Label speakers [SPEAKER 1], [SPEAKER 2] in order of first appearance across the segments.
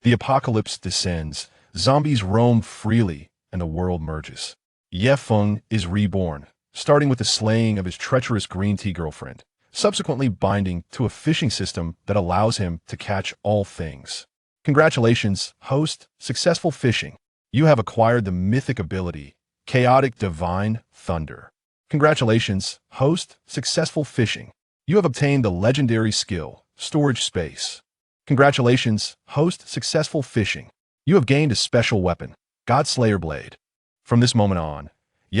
[SPEAKER 1] The apocalypse descends, zombies roam freely, and the world merges. Feng is reborn, starting with the slaying of his treacherous green tea girlfriend, subsequently binding to a fishing system that allows him to catch all things. Congratulations, host, successful fishing. You have acquired the mythic ability, Chaotic Divine Thunder. Congratulations, host, successful fishing. You have obtained the legendary skill, Storage Space. Congratulations, host, successful fishing. You have gained a special weapon, Godslayer Blade. From this moment on,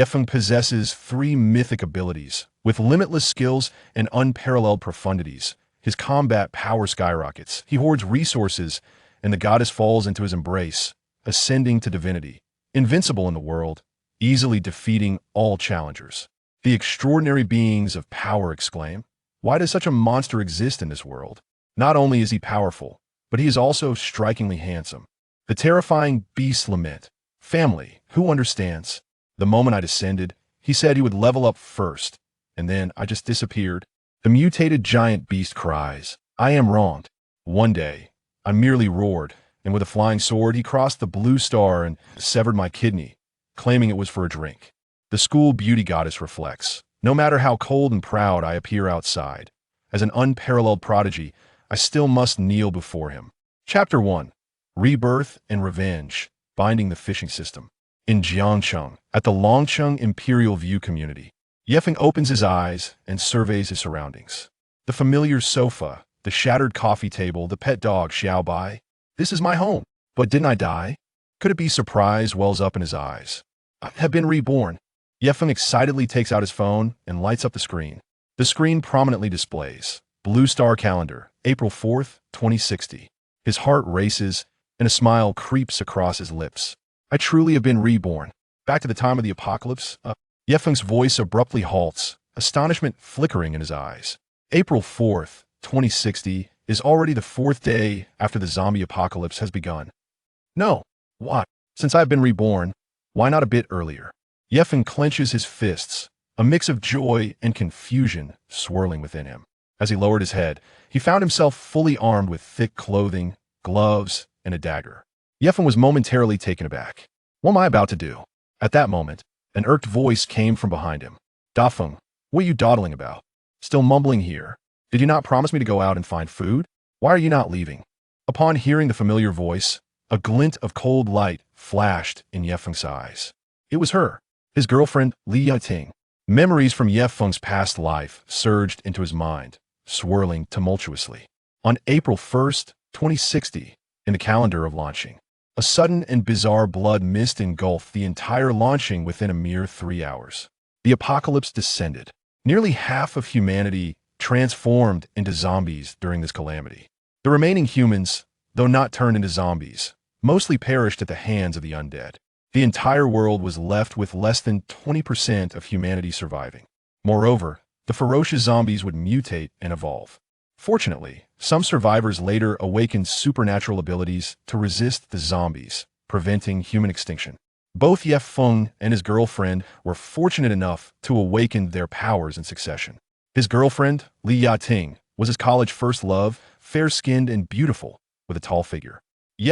[SPEAKER 1] Feng possesses 3 mythic abilities, with limitless skills and unparalleled profundities. His combat power skyrockets, he hoards resources, and the goddess falls into his embrace, ascending to divinity. Invincible in the world, easily defeating all challengers. The extraordinary beings of power exclaim, "Why does such a monster exist in this world?" Not only is he powerful, but he is also strikingly handsome. The terrifying beasts lament, "Family, who understands?" The moment I descended, he said he would level up first, and then I just disappeared. The mutated giant beast cries, "I am wronged." One day, I merely roared, and with a flying sword he crossed the blue star and severed my kidney, claiming it was for a drink. The school beauty goddess reflects, no matter how cold and proud I appear outside, as an unparalleled prodigy, I still must kneel before him. Chapter 1. Rebirth and Revenge, Binding the Fishing System. In Jiangcheng, at the Longcheng Imperial View Community, Feng opens his eyes and surveys his surroundings. The familiar sofa, the shattered coffee table, the pet dog Xiaobai. This is my home. But didn't I die? Could it be surprise wells up in his eyes? I have been reborn. Feng excitedly takes out his phone and lights up the screen. The screen prominently displays Blue Star Calendar, April 4th, 2060. His heart races, and a smile creeps across his lips. I truly have been reborn. Back to the time of the apocalypse? Feng's voice abruptly halts, astonishment flickering in his eyes. April 4th, 2060 is already the 4th day after the zombie apocalypse has begun. No. Why? Since I've been reborn, why not a bit earlier? Feng clenches his fists, a mix of joy and confusion swirling within him. As he lowered his head, he found himself fully armed with thick clothing, gloves, and a dagger. Feng was momentarily taken aback. What am I about to do? At that moment, an irked voice came from behind him. "Da Feng, what are you dawdling about? Still mumbling here? Did you not promise me to go out and find food? Why are you not leaving?" Upon hearing the familiar voice, a glint of cold light flashed in Feng's eyes. It was her, his girlfriend, Li Yating. Memories from Feng's past life surged into his mind, swirling tumultuously. On April 1st, 2060, in the calendar of launching, a sudden and bizarre blood mist engulfed the entire launching within a mere 3 hours. The apocalypse descended. Nearly half of humanity transformed into zombies during this calamity. The remaining humans, though not turned into zombies, mostly perished at the hands of the undead. The entire world was left with less than 20% of humanity surviving. Moreover, the ferocious zombies would mutate and evolve. Fortunately, some survivors later awakened supernatural abilities to resist the zombies, preventing human extinction. Both Feng and his girlfriend were fortunate enough to awaken their powers in succession. His girlfriend, Li Yating, was his college first love, fair-skinned and beautiful, with a tall figure.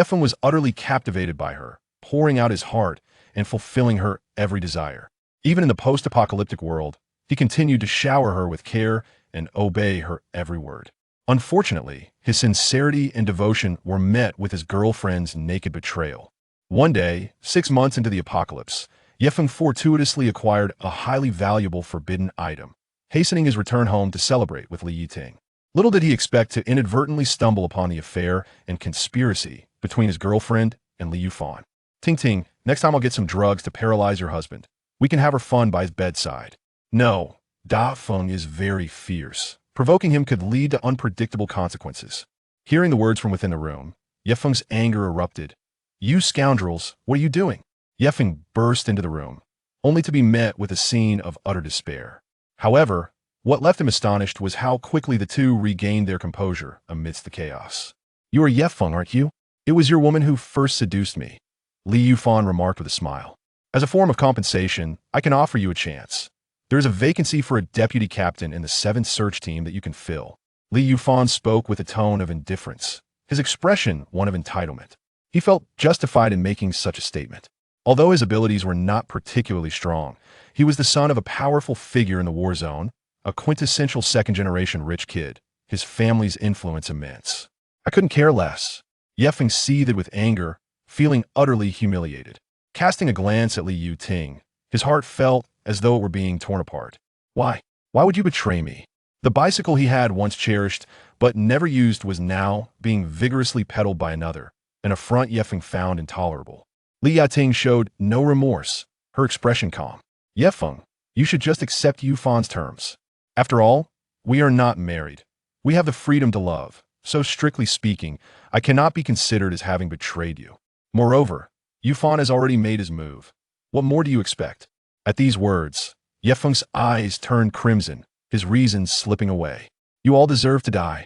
[SPEAKER 1] Feng was utterly captivated by her, pouring out his heart and fulfilling her every desire. Even in the post-apocalyptic world, he continued to shower her with care and obey her every word. Unfortunately, his sincerity and devotion were met with his girlfriend's naked betrayal. One day, 6 months into the apocalypse, Feng fortuitously acquired a highly valuable forbidden item, hastening his return home to celebrate with Li Yiting. Little did he expect to inadvertently stumble upon the affair and conspiracy between his girlfriend and Li Yufan. "Ting Ting, next time I'll get some drugs to paralyze your husband. We can have her fun by his bedside." No, Da Feng is very fierce. Provoking him could lead to unpredictable consequences. Hearing the words from within the room, Feng's anger erupted. "You scoundrels, what are you doing?" Feng burst into the room, only to be met with a scene of utter despair. However, what left him astonished was how quickly the two regained their composure amidst the chaos. "You are Feng, aren't you? It was your woman who first seduced me," Li Yufan remarked with a smile. "As a form of compensation, I can offer you a chance. There is a vacancy for a deputy captain in the 7th search team that you can fill." Li Yufan spoke with a tone of indifference, his expression one of entitlement. He felt justified in making such a statement. Although his abilities were not particularly strong, he was the son of a powerful figure in the war zone, a quintessential second-generation rich kid, his family's influence immense. I couldn't care less. Ye Feng seethed with anger, feeling utterly humiliated. Casting a glance at Li Yuting, his heart felt as though it were being torn apart. Why? Why would you betray me? The bicycle he had once cherished, but never used, was now being vigorously pedaled by another, an affront Ye Feng found intolerable. Li Yuting showed no remorse, her expression calm. Ye Feng, you should just accept Yufan's terms. After all, we are not married. We have the freedom to love, so strictly speaking, I cannot be considered as having betrayed you. Moreover, Yufan has already made his move. What more do you expect? At these words, Ye Feng's eyes turned crimson, his reasons slipping away. You all deserve to die.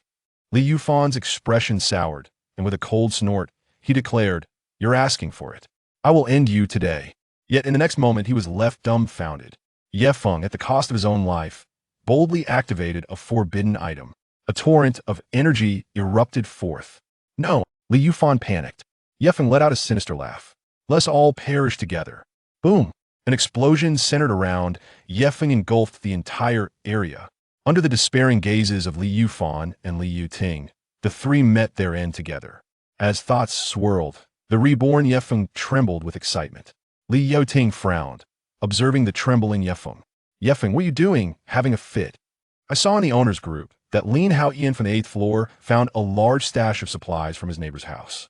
[SPEAKER 1] Li Yufan's expression soured, and with a cold snort, he declared, You're asking for it. I will end you today. Yet in the next moment he was left dumbfounded. Ye Feng, at the cost of his own life, boldly activated a forbidden item. A torrent of energy erupted forth. No, Li Yufan panicked. Ye Feng let out a sinister laugh. Let us all perish together. Boom! An explosion centered around Ye Feng engulfed the entire area. Under the despairing gazes of Li Yufan and Li Yuting, the three met their end together. As thoughts swirled, the reborn Ye Feng trembled with excitement. Li Yuting frowned, observing the trembling Ye Feng. Ye Feng, what are you doing, having a fit? I saw in the owner's group that Lin Hao Ian from the 8th floor found a large stash of supplies from his neighbor's house.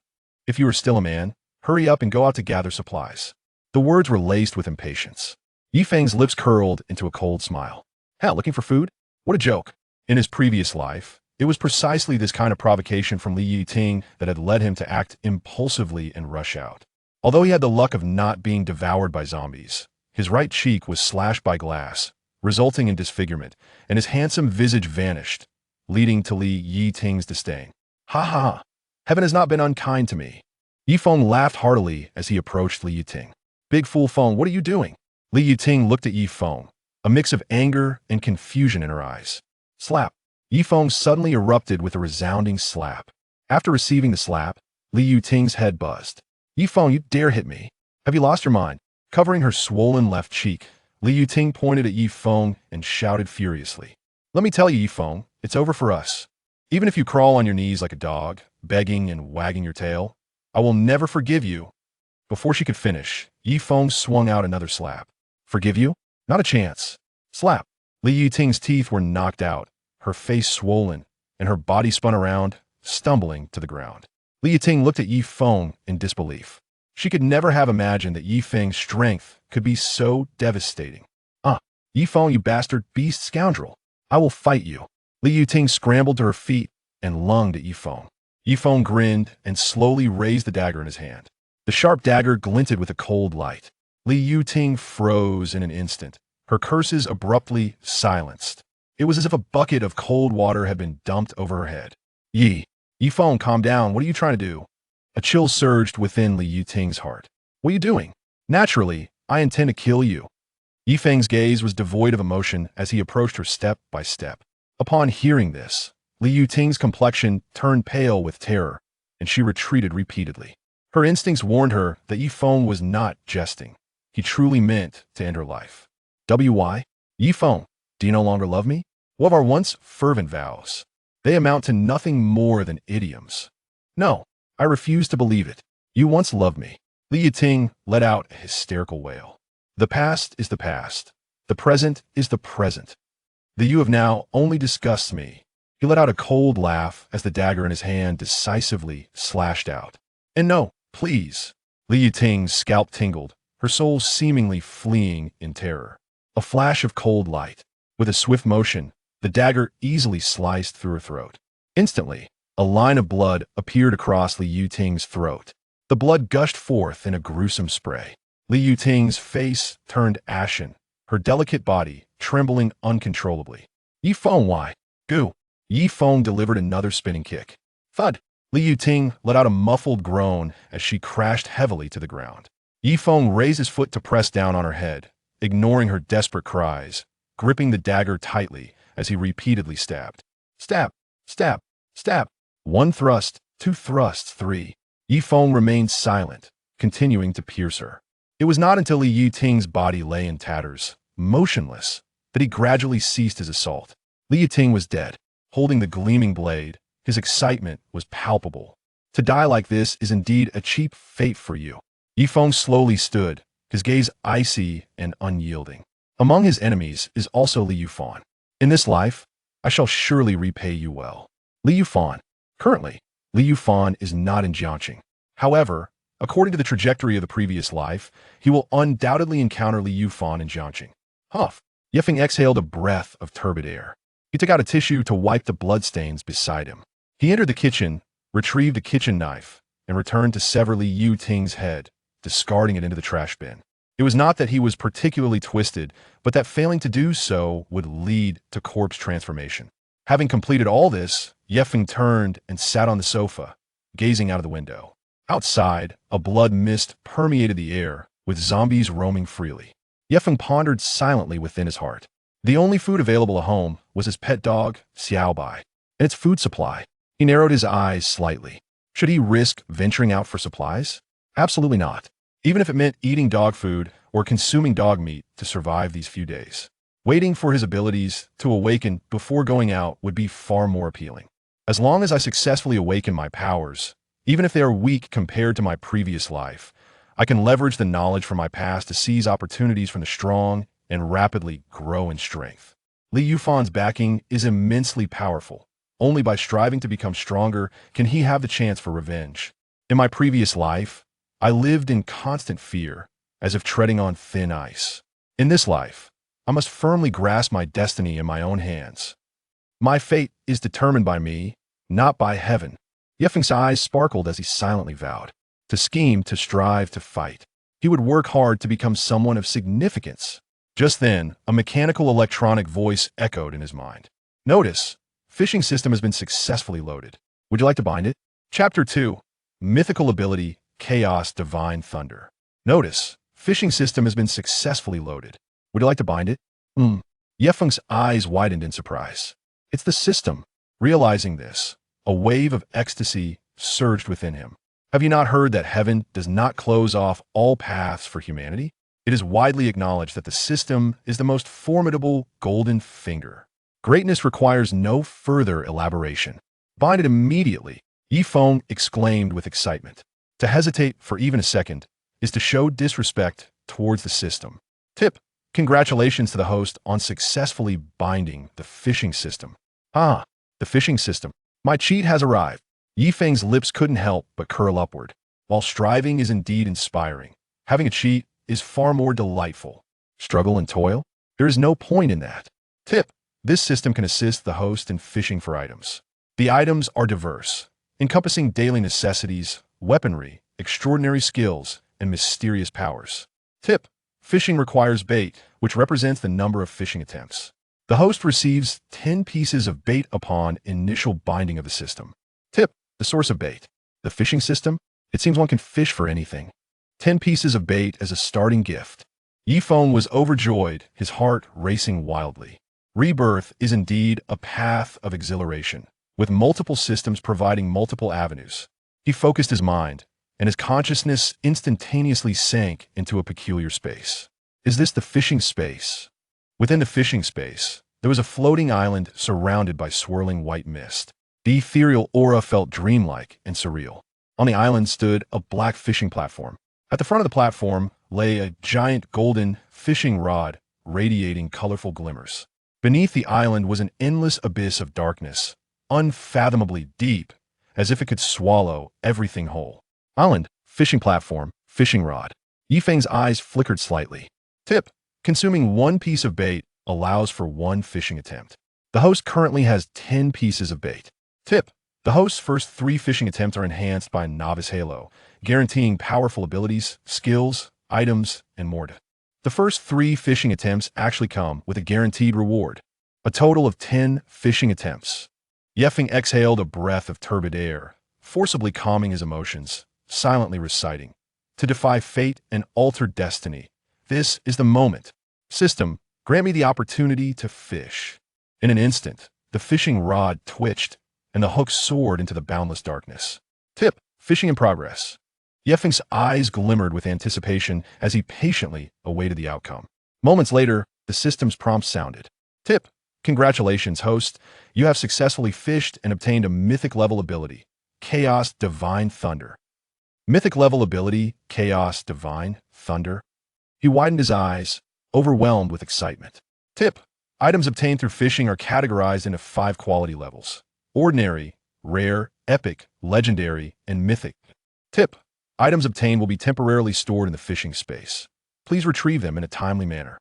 [SPEAKER 1] If you are still a man, hurry up and go out to gather supplies. The words were laced with impatience. Yi Feng's lips curled into a cold smile. Hell, looking for food? What a joke. In his previous life, it was precisely this kind of provocation from Li Yiting that had led him to act impulsively and rush out. Although he had the luck of not being devoured by zombies, his right cheek was slashed by glass, resulting in disfigurement, and his handsome visage vanished, leading to Li Yiting's disdain. Ha ha ha! Heaven has not been unkind to me. Yi Feng laughed heartily as he approached Li Yiting. Big fool Feng, what are you doing? Li Yiting looked at Yi Feng, a mix of anger and confusion in her eyes. Slap! Yi Feng suddenly erupted with a resounding slap. After receiving the slap, Li Yiting's head buzzed. Yi Feng, you dare hit me? Have you lost your mind? Covering her swollen left cheek, Li Yiting pointed at Yi Feng and shouted furiously. Let me tell you, Yi Feng, it's over for us. Even if you crawl on your knees like a dog, begging and wagging your tail, I will never forgive you. Before she could finish, Yi Feng swung out another slap. Forgive you? Not a chance. Slap. Li Yiting's teeth were knocked out, her face swollen, and her body spun around, stumbling to the ground. Li Yiting looked at Yi Feng in disbelief. She could never have imagined that Yi Feng's strength could be so devastating. Yi Feng, you bastard beast scoundrel. I will fight you. Li Yiting scrambled to her feet and lunged at Yi Feng. Yi Feng grinned and slowly raised the dagger in his hand. The sharp dagger glinted with a cold light. Li Yiting froze in an instant, her curses abruptly silenced. It was as if a bucket of cold water had been dumped over her head. Yi Feng, calm down. What are you trying to do? A chill surged within Li Yiting's heart. What are you doing? Naturally, I intend to kill you. Yi Feng's gaze was devoid of emotion as he approached her step by step. Upon hearing this, Li Yiting's complexion turned pale with terror, and she retreated repeatedly. Her instincts warned her that Yi Feng was not jesting. He truly meant to end her life. Why? Yi Feng, do you no longer love me? What of our once fervent vows? They amount to nothing more than idioms. No, I refuse to believe it. You once loved me. Li Yiting let out a hysterical wail. The past is the past. The present is the present. The you of now only disgusts me. He let out a cold laugh as the dagger in his hand decisively slashed out. And no, please. Li Yiting's scalp tingled, her soul seemingly fleeing in terror. A flash of cold light. With a swift motion, the dagger easily sliced through her throat. Instantly, a line of blood appeared across Li Yiting's throat. The blood gushed forth in a gruesome spray. Li Yiting's face turned ashen, her delicate body trembling uncontrollably. Yi Feng, why? Goo! Yi Feng delivered another spinning kick. Thud! Li Yiting let out a muffled groan as she crashed heavily to the ground. Yi Feng raised his foot to press down on her head, ignoring her desperate cries, gripping the dagger tightly as he repeatedly stabbed. Stab! Stab! Stab! One thrust, two thrusts, three. Feng remained silent, continuing to pierce her. It was not until Li Ting's body lay in tatters, motionless, that he gradually ceased his assault. Li Ting was dead, holding the gleaming blade. His excitement was palpable. To die like this is indeed a cheap fate for you. Feng slowly stood, his gaze icy and unyielding. Among his enemies is also Li Yufan. In this life, I shall surely repay you well. Li Yufan. Currently, Li Yufan is not in Jiangqing. However, according to the trajectory of the previous life, he will undoubtedly encounter Li Yufan in Jiangqing. Huff. Yefeng exhaled a breath of turbid air. He took out a tissue to wipe the bloodstains beside him. He entered the kitchen, retrieved a kitchen knife, and returned to sever Li Ting's head, discarding it into the trash bin. It was not that he was particularly twisted, but that failing to do so would lead to corpse transformation. Having completed all this, Yefeng turned and sat on the sofa, gazing out of the window. Outside, a blood mist permeated the air, with zombies roaming freely. Yefeng pondered silently within his heart. The only food available at home was his pet dog, Xiaobai, and its food supply. He narrowed his eyes slightly. Should he risk venturing out for supplies? Absolutely not, even if it meant eating dog food or consuming dog meat to survive these few days. Waiting for his abilities to awaken before going out would be far more appealing. As long as I successfully awaken my powers, even if they are weak compared to my previous life, I can leverage the knowledge from my past to seize opportunities from the strong and rapidly grow in strength. Li Yufan's backing is immensely powerful. Only by striving to become stronger can he have the chance for revenge. In my previous life, I lived in constant fear, as if treading on thin ice. In this life, I must firmly grasp my destiny in my own hands. My fate is determined by me, not by heaven. Yefeng's eyes sparkled as he silently vowed. To scheme, to strive, to fight. He would work hard to become someone of significance. Just then, a mechanical electronic voice echoed in his mind. Notice, fishing system has been successfully loaded. Would you like to bind it? Chapter 2. Mythical ability, Chaos Divine Thunder. Notice, fishing system has been successfully loaded. Would you like to bind it? Yefeng's eyes widened in surprise. It's the system. Realizing this, a wave of ecstasy surged within him. Have you not heard that heaven does not close off all paths for humanity? It is widely acknowledged that the system is the most formidable golden finger. Greatness requires no further elaboration. Bind it immediately, Feng exclaimed with excitement. To hesitate for even a second is to show disrespect towards the system. Tip: congratulations to the host on successfully binding the fishing system. Ah, the fishing system. My cheat has arrived. Feng's lips couldn't help but curl upward. While striving is indeed inspiring, having a cheat is far more delightful. Struggle and toil? There is no point in that. Tip: this system can assist the host in fishing for items. The items are diverse, encompassing daily necessities, weaponry, extraordinary skills, and mysterious powers. Tip: fishing requires bait, which represents the number of fishing attempts. The host receives 10 pieces of bait upon initial binding of the system. Tip: the source of bait. The fishing system? It seems one can fish for anything. 10 pieces of bait as a starting gift. Feng was overjoyed, his heart racing wildly. Rebirth is indeed a path of exhilaration, with multiple systems providing multiple avenues. He focused his mind, and his consciousness instantaneously sank into a peculiar space. Is this the fishing space? Within the fishing space, there was a floating island surrounded by swirling white mist. The ethereal aura felt dreamlike and surreal. On the island stood a black fishing platform. At the front of the platform lay a giant golden fishing rod radiating colorful glimmers. Beneath the island was an endless abyss of darkness, unfathomably deep, as if it could swallow everything whole. Island, fishing platform, fishing rod. Yifeng's eyes flickered slightly. Tip: consuming one piece of bait allows for one fishing attempt. The host currently has 10 pieces of bait. Tip: the host's first 3 fishing attempts are enhanced by Novice Halo, guaranteeing powerful abilities, skills, items, and more. The first 3 fishing attempts actually come with a guaranteed reward. A total of 10 fishing attempts. Yefeng exhaled a breath of turbid air, forcibly calming his emotions, silently reciting, "To defy fate and alter destiny. This is the moment. System, grant me the opportunity to fish." In an instant, the fishing rod twitched, and the hook soared into the boundless darkness. Tip: Fishing in progress. Yefeng's eyes glimmered with anticipation as he patiently awaited the outcome. Moments later, the system's prompt sounded. Tip. Congratulations, host. You have successfully fished and obtained a mythic level ability, Chaos Divine Thunder. Mythic level ability, Chaos Divine Thunder? He widened his eyes, overwhelmed with excitement. Tip. Items obtained through fishing are categorized into 5 quality levels: ordinary, rare, epic, legendary, and mythic. Tip. Items obtained will be temporarily stored in the fishing space. Please retrieve them in a timely manner.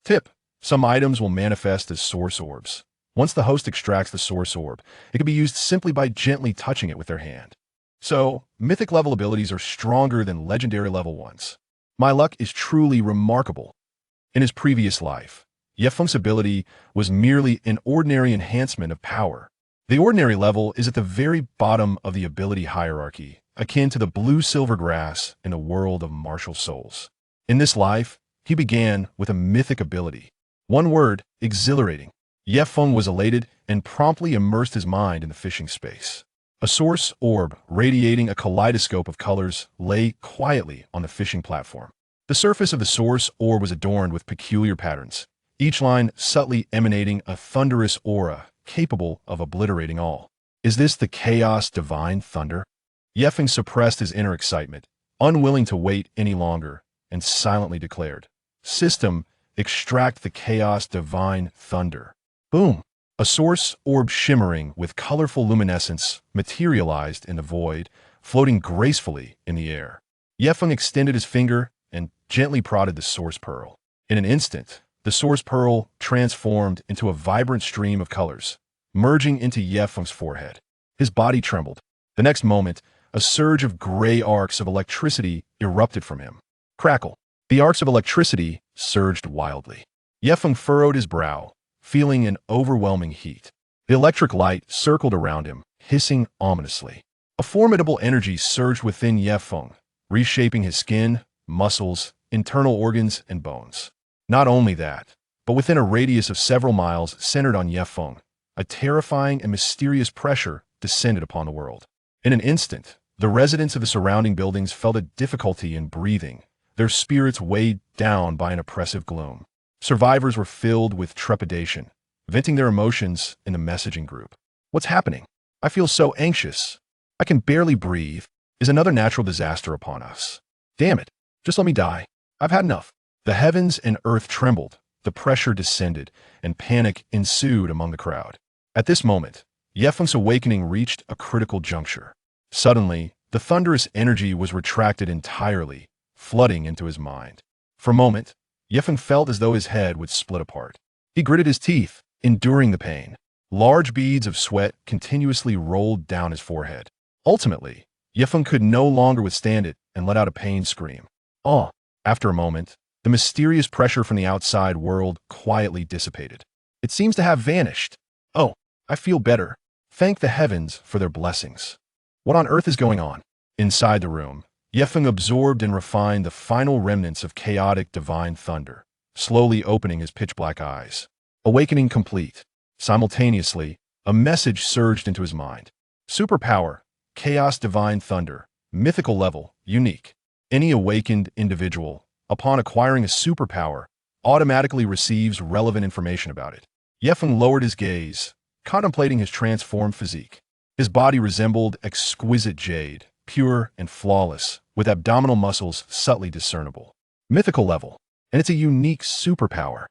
[SPEAKER 1] Tip. Some items will manifest as source orbs. Once the host extracts the source orb, it can be used simply by gently touching it with their hand. So, mythic level abilities are stronger than legendary level ones. My luck is truly remarkable. In his previous life, Yefeng's ability was merely an ordinary enhancement of power. The ordinary level is at the very bottom of the ability hierarchy, akin to the blue-silver grass in a world of martial souls. In this life, he began with a mythic ability. One word, exhilarating. Yefeng was elated and promptly immersed his mind in the fishing space. A source orb, radiating a kaleidoscope of colors, lay quietly on the fishing platform. The surface of the source orb was adorned with peculiar patterns, each line subtly emanating a thunderous aura capable of obliterating all. Is this the Chaos Divine Thunder? Yefeng suppressed his inner excitement, unwilling to wait any longer, and silently declared, System, extract the Chaos Divine Thunder. Boom! A source orb shimmering with colorful luminescence materialized in the void, floating gracefully in the air. Yefeng extended his finger and gently prodded the source pearl. In an instant, the source pearl transformed into a vibrant stream of colors, merging into Yefeng's forehead. His body trembled. The next moment, a surge of gray arcs of electricity erupted from him. Crackle! The arcs of electricity surged wildly. Yefeng furrowed his brow, feeling an overwhelming heat. The electric light circled around him, hissing ominously. A formidable energy surged within Yefeng, reshaping his skin, muscles, internal organs, and bones. Not only that, but within a radius of several miles centered on Yefeng, a terrifying and mysterious pressure descended upon the world. In an instant, the residents of the surrounding buildings felt a difficulty in breathing, their spirits weighed down by an oppressive gloom. Survivors were filled with trepidation, venting their emotions in the messaging group. What's happening? I feel so anxious. I can barely breathe. Is another natural disaster upon us? Damn it. Just let me die. I've had enough. The heavens and earth trembled, the pressure descended, and panic ensued among the crowd. At this moment, Yefeng's awakening reached a critical juncture. Suddenly, the thunderous energy was retracted entirely, flooding into his mind. For a moment, Yefeng felt as though his head would split apart. He gritted his teeth, enduring the pain. Large beads of sweat continuously rolled down his forehead. Ultimately, Yefeng could no longer withstand it and let out a pain scream. After a moment, the mysterious pressure from the outside world quietly dissipated. It seems to have vanished. Oh, I feel better. Thank the heavens for their blessings. What on earth is going on? Inside the room, Yefeng absorbed and refined the final remnants of chaotic divine thunder, slowly opening his pitch-black eyes. Awakening complete. Simultaneously, a message surged into his mind. Superpower, Chaos Divine Thunder, mythical level, unique. Any awakened individual, upon acquiring a superpower, automatically receives relevant information about it. Yefeng lowered his gaze, contemplating his transformed physique. His body resembled exquisite jade, pure and flawless, with abdominal muscles subtly discernible. Mythical level, and it's a unique superpower.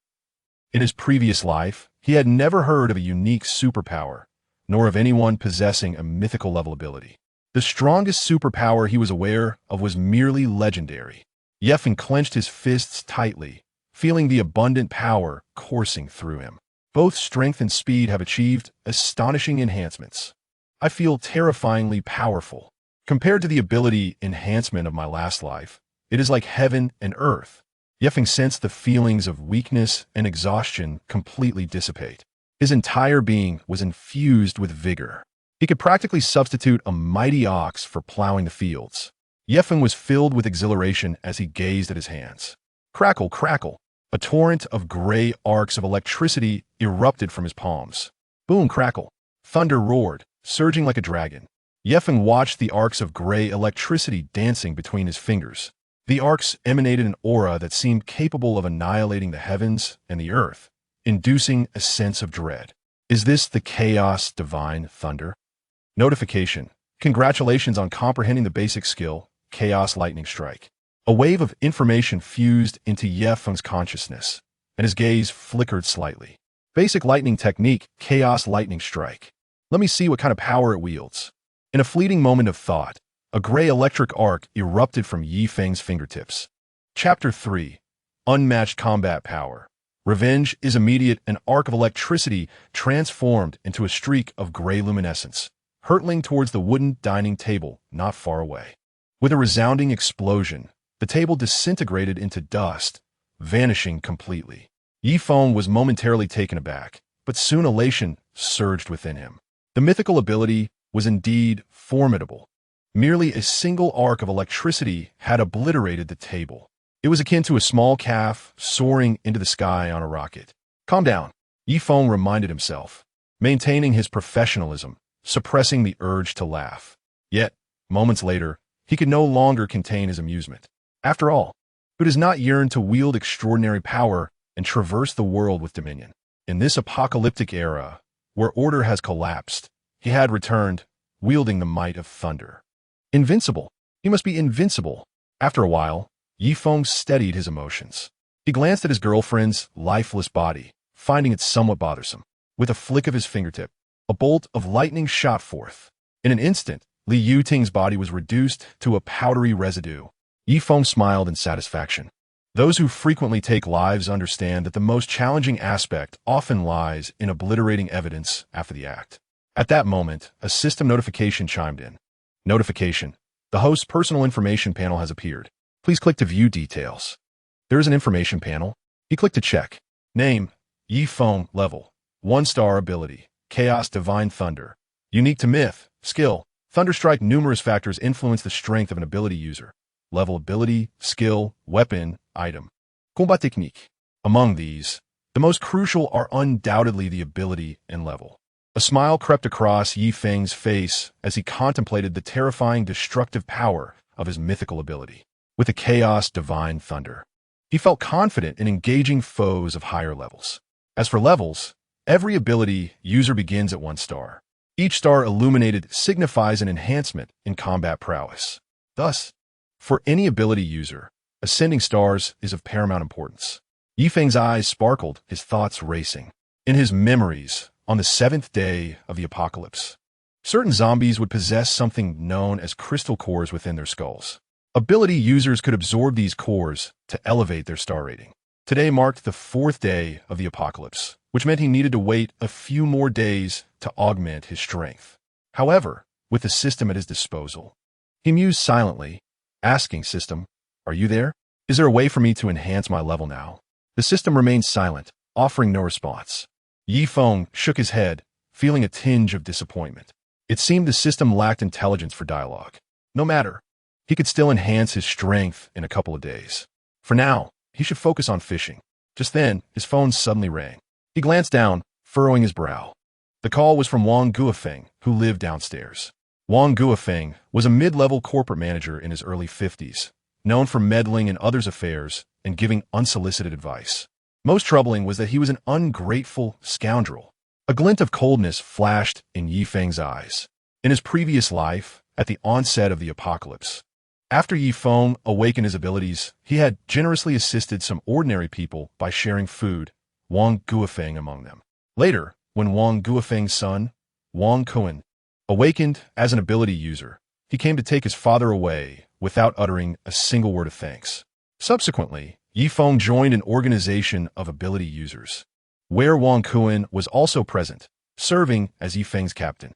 [SPEAKER 1] In his previous life, he had never heard of a unique superpower, nor of anyone possessing a mythical level ability. The strongest superpower he was aware of was merely legendary. Yefeng clenched his fists tightly, feeling the abundant power coursing through him. Both strength and speed have achieved astonishing enhancements. I feel terrifyingly powerful. Compared to the ability enhancement of my last life, it is like heaven and earth. Yefeng sensed the feelings of weakness and exhaustion completely dissipate. His entire being was infused with vigor. He could practically substitute a mighty ox for plowing the fields. Yefeng was filled with exhilaration as he gazed at his hands. Crackle, crackle. A torrent of gray arcs of electricity erupted from his palms. Boom, crackle. Thunder roared, surging like a dragon. Feng watched the arcs of gray electricity dancing between his fingers. The arcs emanated an aura that seemed capable of annihilating the heavens and the earth, inducing a sense of dread. Is this the chaos divine thunder? Notification. Congratulations on comprehending the basic skill, Chaos Lightning Strike. A wave of information fused into Feng's consciousness, and his gaze flickered slightly. Basic lightning technique, Chaos Lightning Strike. Let me see what kind of power it wields. In a fleeting moment of thought, a gray electric arc erupted from Feng's fingertips. Chapter 3. Unmatched Combat Power. Revenge is immediate. An arc of electricity transformed into a streak of gray luminescence, hurtling towards the wooden dining table not far away. With a resounding explosion, the table disintegrated into dust, vanishing completely. Feng was momentarily taken aback, but soon elation surged within him. The mythical ability was indeed formidable. Merely a single arc of electricity had obliterated the table. It was akin to a small calf soaring into the sky on a rocket. Calm down, Feng reminded himself, maintaining his professionalism, suppressing the urge to laugh. Yet, moments later, he could no longer contain his amusement. After all, who does not yearn to wield extraordinary power and traverse the world with dominion? In this apocalyptic era, where order has collapsed, he had returned, wielding the might of thunder. Invincible. He must be invincible. After a while, Feng steadied his emotions. He glanced at his girlfriend's lifeless body, finding it somewhat bothersome. With a flick of his fingertip, a bolt of lightning shot forth. In an instant, Li Yuting's body was reduced to a powdery residue. Feng smiled in satisfaction. Those who frequently take lives understand that the most challenging aspect often lies in obliterating evidence after the act. At that moment, a system notification chimed in. Notification. The host's personal information panel has appeared. Please click to view details. There is an information panel. He clicked to check. Name, Feng. Level, 1-star ability, Chaos Divine Thunder. Unique to myth, skill, Thunderstrike. Numerous factors influence the strength of an ability user. Level, ability, skill, weapon, item. Combat technique. Among these, the most crucial are undoubtedly the ability and level. A smile crept across Feng's face as he contemplated the terrifying destructive power of his mythical ability. With the Chaos Divine Thunder, he felt confident in engaging foes of higher levels. As for levels, every ability user begins at 1 star. Each star illuminated signifies an enhancement in combat prowess. Thus, for any ability user, ascending stars is of paramount importance. Feng's eyes sparkled, his thoughts racing. In his memories, on the 7th day of the apocalypse, certain zombies would possess something known as crystal cores within their skulls. Ability users could absorb these cores to elevate their star rating. Today marked the 4th day of the apocalypse, which meant he needed to wait a few more days to augment his strength. However, with the system at his disposal, he mused silently, asking system, "Are you there? Is there a way for me to enhance my level now?" The system remained silent, offering no response. Feng shook his head, feeling a tinge of disappointment. It seemed the system lacked intelligence for dialogue. No matter. He could still enhance his strength in a couple of days. For now, he should focus on fishing. Just then, his phone suddenly rang. He glanced down, furrowing his brow. The call was from Wang Guofeng, who lived downstairs. Wang Guofeng was a mid-level corporate manager in his early 50s, known for meddling in others' affairs and giving unsolicited advice. Most troubling was that he was an ungrateful scoundrel. A glint of coldness flashed in Feng's eyes. In his previous life, at the onset of the apocalypse, after Feng awakened his abilities, he had generously assisted some ordinary people by sharing food, Wang Guofeng among them. Later, when Wang Guofeng's son, Wang Kuan, awakened as an ability user, he came to take his father away without uttering a single word of thanks. Subsequently, Feng joined an organization of ability users, where Wang Kuan was also present, serving as Feng's captain.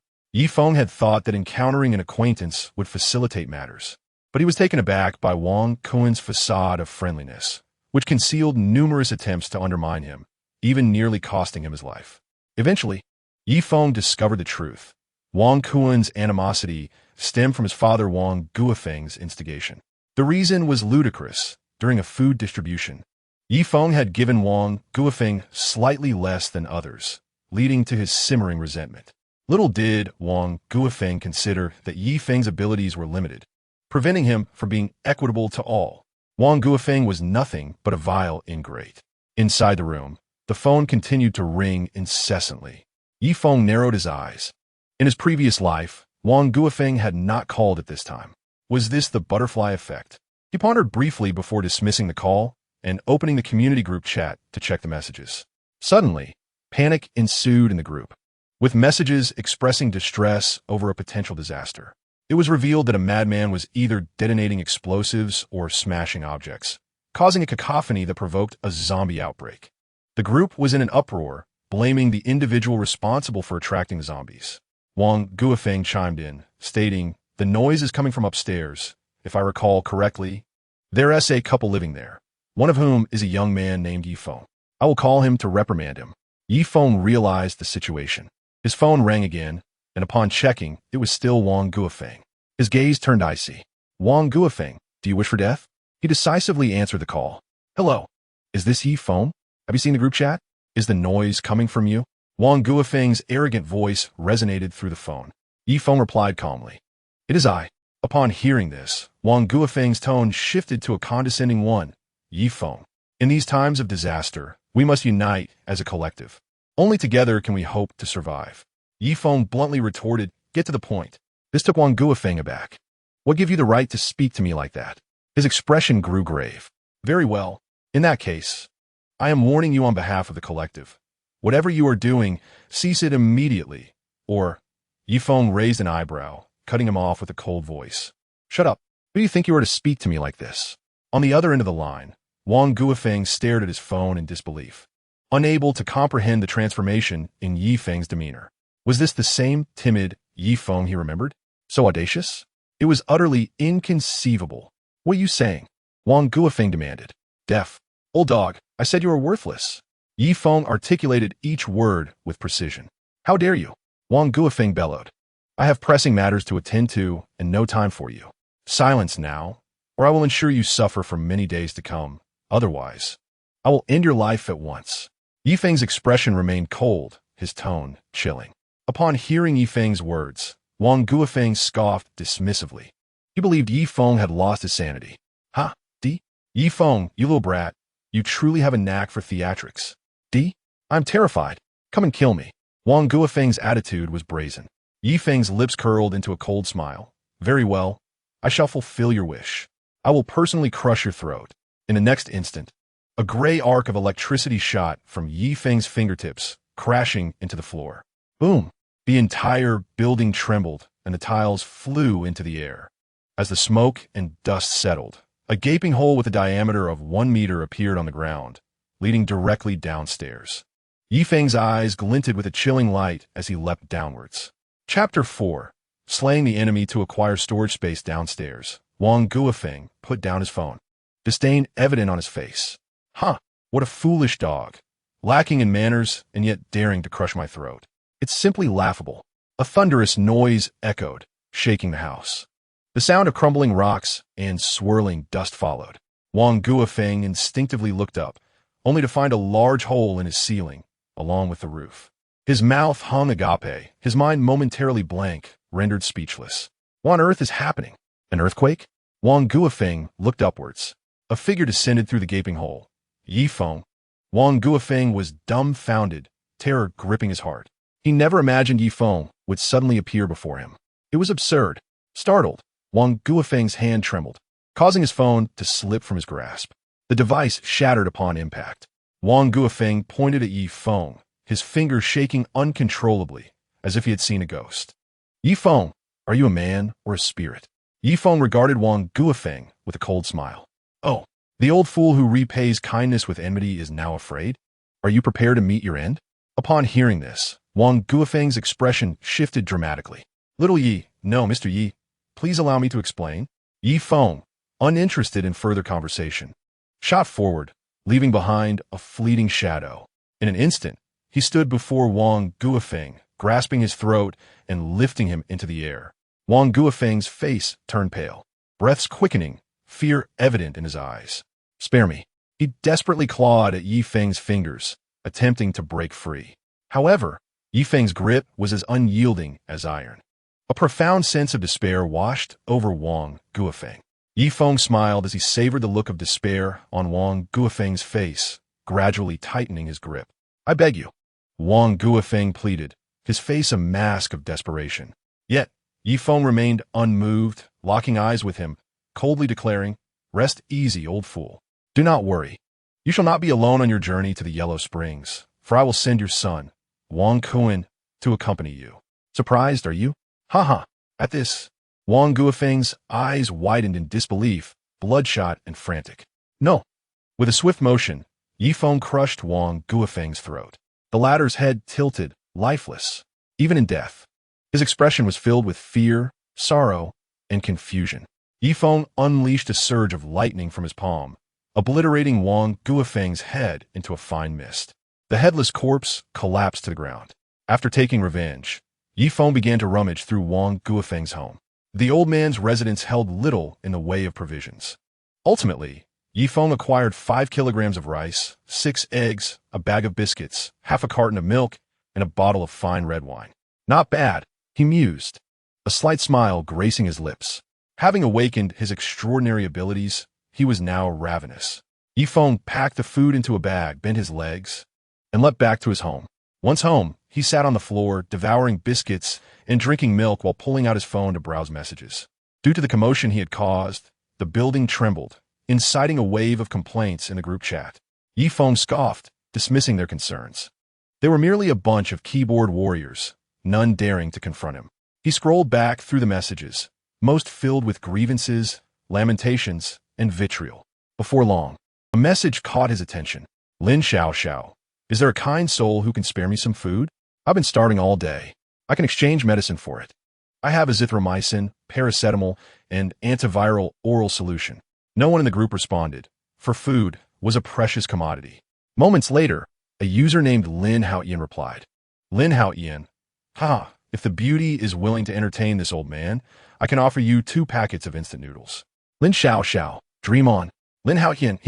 [SPEAKER 1] Feng had thought that encountering an acquaintance would facilitate matters, but he was taken aback by Wang Kuan's facade of friendliness, which concealed numerous attempts to undermine him, even nearly costing him his life. Eventually, Feng discovered the truth. Wang Kuan's animosity stemmed from his father Wang Guofeng's instigation. The reason was ludicrous. During a food distribution, Feng had given Wang Guofeng slightly less than others, leading to his simmering resentment. Little did Wang Guofeng consider that Yi Feng's abilities were limited, preventing him from being equitable to all. Wang Guofeng was nothing but a vile ingrate. Inside the room, the phone continued to ring incessantly. Yi Feng narrowed his eyes. In his previous life, Wang Guofeng had not called at this time. Was this the butterfly effect? He pondered briefly before dismissing the call and opening the community group chat to check the messages. Suddenly, panic ensued in the group, with messages expressing distress over a potential disaster. It was revealed that a madman was either detonating explosives or smashing objects, causing a cacophony that provoked a zombie outbreak. The group was in an uproar, blaming the individual responsible for attracting the zombies. Wang Guofeng chimed in, stating, "The noise is coming from upstairs. If I recall correctly, there's a couple living there, one of whom is a young man named Yi Feng. I will call him to reprimand him." Yi Feng realized the situation. His phone rang again, and upon checking, it was still Wang Guofeng. His gaze turned icy. "Wang Guofeng, do you wish for death?" He decisively answered the call. "Hello. Is this Yi Feng? Have you seen the group chat? Is the noise coming from you?" Wang Guofeng's arrogant voice resonated through the phone. Yi Feng replied calmly, "It is I." Upon hearing this, Wang Guofeng's tone shifted to a condescending one. "Yi Feng, in these times of disaster, we must unite as a collective. Only together can we hope to survive." Yi Feng bluntly retorted, "Get to the point." This took Wang Guofeng aback. "What gave you the right to speak to me like that?" His expression grew grave. "Very well. In that case, I am warning you on behalf of the collective. Whatever you are doing, cease it immediately, or—" Yi Feng raised an eyebrow, cutting him off with a cold voice. "Shut up. Who do you think you are to speak to me like this?" On the other end of the line, Wang Guofeng stared at his phone in disbelief, unable to comprehend the transformation in Yi Feng's demeanor. Was this the same timid Yi Feng he remembered? So audacious? It was utterly inconceivable. "What are you saying?" Wang Guofeng demanded. "Deaf. Old dog, I said you were worthless." Yi Feng articulated each word with precision. "How dare you?" Wang Guofeng bellowed. "I have pressing matters to attend to and no time for you. Silence now, or I will ensure you suffer for many days to come. Otherwise, I will end your life at once." Yi Feng's expression remained cold, his tone chilling. Upon hearing Yi Feng's words, Wang Guofeng scoffed dismissively. He believed Yi Feng had lost his sanity. "Ha, D? Yi Feng, you little brat, you truly have a knack for theatrics. D? I'm terrified. Come and kill me." Wang Guofeng's attitude was brazen. Yi Feng's lips curled into a cold smile. "Very well. I shall fulfill your wish. I will personally crush your throat." In the next instant, a gray arc of electricity shot from Yi Feng's fingertips, crashing into the floor. Boom! The entire building trembled, and the tiles flew into the air. As the smoke and dust settled, a gaping hole with a diameter of 1 meter appeared on the ground, leading directly downstairs. Yi Feng's eyes glinted with a chilling light as he leapt downwards. Chapter 4. Slaying the enemy to acquire storage space downstairs. Wang Guofeng put down his phone, disdain evident on his face. "Huh, what a foolish dog. Lacking in manners and yet daring to crush my throat. It's simply laughable." A thunderous noise echoed, shaking the house. The sound of crumbling rocks and swirling dust followed. Wang Guofeng instinctively looked up, only to find a large hole in his ceiling, along with the roof. His mouth hung agape, his mind momentarily blank, rendered speechless. What on earth is happening? An earthquake? Wang Guofeng looked upwards. A figure descended through the gaping hole. Yi Feng. Wang Guofeng was dumbfounded, terror gripping his heart. He never imagined Yi Feng would suddenly appear before him. It was absurd. Startled, Wang Guofeng's hand trembled, causing his phone to slip from his grasp. The device shattered upon impact. Wang Guofeng pointed at Yi Feng, his fingers shaking uncontrollably, as if he had seen a ghost. "Yi Feng, are you a man or a spirit?" Yi Feng regarded Wang Guofeng with a cold smile. "Oh, the old fool who repays kindness with enmity is now afraid? Are you prepared to meet your end?" Upon hearing this, Wang Guofeng's expression shifted dramatically. "Little Yi, no, Mr. Yi, please allow me to explain." Yi Feng, uninterested in further conversation, shot forward, leaving behind a fleeting shadow. In an instant, he stood before Wang Guofeng, grasping his throat and lifting him into the air. Wang Guofeng's face turned pale, breaths quickening, fear evident in his eyes. "Spare me." He desperately clawed at Yi Feng's fingers, attempting to break free. However, Yifeng's grip was as unyielding as iron. A profound sense of despair washed over Wang Guofeng. Yifeng smiled as he savored the look of despair on Wang Guofeng's face, gradually tightening his grip. "I beg you," Wang Guofeng pleaded, his face a mask of desperation. Yet, Yifeng remained unmoved, locking eyes with him, coldly declaring, "Rest easy, old fool. Do not worry. You shall not be alone on your journey to the Yellow Springs, for I will send your son, Wang Kuan, to accompany you." "Surprised, are you?" "Ha." At this, Wang Guofeng's eyes widened in disbelief, bloodshot and frantic. "No." With a swift motion, Yifeng crushed Wang Guofeng's throat. The latter's head tilted, lifeless, even in death. His expression was filled with fear, sorrow, and confusion. Yifeng unleashed a surge of lightning from his palm, obliterating Wang Guofeng's head into a fine mist. The headless corpse collapsed to the ground. After taking revenge, Yifeng began to rummage through Wang Guofeng's home. The old man's residence held little in the way of provisions. Ultimately, Yifeng acquired 5 kilograms of rice, 6 eggs, a bag of biscuits, half a carton of milk, and a bottle of fine red wine. "Not bad," he mused, a slight smile gracing his lips. Having awakened his extraordinary abilities, he was now ravenous. Yifeng packed the food into a bag, bent his legs, and leapt back to his home. Once home, he sat on the floor, devouring biscuits and drinking milk while pulling out his phone to browse messages. Due to the commotion he had caused, the building trembled, inciting a wave of complaints in the group chat. Yifeng scoffed, dismissing their concerns. They were merely a bunch of keyboard warriors, none daring to confront him. He scrolled back through the messages, most filled with grievances, lamentations, and vitriol. Before long, a message caught his attention. "Lin Xiao, is there a kind soul who can spare me some food? I've been starving all day. I can exchange medicine for it. I have azithromycin, paracetamol, and antiviral oral solution." No one in the group responded, for food was a precious commodity. Moments later, a user named Lin Haoyan replied. "Lin Haoyan, if the beauty is willing to entertain this old man, I can offer you 2 packets of instant noodles." "Lin Xiao, dream on." "Lin Haoyan,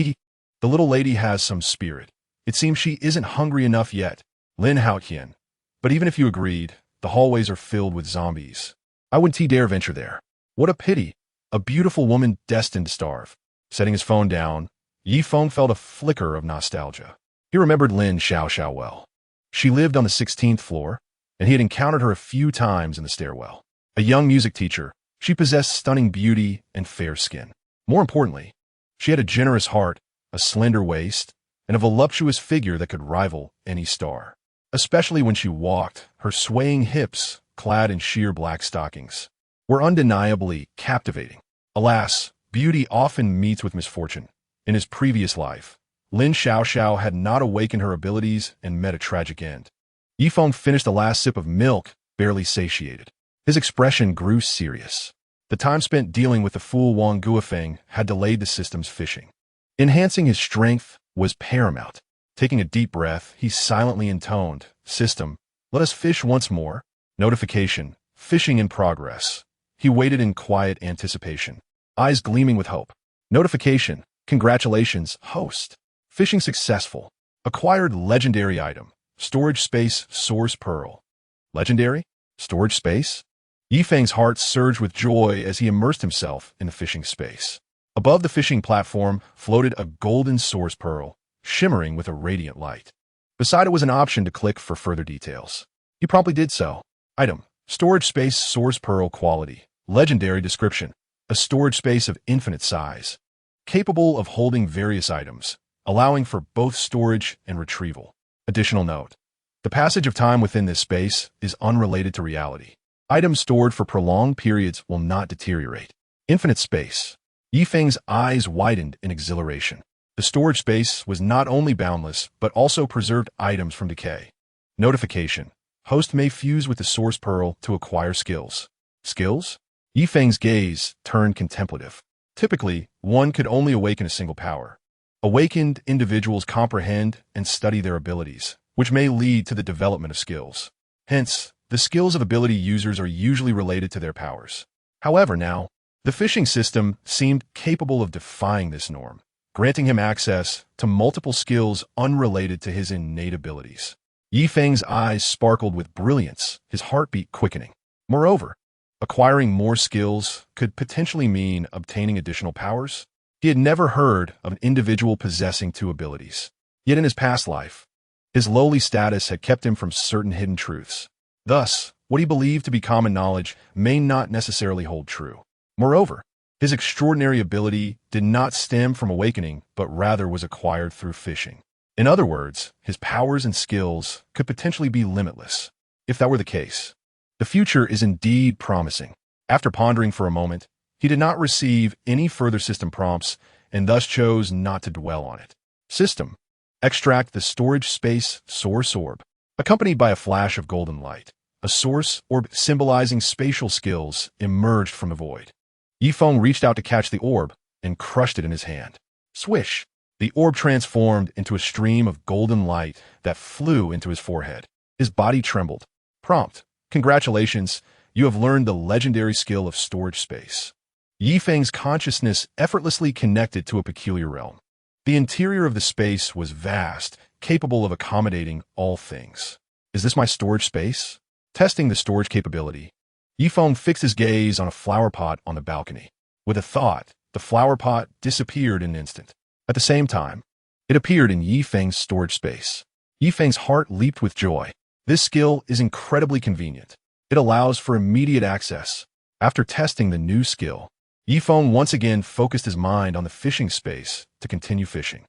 [SPEAKER 1] the little lady has some spirit. It seems she isn't hungry enough yet." "Lin Haoyan, but even if you agreed, the hallways are filled with zombies. I wouldn't dare venture there." "What a pity. A beautiful woman destined to starve." Setting his phone down, Yifeng felt a flicker of nostalgia. He remembered Lin Xiao well. She lived on the 16th floor, and he had encountered her a few times in the stairwell. A young music teacher, she possessed stunning beauty and fair skin. More importantly, she had a generous heart, a slender waist, and a voluptuous figure that could rival any star. Especially when she walked, her swaying hips, clad in sheer black stockings, were undeniably captivating. Alas, beauty often meets with misfortune. In his previous life, Lin Xiao had not awakened her abilities and met a tragic end. Yifeng finished the last sip of milk, barely satiated. His expression grew serious. The time spent dealing with the fool Wang Guofeng had delayed the system's fishing. Enhancing his strength was paramount. Taking a deep breath, he silently intoned, "System, let us fish once more." Notification, "Fishing in progress." He waited in quiet anticipation, eyes gleaming with hope. Notification, "Congratulations, host. Fishing successful. Acquired legendary item. Storage space source pearl." Legendary? Storage space? Yifeng's heart surged with joy as he immersed himself in the fishing space. Above the fishing platform floated a golden source pearl, shimmering with a radiant light. Beside it was an option to click for further details. He promptly did so. Item, storage space source pearl quality. Legendary description, a storage space of infinite size, capable of holding various items, allowing for both storage and retrieval. Additional note, the passage of time within this space is unrelated to reality. Items stored for prolonged periods will not deteriorate. Infinite space. Yifeng's eyes widened in exhilaration. The storage space was not only boundless, but also preserved items from decay. Notification. Host may fuse with the source pearl to acquire skills. Skills? Yifeng's gaze turned contemplative. Typically, one could only awaken a single power. Awakened individuals comprehend and study their abilities, which may lead to the development of skills. Hence, the skills of ability users are usually related to their powers. However, now, the fishing system seemed capable of defying this norm, granting him access to multiple skills unrelated to his innate abilities. Yi Feng's eyes sparkled with brilliance, his heartbeat quickening. Moreover, acquiring more skills could potentially mean obtaining additional powers. He had never heard of an individual possessing two abilities. Yet in his past life, his lowly status had kept him from certain hidden truths. Thus, what he believed to be common knowledge may not necessarily hold true. Moreover, his extraordinary ability did not stem from awakening, but rather was acquired through fishing. In other words, his powers and skills could potentially be limitless. If that were the case, the future is indeed promising. After pondering for a moment, he did not receive any further system prompts and thus chose not to dwell on it. System: extract the storage space source orb, accompanied by a flash of golden light. A source orb symbolizing spatial skills emerged from the void. Yi Feng reached out to catch the orb and crushed it in his hand. Swish! The orb transformed into a stream of golden light that flew into his forehead. His body trembled. Prompt: congratulations, you have learned the legendary skill of storage space. Yi Feng's consciousness effortlessly connected to a peculiar realm. The interior of the space was vast, capable of accommodating all things. Is this my storage space? Testing the storage capability, Yi Feng fixed his gaze on a flower pot on the balcony. With a thought, the flower pot disappeared in an instant. At the same time, it appeared in Yi Feng's storage space. Yi Feng's heart leaped with joy. This skill is incredibly convenient. It allows for immediate access. After testing the new skill, Yi Feng once again focused his mind on the fishing space to continue fishing.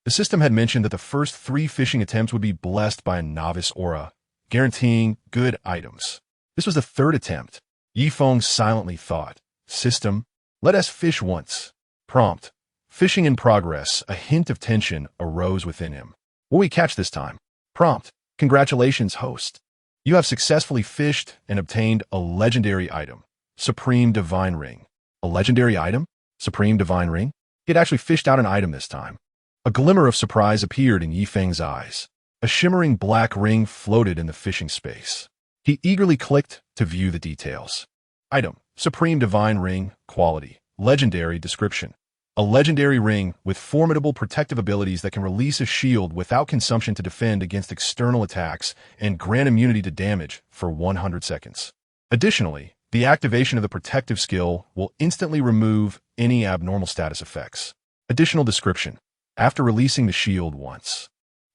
[SPEAKER 1] The system had mentioned that the first 3 fishing attempts would be blessed by a novice aura, guaranteeing good items. This was the 3rd attempt. Yi Feng silently thought, System, let us fish once. Prompt: fishing in progress. A hint of tension arose within him. Will we catch this time? Prompt: congratulations, host. You have successfully fished and obtained a legendary item, Supreme Divine Ring. A legendary item? Supreme Divine Ring? He had actually fished out an item this time. A glimmer of surprise appeared in Yi Feng's eyes. A shimmering black ring floated in the fishing space. He eagerly clicked to view the details. Item: Supreme Divine Ring. Quality: legendary. Description: a legendary ring with formidable protective abilities that can release a shield without consumption to defend against external attacks and grant immunity to damage for 100 seconds. Additionally, the activation of the protective skill will instantly remove any abnormal status effects. Additional description: after releasing the shield once,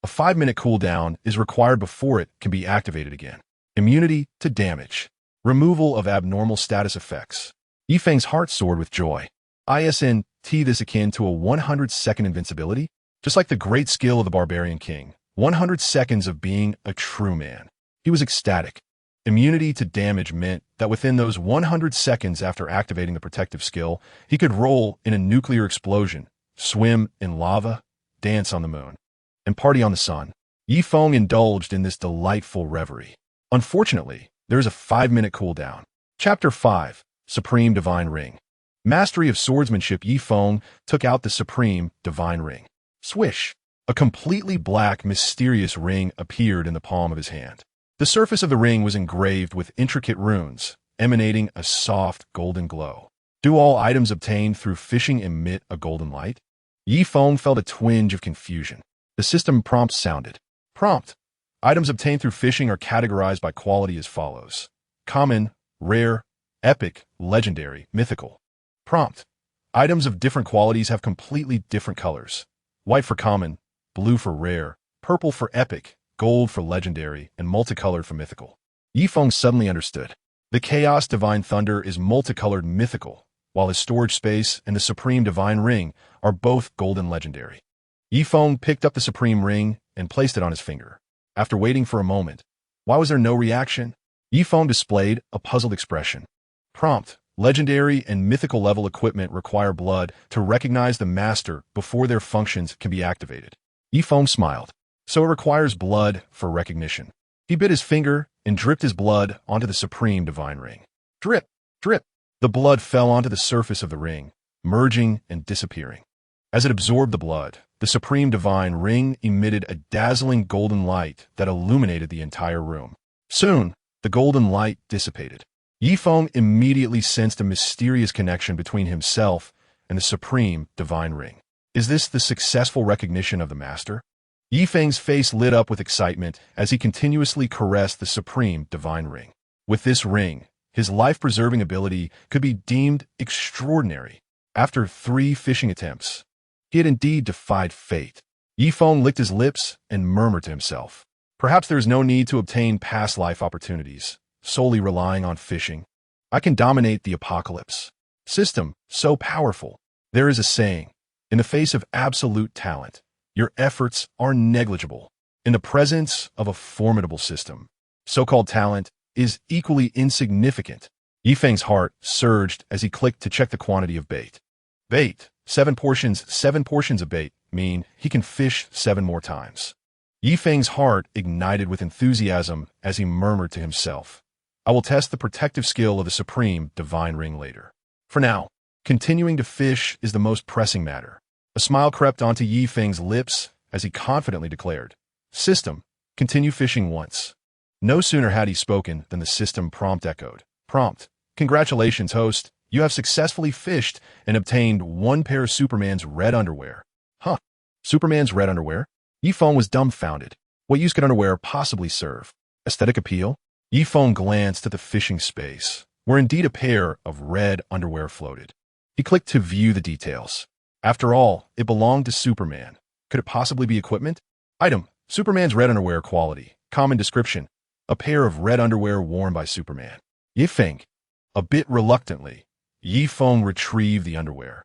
[SPEAKER 1] a 5-minute cooldown is required before it can be activated again. Immunity to damage. Removal of abnormal status effects. Yi Feng's heart soared with joy. ISNT: this akin to a 100-second invincibility? Just like the great skill of the Barbarian King. 100 seconds of being a true man. He was ecstatic. Immunity to damage meant that within those 100 seconds after activating the protective skill, he could roll in a nuclear explosion, swim in lava, dance on the moon, and party on the sun. Yi Feng indulged in this delightful reverie. Unfortunately, there is a 5-minute cooldown. Chapter 5: Supreme Divine Ring. Mastery of swordsmanship. Yi Feng took out the Supreme Divine Ring. Swish! A completely black, mysterious ring appeared in the palm of his hand. The surface of the ring was engraved with intricate runes, emanating a soft golden glow. Do all items obtained through fishing emit a golden light? Yi Feng felt a twinge of confusion. The system prompt sounded. Prompt: items obtained through fishing are categorized by quality as follows: common, rare, epic, legendary, mythical. Prompt: items of different qualities have completely different colors. White for common, blue for rare, purple for epic, gold for legendary, and multicolored for mythical. Yi Feng suddenly understood. The Chaos Divine Thunder is multicolored mythical, while his storage space and the Supreme Divine Ring are both golden legendary. Yi Feng picked up the Supreme Ring and placed it on his finger. After waiting for a moment, why was there no reaction? Yi Feng displayed a puzzled expression. Prompt: legendary and mythical level equipment require blood to recognize the master before their functions can be activated. Yi Feng smiled. So it requires blood for recognition. He bit his finger and dripped his blood onto the Supreme Divine Ring. Drip, drip. The blood fell onto the surface of the ring, merging and disappearing. As it absorbed the blood, the Supreme Divine Ring emitted a dazzling golden light that illuminated the entire room. Soon, the golden light dissipated. Yi Feng immediately sensed a mysterious connection between himself and the Supreme Divine Ring. Is this the successful recognition of the Master? Feng's face lit up with excitement as he continuously caressed the supreme divine ring. With this ring, his life-preserving ability could be deemed extraordinary. After 3 fishing attempts, he had indeed defied fate. Feng licked his lips and murmured to himself, "Perhaps there is no need to obtain past life opportunities, solely relying on fishing. I can dominate the apocalypse. System, so powerful." There is a saying, in the face of absolute talent, your efforts are negligible. In the presence of a formidable system, so-called talent is equally insignificant. Feng's heart surged as he clicked to check the quantity of bait. Bait, 7 portions. 7 portions of bait mean he can fish 7 more times. Feng's heart ignited with enthusiasm as he murmured to himself, "I will test the protective skill of the supreme divine ring later. For now, continuing to fish is the most pressing matter." A smile crept onto Feng's lips as he confidently declared, "System, continue fishing once." No sooner had he spoken than the system prompt echoed. Prompt, "Congratulations, host. You have successfully fished and obtained 1 pair of Superman's red underwear." Huh? Superman's red underwear? Feng was dumbfounded. What use could underwear possibly serve? Aesthetic appeal? Feng glanced at the fishing space, where indeed a pair of red underwear floated. He clicked to view the details. After all, it belonged to Superman. Could it possibly be equipment? Item, Superman's red underwear quality. Common description, a pair of red underwear worn by Superman. Feng. A bit reluctantly, Feng retrieved the underwear,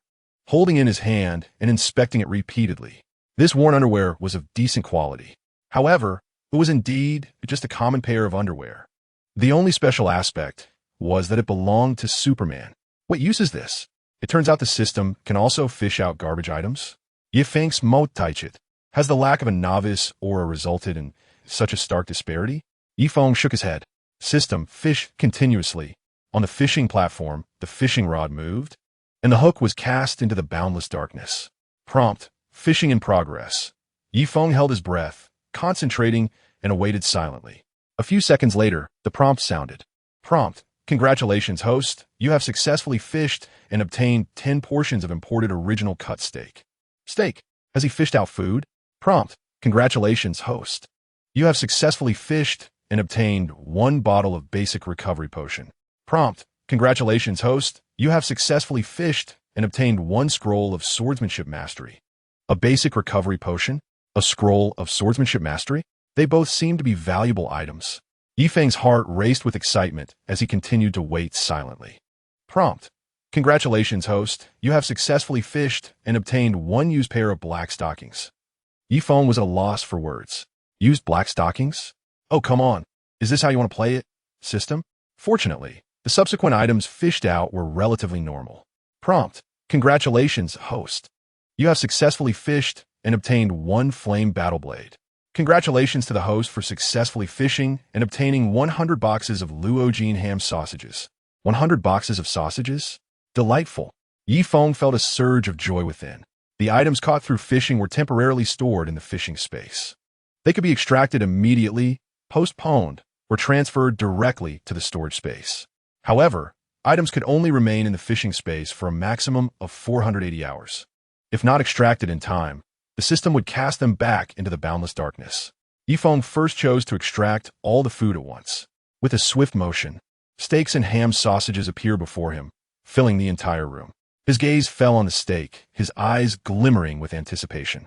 [SPEAKER 1] holding it in his hand and inspecting it repeatedly. This worn underwear was of decent quality. However, it was indeed just a common pair of underwear. The only special aspect was that it belonged to Superman. What use is this? It turns out the system can also fish out garbage items. Feng's Mottaichit. Has the lack of a novice aura resulted in such a stark disparity? Feng shook his head. System, fish continuously. On the fishing platform, the fishing rod moved, and the hook was cast into the boundless darkness. Prompt, fishing in progress. Feng held his breath, concentrating, and awaited silently. A few seconds later, the prompt sounded. Prompt, "Congratulations, host. You have successfully fished and obtained 10 portions of imported original cut steak." Steak? Has he fished out food? Prompt, "Congratulations, host. You have successfully fished and obtained 1 bottle of basic recovery potion." Prompt, "Congratulations, host. You have successfully fished and obtained 1 scroll of swordsmanship mastery." A basic recovery potion? A scroll of swordsmanship mastery? They both seemed to be valuable items. Feng's heart raced with excitement as he continued to wait silently. Prompt, "Congratulations, host. You have successfully fished and obtained 1 used pair of black stockings." Feng was at a loss for words. Used black stockings? Oh, come on. Is this how you want to play it? System? Fortunately, the subsequent items fished out were relatively normal. Prompt, "Congratulations, host. You have successfully fished and obtained 1 flame battle blade." Congratulations to the host for successfully fishing and obtaining 100 boxes of Luogene ham sausages. 100 boxes of sausages? Delightful. Feng felt a surge of joy within. The items caught through fishing were temporarily stored in the fishing space. They could be extracted immediately, postponed, or transferred directly to the storage space. However, items could only remain in the fishing space for a maximum of 480 hours. If not extracted in time, the system would cast them back into the boundless darkness. Feng first chose to extract all the food at once. With a swift motion, steaks and ham sausages appeared before him, filling the entire room. His gaze fell on the steak, his eyes glimmering with anticipation.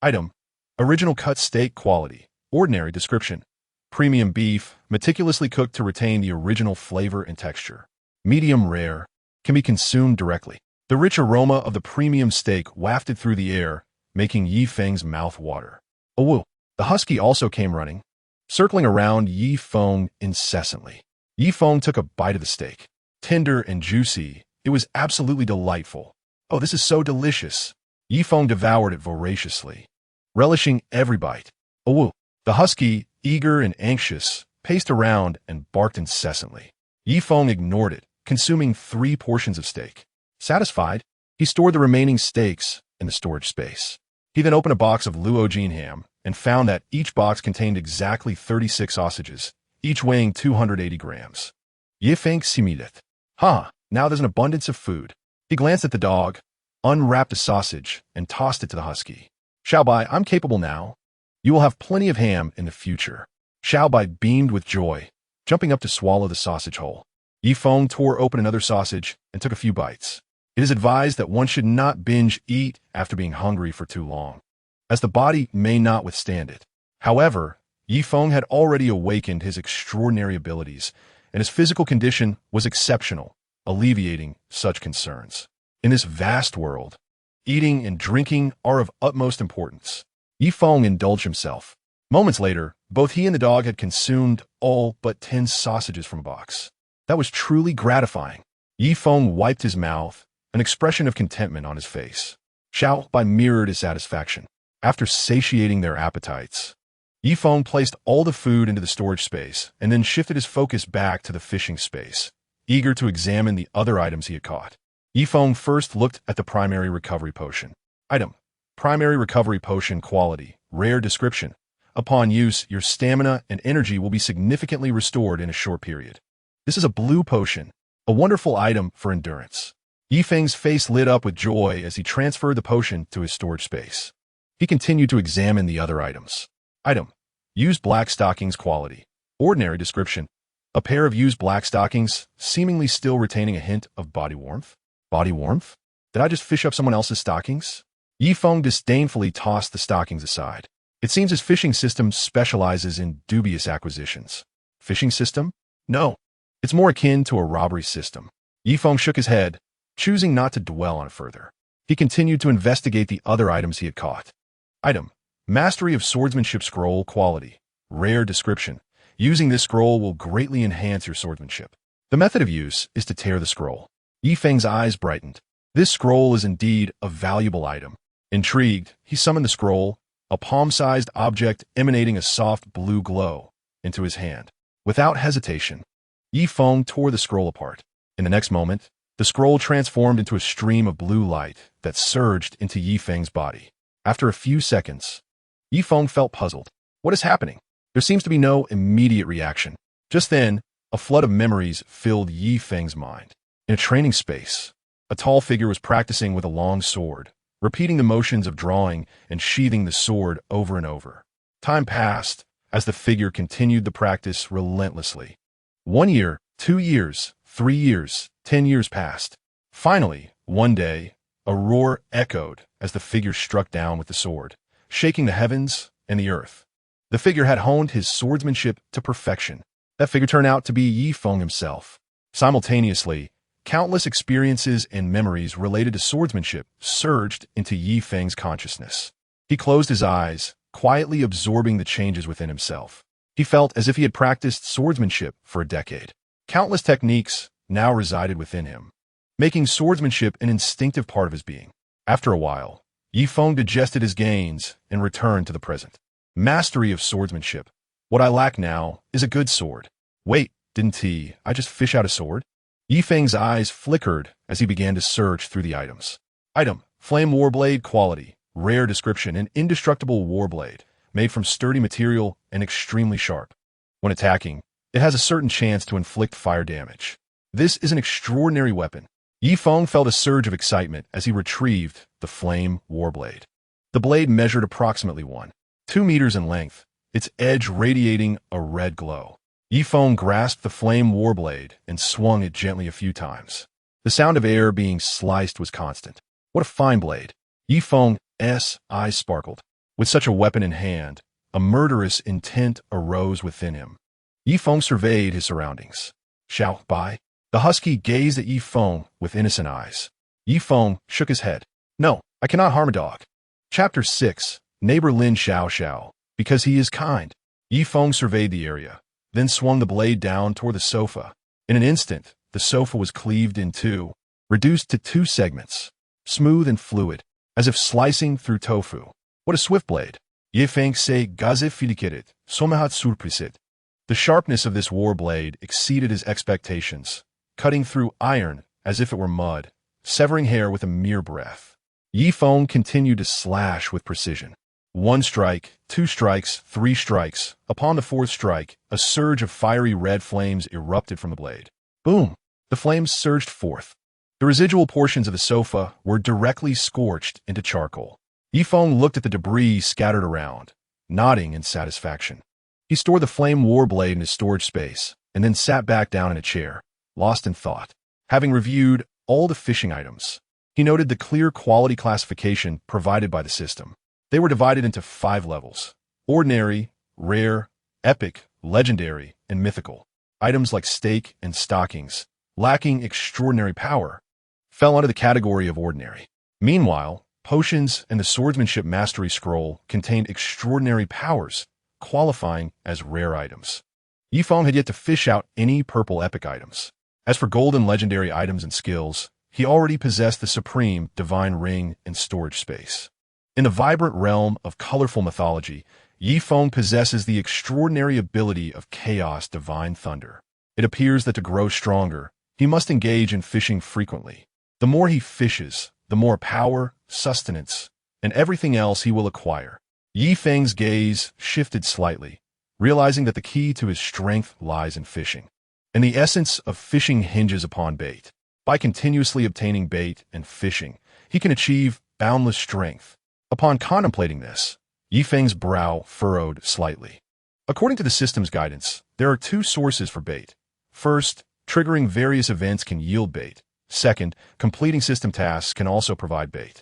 [SPEAKER 1] Item, original cut steak quality, ordinary description. Premium beef, meticulously cooked to retain the original flavor and texture. Medium rare, can be consumed directly. The rich aroma of the premium steak wafted through the air, making Feng's mouth water. Oh, woo. The husky also came running, circling around Feng incessantly. Feng took a bite of the steak. Tender and juicy, it was absolutely delightful. Oh, this is so delicious. Feng devoured it voraciously, relishing every bite. Oh, woo. The husky, eager and anxious, paced around and barked incessantly. Feng ignored it, consuming 3 portions of steak. Satisfied, he stored the remaining steaks in the storage space. He then opened a box of Luogene ham and found that each box contained exactly 36 sausages, each weighing 280 grams. Feng simileth. Ha, now there's an abundance of food. He glanced at the dog, unwrapped a sausage, and tossed it to the husky. Xiaobai, I'm capable now. You will have plenty of ham in the future. Xiao Bai beamed with joy, jumping up to swallow the sausage whole. Yi Feng tore open another sausage and took a few bites. It is advised that one should not binge eat after being hungry for too long, as the body may not withstand it. However, Yi Feng had already awakened his extraordinary abilities, and his physical condition was exceptional, alleviating such concerns. In this vast world, eating and drinking are of utmost importance. Yi Feng indulged himself. Moments later, both he and the dog had consumed all but 10 sausages from a box. That was truly gratifying. Yi Feng wiped his mouth, an expression of contentment on his face. Xiao Bai mirrored his satisfaction. After satiating their appetites, Yi Feng placed all the food into the storage space and then shifted his focus back to the fishing space, eager to examine the other items he had caught. Yi Feng first looked at the primary recovery potion. Item: primary recovery potion quality, rare description. Upon use, your stamina and energy will be significantly restored in a short period. This is a blue potion, a wonderful item for endurance. Yi Feng's face lit up with joy as he transferred the potion to his storage space. He continued to examine the other items. Item: used black stockings quality, ordinary description. A pair of used black stockings, seemingly still retaining a hint of body warmth. Body warmth? Did I just fish up someone else's stockings? Yi Feng disdainfully tossed the stockings aside. It seems his fishing system specializes in dubious acquisitions. Fishing system? No. It's more akin to a robbery system. Yi Feng shook his head, choosing not to dwell on it further. He continued to investigate the other items he had caught. Item: mastery of swordsmanship scroll quality, rare description. Using this scroll will greatly enhance your swordsmanship. The method of use is to tear the scroll. Yi Feng's eyes brightened. This scroll is indeed a valuable item. Intrigued, he summoned the scroll, a palm-sized object emanating a soft blue glow, into his hand. Without hesitation, Yi Feng tore the scroll apart. In the next moment, the scroll transformed into a stream of blue light that surged into Yi Feng's body. After a few seconds, Yi Feng felt puzzled. What is happening? There seems to be no immediate reaction. Just then, a flood of memories filled Yi Feng's mind. In a training space, a tall figure was practicing with a long sword, repeating the motions of drawing and sheathing the sword over and over. Time passed as the figure continued the practice relentlessly. 1 year, 2 years, 3 years, 10 years passed. Finally, one day, a roar echoed as the figure struck down with the sword, shaking the heavens and the earth. The figure had honed his swordsmanship to perfection. That figure turned out to be Yi Feng himself. Simultaneously, countless experiences and memories related to swordsmanship surged into Yi Feng's consciousness. He closed his eyes, quietly absorbing the changes within himself. He felt as if he had practiced swordsmanship for a decade. Countless techniques now resided within him, making swordsmanship an instinctive part of his being. After a while, Yi Feng digested his gains and returned to the present. Mastery of swordsmanship. What I lack now is a good sword. Wait, didn't I just fish out a sword? Yi Feng's eyes flickered as he began to search through the items. Item: flame warblade quality, rare description, an indestructible warblade, made from sturdy material and extremely sharp. When attacking, it has a certain chance to inflict fire damage. This is an extraordinary weapon. Yi Feng felt a surge of excitement as he retrieved the flame warblade. The blade measured approximately 1.2 meters in length, its edge radiating a red glow. Yi Feng grasped the flame warblade and swung it gently a few times. The sound of air being sliced was constant. What a fine blade! Yi Feng's eyes sparkled. With such a weapon in hand, a murderous intent arose within him. Yi Feng surveyed his surroundings. Xiao Bai. The husky gazed at Yi Feng with innocent eyes. Yi Feng shook his head. No, I cannot harm a dog. Chapter 6. Neighbor Lin Xiao Xiao. Because he is kind. Yi Feng surveyed the area, then swung the blade down toward the sofa. In an instant, the sofa was cleaved in two, reduced to 2 segments, smooth and fluid, as if slicing through tofu. What a swift blade! Yi Feng se gaze filikeret, somahat surpriset. The sharpness of this war blade exceeded his expectations, cutting through iron as if it were mud, severing hair with a mere breath. Yi Feng continued to slash with precision. 1 strike, 2 strikes, 3 strikes. Upon the 4th strike, a surge of fiery red flames erupted from the blade. Boom! The flames surged forth. The residual portions of the sofa were directly scorched into charcoal. Yi Feng looked at the debris scattered around, nodding in satisfaction. He stored the flame war blade in his storage space, and then sat back down in a chair, lost in thought. Having reviewed all the fishing items, he noted the clear quality classification provided by the system. They were divided into 5 levels: ordinary, rare, epic, legendary, and mythical. Items like steak and stockings, lacking extraordinary power, fell under the category of ordinary. Meanwhile, potions and the swordsmanship mastery scroll contained extraordinary powers, qualifying as rare items. Yifeng had yet to fish out any purple epic items. As for golden legendary items and skills, he already possessed the supreme divine ring and storage space. In the vibrant realm of colorful mythology, Yifeng possesses the extraordinary ability of chaos divine thunder. It appears that to grow stronger, he must engage in fishing frequently. The more he fishes, the more power, sustenance, and everything else he will acquire. Yifeng's gaze shifted slightly, realizing that the key to his strength lies in fishing. And the essence of fishing hinges upon bait. By continuously obtaining bait and fishing, he can achieve boundless strength. Upon contemplating this, Yifeng's brow furrowed slightly. According to the system's guidance, there are 2 sources for bait. First, triggering various events can yield bait. Second, completing system tasks can also provide bait.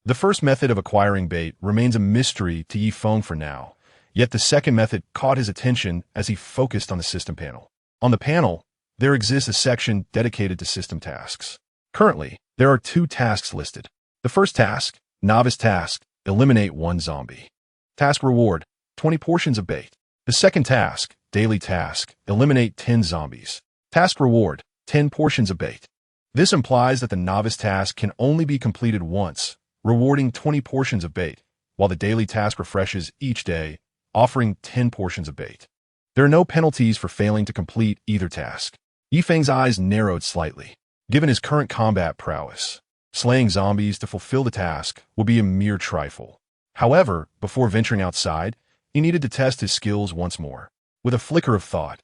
[SPEAKER 1] The first method of acquiring bait remains a mystery to Yifeng for now, yet the second method caught his attention as he focused on the system panel. On the panel, there exists a section dedicated to system tasks. Currently, there are 2 tasks listed. The first task, Novice Task, eliminate 1 zombie. Task reward, 20 portions of bait. The second task, Daily Task, eliminate 10 zombies. Task reward, 10 portions of bait. This implies that the Novice Task can only be completed once, rewarding 20 portions of bait, while the Daily Task refreshes each day, offering 10 portions of bait. There are no penalties for failing to complete either task. Yifeng's eyes narrowed slightly. Given his current combat prowess, slaying zombies to fulfill the task would be a mere trifle. However, before venturing outside, he needed to test his skills once more. With a flicker of thought,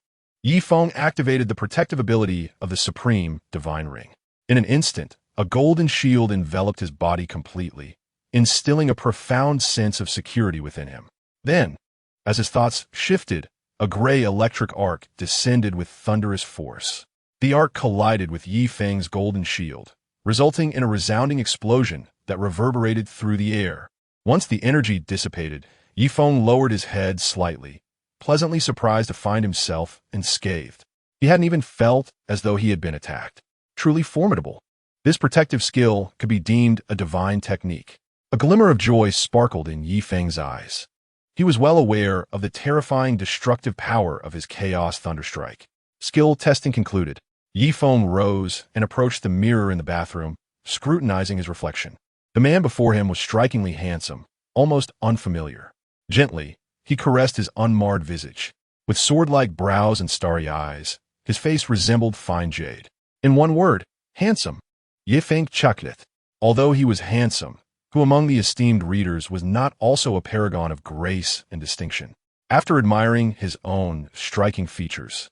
[SPEAKER 1] Yifeng activated the protective ability of the supreme divine ring. In an instant, a golden shield enveloped his body completely, instilling a profound sense of security within him. Then, as his thoughts shifted, a gray electric arc descended with thunderous force. The arc collided with Yifeng's golden shield, resulting in a resounding explosion that reverberated through the air. Once the energy dissipated, Yifeng lowered his head slightly, pleasantly surprised to find himself unscathed. He hadn't even felt as though he had been attacked. Truly formidable. This protective skill could be deemed a divine technique. A glimmer of joy sparkled in Yifeng's eyes. He was well aware of the terrifying destructive power of his Chaos Thunderstrike. Skill testing concluded. Yifeng rose and approached the mirror in the bathroom, scrutinizing his reflection. The man before him was strikingly handsome, almost unfamiliar. Gently, he caressed his unmarred visage. With sword-like brows and starry eyes, his face resembled fine jade. In one word, handsome. Yifeng chuckled. Although he was handsome, who among the esteemed readers was not also a paragon of grace and distinction? After admiring his own striking features,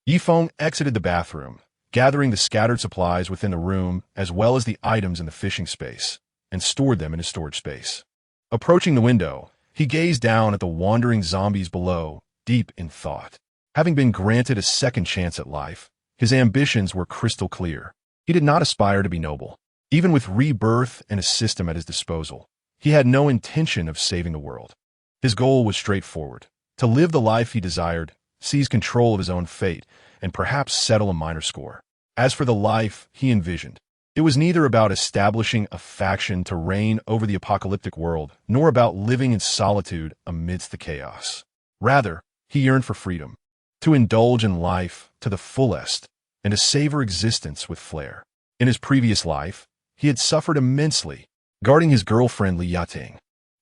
[SPEAKER 1] Yifeng exited the bathroom, gathering the scattered supplies within the room as well as the items in the fishing space, and stored them in his storage space. Approaching the window, he gazed down at the wandering zombies below, deep in thought. Having been granted a second chance at life, his ambitions were crystal clear. He did not aspire to be noble. Even with rebirth and a system at his disposal, he had no intention of saving the world. His goal was straightforward: to live the life he desired, seize control of his own fate, and perhaps settle a minor score. As for the life he envisioned, it was neither about establishing a faction to reign over the apocalyptic world, nor about living in solitude amidst the chaos. Rather, he yearned for freedom, to indulge in life to the fullest, and to savor existence with flair. In his previous life, he had suffered immensely, guarding his girlfriend Li Yating.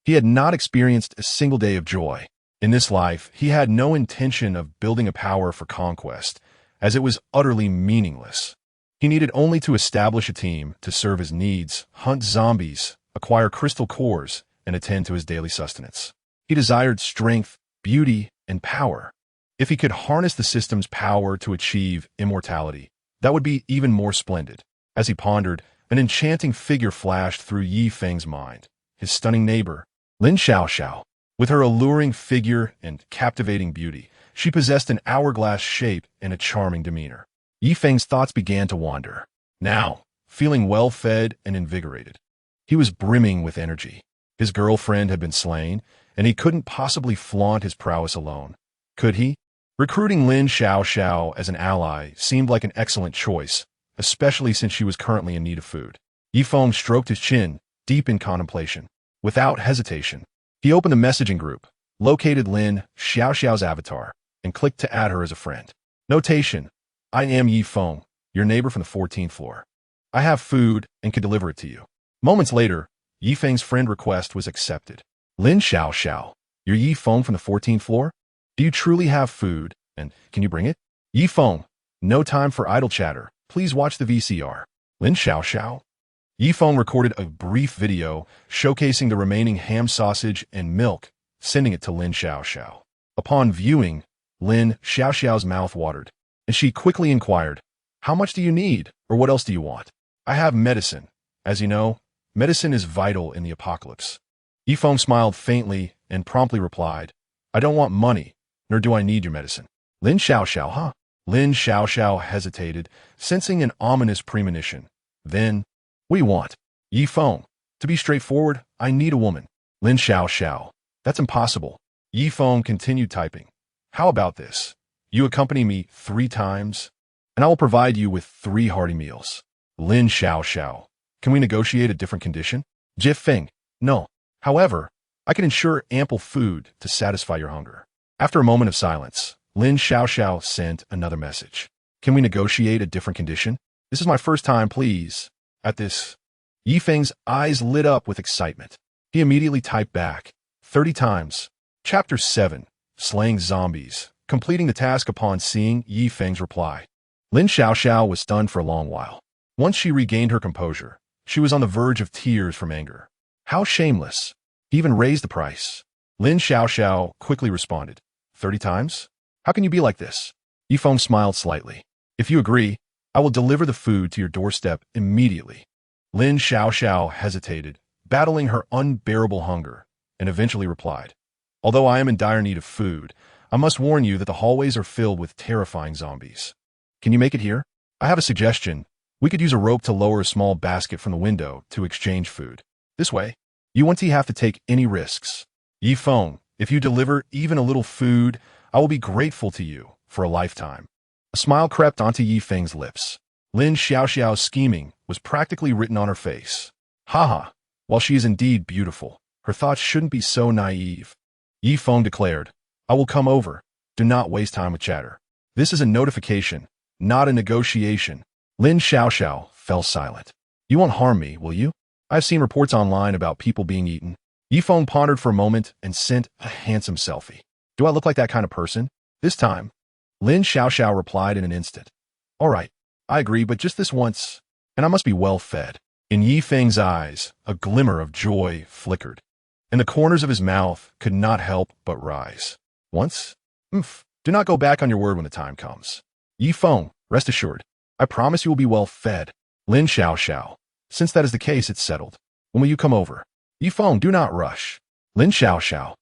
[SPEAKER 1] He had not experienced a single day of joy. In this life, he had no intention of building a power for conquest, as it was utterly meaningless. He needed only to establish a team to serve his needs, hunt zombies, acquire crystal cores, and attend to his daily sustenance. He desired strength, beauty, and power. If he could harness the system's power to achieve immortality, that would be even more splendid. As he pondered, an enchanting figure flashed through Yifeng's mind, his stunning neighbor, Lin Xiaoxiao. With her alluring figure and captivating beauty, she possessed an hourglass shape and a charming demeanor. Yifeng's thoughts began to wander. Now, feeling well-fed and invigorated, he was brimming with energy. His girlfriend had been slain, and he couldn't possibly flaunt his prowess alone. Could he? Recruiting Lin Xiaoxiao as an ally seemed like an excellent choice, especially since she was currently in need of food. Yifeng stroked his chin, deep in contemplation. Without hesitation, he opened the messaging group, located Lin Xiaoxiao's avatar, and clicked to add her as a friend. Notation: I am Yifeng, your neighbor from the 14th floor. I have food and can deliver it to you. Moments later, Yifeng's friend request was accepted. Lin Xiaoxiao, you're Yifeng from the 14th floor? Do you truly have food, and can you bring it? Yifeng, no time for idle chatter. Please watch the VCR. Lin Xiaoxiao. Yifeng recorded a brief video showcasing the remaining ham sausage and milk, sending it to Lin Xiaoxiao. Upon viewing, Lin Xiaoxiao's mouth watered, and she quickly inquired, how much do you need, or what else do you want? I have medicine. As you know, medicine is vital in the apocalypse. Yifeng smiled faintly and promptly replied, I don't want money, nor do I need your medicine. Lin Xiaoxiao, huh? Lin Xiaoxiao hesitated, sensing an ominous premonition. Then, what do you want? Yifeng, to be straightforward, I need a woman. Lin Xiaoxiao, that's impossible. Yifeng continued typing. How about this? You accompany me 3 times, and I will provide you with 3 hearty meals. Lin Xiaoxiao, can we negotiate a different condition? Feng, no. However, I can ensure ample food to satisfy your hunger. After a moment of silence, Lin Xiaoxiao sent another message. Can we negotiate a different condition? This is my first time, please. At this, Yifeng's eyes lit up with excitement. He immediately typed back, 30 times. Chapter 7, Slaying Zombies, completing the task upon seeing Yifeng's reply. Lin Xiaoxiao was stunned for a long while. Once she regained her composure, she was on the verge of tears from anger. How shameless. He even raised the price. Lin Xiaoxiao quickly responded, 30 times? How can you be like this? Yifeng smiled slightly. If you agree, I will deliver the food to your doorstep immediately. Lin Xiaoxiao hesitated, battling her unbearable hunger, and eventually replied, although I am in dire need of food, I must warn you that the hallways are filled with terrifying zombies. Can you make it here? I have a suggestion. We could use a rope to lower a small basket from the window to exchange food. This way, you won't have to take any risks. Yifeng, if you deliver even a little food, I will be grateful to you for a lifetime. A smile crept onto Yifeng's lips. Lin Xiaoxiao's scheming was practically written on her face. Haha, while she is indeed beautiful, her thoughts shouldn't be so naive. Yifeng declared, I will come over. Do not waste time with chatter. This is a notification, not a negotiation. Lin Xiaoxiao fell silent. You won't harm me, will you? I've seen reports online about people being eaten. Yifeng pondered for a moment and sent a handsome selfie. Do I look like that kind of person? This time, Lin Xiaoxiao replied in an instant. All right, I agree, but just this once, and I must be well fed. In Yifeng's eyes, a glimmer of joy flickered, and the corners of his mouth could not help but rise. Once? Do not go back on your word when the time comes. Yifeng, rest assured, I promise you will be well fed. Lin Xiaoxiao, since that is the case, it's settled. When will you come over? Yifeng, do not rush. Lin Xiaoxiao,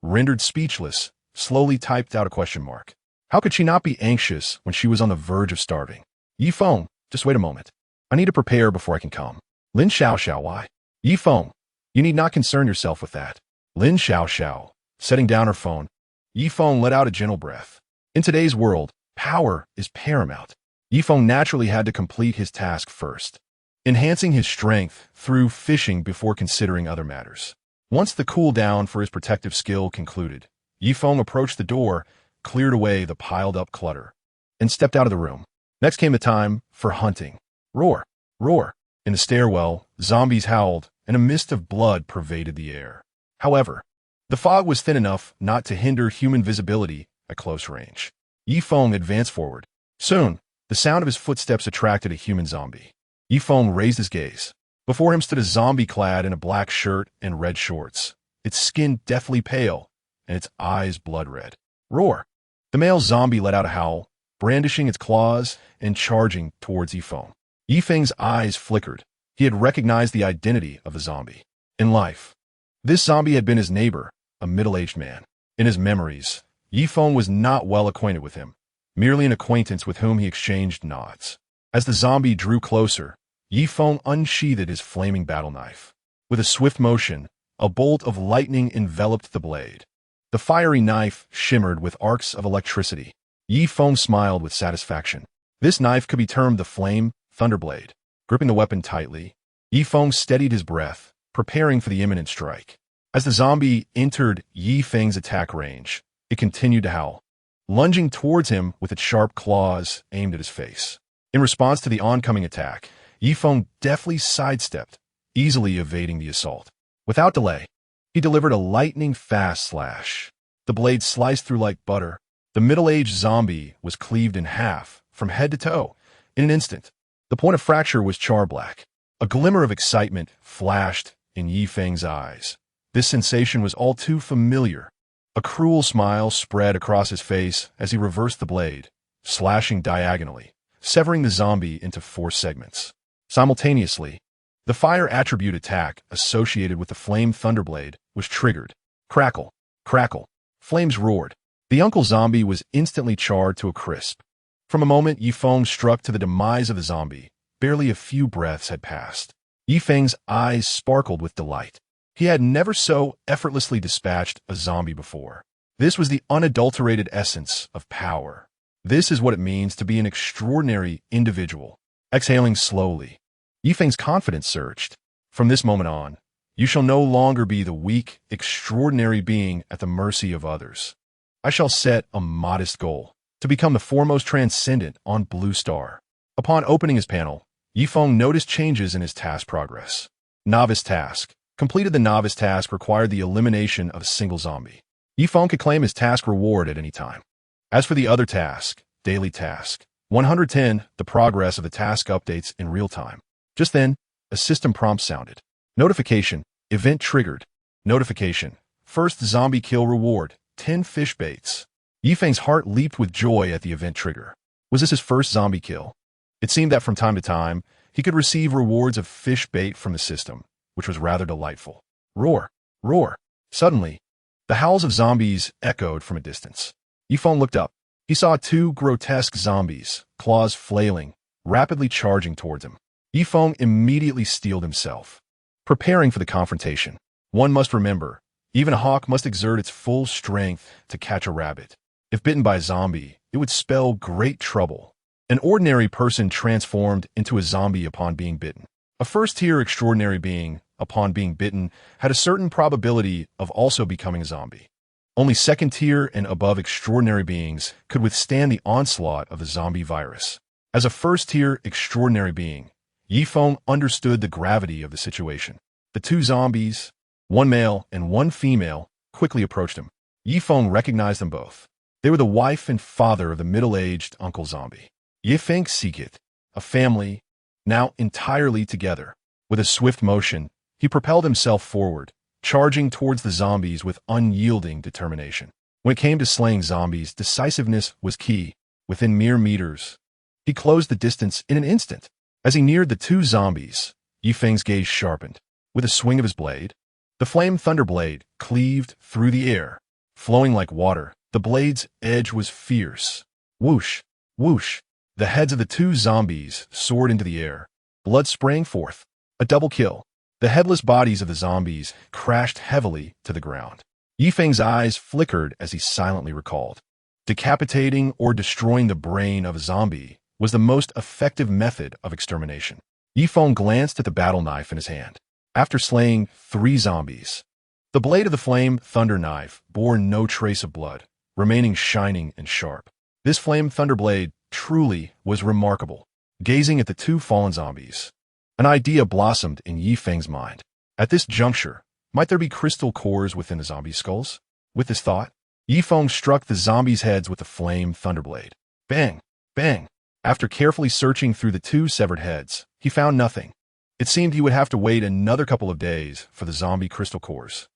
[SPEAKER 1] rendered speechless, slowly typed out a question mark. How could she not be anxious when she was on the verge of starving? Yifeng, just wait a moment. I need to prepare before I can come. Lin Xiaoxiao, why? Yifeng, you need not concern yourself with that. Lin Xiaoxiao, setting down her phone. Yifeng let out a gentle breath. In today's world, power is paramount. Yifeng naturally had to complete his task first, enhancing his strength through fishing before considering other matters. Once the cooldown for his protective skill concluded, Yifeng approached the door, cleared away the piled-up clutter, and stepped out of the room. Next came the time for hunting. Roar! Roar! In the stairwell, zombies howled, and a mist of blood pervaded the air. However, the fog was thin enough not to hinder human visibility at close range. Yifeng advanced forward. Soon, the sound of his footsteps attracted a human zombie. Yifeng raised his gaze. Before him stood a zombie clad in a black shirt and red shorts, its skin deathly pale, and its eyes blood red. Roar! The male zombie let out a howl, brandishing its claws and charging towards Yifeng. Yifeng's eyes flickered. He had recognized the identity of the zombie. In life, this zombie had been his neighbor, a middle-aged man. In his memories, Feng was not well acquainted with him, merely an acquaintance with whom he exchanged nods. As the zombie drew closer, Feng unsheathed his flaming battle knife. With a swift motion, a bolt of lightning enveloped the blade. The fiery knife shimmered with arcs of electricity. Feng smiled with satisfaction. This knife could be termed the Flame Thunderblade. Gripping the weapon tightly, Feng steadied his breath, preparing for the imminent strike. As the zombie entered Feng's attack range, it continued to howl, lunging towards him with its sharp claws aimed at his face. In response to the oncoming attack, Feng deftly sidestepped, easily evading the assault. Without delay, he delivered a lightning-fast slash. The blade sliced through like butter. The middle-aged zombie was cleaved in half, from head to toe, in an instant. The point of fracture was char-black. A glimmer of excitement flashed in Feng's eyes. This sensation was all too familiar. A cruel smile spread across his face as he reversed the blade, slashing diagonally, severing the zombie into 4 segments. Simultaneously, the fire attribute attack associated with the Flame Thunderblade was triggered. Crackle, crackle. Flames roared. The uncle zombie was instantly charred to a crisp. From a moment Feng struck to the demise of the zombie, barely a few breaths had passed. Feng's eyes sparkled with delight. He had never so effortlessly dispatched a zombie before. This was the unadulterated essence of power. This is what it means to be an extraordinary individual. Exhaling slowly, Feng's confidence surged. From this moment on, you shall no longer be the weak, extraordinary being at the mercy of others. I shall set a modest goal, to become the foremost transcendent on Blue Star. Upon opening his panel, Feng noticed changes in his task progress. Novice task. Completed the novice task required the elimination of a single zombie. Feng could claim his task reward at any time. As for the other task, daily task, 110, the progress of the task updates in real time. Just then, a system prompt sounded. Notification, event triggered. Notification, first zombie kill reward, 10 fish baits. Feng's heart leaped with joy at the event trigger. Was this his first zombie kill? It seemed that from time to time, he could receive rewards of fish bait from the system, which was rather delightful. Roar, roar. Suddenly, the howls of zombies echoed from a distance. Feng looked up. He saw 2 grotesque zombies, claws flailing, rapidly charging towards him. Feng immediately steeled himself, preparing for the confrontation. One must remember, even a hawk must exert its full strength to catch a rabbit. If bitten by a zombie, it would spell great trouble. An ordinary person transformed into a zombie upon being bitten. A first-tier extraordinary being, upon being bitten, had a certain probability of also becoming a zombie. Only second-tier and above extraordinary beings could withstand the onslaught of the zombie virus. As a first-tier extraordinary being, Feng understood the gravity of the situation. The 2 zombies, 1 male and 1 female, quickly approached him. Feng recognized them both. They were the wife and father of the middle-aged uncle zombie. Feng Seekit, a family, now entirely together. With a swift motion, he propelled himself forward, charging towards the zombies with unyielding determination. When it came to slaying zombies, decisiveness was key. Within mere meters, he closed the distance in an instant. As he neared the 2 zombies, Feng's gaze sharpened. With a swing of his blade, the Flame Thunderblade cleaved through the air. Flowing like water, the blade's edge was fierce. Whoosh, whoosh. The heads of the 2 zombies soared into the air, blood spraying forth. A double kill. The headless bodies of the zombies crashed heavily to the ground. Feng's eyes flickered as he silently recalled. Decapitating or destroying the brain of a zombie was the most effective method of extermination. Feng glanced at the battle knife in his hand. After slaying 3 zombies, the blade of the Flame Thunder knife bore no trace of blood, remaining shining and sharp. This Flame Thunderblade truly was remarkable. Gazing at the 2 fallen zombies, an idea blossomed in Feng's mind. At this juncture, might there be crystal cores within the zombie skulls? With this thought, Feng struck the zombies' heads with the Flame Thunderblade. Bang! Bang! After carefully searching through the 2 severed heads, he found nothing. It seemed he would have to wait another couple of days for the zombie crystal cores.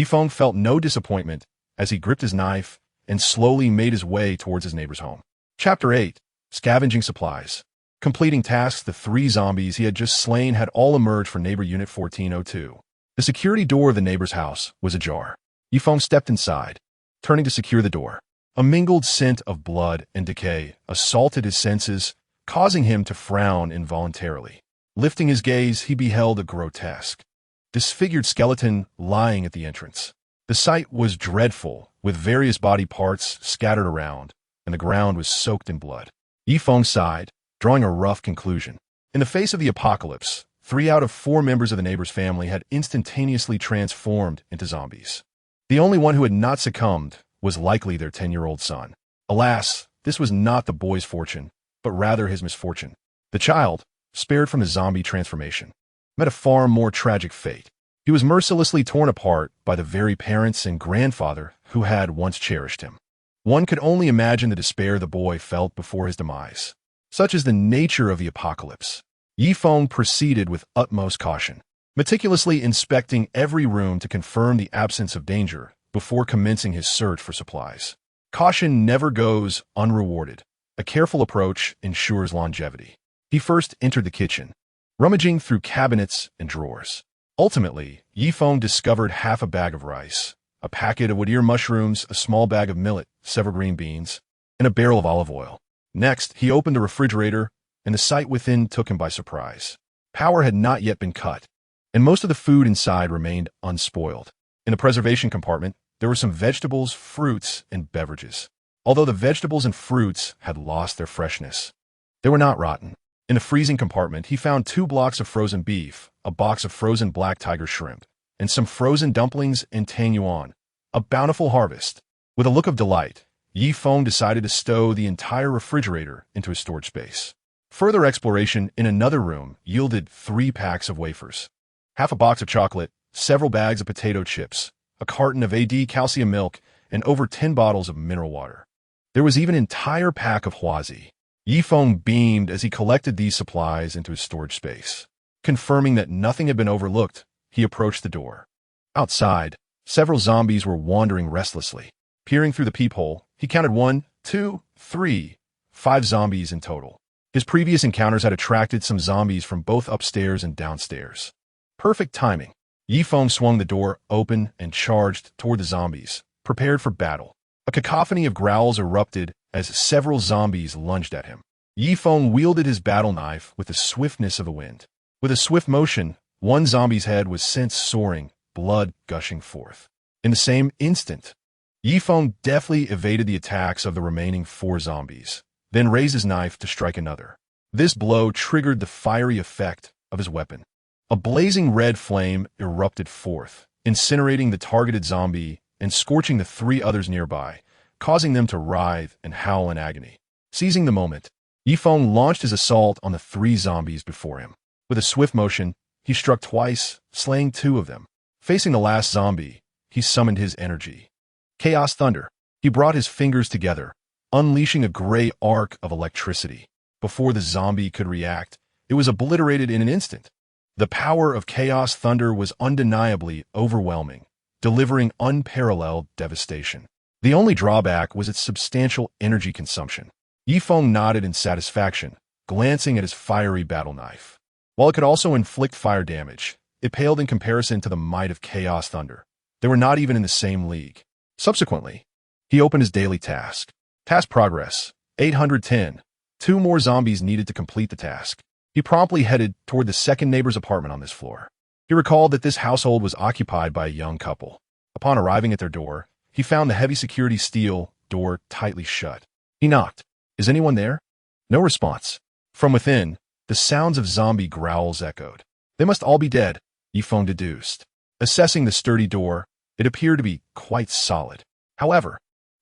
[SPEAKER 1] Feng felt no disappointment as he gripped his knife and slowly made his way towards his neighbor's home. Chapter 8. Scavenging Supplies. Completing tasks, the 3 zombies he had just slain had all emerged from neighbor unit 1402. The security door of the neighbor's house was ajar. Yifeng stepped inside, turning to secure the door. A mingled scent of blood and decay assaulted his senses, causing him to frown involuntarily. Lifting his gaze, he beheld a grotesque, disfigured skeleton lying at the entrance. The sight was dreadful, with various body parts scattered around, and the ground was soaked in blood. Yifeng sighed, drawing a rough conclusion. In the face of the apocalypse, 3 out of 4 members of the neighbor's family had instantaneously transformed into zombies. The only one who had not succumbed was likely their 10-year-old son. Alas, this was not the boy's fortune, but rather his misfortune. The child, spared from his zombie transformation, met a far more tragic fate. He was mercilessly torn apart by the very parents and grandfather who had once cherished him. One could only imagine the despair the boy felt before his demise. Such is the nature of the apocalypse. Yifeng proceeded with utmost caution, meticulously inspecting every room to confirm the absence of danger before commencing his search for supplies. Caution never goes unrewarded. A careful approach ensures longevity. He first entered the kitchen, rummaging through cabinets and drawers. Ultimately, Yifeng discovered half a bag of rice, a packet of wood-ear mushrooms, a small bag of millet, several green beans, and a barrel of olive oil. Next, he opened the refrigerator, and the sight within took him by surprise. Power had not yet been cut, and most of the food inside remained unspoiled. In the preservation compartment, there were some vegetables, fruits, and beverages. Although the vegetables and fruits had lost their freshness, they were not rotten. In the freezing compartment, he found 2 blocks of frozen beef, a box of frozen black tiger shrimp, and some frozen dumplings and tang yuan, a bountiful harvest. With a look of delight, Yifeng decided to stow the entire refrigerator into his storage space. Further exploration in another room yielded 3 packs of wafers, half a box of chocolate, several bags of potato chips, a carton of AD calcium milk, and over 10 bottles of mineral water. There was even an entire pack of huazi. Yifeng beamed as he collected these supplies into his storage space. Confirming that nothing had been overlooked, he approached the door. Outside, several zombies were wandering restlessly. Peering through the peephole, he counted 1, 2, 3, 5 zombies in total. His previous encounters had attracted some zombies from both upstairs and downstairs. Perfect timing. Yifeng swung the door open and charged toward the zombies, prepared for battle. A cacophony of growls erupted as several zombies lunged at him. Yifeng wielded his battle knife with the swiftness of the wind. With a swift motion, one zombie's head was sent soaring, blood gushing forth. In the same instant, Yifeng deftly evaded the attacks of the remaining 4 zombies, then raised his knife to strike another. This blow triggered the fiery effect of his weapon. A blazing red flame erupted forth, incinerating the targeted zombie and scorching the 3 others nearby, causing them to writhe and howl in agony. Seizing the moment, Yifeng launched his assault on the 3 zombies before him. With a swift motion, he struck twice, slaying 2 of them. Facing the last zombie, he summoned his energy. Chaos Thunder. He brought his fingers together, unleashing a gray arc of electricity. Before the zombie could react, it was obliterated in an instant. The power of Chaos Thunder was undeniably overwhelming, delivering unparalleled devastation. The only drawback was its substantial energy consumption. Yifeng nodded in satisfaction, glancing at his fiery battle knife. While it could also inflict fire damage, it paled in comparison to the might of Chaos Thunder. They were not even in the same league. Subsequently, he opened his daily task. Task progress, 810. 2 more zombies needed to complete the task. He promptly headed toward the second neighbor's apartment on this floor. He recalled that this household was occupied by a young couple. Upon arriving at their door, he found the heavy security steel door tightly shut. He knocked. "Is anyone there?" No response. From within, the sounds of zombie growls echoed. They must all be dead, Yifeng deduced. Assessing the sturdy door, it appeared to be quite solid. However,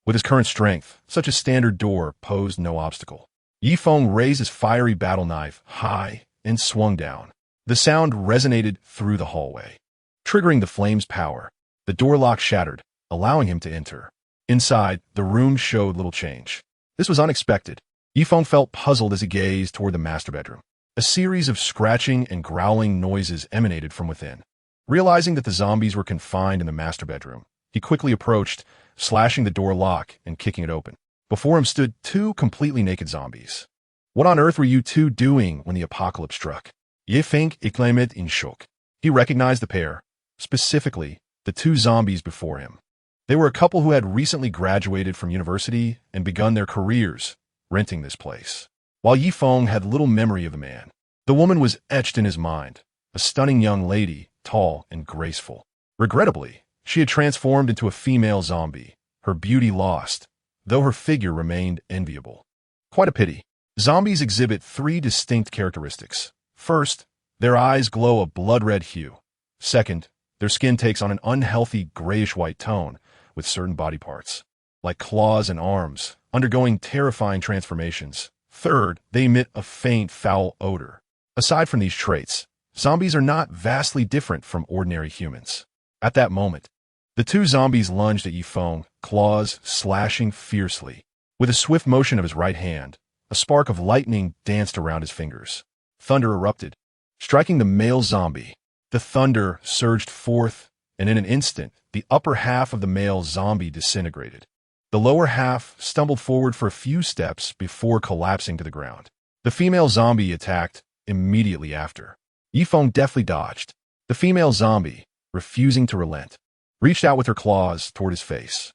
[SPEAKER 1] with his current strength, such a standard door posed no obstacle. Yifeng raised his fiery battle knife high and swung down. The sound resonated through the hallway, triggering the flame's power. The door lock shattered, allowing him to enter. Inside, the room showed little change. This was unexpected. Yifeng felt puzzled as he gazed toward the master bedroom. A series of scratching and growling noises emanated from within. Realizing that the zombies were confined in the master bedroom, he quickly approached, slashing the door lock and kicking it open. Before him stood 2 completely naked zombies. "What on earth were you 2 doing when the apocalypse struck?" Yifeng exclaimed in shock. He recognized the pair, specifically the 2 zombies before him. They were a couple who had recently graduated from university and begun their careers renting this place. While Feng had little memory of the man, the woman was etched in his mind, a stunning young lady, tall and graceful. Regrettably, she had transformed into a female zombie, her beauty lost, though her figure remained enviable. Quite a pity. Zombies exhibit three distinct characteristics. First, their eyes glow a blood-red hue. Second, their skin takes on an unhealthy grayish-white tone, with certain body parts, like claws and arms, undergoing terrifying transformations. Third, they emit a faint, foul odor. Aside from these traits, zombies are not vastly different from ordinary humans. At that moment, the two zombies lunged at Feng, claws slashing fiercely. With a swift motion of his right hand, a spark of lightning danced around his fingers. Thunder erupted, striking the male zombie. The thunder surged forth, and in an instant, the upper half of the male zombie disintegrated. The lower half stumbled forward for a few steps before collapsing to the ground. The female zombie attacked immediately after. Feng deftly dodged. The female zombie, refusing to relent, reached out with her claws toward his face.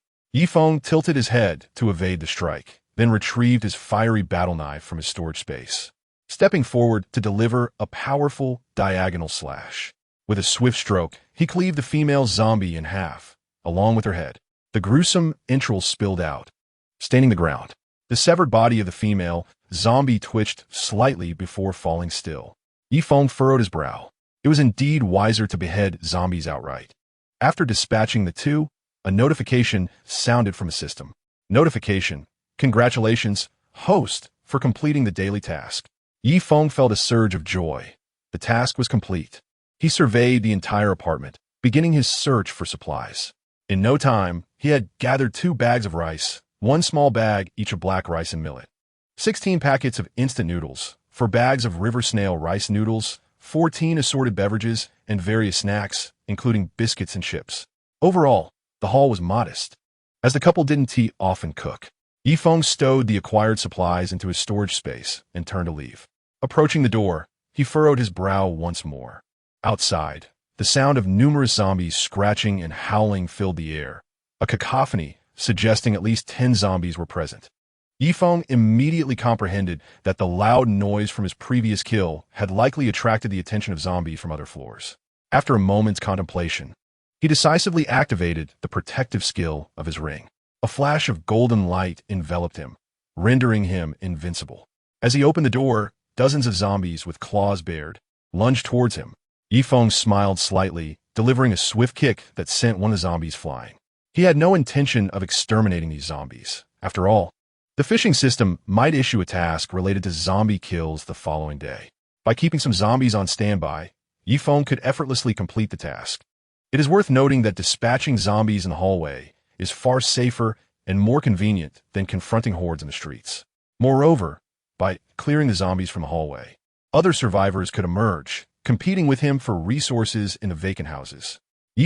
[SPEAKER 1] Feng tilted his head to evade the strike, then retrieved his fiery battle knife from his storage space, stepping forward to deliver a powerful diagonal slash. With a swift stroke, he cleaved the female zombie in half, along with her head. The gruesome entrails spilled out, staining the ground. The severed body of the female zombie twitched slightly before falling still. Feng furrowed his brow. It was indeed wiser to behead zombies outright. After dispatching the two, a notification sounded from a system. Notification: congratulations, host, for completing the daily task. Feng felt a surge of joy. The task was complete. He surveyed the entire apartment, beginning his search for supplies. In no time, he had gathered 2 bags of rice, 1 small bag each of black rice and millet, 16 packets of instant noodles, 4 bags of river snail rice noodles, 14 assorted beverages, and various snacks, including biscuits and chips. Overall, the haul was modest, as the couple didn't often cook. Feng stowed the acquired supplies into his storage space and turned to leave. Approaching the door, he furrowed his brow once more. Outside, the sound of numerous zombies scratching and howling filled the air, a cacophony suggesting at least 10 zombies were present. Feng immediately comprehended that the loud noise from his previous kill had likely attracted the attention of zombies from other floors. After a moment's contemplation, he decisively activated the protective skill of his ring. A flash of golden light enveloped him, rendering him invincible. As he opened the door, dozens of zombies with claws bared lunged towards him. Feng smiled slightly, delivering a swift kick that sent one of the zombies flying. He had no intention of exterminating these zombies. After all, the phishing system might issue a task related to zombie kills the following day. By keeping some zombies on standby, Feng could effortlessly complete the task. It is worth noting that dispatching zombies in the hallway is far safer and more convenient than confronting hordes in the streets. Moreover, by clearing the zombies from the hallway, other survivors could emerge, competing with him for resources in the vacant houses.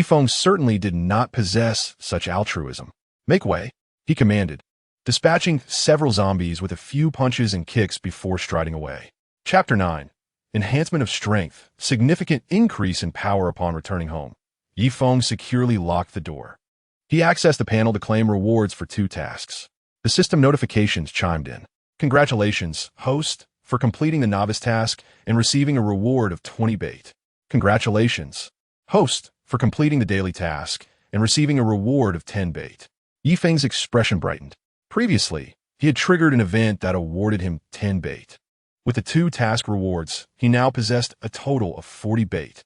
[SPEAKER 1] Feng certainly did not possess such altruism. "Make way," he commanded, dispatching several zombies with a few punches and kicks before striding away. Chapter 9. Enhancement of Strength. Significant increase in power upon returning home. Feng securely locked the door. He accessed the panel to claim rewards for 2 tasks. The system notifications chimed in. Congratulations, host, for completing the novice task and receiving a reward of 20 bait. Congratulations, host, for completing the daily task and receiving a reward of 10 bait. Feng's expression brightened. Previously, he had triggered an event that awarded him 10 bait. With the 2 task rewards, he now possessed a total of 40 bait.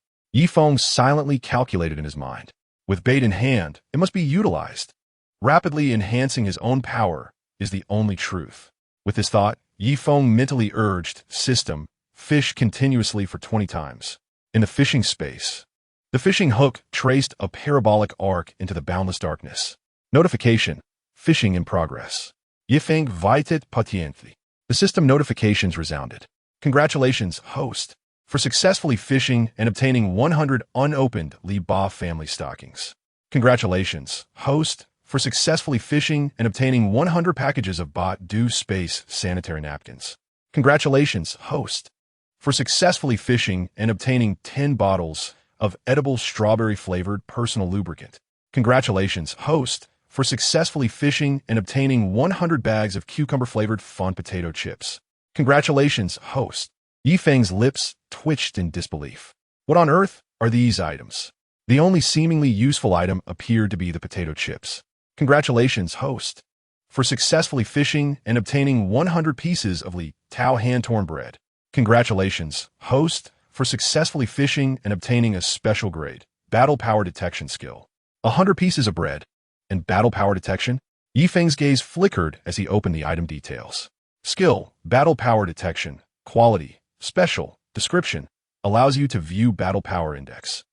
[SPEAKER 1] Feng silently calculated in his mind. With bait in hand, it must be utilized. Rapidly enhancing his own power is the only truth. With this thought, Feng mentally urged system, fish continuously for 20 times. In the fishing space, the fishing hook traced a parabolic arc into the boundless darkness. Notification: fishing in progress. Feng vaitet patiently. The system notifications resounded. Congratulations, host, for successfully fishing and obtaining 100 unopened Li Ba family stockings. Congratulations, host, for successfully fishing and obtaining 100 packages of Bot Do Space sanitary napkins. Congratulations, host, for successfully fishing and obtaining 10 bottles of edible strawberry-flavored personal lubricant. Congratulations, host, for successfully fishing and obtaining 100 bags of cucumber-flavored fun potato chips. Congratulations, host. Yifeng's lips twitched in disbelief. What on earth are these items? The only seemingly useful item appeared to be the potato chips. Congratulations, host, for successfully fishing and obtaining 100 pieces of Li Tao hand-torn bread. Congratulations, host, for successfully fishing and obtaining a special grade, battle power detection skill. 100 pieces of bread and battle power detection? Yifeng's gaze flickered as he opened the item details. Skill, battle power detection, quality, special, description, allows you to view battle power index.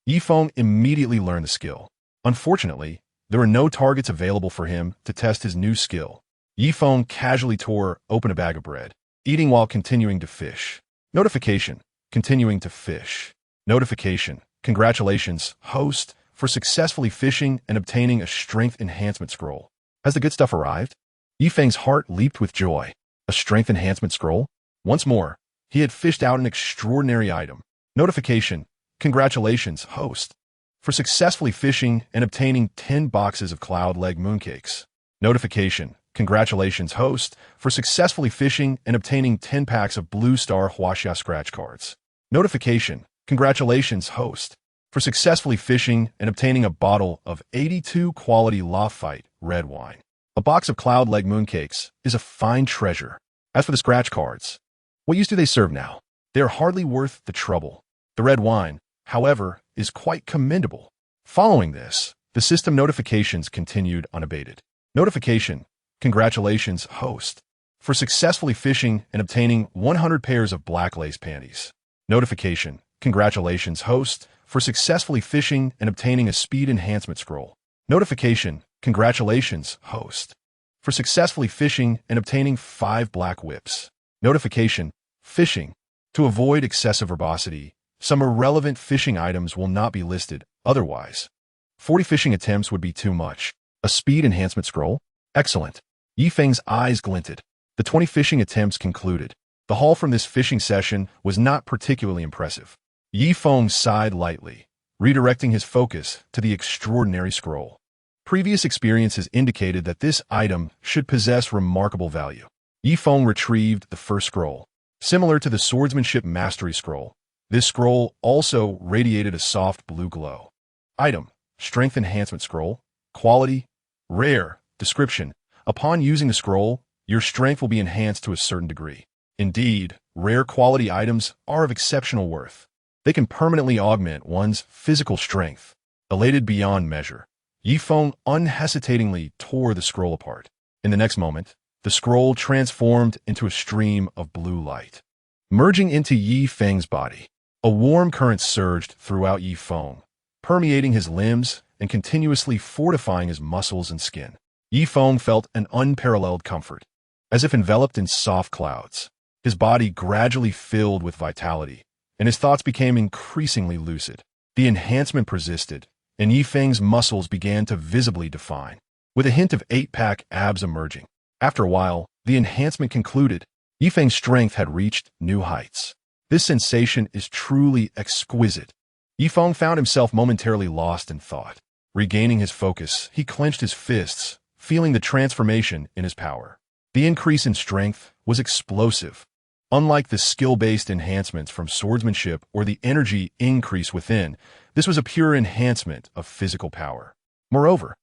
[SPEAKER 1] Yifeng immediately learned the skill. Unfortunately, there were no targets available for him to test his new skill. Yifeng casually tore open a bag of bread, eating while continuing to fish. Notification, continuing to fish. Notification, congratulations, host, for successfully fishing and obtaining a strength enhancement scroll. Has the good stuff arrived? Yifeng's heart leaped with joy. A strength enhancement scroll? Once more, he had fished out an extraordinary item. Notification, congratulations, host, for successfully fishing and obtaining 10 boxes of cloud leg mooncakes. Notification, congratulations, host, for successfully fishing and obtaining 10 packs of Blue Star Huaxia scratch cards. Notification, congratulations, host, for successfully fishing and obtaining a bottle of 82 quality Lafite red wine. A box of cloud leg mooncakes is a fine treasure. As for the scratch cards, what use do they serve now? They are hardly worth the trouble. The red wine, however, is quite commendable. Following this, the system notifications continued unabated. Notification, congratulations, host, for successfully fishing and obtaining 100 pairs of black lace panties. Notification, congratulations, host, for successfully fishing and obtaining a speed enhancement scroll. Notification, congratulations, host, for successfully fishing and obtaining 5 black whips. Notification, fishing. To avoid excessive verbosity, some irrelevant fishing items will not be listed, otherwise 40 fishing attempts would be too much. A speed enhancement scroll? Excellent. Yifeng's eyes glinted. The 20 fishing attempts concluded. The haul from this fishing session was not particularly impressive. Yifeng sighed lightly, redirecting his focus to the extraordinary scroll. Previous experiences indicated that this item should possess remarkable value. Yifeng retrieved the first scroll. Similar to the swordsmanship mastery scroll, this scroll also radiated a soft blue glow. Item, strength enhancement scroll, quality, rare, description. Upon using the scroll, your strength will be enhanced to a certain degree. Indeed, rare quality items are of exceptional worth. They can permanently augment one's physical strength. Elated beyond measure, Yifeng unhesitatingly tore the scroll apart. In the next moment, the scroll transformed into a stream of blue light. Merging into Yifeng's body, a warm current surged throughout Yifeng, permeating his limbs and continuously fortifying his muscles and skin. Yifeng felt an unparalleled comfort, as if enveloped in soft clouds. His body gradually filled with vitality, and his thoughts became increasingly lucid. The enhancement persisted, and Yifeng's muscles began to visibly define, with a hint of 8-pack abs emerging. After a while, the enhancement concluded. Yifeng's strength had reached new heights. This sensation is truly exquisite. Yifeng found himself momentarily lost in thought. Regaining his focus, he clenched his fists, feeling the transformation in his power. The increase in strength was explosive. Unlike the skill-based enhancements from swordsmanship or the energy increase within, this was a pure enhancement of physical power. Moreover,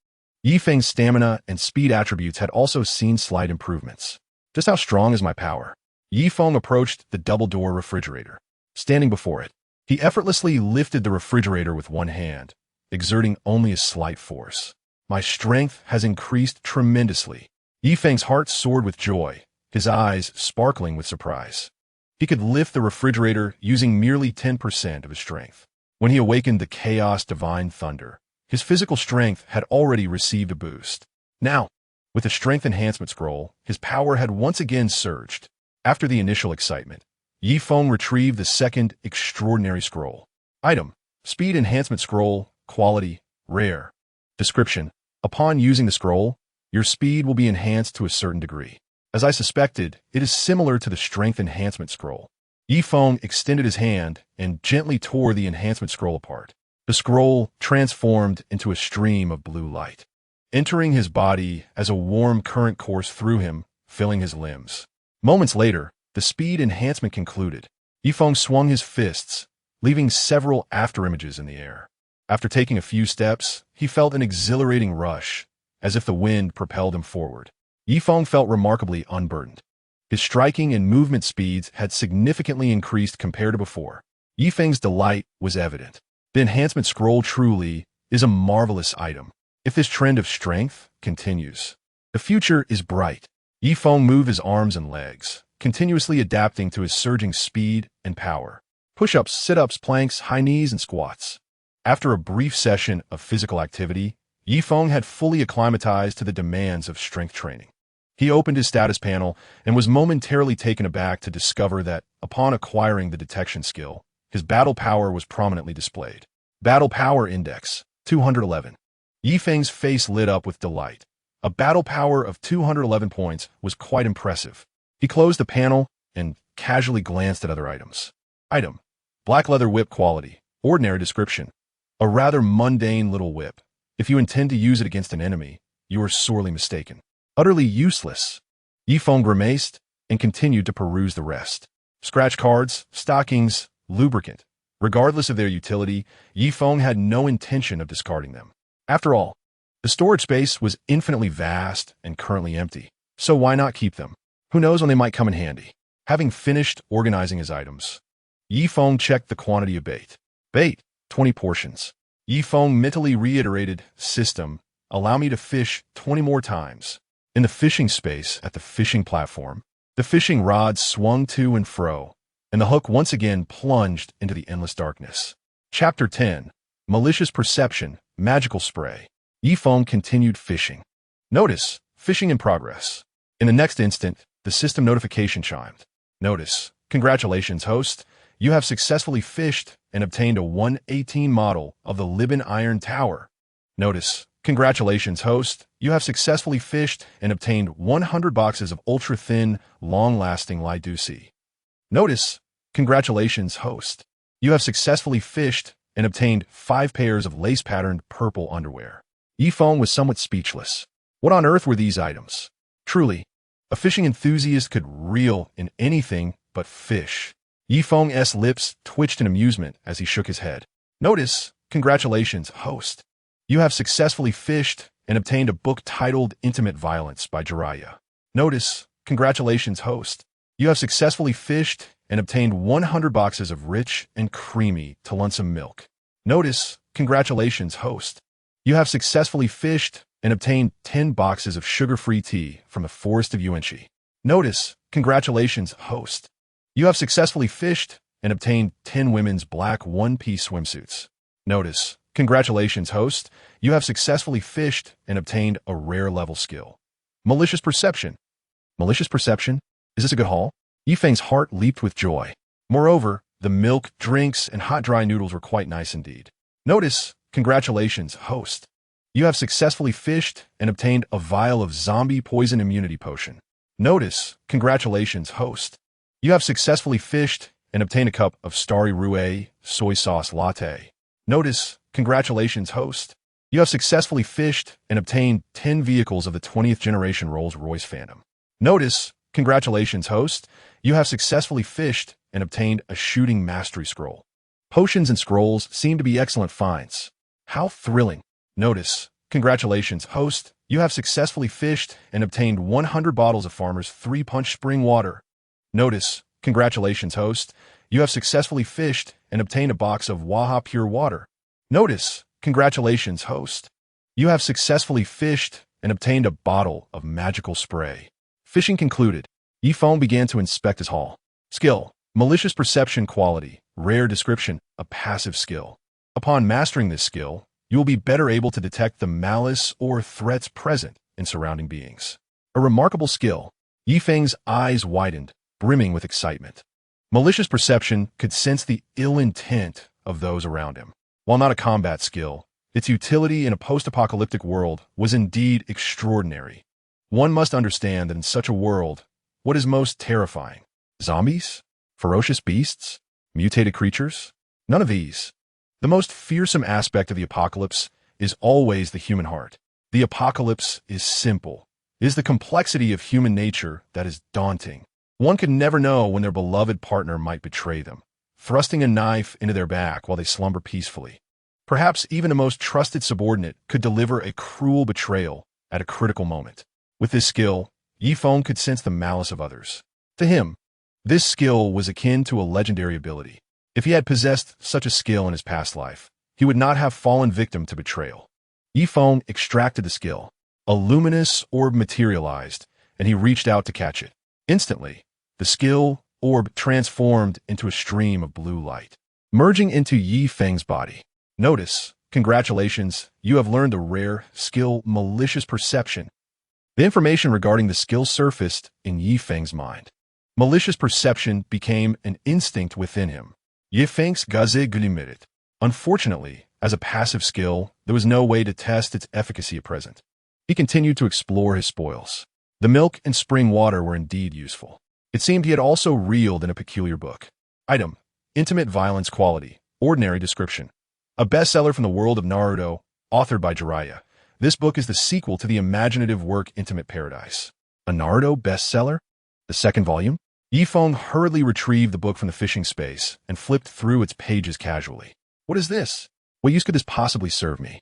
[SPEAKER 1] Yifeng's stamina and speed attributes had also seen slight improvements. Just how strong is my power? Yifeng approached the double-door refrigerator. Standing before it, he effortlessly lifted the refrigerator with one hand, exerting only a slight force. My strength has increased tremendously. Yifeng's heart soared with joy, his eyes sparkling with surprise. He could lift the refrigerator using merely 10% of his strength. When he awakened the chaos divine thunder, his physical strength had already received a boost. Now, with the strength enhancement scroll, his power had once again surged. After the initial excitement, Yifeng retrieved the second extraordinary scroll. Item, speed enhancement scroll, quality, rare. Description, upon using the scroll, your speed will be enhanced to a certain degree. As I suspected, it is similar to the strength enhancement scroll. Yifeng extended his hand and gently tore the enhancement scroll apart. The scroll transformed into a stream of blue light, entering his body as a warm current coursed through him, filling his limbs. Moments later, the speed enhancement concluded. Yifeng swung his fists, leaving several afterimages in the air. After taking a few steps, he felt an exhilarating rush, as if the wind propelled him forward. Yifeng felt remarkably unburdened. His striking and movement speeds had significantly increased compared to before. Yifeng's delight was evident. The enhancement scroll truly is a marvelous item. If this trend of strength continues, the future is bright. Yifeng moved his arms and legs, continuously adapting to his surging speed and power. Push-ups, sit-ups, planks, high knees, and squats. After a brief session of physical activity, Yifeng had fully acclimatized to the demands of strength training. He opened his status panel and was momentarily taken aback to discover that, upon acquiring the detection skill, his battle power was prominently displayed. Battle Power Index, 211. Yifeng's face lit up with delight. A battle power of 211 points was quite impressive. He closed the panel and casually glanced at other items. Item: black leather whip quality. Ordinary description: a rather mundane little whip. If you intend to use it against an enemy, you are sorely mistaken. Utterly useless. Yifeng grimaced and continued to peruse the rest. Scratch cards, stockings, lubricant. Regardless of their utility, Yifeng had no intention of discarding them. After all, the storage space was infinitely vast and currently empty, so why not keep them? Who knows when they might come in handy? Having finished organizing his items, Yifeng checked the quantity of bait. Bait, 20 portions. Yifeng mentally reiterated, system, allow me to fish 20 more times. In the fishing space at the fishing platform, the fishing rod swung to and fro, and the hook once again plunged into the endless darkness. Chapter 10. Malicious Perception, Magical Spray. Yifeng continued fishing. Notice, fishing in progress. In the next instant, the system notification chimed. Notice, congratulations, host. You have successfully fished and obtained a 118 model of the Libyan Iron Tower. Notice, congratulations, host. You have successfully fished and obtained 100 boxes of ultra-thin, long-lasting light Ducey. Notice, congratulations, host. You have successfully fished and obtained 5 pairs of lace-patterned purple underwear. Yifeng was somewhat speechless. What on earth were these items? Truly, a fishing enthusiast could reel in anything but fish. Yifeng's lips twitched in amusement as he shook his head. Notice, congratulations, host. You have successfully fished and obtained a book titled Intimate Violence by Jiraiya. Notice, congratulations, host. You have successfully fished and obtained 100 boxes of rich and creamy Tulunsum milk. Notice, congratulations, host. You have successfully fished and obtained 10 boxes of sugar-free tea from the Forest of Yuanxi. Notice, congratulations, host. You have successfully fished and obtained 10 women's black one-piece swimsuits. Notice, congratulations, host. You have successfully fished and obtained a rare level skill. Malicious Perception. Malicious Perception? Is this a good haul? Yifeng's heart leaped with joy. Moreover, the milk, drinks, and hot dry noodles were quite nice indeed. Notice, congratulations, host. You have successfully fished and obtained a vial of zombie poison immunity potion. Notice, congratulations, host. You have successfully fished and obtained a cup of Starry Roué soy sauce latte. Notice, congratulations, host. You have successfully fished and obtained 10 vehicles of the 20th generation Rolls-Royce Phantom. Notice, congratulations, host. You have successfully fished and obtained a shooting mastery scroll. Potions and scrolls seem to be excellent finds. How thrilling. Notice, congratulations, host. You have successfully fished and obtained 100 bottles of Farmer's 3-Punch Spring Water. Notice, congratulations, host. You have successfully fished and obtained a box of Waha Pure Water. Notice, congratulations, host. You have successfully fished and obtained a bottle of magical spray. Fishing concluded. Yifeng began to inspect his haul. Skill: Malicious Perception quality. Rare description: a passive skill. Upon mastering this skill, you will be better able to detect the malice or threats present in surrounding beings. A remarkable skill. Yifeng's eyes widened, brimming with excitement. Malicious Perception could sense the ill intent of those around him. While not a combat skill, its utility in a post-apocalyptic world was indeed extraordinary. One must understand that in such a world, what is most terrifying? Zombies? Ferocious beasts? Mutated creatures? None of these. The most fearsome aspect of the apocalypse is always the human heart. The apocalypse is simple. It is the complexity of human nature that is daunting. One can never know when their beloved partner might betray them, thrusting a knife into their back while they slumber peacefully. Perhaps even the most trusted subordinate could deliver a cruel betrayal at a critical moment. With this skill, Feng could sense the malice of others. To him, this skill was akin to a legendary ability. If he had possessed such a skill in his past life, he would not have fallen victim to betrayal. Feng extracted the skill. A luminous orb materialized, and he reached out to catch it. Instantly, the skill orb transformed into a stream of blue light, merging into Feng's body. Notice, congratulations, you have learned the rare skill Malicious Perception. The information regarding the skill surfaced in Feng's mind. Malicious Perception became an instinct within him. Feng's gaze glimmered. Unfortunately, as a passive skill, there was no way to test its efficacy at present. He continued to explore his spoils. The milk and spring water were indeed useful. It seemed he had also reeled in a peculiar book. Item: Intimate Violence Quality. Ordinary Description. A bestseller from the world of Naruto, authored by Jiraiya. This book is the sequel to the imaginative work Intimate Paradise. A Naruto bestseller? The second volume? Feng hurriedly retrieved the book from the fishing space and flipped through its pages casually. What is this? What use could this possibly serve me?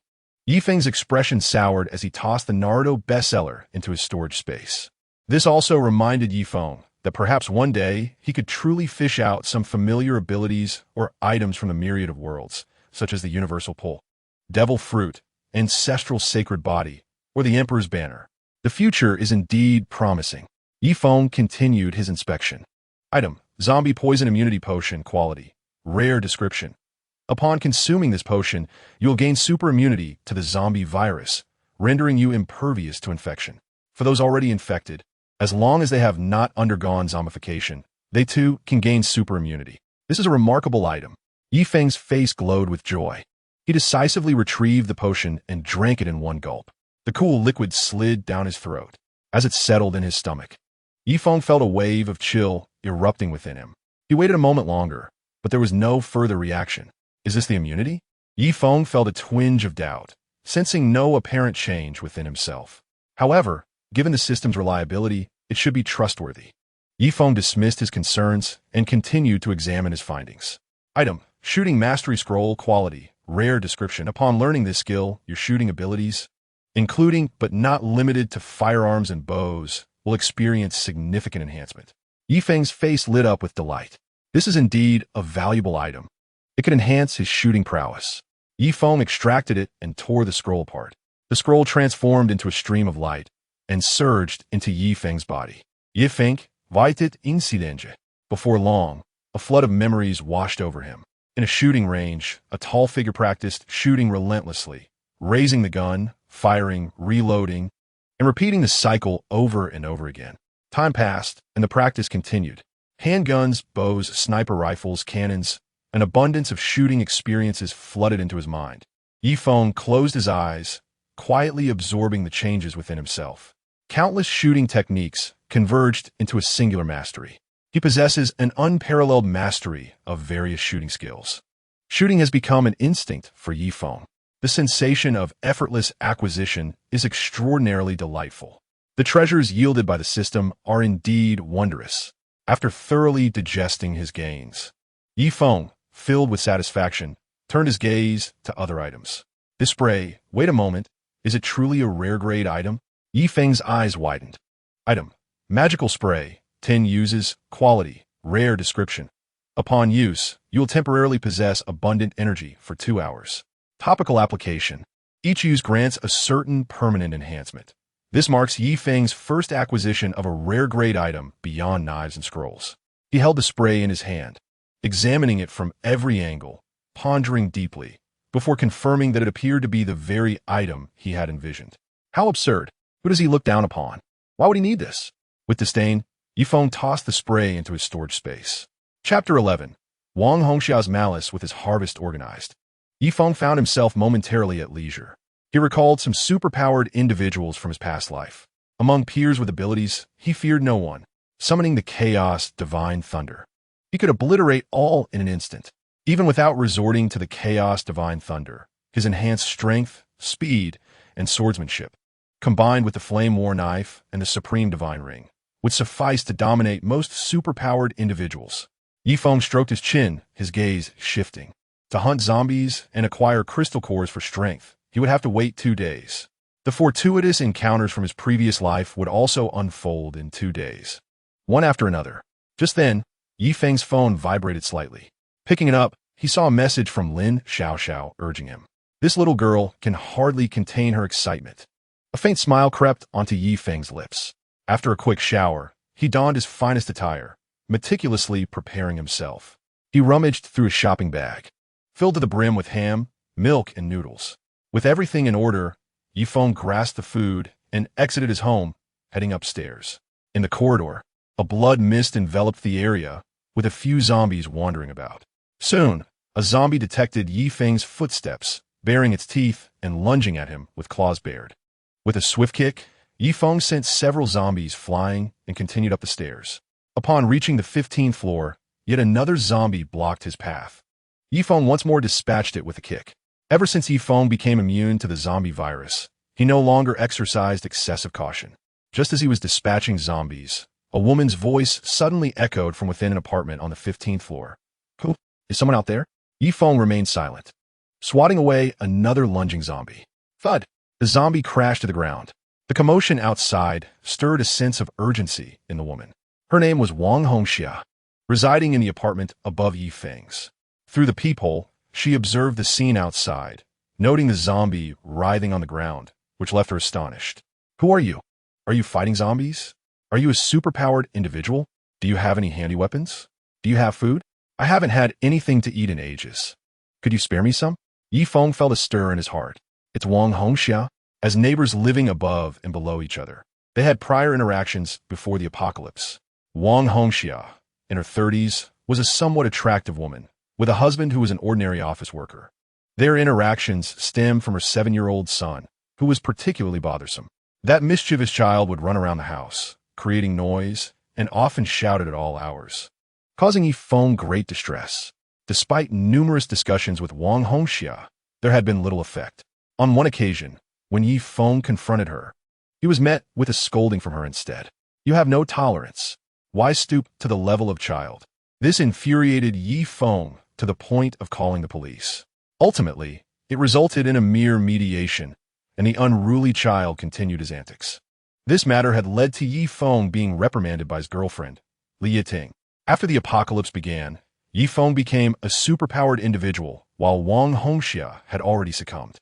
[SPEAKER 1] Feng's expression soured as he tossed the Naruto bestseller into his storage space. This also reminded Feng that perhaps one day he could truly fish out some familiar abilities or items from the myriad of worlds, such as the Universal Pole, Devil Fruit, Ancestral Sacred Body, or the Emperor's Banner. The future is indeed promising. Feng continued his inspection. Item: Zombie Poison Immunity Potion. Quality: Rare Description. Upon consuming this potion, you will gain super immunity to the zombie virus, rendering you impervious to infection. For those already infected, as long as they have not undergone zombification, they too can gain super immunity. This is a remarkable item. Feng's face glowed with joy. He decisively retrieved the potion and drank it in one gulp. The cool liquid slid down his throat. As it settled in his stomach, Feng felt a wave of chill erupting within him. He waited a moment longer, but there was no further reaction. Is this the immunity? Feng felt a twinge of doubt, sensing no apparent change within himself. However, given the system's reliability, it should be trustworthy. Feng dismissed his concerns and continued to examine his findings. Item: Shooting Mastery Scroll. Quality: Rare Description. Upon learning this skill, your shooting abilities, including but not limited to firearms and bows, will experience significant enhancement. Feng's face lit up with delight. This is indeed a valuable item. It could enhance his shooting prowess. Feng extracted it and tore the scroll apart. The scroll transformed into a stream of light and surged into Feng's body. Feng weitet incidenge. Before long, a flood of memories washed over him. In a shooting range, a tall figure practiced shooting relentlessly, raising the gun, firing, reloading, and repeating the cycle over and over again. Time passed, and the practice continued. Handguns, bows, sniper rifles, cannons, an abundance of shooting experiences flooded into his mind. Feng closed his eyes, quietly absorbing the changes within himself. Countless shooting techniques converged into a singular mastery. He possesses an unparalleled mastery of various shooting skills. Shooting has become an instinct for Feng. The sensation of effortless acquisition is extraordinarily delightful. The treasures yielded by the system are indeed wondrous. After thoroughly digesting his gains, Feng, filled with satisfaction, turned his gaze to other items. This spray, wait a moment, is it truly a rare grade item? Feng's eyes widened. Item: Magical Spray. 10 uses. Quality: Rare Description. Upon use, you will temporarily possess abundant energy for 2 hours. Topical application. Each use grants a certain permanent enhancement. This marks Feng's first acquisition of a rare grade item beyond knives and scrolls. He held the spray in his hand, examining it from every angle, pondering deeply, before confirming that it appeared to be the very item he had envisioned. How absurd! Who does he look down upon? Why would he need this? With disdain, Feng tossed the spray into his storage space. Chapter 11. Wang Hongxia's Malice with his harvest organized. Feng found himself momentarily at leisure. He recalled some superpowered individuals from his past life. Among peers with abilities, he feared no one, summoning the chaos divine thunder. He could obliterate all in an instant. Even without resorting to the chaos divine thunder, his enhanced strength, speed, and swordsmanship, combined with the flame war knife and the supreme divine ring, would suffice to dominate most superpowered individuals. Yifeng stroked his chin, his gaze shifting. To hunt zombies and acquire crystal cores for strength, he would have to wait 2 days. The fortuitous encounters from his previous life would also unfold in 2 days, one after another. Just then, Yifeng's phone vibrated slightly. Picking it up, he saw a message from Lin Xiaoxiao urging him. This little girl can hardly contain her excitement. A faint smile crept onto Yifeng's lips. After a quick shower, he donned his finest attire, meticulously preparing himself. He rummaged through his shopping bag, filled to the brim with ham, milk, and noodles. With everything in order, Yifeng grasped the food and exited his home, heading upstairs. In the corridor, a blood mist enveloped the area, with a few zombies wandering about. Soon, a zombie detected Yifeng's footsteps, baring its teeth and lunging at him with claws bared. With a swift kick, Yifeng sent several zombies flying and continued up the stairs. Upon reaching the 15th floor, yet another zombie blocked his path. Yifeng once more dispatched it with a kick. Ever since Yifeng became immune to the zombie virus, he no longer exercised excessive caution. Just as he was dispatching zombies, a woman's voice suddenly echoed from within an apartment on the 15th floor. Who? Is someone out there? Yifeng remained silent, swatting away another lunging zombie. Thud! The zombie crashed to the ground. The commotion outside stirred a sense of urgency in the woman. Her name was Wang Hongxia, residing in the apartment above Yifeng's. Through the peephole, she observed the scene outside, noting the zombie writhing on the ground, which left her astonished. Who are you? Are you fighting zombies? Are you a superpowered individual? Do you have any handy weapons? Do you have food? I haven't had anything to eat in ages. Could you spare me some? Yifeng felt a stir in his heart. It's Wang Hongxia. As neighbors living above and below each other, they had prior interactions before the apocalypse. Wang Hongxia, in her 30s, was a somewhat attractive woman, with a husband who was an ordinary office worker. Their interactions stemmed from her 7-year-old son, who was particularly bothersome. That mischievous child would run around the house, creating noise, and often shouted at all hours, causing Yifeng great distress. Despite numerous discussions with Wang Hongxia, there had been little effect. On one occasion, when Yifeng confronted her, he was met with a scolding from her instead. You have no tolerance. Why stoop to the level of child? This infuriated Yifeng to the point of calling the police. Ultimately, it resulted in a mere mediation, and the unruly child continued his antics. This matter had led to Yifeng being reprimanded by his girlfriend, Li Yiting. After the apocalypse began, Yifeng became a superpowered individual, while Wang Hongxia had already succumbed.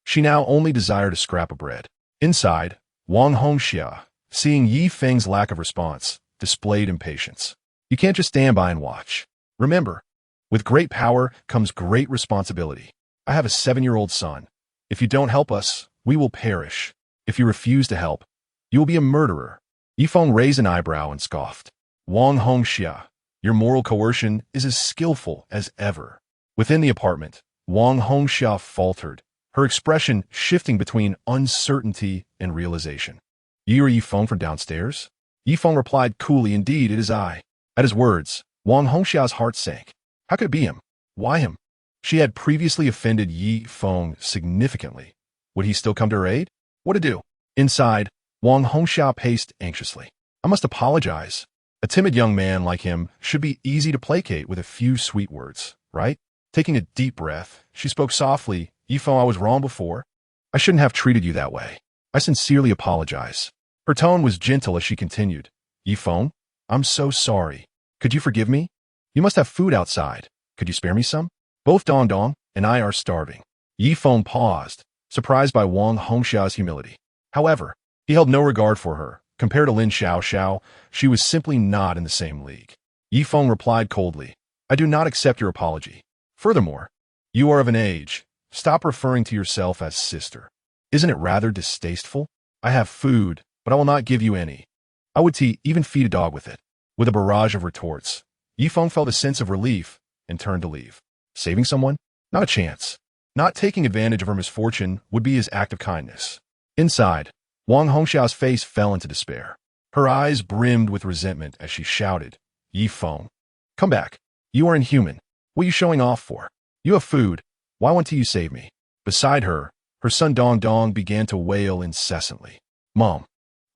[SPEAKER 1] She now only desired a scrap of bread. Inside, Wang Hongxia, seeing Yifeng's lack of response, displayed impatience. You can't just stand by and watch. Remember, with great power comes great responsibility. I have a 7-year-old son. If you don't help us, we will perish. If you refuse to help, you will be a murderer. Yifeng raised an eyebrow and scoffed. Wang Hongxia, your moral coercion is as skillful as ever. Within the apartment, Wang Hongxia faltered, her expression shifting between uncertainty and realization. You are Yifeng from downstairs? Yifeng replied coolly, indeed, it is I. At his words, Wang Hongxia's heart sank. How could it be him? Why him? She had previously offended Yifeng significantly. Would he still come to her aid? What to do? Inside, Wang Hongxia paced anxiously. I must apologize. A timid young man like him should be easy to placate with a few sweet words, right? Taking a deep breath, she spoke softly. Yifeng, I was wrong before. I shouldn't have treated you that way. I sincerely apologize. Her tone was gentle as she continued. Yifeng, I'm so sorry. Could you forgive me? You must have food outside. Could you spare me some? Both Dong Dong and I are starving. Yifeng paused, surprised by Wang Hongxia's humility. However, he held no regard for her. Compared to Lin Xiaoxiao, she was simply not in the same league. Yifeng replied coldly, I do not accept your apology. Furthermore, you are of an age. Stop referring to yourself as sister. Isn't it rather distasteful? I have food, but I will not give you any. I would even feed a dog with it. With a barrage of retorts, Yifeng felt a sense of relief and turned to leave. Saving someone? Not a chance. Not taking advantage of her misfortune would be his act of kindness. Inside, Wang Hongxiao's face fell into despair. Her eyes brimmed with resentment as she shouted, Yifeng, come back. You are inhuman. What are you showing off for? You have food. Why won't you save me? Beside her, her son Dong Dong began to wail incessantly. Mom,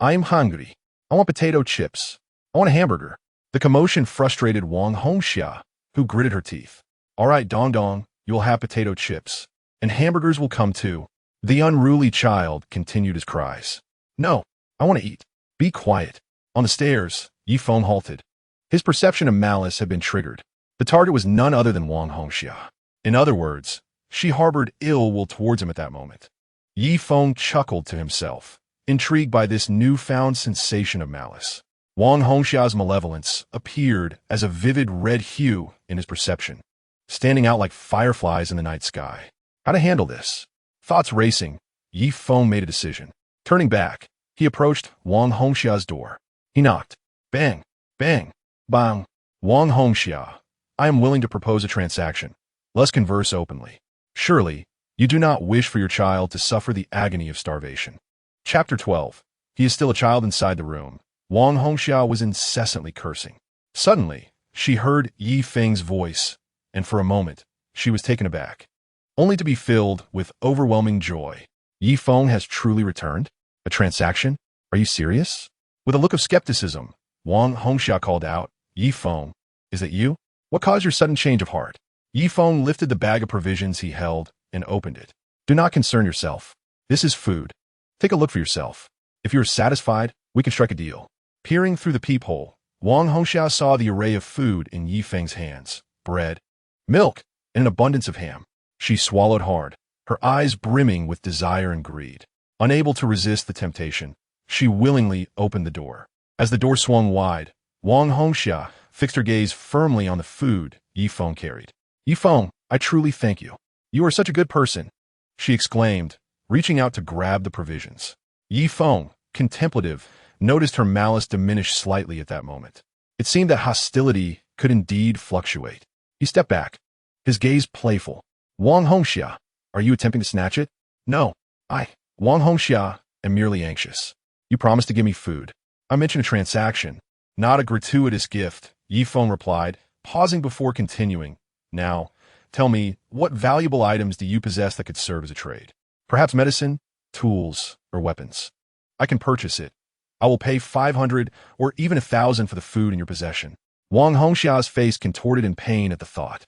[SPEAKER 1] I am hungry. I want potato chips. I want a hamburger. The commotion frustrated Wang Hongxia, who gritted her teeth. All right, Dong Dong, you will have potato chips. And hamburgers will come too. The unruly child continued his cries. No, I want to eat. Be quiet. On the stairs, Yi Feng halted. His perception of malice had been triggered. The target was none other than Wang Hongxia. In other words, she harbored ill will towards him at that moment. Yi Feng chuckled to himself, intrigued by this newfound sensation of malice. Wang Hongxia's malevolence appeared as a vivid red hue in his perception, standing out like fireflies in the night sky. How to handle this? Thoughts racing, Yi Feng made a decision. Turning back, he approached Wang Hongxia's door. He knocked. Bang, bang, bang. Wang Hongxia, I am willing to propose a transaction. Let's converse openly. Surely, you do not wish for your child to suffer the agony of starvation. Chapter 12. He is still a child inside the room. Wang Hongxia was incessantly cursing. Suddenly, she heard Yi Feng's voice, and for a moment, she was taken aback, only to be filled with overwhelming joy. Yi Feng has truly returned? A transaction? Are you serious? With a look of skepticism, Wang Hongxia called out, Yi Feng, is that you? What caused your sudden change of heart? Yi Feng lifted the bag of provisions he held and opened it. Do not concern yourself. This is food. Take a look for yourself. If you are satisfied, we can strike a deal. Peering through the peephole, Wang Hongxia saw the array of food in Yi Feng's hands. Bread, milk, and an abundance of ham. She swallowed hard, her eyes brimming with desire and greed. Unable to resist the temptation, she willingly opened the door. As the door swung wide, Wang Hongxia fixed her gaze firmly on the food Yi Feng carried. Yi Feng, I truly thank you. You are such a good person, she exclaimed, reaching out to grab the provisions. Yi Feng, contemplative, noticed her malice diminish slightly at that moment. It seemed that hostility could indeed fluctuate. He stepped back, his gaze playful. Wang Hongxia, are you attempting to snatch it? No, Wang Hongxia, am merely anxious. You promised to give me food. I mentioned a transaction, not a gratuitous gift, Yi Feng replied, pausing before continuing. Now, tell me, what valuable items do you possess that could serve as a trade? Perhaps medicine, tools, or weapons. I can purchase it. I will pay 500 or even 1,000 for the food in your possession. Wang Hongxia's face contorted in pain at the thought.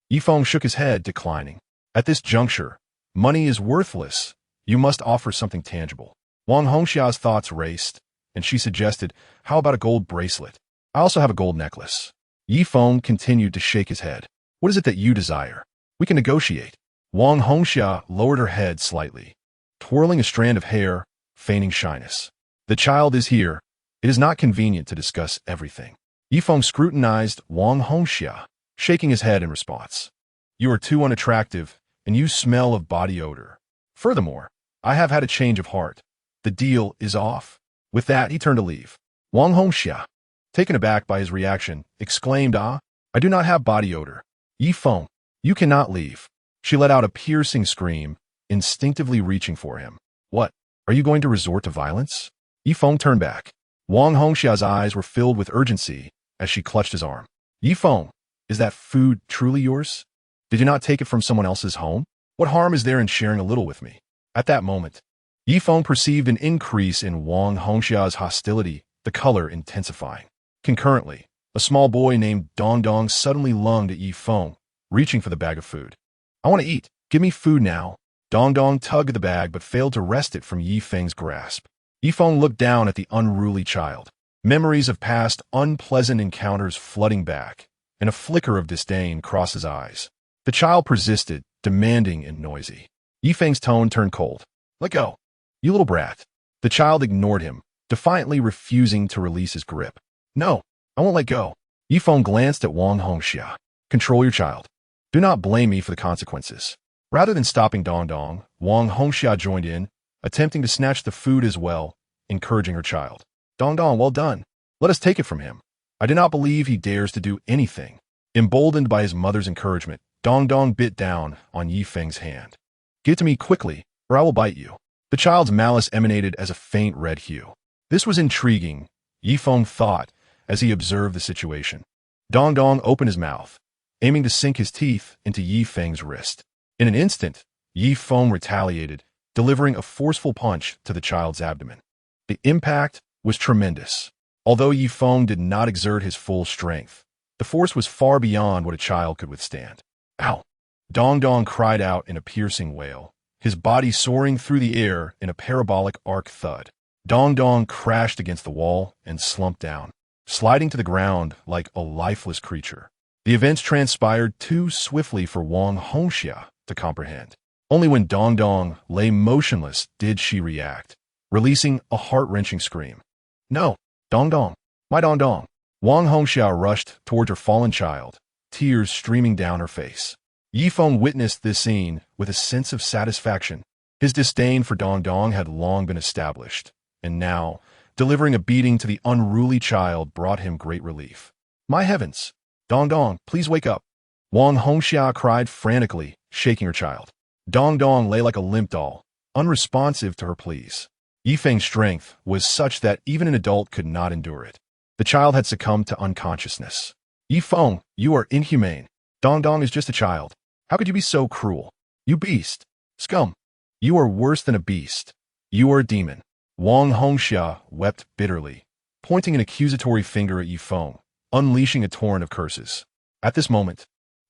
[SPEAKER 1] Yi Feng shook his head, declining. At this juncture, money is worthless. You must offer something tangible. Wang Hongxia's thoughts raced, and she suggested, how about a gold bracelet? I also have a gold necklace. Yi Feng continued to shake his head. What is it that you desire? We can negotiate. Wang Hongxia lowered her head slightly, twirling a strand of hair, feigning shyness. The child is here. It is not convenient to discuss everything. Yi Feng scrutinized Wang Hongxia, shaking his head in response. You are too unattractive, and you smell of body odor. Furthermore, I have had a change of heart. The deal is off. With that, he turned to leave. Wang Hongxia, taken aback by his reaction, exclaimed, I do not have body odor. Yi Feng, you cannot leave. She let out a piercing scream, instinctively reaching for him. What? Are you going to resort to violence? Yi Feng turned back. Wang Hongxia's eyes were filled with urgency as she clutched his arm. Yi Feng, is that food truly yours? Did you not take it from someone else's home? What harm is there in sharing a little with me? At that moment, Yi Feng perceived an increase in Wang Hongxia's hostility, the color intensifying. Concurrently, a small boy named Dong Dong suddenly lunged at Yi Feng, reaching for the bag of food. I want to eat. Give me food now. Dong Dong tugged at the bag but failed to wrest it from Yi Feng's grasp. Yi Feng looked down at the unruly child, memories of past unpleasant encounters flooding back, and a flicker of disdain crossed his eyes. The child persisted, demanding and noisy. Yi Feng's tone turned cold. Let go. You little brat. The child ignored him, defiantly refusing to release his grip. No, I won't let go. Yi Feng glanced at Wang Hongxia. Control your child. Do not blame me for the consequences. Rather than stopping Dong Dong, Wang Hongxia joined in, attempting to snatch the food as well, encouraging her child. Dong Dong, well done. Let us take it from him. I do not believe he dares to do anything. Emboldened by his mother's encouragement, Dong Dong bit down on Yi Feng's hand. Give it to me quickly, or I will bite you. The child's malice emanated as a faint red hue. This was intriguing, Yi Feng thought, as he observed the situation. Dong Dong opened his mouth, aiming to sink his teeth into Yi Feng's wrist. In an instant, Yi Feng retaliated, delivering a forceful punch to the child's abdomen. The impact was tremendous. Although Yi Feng did not exert his full strength, the force was far beyond what a child could withstand. Ow! Dong Dong cried out in a piercing wail, his body soaring through the air in a parabolic arc thud. Dong Dong crashed against the wall and slumped down, sliding to the ground like a lifeless creature. The events transpired too swiftly for Wang Hongxia to comprehend. Only when Dong Dong lay motionless did she react, releasing a heart-wrenching scream. No! Dong Dong! My Dong Dong! Wang Hongxia rushed towards her fallen child, tears streaming down her face. Yi Feng witnessed this scene with a sense of satisfaction. His disdain for Dong Dong had long been established, and now, delivering a beating to the unruly child brought him great relief. My heavens! Dong Dong, please wake up! Wang Hongxia cried frantically, shaking her child. Dong Dong lay like a limp doll, unresponsive to her pleas. Yi Feng's strength was such that even an adult could not endure it. The child had succumbed to unconsciousness. Yi Feng, you are inhumane. Dong Dong is just a child. How could you be so cruel? You beast! Scum! You are worse than a beast. You are a demon. Wang Hongxia wept bitterly, pointing an accusatory finger at Yi Feng, unleashing a torrent of curses. At this moment,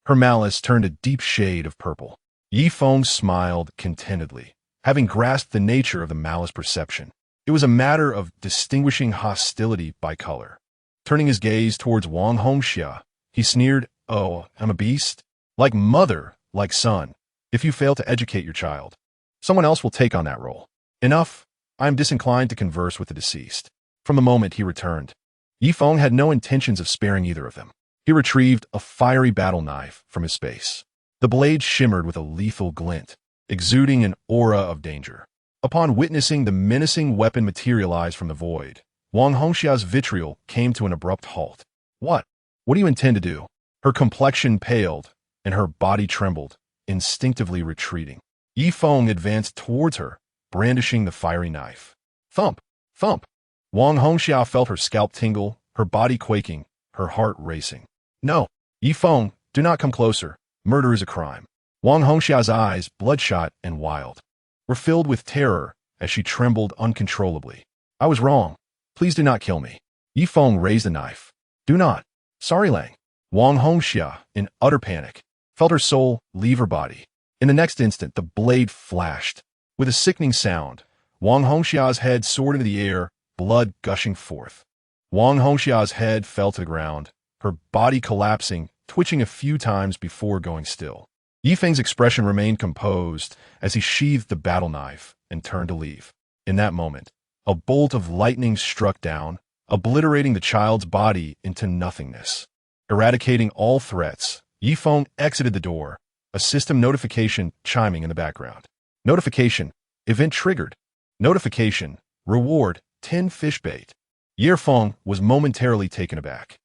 [SPEAKER 1] her malice turned a deep shade of purple. Yi Feng smiled contentedly, having grasped the nature of the malice perception. It was a matter of distinguishing hostility by color. Turning his gaze towards Wang Hongxia, he sneered, "Oh, I'm a beast? Like mother, like son. If you fail to educate your child, someone else will take on that role. Enough. I am disinclined to converse with the deceased." From the moment he returned, Yi Feng had no intentions of sparing either of them. He retrieved a fiery battle knife from his space. The blade shimmered with a lethal glint, exuding an aura of danger. Upon witnessing the menacing weapon materialize from the void, Wang Hongxia's vitriol came to an abrupt halt. What? What do you intend to do? Her complexion paled, and her body trembled, instinctively retreating. Yi Feng advanced towards her, brandishing the fiery knife. Thump! Thump! Wang Hongxia felt her scalp tingle, her body quaking, her heart racing. No! Yi Feng, do not come closer. Murder is a crime. Wang Hongxia's eyes, bloodshot and wild, were filled with terror as she trembled uncontrollably. I was wrong. Please do not kill me. Yi Feng raised the knife. Do not. Sorry, Lang. Wang Hongxia, in utter panic, felt her soul leave her body. In the next instant, the blade flashed. With a sickening sound, Wang Hongxia's head soared into the air, blood gushing forth. Wang Hongxia's head fell to the ground, her body collapsing, twitching a few times before going still. Yi Feng's expression remained composed as he sheathed the battle knife and turned to leave. In that moment, a bolt of lightning struck down, obliterating the child's body into nothingness. Eradicating all threats, Yi Feng exited the door, a system notification chiming in the background. Notification. Event triggered. Notification. Reward. 10 fish bait. Yi Feng was momentarily taken aback,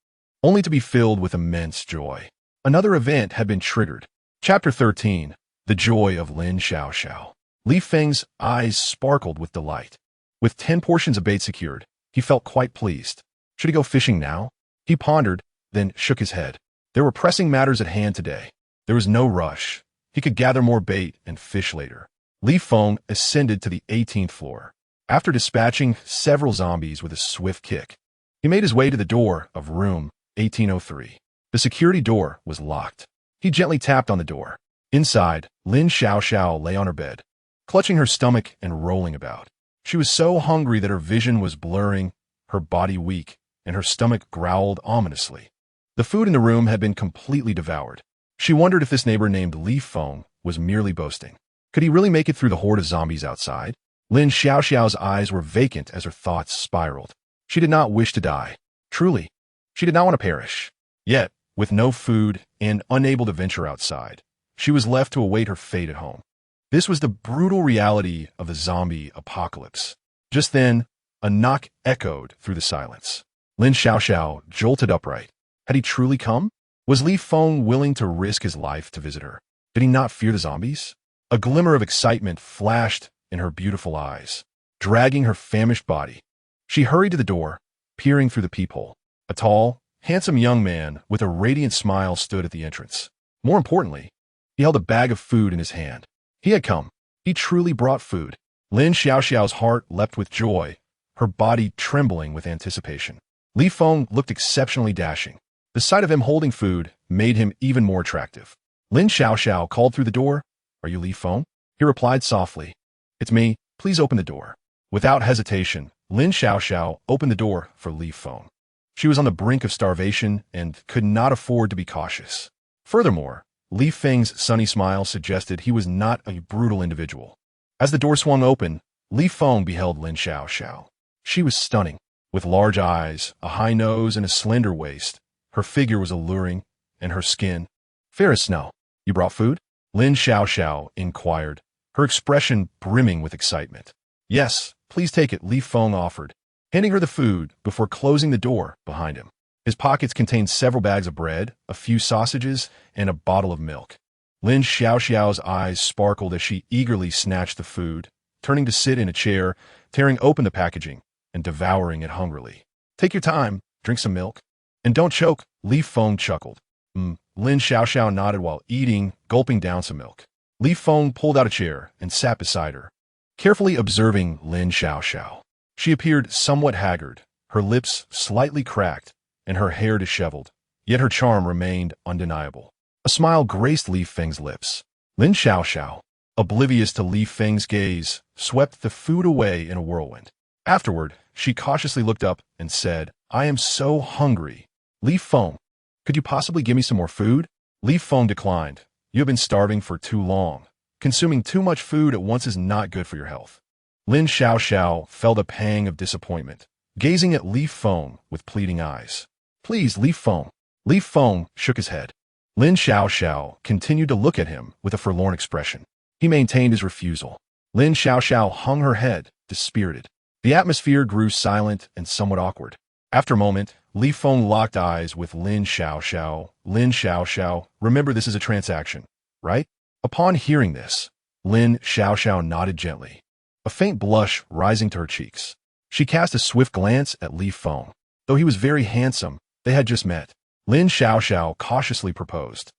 [SPEAKER 1] only to be filled with immense joy. Another event had been triggered. Chapter 13. The Joy of Lin Xiaoxiao. Li Feng's eyes sparkled with delight. With 10 portions of bait secured, he felt quite pleased. Should he go fishing now? He pondered, then shook his head. There were pressing matters at hand today. There was no rush. He could gather more bait and fish later. Li Feng ascended to the 18th floor. After dispatching several zombies with a swift kick, he made his way to the door of room 1803. The security door was locked. He gently tapped on the door. Inside, Lin Xiaoxiao lay on her bed, clutching her stomach and rolling about. She was so hungry that her vision was blurring, her body weak, and her stomach growled ominously. The food in the room had been completely devoured. She wondered if this neighbor named Li Feng was merely boasting. Could he really make it through the horde of zombies outside? Lin Xiaoxiao's eyes were vacant as her thoughts spiraled. She did not wish to die. Truly, she did not want to perish. Yet, with no food and unable to venture outside, she was left to await her fate at home. This was the brutal reality of the zombie apocalypse. Just then, a knock echoed through the silence. Lin Xiaoxiao jolted upright. Had he truly come? Was Li Feng willing to risk his life to visit her? Did he not fear the zombies? A glimmer of excitement flashed in her beautiful eyes, dragging her famished body. She hurried to the door, peering through the peephole. A tall, handsome young man with a radiant smile stood at the entrance. More importantly, he held a bag of food in his hand. He had come. He truly brought food. Lin Xiaoxiao's heart leapt with joy, her body trembling with anticipation. Li Feng looked exceptionally dashing. The sight of him holding food made him even more attractive. Lin Xiaoxiao called through the door. "Are you Li Feng?" He replied softly. "It's me. Please open the door." Without hesitation, Lin Xiaoxiao opened the door for Li Feng. She was on the brink of starvation and could not afford to be cautious. Furthermore, Li Feng's sunny smile suggested he was not a brutal individual. As the door swung open, Li Feng beheld Lin Xiaoxiao. She was stunning. With large eyes, a high nose, and a slender waist, her figure was alluring, and her skin fair as snow. "You brought food?" Lin Xiaoxiao inquired, her expression brimming with excitement. "Yes, please take it," Li Feng offered, handing her the food before closing the door behind him. His pockets contained several bags of bread, a few sausages, and a bottle of milk. Lin Xiaoxiao's eyes sparkled as she eagerly snatched the food, turning to sit in a chair, tearing open the packaging, and devouring it hungrily. "Take your time, drink some milk. And don't choke," Li Feng chuckled. Lin Xiaoxiao nodded while eating, gulping down some milk. Li Feng pulled out a chair and sat beside her, carefully observing Lin Xiaoxiao. She appeared somewhat haggard, her lips slightly cracked, and her hair disheveled, yet her charm remained undeniable. A smile graced Li Feng's lips. Lin Xiaoxiao, oblivious to Li Feng's gaze, swept the food away in a whirlwind. Afterward, she cautiously looked up and said, "I am so hungry. Li Feng, could you possibly give me some more food?" Li Feng declined. "You have been starving for too long. Consuming too much food at once is not good for your health." Lin Xiaoxiao felt a pang of disappointment, gazing at Li Feng with pleading eyes. "Please, Li Feng." Li Feng shook his head. Lin Xiaoxiao continued to look at him with a forlorn expression. He maintained his refusal. Lin Xiaoxiao hung her head, dispirited. The atmosphere grew silent and somewhat awkward. After a moment, Li Feng locked eyes with Lin Xiaoxiao. "Lin Xiaoxiao, remember this is a transaction, right?" Upon hearing this, Lin Xiaoxiao nodded gently, a faint blush rising to her cheeks. She cast a swift glance at Li Feng. Though he was very handsome, they had just met. Lin Xiaoxiao cautiously proposed,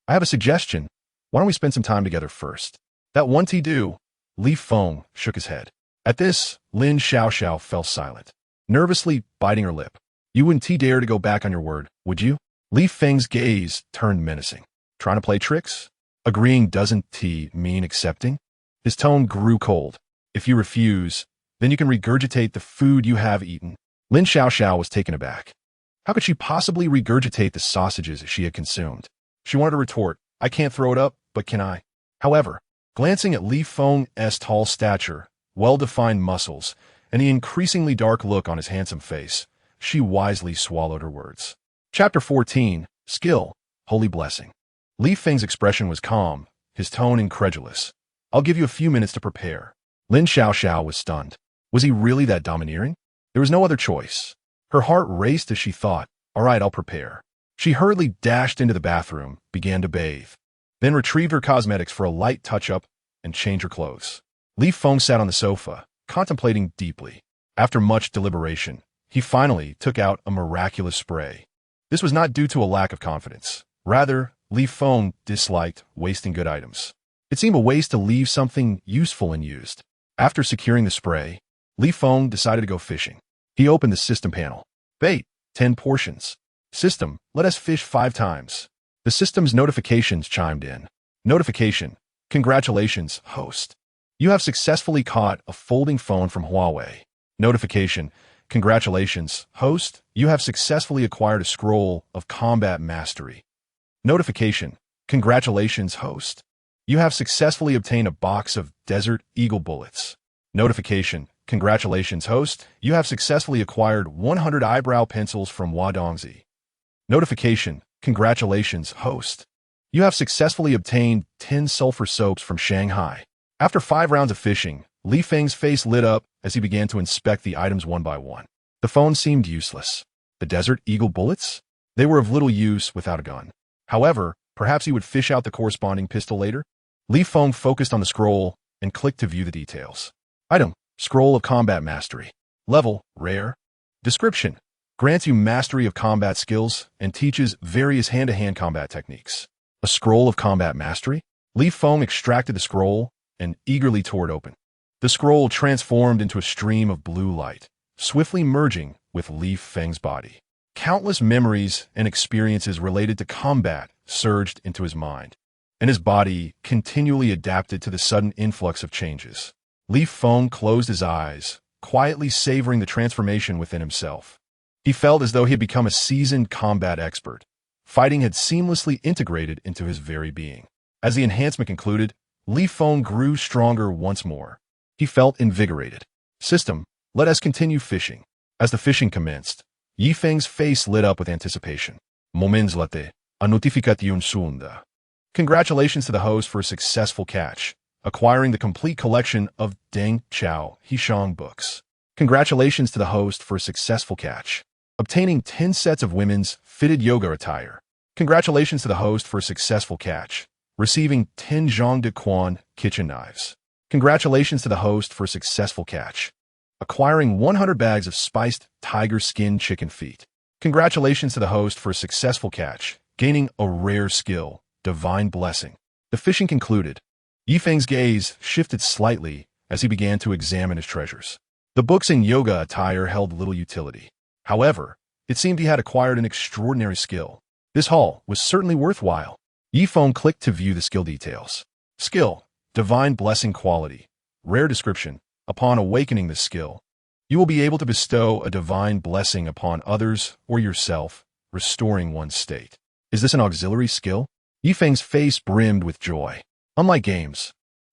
[SPEAKER 1] "I have a suggestion. Why don't we spend some time together first?" "That won't do." Li Feng shook his head. At this, Lin Xiaoxiao fell silent, nervously biting her lip. "You wouldn't dare to go back on your word, would you?" Li Feng's gaze turned menacing. "Trying to play tricks? Agreeing doesn't mean accepting?" His tone grew cold. "If you refuse, then you can regurgitate the food you have eaten." Lin Xiaoxiao was taken aback. How could she possibly regurgitate the sausages she had consumed? She wanted to retort, "I can't throw it up, but can I?" However, glancing at Li Feng's tall stature, well-defined muscles, and the increasingly dark look on his handsome face, she wisely swallowed her words. Chapter 14, Skill, Holy Blessing. Li Feng's expression was calm, his tone incredulous. "I'll give you a few minutes to prepare." Lin Xiaoxiao was stunned. Was he really that domineering? There was no other choice. Her heart raced as she thought, "All right, I'll prepare." She hurriedly dashed into the bathroom, began to bathe, then retrieved her cosmetics for a light touch-up and change her clothes. Li Feng sat on the sofa, contemplating deeply. After much deliberation, he finally took out a miraculous spray. This was not due to a lack of confidence. Rather, Li Feng disliked wasting good items. It seemed a waste to leave something useful unused. After securing the spray, Li Feng decided to go fishing. He opened the system panel. "Bait, 10 portions. System, let us fish 5 times. The system's notifications chimed in. Notification, congratulations, host. You have successfully caught a folding phone from Huawei. Notification, congratulations, host. You have successfully acquired a scroll of combat mastery. Notification, congratulations, host. You have successfully obtained a box of desert eagle bullets. Notification, congratulations, host. You have successfully acquired 100 eyebrow pencils from Wadongzi. Notification, congratulations, host. You have successfully obtained 10 sulfur soaps from Shanghai. After 5 rounds of fishing, Li Feng's face lit up as he began to inspect the items one by one. The phone seemed useless. The Desert Eagle bullets? They were of little use without a gun. However, perhaps he would fish out the corresponding pistol later? Li Feng focused on the scroll and clicked to view the details. Item, Scroll of Combat Mastery. Level, Rare. Description, grants you mastery of combat skills, and teaches various hand-to-hand combat techniques. A scroll of combat mastery? Li Feng extracted the scroll and eagerly tore it open. The scroll transformed into a stream of blue light, swiftly merging with Li Feng's body. Countless memories and experiences related to combat surged into his mind, and his body continually adapted to the sudden influx of changes. Li Feng closed his eyes, quietly savoring the transformation within himself. He felt as though he had become a seasoned combat expert. Fighting had seamlessly integrated into his very being. As the enhancement concluded, Li Feng grew stronger once more. He felt invigorated. System, let us continue fishing. As the fishing commenced, Yi Feng's face lit up with anticipation. Moments late, a notificación sunda. Congratulations to the host for a successful catch, acquiring the complete collection of Deng Chao Hishang books. Congratulations to the host for a successful catch, obtaining 10 sets of women's fitted yoga attire. Congratulations to the host for a successful catch, receiving 10 Zhang de Quan kitchen knives. Congratulations to the host for a successful catch, acquiring 100 bags of spiced tiger skin chicken feet. Congratulations to the host for a successful catch, gaining a rare skill, divine blessing. The fishing concluded. Yi Feng's gaze shifted slightly as he began to examine his treasures. The books and yoga attire held little utility. However, it seemed he had acquired an extraordinary skill. This haul was certainly worthwhile. Yi Feng clicked to view the skill details. Skill, divine blessing quality. Rare description. Upon awakening this skill, you will be able to bestow a divine blessing upon others or yourself, restoring one's state. Is this an auxiliary skill? Yi Feng's face brimmed with joy. Unlike games,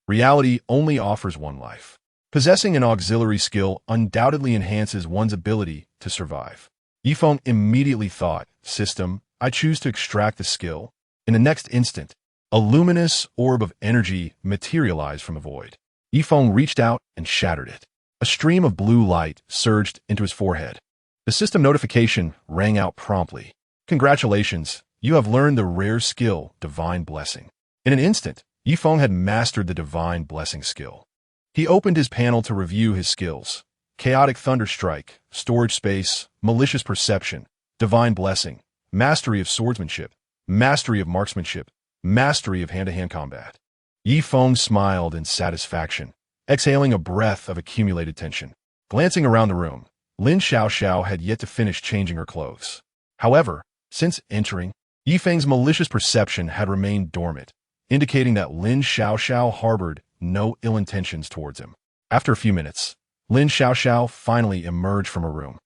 [SPEAKER 1] reality only offers one life. Possessing an auxiliary skill undoubtedly enhances one's ability to survive. Yi Feng immediately thought, System, I choose to extract the skill. In the next instant, a luminous orb of energy materialized from the void. Yi Feng reached out and shattered it. A stream of blue light surged into his forehead. The system notification rang out promptly. Congratulations, you have learned the rare skill, Divine Blessing. In an instant, Yi Feng had mastered the Divine Blessing skill. He opened his panel to review his skills. Chaotic Thunderstrike, Storage Space, Malicious Perception, Divine Blessing, Mastery of Swordsmanship, Mastery of Marksmanship, Mastery of Hand-to-Hand Combat. Yi Feng smiled in satisfaction, exhaling a breath of accumulated tension. Glancing around the room, Lin Xiaoxiao had yet to finish changing her clothes. However, since entering, Yi Feng's malicious perception had remained dormant, indicating that Lin Xiaoxiao harbored no ill intentions towards him. After a few minutes, Lin Xiaoxiao finally emerged from her room.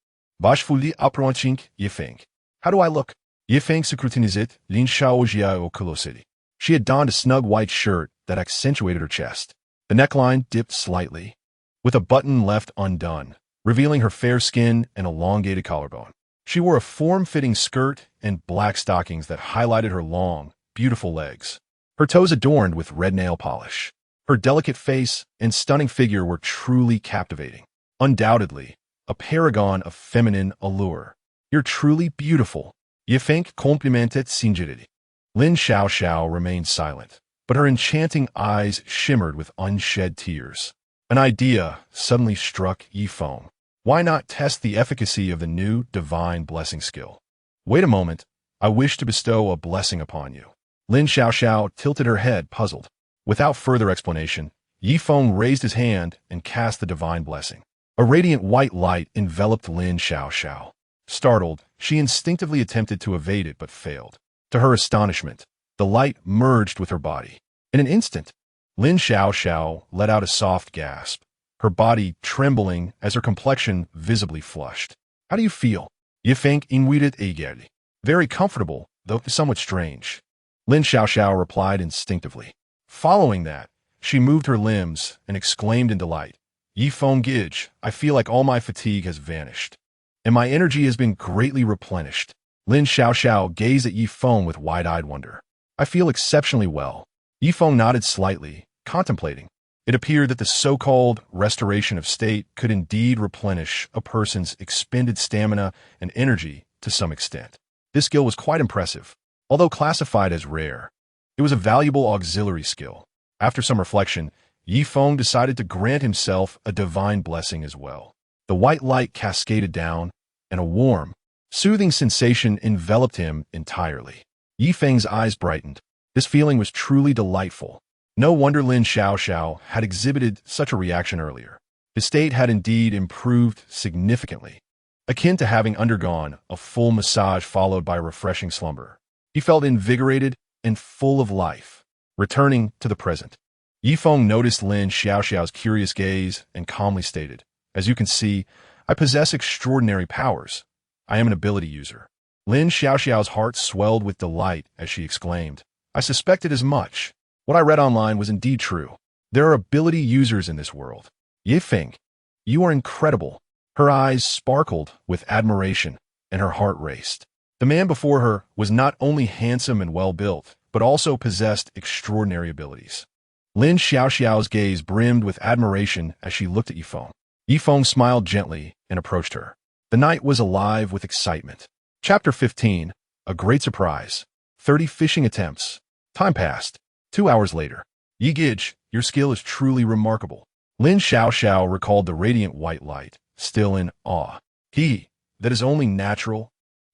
[SPEAKER 1] Bashfuli apronchink Yi Feng. How do I look? Yi Feng scrutinized Lin Xiaoxiao closely. She had donned a snug white shirt that accentuated her chest. The neckline dipped slightly, with a button left undone, revealing her fair skin and elongated collarbone. She wore a form-fitting skirt and black stockings that highlighted her long, beautiful legs. Her toes adorned with red nail polish. Her delicate face and stunning figure were truly captivating. Undoubtedly, a paragon of feminine allure. You're truly beautiful. Yi Feng complimented sincerely. Lin Xiaoxiao remained silent, but her enchanting eyes shimmered with unshed tears. An idea suddenly struck Yi Feng. Why not test the efficacy of the new Divine Blessing skill? Wait a moment, I wish to bestow a blessing upon you. Lin Xiaoxiao tilted her head, puzzled. Without further explanation, Yi Feng raised his hand and cast the Divine Blessing. A radiant white light enveloped Lin Xiaoxiao. Startled, she instinctively attempted to evade it but failed. To her astonishment, the light merged with her body. In an instant, Lin Xiaoxiao let out a soft gasp, her body trembling as her complexion visibly flushed. How do you feel? Yi Feng invited eagerly. Very comfortable, though somewhat strange. Lin Xiaoxiao replied instinctively. Following that, she moved her limbs and exclaimed in delight. Yi Feng Gij, I feel like all my fatigue has vanished, and my energy has been greatly replenished. Lin Xiaoxiao gazed at Yi Feng with wide-eyed wonder. I feel exceptionally well. Yi Feng nodded slightly, contemplating. It appeared that the so-called restoration of state could indeed replenish a person's expended stamina and energy to some extent. This skill was quite impressive. Although classified as rare, it was a valuable auxiliary skill. After some reflection, Yi Feng decided to grant himself a divine blessing as well. The white light cascaded down, and a warm, Soothing sensation enveloped him entirely. Yi Feng's eyes brightened. This feeling was truly delightful. No wonder Lin Xiaoxiao had exhibited such a reaction earlier. His state had indeed improved significantly, akin to having undergone a full massage followed by a refreshing slumber. He felt invigorated and full of life. Returning to the present, Yi Feng noticed Lin Xiaoxiao's curious gaze and calmly stated, "As you can see, I possess extraordinary powers. I am an ability user." Lin Xiaoxiao's heart swelled with delight as she exclaimed, "I suspected as much. What I read online was indeed true. There are ability users in this world. Yi Feng, you are incredible." Her eyes sparkled with admiration, and her heart raced. The man before her was not only handsome and well-built, but also possessed extraordinary abilities. Lin Xiaoxiao's gaze brimmed with admiration as she looked at Yi Feng. Yi Feng smiled gently and approached her. The night was alive with excitement. Chapter 15, A Great Surprise. 30 fishing attempts. Time passed. 2 hours later. "Yi Gij, your skill is truly remarkable." Lin Xiaoxiao recalled the radiant white light, still in awe. That is only natural."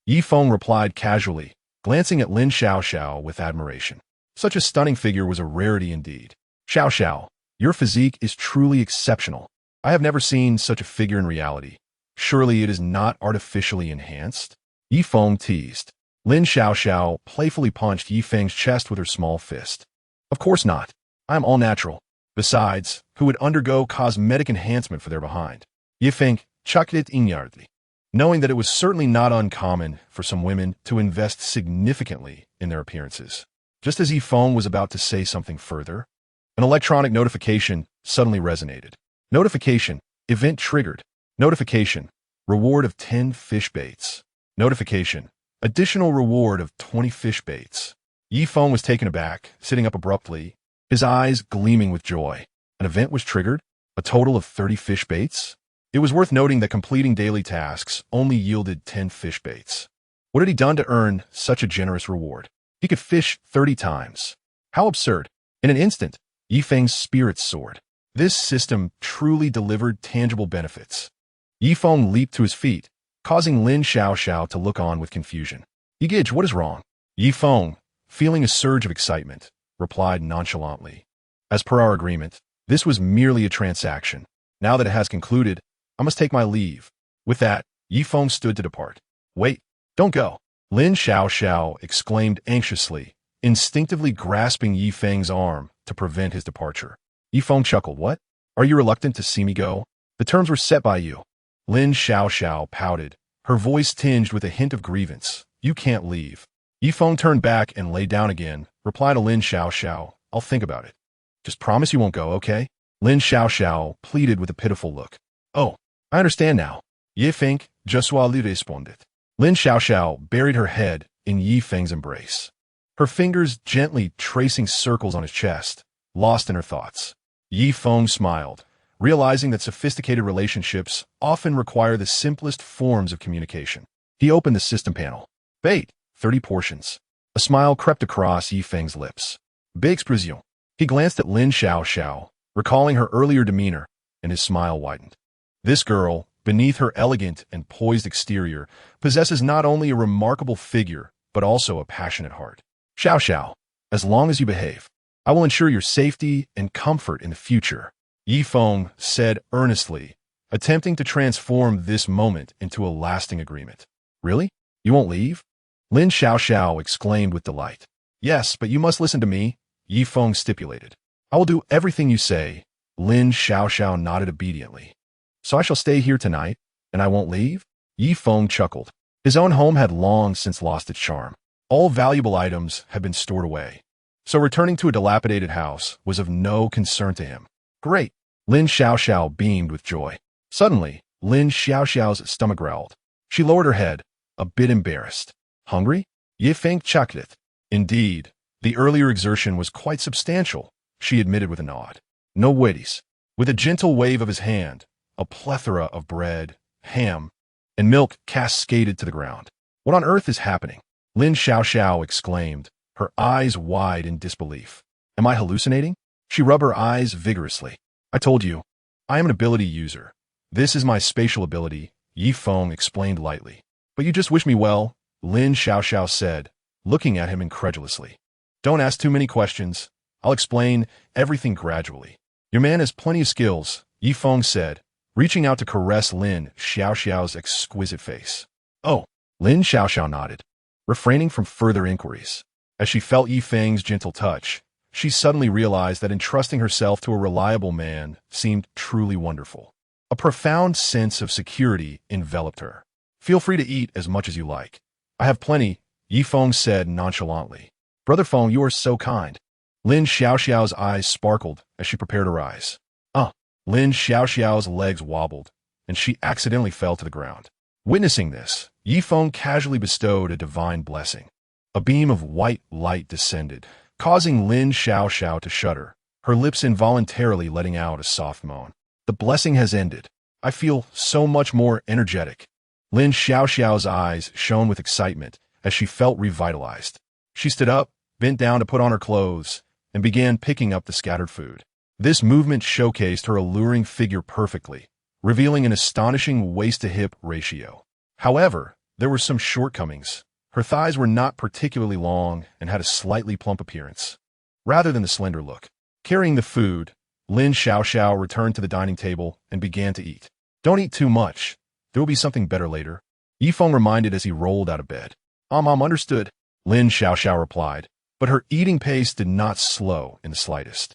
[SPEAKER 1] Yi Feng replied casually, glancing at Lin Xiaoxiao with admiration. Such a stunning figure was a rarity indeed. "Xiaoxiao, your physique is truly exceptional. I have never seen such a figure in reality. Surely it is not artificially enhanced?" Yi Feng teased. Lin Xiaoxiao playfully punched Yi Feng's chest with her small fist. "Of course not. I am all natural. Besides, who would undergo cosmetic enhancement for their behind?" Yi Feng chucked it inyardly, knowing that it was certainly not uncommon for some women to invest significantly in their appearances. Just as Yi Feng was about to say something further, an electronic notification suddenly resonated. Notification, event triggered. Notification, reward of 10 fish baits. Notification, additional reward of 20 fish baits. Yi Feng was taken aback, sitting up abruptly, his eyes gleaming with joy. An event was triggered? A total of 30 fish baits? It was worth noting that completing daily tasks only yielded 10 fish baits. What had he done to earn such a generous reward? He could fish 30 times. How absurd. In an instant, Yi Feng's spirits soared. This system truly delivered tangible benefits. Yi Feng leaped to his feet, causing Lin Xiaoxiao to look on with confusion. "Yi Gij, what is wrong?" Yi Feng, feeling a surge of excitement, replied nonchalantly. "As per our agreement, this was merely a transaction. Now that it has concluded, I must take my leave." With that, Yi Feng stood to depart. "Wait, don't go!" Lin Xiaoxiao exclaimed anxiously, instinctively grasping Yi Feng's arm to prevent his departure. Yi Feng chuckled. "What? Are you reluctant to see me go? The terms were set by you." Lin Xiaoxiao pouted, her voice tinged with a hint of grievance. "You can't leave." Yi Feng turned back and lay down again, replied to Lin Xiaoxiao, "I'll think about it." "Just promise you won't go, okay?" Lin Xiaoxiao pleaded with a pitiful look. "Oh, I understand now." Yi Feng, je suis lui respondit. Lin Xiaoxiao buried her head in Yi Feng's embrace, her fingers gently tracing circles on his chest, lost in her thoughts. Yi Feng smiled, realizing that sophisticated relationships often require the simplest forms of communication. He opened the system panel. "Bait, 30 portions." A smile crept across Yi Feng's lips. "Big expression." He glanced at Lin Xiaoxiao, recalling her earlier demeanor, and his smile widened. This girl, beneath her elegant and poised exterior, possesses not only a remarkable figure, but also a passionate heart. "Xiaoxiao, as long as you behave, I will ensure your safety and comfort in the future," Yi Feng said earnestly, attempting to transform this moment into a lasting agreement. "Really? You won't leave?" Lin Xiaoxiao exclaimed with delight. "Yes, but you must listen to me," Yi Feng stipulated. "I will do everything you say." Lin Xiaoxiao nodded obediently. "So I shall stay here tonight, and I won't leave?" Yi Feng chuckled. His own home had long since lost its charm. All valuable items had been stored away, so returning to a dilapidated house was of no concern to him. "Great!" Lin Xiaoxiao beamed with joy. Suddenly, Lin Xiaoxiao's stomach growled. She lowered her head, a bit embarrassed. "Hungry?" Yi Feng chuckled it. Indeed, the earlier exertion was quite substantial, she admitted with a nod. "No worries." With a gentle wave of his hand, a plethora of bread, ham, and milk cascaded to the ground. "What on earth is happening?" Lin Xiaoxiao exclaimed, her eyes wide in disbelief. "Am I hallucinating?" She rubbed her eyes vigorously. "I told you, I am an ability user. This is my spatial ability," Yi Feng explained lightly. But you just wish me well, Lin Xiaoxiao said, looking at him incredulously. Don't ask too many questions. I'll explain everything gradually. Your man has plenty of skills, Yi Feng said, reaching out to caress Lin Xiaoxiao's exquisite face. Oh, Lin Xiaoxiao nodded, refraining from further inquiries. As she felt Yi Feng's gentle touch, she suddenly realized that entrusting herself to a reliable man seemed truly wonderful. A profound sense of security enveloped her. Feel free to eat as much as you like. I have plenty, Yi Feng said nonchalantly. Brother Feng, you are so kind. Lin Xiaoxiao's eyes sparkled as she prepared to rise. Lin Xiaoxiao's legs wobbled, and she accidentally fell to the ground. Witnessing this, Yi Feng casually bestowed a divine blessing. A beam of white light descended, causing Lin Xiaoxiao to shudder, her lips involuntarily letting out a soft moan. The blessing has ended. I feel so much more energetic. Lin Xiaoxiao's eyes shone with excitement as she felt revitalized. She stood up, bent down to put on her clothes, and began picking up the scattered food. This movement showcased her alluring figure perfectly, revealing an astonishing waist-to-hip ratio. However, there were some shortcomings. Her thighs were not particularly long and had a slightly plump appearance, rather than the slender look. Carrying the food, Lin Xiaoxiao returned to the dining table and began to eat. Don't eat too much. There will be something better later, Yi Feng reminded as he rolled out of bed. Understood, Lin Xiaoxiao replied, but her eating pace did not slow in the slightest.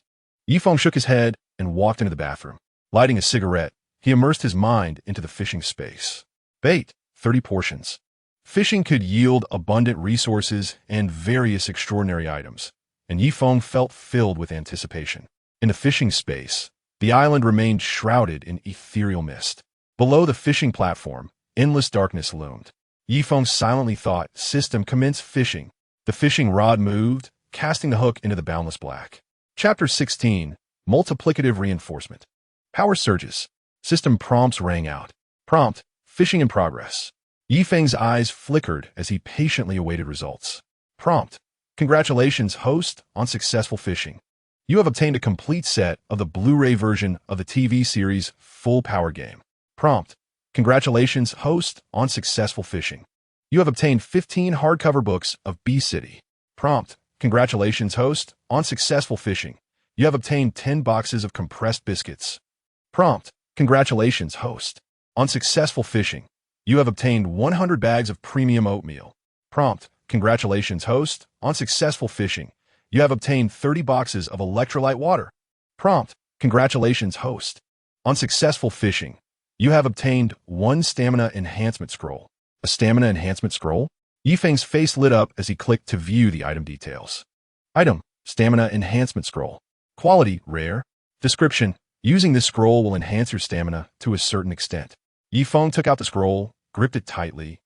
[SPEAKER 1] Yi Feng shook his head and walked into the bathroom. Lighting a cigarette, he immersed his mind into the fishing space. Bait, 30 portions. Fishing could yield abundant resources and various extraordinary items, and Yi Feng felt filled with anticipation. In the fishing space, the island remained shrouded in ethereal mist. Below the fishing platform, endless darkness loomed. Yi Feng silently thought, "System, commence fishing." The fishing rod moved, casting the hook into the boundless black. Chapter 16, Multiplicative Reinforcement. Power surges. System prompts rang out. Prompt, fishing in progress. Yi Feng's eyes flickered as he patiently awaited results. Prompt, congratulations, host, on successful fishing. You have obtained a complete set of the Blu-ray version of the TV series Full Power Game. Prompt, congratulations, host, on successful fishing. You have obtained 15 hardcover books of B-City. Prompt, congratulations, host, on successful fishing. You have obtained 10 boxes of compressed biscuits. Prompt, congratulations, host, on successful fishing. You have obtained 100 bags of premium oatmeal. Prompt, congratulations, host, on successful fishing. You have obtained 30 boxes of electrolyte water. Prompt, congratulations, host, on successful fishing. You have obtained 1 stamina enhancement scroll. A stamina enhancement scroll? Yi Feng's face lit up as he clicked to view the item details. Item, stamina enhancement scroll. Quality, rare. Description, using this scroll will enhance your stamina to a certain extent. Yi Feng took out the scroll, gripped it tightly,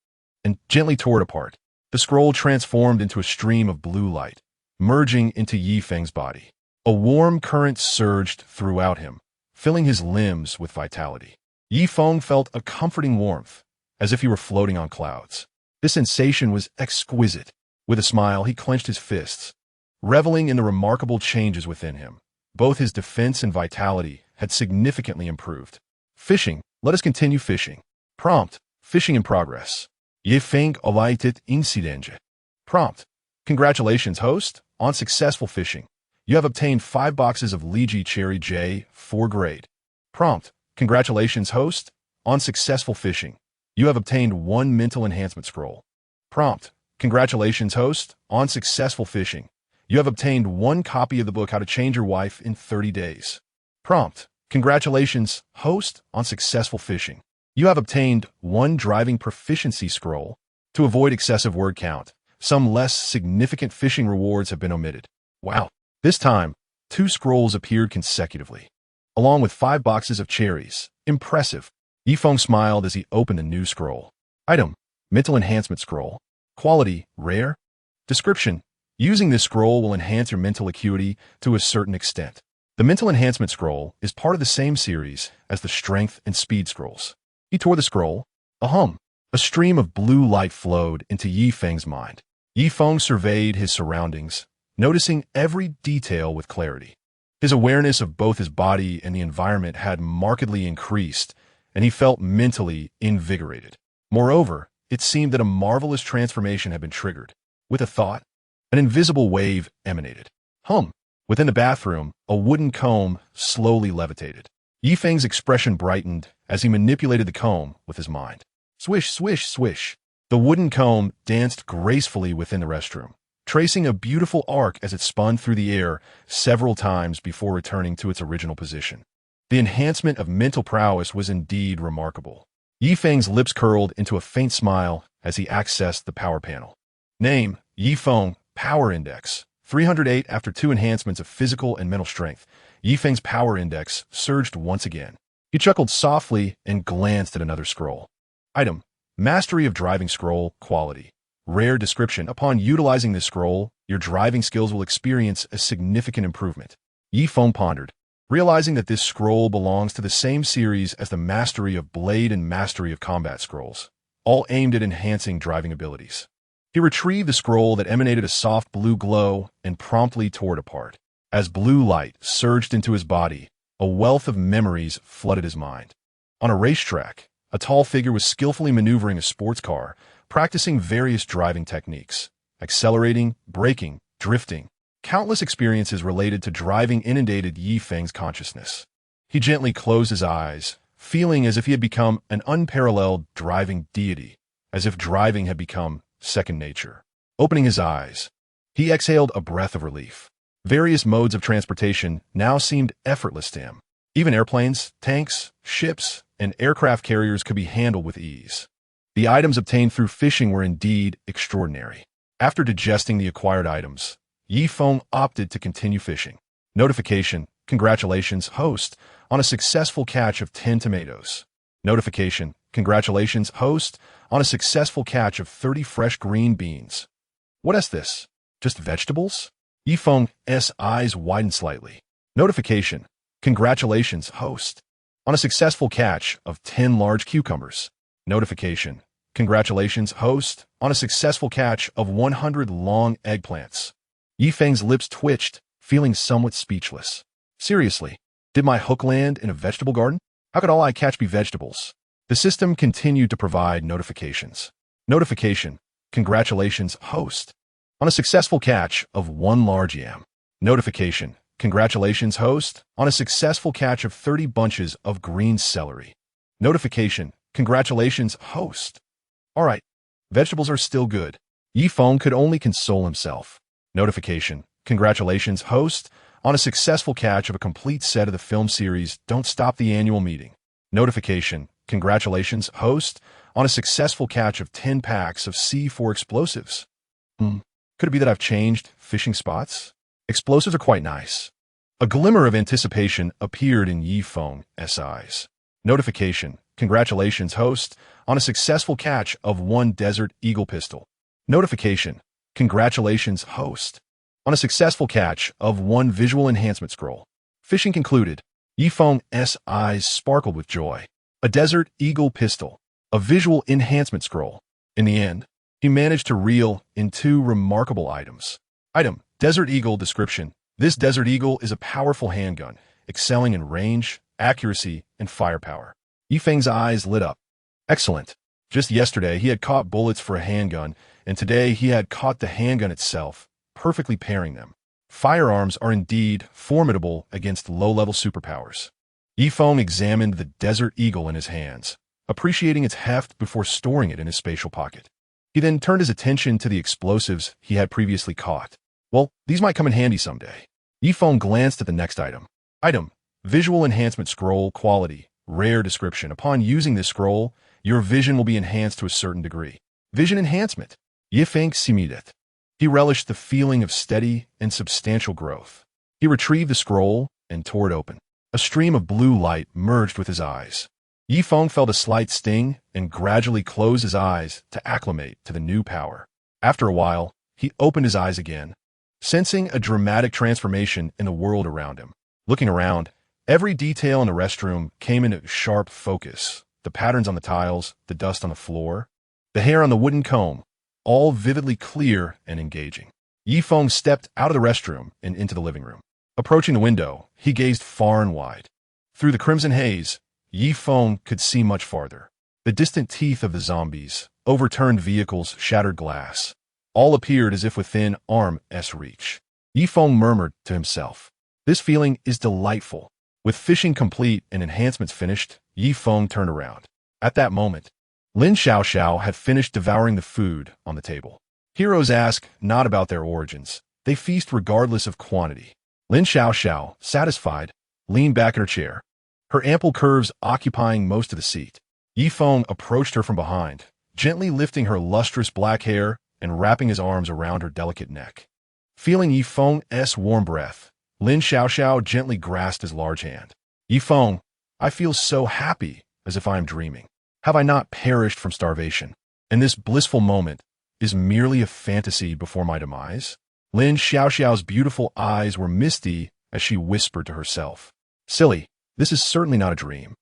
[SPEAKER 1] and gently tore it apart. The scroll transformed into a stream of blue light, merging into Yi Feng's body. A warm current surged throughout him, filling his limbs with vitality. Yi Feng felt a comforting warmth, as if he were floating on clouds. This sensation was exquisite. With a smile, he clenched his fists, reveling in the remarkable changes within him. Both his defense and vitality had significantly improved. Fishing. Let us continue fishing. Prompt, fishing in progress. Ye Feng alighted incidenge. Prompt, congratulations, host, on successful fishing. You have obtained 5 boxes of Lychee Cherry J, 4 grade. Prompt, congratulations, host, on successful fishing. You have obtained 1 mental enhancement scroll. Prompt, congratulations, host, on successful fishing. You have obtained 1 copy of the book How to Change Your Wife in 30 Days. Prompt, congratulations, host, on successful fishing. You have obtained 1 driving proficiency scroll. To avoid excessive word count, some less significant fishing rewards have been omitted. Wow. This time, 2 scrolls appeared consecutively, along with 5 boxes of cherries. Impressive. Yi Feng smiled as he opened a new scroll. Item, mental enhancement scroll. Quality, rare. Description, using this scroll will enhance your mental acuity to a certain extent. The mental enhancement scroll is part of the same series as the strength and speed scrolls. He tore the scroll. A stream of blue light flowed into Yi Feng's mind. Yi Feng surveyed his surroundings, noticing every detail with clarity. His awareness of both his body and the environment had markedly increased, and he felt mentally invigorated. Moreover, it seemed that a marvelous transformation had been triggered. With a thought, an invisible wave emanated. Hum! Within the bathroom, a wooden comb slowly levitated. Yifeng's expression brightened as he manipulated the comb with his mind. Swish, swish, swish. The wooden comb danced gracefully within the restroom, tracing a beautiful arc as it spun through the air several times before returning to its original position. The enhancement of mental prowess was indeed remarkable. Yifeng's lips curled into a faint smile as he accessed the power panel. Name, Yifeng, Power Index. 308 after 2 enhancements of physical and mental strength. Yifeng's power index surged once again. He chuckled softly and glanced at another scroll. Item, Mastery of Driving Scroll, Quality. Rare description. Upon utilizing this scroll, your driving skills will experience a significant improvement. Yifeng pondered, realizing that this scroll belongs to the same series as the Mastery of Blade and Mastery of Combat scrolls, all aimed at enhancing driving abilities. He retrieved the scroll that emanated a soft blue glow and promptly tore it apart. As blue light surged into his body, a wealth of memories flooded his mind. On a racetrack, a tall figure was skillfully maneuvering a sports car, practicing various driving techniques, accelerating, braking, drifting. Countless experiences related to driving inundated Yifeng's consciousness. He gently closed his eyes, feeling as if he had become an unparalleled driving deity, as if driving had become second nature. Opening his eyes, he exhaled a breath of relief. Various modes of transportation now seemed effortless to him. Even airplanes, tanks, ships, and aircraft carriers could be handled with ease. The items obtained through fishing were indeed extraordinary. After digesting the acquired items, Yifeng opted to continue fishing. Notification, congratulations, host, on a successful catch of 10 tomatoes. Notification, congratulations, host, on a successful catch of 30 fresh green beans. What is this? Just vegetables? Yifeng's eyes widened slightly. Notification, congratulations, host, on a successful catch of 10 large cucumbers. Notification, congratulations, host, on a successful catch of 100 long eggplants. Yifeng's lips twitched, feeling somewhat speechless. Seriously, did my hook land in a vegetable garden? How could all I catch be vegetables? The system continued to provide notifications. Notification, congratulations, host, on a successful catch of 1 large yam. Notification, congratulations, host, on a successful catch of 30 bunches of green celery. Notification, congratulations, host. All right, vegetables are still good. Yifeng could only console himself. Notification, congratulations, host, on a successful catch of a complete set of the film series Don't Stop the Annual Meeting. Notification, congratulations, host, on a successful catch of 10 packs of C4 explosives. Could it be that I've changed fishing spots? Explosives are quite nice. A glimmer of anticipation appeared in Yifeng's eyes. Notification, congratulations, host, on a successful catch of 1 Desert Eagle pistol. Notification, congratulations, host, on a successful catch of 1 visual enhancement scroll. Fishing concluded. Yifeng's eyes sparkled with joy. A Desert Eagle pistol, a visual enhancement scroll. In the end, he managed to reel in 2 remarkable items. Item, Desert Eagle description. This Desert Eagle is a powerful handgun, excelling in range, accuracy, and firepower. Yifeng's eyes lit up. Excellent. Just yesterday, he had caught bullets for a handgun, and today he had caught the handgun itself, perfectly pairing them. Firearms are indeed formidable against low-level superpowers. Yifeng examined the Desert Eagle in his hands, appreciating its heft before storing it in his spatial pocket. He then turned his attention to the explosives he had previously caught. Well, these might come in handy someday. Yifeng glanced at the next item. Item, Visual Enhancement Scroll, Quality, Rare description. Upon using this scroll, your vision will be enhanced to a certain degree. Vision enhancement. Yifeng similed. He relished the feeling of steady and substantial growth. He retrieved the scroll and tore it open. A stream of blue light merged with his eyes. Yifeng felt a slight sting and gradually closed his eyes to acclimate to the new power. After a while, he opened his eyes again, sensing a dramatic transformation in the world around him. Looking around, every detail in the restroom came into sharp focus. The patterns on the tiles, the dust on the floor, the hair on the wooden comb, all vividly clear and engaging. Yifeng stepped out of the restroom and into the living room. Approaching the window, he gazed far and wide. Through the crimson haze, Yifeng could see much farther. The distant teeth of the zombies, overturned vehicles, shattered glass, all appeared as if within arm's reach. Yifeng murmured to himself, "This feeling is delightful." With fishing complete and enhancements finished, Yifeng turned around. At that moment, Lin Xiaoxiao had finished devouring the food on the table. Heroes ask not about their origins. They feast regardless of quantity. Lin Xiaoxiao, satisfied, leaned back in her chair, her ample curves occupying most of the seat. Yifeng approached her from behind, gently lifting her lustrous black hair and wrapping his arms around her delicate neck. Feeling Yifeng's warm breath, Lin Xiaoxiao gently grasped his large hand. "Yifeng, I feel so happy, as if I am dreaming. Have I not perished from starvation? And this blissful moment is merely a fantasy before my demise?" Lin Xiaoxiao's beautiful eyes were misty as she whispered to herself, "Silly, this is certainly not a dream."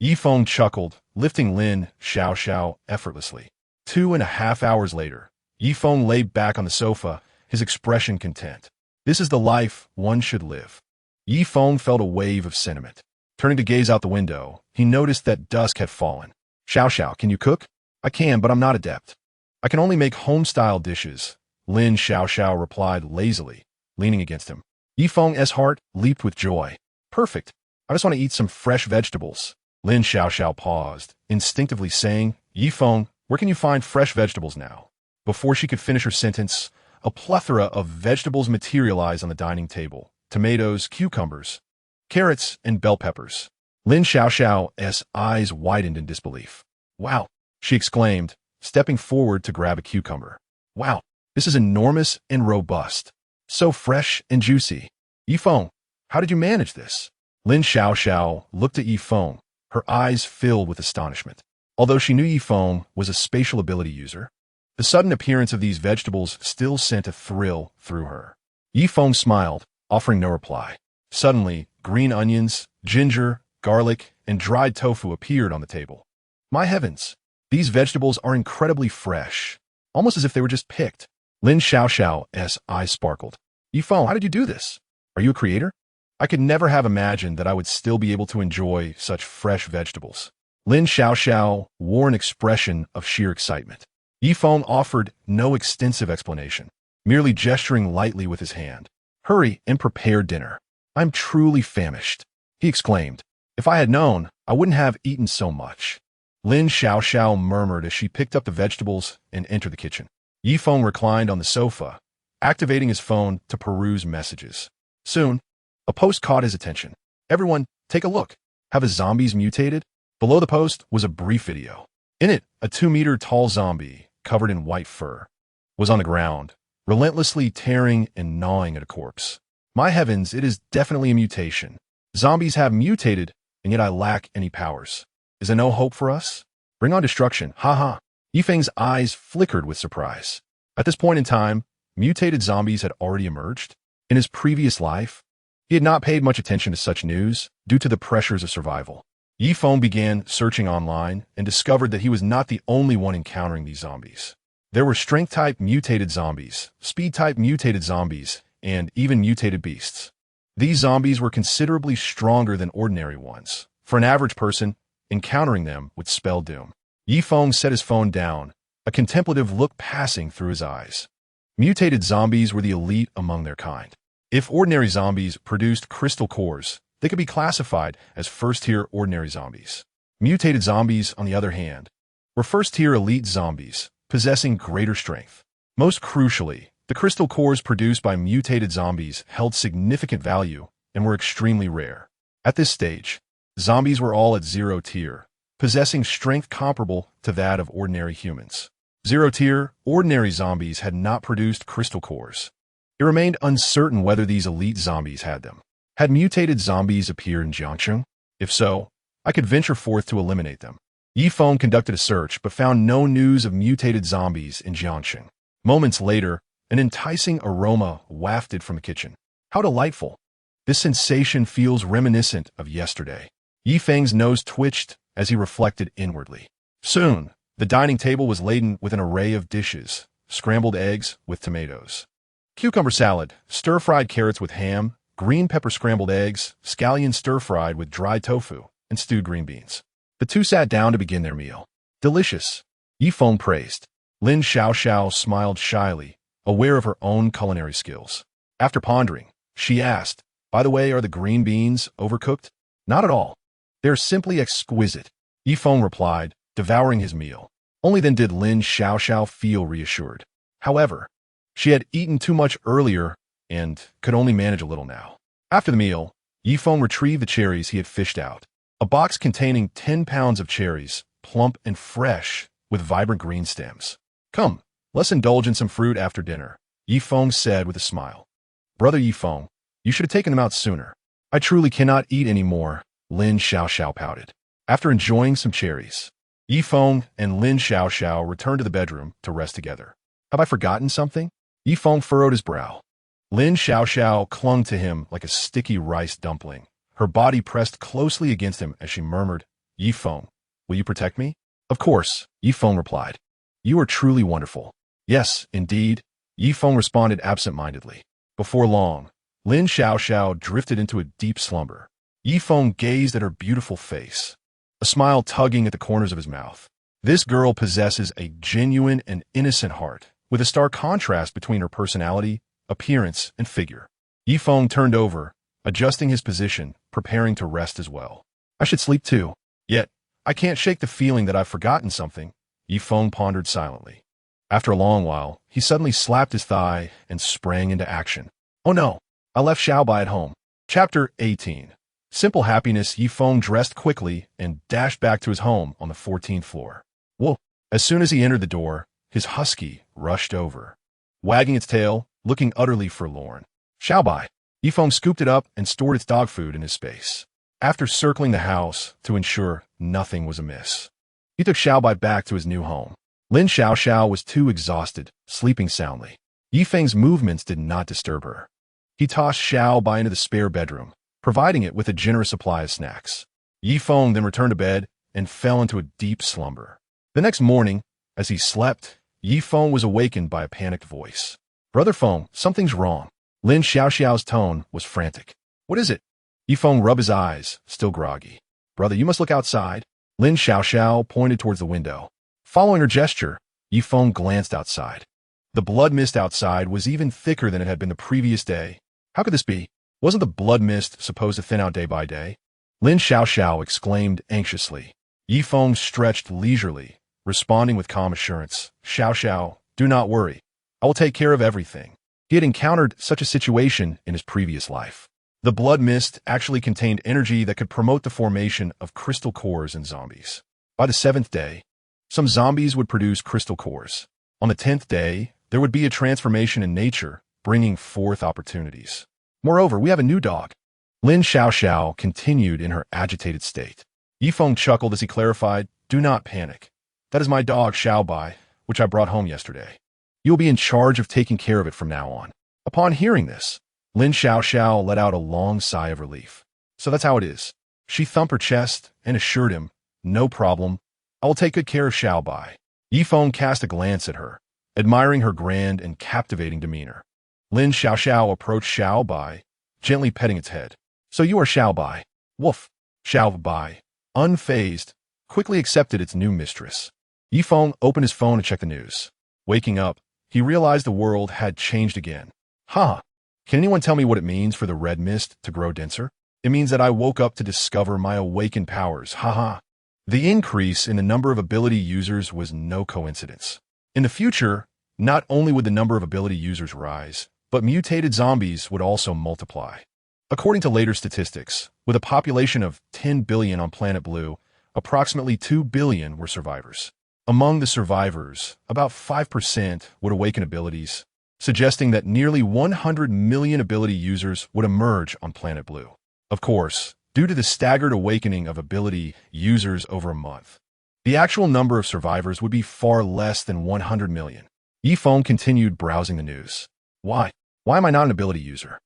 [SPEAKER 1] Yifeng chuckled, lifting Lin Xiaoxiao effortlessly. 2.5 hours later, Yifeng lay back on the sofa, his expression content. This is the life one should live. Yifeng felt a wave of sentiment. Turning to gaze out the window, he noticed that dusk had fallen. "Xiaoxiao, can you cook?" "I can, but I'm not adept. I can only make home-style dishes," Lin Xiaoxiao replied lazily, leaning against him. Yifeng's heart leaped with joy. "Perfect. I just want to eat some fresh vegetables." Lin Xiaoxiao paused, instinctively saying, "Yifeng, where can you find fresh vegetables now?" Before she could finish her sentence, a plethora of vegetables materialized on the dining table: tomatoes, cucumbers, carrots, and bell peppers. Lin Xiaoxiao's eyes widened in disbelief. "Wow," she exclaimed, stepping forward to grab a cucumber. "Wow, this is enormous and robust. So fresh and juicy. Yifeng, how did you manage this?" Lin Xiaoxiao looked at Yifeng, her eyes filled with astonishment. Although she knew Yifeng was a spatial ability user, the sudden appearance of these vegetables still sent a thrill through her. Yifeng smiled, offering no reply. Suddenly, green onions, ginger, garlic, and dried tofu appeared on the table. "My heavens, these vegetables are incredibly fresh, almost as if they were just picked." Lin Xiaoxiao's eyes sparkled. "Yifeng, how did you do this? Are you a creator? I could never have imagined that I would still be able to enjoy such fresh vegetables." Lin Xiaoxiao wore an expression of sheer excitement. Yifeng offered no extensive explanation, merely gesturing lightly with his hand. "Hurry and prepare dinner. I'm truly famished," he exclaimed. "If I had known, I wouldn't have eaten so much." Lin Xiaoxiao murmured as she picked up the vegetables and entered the kitchen. Yifeng reclined on the sofa, activating his phone to peruse messages. Soon, a post caught his attention. "Everyone, take a look. Have the zombies mutated?" Below the post was a brief video. In it, a 2-meter-tall zombie, covered in white fur, was on the ground, relentlessly tearing and gnawing at a corpse. "My heavens, it is definitely a mutation. Zombies have mutated, and yet I lack any powers. Is there no hope for us? Bring on destruction, haha." Yifeng's eyes flickered with surprise. At this point in time, mutated zombies had already emerged. In his previous life, he had not paid much attention to such news due to the pressures of survival. Yifeng began searching online and discovered that he was not the only one encountering these zombies. There were strength-type mutated zombies, speed-type mutated zombies, and even mutated beasts. These zombies were considerably stronger than ordinary ones. For an average person, encountering them would spell doom. Yifeng set his phone down, a contemplative look passing through his eyes. Mutated zombies were the elite among their kind. If ordinary zombies produced crystal cores, they could be classified as first-tier ordinary zombies. Mutated zombies, on the other hand, were first-tier elite zombies, possessing greater strength. Most crucially, the crystal cores produced by mutated zombies held significant value and were extremely rare. At this stage, zombies were all at 0 tier, possessing strength comparable to that of ordinary humans. 0 tier, ordinary zombies had not produced crystal cores. It remained uncertain whether these elite zombies had them. Had mutated zombies appeared in Jiangcheng? If so, I could venture forth to eliminate them. Yifeng conducted a search but found no news of mutated zombies in Jiangcheng. Moments later, an enticing aroma wafted from the kitchen. How delightful! This sensation feels reminiscent of yesterday. Yifeng's nose twitched as he reflected inwardly. Soon, the dining table was laden with an array of dishes: scrambled eggs with tomatoes, cucumber salad, stir-fried carrots with ham, green pepper scrambled eggs, scallion stir-fried with dried tofu, and stewed green beans. The two sat down to begin their meal. Delicious, Yifeng praised. Lin Xiaoxiao smiled shyly, aware of her own culinary skills. After pondering, she asked, "By the way, are the green beans overcooked?" "Not at all. They're simply exquisite," Yifeng replied, devouring his meal. Only then did Lin Xiaoxiao feel reassured. However, she had eaten too much earlier and could only manage a little now. After the meal, Yifeng retrieved the cherries he had fished out. A box containing 10 pounds of cherries, plump and fresh, with vibrant green stems. "Come, let's indulge in some fruit after dinner," Yifeng said with a smile. "Brother Yifeng, you should have taken them out sooner." "I truly cannot eat any more," Lin Xiaoxiao pouted. After enjoying some cherries, Yifeng and Lin Xiaoxiao returned to the bedroom to rest together. "Have I forgotten something?" Yifeng furrowed his brow. Lin Xiaoxiao clung to him like a sticky rice dumpling. Her body pressed closely against him as she murmured, "Yifeng, will you protect me?" "Of course," Yifeng replied. "You are truly wonderful." "Yes, indeed," Yifeng responded absent-mindedly. Before long, Lin Xiaoxiao drifted into a deep slumber. Yifeng gazed at her beautiful face, a smile tugging at the corners of his mouth. This girl possesses a genuine and innocent heart, with a stark contrast between her personality, appearance, and figure. Yifeng turned over, adjusting his position, preparing to rest as well. "I should sleep too. Yet, I can't shake the feeling that I've forgotten something," Yifeng pondered silently. After a long while, he suddenly slapped his thigh and sprang into action. "Oh no, I left Xiaobai at home." Chapter 18. Simple happiness. Yifeng dressed quickly and dashed back to his home on the 14th floor. Whoa! As soon as he entered the door, his husky rushed over, wagging its tail, looking utterly forlorn. "Xiaobai." Yifeng scooped it up and stored its dog food in his space. After circling the house to ensure nothing was amiss, he took Xiaobai back to his new home. Lin Xiaoxiao was too exhausted, sleeping soundly. Yifeng's movements did not disturb her. He tossed Xiaobai into the spare bedroom, providing it with a generous supply of snacks. Yifeng then returned to bed and fell into a deep slumber. The next morning, as he slept, Yifeng was awakened by a panicked voice. "Brother Feng, something's wrong." Lin Xiaoxiao's tone was frantic. "What is it?" Yifeng rubbed his eyes, still groggy. "Brother, you must look outside." Lin Xiaoxiao pointed towards the window. Following her gesture, Yifeng glanced outside. The blood mist outside was even thicker than it had been the previous day. How could this be? Wasn't the blood mist supposed to thin out day by day? Lin Xiaoxiao exclaimed anxiously. Yifeng stretched leisurely, responding with calm assurance. "Xiaoxiao, do not worry. I will take care of everything." He had encountered such a situation in his previous life. The blood mist actually contained energy that could promote the formation of crystal cores in zombies. By the 7th day, some zombies would produce crystal cores. On the 10th day, there would be a transformation in nature, bringing forth opportunities. "Moreover, we have a new dog." Lin Xiaoxiao continued in her agitated state. Yifeng chuckled as he clarified, "Do not panic. That is my dog Xiaobai, which I brought home yesterday. You will be in charge of taking care of it from now on." Upon hearing this, Lin Xiaoxiao let out a long sigh of relief. "So that's how it is." She thumped her chest and assured him, "No problem. I will take good care of Xiaobai." Yifeng cast a glance at her, admiring her grand and captivating demeanor. Lin Xiaoxiao approached Xiaobai, gently petting its head. "So you are Xiaobai." Woof. Xiaobai, unfazed, quickly accepted its new mistress. Yifeng opened his phone to check the news. Waking up, he realized the world had changed again. "Ha! Can anyone tell me what it means for the red mist to grow denser?" "It means that I woke up to discover my awakened powers. Haha." The increase in the number of ability users was no coincidence. In the future, not only would the number of ability users rise, but mutated zombies would also multiply. According to later statistics, with a population of 10 billion on Planet Blue, approximately 2 billion were survivors. Among the survivors, about 5% would awaken abilities, suggesting that nearly 100 million ability users would emerge on Planet Blue. Of course, due to the staggered awakening of ability users over a month, the actual number of survivors would be far less than 100 million. Yifeng continued browsing the news. Why? Why am I not an ability user?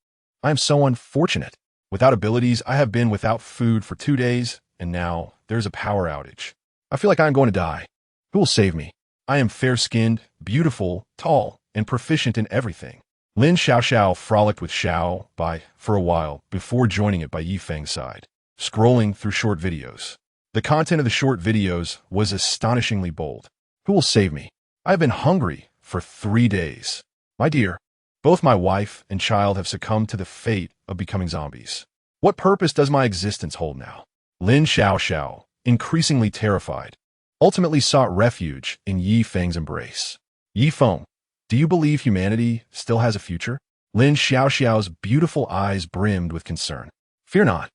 [SPEAKER 1] I am so unfortunate. Without abilities, I have been without food for 2 days, and now there's a power outage. I feel like I'm going to die. Who will save me? I am fair-skinned, beautiful, tall, and proficient in everything. Lin Xiaoxiao frolicked with Xiaobai for a while before joining it by Yifeng's side, scrolling through short videos. The content of the short videos was astonishingly bold. Who will save me? I have been hungry for 3 days. My dear, both my wife and child have succumbed to the fate of becoming zombies. What purpose does my existence hold now? Lin Xiaoxiao, increasingly terrified, ultimately sought refuge in Yi Feng's embrace. Yi Feng, do you believe humanity still has a future? Lin Xiaoxiao's beautiful eyes brimmed with concern. Fear not.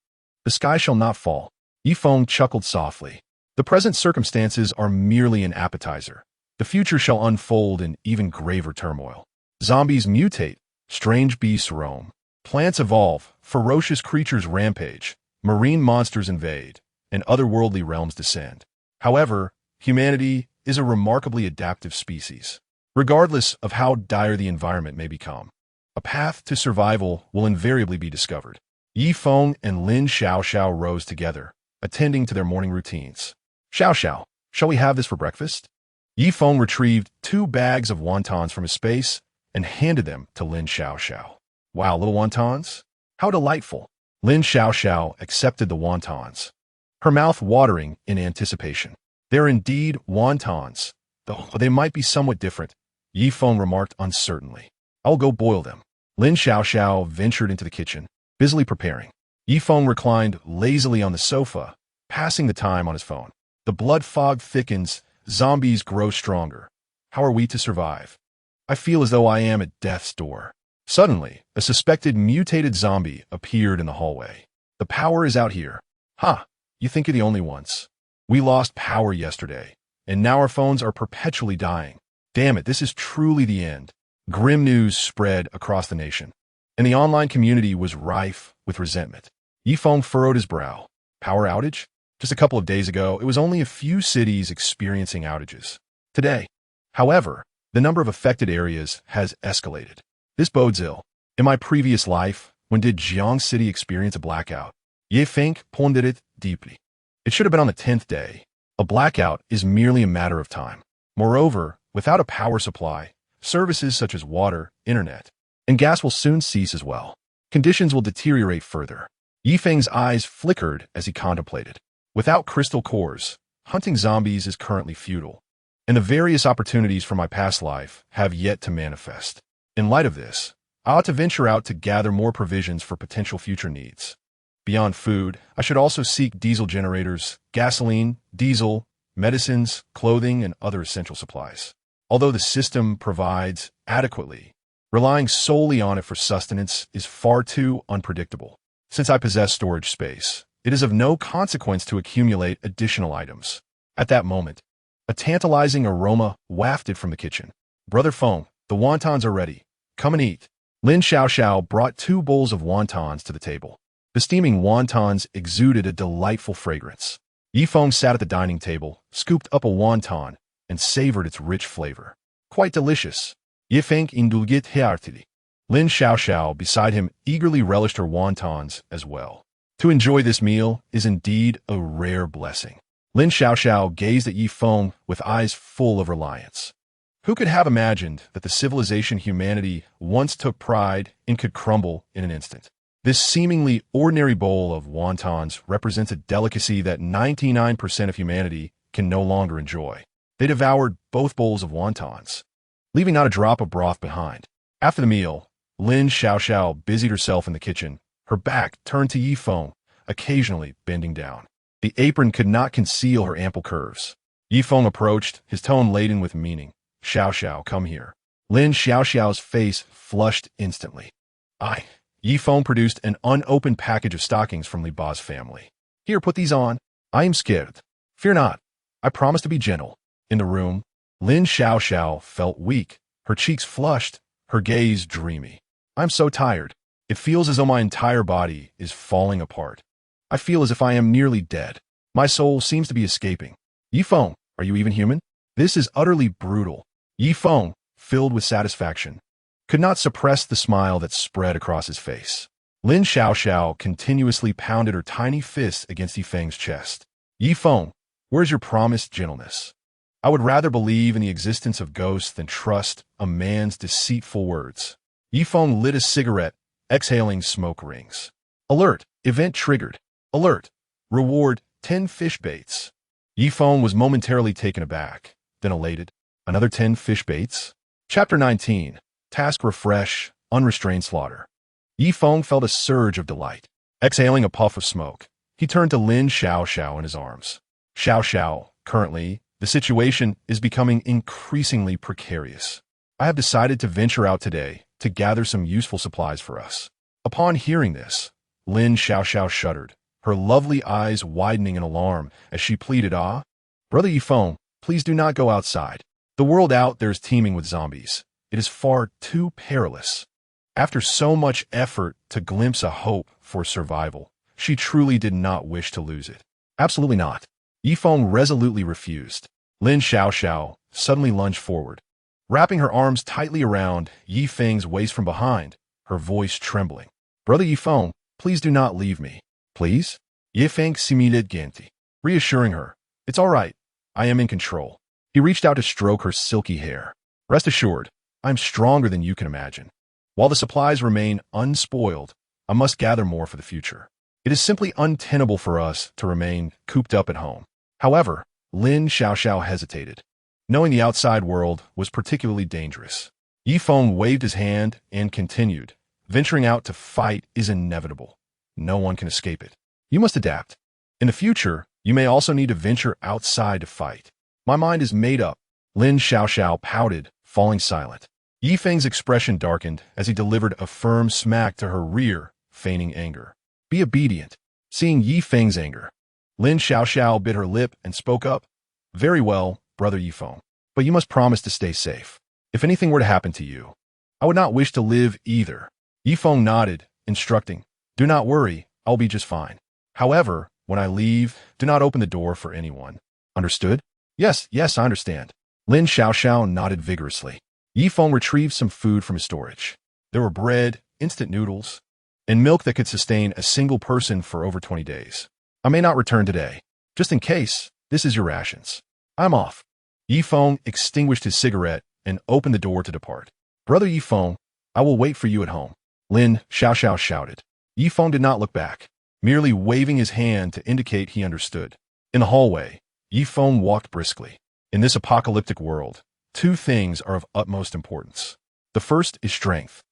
[SPEAKER 1] The sky shall not fall. Yi Feng chuckled softly. The present circumstances are merely an appetizer. The future shall unfold in even graver turmoil. Zombies mutate, strange beasts roam. Plants evolve, ferocious creatures rampage, marine monsters invade, and otherworldly realms descend. However, humanity is a remarkably adaptive species. Regardless of how dire the environment may become, a path to survival will invariably be discovered. Yi Feng and Lin Xiaoxiao rose together, attending to their morning routines. Xiaoxiao, shall we have this for breakfast? Yi Feng retrieved 2 bags of wontons from his space and handed them to Lin Xiaoxiao. Wow, little wontons? How delightful. Lin Xiaoxiao accepted the wontons, her mouth watering in anticipation. They're indeed wontons, though they might be somewhat different, Yi Feng remarked uncertainly. I'll go boil them. Lin Xiaoxiao ventured into the kitchen, busily preparing. Yi Feng reclined lazily on the sofa, passing the time on his phone. The blood fog thickens, zombies grow stronger. How are we to survive? I feel as though I am at death's door. Suddenly, a suspected mutated zombie appeared in the hallway. The power is out here. Ha! You think you're the only ones. We lost power yesterday, and now our phones are perpetually dying. Damn it, this is truly the end. Grim news spread across the nation, and the online community was rife with resentment. Yi Feng furrowed his brow. Power outage? Just a couple of days ago, it was only a few cities experiencing outages. Today, however, the number of affected areas has escalated. This bodes ill. In my previous life, when did Jiang City experience a blackout? Ye Feng pondered it deeply. It should have been on the 10th day. A blackout is merely a matter of time. Moreover, without a power supply, services such as water, internet, and gas will soon cease as well. Conditions will deteriorate further. Yi Feng's eyes flickered as he contemplated. Without crystal cores, hunting zombies is currently futile, and the various opportunities from my past life have yet to manifest. In light of this, I ought to venture out to gather more provisions for potential future needs. Beyond food, I should also seek diesel generators, gasoline, diesel, medicines, clothing, and other essential supplies. Although the system provides adequately, relying solely on it for sustenance is far too unpredictable. Since I possess storage space, it is of no consequence to accumulate additional items. At that moment, a tantalizing aroma wafted from the kitchen. Brother Feng, the wontons are ready. Come and eat. Lin Xiaoxiao brought 2 bowls of wontons to the table. The steaming wontons exuded a delightful fragrance. Yi Feng sat at the dining table, scooped up a wonton, and savored its rich flavor. Quite delicious. Yi Feng indulgit heartily. Lin Xiaoxiao beside him eagerly relished her wontons as well. To enjoy this meal is indeed a rare blessing. Lin Xiaoxiao gazed at Yi Feng with eyes full of reliance. Who could have imagined that the civilization humanity once took pride in could crumble in an instant? This seemingly ordinary bowl of wontons represents a delicacy that 99% of humanity can no longer enjoy. They devoured both bowls of wontons, leaving not a drop of broth behind. After the meal, Lin Xiaoxiao busied herself in the kitchen, her back turned to Yi Feng, occasionally bending down. The apron could not conceal her ample curves. Yi Feng approached, his tone laden with meaning. Xiaoxiao, come here. Lin Xiaoxiao's face flushed instantly. Yi Feng produced an unopened package of stockings from Li Ba's family. Here, put these on. I am scared. Fear not. I promise to be gentle. In the room, Lin Xiaoxiao felt weak, her cheeks flushed, her gaze dreamy. I'm so tired. It feels as though my entire body is falling apart. I feel as if I am nearly dead. My soul seems to be escaping. Yi Feng, are you even human? This is utterly brutal. Yi Feng, filled with satisfaction, could not suppress the smile that spread across his face. Lin Xiaoxiao continuously pounded her tiny fist against Yi Feng's chest. Yi Feng, where's your promised gentleness? I would rather believe in the existence of ghosts than trust a man's deceitful words. Yi Feng lit a cigarette, exhaling smoke rings. Alert! Event triggered. Alert! Reward 10 fish baits. Yifeng was momentarily taken aback, then elated. Another 10 fish baits? Chapter 19. Task Refresh, Unrestrained Slaughter. Yifeng felt a surge of delight. Exhaling a puff of smoke, he turned to Lin Xiao in his arms. Xiao, currently, the situation is becoming increasingly precarious. I have decided to venture out today to gather some useful supplies for us. Upon hearing this, Lin Xiao shuddered, her lovely eyes widening in alarm as she pleaded, Brother Yifeng, please do not go outside. The world out there is teeming with zombies. It is far too perilous. After so much effort to glimpse a hope for survival, she truly did not wish to lose it. Absolutely not. Yifeng resolutely refused. Lin Xiao suddenly lunged forward, wrapping her arms tightly around Yifeng's waist from behind, her voice trembling. Brother Yifeng, please do not leave me. Please? Yifeng similed gently, reassuring her. It's all right. I am in control. He reached out to stroke her silky hair. Rest assured, I'm stronger than you can imagine. While the supplies remain unspoiled, I must gather more for the future. It is simply untenable for us to remain cooped up at home. However, Lin Xiao hesitated, knowing the outside world was particularly dangerous. Yifeng waved his hand and continued. Venturing out to fight is inevitable. No one can escape it. You must adapt. In the future, you may also need to venture outside to fight. My mind is made up. Lin Xiao pouted, falling silent. Yifeng's expression darkened as he delivered a firm smack to her rear, feigning anger. Be obedient. Seeing Yifeng's anger, Lin Xiao bit her lip and spoke up. Very well, Brother Yifeng, but you must promise to stay safe. If anything were to happen to you, I would not wish to live either. Yifeng nodded, instructing, Do not worry, I'll be just fine. However, when I leave, do not open the door for anyone. Understood? Yes, I understand. Lin Xiao nodded vigorously. Yifeng retrieved some food from his storage. There were bread, instant noodles, and milk that could sustain a single person for over 20 days. I may not return today. Just in case, this is your rations. I'm off. Yifeng extinguished his cigarette and opened the door to depart. Brother Yifeng, I will wait for you at home. Lin Xiao shouted. Yifeng did not look back, merely waving his hand to indicate he understood. In the hallway, Yifeng walked briskly. In this apocalyptic world, two things are of utmost importance. The first is strength.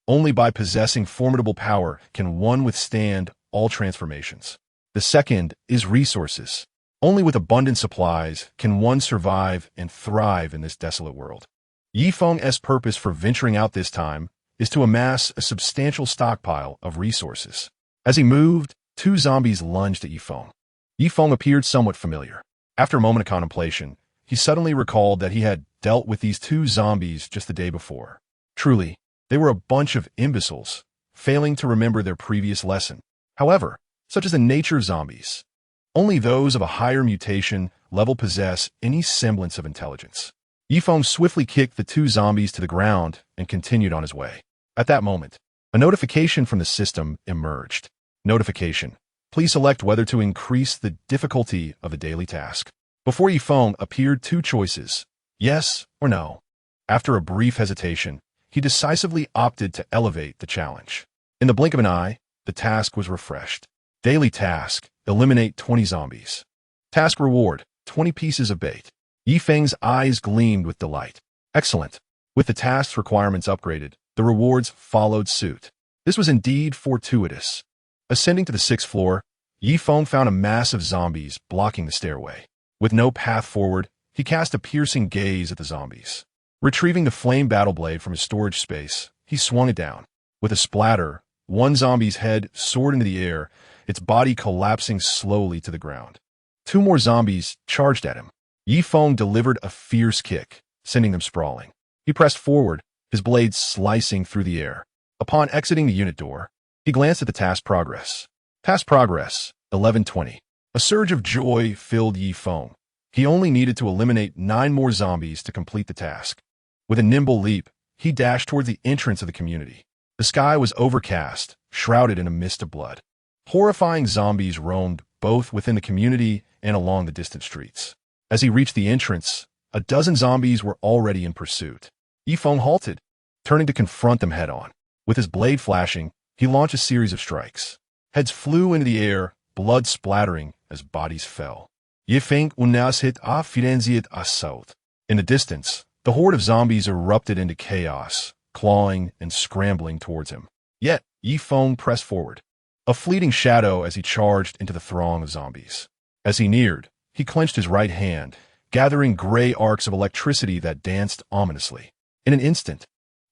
[SPEAKER 1] Only by possessing formidable power can one withstand all transformations. The second is resources. Only with abundant supplies can one survive and thrive in this desolate world. Yifeng's purpose for venturing out this time is to amass a substantial stockpile of resources. As he moved, two zombies lunged at Yifeng. Yifeng appeared somewhat familiar. After a moment of contemplation, he suddenly recalled that he had dealt with these two zombies just the day before. Truly, they were a bunch of imbeciles, failing to remember their previous lesson. However, such is the nature of zombies. Only those of a higher mutation level possess any semblance of intelligence. Yifeng swiftly kicked the two zombies to the ground and continued on his way. At that moment, a notification from the system emerged. Notification. Please select whether to increase the difficulty of a daily task. Before Yifeng appeared two choices, yes or no. After a brief hesitation, he decisively opted to elevate the challenge. In the blink of an eye, the task was refreshed. Daily task, eliminate 20 zombies. Task reward, 20 pieces of bait. Yifeng's eyes gleamed with delight. Excellent. With the task's requirements upgraded, the rewards followed suit. This was indeed fortuitous. Ascending to the 6th floor, Yifeng found a mass of zombies blocking the stairway. With no path forward, he cast a piercing gaze at the zombies. Retrieving the flame battle blade from his storage space, he swung it down. With a splatter, one zombie's head soared into the air, its body collapsing slowly to the ground. Two more zombies charged at him. Yifeng delivered a fierce kick, sending them sprawling. He pressed forward, his blade slicing through the air. Upon exiting the unit door, he glanced at the task progress. Task progress, 1120. A surge of joy filled Yifeng. He only needed to eliminate 9 more zombies to complete the task. With a nimble leap, he dashed towards the entrance of the community. The sky was overcast, shrouded in a mist of blood. Horrifying zombies roamed both within the community and along the distant streets. As he reached the entrance, a dozen zombies were already in pursuit. Yifeng halted, turning to confront them head-on. With his blade flashing, he launched a series of strikes. Heads flew into the air, blood splattering as bodies fell. Ye Feng unasit a firenziet assault. In the distance, the horde of zombies erupted into chaos, clawing and scrambling towards him. Yet, Yi Feng pressed forward, a fleeting shadow as he charged into the throng of zombies. As he neared, he clenched his right hand, gathering gray arcs of electricity that danced ominously. In an instant,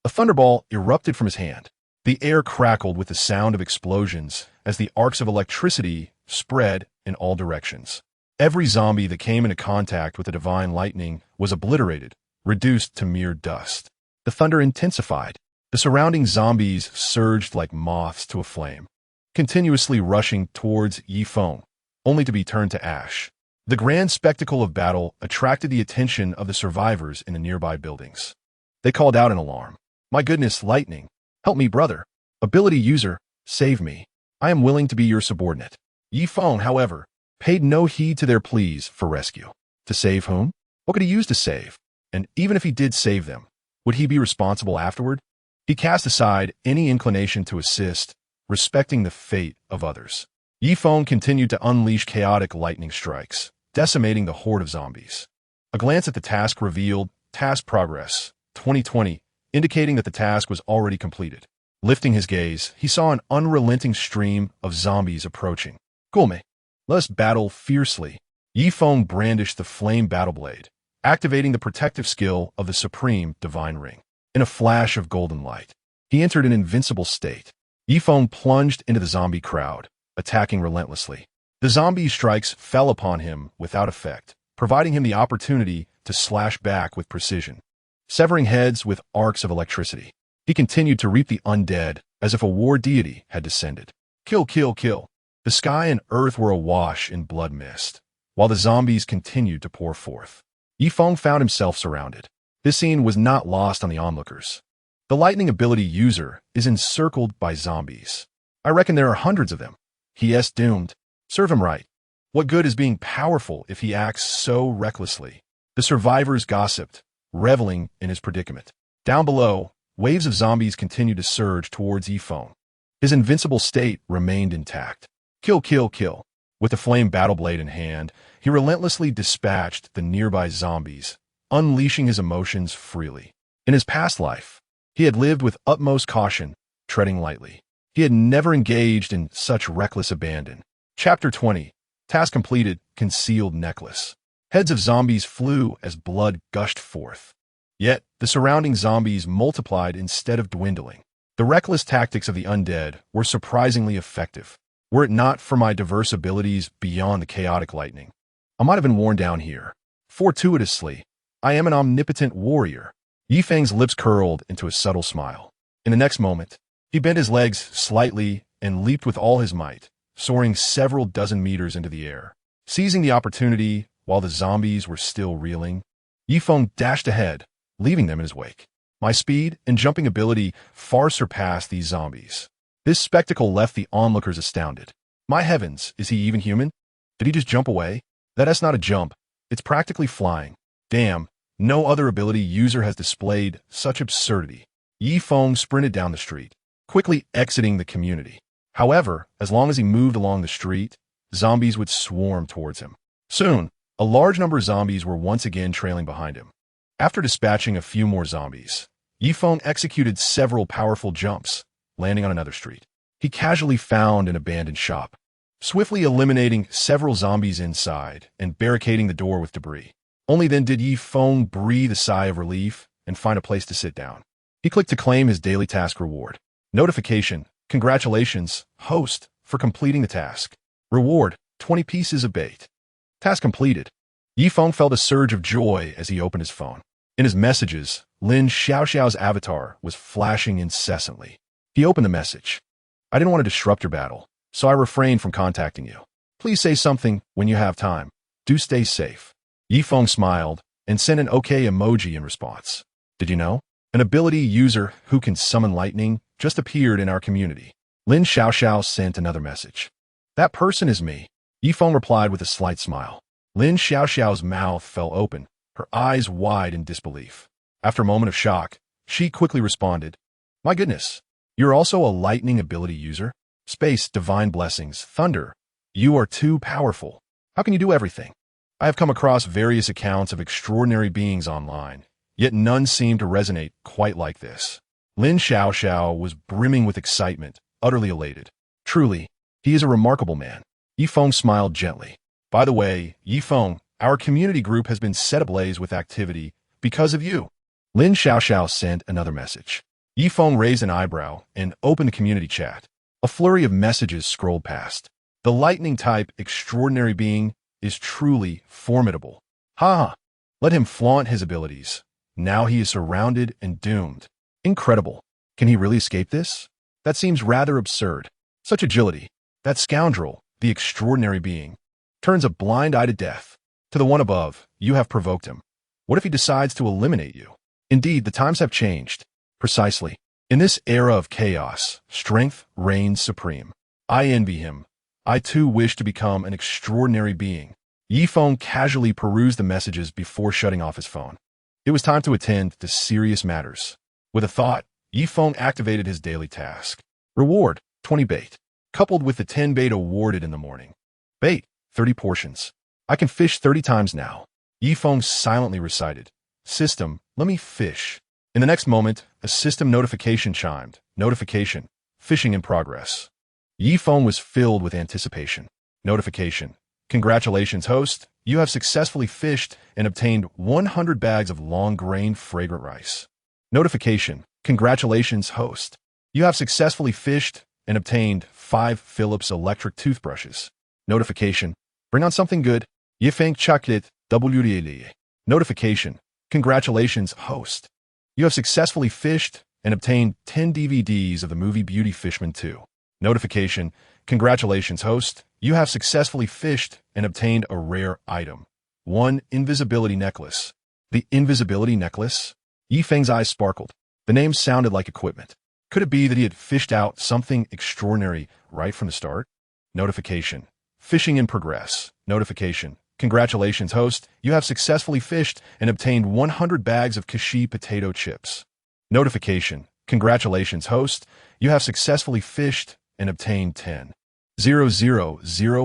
[SPEAKER 1] a thunderball erupted from his hand. The air crackled with the sound of explosions as the arcs of electricity spread in all directions. Every zombie that came into contact with the divine lightning was obliterated, reduced to mere dust. The thunder intensified. The surrounding zombies surged like moths to a flame, continuously rushing towards Yi Feng, only to be turned to ash. The grand spectacle of battle attracted the attention of the survivors in the nearby buildings. They called out in alarm. "My goodness, lightning! Help me, brother! Ability user, save me! I am willing to be your subordinate." Yi Feng, however, paid no heed to their pleas for rescue. To save whom? What could he use to save? And even if he did save them, would he be responsible afterward? He cast aside any inclination to assist, respecting the fate of others. Yi Feng continued to unleash chaotic lightning strikes, decimating the horde of zombies. A glance at the task revealed task progress 2020, indicating that the task was already completed. Lifting his gaze, he saw an unrelenting stream of zombies approaching. "Gulme, let us battle fiercely." Yi Feng brandished the flame battle blade, activating the protective skill of the supreme divine ring. In a flash of golden light, he entered an invincible state. Yi Feng plunged into the zombie crowd, attacking relentlessly. The zombie strikes fell upon him without effect, providing him the opportunity to slash back with precision, severing heads with arcs of electricity. He continued to reap the undead as if a war deity had descended. Kill, kill, kill. The sky and earth were awash in blood mist, while the zombies continued to pour forth. Yi Feng found himself surrounded. This scene was not lost on the onlookers. The lightning ability user is encircled by zombies. "I reckon there are hundreds of them. He is doomed. Serve him right. What good is being powerful if he acts so recklessly?" The survivors gossiped, reveling in his predicament. Down below, waves of zombies continued to surge towards Yi Feng. His invincible state remained intact. Kill, kill, kill. With the flame battle blade in hand, he relentlessly dispatched the nearby zombies, unleashing his emotions freely. In his past life, he had lived with utmost caution, treading lightly. He had never engaged in such reckless abandon. Chapter 20. Task completed. Concealed necklace. Heads of zombies flew as blood gushed forth. Yet, the surrounding zombies multiplied instead of dwindling. The reckless tactics of the undead were surprisingly effective. Were it not for my diverse abilities beyond the chaotic lightning, I might have been worn down here. Fortuitously, I am an omnipotent warrior. Yi Feng's lips curled into a subtle smile. In the next moment, he bent his legs slightly and leaped with all his might, soaring several dozen meters into the air. Seizing the opportunity while the zombies were still reeling, Yi Feng dashed ahead, leaving them in his wake. My speed and jumping ability far surpassed these zombies. This spectacle left the onlookers astounded. My heavens, is he even human? Did he just jump away? That's not a jump. It's practically flying. Damn, no other ability user has displayed such absurdity. Yi Feng sprinted down the street, quickly exiting the community. However, as long as he moved along the street, zombies would swarm towards him. Soon, a large number of zombies were once again trailing behind him. After dispatching a few more zombies, Yi Feng executed several powerful jumps, landing on another street. He casually found an abandoned shop, swiftly eliminating several zombies inside and barricading the door with debris. Only then did Yi Feng breathe a sigh of relief and find a place to sit down. He clicked to claim his daily task reward. Notification: congratulations, host, for completing the task. Reward: 20 pieces of bait. Task completed. Yi Feng felt a surge of joy as he opened his phone. In his messages, Lin Xiaoxiao's avatar was flashing incessantly. He opened the message. "I didn't want to disrupt your battle, so I refrained from contacting you. Please say something when you have time. Do stay safe." Yi Feng smiled and sent an OK emoji in response. "Did you know? An ability user who can summon lightning just appeared in our community." Lin Xiaoxiao sent another message. "That person is me." Yi Feng replied with a slight smile. Lin Xiaoxiao's mouth fell open, her eyes wide in disbelief. After a moment of shock, she quickly responded, "My goodness, you're also a lightning ability user? Space, divine blessings, thunder. You are too powerful." How can you do everything? I have come across various accounts of extraordinary beings online, yet none seem to resonate quite like this. Lin Xiaoxiao was brimming with excitement, utterly elated. Truly, he is a remarkable man. Yifeng smiled gently. By the way, Yifeng, our community group has been set ablaze with activity because of you. Lin Xiaoxiao sent another message. Yifeng raised an eyebrow and opened the community chat. A flurry of messages scrolled past. The lightning-type extraordinary being is truly formidable. Ha! Let him flaunt his abilities. Now he is surrounded and doomed. Incredible. Can he really escape this? That seems rather absurd. Such agility. That scoundrel, the extraordinary being, turns a blind eye to death. To the one above, you have provoked him. What if he decides to eliminate you? Indeed, the times have changed. Precisely. In this era of chaos, strength reigns supreme. I envy him. I too wish to become an extraordinary being. Yifeng casually perused the messages before shutting off his phone. It was time to attend to serious matters. With a thought, Yifeng activated his daily task. Reward, 20 bait. Coupled with the 10 bait awarded in the morning. Bait, 30 portions. I can fish 30 times now. Yifeng silently recited. System, let me fish. In the next moment, a system notification chimed. Notification, fishing in progress. Yifeng was filled with anticipation. Notification. Congratulations, host. You have successfully fished and obtained 100 bags of long-grain fragrant rice. Notification. Congratulations, host. You have successfully fished and obtained 5 Philips electric toothbrushes. Notification. Bring on something good. Yifeng chocolate WDA. Notification. Congratulations, host. You have successfully fished and obtained 10 DVDs of the movie Beauty Fishman 2. Notification. Congratulations, host. You have successfully fished and obtained a rare item. 1 invisibility necklace. The invisibility necklace? Yifeng's eyes sparkled. The name sounded like equipment. Could it be that he had fished out something extraordinary right from the start? Notification. Fishing in progress. Notification. Congratulations, host. You have successfully fished and obtained 100 bags of Kashi potato chips. Notification. Congratulations, host. You have successfully fished and obtained 10,000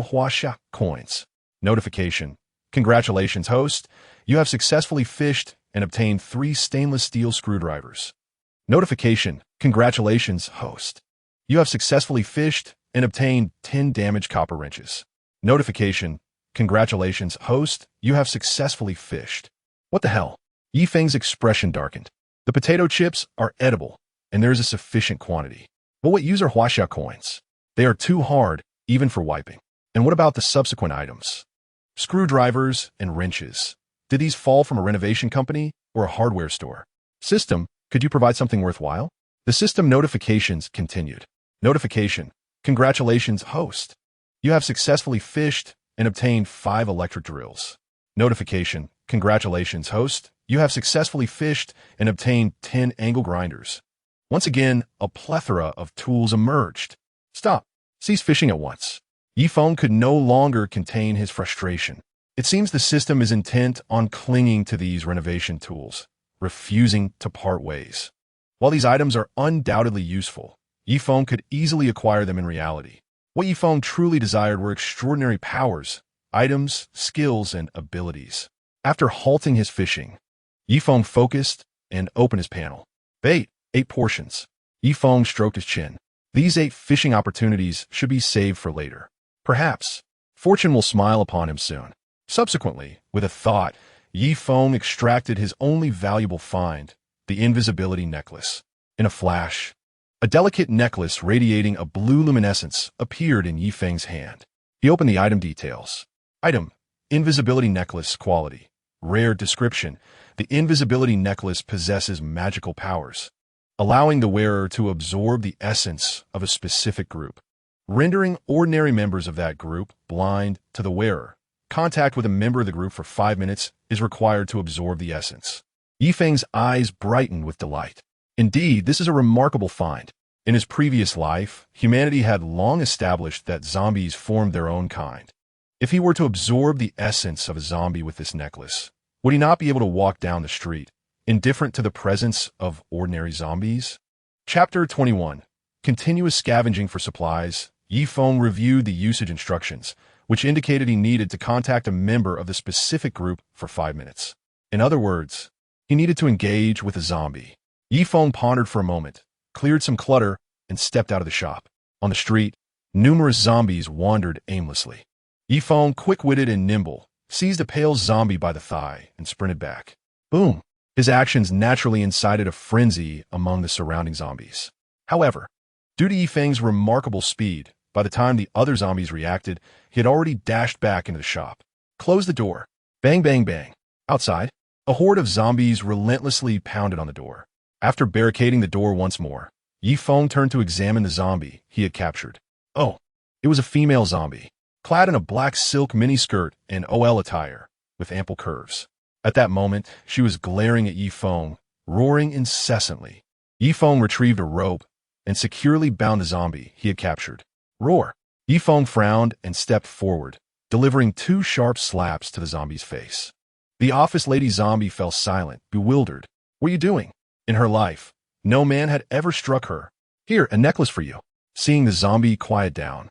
[SPEAKER 1] Huaxia coins. Notification. Congratulations, host. You have successfully fished and obtained 3 stainless steel screwdrivers. Notification. Congratulations, host. You have successfully fished and obtained 10 damaged copper wrenches. Notification. Congratulations, host. You have successfully fished. What the hell? Yifeng's expression darkened. The potato chips are edible, and there is a sufficient quantity. But what use are Huaxia coins? They are too hard, even for wiping. And what about the subsequent items? Screwdrivers and wrenches. Did these fall from a renovation company or a hardware store? System, could you provide something worthwhile? The system notifications continued. Notification. Congratulations, host. You have successfully fished and obtained 5 electric drills. Notification. Congratulations, host. You have successfully fished and obtained 10 angle grinders. Once again, a plethora of tools emerged. Stop. Cease fishing at once. Yifeng could no longer contain his frustration. It seems the system is intent on clinging to these renovation tools, refusing to part ways. While these items are undoubtedly useful, Yifeng could easily acquire them in reality. What Yifeng truly desired were extraordinary powers, items, skills, and abilities. After halting his fishing, Yifeng focused and opened his panel. Bait, 8 portions. Yifeng stroked his chin. These 8 fishing opportunities should be saved for later. Perhaps fortune will smile upon him soon. Subsequently, with a thought, Yifeng extracted his only valuable find, the invisibility necklace. In a flash, a delicate necklace radiating a blue luminescence appeared in Yifeng's hand. He opened the item details. Item, invisibility necklace quality. Rare description, the invisibility necklace possesses magical powers, allowing the wearer to absorb the essence of a specific group, rendering ordinary members of that group blind to the wearer. Contact with a member of the group for 5 minutes is required to absorb the essence. Yifeng's eyes brightened with delight. Indeed, this is a remarkable find. In his previous life, humanity had long established that zombies formed their own kind. If he were to absorb the essence of a zombie with this necklace, would he not be able to walk down the street, indifferent to the presence of ordinary zombies? Chapter 21. Continuous scavenging for supplies. Yifeng reviewed the usage instructions, which indicated he needed to contact a member of the specific group for 5 minutes. In other words, he needed to engage with a zombie. Yifeng pondered for a moment, cleared some clutter, and stepped out of the shop. On the street, numerous zombies wandered aimlessly. Yifeng, quick-witted and nimble, seized a pale zombie by the thigh and sprinted back. Boom! His actions naturally incited a frenzy among the surrounding zombies. However, due to Yifeng's remarkable speed, by the time the other zombies reacted, he had already dashed back into the shop. Close the door. Bang, bang, bang. Outside, a horde of zombies relentlessly pounded on the door. After barricading the door once more, Yifeng turned to examine the zombie he had captured. Oh, it was a female zombie, clad in a black silk miniskirt and OL attire, with ample curves. At that moment, she was glaring at Yifeng, roaring incessantly. Yifeng retrieved a rope and securely bound the zombie he had captured. Roar! Yifeng frowned and stepped forward, delivering 2 sharp slaps to the zombie's face. The office lady zombie fell silent, bewildered. What are you doing? In her life, no man had ever struck her. Here, a necklace for you. Seeing the zombie quiet down,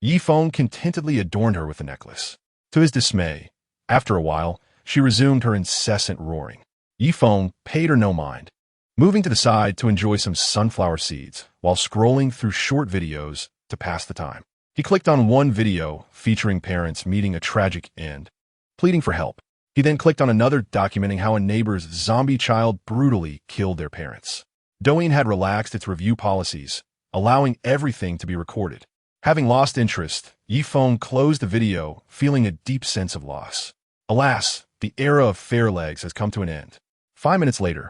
[SPEAKER 1] Yifeng contentedly adorned her with the necklace. To his dismay, after a while, she resumed her incessant roaring. Yifeng paid her no mind, moving to the side to enjoy some sunflower seeds while scrolling through short videos to pass the time. He clicked on one video featuring parents meeting a tragic end, pleading for help. He then clicked on another documenting how a neighbor's zombie child brutally killed their parents. Douyin had relaxed its review policies, allowing everything to be recorded. Having lost interest, Yifeng closed the video, feeling a deep sense of loss. Alas, the era of fair legs has come to an end. 5 minutes later,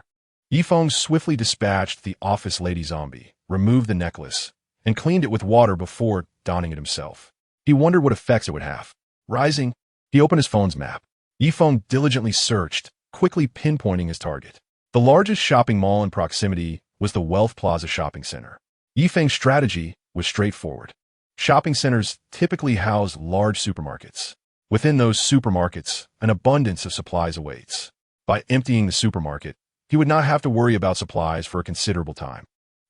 [SPEAKER 1] Yifeng swiftly dispatched the office lady zombie, removed the necklace, and cleaned it with water before donning it himself. He wondered what effects it would have. Rising, he opened his phone's map. Yifeng diligently searched, quickly pinpointing his target. The largest shopping mall in proximity was the Wealth Plaza Shopping Center. Yifeng's strategy was straightforward. Shopping centers typically house large supermarkets. Within those supermarkets, an abundance of supplies awaits. By emptying the supermarket, he would not have to worry about supplies for a considerable time.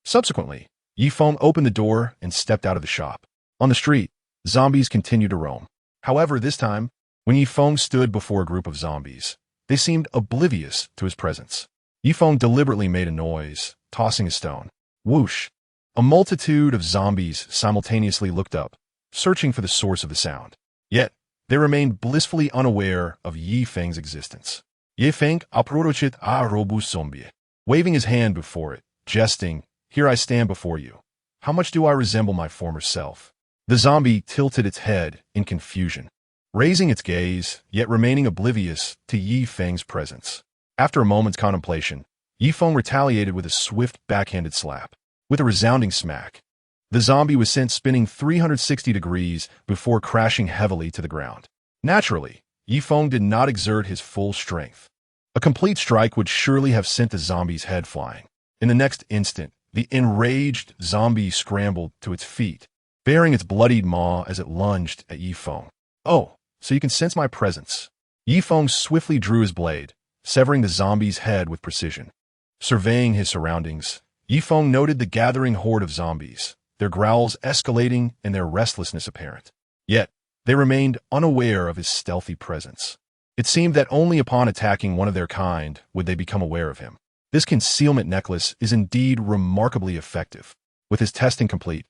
[SPEAKER 1] Subsequently, Yifeng opened the door and stepped out of the shop. On the street, zombies continued to roam. However, this time, when Yifeng stood before a group of zombies, they seemed oblivious to his presence. Yifeng deliberately made a noise, tossing a stone. Whoosh! A multitude of zombies simultaneously looked up, searching for the source of the sound. Yet, they remained blissfully unaware of Yifeng's existence. Yifeng approached a robust zombie, waving his hand before it, jesting, "Here I stand before you. How much do I resemble my former self?" The zombie tilted its head in confusion, raising its gaze, yet remaining oblivious to Yifeng's presence. After a moment's contemplation, Yifeng retaliated with a swift backhanded slap. With a resounding smack, the zombie was sent spinning 360 degrees before crashing heavily to the ground. Naturally, Yifeng did not exert his full strength. A complete strike would surely have sent the zombie's head flying. In the next instant, the enraged zombie scrambled to its feet, baring its bloodied maw as it lunged at Yifeng. "Oh, so you can sense my presence." Yifeng swiftly drew his blade, severing the zombie's head with precision. Surveying his surroundings, Yifeng noted the gathering horde of zombies, their growls escalating and their restlessness apparent. Yet, they remained unaware of his stealthy presence. It seemed that only upon attacking one of their kind would they become aware of him. This concealment necklace is indeed remarkably effective. With his testing complete,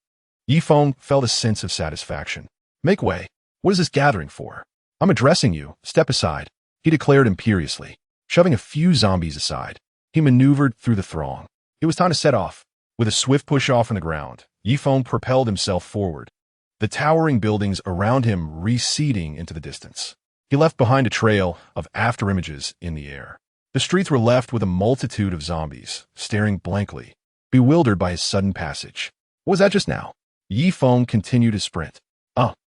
[SPEAKER 1] Yifeng felt a sense of satisfaction. "Make way. What is this gathering for? I'm addressing you. Step aside," he declared imperiously. Shoving a few zombies aside, he maneuvered through the throng. It was time to set off. With a swift push-off on the ground, Yifeng propelled himself forward, the towering buildings around him receding into the distance. He left behind a trail of afterimages in the air. The streets were left with a multitude of zombies, staring blankly, bewildered by his sudden passage. What was that just now? Yifeng continued his sprint.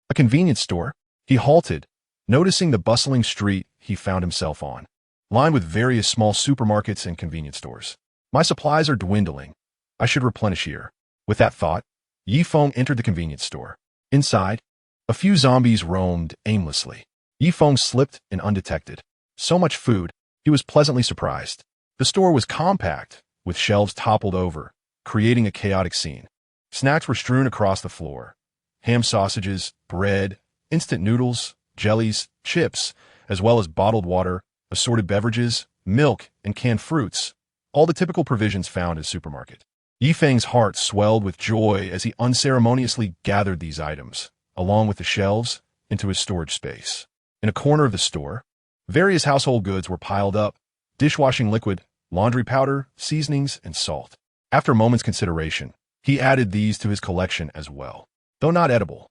[SPEAKER 1] A convenience store. He halted, noticing the bustling street he found himself on, lined with various small supermarkets and convenience stores. My supplies are dwindling. I should replenish here. With that thought, Yifeng entered the convenience store. Inside, a few zombies roamed aimlessly. Yifeng slipped in undetected. So much food, he was pleasantly surprised. The store was compact, with shelves toppled over, creating a chaotic scene. Snacks were strewn across the floor. Ham sausages, bread, instant noodles, jellies, chips, as well as bottled water, assorted beverages, milk, and canned fruits, all the typical provisions found at a supermarket. Yifeng's heart swelled with joy as he unceremoniously gathered these items, along with the shelves, into his storage space. In a corner of the store, various household goods were piled up: dishwashing liquid, laundry powder, seasonings, and salt. After a moment's consideration, he added these to his collection as well. Though not edible,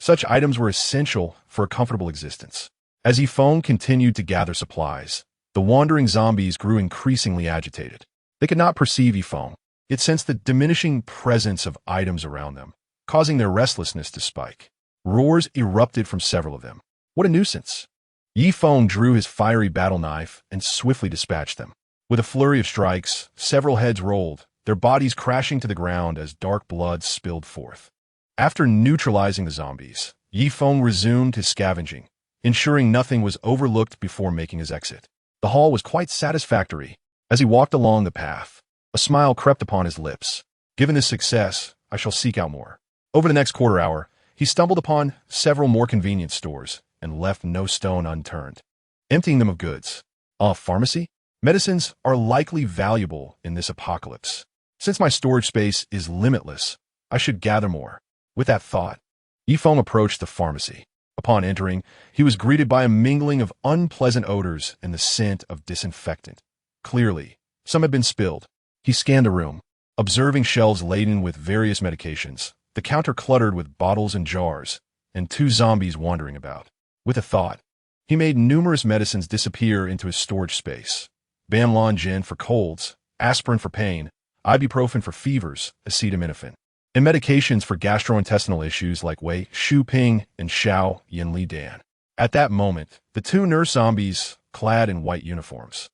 [SPEAKER 1] such items were essential for a comfortable existence. As Feng continued to gather supplies, the wandering zombies grew increasingly agitated. They could not perceive Feng, yet sensed the diminishing presence of items around them, causing their restlessness to spike. Roars erupted from several of them. What a nuisance! Feng drew his fiery battle knife and swiftly dispatched them. With a flurry of strikes, several heads rolled, their bodies crashing to the ground as dark blood spilled forth. After neutralizing the zombies, Feng resumed his scavenging, ensuring nothing was overlooked before making his exit. The haul was quite satisfactory. As he walked along the path, a smile crept upon his lips. Given this success, I shall seek out more. Over the next quarter hour, he stumbled upon several more convenience stores and left no stone unturned, emptying them of goods. Pharmacy? Medicines are likely valuable in this apocalypse. Since my storage space is limitless, I should gather more. With that thought, Feng approached the pharmacy. Upon entering, he was greeted by a mingling of unpleasant odors and the scent of disinfectant. Clearly, some had been spilled. He scanned the room, observing shelves laden with various medications, the counter cluttered with bottles and jars, and 2 zombies wandering about. With a thought, he made numerous medicines disappear into his storage space. Bamlon gin for colds, aspirin for pain, ibuprofen for fevers, acetaminophen, and medications for gastrointestinal issues like Wei Shu Ping and Xiao Yinli Dan. At that moment, the 2 nurse zombies, clad in white uniforms,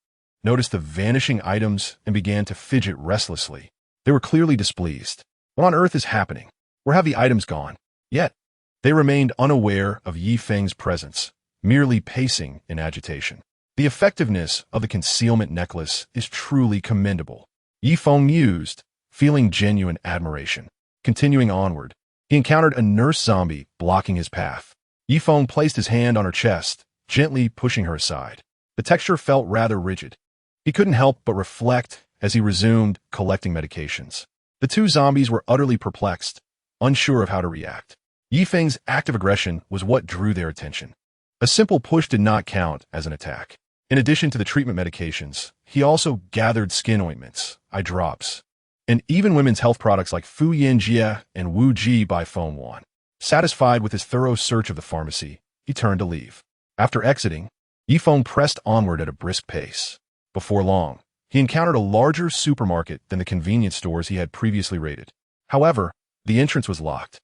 [SPEAKER 1] noticed the vanishing items and began to fidget restlessly. They were clearly displeased. What on earth is happening? Where have the items gone? Yet, they remained unaware of Feng's presence, merely pacing in agitation. The effectiveness of the concealment necklace is truly commendable, Feng mused, feeling genuine admiration. Continuing onward, he encountered a nurse zombie blocking his path. Feng placed his hand on her chest, gently pushing her aside. The texture felt rather rigid. He couldn't help but reflect as he resumed collecting medications. The 2 zombies were utterly perplexed, unsure of how to react. Feng's active aggression was what drew their attention. A simple push did not count as an attack. In addition to the treatment medications, he also gathered skin ointments, eye drops, and even women's health products like Fu Yin Jia and Wu Ji by Feng Wan. Satisfied with his thorough search of the pharmacy, he turned to leave. After exiting, Feng pressed onward at a brisk pace. Before long, he encountered a larger supermarket than the convenience stores he had previously raided. However, the entrance was locked.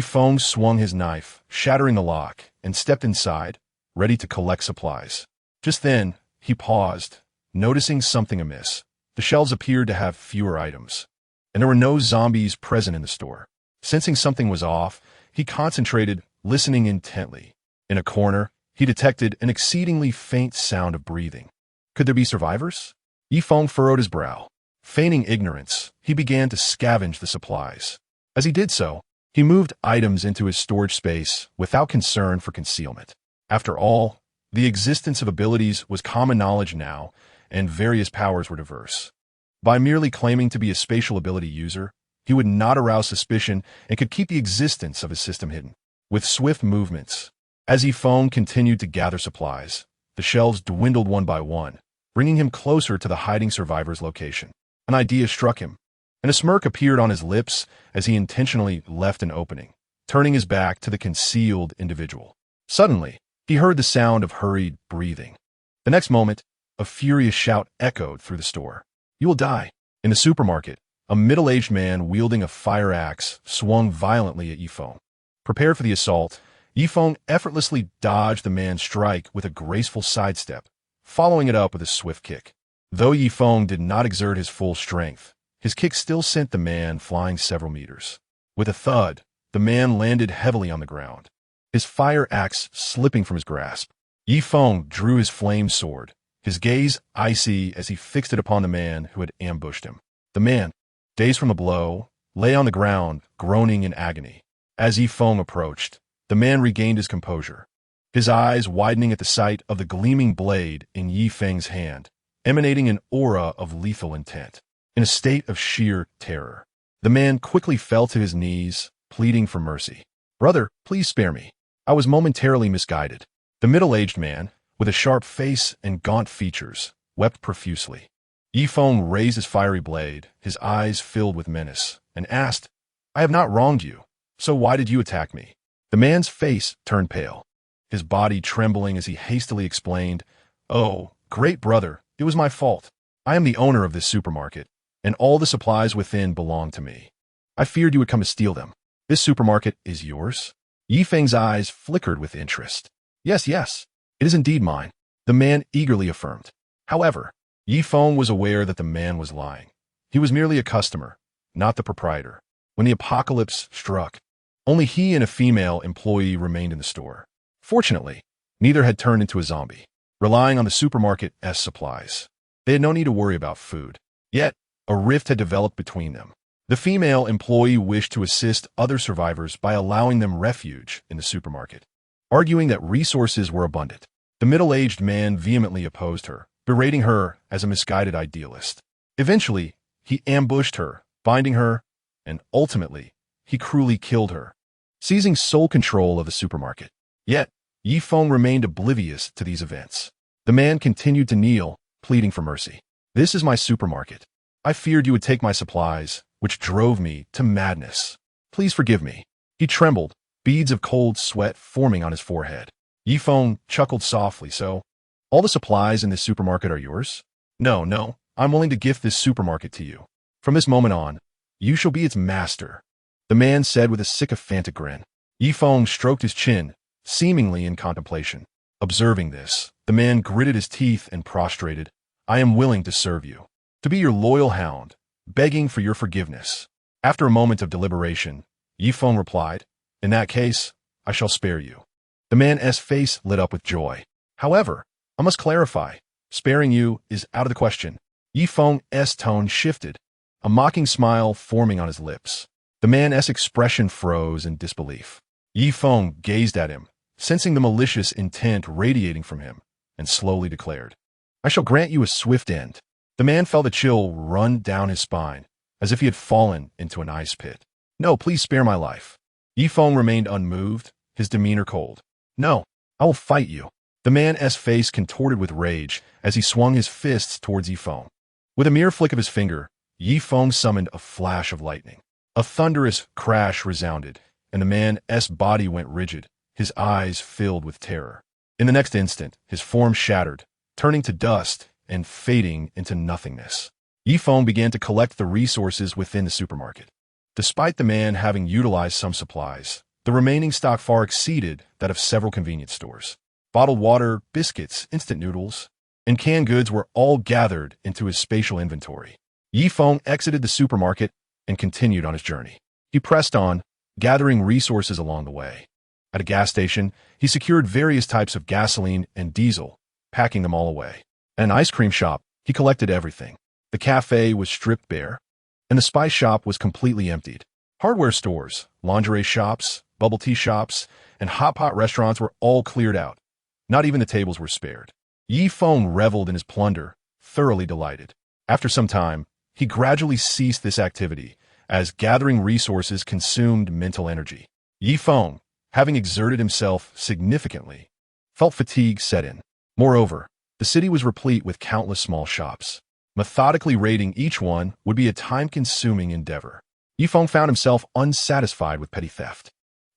[SPEAKER 1] Feng swung his knife, shattering the lock, and stepped inside, ready to collect supplies. Just then, he paused, noticing something amiss. The shelves appeared to have fewer items, and there were no zombies present in the store. Sensing something was off, he concentrated, listening intently. In a corner, he detected an exceedingly faint sound of breathing. Could there be survivors? Feng furrowed his brow. Feigning ignorance, he began to scavenge the supplies. As he did so, he moved items into his storage space without concern for concealment. After all, the existence of abilities was common knowledge now, and various powers were diverse. By merely claiming to be a spatial ability user, he would not arouse suspicion and could keep the existence of his system hidden. With swift movements, as Feng continued to gather supplies, the shelves dwindled one by one, bringing him closer to the hiding survivor's location. An idea struck him, and a smirk appeared on his lips as he intentionally left an opening, turning his back to the concealed individual. Suddenly, he heard the sound of hurried breathing. The next moment, a furious shout echoed through the store. "You will die." In the supermarket, a middle-aged man wielding a fire axe swung violently at Feng. Prepared for the assault, Feng effortlessly dodged the man's strike with a graceful sidestep, following it up with a swift kick. Though Feng did not exert his full strength, his kick still sent the man flying several meters. With a thud, the man landed heavily on the ground, his fire axe slipping from his grasp. Feng drew his flame sword, his gaze icy as he fixed it upon the man who had ambushed him. The man, dazed from the blow, lay on the ground, groaning in agony. As Feng approached, The man regained his composure, his eyes widening at the sight of the gleaming blade in Yi Feng's hand, emanating an aura of lethal intent. In a state of sheer terror, the man quickly fell to his knees, pleading for mercy. "Brother, please spare me. I was momentarily misguided." The middle-aged man, with a sharp face and gaunt features, wept profusely. Yi Feng raised his fiery blade, his eyes filled with menace, and asked, "I have not wronged you, so why did you attack me?" The man's face turned pale, his body trembling as he hastily explained, "Oh, great brother, it was my fault. I am the owner of this supermarket, and all the supplies within belong to me. I feared you would come to steal them. This supermarket is yours?" Yi Feng's eyes flickered with interest. Yes, it is indeed mine," the man eagerly affirmed. However, Yi Feng was aware that the man was lying. He was merely a customer, not the proprietor. When the apocalypse struck, only he and a female employee remained in the store. Fortunately, neither had turned into a zombie, relying on the supermarket's supplies. They had no need to worry about food. Yet, a rift had developed between them. The female employee wished to assist other survivors by allowing them refuge in the supermarket, arguing that resources were abundant. The middle-aged man vehemently opposed her, berating her as a misguided idealist. Eventually, he ambushed her, binding her, and ultimately, he cruelly killed her, seizing sole control of the supermarket. Yet, Yi Feng remained oblivious to these events. The man continued to kneel, pleading for mercy. "This is my supermarket. I feared you would take my supplies, which drove me to madness. Please forgive me." He trembled, beads of cold sweat forming on his forehead. Yi Feng chuckled softly. "So, all the supplies in this supermarket are yours?" No, I'm willing to gift this supermarket to you. From this moment on, you shall be its master," the man said with a sycophantic grin. Yi Feng stroked his chin, seemingly in contemplation. Observing this, the man gritted his teeth and prostrated. "I am willing to serve you, to be your loyal hound, begging for your forgiveness." After a moment of deliberation, Yi Feng replied, "In that case, I shall spare you." The man's face lit up with joy. "However, I must clarify, sparing you is out of the question." Yi Feng's tone shifted, a mocking smile forming on his lips. The man's expression froze in disbelief. Yi Feng gazed at him, sensing the malicious intent radiating from him, and slowly declared, "I shall grant you a swift end." The man felt a chill run down his spine, as if he had fallen into an ice pit. "No, please spare my life." Yi Feng remained unmoved, his demeanor cold. "No, I will fight you." The man's face contorted with rage as he swung his fists towards Yi Feng. With a mere flick of his finger, Yi Feng summoned a flash of lightning. A thunderous crash resounded, and the man's body went rigid, his eyes filled with terror. In the next instant, his form shattered, turning to dust and fading into nothingness. Yi Feng began to collect the resources within the supermarket. Despite the man having utilized some supplies, the remaining stock far exceeded that of several convenience stores. Bottled water, biscuits, instant noodles, and canned goods were all gathered into his spatial inventory. Yi Feng exited the supermarket and continued on his journey. He pressed on, gathering resources along the way. At a gas station, he secured various types of gasoline and diesel, packing them all away. At an ice cream shop, he collected everything. The cafe was stripped bare, and the spice shop was completely emptied. Hardware stores, lingerie shops, bubble tea shops, and hot pot restaurants were all cleared out. Not even the tables were spared. Yi Feng reveled in his plunder, thoroughly delighted. After some time, he gradually ceased this activity, as gathering resources consumed mental energy. Yi Feng, having exerted himself significantly, felt fatigue set in. Moreover, the city was replete with countless small shops. Methodically raiding each one would be a time-consuming endeavor. Yi Feng found himself unsatisfied with petty theft.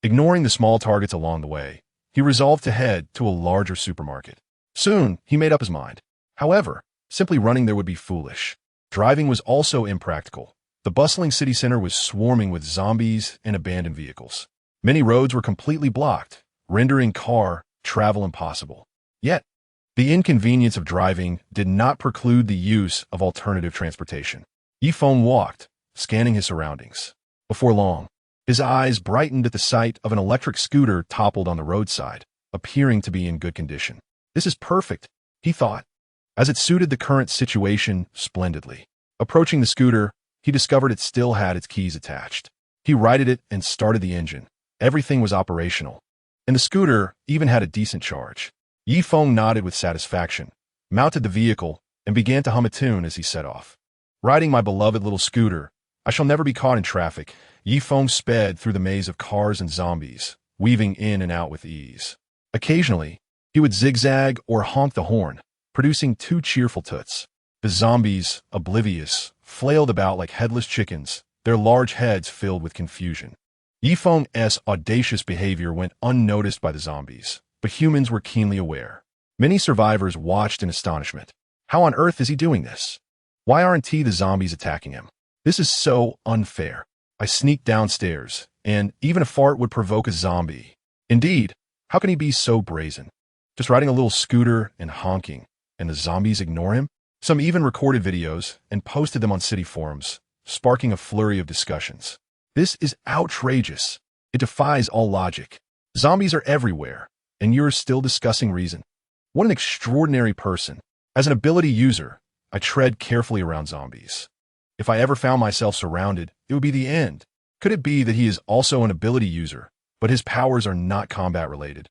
[SPEAKER 1] Ignoring the small targets along the way, he resolved to head to a larger supermarket. Soon, he made up his mind. However, simply running there would be foolish. Driving was also impractical. The bustling city center was swarming with zombies and abandoned vehicles. Many roads were completely blocked, rendering car travel impossible. Yet, the inconvenience of driving did not preclude the use of alternative transportation. Yi Feng walked, scanning his surroundings. Before long, his eyes brightened at the sight of an electric scooter toppled on the roadside, appearing to be in good condition. "This is perfect," he thought, as it suited the current situation splendidly. Approaching the scooter, he discovered it still had its keys attached. He righted it and started the engine. Everything was operational. and the scooter even had a decent charge. Yi Feng nodded with satisfaction, mounted the vehicle, and began to hum a tune as he set off. Riding my beloved little scooter, I shall never be caught in traffic. Yi Feng sped through the maze of cars and zombies, weaving in and out with ease. Occasionally, he would zigzag or honk the horn, producing two cheerful toots. The zombies, oblivious, flailed about like headless chickens, their large heads filled with confusion. Yi Feng's audacious behavior went unnoticed by the zombies, but humans were keenly aware. Many survivors watched in astonishment. How on earth is he doing this? Why aren't the zombies attacking him? This is so unfair. I sneaked downstairs, and even a fart would provoke a zombie. Indeed, how can he be so brazen? Just riding a little scooter and honking, and the zombies ignore him? Some even recorded videos and posted them on city forums, sparking a flurry of discussions. This is outrageous. It defies all logic. Zombies are everywhere, and you're still discussing reason. What an extraordinary person. As an ability user, I tread carefully around zombies. If I ever found myself surrounded, it would be the end. Could it be that he is also an ability user, but his powers are not combat-related?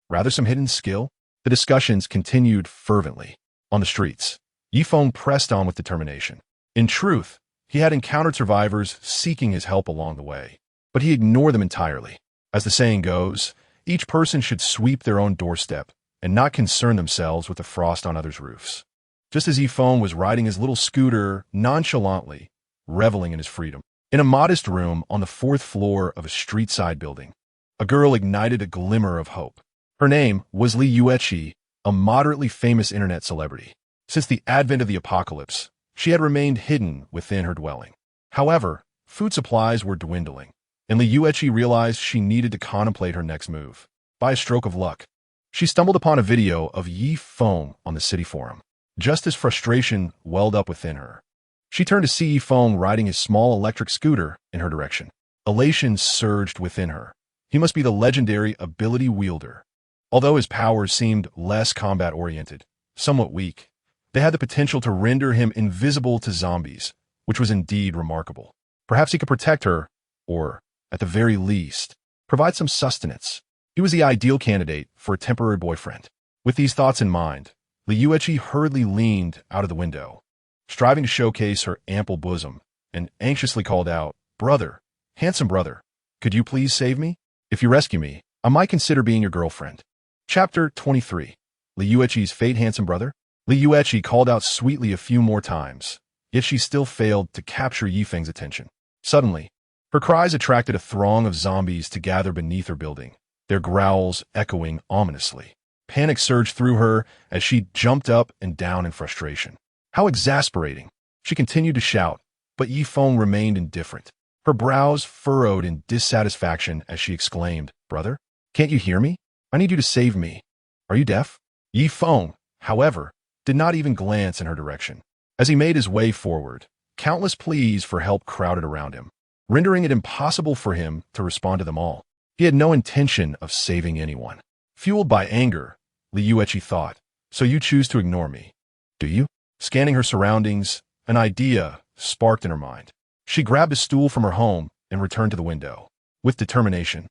[SPEAKER 1] Rather some hidden skill? The discussions continued fervently. On the streets, Yi Feng pressed on with determination. In truth, he had encountered survivors seeking his help along the way, but he ignored them entirely. As the saying goes, each person should sweep their own doorstep and not concern themselves with the frost on others' roofs. Just as Yi Feng was riding his little scooter nonchalantly, reveling in his freedom, in a modest room on the 4th floor of a street-side building, a girl ignited a glimmer of hope. Her name was Li Yueqi, a moderately famous internet celebrity. Since the advent of the apocalypse, she had remained hidden within her dwelling. However, food supplies were dwindling, and Li Yueqi realized she needed to contemplate her next move. By a stroke of luck, she stumbled upon a video of Yi Feng on the city forum. Just as frustration welled up within her, she turned to see Yi Feng riding his small electric scooter in her direction. Elation surged within her. He must be the legendary ability wielder. Although his powers seemed less combat-oriented, somewhat weak, they had the potential to render him invisible to zombies, which was indeed remarkable. Perhaps he could protect her, or, at the very least, provide some sustenance. He was the ideal candidate for a temporary boyfriend. With these thoughts in mind, Li Yueqi hurriedly leaned out of the window, striving to showcase her ample bosom, and anxiously called out, "Brother, handsome brother, could you please save me? If you rescue me, I might consider being your girlfriend." Chapter 23. Li Yueqi's fate. Handsome brother? Li Yueqi called out sweetly a few more times, yet she still failed to capture Yi Feng's attention. Suddenly, her cries attracted a throng of zombies to gather beneath her building, their growls echoing ominously. Panic surged through her as she jumped up and down in frustration. How exasperating! She continued to shout, but Yi Feng remained indifferent. Her brows furrowed in dissatisfaction as she exclaimed, "Brother, can't you hear me? I need you to save me. Are you deaf?" Yi Feng, however, did not even glance in her direction. As he made his way forward, countless pleas for help crowded around him, rendering it impossible for him to respond to them all. He had no intention of saving anyone. Fueled by anger, Li Yueqi thought, "So you choose to ignore me, do you?" Scanning her surroundings, an idea sparked in her mind. She grabbed a stool from her home and returned to the window. With determination,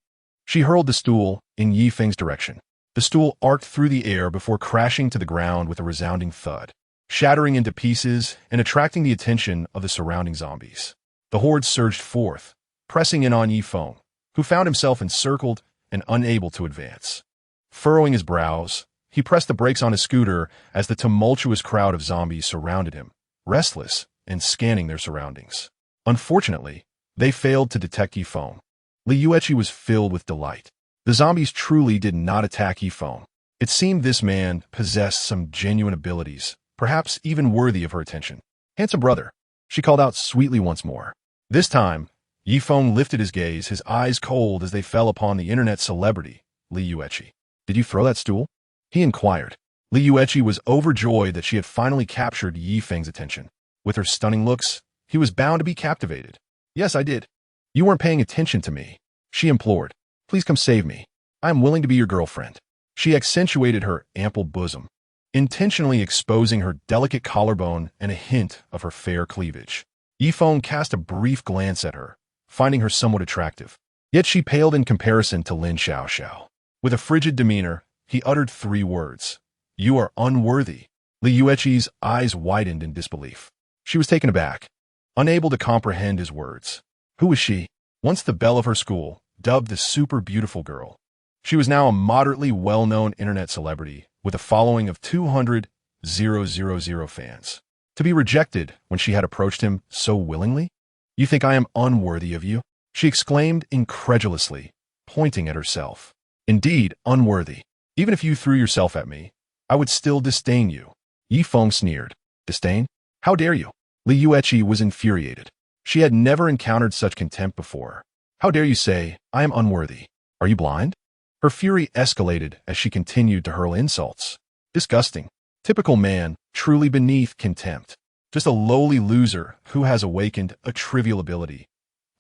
[SPEAKER 1] she hurled the stool in Yi Feng's direction. The stool arced through the air before crashing to the ground with a resounding thud, shattering into pieces and attracting the attention of the surrounding zombies. The horde surged forth, pressing in on Yi Feng, who found himself encircled and unable to advance. Furrowing his brows, he pressed the brakes on his scooter as the tumultuous crowd of zombies surrounded him, restless and scanning their surroundings. Unfortunately, they failed to detect Yi Feng. Li Yueqi was filled with delight. The zombies truly did not attack Yi Feng. It seemed this man possessed some genuine abilities, perhaps even worthy of her attention. "Handsome brother," she called out sweetly once more. This time, Yi Feng lifted his gaze, his eyes cold as they fell upon the internet celebrity, Li Yueqi. "Did you throw that stool?" he inquired. Li Yueqi was overjoyed that she had finally captured Yi Feng's attention. With her stunning looks, he was bound to be captivated. "Yes, I did. You weren't paying attention to me," she implored. "Please come save me. I am willing to be your girlfriend." She accentuated her ample bosom, intentionally exposing her delicate collarbone and a hint of her fair cleavage. Yi Feng cast a brief glance at her, finding her somewhat attractive. Yet she paled in comparison to Lin Xiaoxiao. With a frigid demeanor, he uttered 3 words. "You are unworthy." Li Yueqi's eyes widened in disbelief. She was taken aback, unable to comprehend his words. Who was she? Once the belle of her school, dubbed the super beautiful girl, she was now a moderately well-known internet celebrity with a following of 200,000 fans. To be rejected when she had approached him so willingly? "You think I am unworthy of you?" she exclaimed incredulously, pointing at herself. "Indeed, unworthy. Even if you threw yourself at me, I would still disdain you." Yi Feng sneered. "Disdain? How dare you?" Li Yueqi was infuriated. She had never encountered such contempt before. "How dare you say, I am unworthy? Are you blind?" Her fury escalated as she continued to hurl insults. Disgusting. Typical man, truly beneath contempt. Just a lowly loser who has awakened a trivial ability.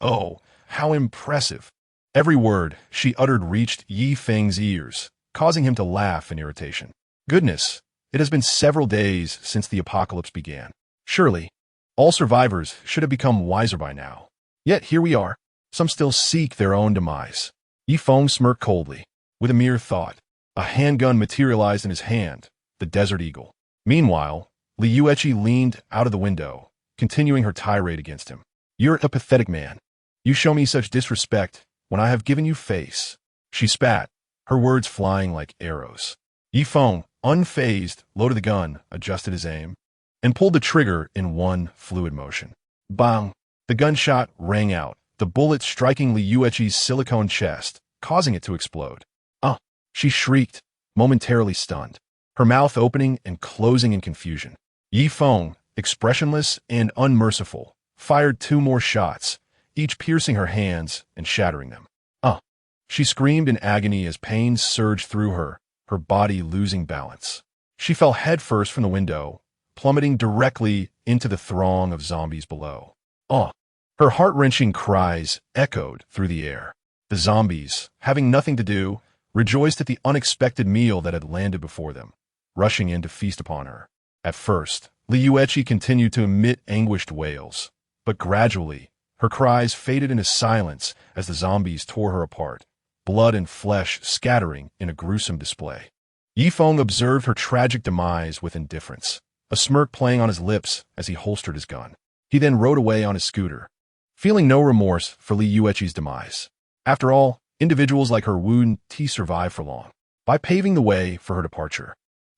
[SPEAKER 1] Oh, how impressive. Every word she uttered reached Yi Feng's ears, causing him to laugh in irritation. Goodness, it has been several days since the apocalypse began. Surely, all survivors should have become wiser by now. Yet here we are. Some still seek their own demise. Yi Feng smirked coldly. With a mere thought, a handgun materialized in his hand, the Desert Eagle. Meanwhile, Li Yueqi leaned out of the window, continuing her tirade against him. "You're a pathetic man. You show me such disrespect when I have given you face." She spat, her words flying like arrows. Yi Feng, unfazed, loaded the gun, adjusted his aim, and pulled the trigger in one fluid motion. Bang! The gunshot rang out, the bullet striking Li Yueqi's silicone chest, causing it to explode. She shrieked, momentarily stunned, her mouth opening and closing in confusion. Yi Feng, expressionless and unmerciful, fired 2 more shots, each piercing her hands and shattering them. She screamed in agony as pain surged through her, her body losing balance. She fell headfirst from the window, plummeting directly into the throng of zombies below. Her heart-wrenching cries echoed through the air. The zombies, having nothing to do, rejoiced at the unexpected meal that had landed before them, rushing in to feast upon her. At first, Li Yueqi continued to emit anguished wails, but gradually, her cries faded into silence as the zombies tore her apart, blood and flesh scattering in a gruesome display. Yi Feng observed her tragic demise with indifference, a smirk playing on his lips as he holstered his gun. He then rode away on his scooter, feeling no remorse for Li Yueqi's demise. After all, individuals like her wouldn't survive for long. By paving the way for her departure,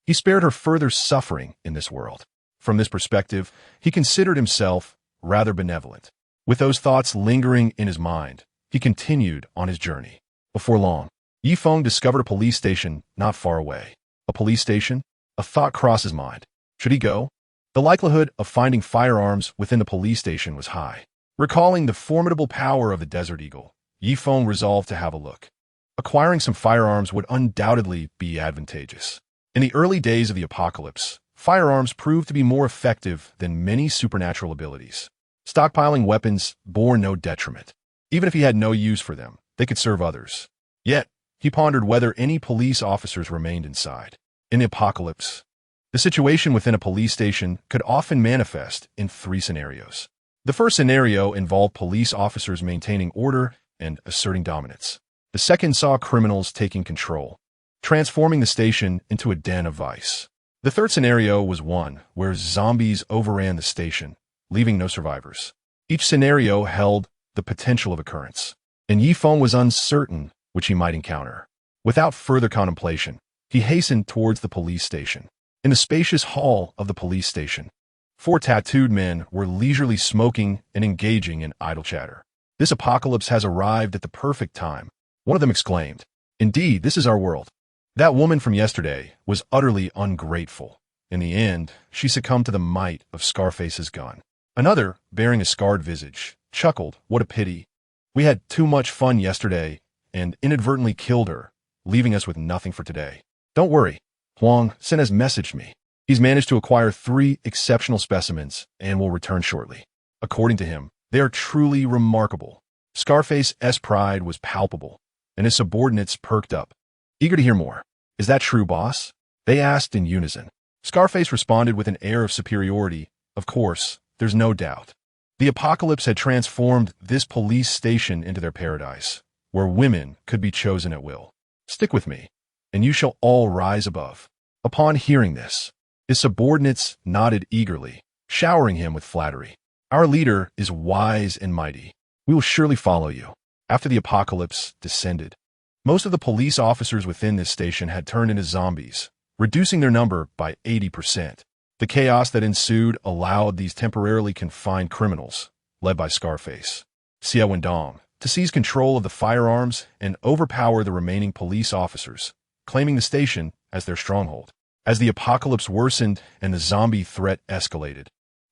[SPEAKER 1] he spared her further suffering in this world. From this perspective, he considered himself rather benevolent. With those thoughts lingering in his mind, he continued on his journey. Before long, Yi Feng discovered a police station not far away. A police station? A thought crossed his mind. Should he go? The likelihood of finding firearms within the police station was high. Recalling the formidable power of the Desert Eagle, Yi Feng resolved to have a look. Acquiring some firearms would undoubtedly be advantageous. In the early days of the apocalypse, firearms proved to be more effective than many supernatural abilities. Stockpiling weapons bore no detriment. Even if he had no use for them, they could serve others. Yet, he pondered whether any police officers remained inside. In the apocalypse, the situation within a police station could often manifest in 3 scenarios. The first scenario involved police officers maintaining order and asserting dominance. The second saw criminals taking control, transforming the station into a den of vice. The third scenario was one where zombies overran the station, leaving no survivors. Each scenario held the potential of occurrence, and Yi Feng was uncertain which he might encounter. Without further contemplation, he hastened towards the police station. In the spacious hall of the police station, 4 tattooed men were leisurely smoking and engaging in idle chatter. "This apocalypse has arrived at the perfect time," one of them exclaimed. "Indeed, this is our world." That woman from yesterday was utterly ungrateful. In the end, she succumbed to the might of Scarface's gun. Another, bearing a scarred visage, chuckled, "What a pity. We had too much fun yesterday and inadvertently killed her, leaving us with nothing for today. Don't worry, Huang Sen has messaged me. He's managed to acquire 3 exceptional specimens and will return shortly. According to him, they are truly remarkable." Scarface's pride was palpable, and his subordinates perked up, eager to hear more. "Is that true, boss?" they asked in unison. Scarface responded with an air of superiority. "Of course, there's no doubt." The apocalypse had transformed this police station into their paradise, where women could be chosen at will. Stick with me, and you shall all rise above." Upon hearing this, his subordinates nodded eagerly, showering him with flattery. "Our leader is wise and mighty. We will surely follow you." After the apocalypse descended, most of the police officers within this station had turned into zombies, reducing their number by 80%. The chaos that ensued allowed these temporarily confined criminals, led by Scarface, Xia Wendong, to seize control of the firearms and overpower the remaining police officers, claiming the station as their stronghold. As the apocalypse worsened and the zombie threat escalated,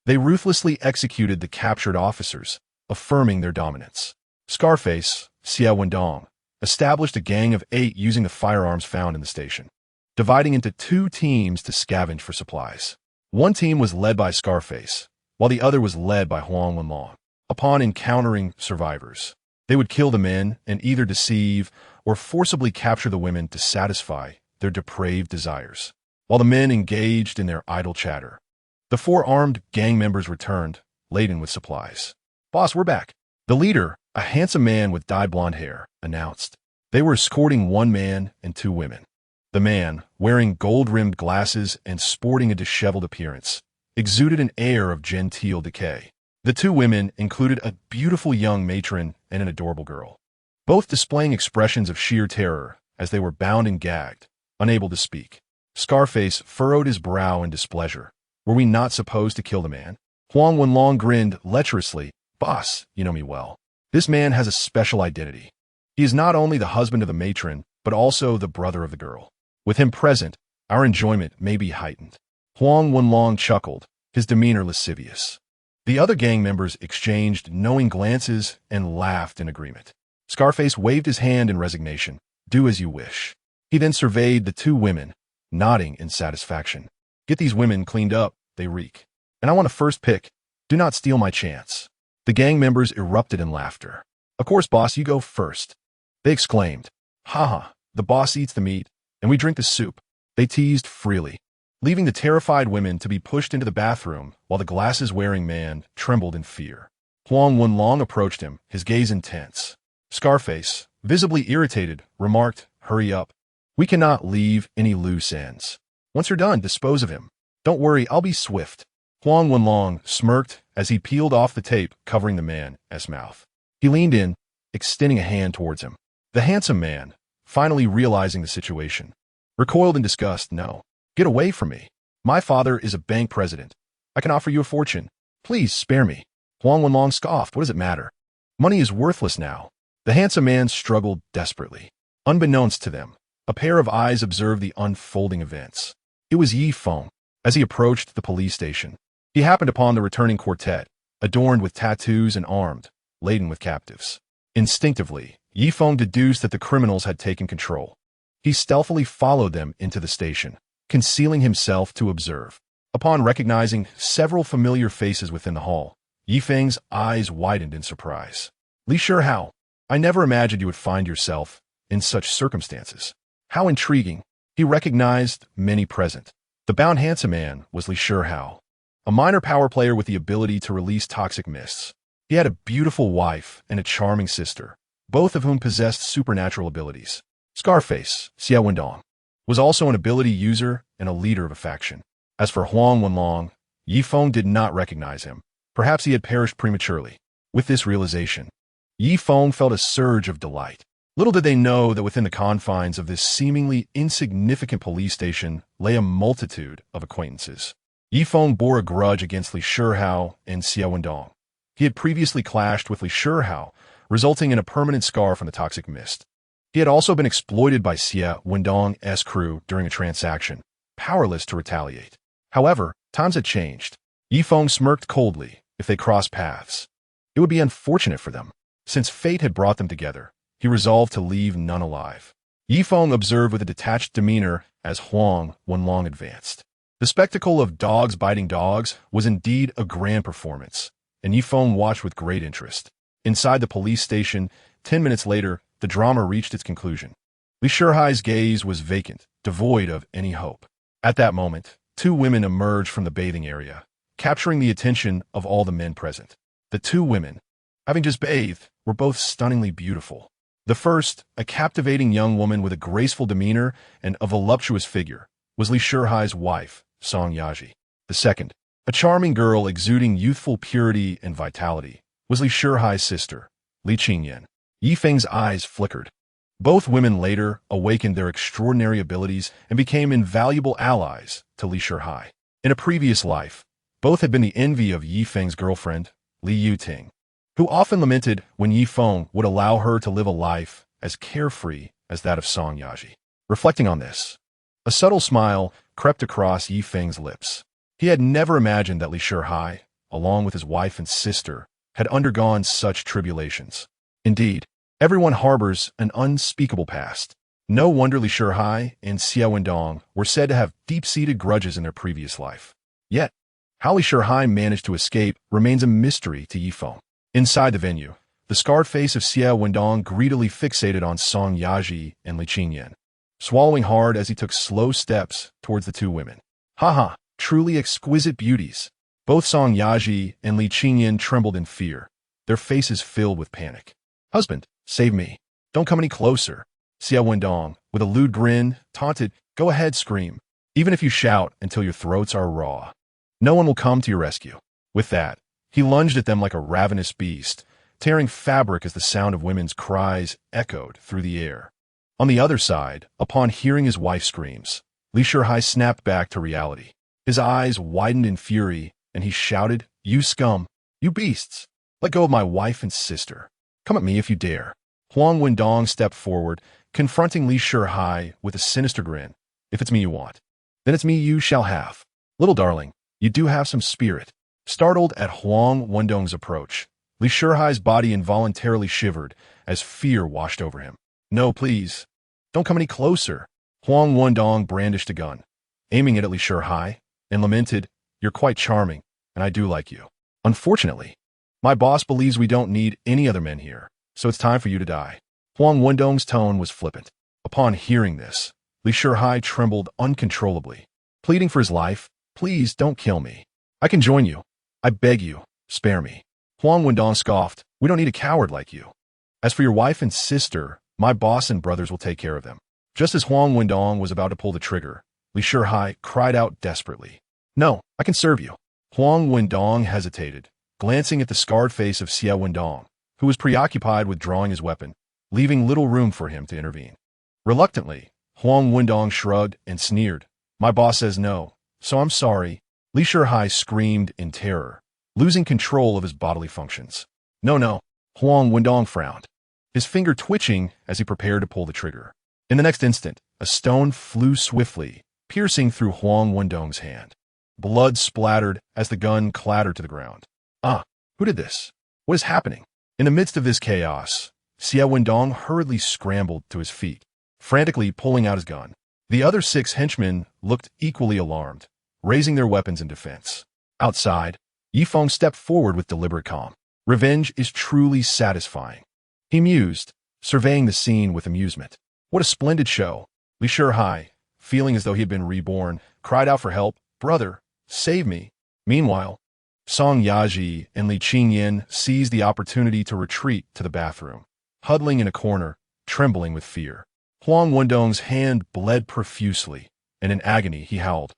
[SPEAKER 1] they ruthlessly executed the captured officers, affirming their dominance. Scarface, Xia Wendong, established a gang of 8 using the firearms found in the station, dividing into 2 teams to scavenge for supplies. One team was led by Scarface, while the other was led by Huang Wenlong. Upon encountering survivors, they would kill the men and either deceive or forcibly capture the women to satisfy their depraved desires, while the men engaged in their idle chatter. The 4 armed gang members returned, laden with supplies. "Boss, we're back," the leader, a handsome man with dyed blonde hair, announced. They were escorting 1 man and 2 women. The man, wearing gold-rimmed glasses and sporting a disheveled appearance, exuded an air of genteel decay. The 2 women included a beautiful young matron and an adorable girl, both displaying expressions of sheer terror as they were bound and gagged, unable to speak. Scarface furrowed his brow in displeasure. "Were we not supposed to kill the man?" Huang Wenlong grinned lecherously. "Boss, you know me well. This man has a special identity. He is not only the husband of the matron, but also the brother of the girl. With him present, our enjoyment may be heightened." Huang Wenlong chuckled, his demeanor lascivious. The other gang members exchanged knowing glances and laughed in agreement. Scarface waved his hand in resignation. "Do as you wish." He then surveyed the 2 women, nodding in satisfaction. "Get these women cleaned up, they reek. And I want a first pick. Do not steal my chance." The gang members erupted in laughter. "Of course, boss, you go first," they exclaimed. "Haha, the boss eats the meat, and we drink the soup." They teased freely, leaving the terrified women to be pushed into the bathroom while the glasses-wearing man trembled in fear. Huang Wenlong approached him, his gaze intense. Scarface, visibly irritated, remarked, "Hurry up. We cannot leave any loose ends. Once you're done, dispose of him. Don't worry, I'll be swift." Huang Wenlong smirked as he peeled off the tape covering the man's mouth. He leaned in, extending a hand towards him. The handsome man, finally realizing the situation, recoiled in disgust. "No. Get away from me. My father is a bank president. I can offer you a fortune. Please spare me." Huang Wenlong scoffed. "What does it matter? Money is worthless now." The handsome man struggled desperately. Unbeknownst to them, a pair of eyes observed the unfolding events. It was Feng. As he approached the police station, he happened upon the returning quartet, adorned with tattoos and armed, laden with captives. Instinctively, Feng deduced that the criminals had taken control. He stealthily followed them into the station, concealing himself to observe. Upon recognizing several familiar faces within the hall, Feng's eyes widened in surprise. "Li Shihao, I never imagined you would find yourself in such circumstances. How intriguing." He recognized many present. The bound handsome man was Li Shihao, a minor power player with the ability to release toxic mists. He had a beautiful wife and a charming sister, both of whom possessed supernatural abilities. Scarface, Xia Wendong, was also an ability user and a leader of a faction. As for Huang Wenlong, Feng did not recognize him. Perhaps he had perished prematurely. With this realization, Feng felt a surge of delight. Little did they know that within the confines of this seemingly insignificant police station lay a multitude of acquaintances. Feng bore a grudge against Li Shihao and Xia Wendong. He had previously clashed with Li Shihao, resulting in a permanent scar from the toxic mist. He had also been exploited by Xia Wendong's crew during a transaction, powerless to retaliate. However, times had changed. Feng smirked coldly. If they crossed paths, it would be unfortunate for them. Since fate had brought them together, he resolved to leave none alive. Feng observed with a detached demeanor as Huang Wenlong advanced. The spectacle of dogs biting dogs was indeed a grand performance, and Feng watched with great interest. Inside the police station, 10 minutes later, the drama reached its conclusion. Li Shihao's gaze was vacant, devoid of any hope. At that moment, 2 women emerged from the bathing area, capturing the attention of all the men present. The 2 women, having just bathed, were both stunningly beautiful. The first, a captivating young woman with a graceful demeanor and a voluptuous figure, was Li Shihai's wife, Song Yaji. The second, a charming girl exuding youthful purity and vitality, was Li Shihai's sister, Li Qingyan. Yi Feng's eyes flickered. Both women later awakened their extraordinary abilities and became invaluable allies to Li Shihai. In a previous life, both had been the envy of Yi Feng's girlfriend, Li Yuting, who often lamented when Yi Feng would allow her to live a life as carefree as that of Song Yaji. Reflecting on this, a subtle smile crept across Yi Feng's lips. He had never imagined that Li Shihai, along with his wife and sister, had undergone such tribulations. Indeed, everyone harbors an unspeakable past. No wonder Li Shihai and Xiao Wendong were said to have deep-seated grudges in their previous life. Yet, how Li Shihai managed to escape remains a mystery to Yi Feng. Inside the venue, the scarred face of Xiao Wendong greedily fixated on Song Yaji and Li Qingyan, swallowing hard as he took slow steps towards the two women. Haha, truly exquisite beauties. Both Song Yaji and Li Qingyan trembled in fear, their faces filled with panic. Husband, save me. Don't come any closer. Xiao Wendong, with a lewd grin, taunted, go ahead, scream. Even if you shout until your throats are raw, no one will come to your rescue. With that, he lunged at them like a ravenous beast, tearing fabric as the sound of women's cries echoed through the air. On the other side, upon hearing his wife's screams, Li Shihai snapped back to reality. His eyes widened in fury, and he shouted, "You scum! You beasts! Let go of my wife and sister. Come at me if you dare." Huang Wendong stepped forward, confronting Li Shihai with a sinister grin. "If it's me you want, then it's me you shall have. Little darling, you do have some spirit." Startled at Huang Wendong's approach, Li Shihai's body involuntarily shivered as fear washed over him. "No, please. Don't come any closer." Huang Wendong brandished a gun, aiming it at Li Shihai, and lamented, "You're quite charming, and I do like you. Unfortunately, my boss believes we don't need any other men here, so it's time for you to die." Huang Wendong's tone was flippant. Upon hearing this, Li Shihai trembled uncontrollably, pleading for his life. "Please don't kill me. I can join you. I beg you, spare me." Huang Wendong scoffed, "We don't need a coward like you. As for your wife and sister, my boss and brothers will take care of them." Just as Huang Wendong was about to pull the trigger, Li Shihai cried out desperately, "No, I can serve you." Huang Wendong hesitated, glancing at the scarred face of Xiao Wendong, who was preoccupied with drawing his weapon, leaving little room for him to intervene. Reluctantly, Huang Wendong shrugged and sneered, "My boss says no, so I'm sorry." Li Shihai screamed in terror, losing control of his bodily functions. No, Huang Wendong frowned, his finger twitching as he prepared to pull the trigger. In the next instant, a stone flew swiftly, piercing through Huang Wendong's hand. Blood splattered as the gun clattered to the ground. Who did this? What is happening? In the midst of this chaos, Xiao Wendong hurriedly scrambled to his feet, frantically pulling out his gun. The other 6 henchmen looked equally alarmed, raising their weapons in defense. Outside, Yi Feng stepped forward with deliberate calm. "Revenge is truly satisfying," he mused, surveying the scene with amusement. "What a splendid show." Li Shihai, feeling as though he had been reborn, cried out for help. "Brother, save me." Meanwhile, Song Yaji and Li Qingyan seized the opportunity to retreat to the bathroom, huddling in a corner, trembling with fear. Huang Wendong's hand bled profusely, and in agony he howled,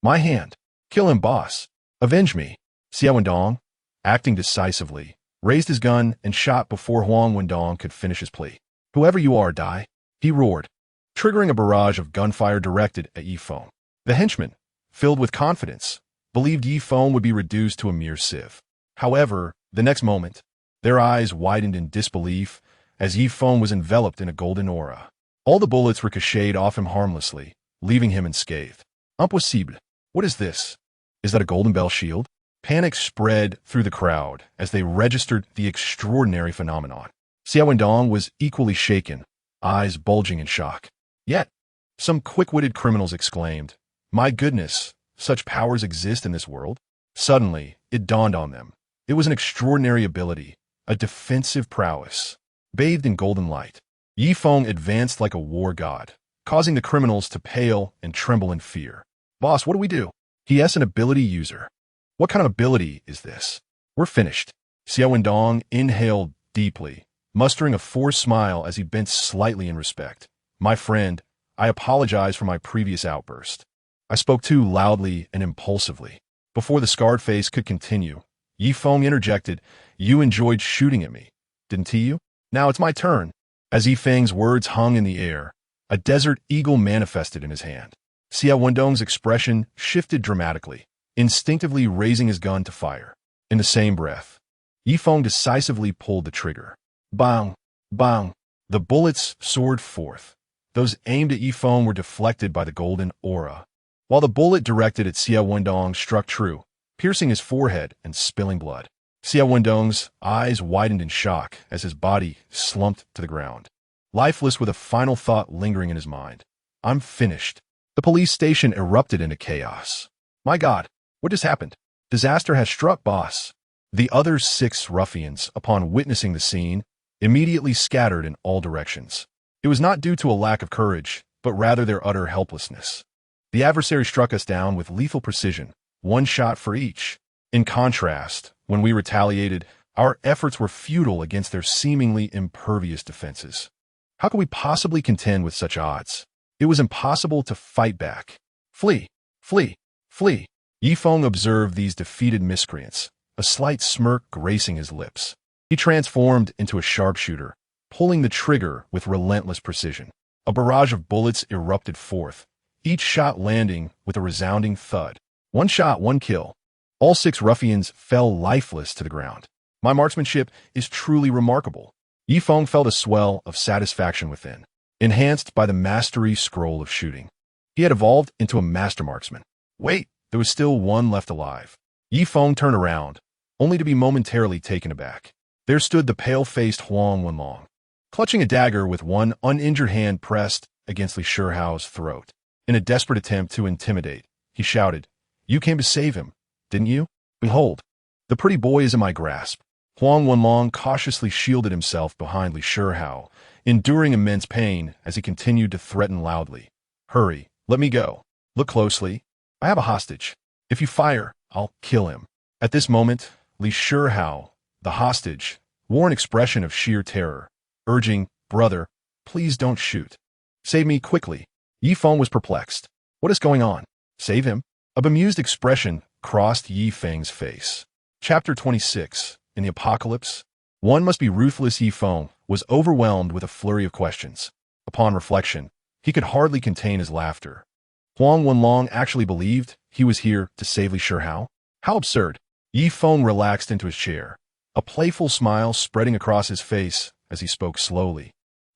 [SPEAKER 1] "My hand! Kill him, boss! Avenge me!" Xiao Wendong, acting decisively, raised his gun and shot before Huang Wendong could finish his plea. "Whoever you are, die!" he roared, triggering a barrage of gunfire directed at Yi Feng. The henchmen, filled with confidence, believed Yi Feng would be reduced to a mere sieve. However, the next moment, their eyes widened in disbelief as Yi Feng was enveloped in a golden aura. All the bullets ricocheted off him harmlessly, leaving him unscathed. "Impossible! What is this? Is that a golden bell shield?" Panic spread through the crowd as they registered the extraordinary phenomenon. Xiao Wendong was equally shaken, eyes bulging in shock. Yet, some quick-witted criminals exclaimed, "My goodness, such powers exist in this world?" Suddenly, it dawned on them. It was an extraordinary ability, a defensive prowess, bathed in golden light. Yi Feng advanced like a war god, causing the criminals to pale and tremble in fear. "Boss, what do we do?" "He is an ability user." "What kind of ability is this?" "We're finished." Xiao Wendong inhaled deeply, mustering a forced smile as he bent slightly in respect. My friend, I apologize for my previous outburst. I spoke too loudly and impulsively. Before the scarred face could continue, Yi Feng interjected, you enjoyed shooting at me, didn't you? Now it's my turn. As Yi Feng's words hung in the air, a desert eagle manifested in his hand. Xia Wendong's expression shifted dramatically, instinctively raising his gun to fire. In the same breath, Yi Feng decisively pulled the trigger. Bang! Bang! The bullets soared forth. Those aimed at Yi Feng were deflected by the golden aura, while the bullet directed at Xia Wendong struck true, piercing his forehead and spilling blood. Xia Wendong's eyes widened in shock as his body slumped to the ground, lifeless with a final thought lingering in his mind. I'm finished. The police station erupted into chaos. My God, what just happened? Disaster has struck, boss. The other 6 ruffians, upon witnessing the scene, immediately scattered in all directions. It was not due to a lack of courage, but rather their utter helplessness. The adversary struck us down with lethal precision, 1 shot for each. In contrast, when we retaliated, our efforts were futile against their seemingly impervious defenses. How could we possibly contend with such odds? It was impossible to fight back. Flee! Flee! Flee! Yi Feng observed these defeated miscreants, a slight smirk gracing his lips. He transformed into a sharpshooter, pulling the trigger with relentless precision. A barrage of bullets erupted forth, each shot landing with a resounding thud. 1 shot, 1 kill. All 6 ruffians fell lifeless to the ground. My marksmanship is truly remarkable. Yi Feng felt a swell of satisfaction within, enhanced by the mastery scroll of shooting. He had evolved into a master marksman. Wait, there was still 1 left alive. Yi Feng turned around, only to be momentarily taken aback. There stood the pale-faced Huang Wenlong, clutching a dagger with one uninjured hand pressed against Li Shihao's throat. In a desperate attempt to intimidate, he shouted, "You came to save him, didn't you? Behold, the pretty boy is in my grasp." Huang Wenlong cautiously shielded himself behind Li Shihao, enduring immense pain as he continued to threaten loudly. "Hurry, let me go. Look closely. I have a hostage. If you fire, I'll kill him." At this moment, Li Shihao, the hostage, wore an expression of sheer terror, urging, "Brother, please don't shoot. Save me quickly." Yi Feng was perplexed. What is going on? Save him? A bemused expression crossed Yi Feng's face. Chapter 26. In the Apocalypse. One must be ruthless. Yi Feng was overwhelmed with a flurry of questions. Upon reflection, he could hardly contain his laughter. Huang Wenlong actually believed he was here to save Li Shihao? How absurd. Yi Feng relaxed into his chair, a playful smile spreading across his face as he spoke slowly.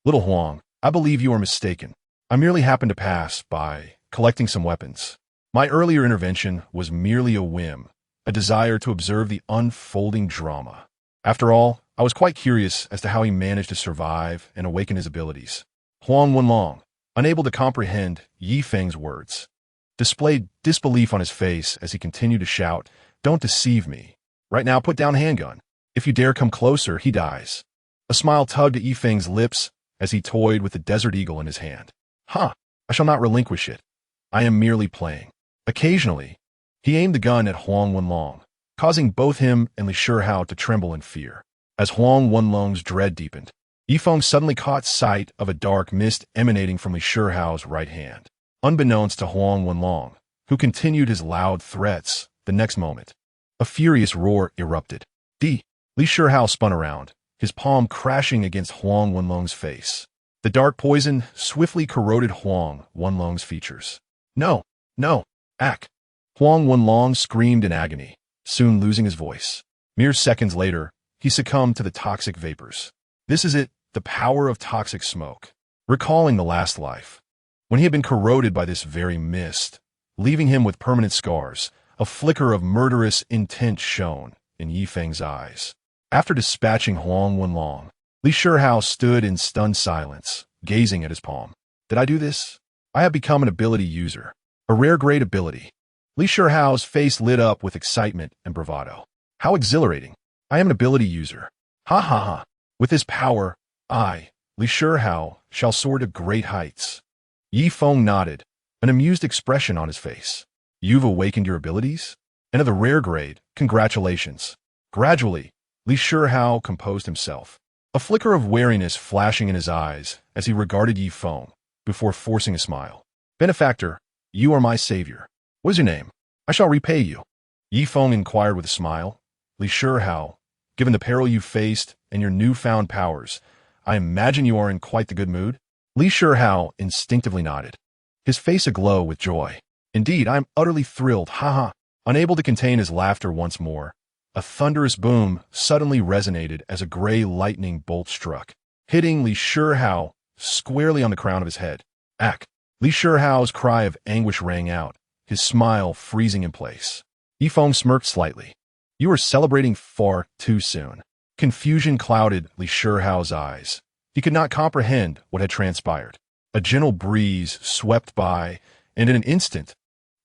[SPEAKER 1] "Little Huang, I believe you are mistaken. I merely happened to pass by, collecting some weapons. My earlier intervention was merely a whim, a desire to observe the unfolding drama. After all, I was quite curious as to how he managed to survive and awaken his abilities." Huang Wenlong, unable to comprehend Yi Feng's words, displayed disbelief on his face as he continued to shout, "Don't deceive me. Right now, put down handgun. If you dare come closer, he dies." A smile tugged at Yi Feng's lips as he toyed with the desert eagle in his hand. "Huh, I shall not relinquish it. I am merely playing." Occasionally, he aimed the gun at Huang Wenlong, causing both him and Li Shihao to tremble in fear. As Huang Wenlong's dread deepened, Yi Feng suddenly caught sight of a dark mist emanating from Li Shihao's right hand. Unbeknownst to Huang Wenlong, who continued his loud threats, the next moment, a furious roar erupted. Li Shihao spun around, his palm crashing against Huang Wenlong's face. The dark poison swiftly corroded Huang Wenlong's features. "No, no, ack!" Huang Wenlong screamed in agony, soon losing his voice. Mere seconds later, he succumbed to the toxic vapors. This is it, the power of toxic smoke. Recalling the last life, when he had been corroded by this very mist, leaving him with permanent scars, a flicker of murderous intent shone in Yi Feng's eyes. After dispatching Huang Wenlong, Li Shihao stood in stunned silence, gazing at his palm. "Did I do this? I have become an ability user. A rare grade ability." Li Shihao's face lit up with excitement and bravado. "How exhilarating. I am an ability user. Ha ha ha. With this power, I, Li Shihao, shall soar to great heights." Yi Feng nodded, an amused expression on his face. "You've awakened your abilities? And of the rare grade, congratulations." Gradually, Li Shihao composed himself. a flicker of wariness flashing in his eyes as he regarded Yi Feng before forcing a smile. Benefactor, you are my savior. What is your name? I shall repay you. Yi Feng inquired with a smile. Li Shihao, given the peril you faced and your newfound powers, I imagine you are in quite the good mood? Li Shihao instinctively nodded, his face aglow with joy. Indeed, I am utterly thrilled, haha. Unable to contain his laughter once more, a thunderous boom suddenly resonated as a gray lightning bolt struck, hitting Li Shihao squarely on the crown of his head. Ack! Li Shihao's cry of anguish rang out, his smile freezing in place. Yi Feng smirked slightly. You are celebrating far too soon. Confusion clouded Li Shihao's eyes. He could not comprehend what had transpired. A gentle breeze swept by, and in an instant,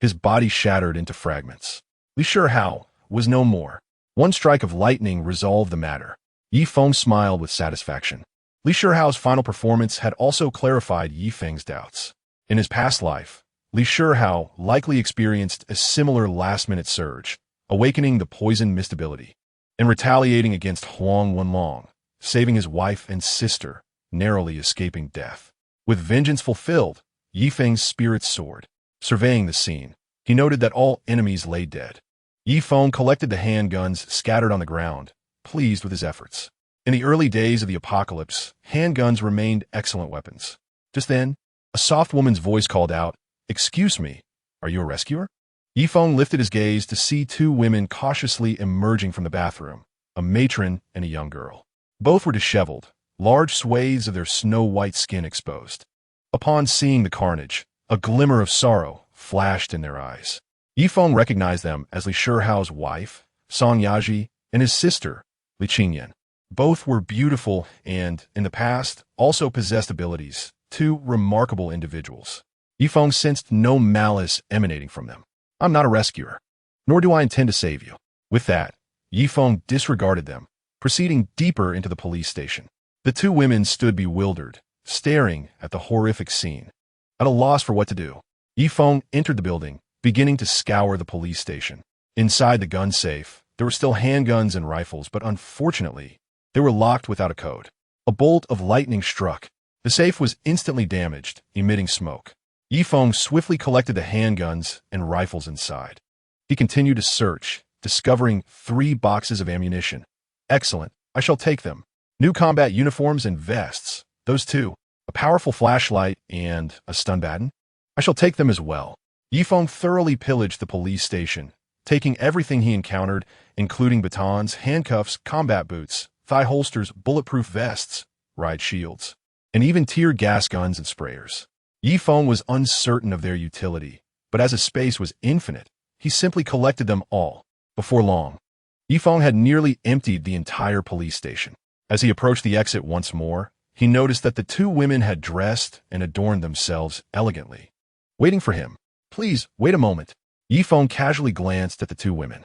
[SPEAKER 1] his body shattered into fragments. Li Shihao was no more. One strike of lightning resolved the matter. Yi Feng smiled with satisfaction. Li Shihao's final performance had also clarified Yi Feng's doubts. In his past life, Li Shihao likely experienced a similar last-minute surge, awakening the poison mist ability, and retaliating against Huang Wenlong, saving his wife and sister, narrowly escaping death. With vengeance fulfilled, Yi Feng's spirit soared. Surveying the scene, he noted that all enemies lay dead. Yi Feng collected the handguns scattered on the ground, pleased with his efforts. In the early days of the apocalypse, handguns remained excellent weapons. Just then, a soft woman's voice called out, "Excuse me, are you a rescuer?" Yi Feng lifted his gaze to see two women cautiously emerging from the bathroom, a matron and a young girl. Both were disheveled, large swathes of their snow-white skin exposed. Upon seeing the carnage, a glimmer of sorrow flashed in their eyes. Yi Feng recognized them as Li Shihao's wife, Song Yaji, and his sister, Li Qingyan. Both were beautiful and, in the past, also possessed abilities, two remarkable individuals. Yi Feng sensed no malice emanating from them. I'm not a rescuer, nor do I intend to save you. With that, Yi Feng disregarded them, proceeding deeper into the police station. The two women stood bewildered, staring at the horrific scene. At a loss for what to do, Yi Feng entered the building, beginning to scour the police station. Inside the gun safe, there were still handguns and rifles, but unfortunately, they were locked without a code. A bolt of lightning struck. The safe was instantly damaged, emitting smoke. Yi Feng swiftly collected the handguns and rifles inside. He continued to search, discovering 3 boxes of ammunition. Excellent, I shall take them. New combat uniforms and vests, those too. A powerful flashlight and a stun baton. I shall take them as well. Yi Feng thoroughly pillaged the police station, taking everything he encountered, including batons, handcuffs, combat boots, thigh holsters, bulletproof vests, riot shields, and even tear gas guns and sprayers. Yi Feng was uncertain of their utility, but as his space was infinite, he simply collected them all. Before long, Yi Feng had nearly emptied the entire police station. As he approached the exit once more, he noticed that the two women had dressed and adorned themselves elegantly, waiting for him. Please, wait a moment. Yi Feng casually glanced at the two women.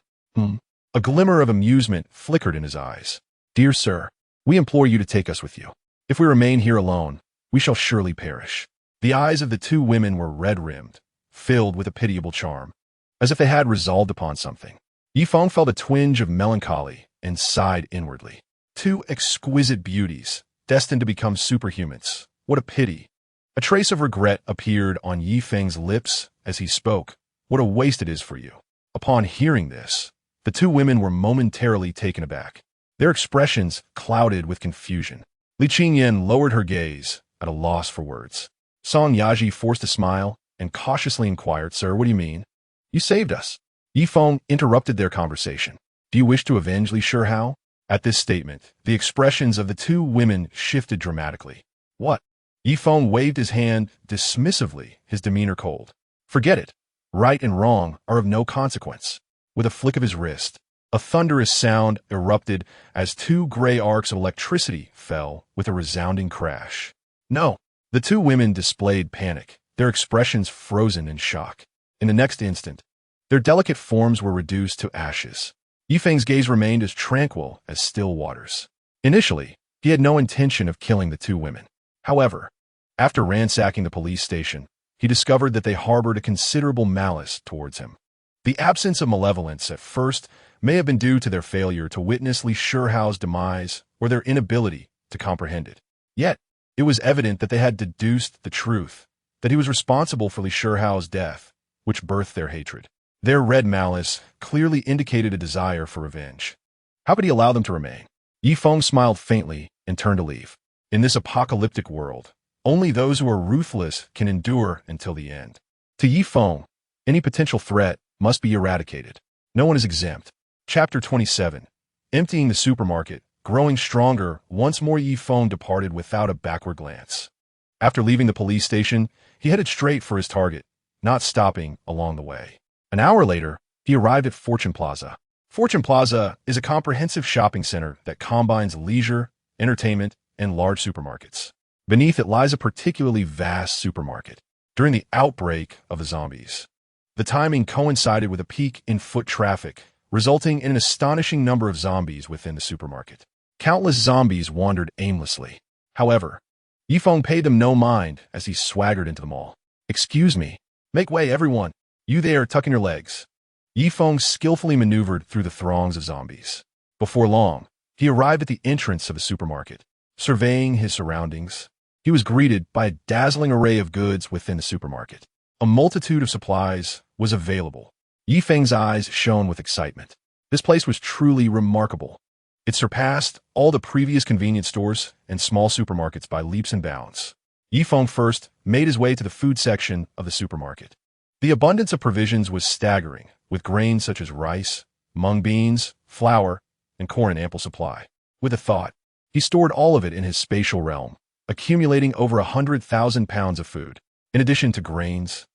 [SPEAKER 1] A glimmer of amusement flickered in his eyes. Dear sir, we implore you to take us with you. If we remain here alone, we shall surely perish. The eyes of the two women were red-rimmed, filled with a pitiable charm, as if they had resolved upon something. Yi Feng felt a twinge of melancholy and sighed inwardly. Two exquisite beauties, destined to become superhumans. What a pity. A trace of regret appeared on Yi Feng's lips as he spoke. What a waste it is for you. Upon hearing this, the two women were momentarily taken aback, their expressions clouded with confusion. Li Qingyan lowered her gaze, at a loss for words. Song Yaji forced a smile and cautiously inquired, Sir, what do you mean? You saved us. Yi Feng interrupted their conversation. Do you wish to avenge Li Shihao? At this statement, the expressions of the two women shifted dramatically. What? Yi Feng waved his hand dismissively, his demeanor cold. Forget it. Right and wrong are of no consequence. With a flick of his wrist, a thunderous sound erupted as 2 gray arcs of electricity fell with a resounding crash. No. The two women displayed panic, their expressions frozen in shock. In the next instant, their delicate forms were reduced to ashes. Yi Feng's gaze remained as tranquil as still waters. Initially, he had no intention of killing the two women. However, after ransacking the police station, he discovered that they harbored a considerable malice towards him. The absence of malevolence at first may have been due to their failure to witness Li Shihao's demise or their inability to comprehend it. Yet, it was evident that they had deduced the truth, that he was responsible for Li Shihao's death, which birthed their hatred. Their red malice clearly indicated a desire for revenge. How could he allow them to remain? Yi Feng smiled faintly and turned to leave. In this apocalyptic world, only those who are ruthless can endure until the end. To Yi Feng, any potential threat must be eradicated. No one is exempt. Chapter 27. Emptying the supermarket, growing stronger, once more Yi Feng departed without a backward glance. After leaving the police station, he headed straight for his target, not stopping along the way. An hour later, he arrived at Fortune Plaza. Fortune Plaza is a comprehensive shopping center that combines leisure, entertainment, and large supermarkets. Beneath it lies a particularly vast supermarket. During the outbreak of the zombies, the timing coincided with a peak in foot traffic, resulting in an astonishing number of zombies within the supermarket. Countless zombies wandered aimlessly. However, Yi Feng paid them no mind as he swaggered into the mall. "Excuse me. Make way, everyone. You there, tucking your legs." Yi Feng skillfully maneuvered through the throngs of zombies. Before long, he arrived at the entrance of the supermarket. Surveying his surroundings, he was greeted by a dazzling array of goods within the supermarket. A multitude of supplies was available. Yi Feng's eyes shone with excitement. This place was truly remarkable. It surpassed all the previous convenience stores and small supermarkets by leaps and bounds. Yi Feng first made his way to the food section of the supermarket. The abundance of provisions was staggering, with grains such as rice, mung beans, flour, and corn in ample supply. With a thought, he stored all of it in his spatial realm, accumulating over 100,000 pounds of food. In addition to grains,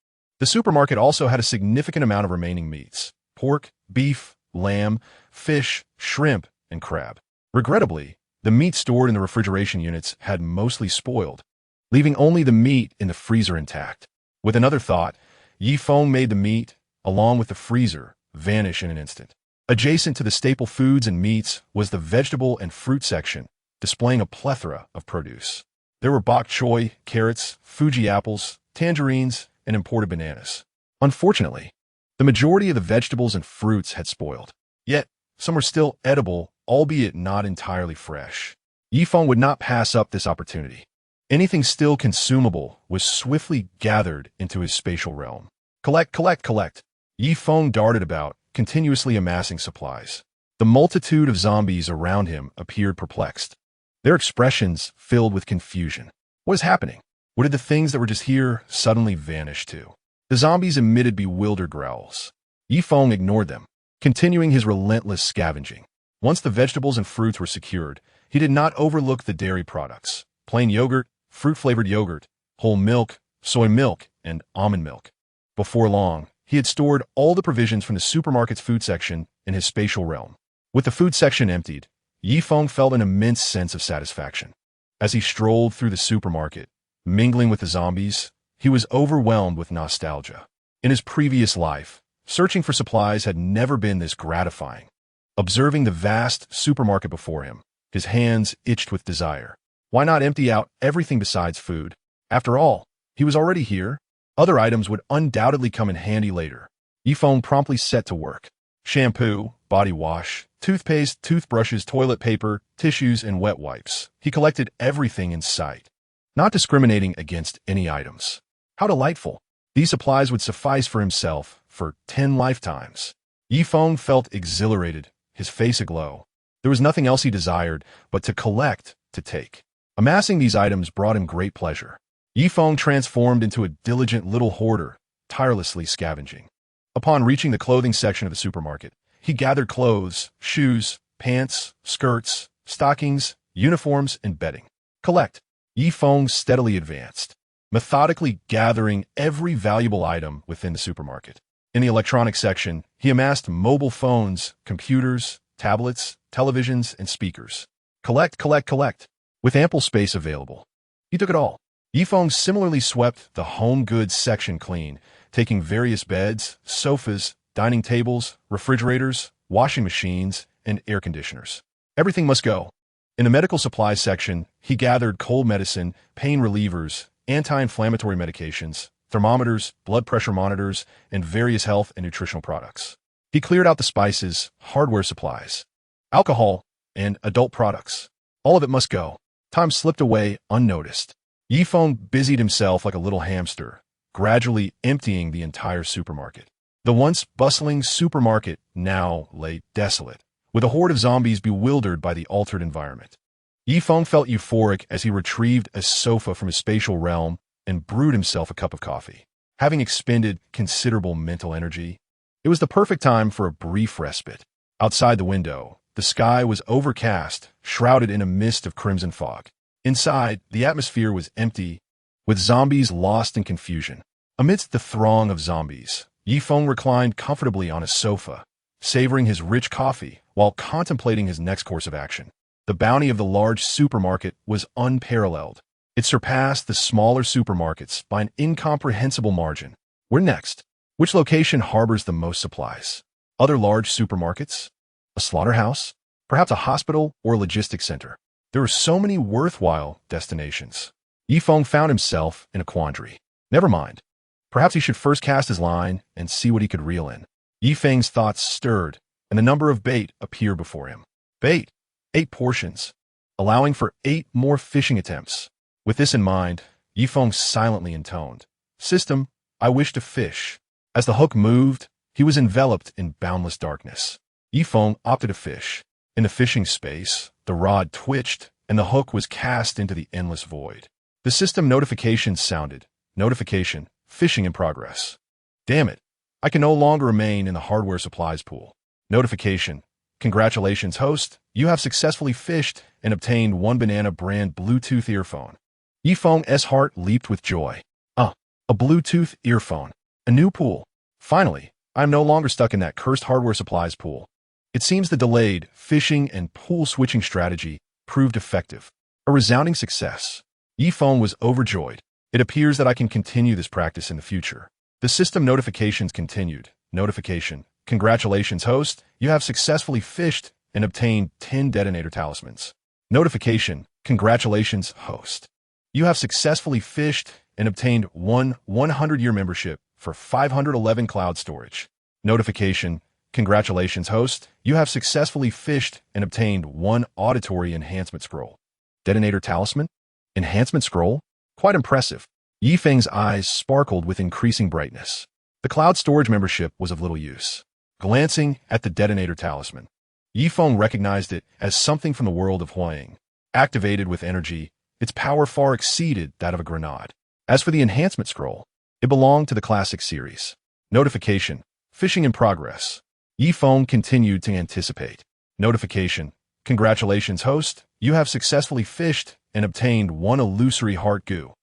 [SPEAKER 1] the supermarket also had a significant amount of remaining meats: pork, beef, lamb, fish, shrimp, and crab. Regrettably, the meat stored in the refrigeration units had mostly spoiled, leaving only the meat in the freezer intact. With another thought, Yi Feng made the meat, along with the freezer, vanish in an instant. Adjacent to the staple foods and meats was the vegetable and fruit section, displaying a plethora of produce. There were bok choy, carrots, Fuji apples, tangerines, and imported bananas. Unfortunately, the majority of the vegetables and fruits had spoiled. Yet, some were still edible, albeit not entirely fresh. Yi Feng would not pass up this opportunity. Anything still consumable was swiftly gathered into his spatial realm. Collect, collect, collect. Yi Feng darted about, continuously amassing supplies. The multitude of zombies around him appeared perplexed, their expressions filled with confusion. What is happening? Where did the things that were just here suddenly vanish to? The zombies emitted bewildered growls. Yi Feng ignored them, continuing his relentless scavenging. Once the vegetables and fruits were secured, he did not overlook the dairy products: plain yogurt, fruit-flavored yogurt, whole milk, soy milk, and almond milk. Before long, he had stored all the provisions from the supermarket's food section in his spatial realm. With the food section emptied, Yi Feng felt an immense sense of satisfaction. As he strolled through the supermarket, mingling with the zombies, he was overwhelmed with nostalgia. In his previous life, searching for supplies had never been this gratifying. Observing the vast supermarket before him, his hands itched with desire. Why not empty out everything besides food? After all, he was already here. Other items would undoubtedly come in handy later. Yi Feng promptly set to work. Shampoo, body wash, toothpaste, toothbrushes, toilet paper, tissues, and wet wipes. He collected everything in sight, not discriminating against any items. How delightful! These supplies would suffice for himself for 10 lifetimes. Yi Feng felt exhilarated, his face aglow. There was nothing else he desired but to collect, to take. Amassing these items brought him great pleasure. Yi Feng transformed into a diligent little hoarder, tirelessly scavenging. Upon reaching the clothing section of the supermarket, he gathered clothes, shoes, pants, skirts, stockings, uniforms, and bedding. Collect. Yi Feng steadily advanced, methodically gathering every valuable item within the supermarket. In the electronics section, he amassed mobile phones, computers, tablets, televisions, and speakers. Collect, collect, collect. With ample space available, he took it all. Yi Feng similarly swept the home goods section clean, taking various beds, sofas, dining tables, refrigerators, washing machines, and air conditioners. Everything must go. In the medical supplies section, he gathered cold medicine, pain relievers, anti-inflammatory medications, thermometers, blood pressure monitors, and various health and nutritional products. He cleared out the spices, hardware supplies, alcohol, and adult products. All of it must go. Time slipped away unnoticed. Yifeng busied himself like a little hamster, gradually emptying the entire supermarket. The once bustling supermarket now lay desolate, with a horde of zombies bewildered by the altered environment. Yifeng felt euphoric as he retrieved a sofa from his spatial realm and brewed himself a cup of coffee. Having expended considerable mental energy, it was the perfect time for a brief respite. Outside the window, the sky was overcast, shrouded in a mist of crimson fog. Inside, the atmosphere was empty, with zombies lost in confusion. Amidst the throng of zombies, Yifeng reclined comfortably on a sofa, savoring his rich coffee while contemplating his next course of action. The bounty of the large supermarket was unparalleled. It surpassed the smaller supermarkets by an incomprehensible margin. Where next? Which location harbors the most supplies? Other large supermarkets? A slaughterhouse? Perhaps a hospital or a logistics center? There were so many worthwhile destinations. Yifeng found himself in a quandary. Never mind. Perhaps he should first cast his line and see what he could reel in. Yifeng's thoughts stirred, and the number of bait appeared before him. Bait. 8 portions, allowing for 8 more fishing attempts. With this in mind, Yifeng silently intoned, "System, I wish to fish." As the hook moved, he was enveloped in boundless darkness. Yifeng opted to fish. In the fishing space, the rod twitched, and the hook was cast into the endless void. The system notification sounded. Notification, fishing in progress. Damn it, I can no longer remain in the hardware supplies pool. Notification, congratulations host, you have successfully fished and obtained 1 banana brand Bluetooth earphone. Yifeng's heart leaped with joy. A Bluetooth earphone. A new pool. Finally, I am no longer stuck in that cursed hardware supplies pool. It seems the delayed fishing and pool switching strategy proved effective. A resounding success. Yifeng was overjoyed. It appears that I can continue this practice in the future. The system notifications continued. Notification. Congratulations host, you have successfully fished and obtained 10 detonator talismans. Notification. Congratulations host. You have successfully fished and obtained 1 100-year membership for 511 cloud storage. Notification. Congratulations host, you have successfully fished and obtained 1 auditory enhancement scroll. Detonator talisman? Enhancement scroll? Quite impressive. Yifeng's eyes sparkled with increasing brightness. The cloud storage membership was of little use. Glancing at the detonator talisman, Yifeng recognized it as something from the world of Huang. Activated with energy, its power far exceeded that of a grenade. As for the enhancement scroll, it belonged to the classic series. Notification. Fishing in progress. Yifeng continued to anticipate. Notification. Congratulations host, you have successfully fished and obtained 1 illusory heart goo.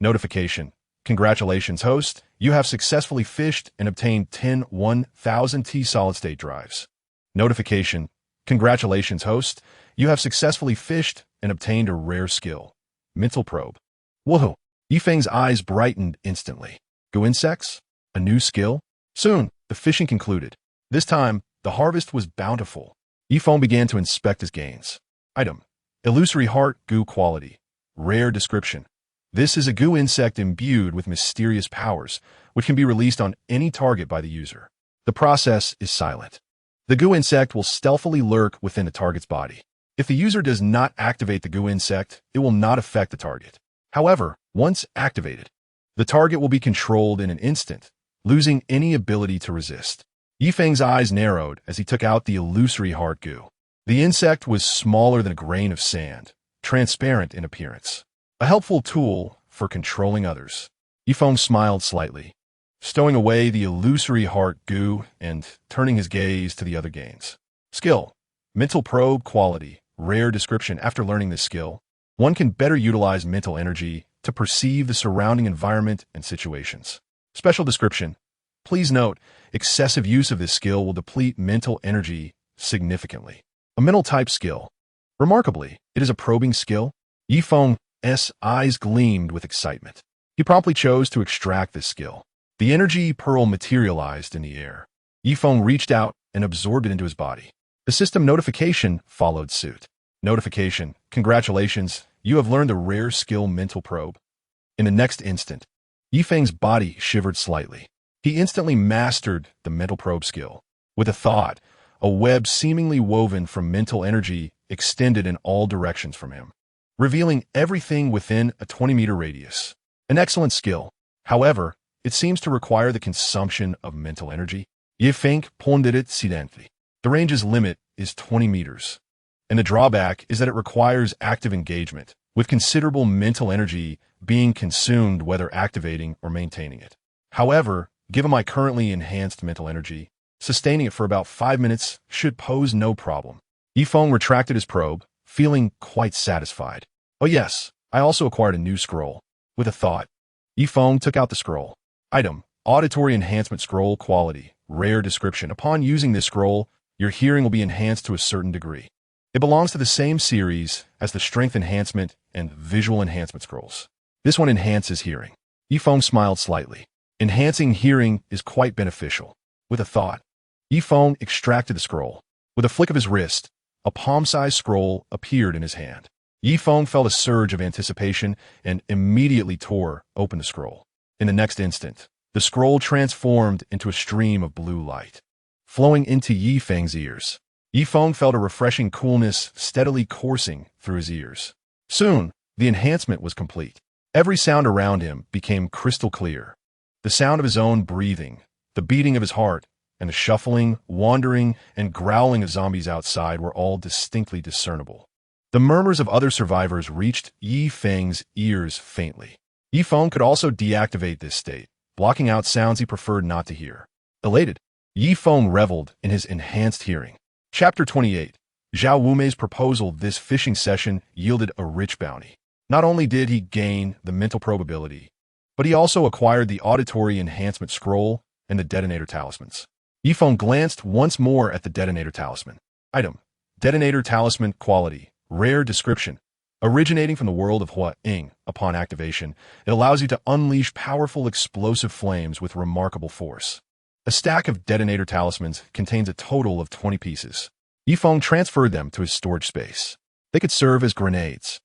[SPEAKER 1] Notification. Congratulations host, you have successfully fished and obtained 10 1000 T solid-state drives. Notification. Congratulations host, you have successfully fished and obtained a rare skill. Mental probe. Whoa! Yifeng's eyes brightened instantly. Goo insects? A new skill? Soon, the fishing concluded. This time, the harvest was bountiful. Yifeng began to inspect his gains. Item. Illusory heart goo quality. Rare description. This is a goo insect imbued with mysterious powers, which can be released on any target by the user. The process is silent. The goo insect will stealthily lurk within the target's body. If the user does not activate the goo insect, it will not affect the target. However, once activated, the target will be controlled in an instant, losing any ability to resist. Yifeng's eyes narrowed as he took out the illusory heart goo. The insect was smaller than a grain of sand, transparent in appearance. A helpful tool for controlling others. Yifeng smiled slightly, stowing away the illusory heart goo and turning his gaze to the other gains. Skill. Mental probe quality. Rare description. After learning this skill, one can better utilize mental energy to perceive the surrounding environment and situations. Special description. Please note, excessive use of this skill will deplete mental energy significantly. A mental type skill. Remarkably, it is a probing skill. Yifeng's eyes gleamed with excitement. He promptly chose to extract this skill. The energy pearl materialized in the air. Yifeng reached out and absorbed it into his body. The system notification followed suit. Notification. Congratulations, you have learned the rare skill mental probe. In the next instant, Yifeng's body shivered slightly. He instantly mastered the mental probe skill. With a thought, a web seemingly woven from mental energy extended in all directions from him. revealing everything within a 20-meter radius. An excellent skill. However, it seems to require the consumption of mental energy. Ye Feng ponderit silently. The range's limit is 20 meters, and the drawback is that it requires active engagement, with considerable mental energy being consumed whether activating or maintaining it. However, given my currently enhanced mental energy, sustaining it for about 5 minutes should pose no problem. Yifeng retracted his probe, feeling quite satisfied. Oh yes, I also acquired a new scroll. With a thought, Yifeng took out the scroll. Item, Auditory Enhancement Scroll Quality, Rare Description. Upon using this scroll, your hearing will be enhanced to a certain degree. It belongs to the same series as the Strength Enhancement and Visual Enhancement scrolls. This one enhances hearing. Yifeng smiled slightly. Enhancing hearing is quite beneficial. With a thought, Yifeng extracted the scroll. With a flick of his wrist, a palm-sized scroll appeared in his hand. Yifeng felt a surge of anticipation and immediately tore open the scroll. In the next instant, the scroll transformed into a stream of blue light, flowing into Yifeng's ears. Yifeng felt a refreshing coolness steadily coursing through his ears. Soon, the enhancement was complete. Every sound around him became crystal clear. The sound of his own breathing, the beating of his heart, and the shuffling, wandering, and growling of zombies outside were all distinctly discernible. The murmurs of other survivors reached Yifeng's ears faintly. Yifeng could also deactivate this state, blocking out sounds he preferred not to hear. Elated, Yifeng reveled in his enhanced hearing. Chapter 28. Zhao Wumei's proposal. This fishing session yielded a rich bounty. Not only did he gain the mental probability, but he also acquired the Auditory Enhancement Scroll and the Detonator Talismans. Yifeng glanced once more at the Detonator Talisman. Item, Detonator Talisman Quality, Rare Description. Originating from the world of Hua Ying, upon activation, it allows you to unleash powerful explosive flames with remarkable force. A stack of Detonator Talismans contains a total of 20 pieces. Yifeng transferred them to his storage space. They could serve as grenades.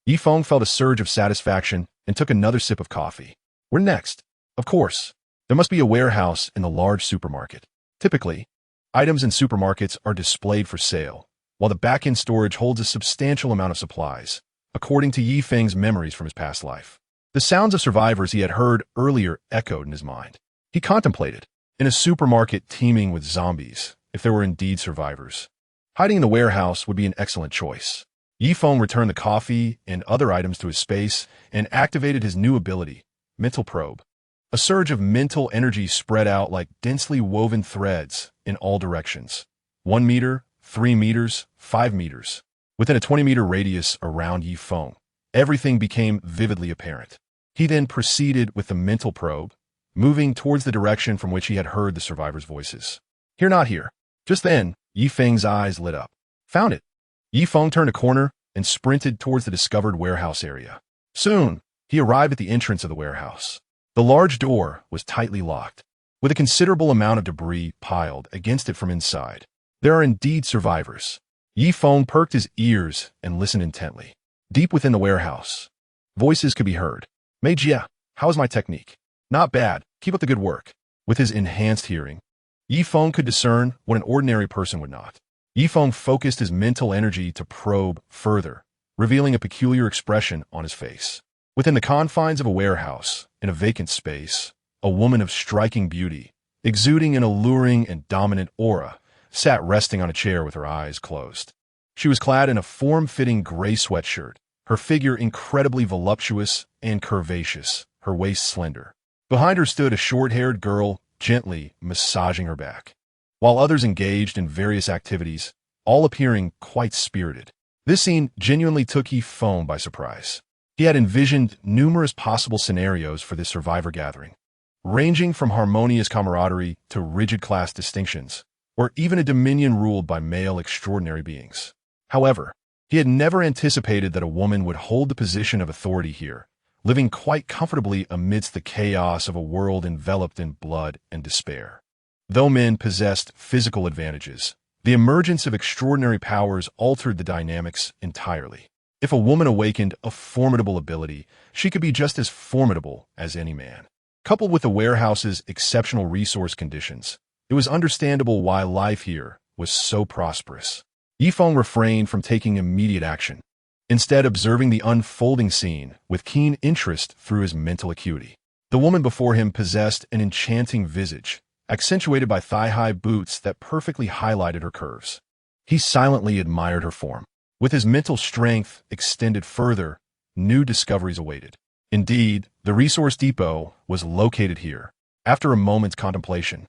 [SPEAKER 1] Yifeng felt a surge of satisfaction and took another sip of coffee. Where next? Of course, there must be a warehouse in the large supermarket. Typically, items in supermarkets are displayed for sale, while the back-end storage holds a substantial amount of supplies, according to Yifeng's memories from his past life. The sounds of survivors he had heard earlier echoed in his mind. He contemplated, in a supermarket teeming with zombies, if there were indeed survivors, hiding in the warehouse would be an excellent choice. Yifeng returned the coffee and other items to his space and activated his new ability, Mental Probe. A surge of mental energy spread out like densely woven threads in all directions. 1 meter, 3 meters, 5 meters. Within a 20-meter radius around Yifeng, everything became vividly apparent. He then proceeded with the mental probe, moving towards the direction from which he had heard the survivors' voices. Here, not here. Just then, Yifeng's eyes lit up. Found it. Yifeng turned a corner and sprinted towards the discovered warehouse area. Soon, he arrived at the entrance of the warehouse. The large door was tightly locked, with a considerable amount of debris piled against it from inside. There are indeed survivors. Yifeng perked his ears and listened intently. Deep within the warehouse, voices could be heard. Meijia, how is my technique? Not bad. Keep up the good work. With his enhanced hearing, Yifeng could discern what an ordinary person would not. Yifeng focused his mental energy to probe further, revealing a peculiar expression on his face. Within the confines of a warehouse, in a vacant space, a woman of striking beauty, exuding an alluring and dominant aura, sat resting on a chair with her eyes closed. She was clad in a form-fitting gray sweatshirt, her figure incredibly voluptuous and curvaceous, her waist slender. Behind her stood a short-haired girl, gently massaging her back, while others engaged in various activities, all appearing quite spirited. This scene genuinely took Yifeng by surprise. He had envisioned numerous possible scenarios for this survivor gathering, ranging from harmonious camaraderie to rigid class distinctions, or even a dominion ruled by male extraordinary beings. However, he had never anticipated that a woman would hold the position of authority here, living quite comfortably amidst the chaos of a world enveloped in blood and despair. Though men possessed physical advantages, the emergence of extraordinary powers altered the dynamics entirely. If a woman awakened a formidable ability, she could be just as formidable as any man. Coupled with the warehouse's exceptional resource conditions, it was understandable why life here was so prosperous. Yifeng refrained from taking immediate action. instead observing the unfolding scene with keen interest through his mental acuity. The woman before him possessed an enchanting visage, accentuated by thigh-high boots that perfectly highlighted her curves. He silently admired her form. With his mental strength extended further, new discoveries awaited. Indeed, the resource depot was located here. After a moment's contemplation,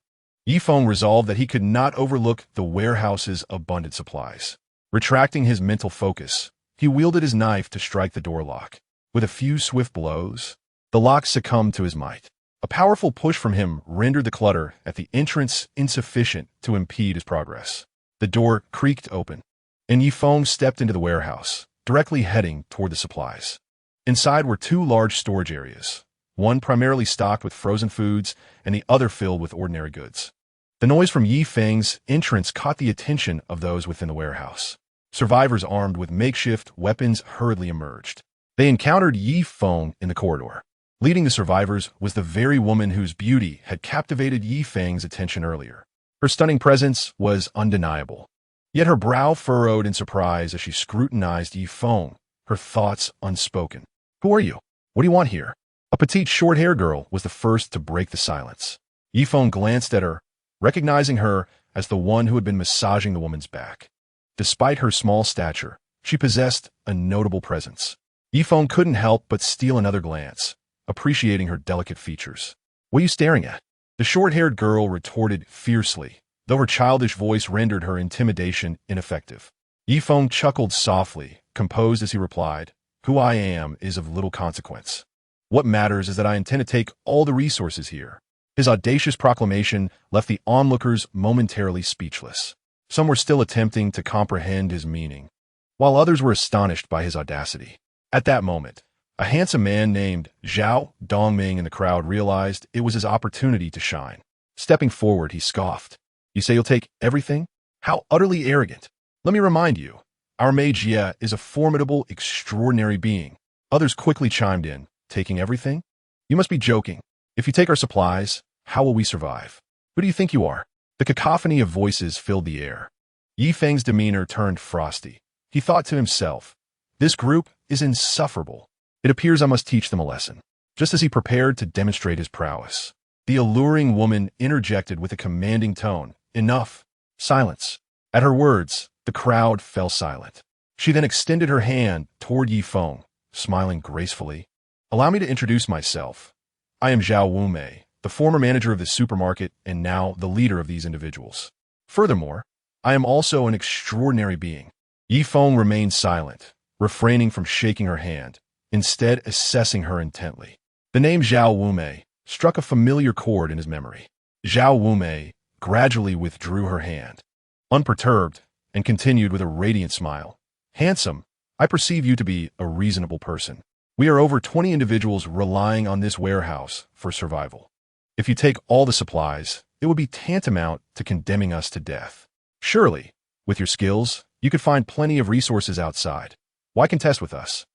[SPEAKER 1] Feng resolved that he could not overlook the warehouse's abundant supplies. Retracting his mental focus, he wielded his knife to strike the door lock. With a few swift blows, the lock succumbed to his might. A powerful push from him rendered the clutter at the entrance insufficient to impede his progress. The door creaked open, and Feng stepped into the warehouse, directly heading toward the supplies. Inside were two large storage areas, one primarily stocked with frozen foods and the other filled with ordinary goods. The noise from Feng's entrance caught the attention of those within the warehouse. Survivors armed with makeshift weapons hurriedly emerged. They encountered Feng in the corridor. Leading the survivors was the very woman whose beauty had captivated Feng's attention earlier. Her stunning presence was undeniable. Yet her brow furrowed in surprise as she scrutinized Feng, her thoughts unspoken. "Who are you? What do you want here?" A petite short-haired girl was the first to break the silence. Feng glanced at her, recognizing her as the one who had been massaging the woman's back. Despite her small stature, she possessed a notable presence. Feng couldn't help but steal another glance, appreciating her delicate features. "What are you staring at?" The short-haired girl retorted fiercely, though her childish voice rendered her intimidation ineffective. Feng chuckled softly, composed as he replied, "Who I am is of little consequence. What matters is that I intend to take all the resources here." His audacious proclamation left the onlookers momentarily speechless. Some were still attempting to comprehend his meaning, while others were astonished by his audacity. At that moment, a handsome man named Zhao Dongming in the crowd realized it was his opportunity to shine. Stepping forward, he scoffed. "You say you'll take everything? How utterly arrogant. Let me remind you, our mage Ye is a formidable, extraordinary being." Others quickly chimed in, "Taking everything? You must be joking. If you take our supplies, how will we survive? Who do you think you are?" The cacophony of voices filled the air. Feng's demeanor turned frosty. He thought to himself, "This group is insufferable. It appears I must teach them a lesson." Just as he prepared to demonstrate his prowess, the alluring woman interjected with a commanding tone, "Enough. Silence." At her words, the crowd fell silent. She then extended her hand toward Feng, smiling gracefully. "Allow me to introduce myself. I am Zhao Wumei, the former manager of the supermarket and now the leader of these individuals. Furthermore, I am also an extraordinary being." Feng remained silent, refraining from shaking her hand, instead assessing her intently. The name Zhao Wumei struck a familiar chord in his memory. Zhao Wumei gradually withdrew her hand, unperturbed, and continued with a radiant smile. "Handsome, I perceive you to be a reasonable person. We are over 20 individuals relying on this warehouse for survival. If you take all the supplies, it would be tantamount to condemning us to death. Surely, with your skills, you could find plenty of resources outside. Why contest with us?"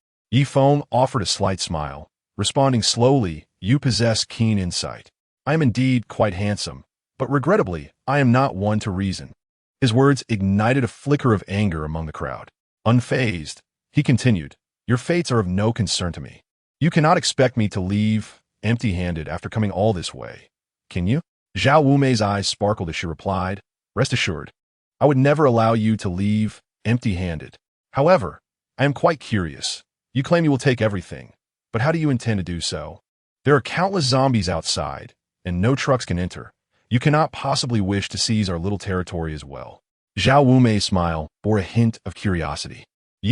[SPEAKER 1] Feng offered a slight smile, responding slowly, "You possess keen insight. I am indeed quite handsome, but regrettably, I am not one to reason." His words ignited a flicker of anger among the crowd. Unfazed, he continued, "Your fates are of no concern to me. You cannot expect me to leave empty-handed after coming all this way, can you?" Zhao Wumei's eyes sparkled as she replied, "Rest assured, I would never allow you to leave empty-handed. However, I am quite curious. You claim you will take everything, but how do you intend to do so? There are countless zombies outside, and no trucks can enter. You cannot possibly wish to seize our little territory as well." Zhao Wumei's smile bore a hint of curiosity.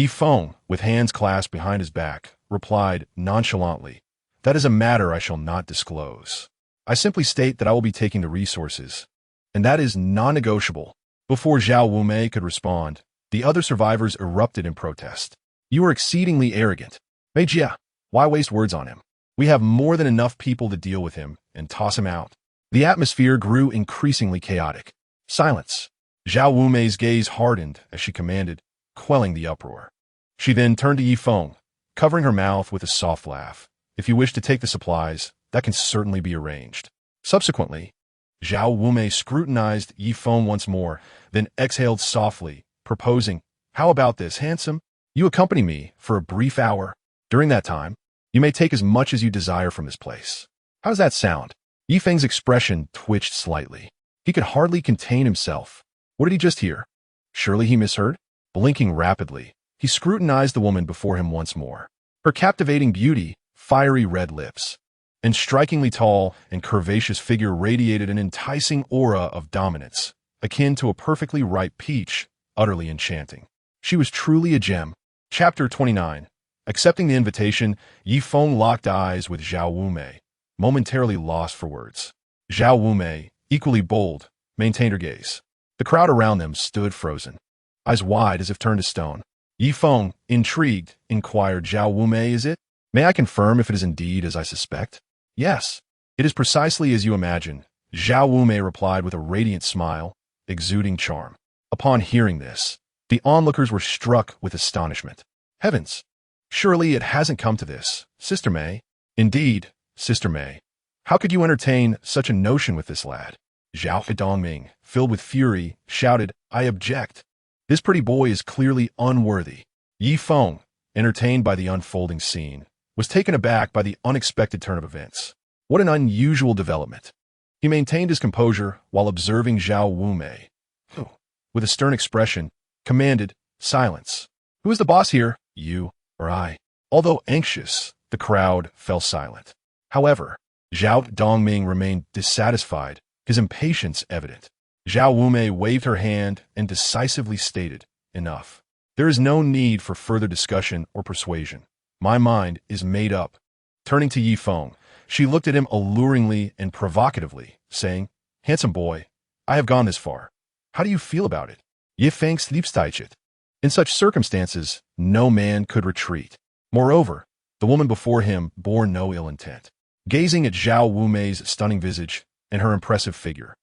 [SPEAKER 1] Feng, with hands clasped behind his back, replied nonchalantly, "That is a matter I shall not disclose. I simply state that I will be taking the resources, and that is non-negotiable." Before Zhao Wumei could respond, the other survivors erupted in protest. "You are exceedingly arrogant. Mage Ye, why waste words on him? We have more than enough people to deal with him and toss him out." The atmosphere grew increasingly chaotic. Silence. Zhao Wumei's gaze hardened as she commanded, quelling the uproar. She then turned to Feng, covering her mouth with a soft laugh. "If you wish to take the supplies, that can certainly be arranged." Subsequently, Zhao Wumei scrutinized Feng once more, then exhaled softly, proposing, "How about this, handsome? You accompany me for a brief hour. During that time, you may take as much as you desire from this place. How does that sound? Yi Feng's expression twitched slightly. He could hardly contain himself. What did he just hear? Surely he misheard? Blinking rapidly, he scrutinized the woman before him once more. Her captivating beauty, fiery red lips, and strikingly tall and curvaceous figure radiated an enticing aura of dominance, akin to a perfectly ripe peach, utterly enchanting. She was truly a gem. Chapter 29. Accepting the invitation, Yi Feng locked eyes with Zhao Wumei, momentarily lost for words. Zhao Wumei, equally bold, maintained her gaze. The crowd around them stood frozen, eyes wide as if turned to stone. Yi Feng, intrigued, inquired, Zhao Wumei, is it? May I confirm if it is indeed as I suspect? Yes, it is precisely as you imagine, Zhao Wumei replied with a radiant smile, exuding charm. Upon hearing this, the onlookers were struck with astonishment. Heavens! Surely it hasn't come to this, Sister May. Indeed, Sister May. How could you entertain such a notion with this lad? Zhao Dongming, filled with fury, shouted, I object. This pretty boy is clearly unworthy. Yi Feng, entertained by the unfolding scene, was taken aback by the unexpected turn of events. What an unusual development. He maintained his composure while observing Zhao Wumei, who, with a stern expression, commanded, silence. Who is the boss here, you or I? Although anxious, the crowd fell silent. However, Zhao Dongming remained dissatisfied, his impatience evident. Zhao Wumei waved her hand and decisively stated, enough. There is no need for further discussion or persuasion. My mind is made up. Turning to Yi Feng, she looked at him alluringly and provocatively, saying, Handsome boy, I have gone this far. How do you feel about it? Yi Feng Sleepsteichet. In such circumstances, no man could retreat. Moreover, the woman before him bore no ill intent. Gazing at Zhao Wumei's stunning visage and her impressive figure,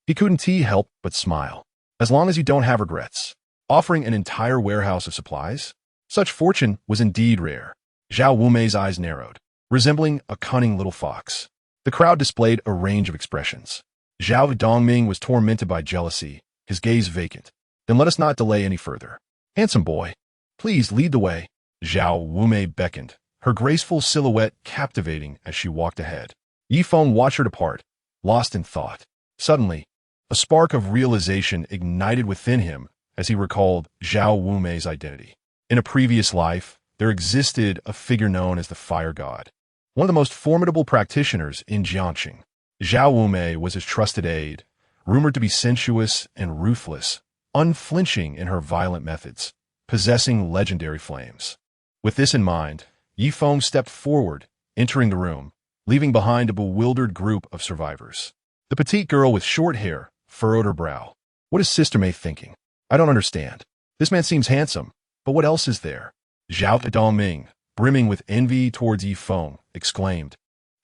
[SPEAKER 1] he couldn't help but smile. As long as you don't have regrets. Offering an entire warehouse of supplies? Such fortune was indeed rare. Zhao Wumei's eyes narrowed, resembling a cunning little fox. The crowd displayed a range of expressions. Zhao Dongming was tormented by jealousy, his gaze vacant. Then let us not delay any further. Handsome boy, please lead the way. Zhao Wumei beckoned, her graceful silhouette captivating as she walked ahead. Yi Feng watched her depart, lost in thought. Suddenly, a spark of realization ignited within him as he recalled Zhao Wumei's identity. In a previous life, there existed a figure known as the Fire God, one of the most formidable practitioners in Jiangxing. Zhao Wumei was his trusted aide, rumored to be sensuous and ruthless, unflinching in her violent methods, possessing legendary flames. With this in mind, Yi Feng stepped forward, entering the room, leaving behind a bewildered group of survivors. The petite girl with short hair furrowed her brow. What is Sister May thinking? I don't understand. This man seems handsome, but what else is there? Zhao Dongming, brimming with envy towards Yi Feng, exclaimed,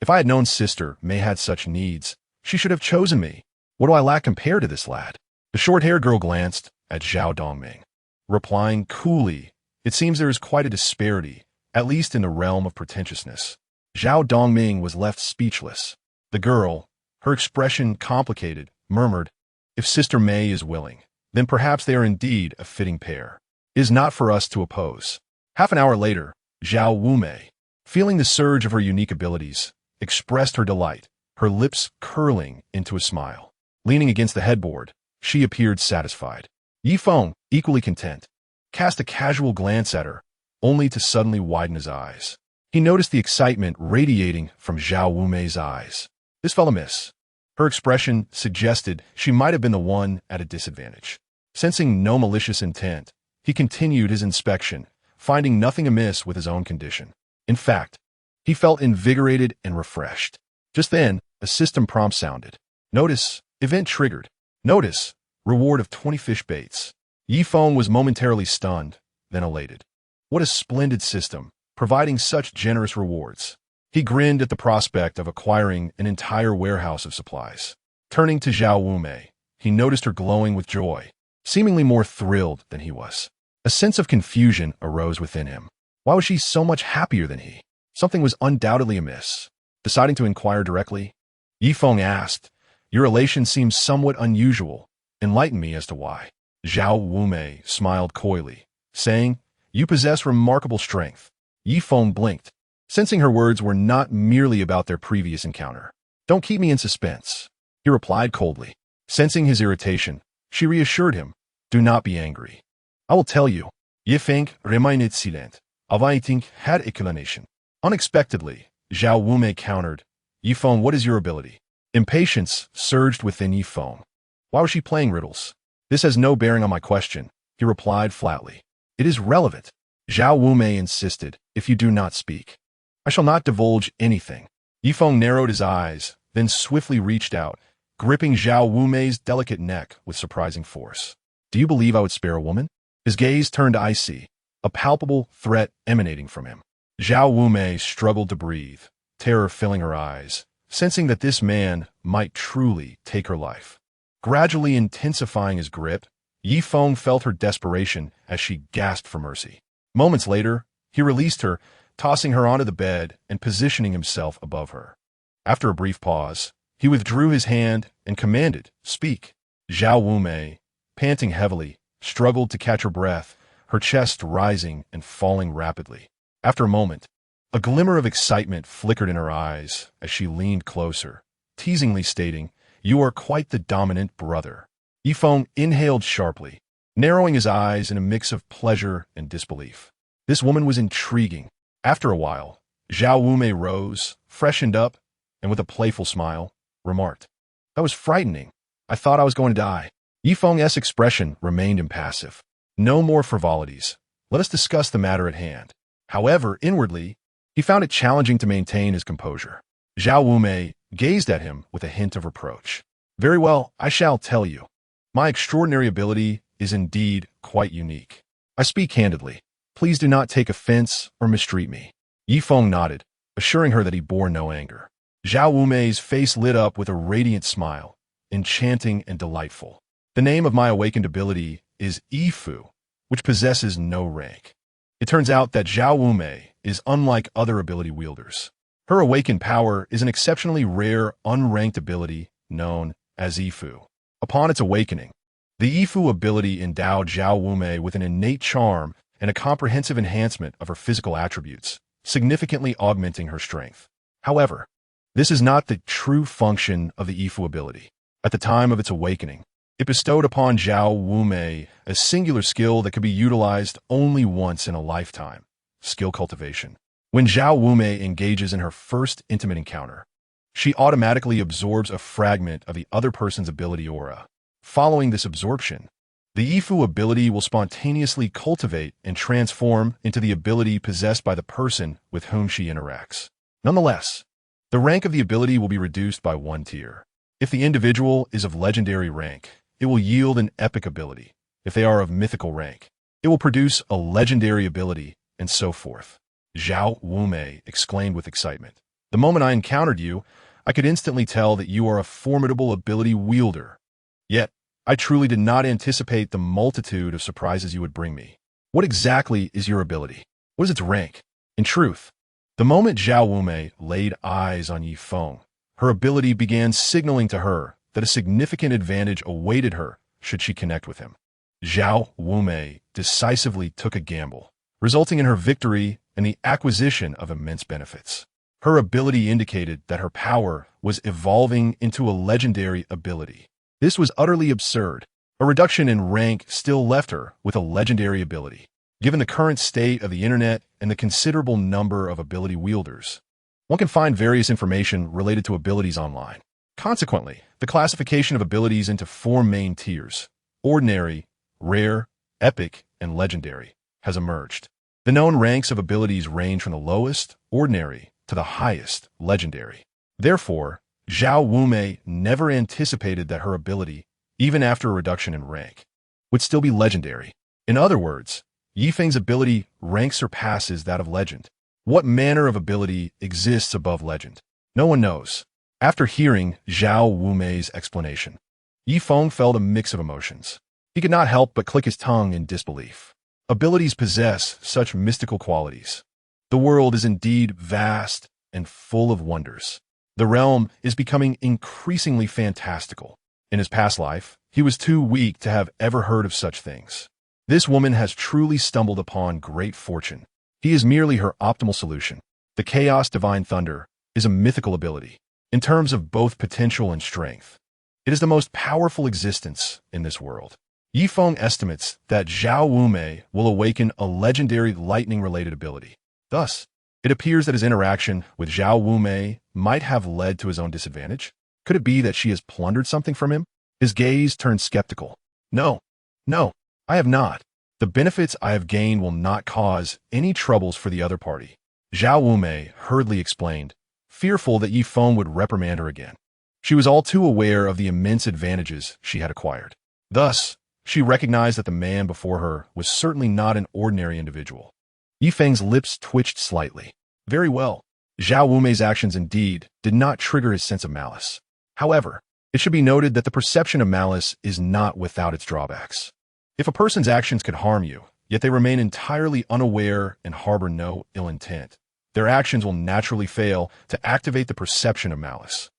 [SPEAKER 1] If I had known Sister May had such needs, she should have chosen me. What do I lack compared to this lad? The short-haired girl glanced at Zhao Dongming, replying coolly, It seems there is quite a disparity, at least in the realm of pretentiousness. Zhao Dongming was left speechless. The girl, her expression complicated, murmured, If Sister May is willing, then perhaps they are indeed a fitting pair. It is not for us to oppose. Half an hour later, Zhao Wumei, feeling the surge of her unique abilities, expressed her delight, her lips curling into a smile. Leaning against the headboard, she appeared satisfied. Yi Feng, equally content, cast a casual glance at her, only to suddenly widen his eyes. He noticed the excitement radiating from Zhao Wumei's eyes. This fell amiss. Her expression suggested she might have been the one at a disadvantage. Sensing no malicious intent, he continued his inspection, finding nothing amiss with his own condition. In fact, he felt invigorated and refreshed. Just then, a system prompt sounded. Notice, event triggered. Notice, reward of 20 fish baits. Yi Feng was momentarily stunned, then elated. What a splendid system, providing such generous rewards. He grinned at the prospect of acquiring an entire warehouse of supplies. Turning to Zhao Wumei, he noticed her glowing with joy, seemingly more thrilled than he was. A sense of confusion arose within him. Why was she so much happier than he? Something was undoubtedly amiss. Deciding to inquire directly, Yi Feng asked, Your elation seems somewhat unusual. Enlighten me as to why. Zhao Wumei smiled coyly, saying, You possess remarkable strength. Yi Feng blinked, sensing her words were not merely about their previous encounter. Don't keep me in suspense, he replied coldly. Sensing his irritation, she reassured him, do not be angry. I will tell you. Yi Feng remained silent, awaiting her explanation. Unexpectedly, Zhao Wumei countered, Yi Feng, what is your ability? Impatience surged within Yi Feng. Why was she playing riddles? This has no bearing on my question, he replied flatly. It is relevant. Zhao Wumei insisted, if you do not speak, I shall not divulge anything. Yi Feng narrowed his eyes, then swiftly reached out, gripping Zhao Wumei's delicate neck with surprising force. Do you believe I would spare a woman? His gaze turned icy, a palpable threat emanating from him. Zhao Wumei struggled to breathe, terror filling her eyes, sensing that this man might truly take her life. Gradually intensifying his grip, Yi Feng felt her desperation as she gasped for mercy. Moments later, he released her, tossing her onto the bed and positioning himself above her. After a brief pause, he withdrew his hand and commanded, speak. Zhao Wumei, panting heavily, struggled to catch her breath, her chest rising and falling rapidly. After a moment, a glimmer of excitement flickered in her eyes as she leaned closer, teasingly stating, you are quite the dominant brother. Yi Feng inhaled sharply, narrowing his eyes in a mix of pleasure and disbelief. This woman was intriguing. After a while, Zhao Wumei rose, freshened up, and with a playful smile, remarked, that was frightening. I thought I was going to die. Yi Feng's expression remained impassive. No more frivolities. Let us discuss the matter at hand. However, inwardly, he found it challenging to maintain his composure. Zhao Wumei gazed at him with a hint of reproach. Very well, I shall tell you. My extraordinary ability is indeed quite unique. I speak candidly. Please do not take offense or mistreat me. Yi Feng nodded, assuring her that he bore no anger. Zhao Wumei's face lit up with a radiant smile, enchanting and delightful. The name of my awakened ability is Yifu, which possesses no rank. It turns out that Zhao Wumei is unlike other ability wielders. Her awakened power is an exceptionally rare, unranked ability known as Yifu. Upon its awakening, the Yifu ability endowed Zhao Wumei with an innate charm and a comprehensive enhancement of her physical attributes, significantly augmenting her strength. However, this is not the true function of the Yifu ability. At the time of its awakening, it bestowed upon Zhao Wumei a singular skill that could be utilized only once in a lifetime, skill cultivation. When Zhao Wumei engages in her first intimate encounter, she automatically absorbs a fragment of the other person's ability aura. Following this absorption, the Yifu ability will spontaneously cultivate and transform into the ability possessed by the person with whom she interacts. Nonetheless, the rank of the ability will be reduced by one tier. If the individual is of legendary rank, it will yield an epic ability. If they are of mythical rank, it will produce a legendary ability, and so forth. Zhao Wumei exclaimed with excitement. The moment I encountered you, I could instantly tell that you are a formidable ability wielder. Yet, I truly did not anticipate the multitude of surprises you would bring me. What exactly is your ability? What is its rank? In truth, the moment Zhao Wumei laid eyes on Yi Feng, her ability began signaling to her that a significant advantage awaited her should she connect with him. Zhao Wumei decisively took a gamble, resulting in her victory and the acquisition of immense benefits. Her ability indicated that her power was evolving into a legendary ability. This was utterly absurd. A reduction in rank still left her with a legendary ability. Given the current state of the internet and the considerable number of ability wielders, one can find various information related to abilities online. Consequently, the classification of abilities into four main tiers, ordinary, rare, epic, and legendary, has emerged. The known ranks of abilities range from the lowest, ordinary, to the highest, legendary. Therefore, Zhao Wumei never anticipated that her ability, even after a reduction in rank, would still be legendary. In other words, Yi Feng's ability rank surpasses that of legend. What manner of ability exists above legend? No one knows. After hearing Zhao Wumei's explanation, Yi Feng felt a mix of emotions. He could not help but click his tongue in disbelief. Abilities possess such mystical qualities. The world is indeed vast and full of wonders. The realm is becoming increasingly fantastical. In his past life, he was too weak to have ever heard of such things. This woman has truly stumbled upon great fortune. He is merely her optimal solution. The Chaos Divine Thunder is a mythical ability, in terms of both potential and strength. It is the most powerful existence in this world. Yi Feng estimates that Zhao Wumei will awaken a legendary lightning-related ability. Thus, it appears that his interaction with Zhao Wumei might have led to his own disadvantage. Could it be that she has plundered something from him? His gaze turned skeptical. No, I have not. The benefits I have gained will not cause any troubles for the other party. Zhao Wumei hurriedly explained, fearful that Yi Feng would reprimand her again. She was all too aware of the immense advantages she had acquired. Thus, she recognized that the man before her was certainly not an ordinary individual. Yi Feng's lips twitched slightly. Very well. Zhao Wumei's actions indeed did not trigger his sense of malice. However, it should be noted that the perception of malice is not without its drawbacks. If a person's actions could harm you, yet they remain entirely unaware and harbor no ill intent, their actions will naturally fail to activate the perception of malice.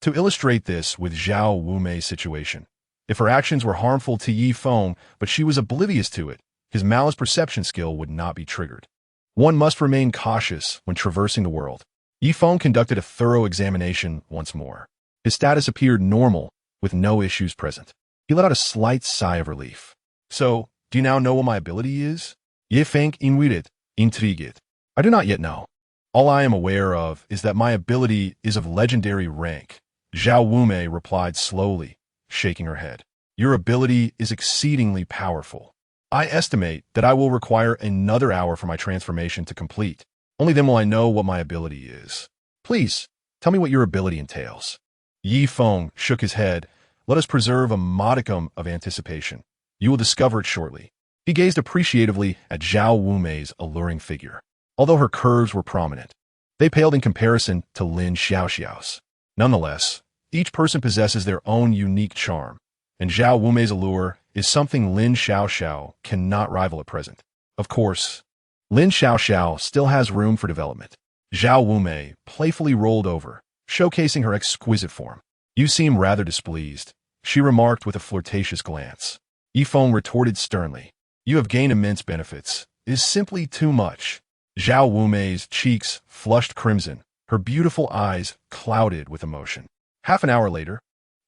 [SPEAKER 1] To illustrate this with Zhao Wumei's situation, if her actions were harmful to Yi Feng, but she was oblivious to it, his malice perception skill would not be triggered. One must remain cautious when traversing the world. Yi Feng conducted a thorough examination once more. His status appeared normal, with no issues present. He let out a slight sigh of relief. So, do you now know what my ability is? Yi Feng intrigued. I do not yet know. All I am aware of is that my ability is of legendary rank. Zhao Wumei replied slowly, shaking her head. Your ability is exceedingly powerful. I estimate that I will require another hour for my transformation to complete. Only then will I know what my ability is. Please, tell me what your ability entails. Yi Feng shook his head. Let us preserve a modicum of anticipation. You will discover it shortly. He gazed appreciatively at Zhao Wumei's alluring figure. Although her curves were prominent, they paled in comparison to Lin Xiaoxiao's. Nonetheless, each person possesses their own unique charm, and Zhao Wumei's allure is something Lin Xiaoxiao cannot rival at present. Of course, Lin Xiaoxiao still has room for development. Zhao Wumei playfully rolled over, showcasing her exquisite form. You seem rather displeased, she remarked with a flirtatious glance. Yi Feng retorted sternly. You have gained immense benefits. It is simply too much. Zhao Wumei's cheeks flushed crimson, her beautiful eyes clouded with emotion. Half an hour later,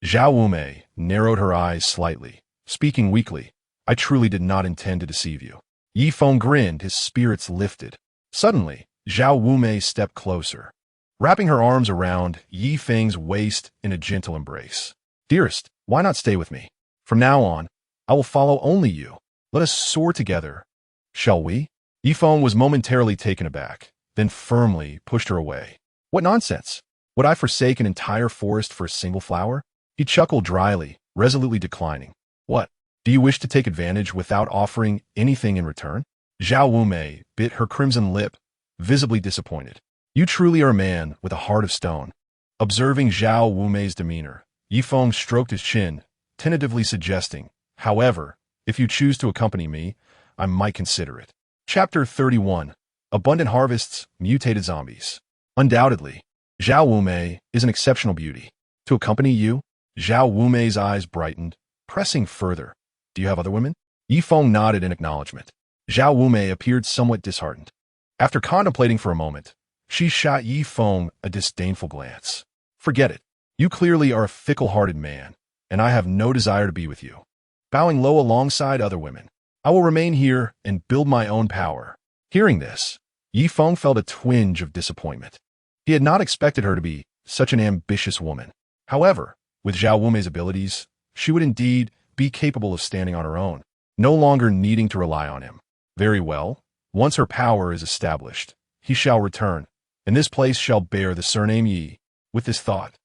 [SPEAKER 1] Zhao Wumei narrowed her eyes slightly, speaking weakly. I truly did not intend to deceive you. Yi Feng grinned, his spirits lifted. Suddenly, Zhao Wumei stepped closer, wrapping her arms around Yi Feng's waist in a gentle embrace. Dearest, why not stay with me? From now on, I will follow only you. Let us soar together. Shall we? Yi Feng was momentarily taken aback, then firmly pushed her away. What nonsense! Would I forsake an entire forest for a single flower? He chuckled dryly, resolutely declining. What? Do you wish to take advantage without offering anything in return? Zhao Wumei bit her crimson lip, visibly disappointed. You truly are a man with a heart of stone. Observing Zhao Wumei's demeanor, Yi Feng stroked his chin, tentatively suggesting, however, if you choose to accompany me, I might consider it. Chapter 31. Abundant Harvests, Mutated Zombies. Undoubtedly, Zhao Wumei is an exceptional beauty. To accompany you? Zhao Wumei's eyes brightened, pressing further. Do you have other women? Yi Feng nodded in acknowledgement. Zhao Wumei appeared somewhat disheartened. After contemplating for a moment, she shot Yi Feng a disdainful glance. Forget it. You clearly are a fickle-hearted man, and I have no desire to be with you. Bowing low alongside other women, I will remain here and build my own power. Hearing this, Yi Feng felt a twinge of disappointment. He had not expected her to be such an ambitious woman. However, with Zhao Wumei's abilities, she would indeed be capable of standing on her own, no longer needing to rely on him. Very well, once her power is established, he shall return, and this place shall bear the surname Yi. With this thought,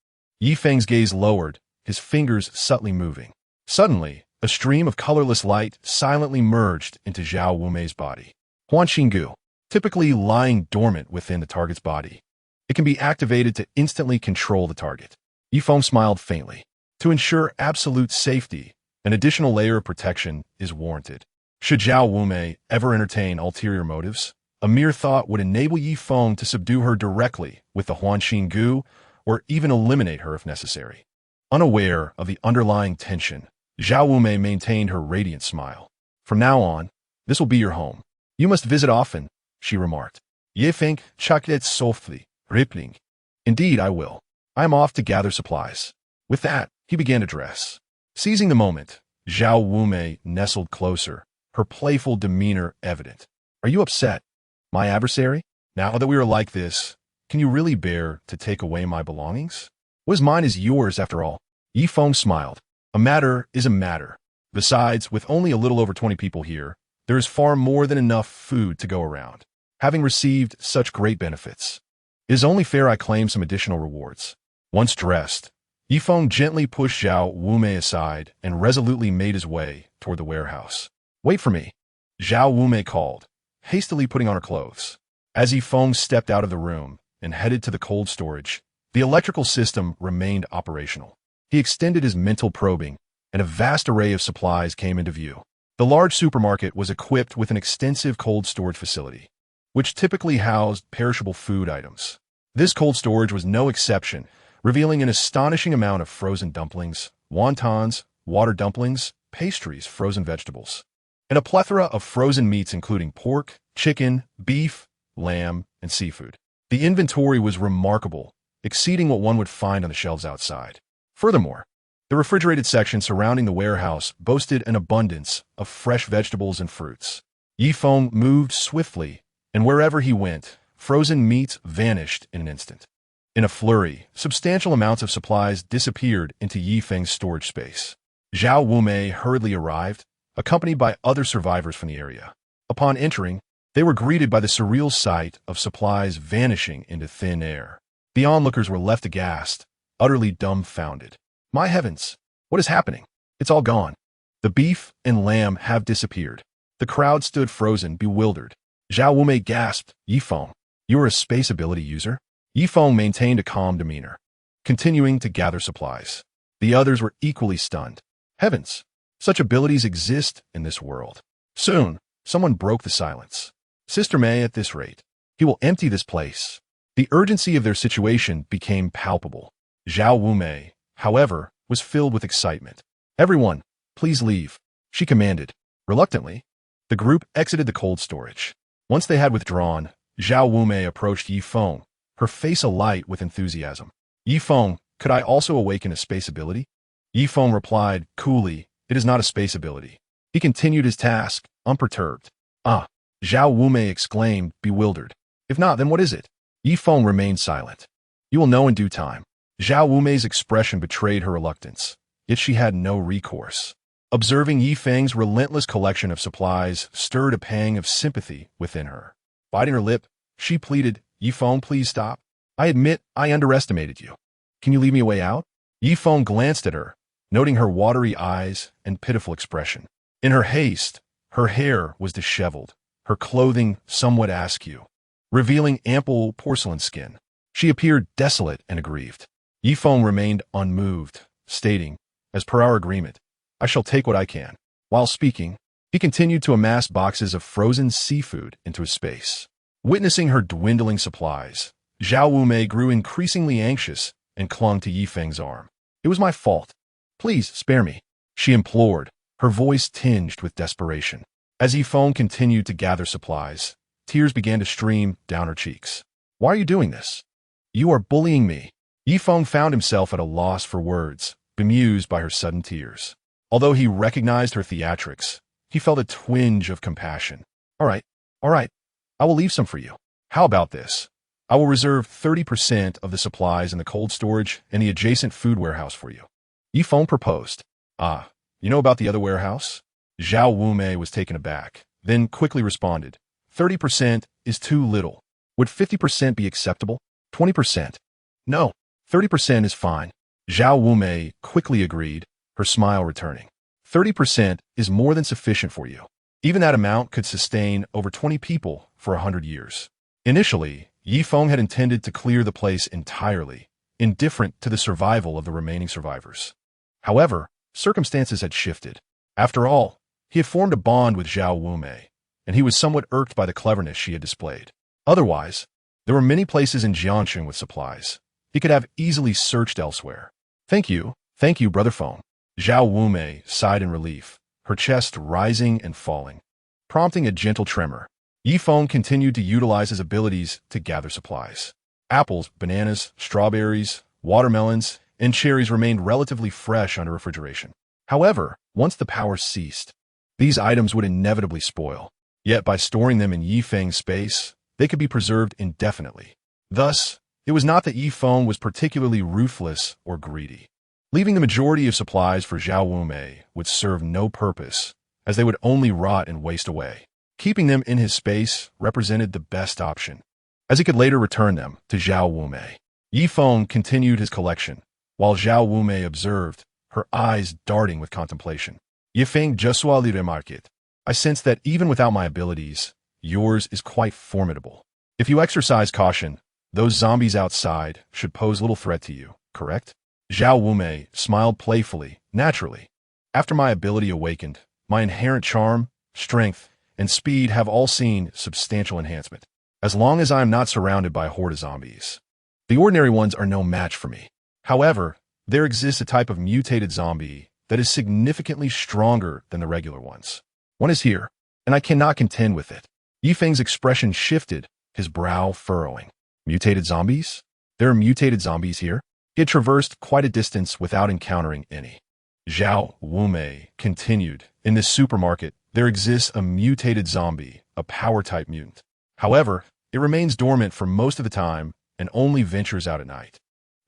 [SPEAKER 1] Yi Feng's gaze lowered, his fingers subtly moving. Suddenly, a stream of colorless light silently merged into Zhao Wumei's body. Huanqinggu, typically lying dormant within the target's body. It can be activated to instantly control the target. Yi Feng smiled faintly. To ensure absolute safety, an additional layer of protection is warranted. Should Zhao Wumei ever entertain ulterior motives, a mere thought would enable Yi Feng to subdue her directly with the Huanqinggu, or even eliminate her if necessary. Unaware of the underlying tension, Zhao Wumei maintained her radiant smile. From now on, this will be your home. You must visit often, she remarked. Ye Feng chuckled it softly, rippling. Indeed, I will. I am off to gather supplies. With that, he began to dress. Seizing the moment, Zhao Wumei nestled closer, her playful demeanor evident. Are you upset, my adversary? Now that we are like this, can you really bear to take away my belongings? What is mine is yours, after all. Yi Feng smiled. A matter is a matter. Besides, with only a little over 20 people here, there is far more than enough food to go around. Having received such great benefits, it is only fair I claim some additional rewards. Once dressed, Yi Feng gently pushed Zhao Wumei aside and resolutely made his way toward the warehouse. Wait for me, Zhao Wumei called, hastily putting on her clothes. As Yi Feng stepped out of the room and headed to the cold storage, the electrical system remained operational. He extended his mental probing, and a vast array of supplies came into view. The large supermarket was equipped with an extensive cold storage facility, which typically housed perishable food items. This cold storage was no exception, revealing an astonishing amount of frozen dumplings, wontons, water dumplings, pastries, frozen vegetables, and a plethora of frozen meats including pork, chicken, beef, lamb, and seafood. The inventory was remarkable, exceeding what one would find on the shelves outside. Furthermore, the refrigerated section surrounding the warehouse boasted an abundance of fresh vegetables and fruits. Yi Feng moved swiftly, and wherever he went, frozen meats vanished in an instant. In a flurry, substantial amounts of supplies disappeared into Yi Feng's storage space. Zhao Wumei hurriedly arrived, accompanied by other survivors from the area. Upon entering, they were greeted by the surreal sight of supplies vanishing into thin air. The onlookers were left aghast, utterly dumbfounded. My heavens, what is happening? It's all gone. The beef and lamb have disappeared. The crowd stood frozen, bewildered. Zhao Wumei gasped, Yi Feng, you are a space ability user? Yi Feng maintained a calm demeanor, continuing to gather supplies. The others were equally stunned. Heavens, such abilities exist in this world. Soon, someone broke the silence. Sister May, at this rate, he will empty this place. The urgency of their situation became palpable. Zhao Wumei, however, was filled with excitement. Everyone, please leave, she commanded. Reluctantly, the group exited the cold storage. Once they had withdrawn, Zhao Wumei approached Yi Feng, her face alight with enthusiasm. Yi Feng, could I also awaken a space ability? Yi Feng replied coolly, it is not a space ability. He continued his task, unperturbed. Ah, Zhao Wumei exclaimed, bewildered. If not, then what is it? Yi Feng remained silent. You will know in due time. Zhao Wumei's expression betrayed her reluctance, yet she had no recourse. Observing Yi Feng's relentless collection of supplies stirred a pang of sympathy within her. Biting her lip, she pleaded, Yi Feng, please stop. I admit I underestimated you. Can you leave me a way out? Yi Feng glanced at her, noting her watery eyes and pitiful expression. In her haste, her hair was disheveled, her clothing somewhat askew, revealing ample porcelain skin. She appeared desolate and aggrieved. Yi Feng remained unmoved, stating, as per our agreement, I shall take what I can. While speaking, he continued to amass boxes of frozen seafood into his space. Witnessing her dwindling supplies, Zhao Wumei grew increasingly anxious and clung to Yi Feng's arm. It was my fault. Please spare me, she implored, her voice tinged with desperation. As Yi Feng continued to gather supplies, tears began to stream down her cheeks. Why are you doing this? You are bullying me. Yi Feng found himself at a loss for words, bemused by her sudden tears. Although he recognized her theatrics, he felt a twinge of compassion. All right, I will leave some for you. How about this? I will reserve 30% of the supplies in the cold storage and the adjacent food warehouse for you. Yi Feng proposed. Ah, you know about the other warehouse? Zhao Wumei was taken aback, then quickly responded. 30% is too little. Would 50% be acceptable? 20%? No, 30% is fine. Zhao Wumei quickly agreed, her smile returning. 30% is more than sufficient for you. Even that amount could sustain over 20 people for 100 years. Initially, Yi Feng had intended to clear the place entirely, indifferent to the survival of the remaining survivors. However, circumstances had shifted. After all, he had formed a bond with Zhao Wumei, and he was somewhat irked by the cleverness she had displayed. Otherwise, there were many places in Jiangsheng with supplies. He could have easily searched elsewhere. Thank you, Brother Feng. Zhao Wumei sighed in relief, her chest rising and falling, prompting a gentle tremor. Yi Feng continued to utilize his abilities to gather supplies. Apples, bananas, strawberries, watermelons, and cherries remained relatively fresh under refrigeration. However, once the power ceased, these items would inevitably spoil. Yet by storing them in Yi Feng's space, they could be preserved indefinitely. Thus, it was not that Yi Feng was particularly ruthless or greedy. Leaving the majority of supplies for Zhao Wumei would serve no purpose, as they would only rot and waste away. Keeping them in his space represented the best option, as he could later return them to Zhao Wumei. Yi Feng continued his collection, while Zhao Wumei observed, her eyes darting with contemplation. Yi Feng, je suis le remarqué. I sense that even without my abilities, yours is quite formidable. If you exercise caution, those zombies outside should pose little threat to you, correct? Zhao Wumei smiled playfully, naturally. After my ability awakened, my inherent charm, strength, and speed have all seen substantial enhancement. As long as I am not surrounded by a horde of zombies, the ordinary ones are no match for me. However, there exists a type of mutated zombie that is significantly stronger than the regular ones. One is here, and I cannot contend with it. Yi Feng's expression shifted, his brow furrowing. Mutated zombies? There are mutated zombies here? He had traversed quite a distance without encountering any. Zhao Wumei continued, in this supermarket, there exists a mutated zombie, a power-type mutant. However, it remains dormant for most of the time and only ventures out at night.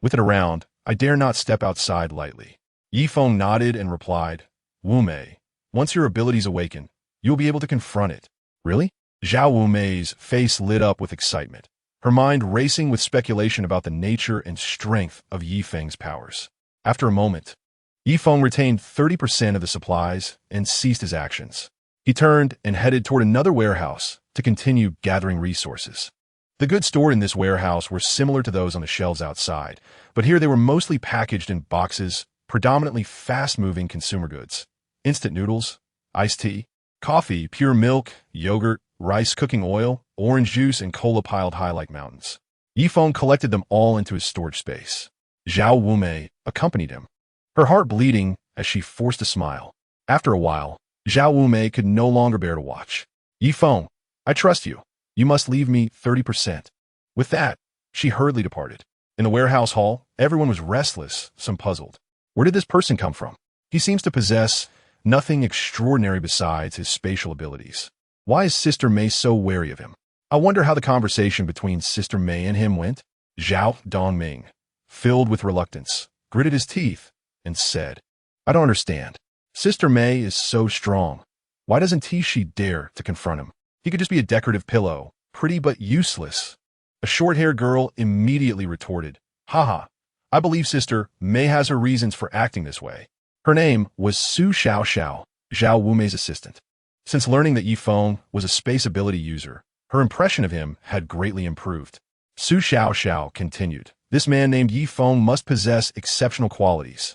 [SPEAKER 1] With it around, I dare not step outside lightly. Yi Feng nodded and replied, Wumei, once your abilities awaken, you will be able to confront it. Really? Zhao Wumei's face lit up with excitement, her mind racing with speculation about the nature and strength of Yi Feng's powers. After a moment, Yi Feng retained 30% of the supplies and ceased his actions. He turned and headed toward another warehouse to continue gathering resources. The goods stored in this warehouse were similar to those on the shelves outside, but here they were mostly packaged in boxes, predominantly fast-moving consumer goods. Instant noodles, iced tea, coffee, pure milk, yogurt, rice cooking oil, orange juice, and cola piled high like mountains. Yi Feng collected them all into his storage space. Zhao Wumei accompanied him, her heart bleeding as she forced a smile. After a while, Zhao Wumei could no longer bear to watch. Yi Feng, I trust you. You must leave me 30%. With that, she hurriedly departed. In the warehouse hall, everyone was restless, some puzzled. Where did this person come from? He seems to possess nothing extraordinary besides his spatial abilities. Why is Sister Mei so wary of him? I wonder how the conversation between Sister Mei and him went. Zhao Dongming, filled with reluctance, gritted his teeth and said, I don't understand. Sister Mei is so strong. Why doesn't she dare to confront him? He could just be a decorative pillow, pretty but useless. A short-haired girl immediately retorted, Haha, I believe Sister Mei has her reasons for acting this way. Her name was Su Xiao, Zhao Wumei's assistant. Since learning that Yi Feng was a space ability user, her impression of him had greatly improved. Su Xiao continued, this man named Yi Feng must possess exceptional qualities.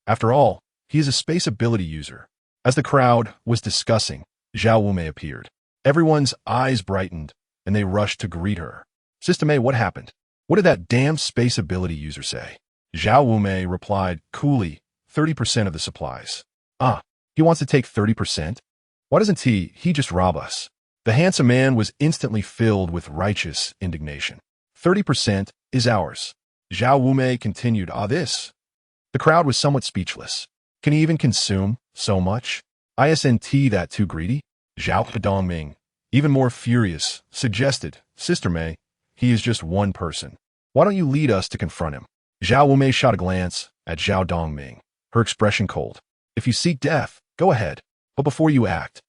[SPEAKER 1] After all, he is a space ability user. As the crowd was discussing, Zhao Wumei appeared. Everyone's eyes brightened, and they rushed to greet her. Sister Mei, what happened? What did that damn space ability user say? Zhao Wumei replied coolly, 30% of the supplies. Ah, he wants to take 30%? Why doesn't he just rob us? The handsome man was instantly filled with righteous indignation. 30% is ours. Zhao Wumei continued, this. The crowd was somewhat speechless. Can he even consume so much? Isn't that too greedy? Zhao Dongming, even more furious, suggested, Sister Mei, he is just one person. Why don't you lead us to confront him? Zhao Wumei shot a glance at Zhao Dongming, her expression cold. If you seek death, go ahead. But before you act,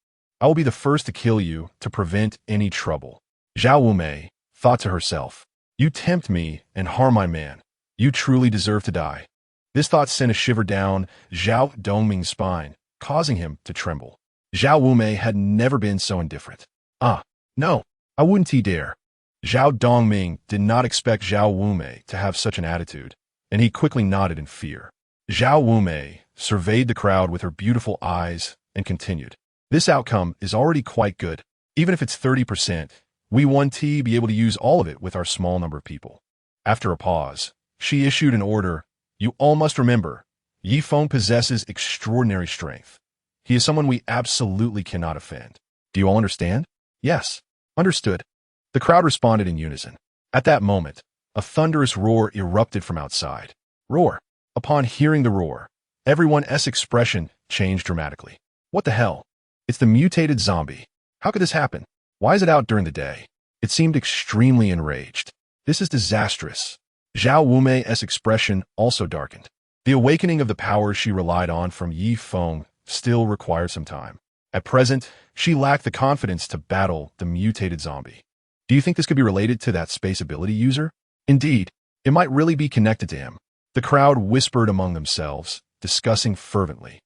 [SPEAKER 1] I will be the first to kill you to prevent any trouble. Zhao Wumei thought to herself, you tempt me and harm my man. You truly deserve to die. This thought sent a shiver down Zhao Dongming's spine, causing him to tremble. Zhao Wumei had never been so indifferent. No, I wouldn't dare. Zhao Dongming did not expect Zhao Wumei to have such an attitude, and he quickly nodded in fear. Zhao Wumei surveyed the crowd with her beautiful eyes and continued, this outcome is already quite good. Even if it's 30%, we won't be able to use all of it with our small number of people. After a pause, she issued an order. You all must remember, Yi Feng possesses extraordinary strength. He is someone we absolutely cannot offend. Do you all understand? Yes. Understood. The crowd responded in unison. At that moment, a thunderous roar erupted from outside. Roar. Upon hearing the roar, everyone's expression changed dramatically. What the hell? It's the mutated zombie. How could this happen? Why is it out during the day? It seemed extremely enraged. This is disastrous. Zhao Wumei's expression also darkened. The awakening of the powers she relied on from Yi Feng still required some time. At present, she lacked the confidence to battle the mutated zombie. Do you think this could be related to that space ability user? Indeed, it might really be connected to him. The crowd whispered among themselves, discussing fervently.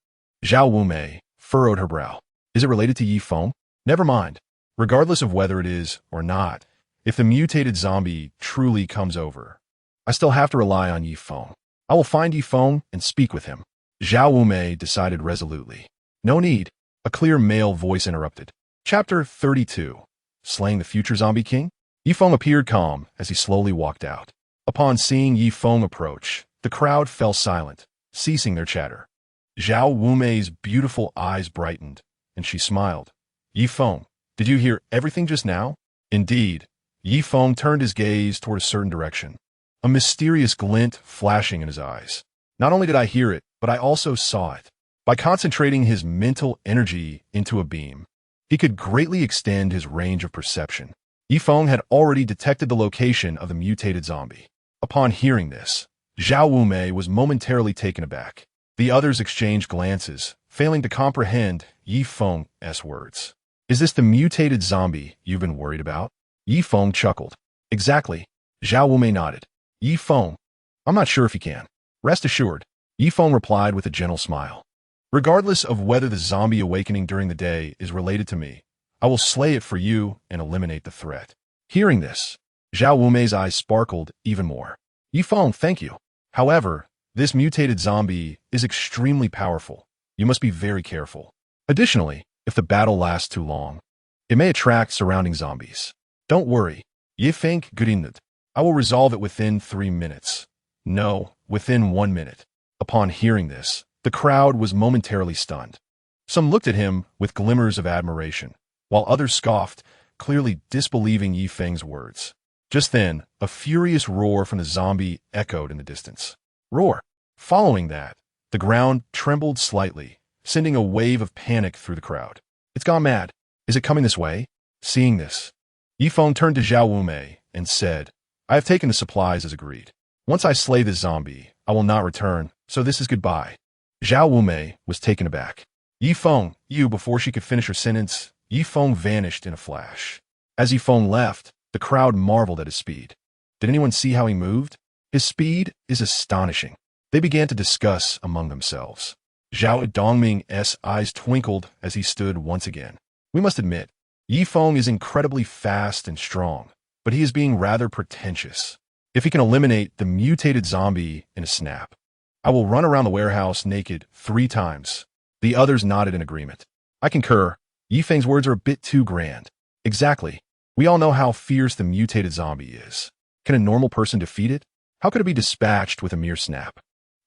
[SPEAKER 1] Zhao Wumei furrowed her brow. Is it related to Yi Feng? Never mind. Regardless of whether it is or not, if the mutated zombie truly comes over, I still have to rely on Yi Feng. I will find Yi Feng and speak with him. Zhao Wumei decided resolutely. No need. A clear male voice interrupted. Chapter 32. Slaying the future zombie king? Yi Feng appeared calm as he slowly walked out. Upon seeing Yi Feng approach, the crowd fell silent, ceasing their chatter. Zhao Wumei's beautiful eyes brightened, and she smiled. Yi Feng, did you hear everything just now? Indeed. Yi Feng turned his gaze toward a certain direction, a mysterious glint flashing in his eyes. Not only did I hear it, but I also saw it. By concentrating his mental energy into a beam, he could greatly extend his range of perception. Yi Feng had already detected the location of the mutated zombie. Upon hearing this, Zhao Wumei was momentarily taken aback. The others exchanged glances, failing to comprehend Yi Feng's words. Is this the mutated zombie you've been worried about? Yi Feng chuckled. Exactly. Zhao Wumei nodded. Yi Feng, I'm not sure if you can. Rest assured. Yi Feng replied with a gentle smile. Regardless of whether the zombie awakening during the day is related to me, I will slay it for you and eliminate the threat. Hearing this, Zhao Wumei's eyes sparkled even more. Yi Feng, thank you. However, this mutated zombie is extremely powerful. You must be very careful. Additionally, if the battle lasts too long, it may attract surrounding zombies. Don't worry. Yi Feng, good enough. I will resolve it within 3 minutes. No, within 1 minute. Upon hearing this, the crowd was momentarily stunned. Some looked at him with glimmers of admiration, while others scoffed, clearly disbelieving Yi Feng's words. Just then, a furious roar from the zombie echoed in the distance. Roar. Following that, the ground trembled slightly, sending a wave of panic through the crowd. It's gone mad. Is it coming this way? Seeing this, Yi Feng turned to Zhao Wumei and said, I have taken the supplies as agreed. Once I slay this zombie, I will not return, so this is goodbye. Zhao Wumei was taken aback. Yi Feng, you, before she could finish her sentence, Yi Feng vanished in a flash. As Yi Feng left, the crowd marveled at his speed. Did anyone see how he moved? His speed is astonishing. They began to discuss among themselves. Zhao Dongming's eyes twinkled as he stood once again. We must admit, Yi Feng is incredibly fast and strong, but he is being rather pretentious. If he can eliminate the mutated zombie in a snap, I will run around the warehouse naked 3 times. The others nodded in agreement. I concur. Yi Feng's words are a bit too grand. Exactly. We all know how fierce the mutated zombie is. Can a normal person defeat it? How could it be dispatched with a mere snap?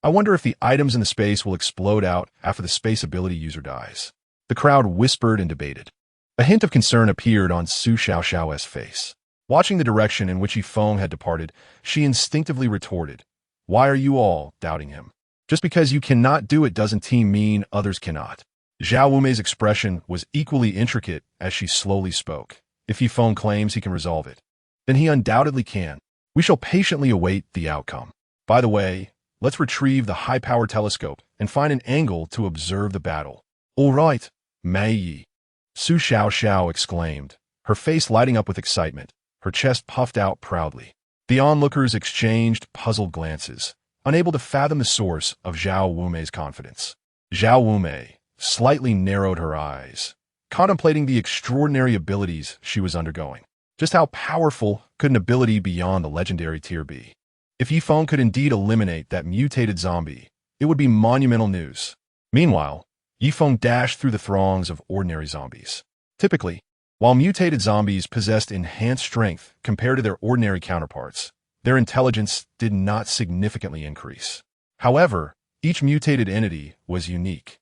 [SPEAKER 1] I wonder if the items in the space will explode out after the space ability user dies. The crowd whispered and debated. A hint of concern appeared on Su Xiaoxiao's face. Watching the direction in which Yi Feng had departed, she instinctively retorted, Why are you all doubting him? Just because you cannot do it doesn't mean others cannot. Zhao Wumei's expression was equally intricate as she slowly spoke. If Yi Feng claims he can resolve it, then he undoubtedly can. We shall patiently await the outcome. By the way, let's retrieve the high-power telescope and find an angle to observe the battle. All right, Mei Yi. Su Xiaoxiao exclaimed, her face lighting up with excitement, her chest puffed out proudly. The onlookers exchanged puzzled glances, unable to fathom the source of Zhao Wumei's confidence. Zhao Wumei slightly narrowed her eyes, contemplating the extraordinary abilities she was undergoing. Just how powerful could an ability beyond the legendary tier be? If Yi Feng could indeed eliminate that mutated zombie, it would be monumental news. Meanwhile, Yi Feng dashed through the throngs of ordinary zombies. Typically, while mutated zombies possessed enhanced strength compared to their ordinary counterparts, their intelligence did not significantly increase. However, each mutated entity was unique.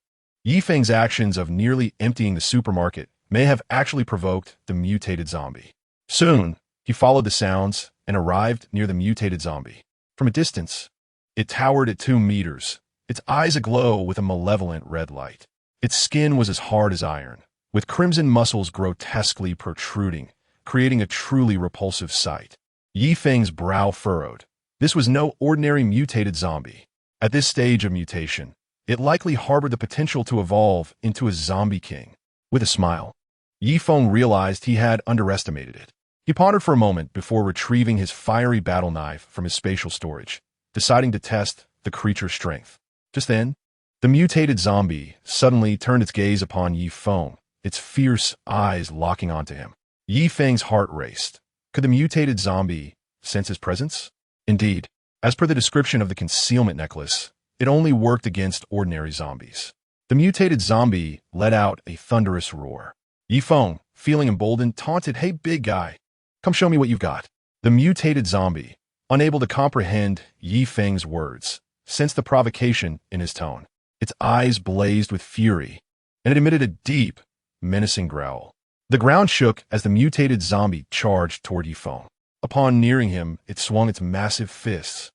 [SPEAKER 1] Yi Feng's actions of nearly emptying the supermarket may have actually provoked the mutated zombie. Soon, he followed the sounds and arrived near the mutated zombie. From a distance, it towered at 2 meters, its eyes aglow with a malevolent red light. Its skin was as hard as iron, with crimson muscles grotesquely protruding, creating a truly repulsive sight. Yi Feng's brow furrowed. This was no ordinary mutated zombie. At this stage of mutation, it likely harbored the potential to evolve into a zombie king. With a smile, Yi Feng realized he had underestimated it. He pondered for a moment before retrieving his fiery battle knife from his spatial storage, deciding to test the creature's strength. Just then, the mutated zombie suddenly turned its gaze upon Yi Feng, its fierce eyes locking onto him. Yi Feng's heart raced. Could the mutated zombie sense his presence? Indeed, as per the description of the concealment necklace, it only worked against ordinary zombies. The mutated zombie let out a thunderous roar. Yi Feng, feeling emboldened, taunted, "Hey, big guy, come show me what you've got." The mutated zombie, unable to comprehend Yi Feng's words, sensed the provocation in his tone. Its eyes blazed with fury, and it emitted a deep, menacing growl. The ground shook as the mutated zombie charged toward Yi Feng. Upon nearing him, it swung its massive fists,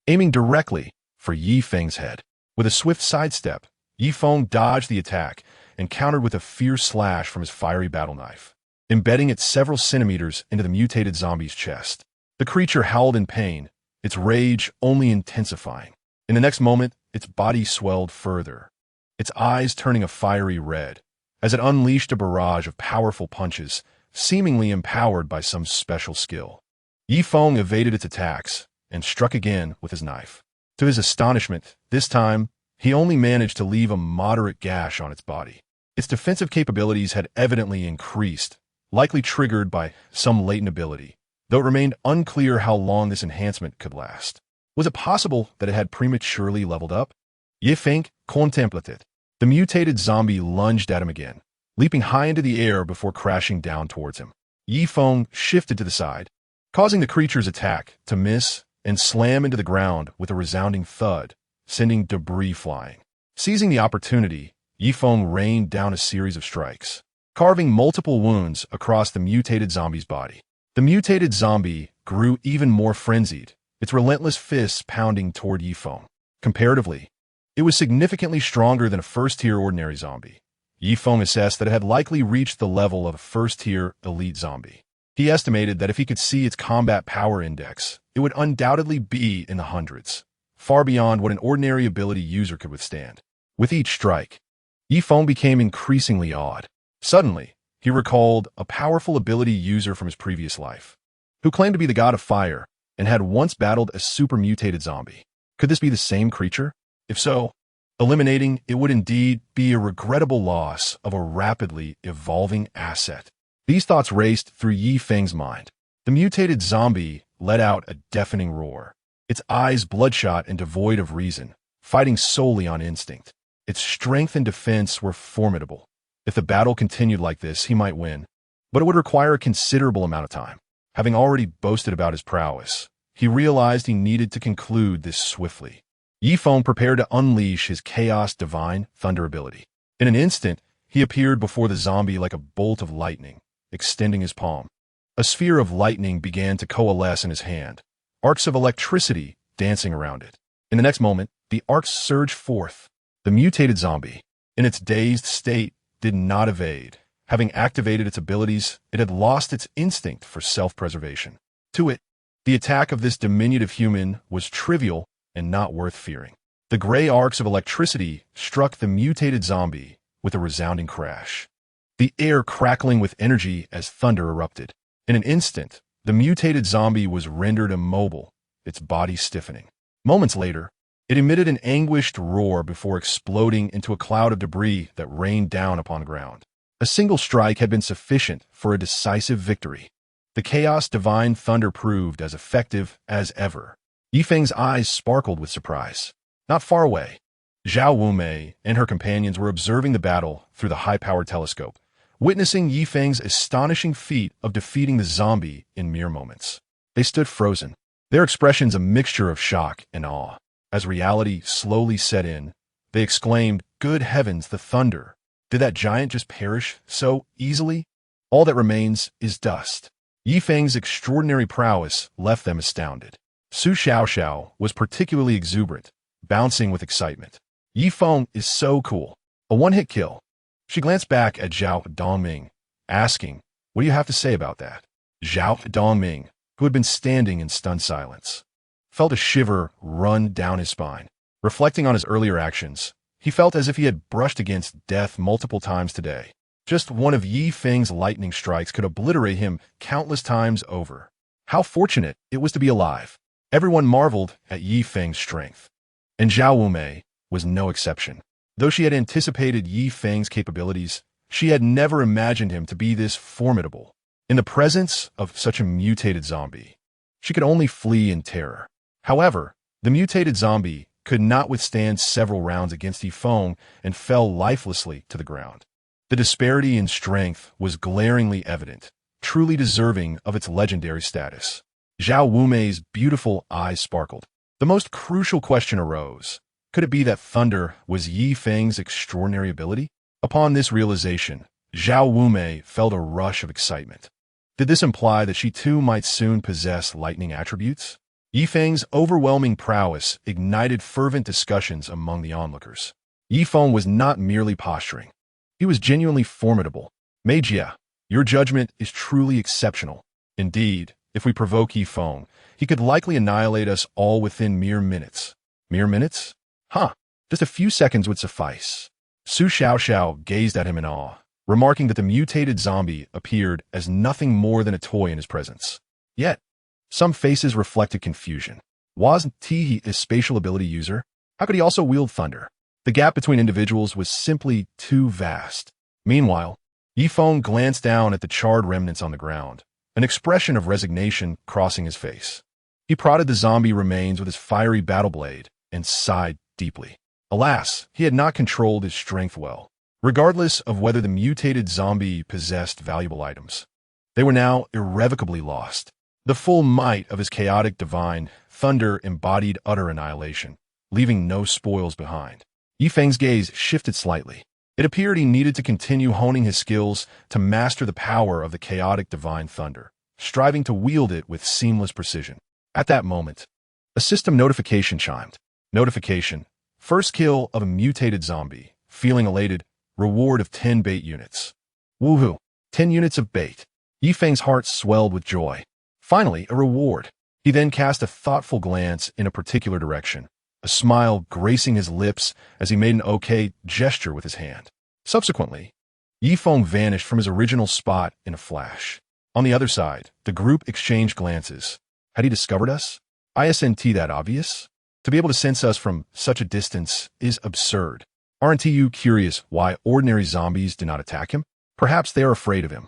[SPEAKER 1] aiming directly for Yi Feng's head. With a swift sidestep, Yi Feng dodged the attack and countered with a fierce slash from his fiery battle knife, embedding it several centimeters into the mutated zombie's chest. The creature howled in pain, its rage only intensifying. In the next moment, its body swelled further, its eyes turning a fiery red, as it unleashed a barrage of powerful punches, seemingly empowered by some special skill. Yi Feng evaded its attacks and struck again with his knife. To his astonishment, this time, he only managed to leave a moderate gash on its body. Its defensive capabilities had evidently increased, likely triggered by some latent ability, though it remained unclear how long this enhancement could last. Was it possible that it had prematurely leveled up? Yi Feng contemplated. The mutated zombie lunged at him again, leaping high into the air before crashing down towards him. Yi Feng shifted to the side, causing the creature's attack to miss and slam into the ground with a resounding thud, sending debris flying. Seizing the opportunity, Yi Feng rained down a series of strikes, carving multiple wounds across the mutated zombie's body. The mutated zombie grew even more frenzied, its relentless fists pounding toward Yi Feng. Comparatively, it was significantly stronger than a first-tier ordinary zombie. Yi Feng assessed that it had likely reached the level of a first-tier elite zombie. He estimated that if he could see its combat power index, it would undoubtedly be in the hundreds, far beyond what an ordinary ability user could withstand. With each strike, Yi Feng became increasingly awed. Suddenly, he recalled a powerful ability user from his previous life, who claimed to be the god of fire and had once battled a super-mutated zombie. Could this be the same creature? If so, eliminating it would indeed be a regrettable loss of a rapidly evolving asset. These thoughts raced through Yi Feng's mind. The mutated zombie let out a deafening roar, its eyes bloodshot and devoid of reason, fighting solely on instinct. Its strength and defense were formidable. If the battle continued like this, he might win, but it would require a considerable amount of time. Having already boasted about his prowess, he realized he needed to conclude this swiftly. Yi Feng prepared to unleash his Chaos Divine Thunder ability. In an instant, he appeared before the zombie like a bolt of lightning, extending his palm. A sphere of lightning began to coalesce in his hand, arcs of electricity dancing around it. In the next moment, the arcs surged forth. The mutated zombie, in its dazed state, did not evade. Having activated its abilities, it had lost its instinct for self-preservation. To it, the attack of this diminutive human was trivial and not worth fearing. The gray arcs of electricity struck the mutated zombie with a resounding crash, the air crackling with energy as thunder erupted. In an instant, the mutated zombie was rendered immobile, its body stiffening. Moments later, it emitted an anguished roar before exploding into a cloud of debris that rained down upon the ground. A single strike had been sufficient for a decisive victory. The Chaos Divine Thunder proved as effective as ever. Yi Feng's eyes sparkled with surprise. Not far away, Zhao Wumei and her companions were observing the battle through the high-powered telescope, witnessing Yi Feng's astonishing feat of defeating the zombie in mere moments. They stood frozen, their expressions a mixture of shock and awe. As reality slowly set in, they exclaimed, Good heavens, the thunder. Did that giant just perish so easily? All that remains is dust. Yi Feng's extraordinary prowess left them astounded. Su Xiaoxiao was particularly exuberant, bouncing with excitement. Yi Feng is so cool. A one-hit kill. She glanced back at Zhao Dongming, asking, "What do you have to say about that?" Zhao Dongming, who had been standing in stunned silence, felt a shiver run down his spine. Reflecting on his earlier actions, he felt as if he had brushed against death multiple times today. Just one of Yi Feng's lightning strikes could obliterate him countless times over. How fortunate it was to be alive. Everyone marveled at Yi Feng's strength. And Zhao Wumei was no exception. Though she had anticipated Yi Feng's capabilities, she had never imagined him to be this formidable. In the presence of such a mutated zombie, she could only flee in terror. However, the mutated zombie could not withstand several rounds against Yi Feng and fell lifelessly to the ground. The disparity in strength was glaringly evident, truly deserving of its legendary status. Zhao Wumei's beautiful eyes sparkled. The most crucial question arose. Could it be that thunder was Yi Feng's extraordinary ability? Upon this realization, Zhao Wumei felt a rush of excitement. Did this imply that she too might soon possess lightning attributes? Yi Feng's overwhelming prowess ignited fervent discussions among the onlookers. Yi Feng was not merely posturing. He was genuinely formidable. Magia, your judgment is truly exceptional. Indeed, if we provoke Yi Feng, he could likely annihilate us all within mere minutes. Mere minutes? Huh, just a few seconds would suffice. Su Xiaoxiao gazed at him in awe, remarking that the mutated zombie appeared as nothing more than a toy in his presence. Yet, some faces reflected confusion. Wasn't he a spatial ability user? How could he also wield thunder? The gap between individuals was simply too vast. Meanwhile, Yi Feng glanced down at the charred remnants on the ground, an expression of resignation crossing his face. He prodded the zombie remains with his fiery battle blade and sighed deeply. Alas, he had not controlled his strength well. Regardless of whether the mutated zombie possessed valuable items, they were now irrevocably lost. The full might of his chaotic divine thunder embodied utter annihilation, leaving no spoils behind. Yi Feng's gaze shifted slightly. It appeared he needed to continue honing his skills to master the power of the chaotic divine thunder, striving to wield it with seamless precision. At that moment, a system notification chimed. Notification: first kill of a mutated zombie. Feeling elated, reward of 10 bait units. Woohoo! 10 units of bait. Yi Feng's heart swelled with joy. Finally, a reward. He then cast a thoughtful glance in a particular direction, a smile gracing his lips as he made an okay gesture with his hand. Subsequently, Yi Feng vanished from his original spot in a flash. On the other side, the group exchanged glances. Had he discovered us? Isn't that obvious? To be able to sense us from such a distance is absurd. Aren't you curious why ordinary zombies do not attack him? Perhaps they are afraid of him.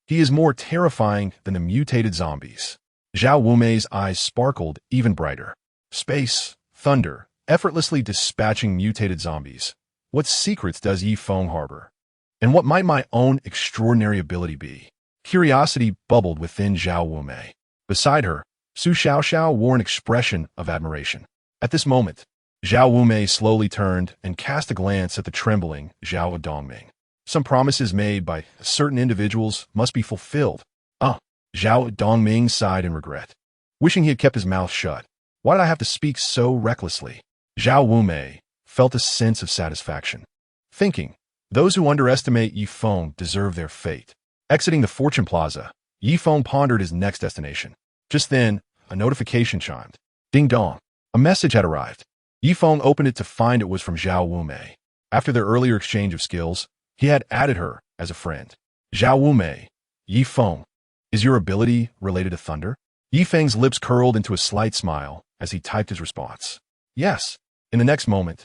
[SPEAKER 1] He is more terrifying than the mutated zombies. Zhao Wumei's eyes sparkled even brighter. Space, thunder, effortlessly dispatching mutated zombies. What secrets does Yi Feng harbor? And what might my own extraordinary ability be? Curiosity bubbled within Zhao Wumei. Beside her, Su Xiaoxiao wore an expression of admiration. At this moment, Zhao Wumei slowly turned and cast a glance at the trembling Zhao Dongming. Some promises made by certain individuals must be fulfilled. Zhao Dongming sighed in regret, wishing he had kept his mouth shut. Why did I have to speak so recklessly? Zhao Wumei felt a sense of satisfaction, thinking, those who underestimate Yi Feng deserve their fate. Exiting the Fortune Plaza, Yi Feng pondered his next destination. Just then, a notification chimed. Ding dong. A message had arrived. Yi Feng opened it to find it was from Zhao Wumei. After their earlier exchange of skills, he had added her as a friend. Zhao Wumei, Yi Feng, is your ability related to thunder? Yi Feng's lips curled into a slight smile as he typed his response. Yes. In the next moment,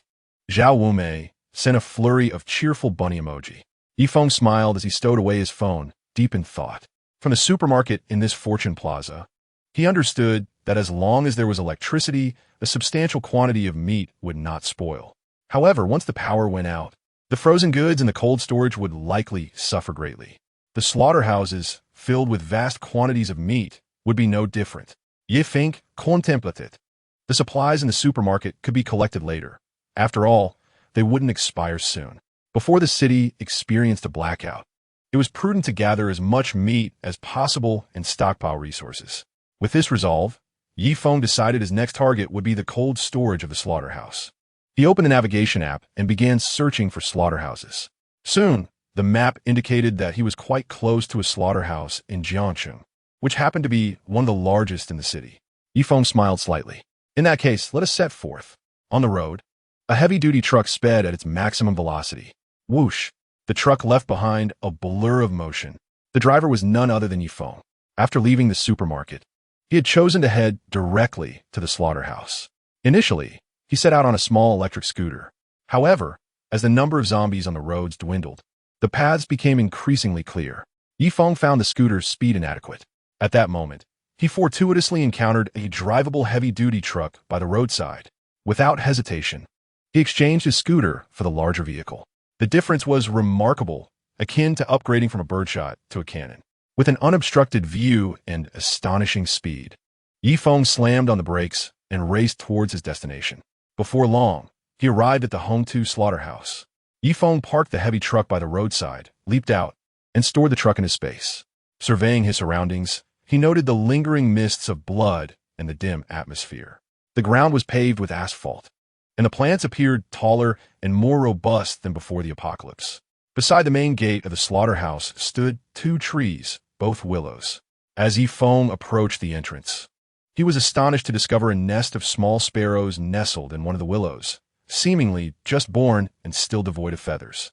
[SPEAKER 1] Zhao Wumei sent a flurry of cheerful bunny emoji. Yi Feng smiled as he stowed away his phone, deep in thought. From the supermarket in this Fortune Plaza, he understood that as long as there was electricity, a substantial quantity of meat would not spoil. However, once the power went out, the frozen goods in the cold storage would likely suffer greatly. The slaughterhouses, filled with vast quantities of meat, would be no different. Yi Feng contemplated. The supplies in the supermarket could be collected later. After all, they wouldn't expire soon. Before the city experienced a blackout, it was prudent to gather as much meat as possible and stockpile resources. With this resolve, Feng decided his next target would be the cold storage of the slaughterhouse. He opened a navigation app and began searching for slaughterhouses. Soon, the map indicated that he was quite close to a slaughterhouse in Jiangcheng, which happened to be one of the largest in the city. Feng smiled slightly. In that case, let us set forth. On the road, a heavy-duty truck sped at its maximum velocity. Whoosh! The truck left behind a blur of motion. The driver was none other than Feng. After leaving the supermarket, he had chosen to head directly to the slaughterhouse. Initially, he set out on a small electric scooter. However, as the number of zombies on the roads dwindled, the paths became increasingly clear. Feng found the scooter's speed inadequate. At that moment, he fortuitously encountered a drivable heavy-duty truck by the roadside. Without hesitation, he exchanged his scooter for the larger vehicle. The difference was remarkable, akin to upgrading from a birdshot to a cannon. With an unobstructed view and astonishing speed, Feng slammed on the brakes and raced towards his destination. Before long, he arrived at the Hong-Tu slaughterhouse. Feng parked the heavy truck by the roadside, leaped out, and stored the truck in his space. Surveying his surroundings, he noted the lingering mists of blood and the dim atmosphere. The ground was paved with asphalt, and the plants appeared taller and more robust than before the apocalypse. Beside the main gate of the slaughterhouse stood 2 trees, both willows. As Feng approached the entrance, he was astonished to discover a nest of small sparrows nestled in one of the willows, seemingly just born and still devoid of feathers.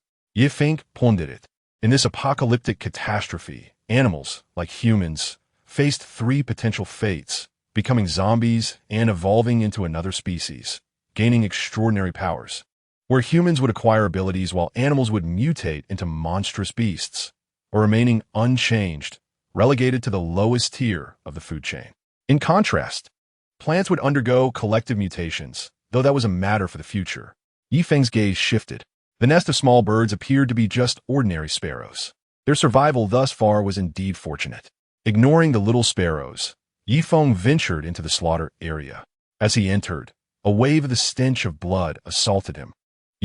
[SPEAKER 1] Feng pondered it. In this apocalyptic catastrophe, animals, like humans, faced 3 potential fates: becoming zombies and evolving into another species, gaining extraordinary powers, where humans would acquire abilities while animals would mutate into monstrous beasts, or remaining unchanged, relegated to the lowest tier of the food chain. In contrast, plants would undergo collective mutations, though that was a matter for the future. Feng's gaze shifted. The nest of small birds appeared to be just ordinary sparrows. Their survival thus far was indeed fortunate. Ignoring the little sparrows, Feng ventured into the slaughter area. As he entered, a wave of the stench of blood assaulted him.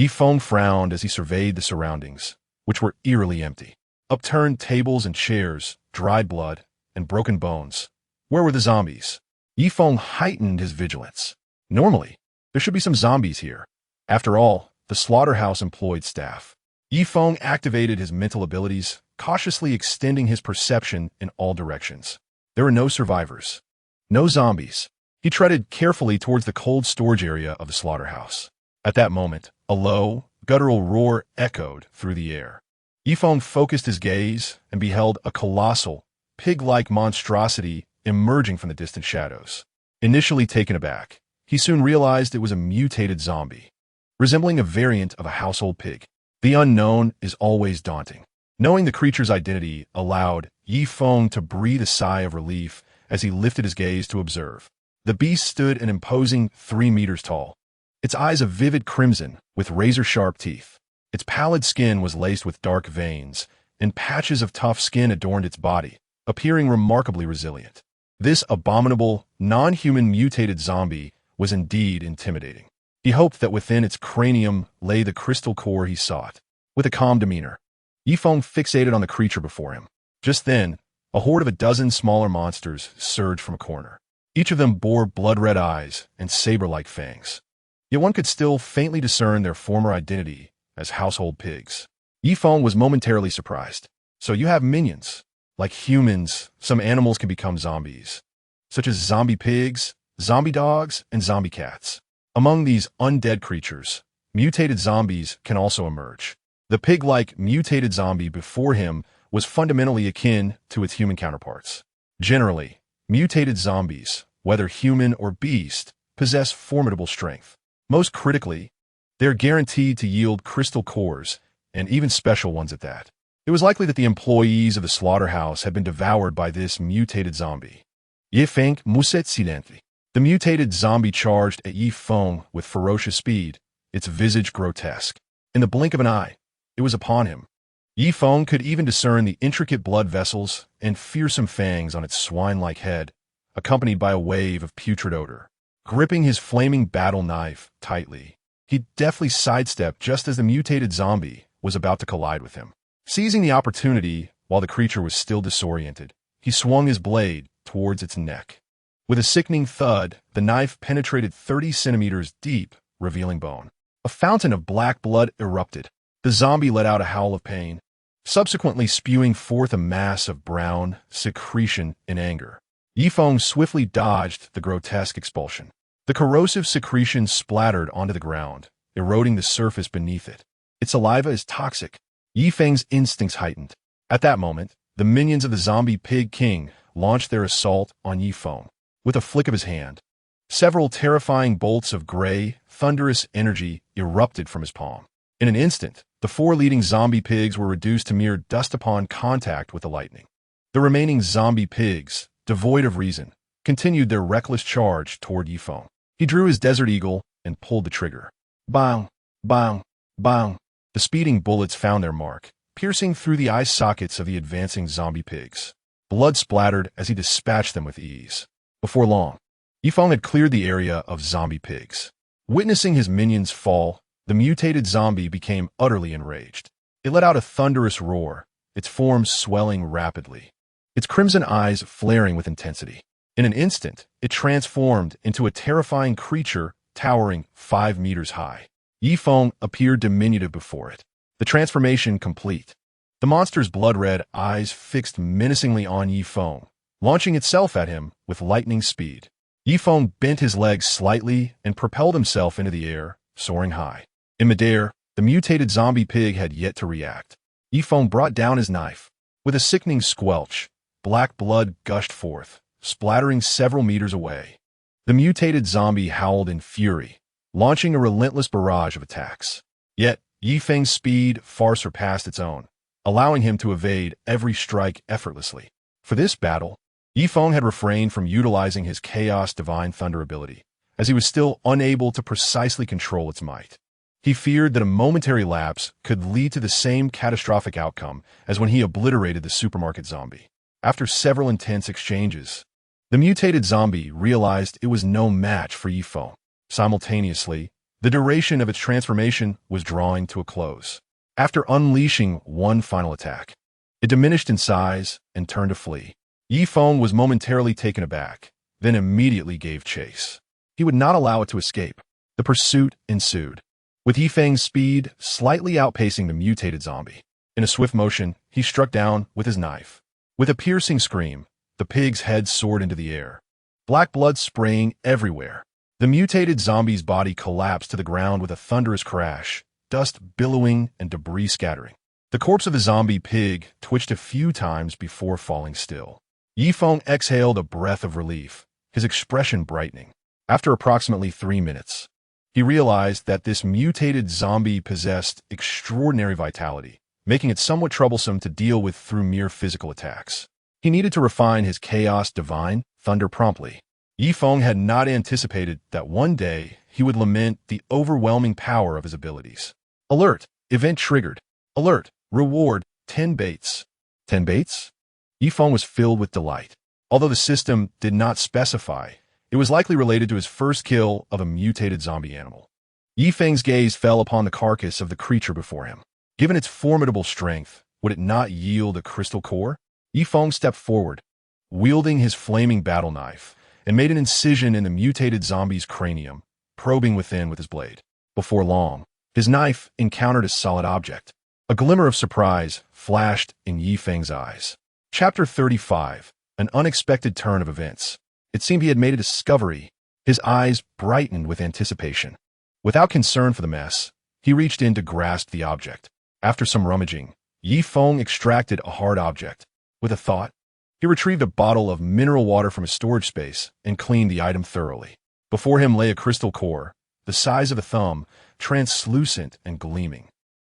[SPEAKER 1] Feng frowned as he surveyed the surroundings, which were eerily empty. Upturned tables and chairs, dried blood, and broken bones. Where were the zombies? Feng heightened his vigilance. Normally, there should be some zombies here. After all, the slaughterhouse employed staff. Feng activated his mental abilities, cautiously extending his perception in all directions. There were no survivors. No zombies. He treaded carefully towards the cold storage area of the slaughterhouse. At that moment, a low, guttural roar echoed through the air. Feng focused his gaze and beheld a colossal, pig-like monstrosity emerging from the distant shadows. Initially taken aback, he soon realized it was a mutated zombie, resembling a variant of a household pig. The unknown is always daunting. Knowing the creature's identity allowed Feng to breathe a sigh of relief as he lifted his gaze to observe. The beast stood an imposing 3 meters tall, its eyes a vivid crimson with razor-sharp teeth. Its pallid skin was laced with dark veins, and patches of tough skin adorned its body, appearing remarkably resilient. This abominable, non-human mutated zombie was indeed intimidating. He hoped that within its cranium lay the crystal core he sought. With a calm demeanor, Feng fixated on the creature before him. Just then, a horde of a dozen smaller monsters surged from a corner. Each of them bore blood-red eyes and saber-like fangs. Yet one could still faintly discern their former identity as household pigs. Feng was momentarily surprised. So you have minions. Like humans, some animals can become zombies, such as zombie pigs, zombie dogs, and zombie cats. Among these undead creatures, mutated zombies can also emerge. The pig-like mutated zombie before him was fundamentally akin to its human counterparts. Generally, mutated zombies, whether human or beast, possess formidable strength. Most critically, they are guaranteed to yield crystal cores, and even special ones at that. It was likely that the employees of the slaughterhouse had been devoured by this mutated zombie. Feng muset silently. The mutated zombie charged at Feng with ferocious speed, its visage grotesque. In the blink of an eye, it was upon him. Feng could even discern the intricate blood vessels and fearsome fangs on its swine-like head, accompanied by a wave of putrid odor. Gripping his flaming battle knife tightly, He deftly sidestepped just as the mutated zombie was about to collide with him. Seizing the opportunity while the creature was still disoriented, he swung his blade towards its neck. With a sickening thud, the knife penetrated 30 centimeters deep, revealing bone. A fountain of black blood erupted. The zombie let out a howl of pain, subsequently spewing forth a mass of brown secretion in anger. Yifeng swiftly dodged the grotesque expulsion. The corrosive secretion splattered onto the ground, eroding the surface beneath it. Its saliva is toxic. Yifeng's instincts heightened. At that moment, the minions of the zombie pig king launched their assault on Yifeng. With a flick of his hand, several terrifying bolts of gray, thunderous energy erupted from his palm. In an instant, the 4 leading zombie pigs were reduced to mere dust upon contact with the lightning. The remaining zombie pigs, devoid of reason, continued their reckless charge toward Yifeng. He drew his Desert Eagle and pulled the trigger. Bang! Bang! Bang! The speeding bullets found their mark, piercing through the eye sockets of the advancing zombie pigs. Blood splattered as he dispatched them with ease. Before long, Yifeng had cleared the area of zombie pigs. Witnessing his minions fall, the mutated zombie became utterly enraged. It let out a thunderous roar, its form swelling rapidly, its crimson eyes flaring with intensity. In an instant, it transformed into a terrifying creature towering 5 meters high. Yifeng appeared diminutive before it, the transformation complete. The monster's blood-red eyes fixed menacingly on Yifeng, launching itself at him with lightning speed. Yifeng bent his legs slightly and propelled himself into the air, soaring high. In midair, the mutated zombie pig had yet to react. Yifeng brought down his knife. With a sickening squelch, black blood gushed forth, splattering several meters away. The mutated zombie howled in fury, launching a relentless barrage of attacks. Yet, Yifeng's speed far surpassed its own, allowing him to evade every strike effortlessly. For this battle, Yifeng had refrained from utilizing his Chaos Divine Thunder ability, as he was still unable to precisely control its might. He feared that a momentary lapse could lead to the same catastrophic outcome as when he obliterated the supermarket zombie. After several intense exchanges, the mutated zombie realized it was no match for Yifeng. Simultaneously, the duration of its transformation was drawing to a close. After unleashing one final attack, it diminished in size and turned to flee. Yifeng was momentarily taken aback, then immediately gave chase. He would not allow it to escape. The pursuit ensued, with Yifeng's speed slightly outpacing the mutated zombie. In a swift motion, he struck down with his knife. With a piercing scream, the pig's head soared into the air, black blood spraying everywhere. The mutated zombie's body collapsed to the ground with a thunderous crash, dust billowing and debris scattering. The corpse of the zombie pig twitched a few times before falling still. Yifeng exhaled a breath of relief, his expression brightening. After approximately 3 minutes, he realized that this mutated zombie possessed extraordinary vitality, making it somewhat troublesome to deal with through mere physical attacks. He needed to refine his Chaos Divine Thunder promptly. Yifeng had not anticipated that one day he would lament the overwhelming power of his abilities. Alert! Event triggered. Alert! Reward 10 baits. 10 baits? Yifeng was filled with delight. Although the system did not specify, it was likely related to his first kill of a mutated zombie animal. Yifeng's gaze fell upon the carcass of the creature before him. Given its formidable strength, would it not yield a crystal core? Yifeng stepped forward, wielding his flaming battle knife, and made an incision in the mutated zombie's cranium, probing within with his blade. Before long, his knife encountered a solid object. A glimmer of surprise flashed in Yifeng's eyes. Chapter 35. An unexpected turn of events. It seemed he had made a discovery. His eyes brightened with anticipation. Without concern for the mess, he reached in to grasp the object. After some rummaging, Yifeng extracted a hard object. With a thought, he retrieved a bottle of mineral water from his storage space and cleaned the item thoroughly. Before him lay a crystal core, the size of a thumb, translucent and gleaming.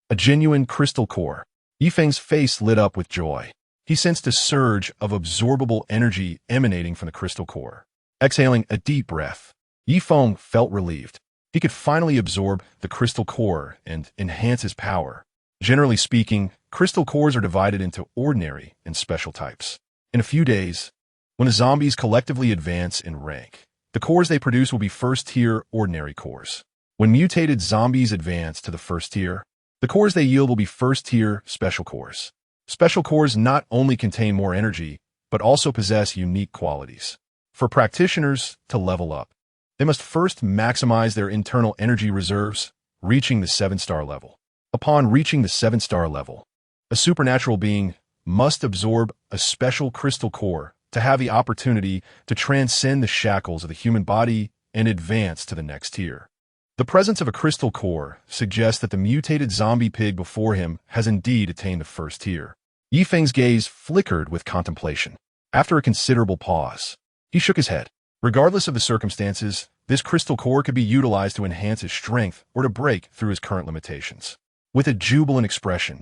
[SPEAKER 1] A genuine crystal core. Yifeng's face lit up with joy. He sensed a surge of absorbable energy emanating from the crystal core. Exhaling a deep breath, Yifeng felt relieved. He could finally absorb the crystal core and enhance his power. Generally speaking, crystal cores are divided into ordinary and special types. In a few days, when the zombies collectively advance in rank, the cores they produce will be first-tier ordinary cores. When mutated zombies advance to the first tier, the cores they yield will be first-tier special cores. Special cores not only contain more energy, but also possess unique qualities. For practitioners to level up, they must first maximize their internal energy reserves, reaching the 7-star level. Upon reaching the 7-star level, a supernatural being must absorb a special crystal core to have the opportunity to transcend the shackles of the human body and advance to the next tier. The presence of a crystal core suggests that the mutated zombie pig before him has indeed attained the first tier. Yifeng's gaze flickered with contemplation. After a considerable pause, he shook his head. Regardless of the circumstances, this crystal core could be utilized to enhance his strength or to break through his current limitations. With a jubilant expression,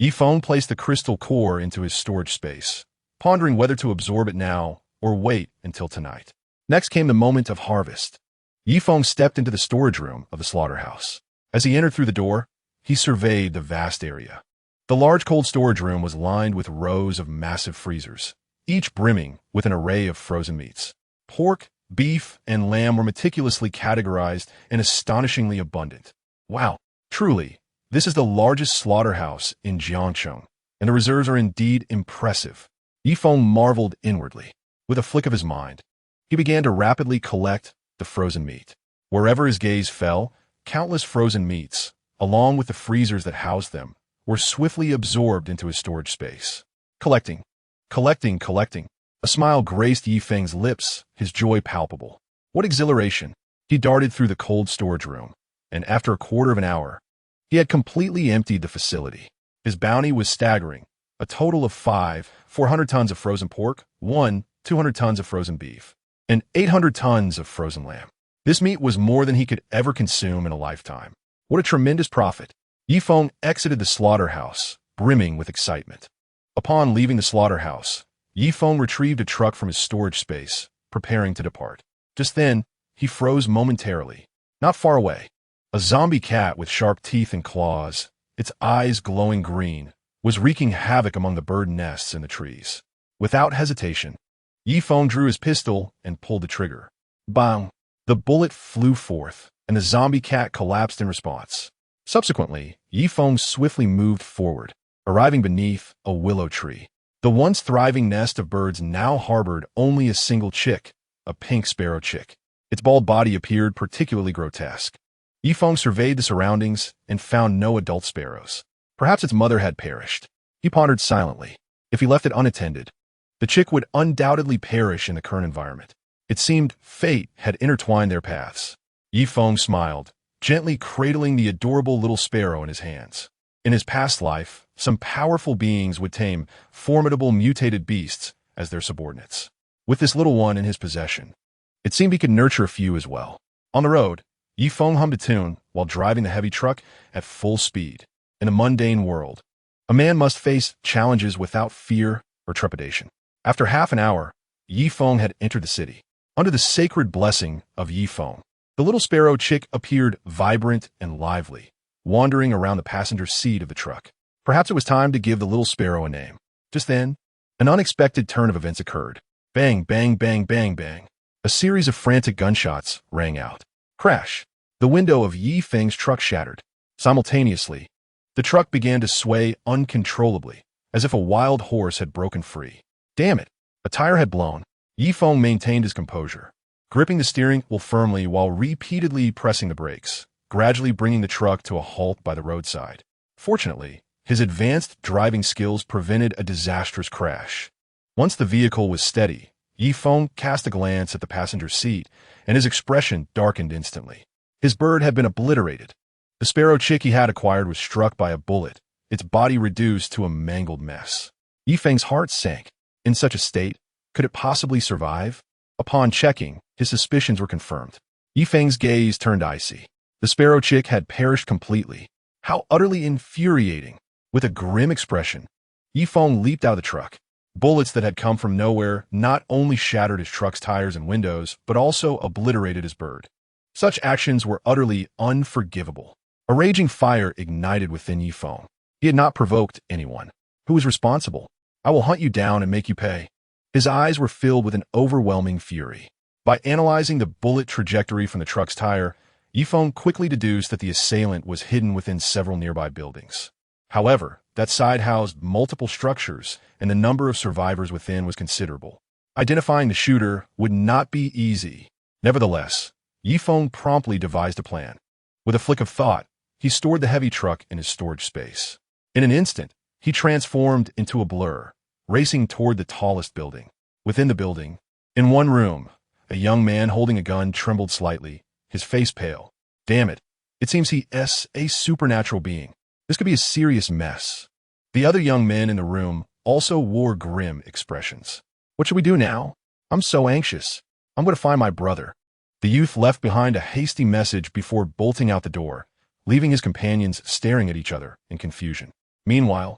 [SPEAKER 1] Yifeng placed the crystal core into his storage space, pondering whether to absorb it now or wait until tonight. Next came the moment of harvest. Yifeng stepped into the storage room of the slaughterhouse. As he entered through the door, he surveyed the vast area. The large cold storage room was lined with rows of massive freezers, each brimming with an array of frozen meats. Pork, beef, and lamb were meticulously categorized and astonishingly abundant. Wow, truly, this is the largest slaughterhouse in Jiangcheng, and the reserves are indeed impressive. Yifeng marveled inwardly. With a flick of his mind, he began to rapidly collect the frozen meat. Wherever his gaze fell, countless frozen meats, along with the freezers that housed them, were swiftly absorbed into his storage space. Collecting. A smile graced Yifeng's lips, his joy palpable. What exhilaration! He darted through the cold storage room, and after a quarter of an hour, he had completely emptied the facility. His bounty was staggering. A total of 400 tons of frozen pork, 200 tons of frozen beef, and 800 tons of frozen lamb. This meat was more than he could ever consume in a lifetime. What a tremendous profit! Yifeng exited the slaughterhouse, brimming with excitement. Upon leaving the slaughterhouse, Yifeng retrieved a truck from his storage space, preparing to depart. Just then, he froze momentarily. Not far away, a zombie cat with sharp teeth and claws, its eyes glowing green, was wreaking havoc among the bird nests in the trees. Without hesitation, Yifeng drew his pistol and pulled the trigger. Bang! The bullet flew forth, and the zombie cat collapsed in response. Subsequently, Yifeng swiftly moved forward, arriving beneath a willow tree. The once thriving nest of birds now harbored only a single chick, a pink sparrow chick. Its bald body appeared particularly grotesque. Yifeng surveyed the surroundings and found no adult sparrows. Perhaps its mother had perished. He pondered silently. If he left it unattended, the chick would undoubtedly perish in the current environment. It seemed fate had intertwined their paths. Yifeng smiled, gently cradling the adorable little sparrow in his hands. In his past life, some powerful beings would tame formidable mutated beasts as their subordinates. With this little one in his possession, it seemed he could nurture a few as well. On the road, Yifeng hummed a tune while driving the heavy truck at full speed. In a mundane world, a man must face challenges without fear or trepidation. After half an hour, Yifeng had entered the city. Under the sacred blessing of Yifeng, the little sparrow chick appeared vibrant and lively, wandering around the passenger seat of the truck. Perhaps it was time to give the little sparrow a name. Just then, an unexpected turn of events occurred. Bang, bang, bang, bang, bang. A series of frantic gunshots rang out. Crash! The window of Yifeng's truck shattered. Simultaneously, the truck began to sway uncontrollably, as if a wild horse had broken free. Damn it! A tire had blown. Yifeng maintained his composure, gripping the steering wheel firmly while repeatedly pressing the brakes, gradually bringing the truck to a halt by the roadside. Fortunately, his advanced driving skills prevented a disastrous crash. Once the vehicle was steady, Yifeng cast a glance at the passenger seat, and his expression darkened instantly. His bird had been obliterated. The sparrow chick he had acquired was struck by a bullet, its body reduced to a mangled mess. Yifeng's heart sank. In such a state, could it possibly survive? Upon checking, his suspicions were confirmed. Yifeng's gaze turned icy. The sparrow chick had perished completely. How utterly infuriating! With a grim expression, Yifeng leaped out of the truck. Bullets that had come from nowhere not only shattered his truck's tires and windows, but also obliterated his bird. Such actions were utterly unforgivable. A raging fire ignited within Yifeng. He had not provoked anyone. Who was responsible? I will hunt you down and make you pay. His eyes were filled with an overwhelming fury. By analyzing the bullet trajectory from the truck's tire, Yifeng quickly deduced that the assailant was hidden within several nearby buildings. However, that side housed multiple structures, and the number of survivors within was considerable. Identifying the shooter would not be easy. Nevertheless, Yifeng promptly devised a plan. With a flick of thought, he stored the heavy truck in his storage space. In an instant, he transformed into a blur, racing toward the tallest building. Within the building, in one room, a young man holding a gun trembled slightly, his face pale. Damn it. It seems he is a supernatural being. This could be a serious mess. The other young men in the room also wore grim expressions. What should we do now? I'm so anxious. I'm going to find my brother. The youth left behind a hasty message before bolting out the door, leaving his companions staring at each other in confusion. Meanwhile,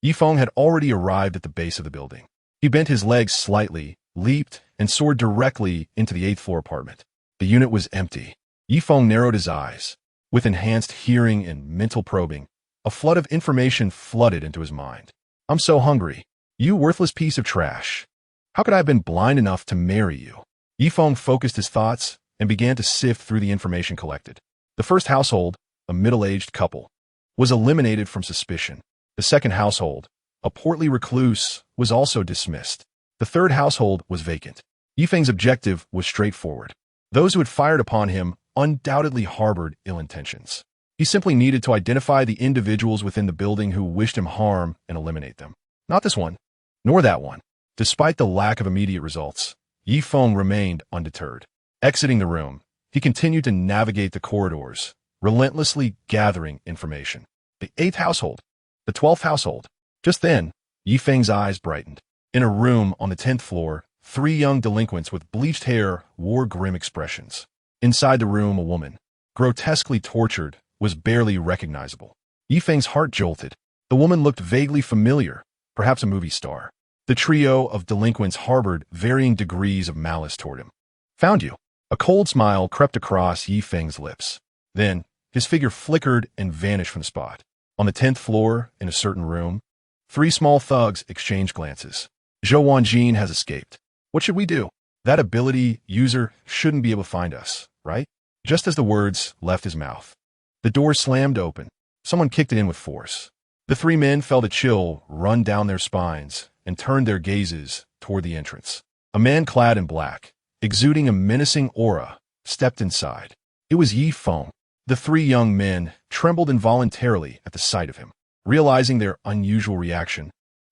[SPEAKER 1] Yifeng had already arrived at the base of the building. He bent his legs slightly, leaped, and soared directly into the 8th floor apartment. The unit was empty. Yifeng narrowed his eyes. With enhanced hearing and mental probing, a flood of information flooded into his mind. I'm so hungry. You worthless piece of trash. How could I have been blind enough to marry you? Yifeng focused his thoughts and began to sift through the information collected. The first household, a middle-aged couple, was eliminated from suspicion. The second household, a portly recluse, was also dismissed. The third household was vacant. Yifeng's objective was straightforward. Those who had fired upon him undoubtedly harbored ill intentions. He simply needed to identify the individuals within the building who wished him harm and eliminate them. Not this one, nor that one. Despite the lack of immediate results, Yifeng remained undeterred. Exiting the room, he continued to navigate the corridors, relentlessly gathering information. The 8th household, the 12th household. Just then, Yifeng's eyes brightened. In a room on the 10th floor, 3 young delinquents with bleached hair wore grim expressions. Inside the room, a woman, grotesquely tortured, was barely recognizable. Yifeng's heart jolted. The woman looked vaguely familiar, perhaps a movie star. The trio of delinquents harbored varying degrees of malice toward him. Found you. A cold smile crept across Yifeng's lips. Then, his figure flickered and vanished from the spot. On the 10th floor, in a certain room, 3 small thugs exchanged glances. Zhou Wanjin has escaped. What should we do? That ability user shouldn't be able to find us, right? Just as the words left his mouth, the door slammed open. Someone kicked it in with force. The 3 men felt a chill run down their spines and turned their gazes toward the entrance. A man clad in black, exuding a menacing aura, stepped inside. It was Yifeng. The 3 young men trembled involuntarily at the sight of him. Realizing their unusual reaction,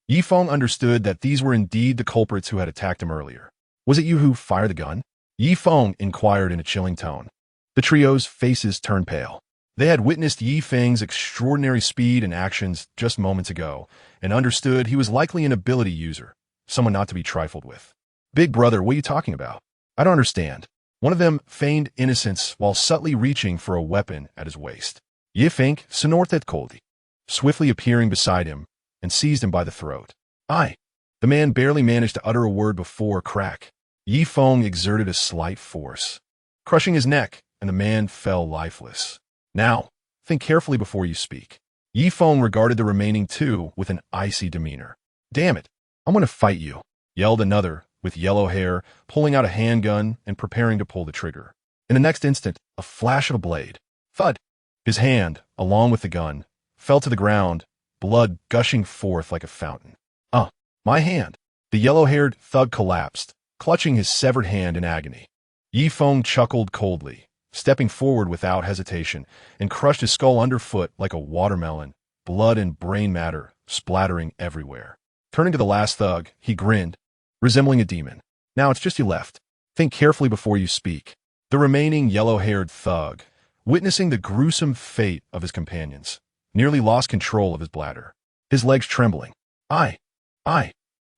[SPEAKER 1] Yifeng understood that these were indeed the culprits who had attacked him earlier. Was it you who fired the gun? Yifeng inquired in a chilling tone. The trio's faces turned pale. They had witnessed Yifeng's extraordinary speed and actions just moments ago, and understood he was likely an ability user, someone not to be trifled with. Big brother, what are you talking about? I don't understand. One of them feigned innocence while subtly reaching for a weapon at his waist. Yifeng snorted coldly, swiftly appearing beside him, and seized him by the throat. Aye. The man barely managed to utter a word before crack. Yifeng exerted a slight force, crushing his neck, and the man fell lifeless. Now, think carefully before you speak. Yifeng regarded the remaining 2 with an icy demeanor. Damn it, I'm going to fight you, yelled another, with yellow hair, pulling out a handgun and preparing to pull the trigger. In the next instant, a flash of a blade. Thud! His hand, along with the gun, fell to the ground, blood gushing forth like a fountain. My hand! The yellow-haired thug collapsed, clutching his severed hand in agony. Yifeng chuckled coldly, stepping forward without hesitation, and crushed his skull underfoot like a watermelon, blood and brain matter splattering everywhere. Turning to the last thug, he grinned, resembling a demon. Now it's just you left. Think carefully before you speak. The remaining yellow-haired thug, witnessing the gruesome fate of his companions, nearly lost control of his bladder, his legs trembling. Aye.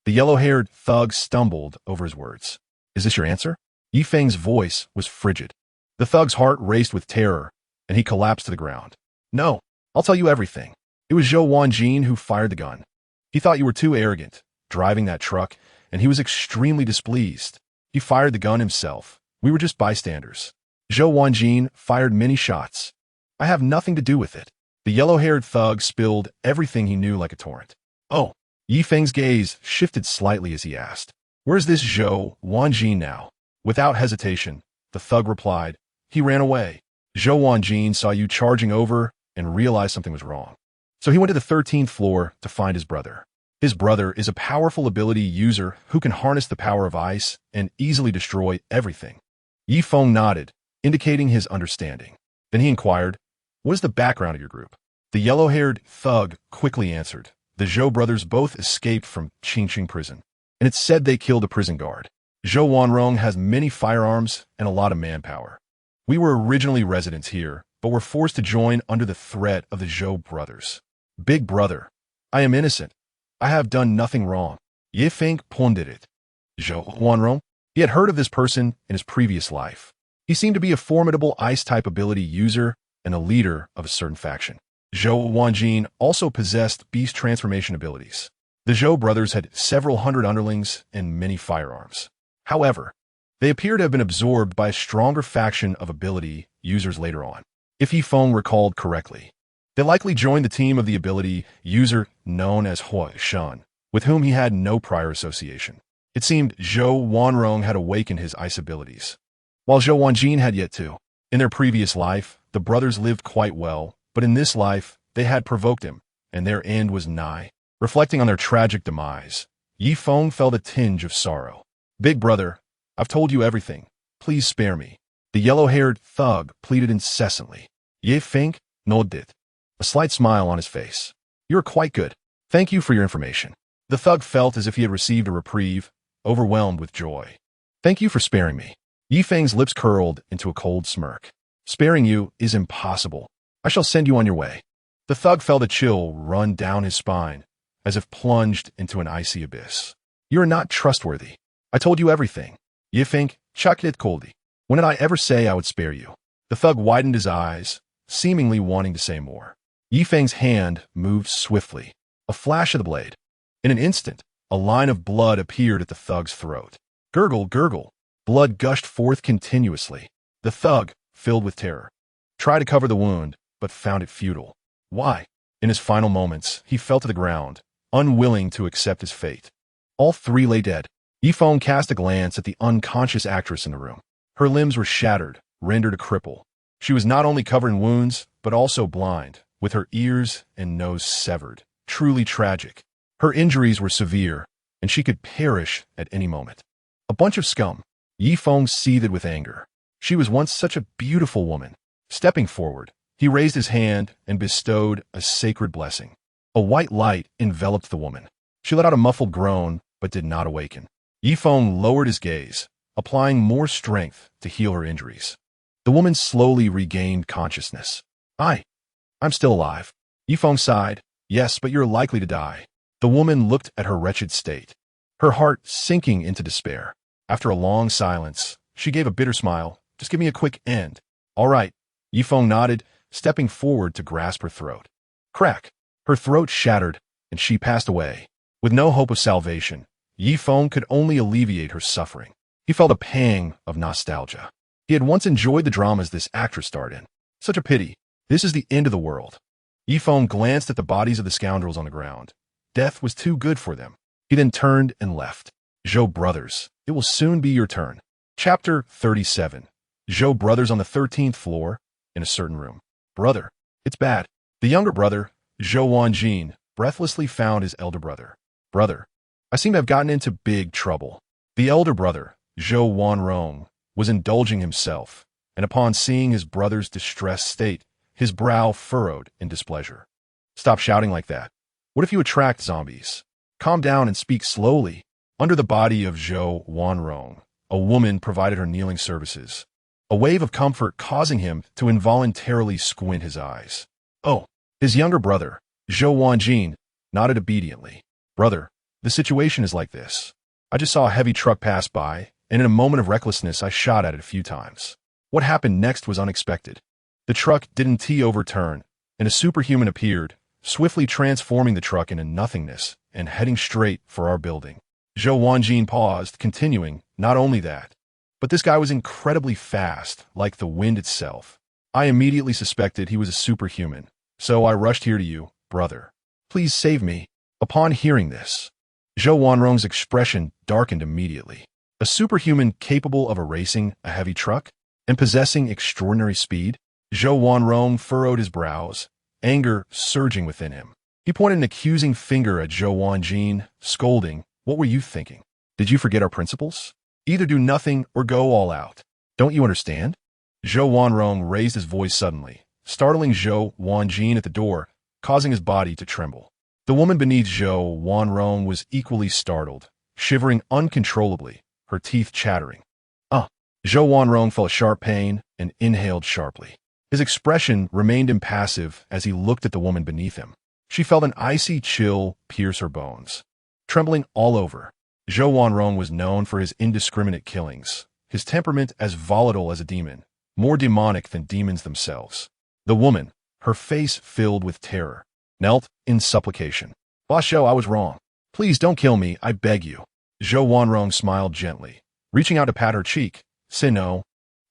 [SPEAKER 1] The yellow-haired thug stumbled over his words. Is this your answer? Yifeng's voice was frigid. The thug's heart raced with terror, and he collapsed to the ground. No, I'll tell you everything. It was Zhou Wanjin who fired the gun. He thought you were too arrogant, driving that truck, and he was extremely displeased. He fired the gun himself. We were just bystanders. Zhou Wanjin fired many shots. I have nothing to do with it. The yellow-haired thug spilled everything he knew like a torrent. Oh. Yifeng's gaze shifted slightly as he asked, Where's this Zhou Wanjin now? Without hesitation, the thug replied, He ran away. Zhou Wanjin saw you charging over and realized something was wrong. So he went to the 13th floor to find his brother. His brother is a powerful ability user who can harness the power of ice and easily destroy everything. Yi Feng nodded, indicating his understanding. Then he inquired, "What is the background of your group?" The yellow-haired thug quickly answered. The Zhou brothers both escaped from Qingqing prison, and it's said they killed a prison guard. Zhou Wanrong has many firearms and a lot of manpower. We were originally residents here, but were forced to join under the threat of the Zhou brothers. Big brother, I am innocent. I have done nothing wrong. Ye Feng pondered it. Zhou Wanrong? He had heard of this person in his previous life. He seemed to be a formidable ice-type ability user and a leader of a certain faction. Zhou Wanjin also possessed beast transformation abilities. The Zhou brothers had several hundred underlings and many firearms. However, they appear to have been absorbed by a stronger faction of ability users later on. If Yi Feng recalled correctly, they likely joined the team of the ability user known as Hui Shan, with whom he had no prior association. It seemed Zhou Wanrong had awakened his ice abilities, while Zhou Wanjin had yet to. In their previous life, the brothers lived quite well, but in this life, they had provoked him, and their end was nigh. Reflecting on their tragic demise, Yi Feng felt a tinge of sorrow. Big brother, I've told you everything. Please spare me. The yellow-haired thug pleaded incessantly. Ye Feng nodded, a slight smile on his face. You are quite good. Thank you for your information. The thug felt as if he had received a reprieve, overwhelmed with joy. Thank you for sparing me. Yi Feng's lips curled into a cold smirk. Sparing you is impossible. I shall send you on your way. The thug felt a chill run down his spine, as if plunged into an icy abyss. You are not trustworthy. I told you everything. Ye Feng, chaklit koldi. When did I ever say I would spare you? The thug widened his eyes, seemingly wanting to say more. Yi Feng's hand moved swiftly. A flash of the blade. In an instant, a line of blood appeared at the thug's throat. Gurgle, gurgle. Blood gushed forth continuously. The thug, filled with terror, tried to cover the wound, but found it futile. Why? In his final moments, he fell to the ground, unwilling to accept his fate. All three lay dead. Yi Feng cast a glance at the unconscious actress in the room. Her limbs were shattered, rendered a cripple. She was not only covered in wounds, but also blind, with her ears and nose severed. Truly tragic. Her injuries were severe, and she could perish at any moment. A bunch of scum. Yi Feng seethed with anger. She was once such a beautiful woman. Stepping forward, he raised his hand and bestowed a sacred blessing. A white light enveloped the woman. She let out a muffled groan, but did not awaken. Yi Feng lowered his gaze, applying more strength to heal her injuries. The woman slowly regained consciousness. I'm still alive. Yi Feng sighed. Yes, but you're likely to die. The woman looked at her wretched state, her heart sinking into despair. After a long silence, she gave a bitter smile. Just give me a quick end. All right. Yi Feng nodded, stepping forward to grasp her throat. Crack. Her throat shattered, and she passed away. With no hope of salvation, Yi Feng could only alleviate her suffering. He felt a pang of nostalgia. He had once enjoyed the dramas this actress starred in. Such a pity. This is the end of the world. Yi Feng glanced at the bodies of the scoundrels on the ground. Death was too good for them. He then turned and left. Zhou brothers, it will soon be your turn. Chapter 37. Zhou brothers on the 13th floor, in a certain room. Brother, it's bad. The younger brother, Zhou Wanjin, breathlessly found his elder brother. Brother, I seem to have gotten into big trouble. The elder brother, Zhou Wanrong, was indulging himself, and upon seeing his brother's distressed state, his brow furrowed in displeasure. Stop shouting like that. What if you attract zombies? Calm down and speak slowly. Under the body of Zhou Wanrong, a woman provided her kneeling services, a wave of comfort causing him to involuntarily squint his eyes. Oh, his younger brother, Zhou Wanjin, nodded obediently. Brother, the situation is like this. I just saw a heavy truck pass by, and in a moment of recklessness, I shot at it a few times. What happened next was unexpected. The truck didn't overturn, and a superhuman appeared, swiftly transforming the truck into nothingness and heading straight for our building. Zhou Wanjin paused, continuing, not only that, but this guy was incredibly fast, like the wind itself. I immediately suspected he was a superhuman, so I rushed here to you, brother. Please save me. Upon hearing this, Zhou Wanrong's expression darkened immediately. A superhuman capable of erasing a heavy truck and possessing extraordinary speed? Zhou Wanrong furrowed his brows, anger surging within him. He pointed an accusing finger at Zhou Wanjin, scolding, "What were you thinking? Did you forget our principles? Either do nothing or go all out. Don't you understand?" Zhou Wanrong raised his voice suddenly, startling Zhou Wanjin at the door, causing his body to tremble. The woman beneath Zhou Wanrong was equally startled, shivering uncontrollably, her teeth chattering. Zhou Wanrong felt a sharp pain and inhaled sharply. His expression remained impassive as he looked at the woman beneath him. She felt an icy chill pierce her bones. Trembling all over, Zhou Wanrong was known for his indiscriminate killings, his temperament as volatile as a demon, more demonic than demons themselves. The woman, her face filled with terror, knelt in supplication. "Boss Zhou, I was wrong. Please don't kill me, I beg you." Zhou Wanrong smiled gently, reaching out to pat her cheek. "Say no.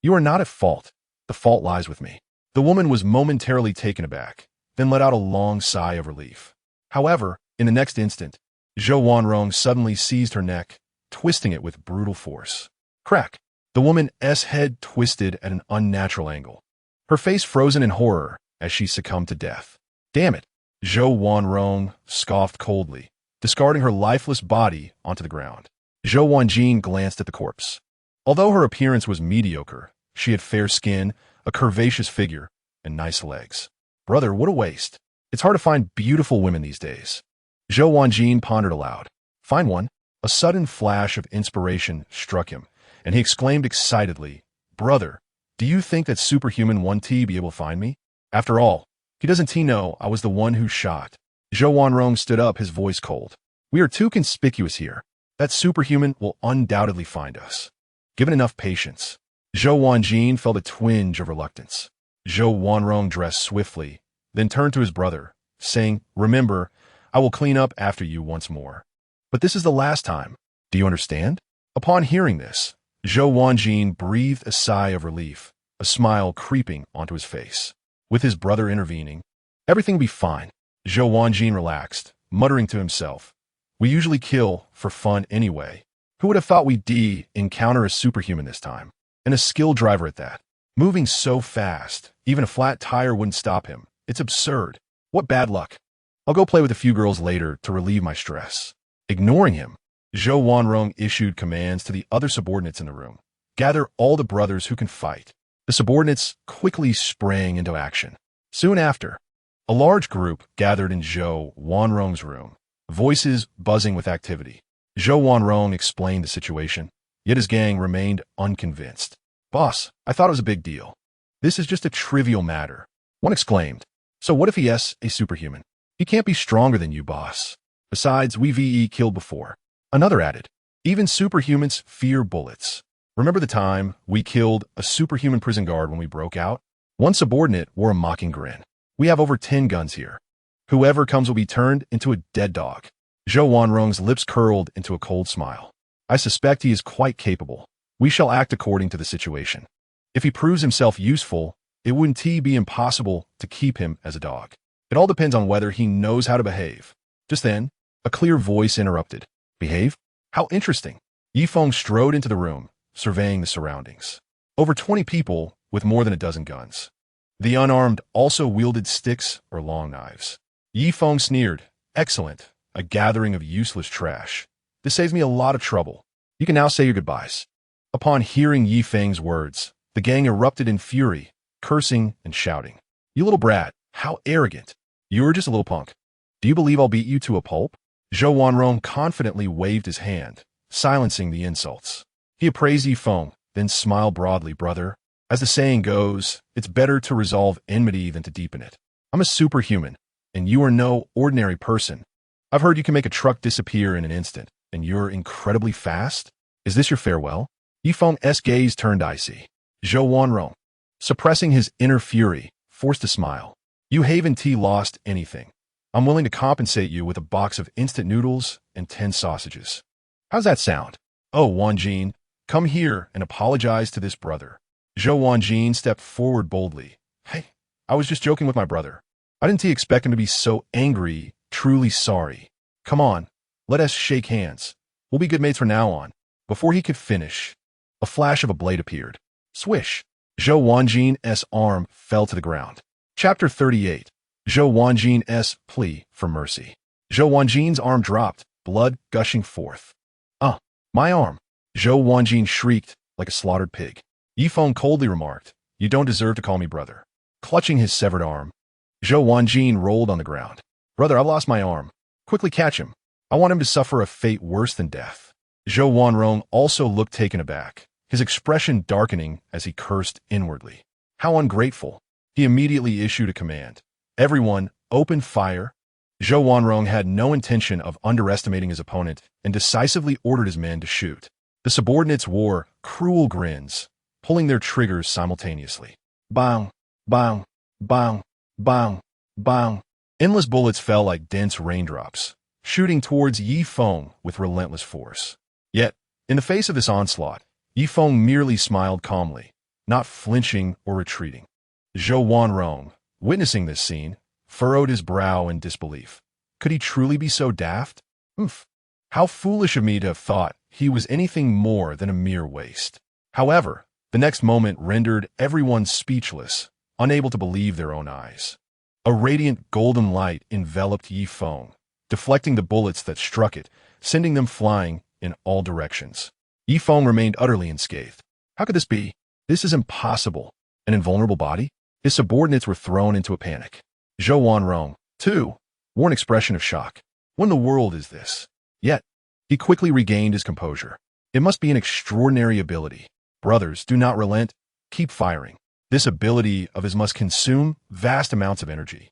[SPEAKER 1] You are not at fault. The fault lies with me." The woman was momentarily taken aback, then let out a long sigh of relief. However, in the next instant, Zhou Wanrong suddenly seized her neck, twisting it with brutal force. Crack! The woman's head twisted at an unnatural angle, her face frozen in horror as she succumbed to death. "Damn it!" Zhou Wanrong scoffed coldly, discarding her lifeless body onto the ground. Zhou Wanjin glanced at the corpse. Although her appearance was mediocre, she had fair skin, a curvaceous figure, and nice legs. "Brother, what a waste. It's hard to find beautiful women these days." Zhou Wanjin pondered aloud. "Find one?" A sudden flash of inspiration struck him, and he exclaimed excitedly, "Brother, do you think that superhuman 1T be able to find me? After all, he doesn't know I was the one who shot." Zhou Wanrong stood up, his voice cold. "We are too conspicuous here. That superhuman will undoubtedly find us. Given enough patience." Zhou Wanjin felt a twinge of reluctance. Zhou Wanrong dressed swiftly, then turned to his brother, saying, "Remember, I will clean up after you once more. But this is the last time. Do you understand?" Upon hearing this, Zhou Wanjin breathed a sigh of relief, a smile creeping onto his face. With his brother intervening, everything will be fine. Zhou Wanjin relaxed, muttering to himself, "We usually kill for fun anyway. Who would have thought we'd encounter a superhuman this time? And a skill driver at that. Moving so fast, even a flat tire wouldn't stop him. It's absurd. What bad luck. I'll go play with a few girls later to relieve my stress." Ignoring him, Zhou Wanrong issued commands to the other subordinates in the room. "Gather all the brothers who can fight." The subordinates quickly sprang into action. Soon after, a large group gathered in Zhou Wanrong's room, voices buzzing with activity. Zhou Wanrong explained the situation, yet his gang remained unconvinced. "Boss, I thought it was a big deal. This is just a trivial matter." One exclaimed, "So what if he's a superhuman? He can't be stronger than you, boss. Besides, we've killed before." Another added, "Even superhumans fear bullets. Remember the time we killed a superhuman prison guard when we broke out?" One subordinate wore a mocking grin. "We have over 10 guns here. Whoever comes will be turned into a dead dog." Zhou Wanrong's lips curled into a cold smile. "I suspect he is quite capable. We shall act according to the situation. If he proves himself useful, it wouldn't be impossible to keep him as a dog. It all depends on whether he knows how to behave." Just then, a clear voice interrupted. "Behave? How interesting." Feng strode into the room, surveying the surroundings. Over 20 people with more than a dozen guns. The unarmed also wielded sticks or long knives. Feng sneered, "Excellent, a gathering of useless trash. This saves me a lot of trouble. You can now say your goodbyes." Upon hearing Feng's words, the gang erupted in fury, cursing and shouting. "You little brat, how arrogant. You're just a little punk. Do you believe I'll beat you to a pulp?" Zhou Wanrong confidently waved his hand, silencing the insults. He appraised Feng, then smiled broadly. "Brother, as the saying goes, it's better to resolve enmity than to deepen it. I'm a superhuman, and you are no ordinary person. I've heard you can make a truck disappear in an instant, and you're incredibly fast. Is this your farewell?" Feng's gaze turned icy. Zhou Wanrong, suppressing his inner fury, forced a smile. "You haven't lost anything. I'm willing to compensate you with a box of instant noodles and 10 sausages. How's that sound? Oh, Wanjin, come here and apologize to this brother." Zhou Wanjin stepped forward boldly. "Hey, I was just joking with my brother. I didn't expect him to be so angry, truly sorry. Come on, let us shake hands. We'll be good mates from now on." Before he could finish, a flash of a blade appeared. Swish! Zhou Wanjin's arm fell to the ground. Chapter 38. Zhou Wanjin's plea for mercy. Zhou Wanjin's arm dropped, blood gushing forth. My arm! Zhou Wanjin shrieked like a slaughtered pig. Yi Feng coldly remarked, "You don't deserve to call me brother." Clutching his severed arm, Zhou Wanjin rolled on the ground. "Brother, I've lost my arm. Quickly catch him. I want him to suffer a fate worse than death." Zhou Wanrong also looked taken aback, his expression darkening as he cursed inwardly. How ungrateful. He immediately issued a command. "Everyone, open fire." Zhou Wanrong had no intention of underestimating his opponent and decisively ordered his men to shoot. The subordinates wore cruel grins, pulling their triggers simultaneously. Bang, bang, bang, bang, bang. Endless bullets fell like dense raindrops, shooting towards Yi Feng with relentless force. Yet, in the face of this onslaught, Yi Feng merely smiled calmly, not flinching or retreating. Zhou Wanrong, witnessing this scene, furrowed his brow in disbelief. Could he truly be so daft? Oof. How foolish of me to have thought he was anything more than a mere waste. However, the next moment rendered everyone speechless, unable to believe their own eyes. A radiant golden light enveloped Yi Feng, deflecting the bullets that struck it, sending them flying in all directions. Yi Feng remained utterly unscathed. How could this be? This is impossible. An invulnerable body? His subordinates were thrown into a panic. Zhou Wanrong, too, wore an expression of shock. What in the world is this? Yet, he quickly regained his composure. It must be an extraordinary ability. Brothers, do not relent. Keep firing. This ability of his must consume vast amounts of energy.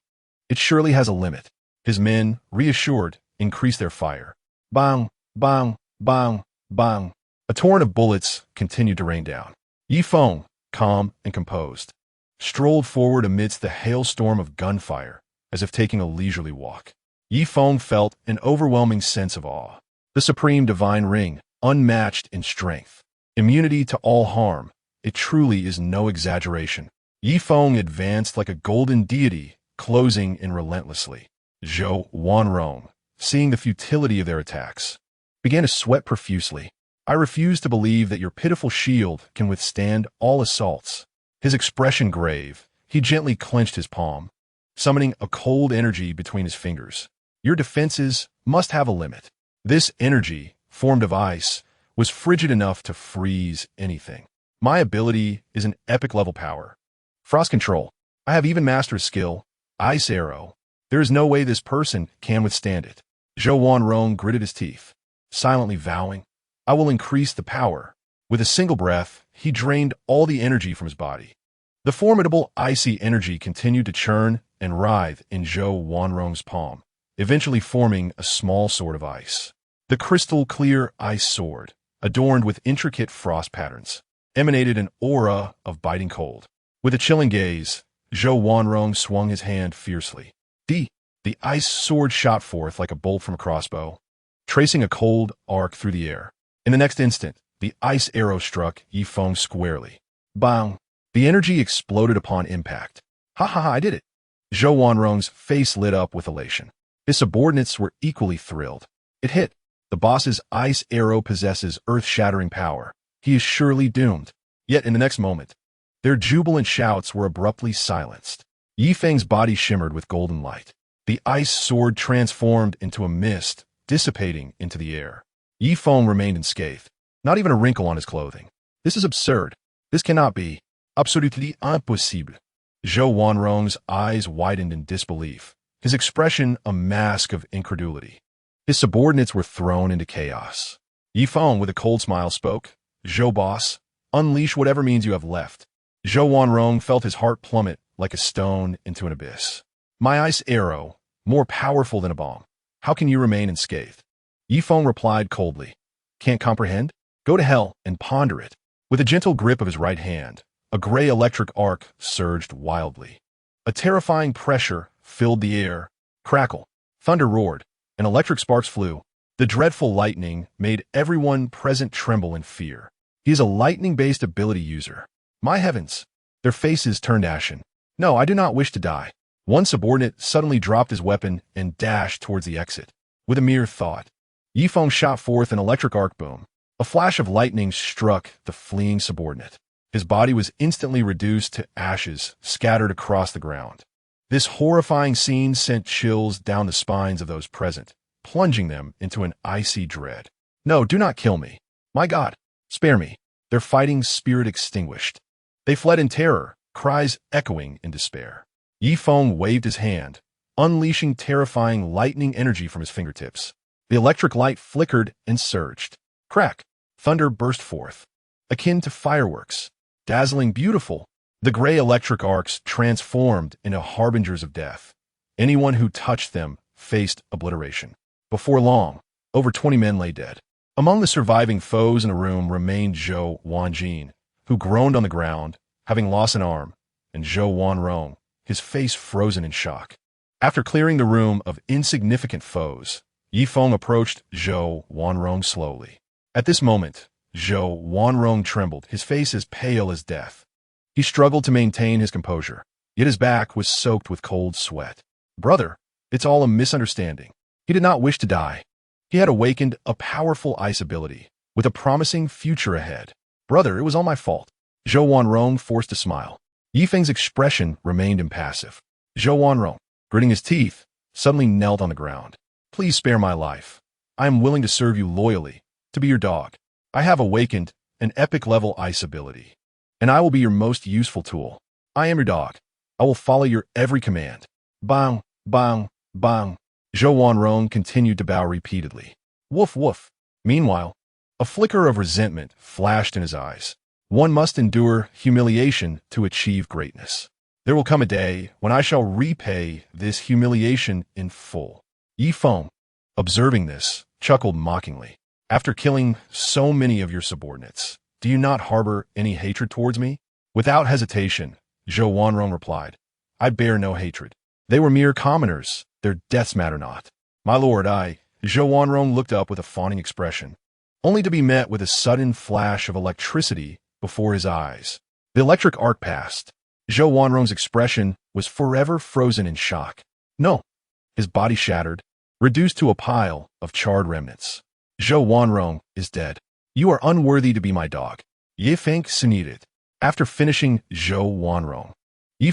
[SPEAKER 1] It surely has a limit. His men, reassured, increased their fire. Bang, bang, bang, bang. A torrent of bullets continued to rain down. Yi Feng, calm and composed, strolled forward amidst the hailstorm of gunfire, as if taking a leisurely walk. Yi Feng felt an overwhelming sense of awe. The supreme divine ring, unmatched in strength. Immunity to all harm. It truly is no exaggeration. Yi Feng advanced like a golden deity, closing in relentlessly. Zhou Wanrong, seeing the futility of their attacks, began to sweat profusely. "I refuse to believe that your pitiful shield can withstand all assaults." His expression grave, he gently clenched his palm, summoning a cold energy between his fingers. "Your defenses must have a limit." This energy, formed of ice, was frigid enough to freeze anything. "My ability is an epic-level power. Frost control. I have even mastered a skill, Ice Arrow. There is no way this person can withstand it." Zhou Wanrong gritted his teeth, silently vowing, "I will increase the power." With a single breath, he drained all the energy from his body. The formidable icy energy continued to churn and writhe in Zhou Wanrong's palm, eventually forming a small sword of ice. The crystal-clear ice sword, adorned with intricate frost patterns, emanated an aura of biting cold. With a chilling gaze, Zhou Wanrong swung his hand fiercely. The ice sword shot forth like a bolt from a crossbow, tracing a cold arc through the air. In the next instant, the ice arrow struck Yi Feng squarely. Bang! The energy exploded upon impact. "Ha ha ha, I did it!" Zhou Wanrong's face lit up with elation. His subordinates were equally thrilled. It hit. The boss's ice arrow possesses earth-shattering power. He is surely doomed. Yet in the next moment, their jubilant shouts were abruptly silenced. Yi Feng's body shimmered with golden light. The ice sword transformed into a mist, dissipating into the air. Yi Feng remained unscathed, not even a wrinkle on his clothing. "This is absurd. This cannot be. Absolument impossible." Zhou Wanrong's eyes widened in disbelief, his expression a mask of incredulity. His subordinates were thrown into chaos. Yi Feng, with a cold smile, spoke, "Zhou boss, unleash whatever means you have left." Zhou Wanrong felt his heart plummet like a stone into an abyss. "My ice arrow, more powerful than a bomb. How can you remain unscathed?" Yi Feng replied coldly, "Can't comprehend? Go to hell and ponder it." With a gentle grip of his right hand, a gray electric arc surged wildly. A terrifying pressure filled the air. Crackle, thunder roared, and electric sparks flew. The dreadful lightning made everyone present tremble in fear. He is a lightning-based ability user. My heavens! Their faces turned ashen. "No, I do not wish to die." One subordinate suddenly dropped his weapon and dashed towards the exit. With a mere thought, Yi Feng shot forth an electric arc boom. A flash of lightning struck the fleeing subordinate. His body was instantly reduced to ashes, scattered across the ground. This horrifying scene sent chills down the spines of those present, plunging them into an icy dread. No, do not kill me. My God, spare me. Their fighting spirit extinguished. They fled in terror, cries echoing in despair. Feng waved his hand, unleashing terrifying lightning energy from his fingertips. The electric light flickered and surged. Crack! Thunder burst forth, akin to fireworks. Dazzling beautiful, the gray electric arcs transformed into harbingers of death. Anyone who touched them faced obliteration. Before long, over 20 men lay dead. Among the surviving foes in the room remained Zhou Wanjin, who groaned on the ground, having lost an arm, and Zhou Wanrong, his face frozen in shock. After clearing the room of insignificant foes, Feng approached Zhou Wanrong slowly. At this moment, Zhou Wanrong trembled, his face as pale as death. He struggled to maintain his composure, yet his back was soaked with cold sweat. Brother, it's all a misunderstanding. He did not wish to die. He had awakened a powerful ice ability, with a promising future ahead. Brother, it was all my fault. Zhou Wanrong forced a smile. Feng's expression remained impassive. Zhou Wanrong, gritting his teeth, suddenly knelt on the ground. Please spare my life. I am willing to serve you loyally, to be your dog. I have awakened an epic-level ice ability, and I will be your most useful tool. I am your dog. I will follow your every command. Bang, bang, bang. Zhou Wanrong continued to bow repeatedly. Woof, woof. Meanwhile, a flicker of resentment flashed in his eyes. One must endure humiliation to achieve greatness. There will come a day when I shall repay this humiliation in full. Feng, observing this, chuckled mockingly. After killing so many of your subordinates, do you not harbor any hatred towards me? Without hesitation, Zhou Wanrong replied, I bear no hatred. They were mere commoners. Their deaths matter not. My lord, Zhou Wanrong looked up with a fawning expression, only to be met with a sudden flash of electricity before his eyes. The electric arc passed. Zhou Wanrong's expression was forever frozen in shock. No, his body shattered, reduced to a pile of charred remnants. Zhou Wanrong is dead. You are unworthy to be my dog. Feng sneered. After finishing Zhou Wanrong,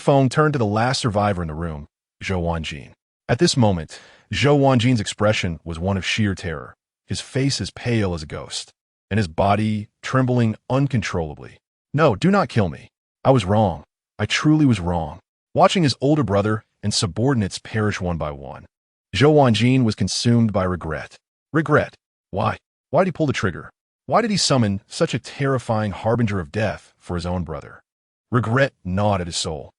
[SPEAKER 1] Feng turned to the last survivor in the room, Zhou Wanjin. At this moment, Zhou Wanjin's expression was one of sheer terror, his face as pale as a ghost, and his body trembling uncontrollably. No, do not kill me. I was wrong. I truly was wrong. Watching his older brother and subordinates perish one by one, Zhou Wanjin was consumed by regret. Regret? Why? Why did he pull the trigger? Why did he summon such a terrifying harbinger of death for his own brother? Regret gnawed at his soul.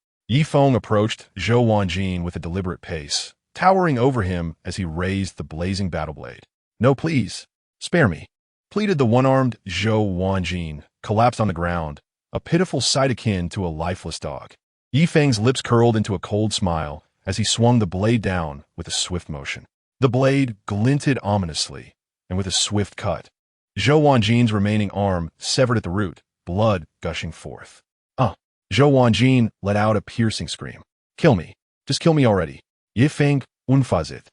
[SPEAKER 1] Feng approached Zhou Wanjin with a deliberate pace, towering over him as he raised the blazing battle blade. No, please, spare me, pleaded the one-armed Zhou Wanjin, collapsed on the ground, a pitiful sight akin to a lifeless dog. Feng's lips curled into a cold smile as he swung the blade down with a swift motion. The blade glinted ominously, and with a swift cut, Zhou Wanjin's remaining arm severed at the root, blood gushing forth. Zhou Wanjin let out a piercing scream. Kill me. Just kill me already. Feng, unfazit,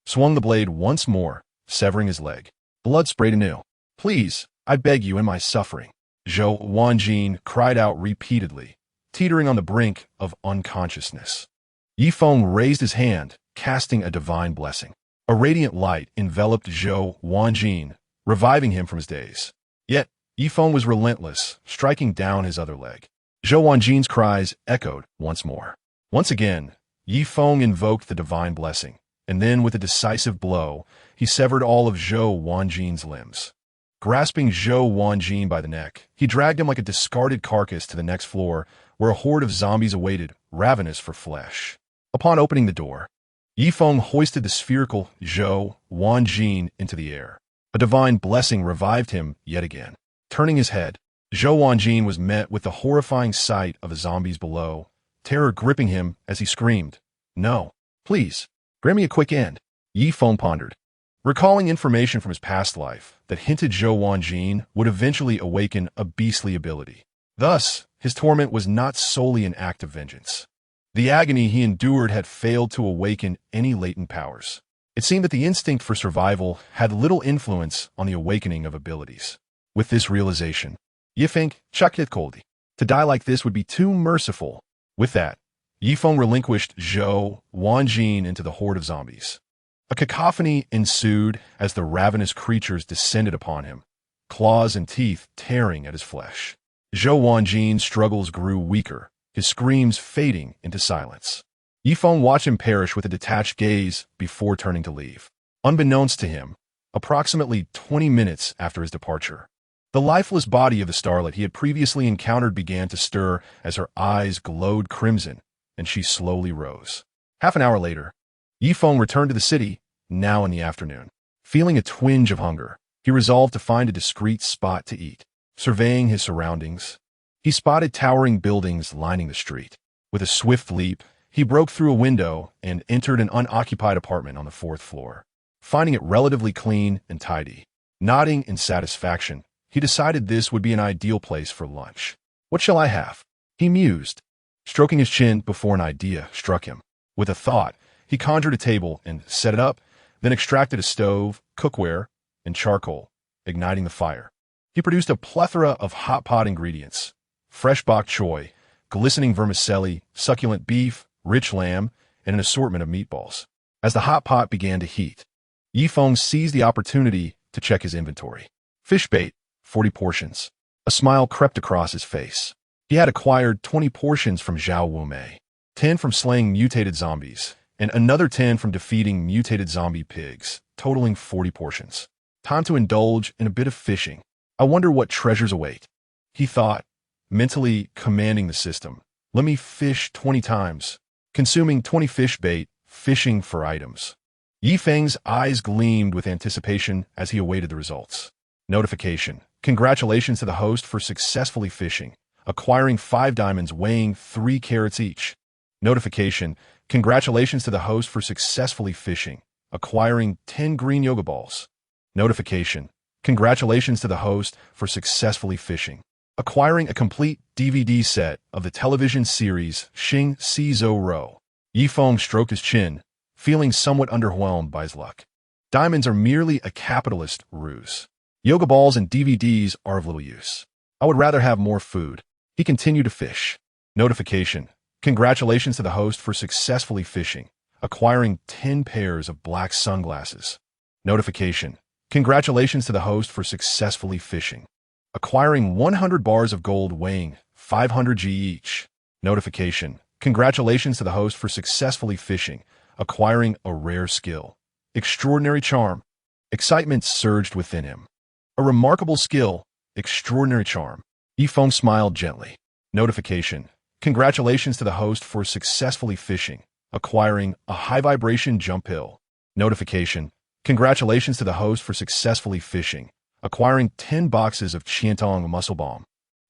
[SPEAKER 1] swung the blade once more, severing his leg. Blood sprayed anew. Please, I beg you in my suffering. Zhou Wanjin cried out repeatedly, teetering on the brink of unconsciousness. Feng raised his hand, casting a divine blessing. A radiant light enveloped Zhou Wanjin, reviving him from his daze. Yet, Feng was relentless, striking down his other leg. Zhou Wanjin's cries echoed once more. Once again, Feng invoked the divine blessing, and then with a decisive blow, he severed all of Zhou Wanjin's limbs. Grasping Zhou Wanjin by the neck, he dragged him like a discarded carcass to the next floor, where a horde of zombies awaited, ravenous for flesh. Upon opening the door, Feng hoisted the spherical Zhou Wanjin into the air. A divine blessing revived him yet again. Turning his head, Zhou Wanjin was met with the horrifying sight of the zombies below, terror gripping him as he screamed, No, please, grant me a quick end. Feng pondered, recalling information from his past life that hinted Zhou Wanjin would eventually awaken a beastly ability. Thus, his torment was not solely an act of vengeance. The agony he endured had failed to awaken any latent powers. It seemed that the instinct for survival had little influence on the awakening of abilities. With this realization, Feng chucked it coldly. To die like this would be too merciful. With that, Yifeng relinquished Zhou Wanjin into the horde of zombies. A cacophony ensued as the ravenous creatures descended upon him, claws and teeth tearing at his flesh. Zhou Wanjin's struggles grew weaker, his screams fading into silence. Yifeng watched him perish with a detached gaze before turning to leave. Unbeknownst to him, approximately 20 minutes after his departure, the lifeless body of the starlet he had previously encountered began to stir as her eyes glowed crimson, and she slowly rose. Half an hour later, Yifeng returned to the city, now in the afternoon. Feeling a twinge of hunger, he resolved to find a discreet spot to eat. Surveying his surroundings, he spotted towering buildings lining the street. With a swift leap, he broke through a window and entered an unoccupied apartment on the 4th floor. Finding it relatively clean and tidy, nodding in satisfaction, he decided this would be an ideal place for lunch. What shall I have? He mused, stroking his chin before an idea struck him. With a thought, he conjured a table and set it up, then extracted a stove, cookware, and charcoal, igniting the fire. He produced a plethora of hot pot ingredients: fresh bok choy, glistening vermicelli, succulent beef, rich lamb, and an assortment of meatballs. As the hot pot began to heat, Yifeng seized the opportunity to check his inventory. Fish bait, 40 portions. A smile crept across his face. He had acquired 20 portions from Zhao Wumei, 10 from slaying mutated zombies, and another 10 from defeating mutated zombie pigs, totaling 40 portions. Time to indulge in a bit of fishing. I wonder what treasures await, he thought, mentally commanding the system. Let me fish 20 times, consuming 20 fish bait, fishing for items. Yifeng's eyes gleamed with anticipation as he awaited the results. Notification. Congratulations to the host for successfully fishing, acquiring 5 diamonds weighing 3 carats each. Notification. Congratulations to the host for successfully fishing, acquiring 10 green yoga balls. Notification. Congratulations to the host for successfully fishing, acquiring a complete DVD set of the television series Xing Si Zhou Rou. Yifeng stroked his chin, feeling somewhat underwhelmed by his luck. Diamonds are merely a capitalist ruse. Yoga balls and DVDs are of little use. I would rather have more food. He continued to fish. Notification. Congratulations to the host for successfully fishing, acquiring 10 pairs of black sunglasses. Notification. Congratulations to the host for successfully fishing, acquiring 100 bars of gold weighing 500 G each. Notification. Congratulations to the host for successfully fishing, acquiring a rare skill. Extraordinary charm. Excitement surged within him. A remarkable skill. Extraordinary charm. Yifeng smiled gently. Notification. Congratulations to the host for successfully fishing, acquiring a high-vibration jump hill. Notification. Congratulations to the host for successfully fishing, acquiring 10 boxes of Qiantong muscle balm.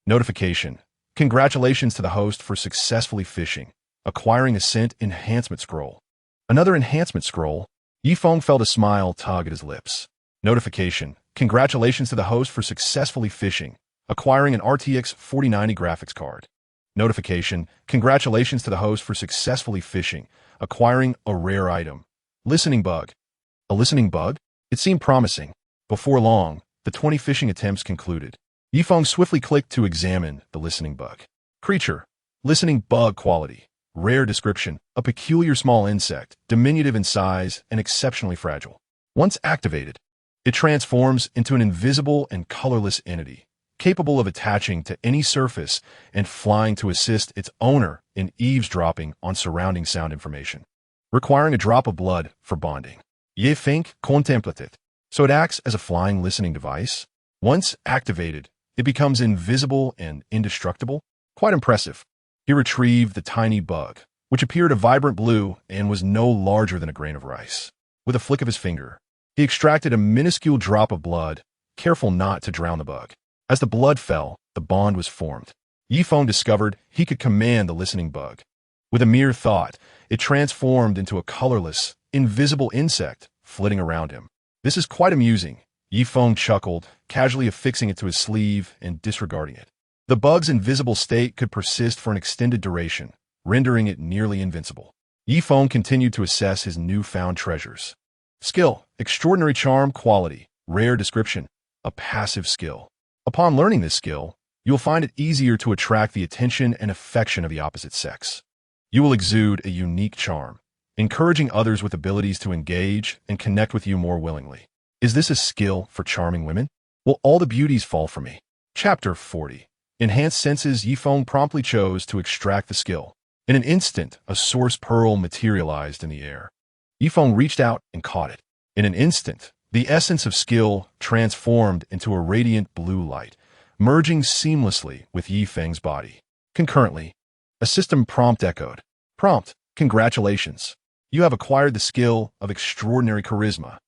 [SPEAKER 1] Notification. Congratulations to the host for successfully fishing, acquiring a scent enhancement scroll. Another enhancement scroll. Yifeng felt a smile tug at his lips. Notification. Congratulations to the host for successfully fishing, acquiring an RTX 4090 graphics card. Notification. Congratulations to the host for successfully fishing, acquiring a rare item. Listening bug. A listening bug? It seemed promising. Before long, the 20 fishing attempts concluded. Yifeng swiftly clicked to examine the listening bug. Creature. Listening bug quality. Rare description. A peculiar small insect, diminutive in size and exceptionally fragile. Once activated, it transforms into an invisible and colorless entity, capable of attaching to any surface and flying to assist its owner in eavesdropping on surrounding sound information, requiring a drop of blood for bonding. Ye Feng contemplative. So it acts as a flying listening device. Once activated, it becomes invisible and indestructible. Quite impressive. He retrieved the tiny bug, which appeared a vibrant blue and was no larger than a grain of rice. With a flick of his finger, he extracted a minuscule drop of blood, careful not to drown the bug. As the blood fell, the bond was formed. Yifeng discovered he could command the listening bug. With a mere thought, it transformed into a colorless, invisible insect flitting around him. This is quite amusing. Yifeng chuckled, casually affixing it to his sleeve and disregarding it. The bug's invisible state could persist for an extended duration, rendering it nearly invincible. Yifeng continued to assess his newfound treasures. Skill, extraordinary charm quality, rare description, a passive skill. Upon learning this skill, you'll find it easier to attract the attention and affection of the opposite sex. You will exude a unique charm, encouraging others with abilities to engage and connect with you more willingly. Is this a skill for charming women? Will all the beauties fall for me? Chapter 40. Enhanced senses. Yifeng promptly chose to extract the skill. In an instant, a source pearl materialized in the air. Yifeng reached out and caught it. In an instant, the essence of skill transformed into a radiant blue light, merging seamlessly with Yifeng's body. Concurrently, a system prompt echoed. Prompt, congratulations. You have acquired the skill of extraordinary charisma.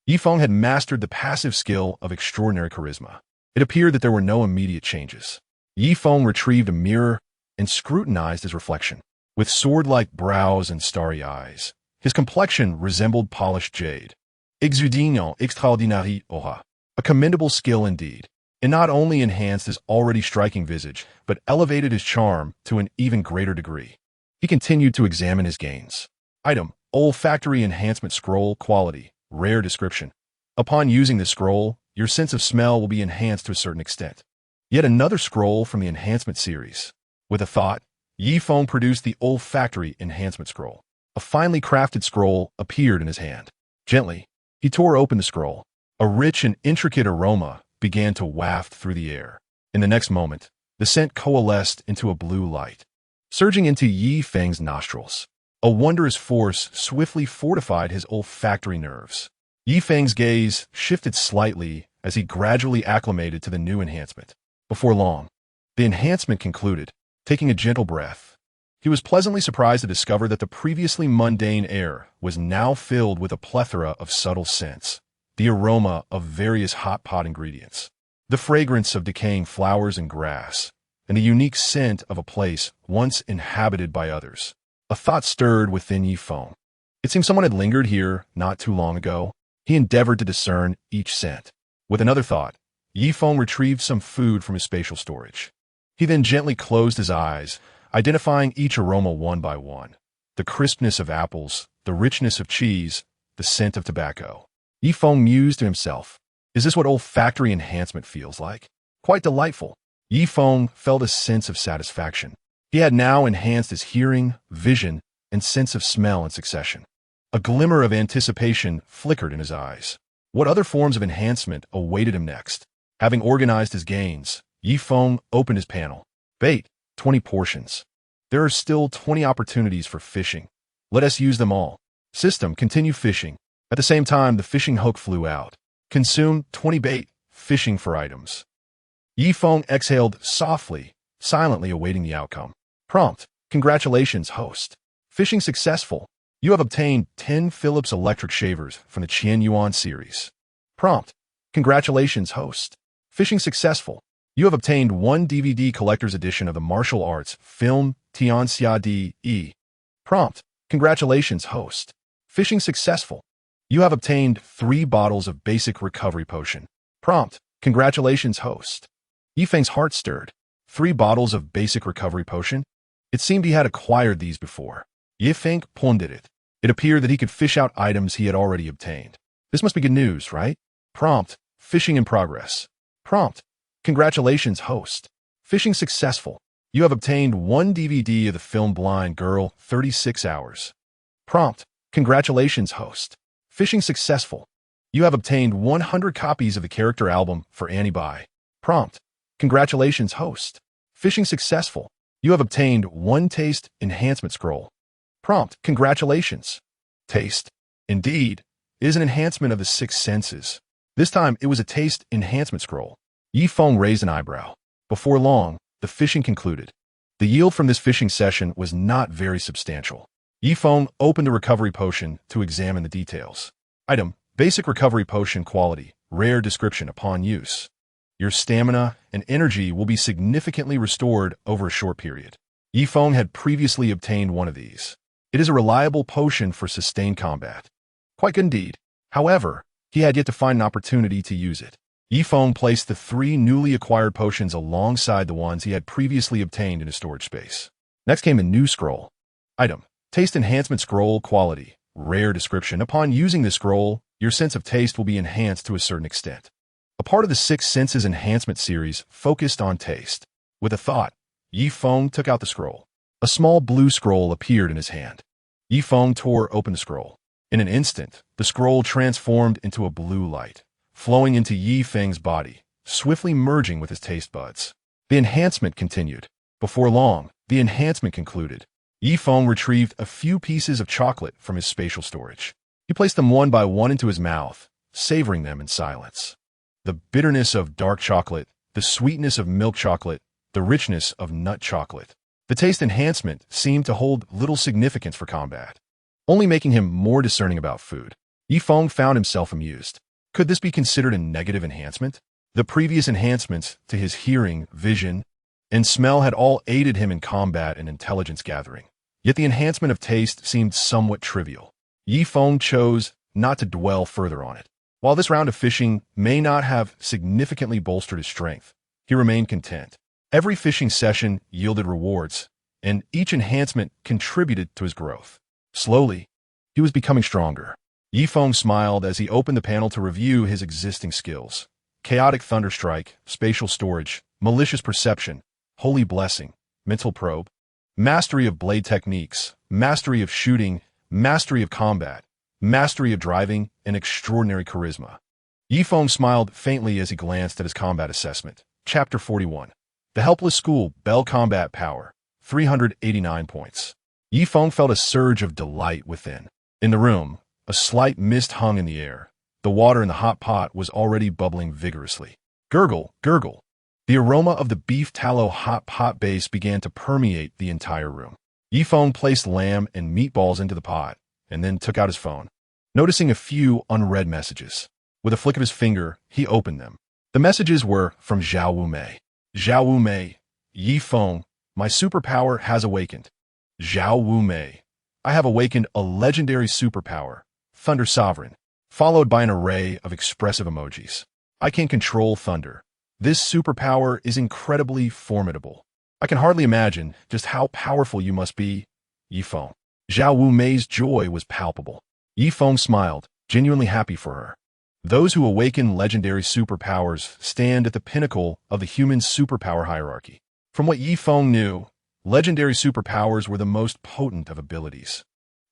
[SPEAKER 1] Yifeng had mastered the passive skill of extraordinary charisma. It appeared that there were no immediate changes. Yifeng retrieved a mirror and scrutinized his reflection. With sword-like brows and starry eyes, his complexion resembled polished jade. Exudinant extraordinaire aura. A commendable skill indeed. It not only enhanced his already striking visage, but elevated his charm to an even greater degree. He continued to examine his gains. Item: olfactory enhancement scroll. Quality: rare description. Upon using this scroll, your sense of smell will be enhanced to a certain extent. Yet another scroll from the enhancement series. With a thought, Yifeng produced the olfactory enhancement scroll. A finely crafted scroll appeared in his hand. Gently, he tore open the scroll. A rich and intricate aroma began to waft through the air. In the next moment, the scent coalesced into a blue light, surging into Yifeng's nostrils. A wondrous force swiftly fortified his olfactory nerves. Yifeng's gaze shifted slightly as he gradually acclimated to the new enhancement. Before long, the enhancement concluded. Taking a gentle breath, he was pleasantly surprised to discover that the previously mundane air was now filled with a plethora of subtle scents, the aroma of various hot pot ingredients, the fragrance of decaying flowers and grass, and the unique scent of a place once inhabited by others. A thought stirred within Yifeng. It seemed someone had lingered here not too long ago. He endeavored to discern each scent. With another thought, Yifeng retrieved some food from his spatial storage. He then gently closed his eyes, identifying each aroma one by one. The crispness of apples, the richness of cheese, the scent of tobacco. Yifeng mused to himself, is this what olfactory enhancement feels like? Quite delightful. Yifeng felt a sense of satisfaction. He had now enhanced his hearing, vision, and sense of smell in succession. A glimmer of anticipation flickered in his eyes. What other forms of enhancement awaited him next? Having organized his gains, Yifeng opened his panel. Bait, 20 portions. There are still 20 opportunities for fishing. Let us use them all. System, continue fishing. At the same time, the fishing hook flew out. Consume 20 bait, fishing for items. Yifeng exhaled softly, silently awaiting the outcome. Prompt, congratulations, host. Fishing successful. You have obtained 10 Philips electric shavers from the Qian Yuan series. Prompt, congratulations, host. Fishing successful. You have obtained 1 DVD collector's edition of the martial arts film Tianxia Di. Prompt, congratulations, host. Fishing successful. You have obtained 3 bottles of basic recovery potion. Prompt, congratulations, host. Yifeng's heart stirred. 3 bottles of basic recovery potion? It seemed he had acquired these before. Yifeng pondered it. It appeared that he could fish out items he had already obtained. This must be good news, right? Prompt, fishing in progress. Prompt, congratulations, host. Fishing successful. You have obtained 1 DVD of the film Blind Girl, 36 hours. Prompt, congratulations, host. Fishing successful. You have obtained 100 copies of the character album for Annie Bai. Prompt, congratulations, host. Fishing successful. You have obtained 1 taste enhancement scroll. Prompt, congratulations. Taste. Indeed, it is an enhancement of the 6 senses. This time, it was a taste enhancement scroll. Yifeng raised an eyebrow. Before long, the fishing concluded. The yield from this fishing session was not very substantial. Yifeng opened a recovery potion to examine the details. Item, basic recovery potion. Quality, rare description. Upon use, your stamina and energy will be significantly restored over a short period. Yifeng had previously obtained 1 of these. It is a reliable potion for sustained combat. Quite good indeed. However, he had yet to find an opportunity to use it. Yifeng placed the 3 newly acquired potions alongside the ones he had previously obtained in his storage space. Next came a new scroll. Item, taste enhancement scroll. Quality, rare description. Upon using this scroll, your sense of taste will be enhanced to a certain extent. A part of the 6 senses enhancement series focused on taste. With a thought, Yi Feng took out the scroll. A small blue scroll appeared in his hand. Yi Feng tore open the scroll. In an instant, the scroll transformed into a blue light, flowing into Yi Feng's body, swiftly merging with his taste buds. The enhancement continued. Before long, the enhancement concluded. Yi Feng retrieved a few pieces of chocolate from his spatial storage. He placed them one by one into his mouth, savoring them in silence. The bitterness of dark chocolate, the sweetness of milk chocolate, the richness of nut chocolate. The taste enhancement seemed to hold little significance for combat, only making him more discerning about food. Yi Feng found himself amused. Could this be considered a negative enhancement? The previous enhancements to his hearing, vision, and smell had all aided him in combat and intelligence gathering. Yet the enhancement of taste seemed somewhat trivial. Yi Feng chose not to dwell further on it. While this round of fishing may not have significantly bolstered his strength, he remained content. Every fishing session yielded rewards, and each enhancement contributed to his growth. Slowly, he was becoming stronger. Yi Feng smiled as he opened the panel to review his existing skills. Chaotic Thunderstrike, Spatial Storage, Malicious Perception, Holy Blessing, Mental Probe, Mastery of Blade Techniques, Mastery of Shooting, Mastery of Combat, Mastery of Driving, and Extraordinary Charisma. Yi Feng smiled faintly as he glanced at his combat assessment. Chapter 41. The Helpless School, Bell Combat Power, 389 points. Yi Feng felt a surge of delight within. In the room, a slight mist hung in the air. The water in the hot pot was already bubbling vigorously. Gurgle, gurgle. The aroma of the beef tallow hot pot base began to permeate the entire room. Yi Feng placed lamb and meatballs into the pot, and then took out his phone, noticing a few unread messages. With a flick of his finger, he opened them. The messages were from Zhao Wumei. Zhao Wumei, Yi Feng, my superpower has awakened. Zhao Wumei, I have awakened a legendary superpower, Thunder Sovereign, followed by an array of expressive emojis. I can control thunder. This superpower is incredibly formidable. I can hardly imagine just how powerful you must be, Yi Feng. Zhao Wumei's joy was palpable. Yi Feng smiled, genuinely happy for her. Those who awaken legendary superpowers stand at the pinnacle of the human superpower hierarchy. From what Yi Feng knew, legendary superpowers were the most potent of abilities.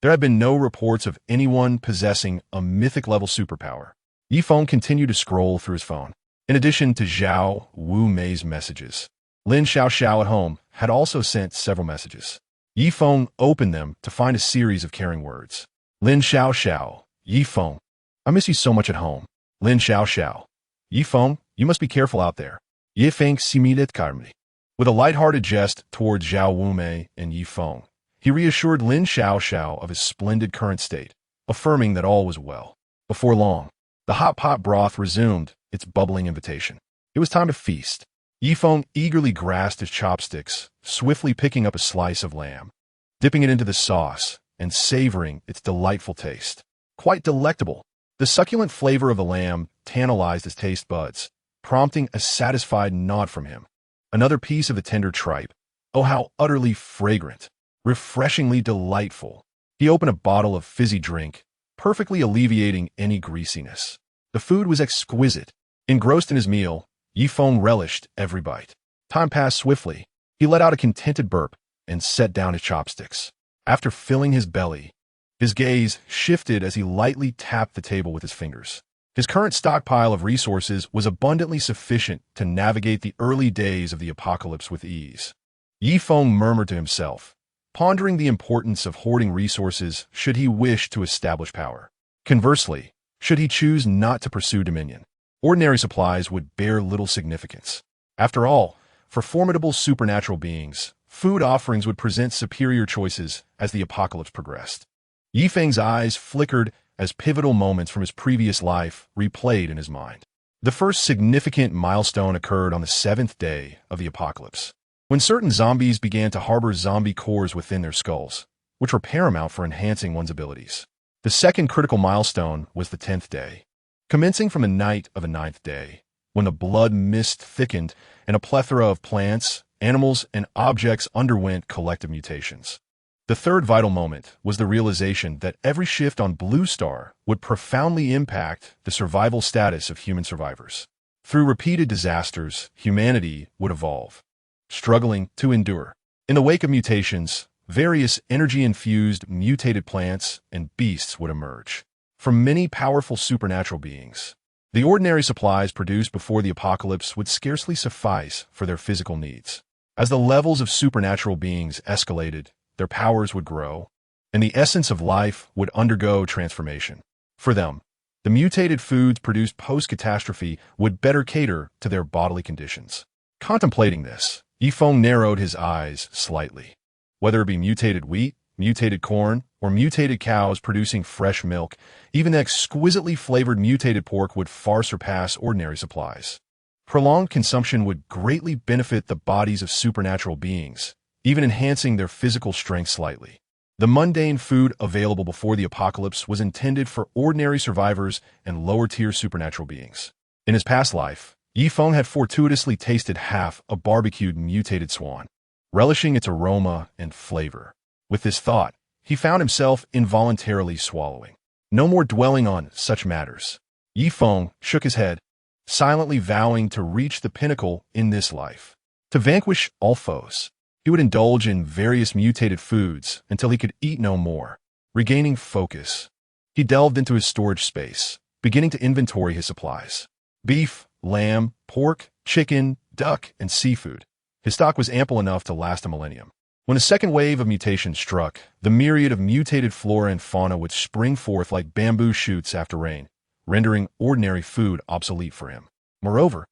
[SPEAKER 1] There have been no reports of anyone possessing a mythic-level superpower. Yi Feng continued to scroll through his phone. In addition to Zhao Wumei's messages, Lin Xiaoxiao at home had also sent several messages. Yi Feng opened them to find a series of caring words. Lin Xiaoxiao, Yi Feng, I miss you so much at home. Lin Xiaoxiao, Yi Feng, you must be careful out there. Yi Feng similet karmi. With a light-hearted jest towards Zhao Wumei and Yi Feng, he reassured Lin Xiaoxiao of his splendid current state, affirming that all was well. Before long, the hot pot broth resumed its bubbling invitation. It was time to feast. Yi Feng eagerly grasped his chopsticks, swiftly picking up a slice of lamb, dipping it into the sauce, and savoring its delightful taste. Quite delectable. The succulent flavor of the lamb tantalized his taste buds, prompting a satisfied nod from him. Another piece of the tender tripe. Oh, how utterly fragrant. Refreshingly delightful. He opened a bottle of fizzy drink, perfectly alleviating any greasiness. The food was exquisite. Engrossed in his meal, Yi Feng relished every bite. Time passed swiftly. He let out a contented burp and set down his chopsticks. After filling his belly, his gaze shifted as he lightly tapped the table with his fingers. His current stockpile of resources was abundantly sufficient to navigate the early days of the apocalypse with ease. Yi Feng murmured to himself, pondering the importance of hoarding resources should he wish to establish power. Conversely, should he choose not to pursue dominion, ordinary supplies would bear little significance. After all, for formidable supernatural beings, food offerings would present superior choices as the apocalypse progressed. Yi Feng's eyes flickered as pivotal moments from his previous life replayed in his mind. The first significant milestone occurred on the 7th day of the apocalypse, when certain zombies began to harbor zombie cores within their skulls, which were paramount for enhancing one's abilities. The second critical milestone was the 10th day, commencing from the night of the 9th day, when the blood mist thickened and a plethora of plants, animals, and objects underwent collective mutations. The third vital moment was the realization that every shift on Blue Star would profoundly impact the survival status of human survivors. Through repeated disasters, humanity would evolve. struggling to endure. In the wake of mutations, various energy-infused mutated plants and beasts would emerge from many powerful supernatural beings. The ordinary supplies produced before the apocalypse would scarcely suffice for their physical needs. As the levels of supernatural beings escalated, their powers would grow, and the essence of life would undergo transformation. For them, the mutated foods produced post-catastrophe would better cater to their bodily conditions. Contemplating this, Feng narrowed his eyes slightly. Whether it be mutated wheat, mutated corn, or mutated cows producing fresh milk, even the exquisitely flavored mutated pork would far surpass ordinary supplies. Prolonged consumption would greatly benefit the bodies of supernatural beings, even enhancing their physical strength slightly. The mundane food available before the apocalypse was intended for ordinary survivors and lower-tier supernatural beings. In his past life, Feng had fortuitously tasted half a barbecued mutated swan, relishing its aroma and flavor. With this thought, he found himself involuntarily swallowing. No more dwelling on such matters. Feng shook his head, silently vowing to reach the pinnacle in this life. To vanquish all foes, he would indulge in various mutated foods until he could eat no more. Regaining focus, he delved into his storage space, beginning to inventory his supplies. Beef, lamb, pork, chicken, duck, and seafood. His stock was ample enough to last a millennium. When a second wave of mutation struck, the myriad of mutated flora and fauna would spring forth like bamboo shoots after rain, rendering ordinary food obsolete for him. Moreover,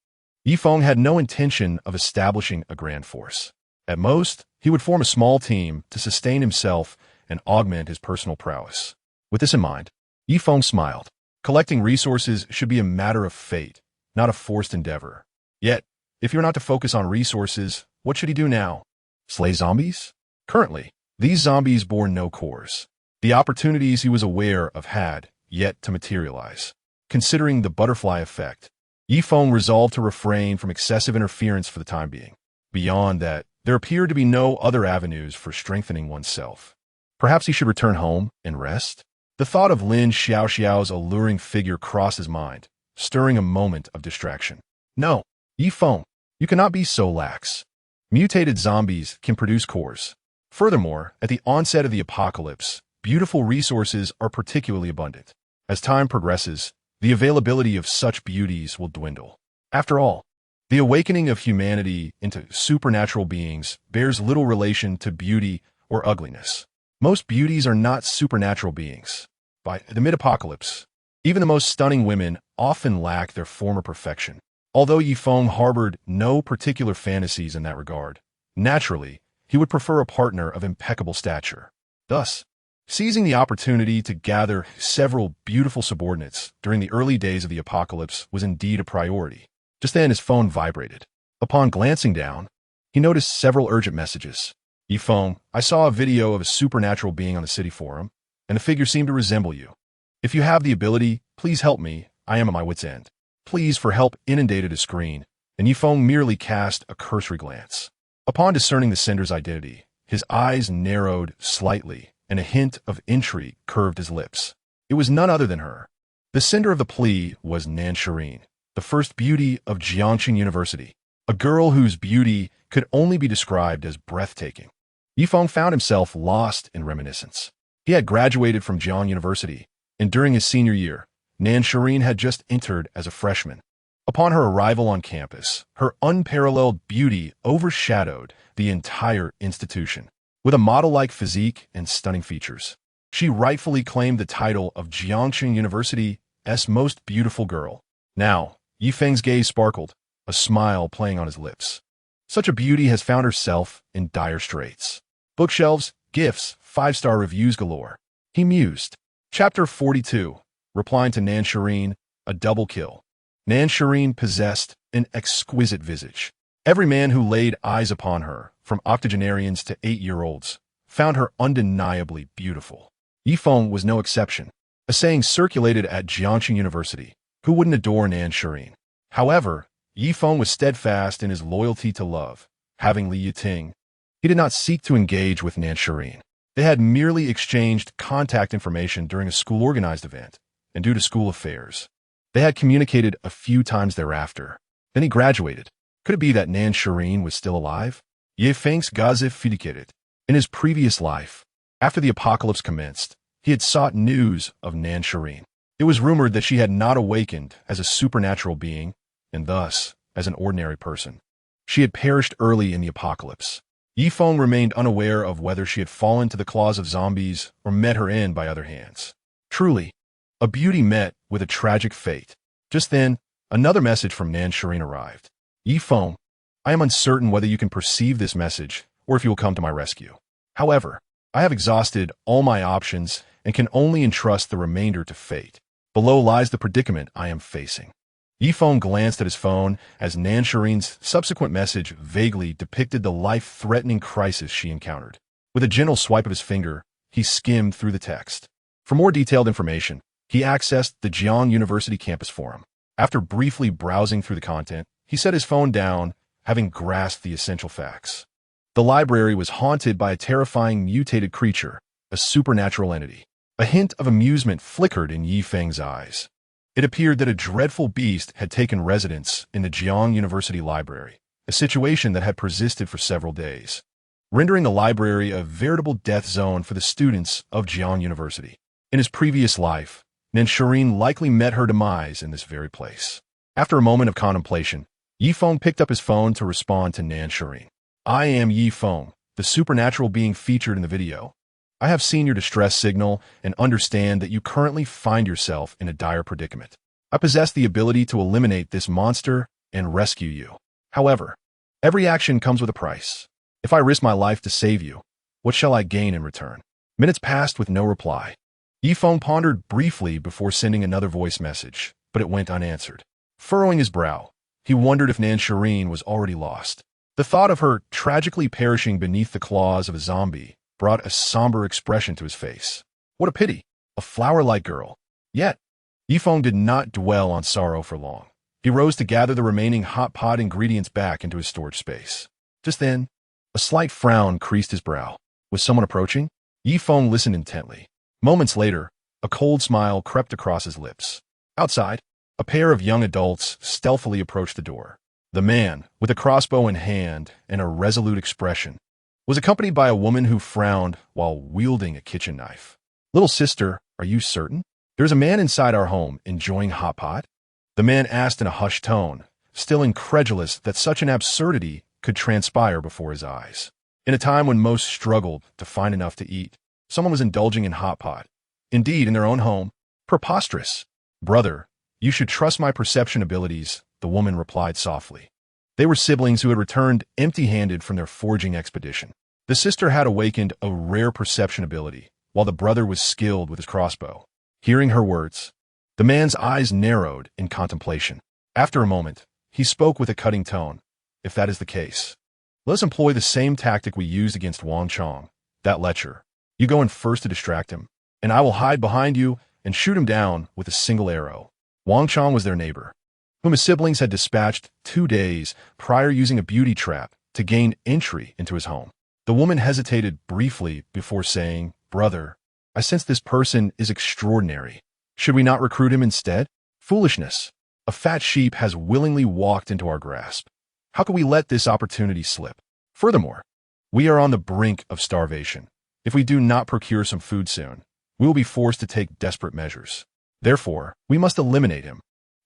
[SPEAKER 1] Feng had no intention of establishing a grand force. At most, he would form a small team to sustain himself and augment his personal prowess. With this in mind, Feng smiled. Collecting resources should be a matter of fate, not a forced endeavor. Yet, if you're not to focus on resources, what should he do now? Slay zombies? Currently, these zombies bore no cores. The opportunities he was aware of had yet to materialize. Considering the butterfly effect, Feng resolved to refrain from excessive interference for the time being. Beyond that, there appeared to be no other avenues for strengthening oneself. Perhaps he should return home and rest? The thought of Lin Xiaoxiao's alluring figure crossed his mind, stirring a moment of distraction. No, Feng, you cannot be so lax. Mutated zombies can produce cores. Furthermore, at the onset of the apocalypse, beautiful resources are particularly abundant. As time progresses, the availability of such beauties will dwindle. After all, the awakening of humanity into supernatural beings bears little relation to beauty or ugliness. Most beauties are not supernatural beings. By the mid-apocalypse, even the most stunning women often lack their former perfection. Although Feng harbored no particular fantasies in that regard, naturally, he would prefer a partner of impeccable stature. Thus, seizing the opportunity to gather several beautiful subordinates during the early days of the apocalypse was indeed a priority. Just then his phone vibrated. Upon glancing down, he noticed several urgent messages. Feng, I saw a video of a supernatural being on the city forum, and the figure seemed to resemble you. If you have the ability, please help me. I am at my wit's end. Please for help inundated his screen, and Feng merely cast a cursory glance. Upon discerning the sender's identity, his eyes narrowed slightly, and a hint of intrigue curved his lips. It was none other than her. The sender of the plea was Nan Shireen, the first beauty of Jiangxing University, a girl whose beauty could only be described as breathtaking. Feng found himself lost in reminiscence. He had graduated from Jiang University, and during his senior year, Nan Shireen had just entered as a freshman. Upon her arrival on campus, her unparalleled beauty overshadowed the entire institution. With a model-like physique and stunning features, she rightfully claimed the title of Jiangxing University's most beautiful girl. Now, Feng's gaze sparkled, a smile playing on his lips. Such a beauty has found herself in dire straits. Bookshelves, gifts, 5-star reviews galore. He mused. Chapter 42. Replying to Nan Shireen, a double kill. Nan Shireen possessed an exquisite visage. Every man who laid eyes upon her, from octogenarians to 8-year-olds, found her undeniably beautiful. Feng was no exception. A saying circulated at Jiangxing University, who wouldn't adore Nan Shireen? However, Feng was steadfast in his loyalty to love. Having Li Yiting, he did not seek to engage with Nan Shireen. They had merely exchanged contact information during a school-organized event, and due to school affairs, they had communicated a few times thereafter. Then he graduated. Could it be that Nan Shireen was still alive? Ye Feng's Gaze Fidicated. In his previous life, after the apocalypse commenced, he had sought news of Nan Shireen. It was rumored that she had not awakened as a supernatural being, and thus as an ordinary person. She had perished early in the apocalypse. Yi Feng remained unaware of whether she had fallen to the claws of zombies or met her end by other hands. Truly, a beauty met with a tragic fate. Just then, another message from Nan Shireen arrived. Yi Feng, I am uncertain whether you can perceive this message or if you will come to my rescue. However, I have exhausted all my options and can only entrust the remainder to fate. Below lies the predicament I am facing. Yi Feng glanced at his phone as Nan Shireen's subsequent message vaguely depicted the life-threatening crisis she encountered. With a gentle swipe of his finger, he skimmed through the text. For more detailed information, he accessed the Jiang University campus forum. After briefly browsing through the content, he set his phone down, having grasped the essential facts. The library was haunted by a terrifying mutated creature, a supernatural entity. A hint of amusement flickered in Yi Feng's eyes. It appeared that a dreadful beast had taken residence in the Jiang University library, a situation that had persisted for several days, rendering the library a veritable death zone for the students of Jiang University. In his previous life, Nan Shireen likely met her demise in this very place. After a moment of contemplation, Yi Feng picked up his phone to respond to Nan Shireen. I am Yi Feng, the supernatural being featured in the video. I have seen your distress signal and understand that you currently find yourself in a dire predicament. I possess the ability to eliminate this monster and rescue you. However, every action comes with a price. If I risk my life to save you, what shall I gain in return? Minutes passed with no reply. Yi Feng pondered briefly before sending another voice message, but it went unanswered. Furrowing his brow, he wondered if Nan Shireen was already lost. The thought of her tragically perishing beneath the claws of a zombie brought a somber expression to his face. What a pity, a flower-like girl. Yet, Yi Feng did not dwell on sorrow for long. He rose to gather the remaining hot pot ingredients back into his storage space. Just then, a slight frown creased his brow. Was someone approaching? Yi Feng listened intently. Moments later, a cold smile crept across his lips. Outside, a pair of young adults stealthily approached the door. The man, with a crossbow in hand and a resolute expression, was accompanied by a woman who frowned while wielding a kitchen knife. Little sister, are you certain? There's a man inside our home enjoying hot pot? The man asked in a hushed tone, still incredulous that such an absurdity could transpire before his eyes. In a time when most struggled to find enough to eat, someone was indulging in hot pot. Indeed, in their own home. Preposterous. Brother, you should trust my perception abilities, the woman replied softly. They were siblings who had returned empty-handed from their foraging expedition. The sister had awakened a rare perception ability, while the brother was skilled with his crossbow. Hearing her words, the man's eyes narrowed in contemplation. After a moment, he spoke with a cutting tone. If that is the case, let us employ the same tactic we used against Wang Chong, that lecher. You go in first to distract him, and I will hide behind you and shoot him down with a single arrow. Wang Chong was their neighbor, whom his siblings had dispatched 2 days prior using a beauty trap to gain entry into his home. The woman hesitated briefly before saying, Brother, I sense this person is extraordinary. Should we not recruit him instead? Foolishness. A fat sheep has willingly walked into our grasp. How could we let this opportunity slip? Furthermore, we are on the brink of starvation. If we do not procure some food soon, we will be forced to take desperate measures. Therefore, we must eliminate him.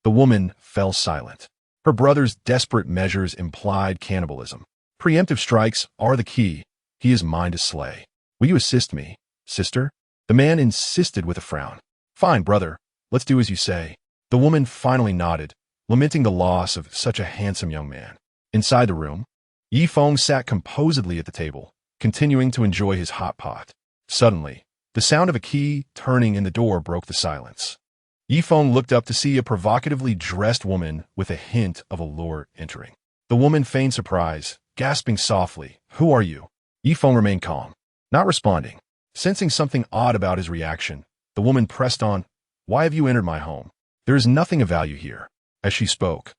[SPEAKER 1] The woman fell silent. Her brother's desperate measures implied cannibalism. Preemptive strikes are the key. He is mine to slay. Will you assist me, sister? The man insisted with a frown. Fine, brother. Let's do as you say. The woman finally nodded, lamenting the loss of such a handsome young man. Inside the room, Yi Feng sat composedly at the table, continuing to enjoy his hot pot. Suddenly, the sound of a key turning in the door broke the silence. Yi Feng looked up to see a provocatively dressed woman with a hint of allure entering. The woman feigned surprise, gasping softly, Who are you? Yi Feng remained calm, not responding. Sensing something odd about his reaction, the woman pressed on, Why have you entered my home? There is nothing of value here. As she spoke,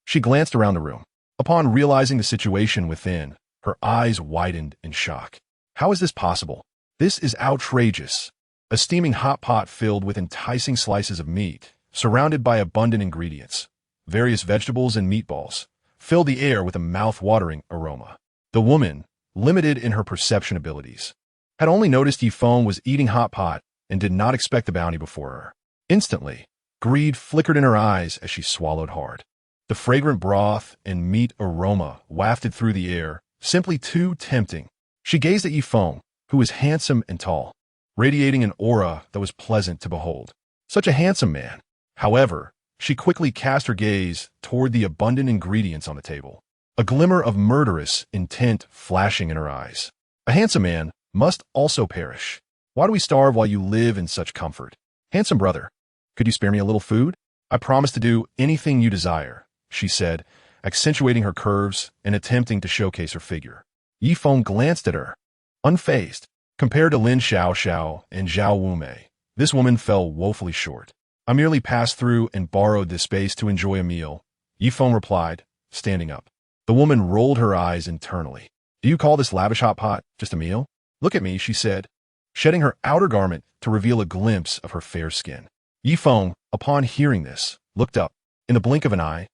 [SPEAKER 1] she glanced around the room. Upon realizing the situation within, her eyes widened in shock. How is this possible? This is outrageous. A steaming hot pot filled with enticing slices of meat, surrounded by abundant ingredients, various vegetables and meatballs, filled the air with a mouth-watering aroma. The woman, limited in her perception abilities, had only noticed Yi Feng was eating hot pot and did not expect the bounty before her. Instantly, greed flickered in her eyes as she swallowed hard. The fragrant broth and meat aroma wafted through the air, simply too tempting. She gazed at Yi Feng, who was handsome and tall, radiating an aura that was pleasant to behold. Such a handsome man. However, she quickly cast her gaze toward the abundant ingredients on the table, a glimmer of murderous intent flashing in her eyes. A handsome man must also perish. Why do we starve while you live in such comfort? Handsome brother, could you spare me a little food? I promise to do anything you desire, she said, accentuating her curves and attempting to showcase her figure. Yi Feng glanced at her, unfazed. Compared to Lin Xiao and Zhao Wumei, this woman fell woefully short. I merely passed through and borrowed this space to enjoy a meal, Yi Feng replied, standing up. The woman rolled her eyes internally. Do you call this lavish hot pot just a meal? Look at me, she said, shedding her outer garment to reveal a glimpse of her fair skin. Yi Feng, upon hearing this, looked up. In the blink of an eye,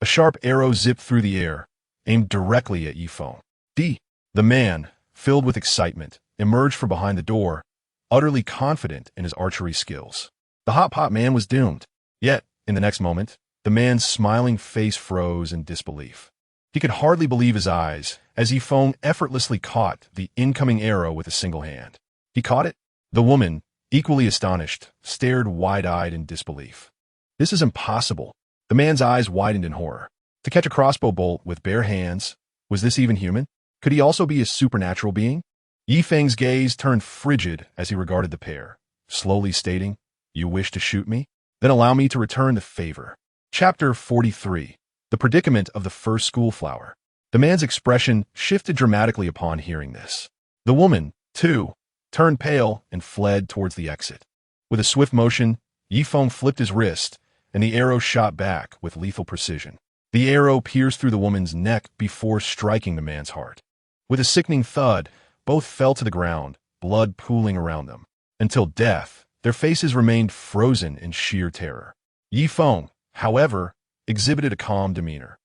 [SPEAKER 1] a sharp arrow zipped through the air, aimed directly at Yi Feng. The man, filled with excitement, emerged from behind the door, utterly confident in his archery skills. The hot pot man was doomed. Yet, in the next moment, the man's smiling face froze in disbelief. He could hardly believe his eyes as Yi Feng effortlessly caught the incoming arrow with a single hand. He caught it? The woman, equally astonished, stared wide-eyed in disbelief. This is impossible. The man's eyes widened in horror. To catch a crossbow bolt with bare hands, was this even human? Could he also be a supernatural being? Yi Feng's gaze turned frigid as he regarded the pair, slowly stating, You wish to shoot me? Then allow me to return the favor. Chapter 43. The Predicament of the First Schoolflower. The man's expression shifted dramatically upon hearing this. The woman, too, turned pale and fled towards the exit. With a swift motion, Yi Feng flipped his wrist, and the arrow shot back with lethal precision. The arrow pierced through the woman's neck before striking the man's heart. With a sickening thud, both fell to the ground, blood pooling around them. Until death, their faces remained frozen in sheer terror. Yi Feng, however, exhibited a calm demeanor,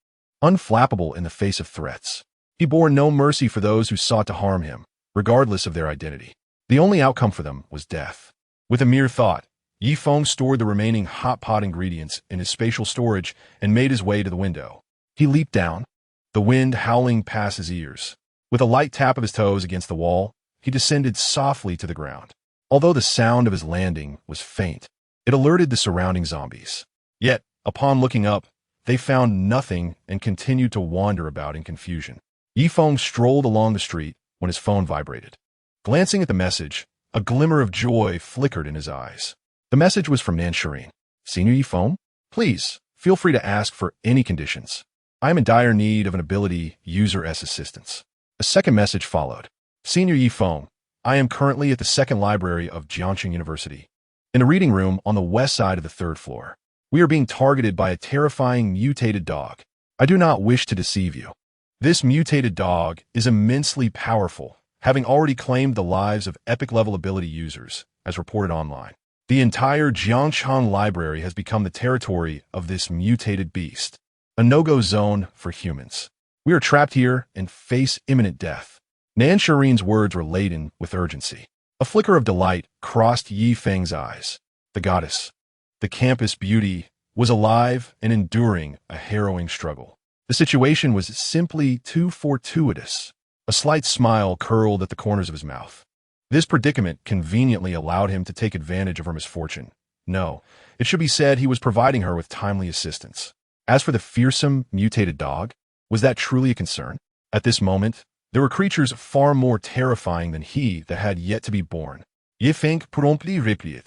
[SPEAKER 1] unflappable in the face of threats. He bore no mercy for those who sought to harm him, regardless of their identity. The only outcome for them was death. With a mere thought, Yi Feng stored the remaining hot pot ingredients in his spatial storage and made his way to the window. He leaped down, the wind howling past his ears. With a light tap of his toes against the wall, he descended softly to the ground. Although the sound of his landing was faint, it alerted the surrounding zombies. Yet, upon looking up, they found nothing and continued to wander about in confusion. Yi Feng strolled along the street when his phone vibrated. Glancing at the message, a glimmer of joy flickered in his eyes. The message was from Nan Shireen. Senior Yi Feng, please, feel free to ask for any conditions. I am in dire need of an ability user-S assistance. A second message followed. Senior Yi Feng, I am currently at the second library of Jiangxing University, in a reading room on the west side of the third floor. We are being targeted by a terrifying mutated dog. I do not wish to deceive you. This mutated dog is immensely powerful, having already claimed the lives of epic-level ability users, as reported online. The entire Jiangxing library has become the territory of this mutated beast, a no-go zone for humans. We are trapped here and face imminent death. Nan Shireen's words were laden with urgency. A flicker of delight crossed Yi Feng's eyes. The goddess, the campus beauty, was alive and enduring a harrowing struggle. The situation was simply too fortuitous. A slight smile curled at the corners of his mouth. This predicament conveniently allowed him to take advantage of her misfortune. No, it should be said he was providing her with timely assistance. As for the fearsome, mutated dog, was that truly a concern? At this moment, there were creatures far more terrifying than he that had yet to be born. Ye Feng promptly replied,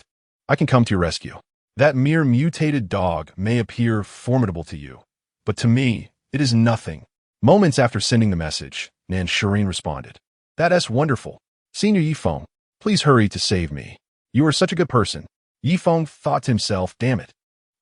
[SPEAKER 1] I can come to your rescue. That mere mutated dog may appear formidable to you, but to me, it is nothing. Moments after sending the message, Nan Shireen responded, That's wonderful. Senior Yi Feng, please hurry to save me. You are such a good person. Yi Feng thought to himself, damn it.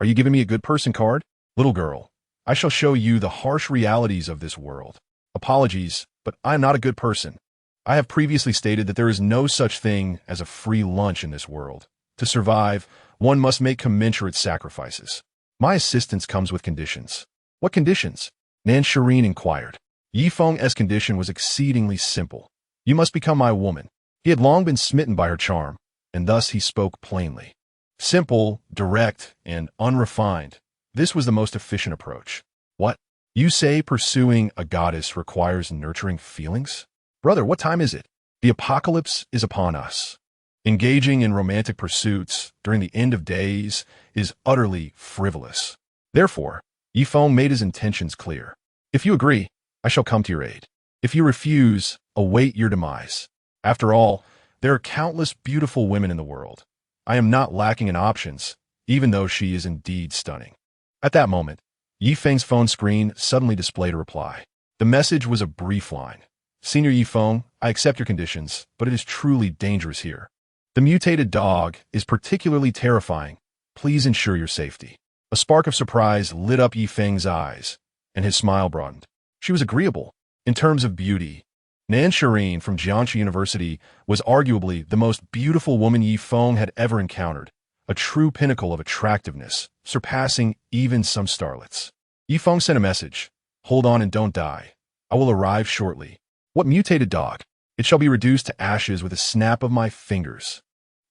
[SPEAKER 1] Are you giving me a good person card? Little girl, I shall show you the harsh realities of this world. Apologies, but I am not a good person. I have previously stated that there is no such thing as a free lunch in this world. To survive, one must make commensurate sacrifices. My assistance comes with conditions. What conditions? Nan Shireen inquired. Yifeng's condition was exceedingly simple. You must become my woman. He had long been smitten by her charm, and thus he spoke plainly. Simple, direct, and unrefined, this was the most efficient approach. What? You say pursuing a goddess requires nurturing feelings? Brother, what time is it? The apocalypse is upon us. Engaging in romantic pursuits during the end of days is utterly frivolous. Therefore, Yifeng made his intentions clear. If you agree, I shall come to your aid. If you refuse, await your demise. After all, there are countless beautiful women in the world. I am not lacking in options, even though she is indeed stunning. At that moment, Yifeng's phone screen suddenly displayed a reply. The message was a brief line. Senior Yifeng, I accept your conditions, but it is truly dangerous here. The mutated dog is particularly terrifying. Please ensure your safety. A spark of surprise lit up Yifeng's eyes, and his smile broadened. She was agreeable. In terms of beauty, Nan Shirin from Jiangxi University was arguably the most beautiful woman Yifeng had ever encountered, a true pinnacle of attractiveness, surpassing even some starlets. Yifeng sent a message. Hold on and don't die. I will arrive shortly. What mutated dog? It shall be reduced to ashes with a snap of my fingers.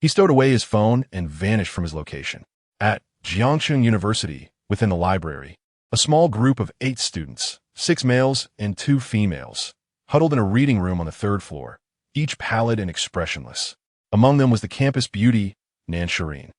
[SPEAKER 1] He stowed away his phone and vanished from his location. At Jiangxi University, within the library, a small group of 8 students, 6 males and 2 females, huddled in a reading room on the 3rd floor, each pallid and expressionless. Among them was the campus beauty, Nan Shirin.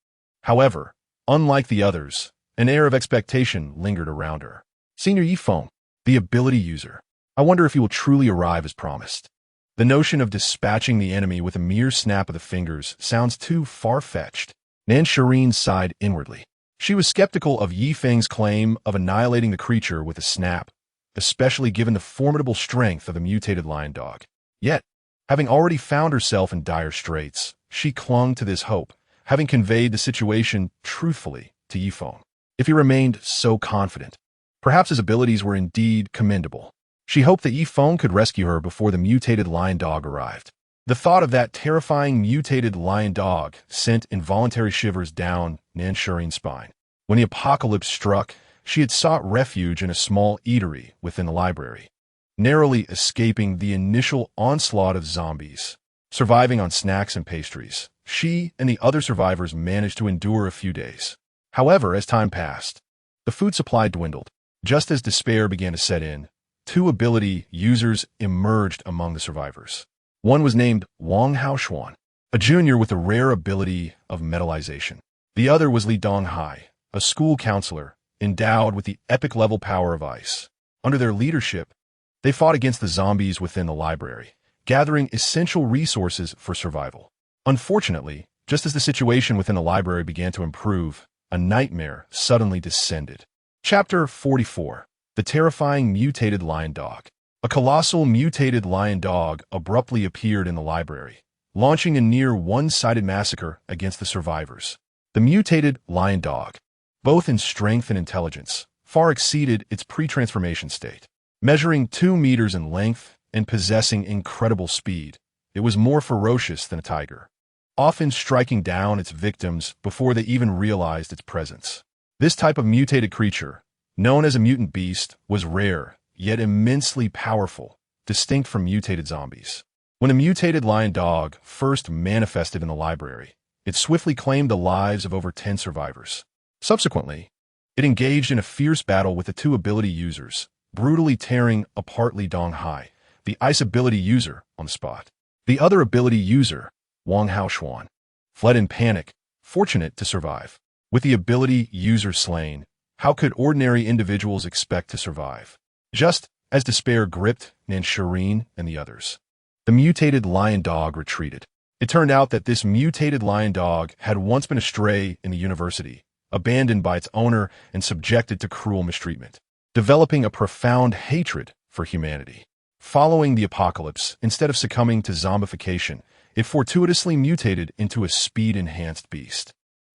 [SPEAKER 1] However, unlike the others, an air of expectation lingered around her. Senior Yifeng, the ability user. I wonder if he will truly arrive as promised. The notion of dispatching the enemy with a mere snap of the fingers sounds too far-fetched. Nan Shirin sighed inwardly. She was skeptical of Yifeng's claim of annihilating the creature with a snap, especially given the formidable strength of the mutated lion dog. Yet, having already found herself in dire straits, she clung to this hope, having conveyed the situation truthfully to Yifeng. If he remained so confident, perhaps his abilities were indeed commendable. She hoped that Yifeng could rescue her before the mutated lion dog arrived. The thought of that terrifying mutated lion dog sent involuntary shivers down Nan Shirin's spine. When the apocalypse struck, she had sought refuge in a small eatery within the library, narrowly escaping the initial onslaught of zombies. Surviving on snacks and pastries, she and the other survivors managed to endure a few days. However, as time passed, the food supply dwindled. Just as despair began to set in, 2 ability users emerged among the survivors. One was named Wang Haoshuan, a junior with the rare ability of metallization. The other was Li Donghai, a school counselor endowed with the epic-level power of ice. Under their leadership, they fought against the zombies within the library, gathering essential resources for survival. Unfortunately, just as the situation within the library began to improve, a nightmare suddenly descended. Chapter 44. The Terrifying Mutated Lion Dog. A colossal mutated lion dog abruptly appeared in the library, launching a near one-sided massacre against the survivors. The mutated lion dog, both in strength and intelligence, far exceeded its pre-transformation state. Measuring 2 meters in length and possessing incredible speed, it was more ferocious than a tiger, often striking down its victims before they even realized its presence. This type of mutated creature, known as a mutant beast, was rare, yet immensely powerful, distinct from mutated zombies. When a mutated lion dog first manifested in the library, it swiftly claimed the lives of over 10 survivors. Subsequently, it engaged in a fierce battle with the 2 ability users, brutally tearing apart Li Donghai, the ice ability user, on the spot. The other ability user, Wang Haoshuan, fled in panic, fortunate to survive. With the ability user slain, how could ordinary individuals expect to survive? Just as despair gripped Nan Shirin and the others, the mutated lion dog retreated. It turned out that this mutated lion dog had once been a stray in the university, abandoned by its owner and subjected to cruel mistreatment, developing a profound hatred for humanity. Following the apocalypse, instead of succumbing to zombification, it fortuitously mutated into a speed-enhanced beast.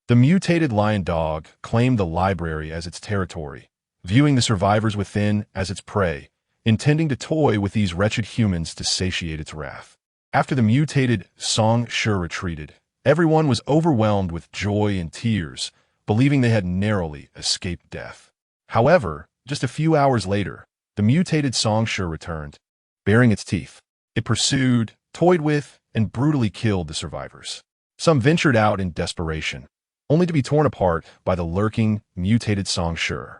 [SPEAKER 1] The mutated lion dog claimed the library as its territory, viewing the survivors within as its prey, intending to toy with these wretched humans to satiate its wrath. After the mutated Song Shi retreated, everyone was overwhelmed with joy and tears, believing they had narrowly escaped death. However, just a few hours later, the mutated Songshur returned, baring its teeth. It pursued, toyed with, and brutally killed the survivors. Some ventured out in desperation, only to be torn apart by the lurking, mutated Songshur.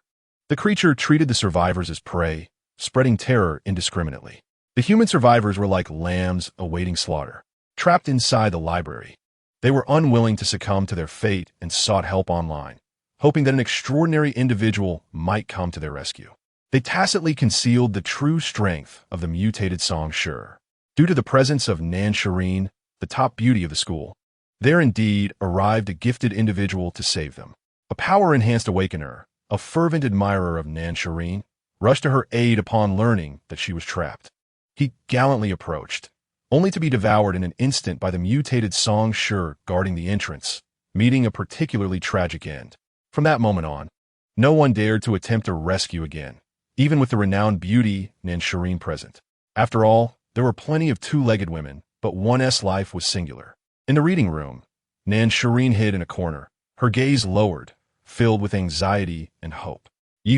[SPEAKER 1] The creature treated the survivors as prey, spreading terror indiscriminately. The human survivors were like lambs awaiting slaughter, trapped inside the library. They were unwilling to succumb to their fate and sought help online, hoping that an extraordinary individual might come to their rescue. They tacitly concealed the true strength of the mutated Songshur. Due to the presence of Nan Shireen, the top beauty of the school, there indeed arrived a gifted individual to save them. A power-enhanced awakener, a fervent admirer of Nan Shireen, rushed to her aid upon learning that she was trapped. He gallantly approached, only to be devoured in an instant by the mutated Songshur guarding the entrance, meeting a particularly tragic end. From that moment on, no one dared to attempt to rescue again, even with the renowned beauty Nan Shireen present. After all, there were plenty of two-legged women, but one's life was singular. In the reading room, Nan Shireen hid in a corner, her gaze lowered, filled with anxiety and hope.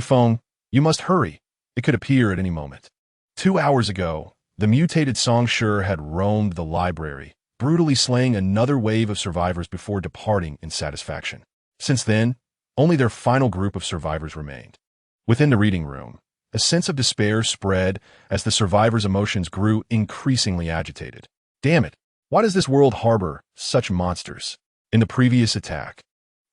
[SPEAKER 1] Feng, you must hurry. It could appear at any moment. 2 hours ago, the mutated Songshur had roamed the library, brutally slaying another wave of survivors before departing in satisfaction. Since then, only their final group of survivors remained. Within the reading room, a sense of despair spread as the survivors' emotions grew increasingly agitated. Damn it, why does this world harbor such monsters? In the previous attack,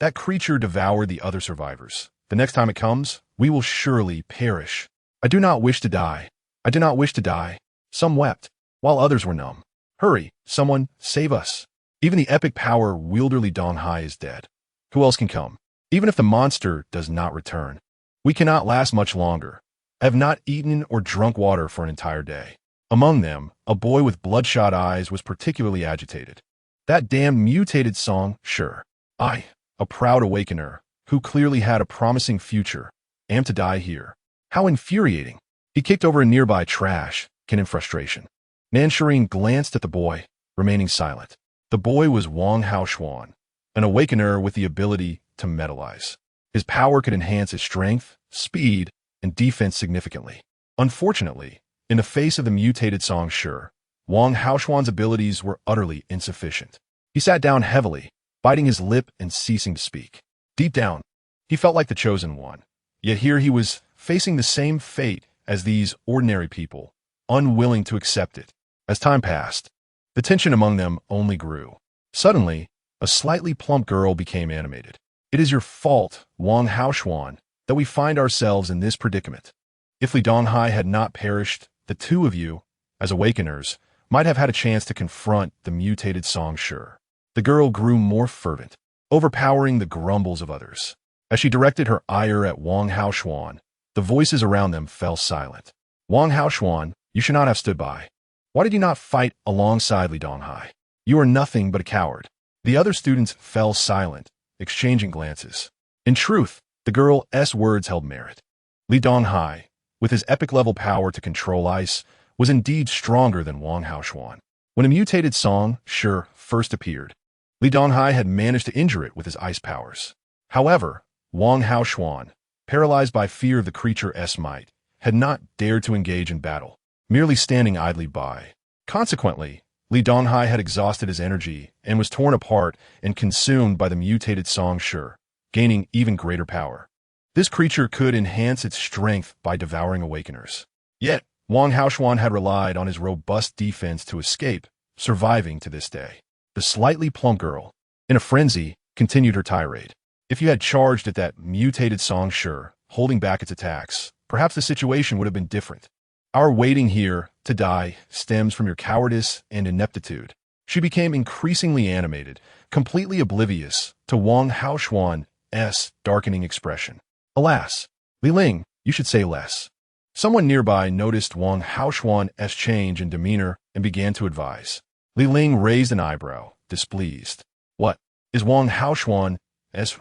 [SPEAKER 1] that creature devoured the other survivors. The next time it comes, we will surely perish. I do not wish to die. I do not wish to die. Some wept, while others were numb. Hurry, someone, save us. Even the epic power wielder Li Donghai is dead. Who else can come? Even if the monster does not return, we cannot last much longer. I have not eaten or drunk water for an entire day. Among them, a boy with bloodshot eyes was particularly agitated. That damned mutated Songshur. I, a proud awakener, who clearly had a promising future, am to die here. How infuriating. He kicked over a nearby trash can in frustration. Nan Shireen glanced at the boy, remaining silent. The boy was Wang Haoshuan, an awakener with the ability to metalize. His power could enhance his strength, speed, and defense significantly. Unfortunately, in the face of the mutated Songshur, Wang Haoshuan's abilities were utterly insufficient. He sat down heavily, biting his lip and ceasing to speak. Deep down, he felt like the chosen one. Yet here he was facing the same fate as these ordinary people, unwilling to accept it. As time passed, the tension among them only grew. Suddenly, a slightly plump girl became animated. It is your fault, Wang Haoshuan, that we find ourselves in this predicament. If Li Donghai had not perished, the two of you, as awakeners, might have had a chance to confront the mutated Songshur. The girl grew more fervent, overpowering the grumbles of others. As she directed her ire at Wang Haoshuan, the voices around them fell silent. Wang Haoshuan, you should not have stood by. Why did you not fight alongside Li Donghai? You are nothing but a coward. The other students fell silent, exchanging glances. In truth, the girl's words held merit. Li Donghai, with his epic-level power to control ice, was indeed stronger than Wang Haoshuan. When a mutated Songshur first appeared, Li Donghai had managed to injure it with his ice powers. However, Wang Haoshuan, paralyzed by fear of the creature's might, had not dared to engage in battle, merely standing idly by. Consequently, Li Donghai had exhausted his energy and was torn apart and consumed by the mutated Songshur, gaining even greater power. This creature could enhance its strength by devouring awakeners. Yet, Wang Haoshuan had relied on his robust defense to escape, surviving to this day. The slightly plump girl, in a frenzy, continued her tirade. If you had charged at that mutated Songshur, holding back its attacks, perhaps the situation would have been different. Our waiting here to die stems from your cowardice and ineptitude. She became increasingly animated, completely oblivious to Wang Haoshuan's darkening expression. Alas, Li Ling, you should say less. Someone nearby noticed Wang Haoshuan's change in demeanor and began to advise. Li Ling raised an eyebrow, displeased. What, is Wang Haoshuan's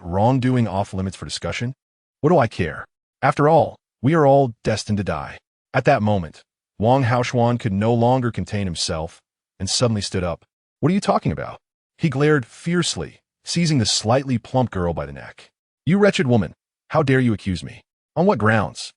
[SPEAKER 1] wrongdoing off limits for discussion? What do I care? After all, we are all destined to die. At that moment, Wang Haoshuan could no longer contain himself and suddenly stood up. What are you talking about? He glared fiercely, seizing the slightly plump girl by the neck. You wretched woman, how dare you accuse me? On what grounds?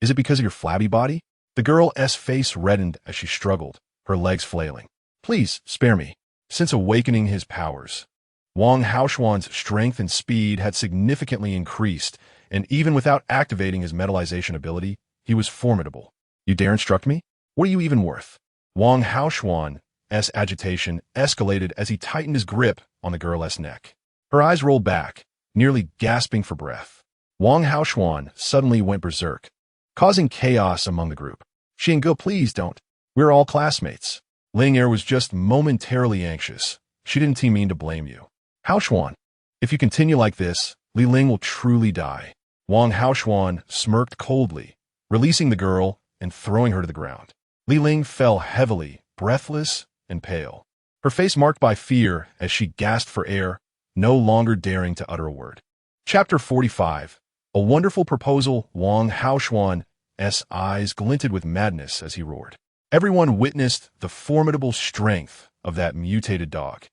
[SPEAKER 1] Is it because of your flabby body? The girl's face reddened as she struggled, her legs flailing. Please, spare me. Since awakening his powers, Wang Haoshuan's strength and speed had significantly increased, and even without activating his metallization ability, he was formidable. You dare instruct me? What are you even worth? Wang Haoshuan's agitation escalated as he tightened his grip on the girl's neck. Her eyes rolled back, nearly gasping for breath. Wang Haoshuan suddenly went berserk, causing chaos among the group. Xinge, please don't. We're all classmates. Ling Er was just momentarily anxious. She didn't mean to blame you. Haoshuan, if you continue like this, Li Ling will truly die. Wang Haoshuan smirked coldly, releasing the girl and throwing her to the ground. Li Ling fell heavily, breathless and pale, her face marked by fear as she gasped for air, no longer daring to utter a word. Chapter 45. A wonderful proposal. Wang Haoshuan's eyes glinted with madness as he roared. Everyone witnessed the formidable strength of that mutated dog.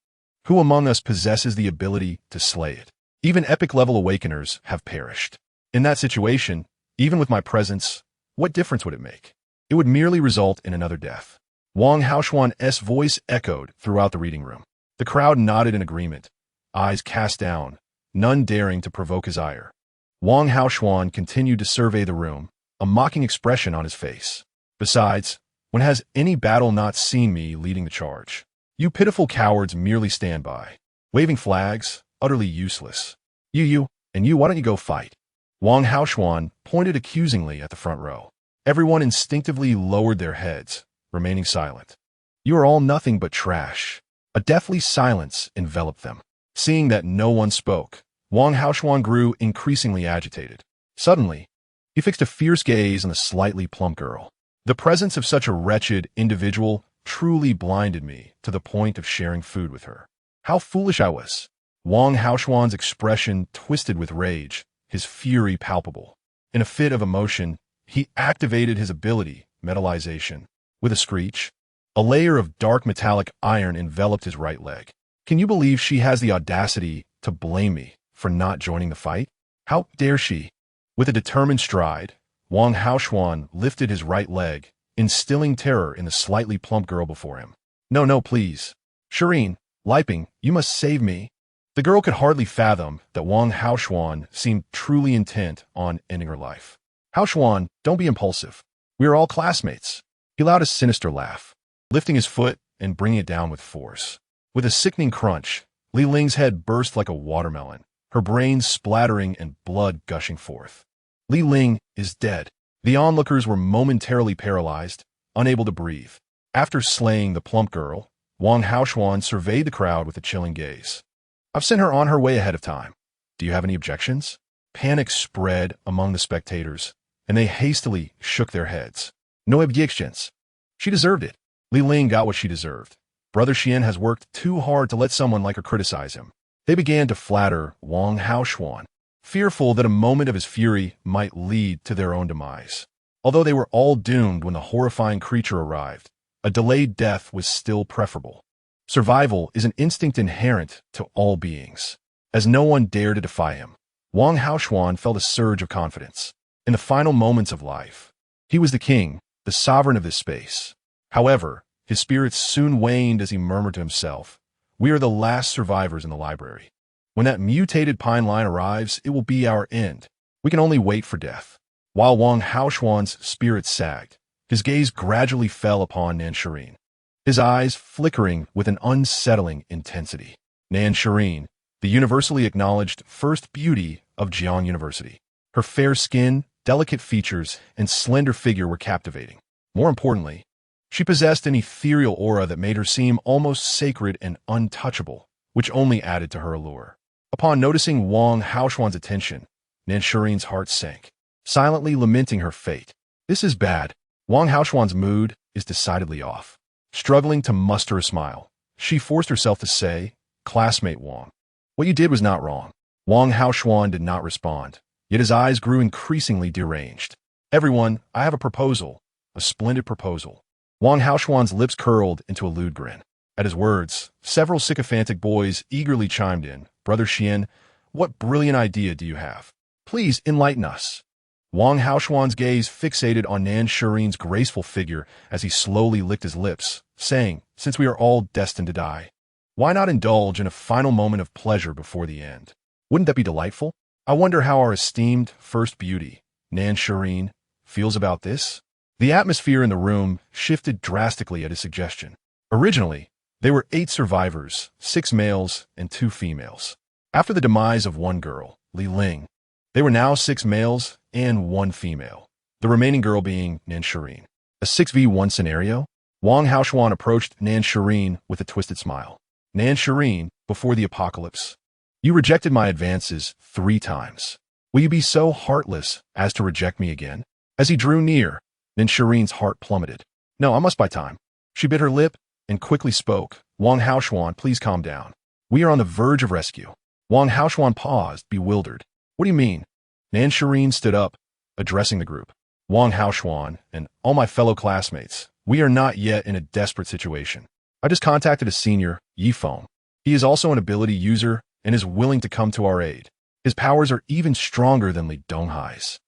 [SPEAKER 1] Who among us possesses the ability to slay it? Even epic-level awakeners have perished. In that situation, even with my presence, what difference would it make? It would merely result in another death. Wang Haoshuan's voice echoed throughout the reading room. The crowd nodded in agreement, eyes cast down, none daring to provoke his ire. Wang Haoshuan continued to survey the room, a mocking expression on his face. Besides, when has any battle not seen me leading the charge? You pitiful cowards merely stand by, waving flags, utterly useless. You, why don't you go fight? Wang Haoshuan pointed accusingly at the front row. Everyone instinctively lowered their heads, remaining silent. You are all nothing but trash. A deathly silence enveloped them. Seeing that no one spoke, Wang Haoshuan grew increasingly agitated. Suddenly, he fixed a fierce gaze on the slightly plump girl. The presence of such a wretched individual truly blinded me to the point of sharing food with her. How foolish I was. Wang Haoshuan's expression twisted with rage, his fury palpable. In a fit of emotion, he activated his ability, metallization. With a screech, a layer of dark metallic iron enveloped his right leg. Can you believe she has the audacity to blame me for not joining the fight? How dare she? With a determined stride, Wang Haoshuan lifted his right leg, instilling terror in the slightly plump girl before him. No, please. Shireen, Liping, you must save me. The girl could hardly fathom that Wang Haoshuan seemed truly intent on ending her life. Haoshuan, don't be impulsive. We are all classmates. He allowed a sinister laugh, lifting his foot and bringing it down with force. With a sickening crunch, Li Ling's head burst like a watermelon, her brain splattering and blood gushing forth. Li Ling is dead. The onlookers were momentarily paralyzed, unable to breathe. After slaying the plump girl, Wang Haoshuan surveyed the crowd with a chilling gaze. I've sent her on her way ahead of time. Do you have any objections? Panic spread among the spectators, and they hastily shook their heads. No objections. She deserved it. Li Ling got what she deserved. Brother Xian has worked too hard to let someone like her criticize him. They began to flatter Wang Haoshuan, fearful that a moment of his fury might lead to their own demise. Although they were all doomed when the horrifying creature arrived, a delayed death was still preferable. Survival is an instinct inherent to all beings. As no one dared to defy him, Wang Haoshuan felt a surge of confidence. In the final moments of life, he was the king, the sovereign of this space. However, his spirits soon waned as he murmured to himself, "We are the last survivors in the library. When that mutated pine line arrives, it will be our end. We can only wait for death." While Wang Haoshuan's spirit sagged, his gaze gradually fell upon Nanshareen, his eyes flickering with an unsettling intensity. Nanshareen, the universally acknowledged first beauty of Jiang University. Her fair skin, delicate features, and slender figure were captivating. More importantly, she possessed an ethereal aura that made her seem almost sacred and untouchable, which only added to her allure. Upon noticing Wang Haoshuan's attention, Nanshareen's heart sank, silently lamenting her fate. This is bad. Wang Haoshuan's mood is decidedly off. Struggling to muster a smile, she forced herself to say, "Classmate Wang, what you did was not wrong." Wang Haoshuan did not respond, yet his eyes grew increasingly deranged. "Everyone, I have a proposal, a splendid proposal." Wang Haoshuan's lips curled into a lewd grin. At his words, several sycophantic boys eagerly chimed in. "Brother Xian, what brilliant idea do you have? Please enlighten us." Wang Haoshuan's gaze fixated on Nan Shirin's graceful figure as he slowly licked his lips, saying, "Since we are all destined to die, why not indulge in a final moment of pleasure before the end? Wouldn't that be delightful? I wonder how our esteemed first beauty, Nan Shirin, feels about this?" The atmosphere in the room shifted drastically at his suggestion. Originally, there were 8 survivors, 6 males and 2 females. After the demise of one girl, Li Ling, they were now 6 males and 1 female, the remaining girl being Nan Shirin. A 6v1 scenario? Wang Haoshuan approached Nan Shirin with a twisted smile. "Nan Shirin, before the apocalypse, you rejected my advances 3 times. Will you be so heartless as to reject me again?" As he drew near, Nan Shirin's heart plummeted. "No, I must buy time." She bit her lip and quickly spoke. "Wang Haoshuan, please calm down. We are on the verge of rescue." Wang Haoshuan paused, bewildered. "What do you mean?" Nan Shirin stood up, addressing the group. "Wang Haoshuan and all my fellow classmates, we are not yet in a desperate situation. I just contacted a senior, Feng. He is also an ability user and is willing to come to our aid. His powers are even stronger than Li Donghai's.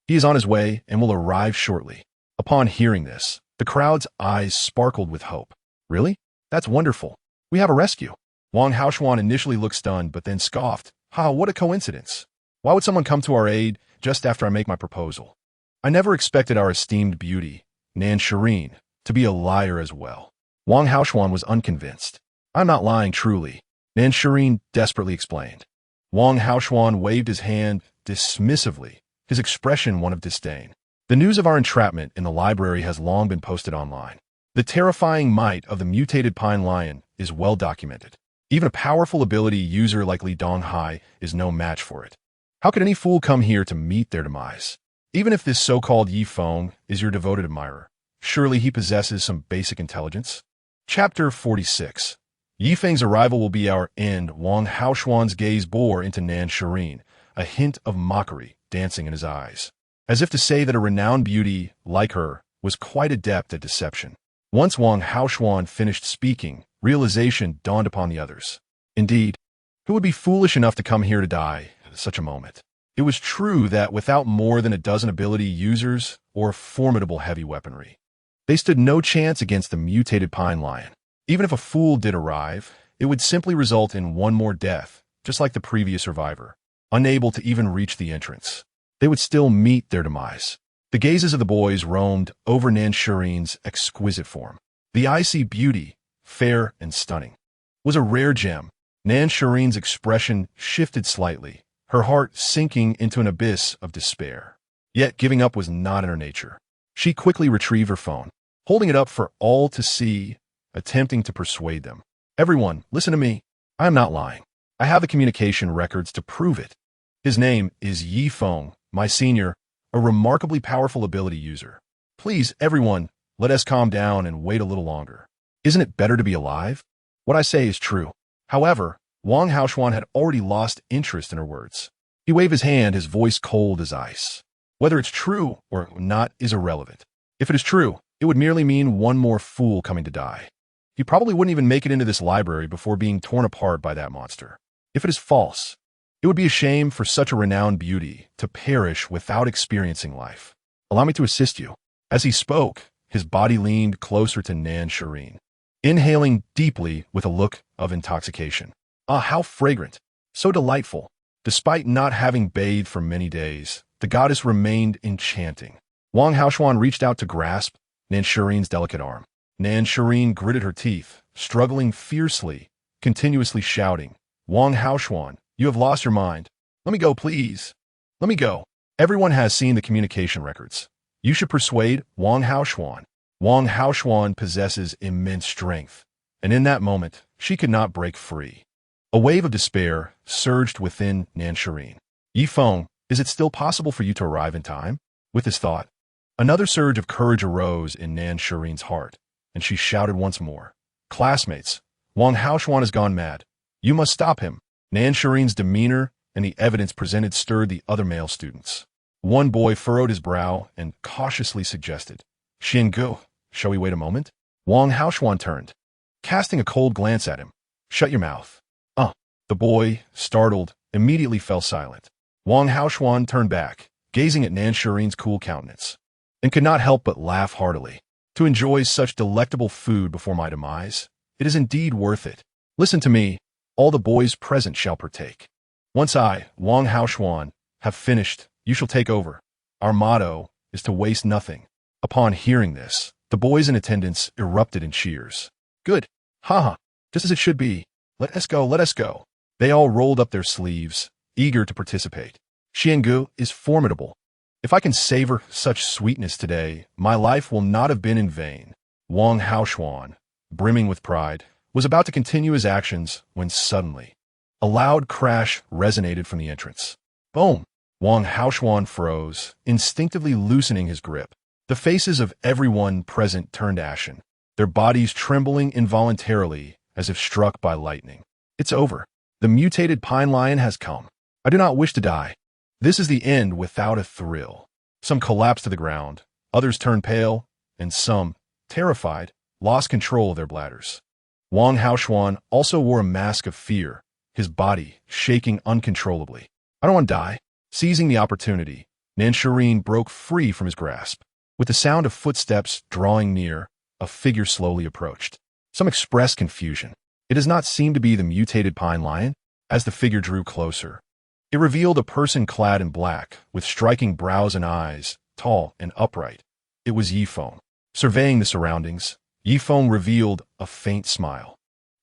[SPEAKER 1] He is on his way and will arrive shortly." Upon hearing this, the crowd's eyes sparkled with hope. "Really? That's wonderful. We have a rescue." Wang Haoshuan initially looked stunned, but then scoffed. "Ha, what a coincidence. Why would someone come to our aid just after I make my proposal? I never expected our esteemed beauty, Nan Shirin, to be a liar as well." Wang Haoshuan was unconvinced. "I'm not lying, truly," Nan Shirin desperately explained. Wang Haoshuan waved his hand dismissively, his expression one of disdain. "The news of our entrapment in the library has long been posted online. The terrifying might of the mutated pine lion is well documented. Even a powerful ability user like Li Donghai is no match for it. How could any fool come here to meet their demise? Even if this so-called Feng is your devoted admirer, surely he possesses some basic intelligence." Chapter 46. Feng's arrival will be our end. Wang Haoshuan's gaze bore into Nan Shirin, a hint of mockery dancing in his eyes, as if to say that a renowned beauty like her was quite adept at deception. Once Wang Haoshuan finished speaking, realization dawned upon the others. Indeed, who would be foolish enough to come here to die at such a moment? It was true that without more than a dozen ability users or formidable heavy weaponry, they stood no chance against the mutated pine lion. Even if a fool did arrive, it would simply result in one more death, just like the previous survivor, unable to even reach the entrance. They would still meet their demise. The gazes of the boys roamed over Nan Shirin's exquisite form. The icy beauty, fair and stunning, was a rare gem. Nan Shirin's expression shifted slightly, her heart sinking into an abyss of despair. Yet giving up was not in her nature. She quickly retrieved her phone, holding it up for all to see, attempting to persuade them. "Everyone, listen to me. I am not lying. I have the communication records to prove it. His name is Feng, my senior, a remarkably powerful ability user. Please, everyone, let us calm down and wait a little longer. Isn't it better to be alive? What I say is true." However, Wang Haoshuan had already lost interest in her words. He waved his hand, his voice cold as ice. "Whether it's true or not is irrelevant. If it is true, it would merely mean one more fool coming to die. He probably wouldn't even make it into this library before being torn apart by that monster. If it is false, it would be a shame for such a renowned beauty to perish without experiencing life. Allow me to assist you." As he spoke, his body leaned closer to Nan Shirin, inhaling deeply with a look of intoxication. Ah, how fragrant! So delightful! Despite not having bathed for many days, the goddess remained enchanting. Wang Haoshuan reached out to grasp Nan Shirin's delicate arm. Nan Shirin gritted her teeth, struggling fiercely, continuously shouting, "Wang Haoshuan, you have lost your mind. Let me go, please. Let me go." Everyone has seen the communication records. You should persuade Wang Haoshuan. Wang Haoshuan possesses immense strength, and in that moment, she could not break free. A wave of despair surged within Nan Shirin. "Feng, is it still possible for you to arrive in time?" With this thought, another surge of courage arose in Nan Shirin's heart, and she shouted once more, "Classmates, Wang Haoshuan has gone mad. You must stop him." Nan Shirin's demeanor and the evidence presented stirred the other male students. One boy furrowed his brow and cautiously suggested, "Xiangu, shall we wait a moment?" Wang Haoshuan turned, casting a cold glance at him. "Shut your mouth." The boy, startled, immediately fell silent. Wang Haoshuan turned back, gazing at Nan Shirin's cool countenance, and could not help but laugh heartily. To enjoy such delectable food before my demise, it is indeed worth it. Listen to me, all the boys present shall partake. Once I, Wang Haoshuan, have finished, you shall take over. Our motto is to waste nothing. Upon hearing this, the boys in attendance erupted in cheers. Good. Haha, just as it should be. Let us go, let us go. They all rolled up their sleeves, eager to participate. Xiangu is formidable. If I can savor such sweetness today, my life will not have been in vain. Wang Haoshuan, brimming with pride, was about to continue his actions when suddenly a loud crash resonated from the entrance. Boom! Wang Haoshuan froze, instinctively loosening his grip. The faces of everyone present turned ashen, their bodies trembling involuntarily as if struck by lightning. It's over. The mutated pine lion has come. I do not wish to die. This is the end without a thrill. Some collapsed to the ground, others turned pale, and some, terrified, lost control of their bladders. Wang Haoshuan also wore a mask of fear, his body shaking uncontrollably. I don't want to die. Seizing the opportunity, Nan Shirin broke free from his grasp. With the sound of footsteps drawing near, a figure slowly approached. Some expressed confusion. It does not seem to be the mutated pine lion. As the figure drew closer, it revealed a person clad in black, with striking brows and eyes, tall and upright. It was Feng. Surveying the surroundings, Feng revealed a faint smile.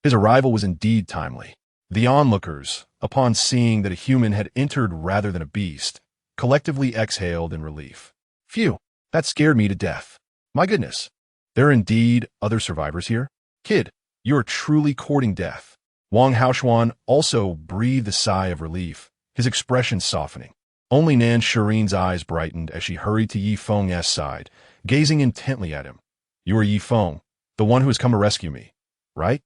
[SPEAKER 1] His arrival was indeed timely. The onlookers, upon seeing that a human had entered rather than a beast, collectively exhaled in relief. Phew, that scared me to death. My goodness, there are indeed other survivors here? Kid, you are truly courting death. Wang Haoshuan also breathed a sigh of relief, his expression softening. Only Nan Shirin's eyes brightened as she hurried to Feng's side, gazing intently at him. You are Feng, the one who has come to rescue me, right?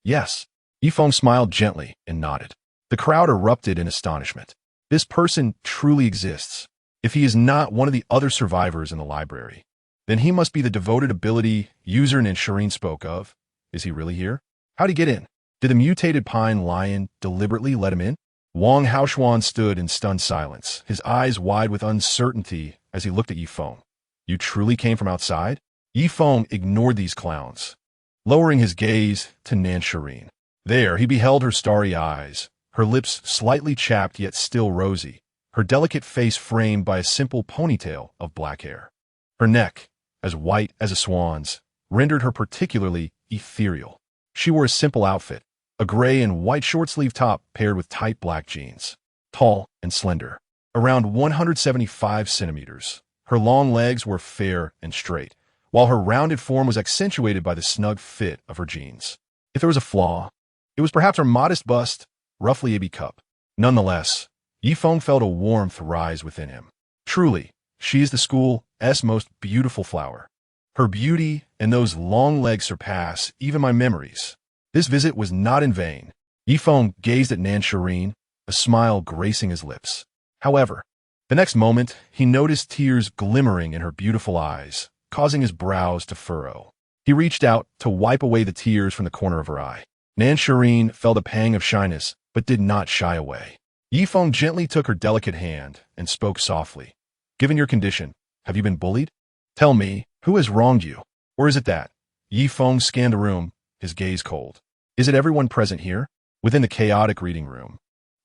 [SPEAKER 1] Yes. Feng smiled gently and nodded. The crowd erupted in astonishment. This person truly exists. If he is not one of the other survivors in the library, then he must be the devoted ability user Nan Shirin spoke of. Is he really here? How'd he get in? Did the mutated pine lion deliberately let him in? Wang Haoshuan stood in stunned silence, his eyes wide with uncertainty as he looked at Feng. You truly came from outside? Feng ignored these clowns, lowering his gaze to Nan Shirin. There he beheld her starry eyes, her lips slightly chapped yet still rosy, her delicate face framed by a simple ponytail of black hair. Her neck, as white as a swan's, rendered her particularly ethereal. She wore a simple outfit, a gray and white short-sleeve top paired with tight black jeans. Tall and slender, around 175 centimeters, her long legs were fair and straight, while her rounded form was accentuated by the snug fit of her jeans. If there was a flaw, it was perhaps her modest bust, roughly a B cup. Nonetheless, Feng felt a warmth rise within him. Truly, she is the school's most beautiful flower. Her beauty and those long legs surpass even my memories. This visit was not in vain. Feng gazed at Nan Shirin, a smile gracing his lips. However, the next moment, he noticed tears glimmering in her beautiful eyes, causing his brows to furrow. He reached out to wipe away the tears from the corner of her eye. Nan Shirin felt a pang of shyness, but did not shy away. Feng gently took her delicate hand and spoke softly. Given your condition, have you been bullied? Tell me, who has wronged you? Or is it that? Feng scanned the room, his gaze cold. Is it everyone present here? Within the chaotic reading room,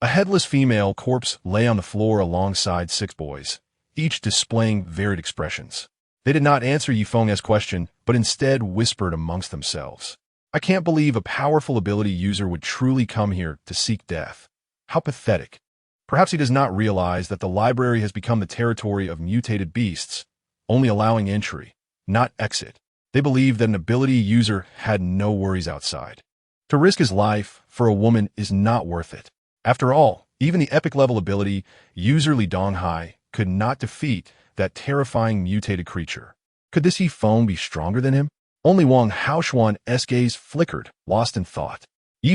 [SPEAKER 1] a headless female corpse lay on the floor alongside 6 boys, each displaying varied expressions. They did not answer Feng's question, but instead whispered amongst themselves. I can't believe a powerful ability user would truly come here to seek death. How pathetic. Perhaps he does not realize that the library has become the territory of mutated beasts, only allowing entry, not exit. They believe that an ability user had no worries outside. To risk his life for a woman is not worth it. After all, even the epic-level ability user Li Donghai could not defeat that terrifying mutated creature. Could this Feng be stronger than him? Only Wang Haoshuan's gaze flickered, lost in thought.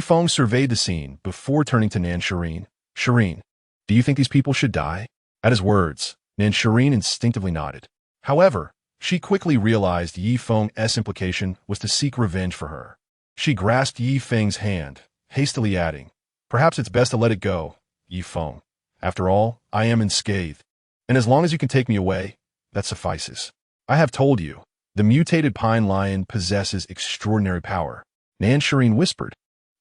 [SPEAKER 1] Feng surveyed the scene before turning to Nan Shirin. Shirin, do you think these people should die? At his words, Nan Shirin instinctively nodded. However, she quickly realized Feng's implication was to seek revenge for her. She grasped Feng's hand, hastily adding, perhaps it's best to let it go, Feng. After all, I am unscathed. And as long as you can take me away, that suffices. I have told you, the mutated pine lion possesses extraordinary power, Nan Shireen whispered,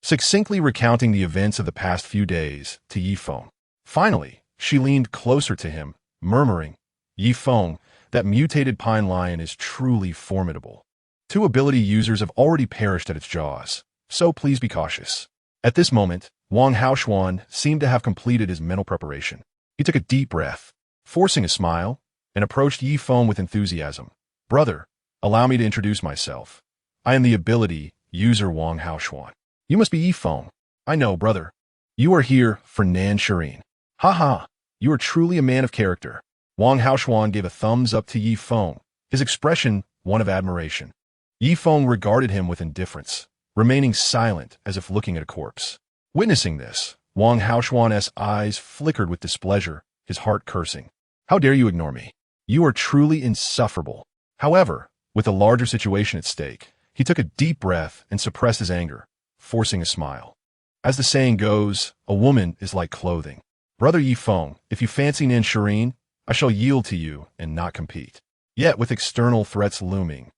[SPEAKER 1] succinctly recounting the events of the past few days to Yi Feng. Finally, she leaned closer to him, murmuring, Yi Feng, that mutated pine lion is truly formidable. 2 ability users have already perished at its jaws, so please be cautious. At this moment, Wang Haoshuan seemed to have completed his mental preparation. He took a deep breath, forcing a smile, and approached Yi Feng with enthusiasm. Brother, allow me to introduce myself. I am the ability user Wang Haoshuan. You must be Yi Feng. I know, brother. You are here for Nan Shireen. Ha, you are truly a man of character. Wang Haoshuan gave a thumbs up to Yi Feng, his expression one of admiration. Yi Feng regarded him with indifference, remaining silent as if looking at a corpse. Witnessing this, Wang Haoshuan's eyes flickered with displeasure, his heart cursing. How dare you ignore me? You are truly insufferable. However, with the larger situation at stake, he took a deep breath and suppressed his anger, forcing a smile. As the saying goes, a woman is like clothing. Brother Yi Feng, if you fancy Nan Shireen, I shall yield to you and not compete. Yet with external threats looming,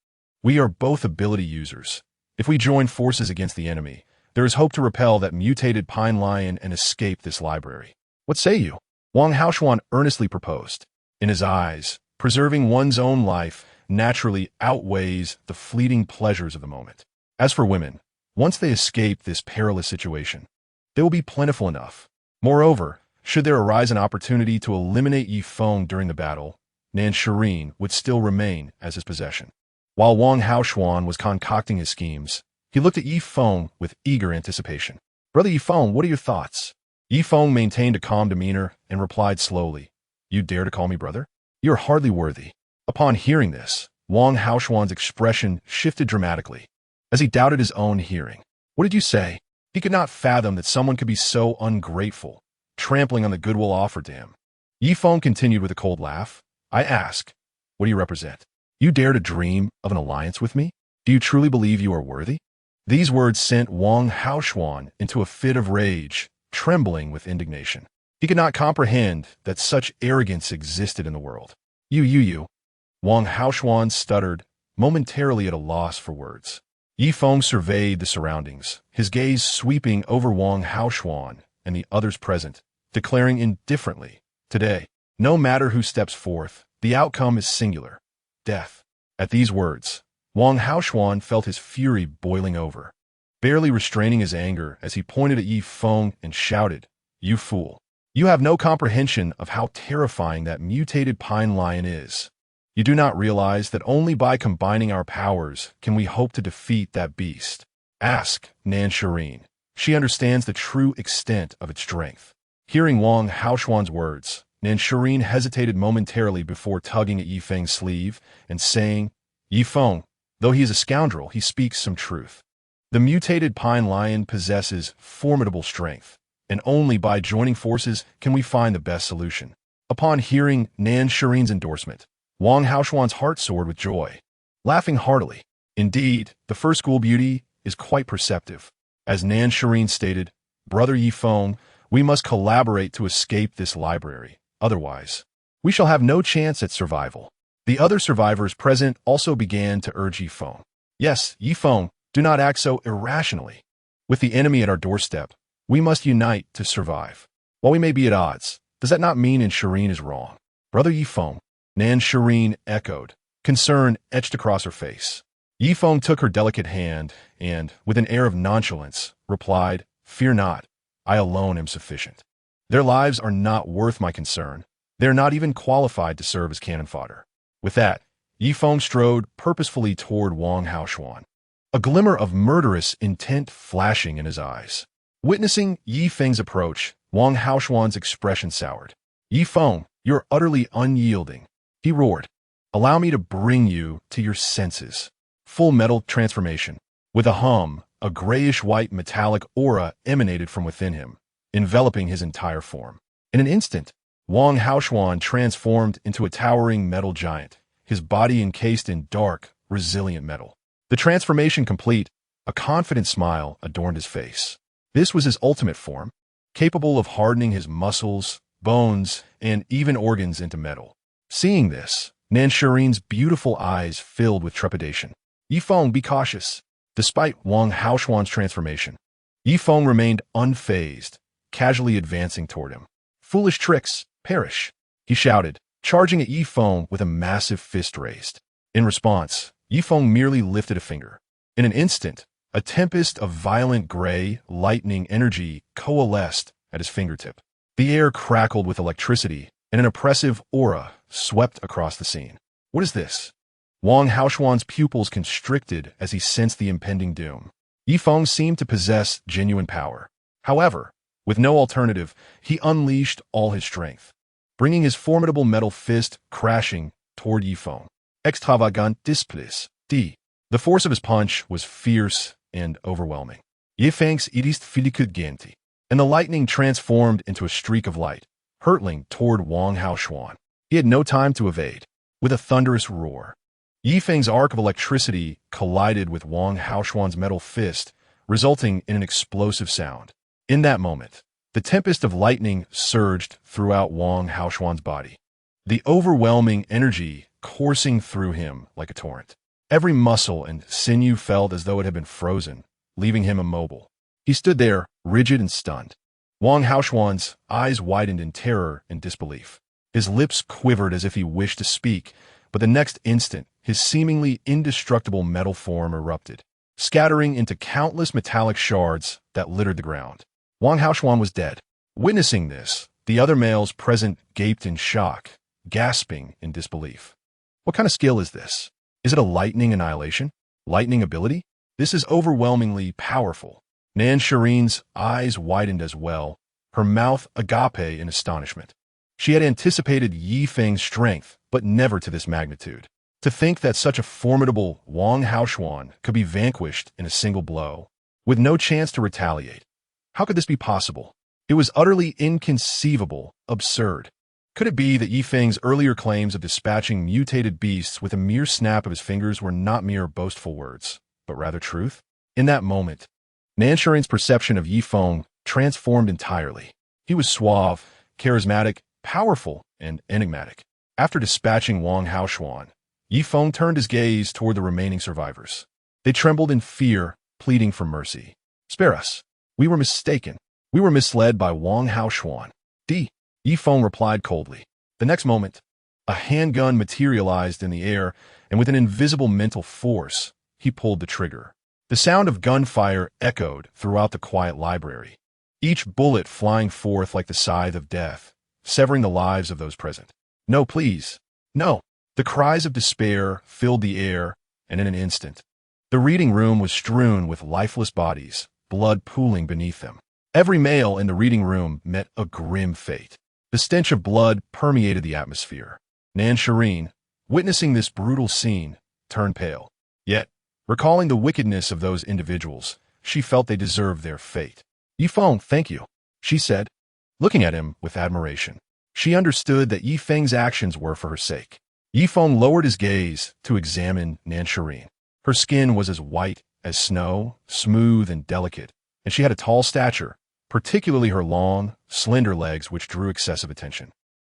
[SPEAKER 1] we are both ability users. If we join forces against the enemy, there is hope to repel that mutated pine lion and escape this library. What say you? Wang Haoshuan earnestly proposed. In his eyes, preserving one's own life naturally outweighs the fleeting pleasures of the moment. As for women, once they escape this perilous situation, they will be plentiful enough. Moreover, should there arise an opportunity to eliminate Yi Feng during the battle, Nan Shireen would still remain as his possession. While Wang Haoshuan was concocting his schemes, he looked at Yi Feng with eager anticipation. Brother Yi Feng, what are your thoughts? Yi Feng maintained a calm demeanor and replied slowly, You dare to call me brother? You are hardly worthy. Upon hearing this, Wang Haoshuan's expression shifted dramatically, as he doubted his own hearing. What did you say? He could not fathom that someone could be so ungrateful, trampling on the goodwill offered to him. Yi Feng continued with a cold laugh. I ask, what do you represent? You dare to dream of an alliance with me? Do you truly believe you are worthy? These words sent Wang Haoshuan into a fit of rage, trembling with indignation. He could not comprehend that such arrogance existed in the world. You. Wang Haoshuan stuttered, momentarily at a loss for words. Yi Feng surveyed the surroundings, his gaze sweeping over Wang Haoshuan and the others present, declaring indifferently, Today, no matter who steps forth, the outcome is singular. Death. At these words, Wang Haoshuan felt his fury boiling over, barely restraining his anger as he pointed at Yi Feng and shouted, You fool. You have no comprehension of how terrifying that mutated pine lion is. You do not realize that only by combining our powers can we hope to defeat that beast. Ask Nan Shireen. She understands the true extent of its strength. Hearing Wang Haoshuan's words, Nan Shireen hesitated momentarily before tugging at Yi Feng's sleeve and saying, Yi Feng, though he is a scoundrel, he speaks some truth. The mutated pine lion possesses formidable strength, and only by joining forces can we find the best solution. Upon hearing Nan Shireen's endorsement, Wang Haoshuan's heart soared with joy, laughing heartily. Indeed, the first school beauty is quite perceptive. As Nan Shireen stated, Brother Yi Feng, we must collaborate to escape this library. Otherwise, we shall have no chance at survival. The other survivors present also began to urge Yi Feng. Yes, Yi Feng, do not act so irrationally. With the enemy at our doorstep, we must unite to survive. While we may be at odds, does that not mean Nan Shireen is wrong? Brother Yi Feng, Nan Shireen echoed, concern etched across her face. Yi Feng took her delicate hand and, with an air of nonchalance, replied, Fear not, I alone am sufficient. Their lives are not worth my concern. They are not even qualified to serve as cannon fodder. With that, Yi Feng strode purposefully toward Wang Haoshuan, a glimmer of murderous intent flashing in his eyes. Witnessing Yi Feng's approach, Wang Haoshuan's expression soured. Yi Feng, you're utterly unyielding, he roared. Allow me to bring you to your senses. Full metal transformation. With a hum, a grayish-white metallic aura emanated from within him, enveloping his entire form. In an instant, Wang Haoshuan transformed into a towering metal giant, his body encased in dark, resilient metal. The transformation complete, a confident smile adorned his face. This was his ultimate form, capable of hardening his muscles, bones, and even organs into metal. Seeing this, Nansharin's beautiful eyes filled with trepidation. Yifeng, be cautious. Despite Wang Haoshuan's transformation, Yifeng remained unfazed, casually advancing toward him. Foolish tricks, perish, he shouted, charging at Yifeng with a massive fist raised. In response, Yifeng merely lifted a finger. In an instant, a tempest of violent gray, lightning energy coalesced at his fingertip. The air crackled with electricity, and an oppressive aura swept across the scene. What is this? Wang Haoshuan's pupils constricted as he sensed the impending doom. Yifeng seemed to possess genuine power. However, with no alternative, he unleashed all his strength, bringing his formidable metal fist crashing toward Yifeng. Extravagant displace. D. The force of his punch was fierce and overwhelming. Yifeng's idist filikugenti, and the lightning transformed into a streak of light, hurtling toward Wang Haoshuan. He had no time to evade. With a thunderous roar, Yifeng's arc of electricity collided with Wang Haoshuan's metal fist, resulting in an explosive sound. In that moment, the tempest of lightning surged throughout Wang Haoshuan's body, the overwhelming energy coursing through him like a torrent. Every muscle and sinew felt as though it had been frozen, leaving him immobile. He stood there, rigid and stunned. Wang Haoshuan's eyes widened in terror and disbelief. His lips quivered as if he wished to speak, but the next instant, his seemingly indestructible metal form erupted, scattering into countless metallic shards that littered the ground. Wang Haoshuan was dead. Witnessing this, the other males present gaped in shock, gasping in disbelief. What kind of skill is this? Is it a lightning annihilation? Lightning ability? This is overwhelmingly powerful. Nansharin's eyes widened as well, her mouth agape in astonishment. She had anticipated Yifeng's strength, but never to this magnitude. To think that such a formidable Wang Haoshuan could be vanquished in a single blow, with no chance to retaliate. How could this be possible? It was utterly inconceivable, absurd. Could it be that Yifeng's earlier claims of dispatching mutated beasts with a mere snap of his fingers were not mere boastful words, but rather truth? In that moment, Nansharin's perception of Yifeng transformed entirely. He was suave, charismatic, powerful, and enigmatic. After dispatching Wang Haoshuan, Yifeng turned his gaze toward the remaining survivors. They trembled in fear, pleading for mercy. Spare us. We were mistaken. We were misled by Wang Haoshuan. Yifeng replied coldly. The next moment, a handgun materialized in the air, and with an invisible mental force, he pulled the trigger. The sound of gunfire echoed throughout the quiet library, each bullet flying forth like the scythe of death, severing the lives of those present. No, please. No. The cries of despair filled the air, and in an instant, the reading room was strewn with lifeless bodies, blood pooling beneath them. Every male in the reading room met a grim fate. The stench of blood permeated the atmosphere. Nansharin, witnessing this brutal scene, turned pale. Yet, recalling the wickedness of those individuals, she felt they deserved their fate. Yifeng, thank you, she said, looking at him with admiration. She understood that Yifeng's actions were for her sake. Yifeng lowered his gaze to examine Nansharin. Her skin was as white as snow, smooth and delicate, and she had a tall stature, particularly her long, slender legs which drew excessive attention.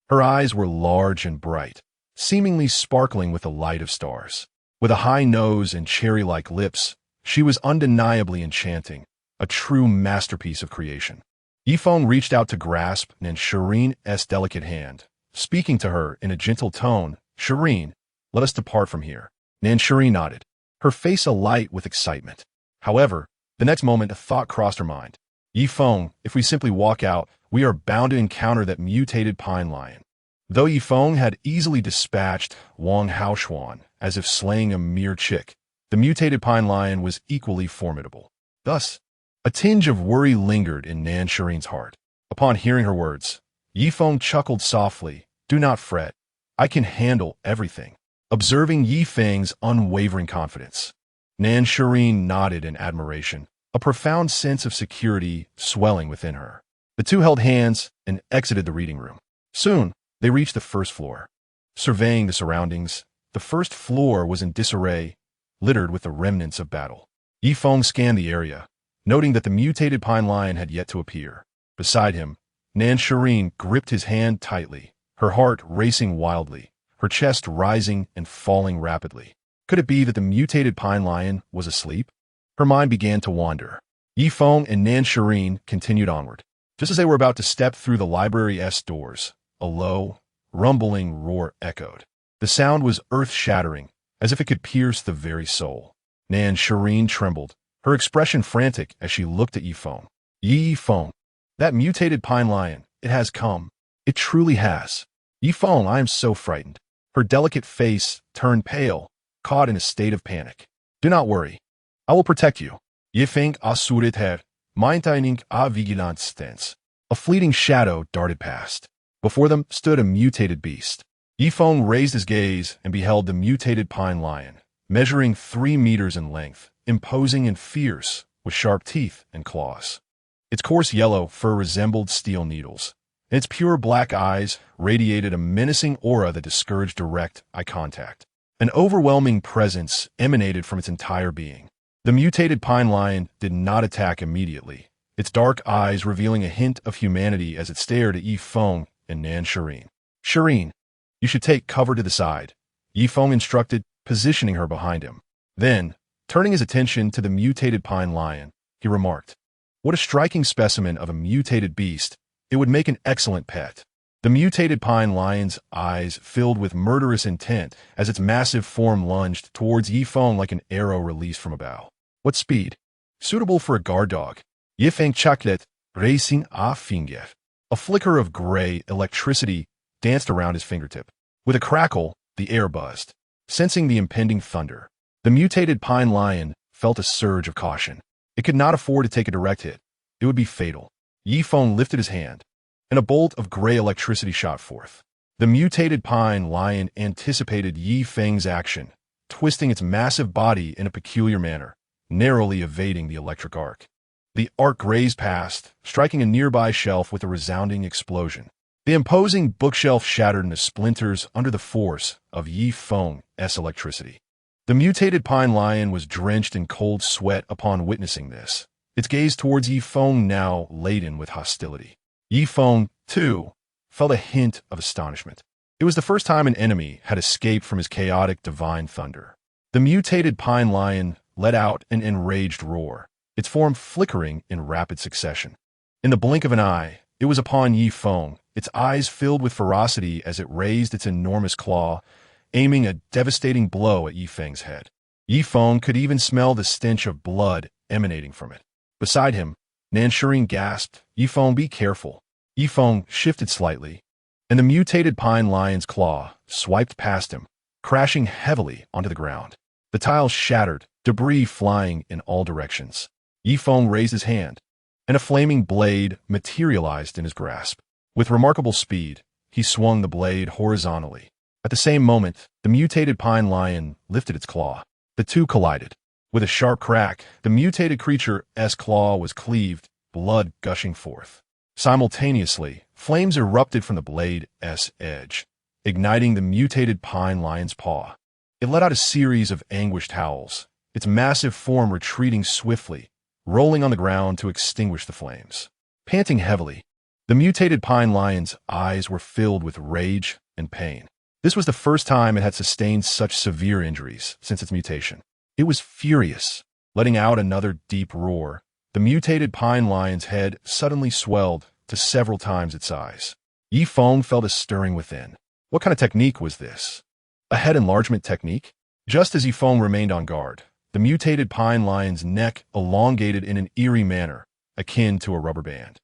[SPEAKER 1] Her eyes were large and bright, seemingly sparkling with the light of stars. With a high nose and cherry-like lips, she was undeniably enchanting, a true masterpiece of creation. Yifeng reached out to grasp Nansharin's delicate hand, speaking to her in a gentle tone. Shireen, let us depart from here. Nansharin nodded, her face alight with excitement. However, the next moment a thought crossed her mind. Yifeng, if we simply walk out, we are bound to encounter that mutated pine lion. Though Yifeng had easily dispatched Wang Haoshuan as if slaying a mere chick, the mutated pine lion was equally formidable. Thus, a tinge of worry lingered in Nansharin's heart. Upon hearing her words, Yifeng chuckled softly. Do not fret. I can handle everything. Observing Yifeng's unwavering confidence, Nansharin nodded in admiration, a profound sense of security swelling within her. The two held hands and exited the reading room. Soon, they reached the first floor. Surveying the surroundings, the first floor was in disarray, littered with the remnants of battle. Yifeng scanned the area, noting that the mutated pine lion had yet to appear. Beside him, Nan Shireen gripped his hand tightly, her heart racing wildly, her chest rising and falling rapidly. Could it be that the mutated pine lion was asleep? Her mind began to wander. Yi Feng and Nan Shireen continued onward. Just as they were about to step through the library's doors, a low, rumbling roar echoed. The sound was earth-shattering, as if it could pierce the very soul. Nan Shireen trembled, her expression frantic as she looked at Yi Feng. Yi Feng, that mutated pine lion, it has come. It truly has. Yi Feng, I am so frightened. Her delicate face turned pale, caught in a state of panic. Do not worry. I will protect you. Yi Feng asurit her, maintaining a vigilant stance. A fleeting shadow darted past. Before them stood a mutated beast. Yi Feng raised his gaze and beheld the mutated pine lion, measuring 3 meters in length, imposing and fierce, with sharp teeth and claws. Its coarse yellow fur resembled steel needles, and its pure black eyes radiated a menacing aura that discouraged direct eye contact. An overwhelming presence emanated from its entire being. The mutated pine lion did not attack immediately, its dark eyes revealing a hint of humanity as it stared at Yi Feng and Nan Shireen. Shireen, you should take cover to the side, Yi Feng instructed, positioning her behind him. Then, turning his attention to the mutated pine lion, he remarked, what a striking specimen of a mutated beast. It would make an excellent pet. The mutated pine lion's eyes filled with murderous intent as its massive form lunged towards Yi Feng like an arrow released from a bow. What speed? Suitable for a guard dog. Yi Feng chaklet, racing a finger. A flicker of gray electricity danced around his fingertip. With a crackle, the air buzzed. Sensing the impending thunder, the mutated pine lion felt a surge of caution. It could not afford to take a direct hit. It would be fatal. Yi Feng lifted his hand, and a bolt of gray electricity shot forth. The mutated pine lion anticipated Yi Feng's action, twisting its massive body in a peculiar manner, narrowly evading the electric arc. The arc grazed past, striking a nearby shelf with a resounding explosion. The imposing bookshelf shattered into splinters under the force of Yi Feng's electricity. The mutated pine lion was drenched in cold sweat upon witnessing this, its gaze towards Yi Feng now laden with hostility. Yi Feng, too, felt a hint of astonishment. It was the first time an enemy had escaped from his chaotic divine thunder. The mutated pine lion let out an enraged roar, its form flickering in rapid succession. In the blink of an eye, it was upon Yi Feng, its eyes filled with ferocity as it raised its enormous claw, aiming a devastating blow at Yi Feng's head. Yi Feng could even smell the stench of blood emanating from it. Beside him, Nan Shireen gasped, Yi Feng, be careful. Yi Feng shifted slightly, and the mutated pine lion's claw swiped past him, crashing heavily onto the ground. The tiles shattered, debris flying in all directions. Yi Feng raised his hand, and a flaming blade materialized in his grasp. With remarkable speed, he swung the blade horizontally. At the same moment, the mutated pine lion lifted its claw. The two collided. With a sharp crack, the mutated creature's claw was cleaved, blood gushing forth. Simultaneously, flames erupted from the blade's edge, igniting the mutated pine lion's paw. It let out a series of anguished howls, its massive form retreating swiftly, rolling on the ground to extinguish the flames. Panting heavily, the mutated pine lion's eyes were filled with rage and pain. This was the first time it had sustained such severe injuries since its mutation. It was furious, letting out another deep roar. The mutated pine lion's head suddenly swelled to several times its size. Yi Feng felt a stirring within. What kind of technique was this? A head enlargement technique? Just as Yi Feng remained on guard, the mutated pine lion's neck elongated in an eerie manner, akin to a rubber band,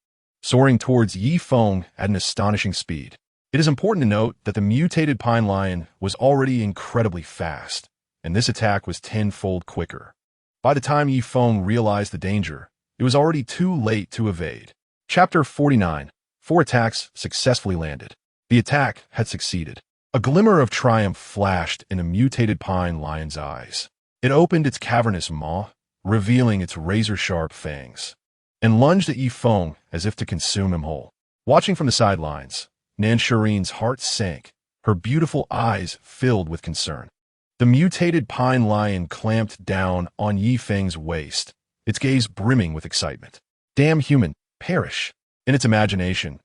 [SPEAKER 1] soaring towards Yi Feng at an astonishing speed. It is important to note that the mutated pine lion was already incredibly fast, and this attack was tenfold quicker. By the time Yi Feng realized the danger, it was already too late to evade. Chapter 49. 4 attacks successfully landed. The attack had succeeded. A glimmer of triumph flashed in the mutated pine lion's eyes. It opened its cavernous maw, revealing its razor-sharp fangs, and lunged at Yi Feng as if to consume him whole. Watching from the sidelines, Nan Shireen's heart sank, her beautiful eyes filled with concern. The mutated pine lion clamped down on Yi Feng's waist, its gaze brimming with excitement. Damn human, perish! In its imagination,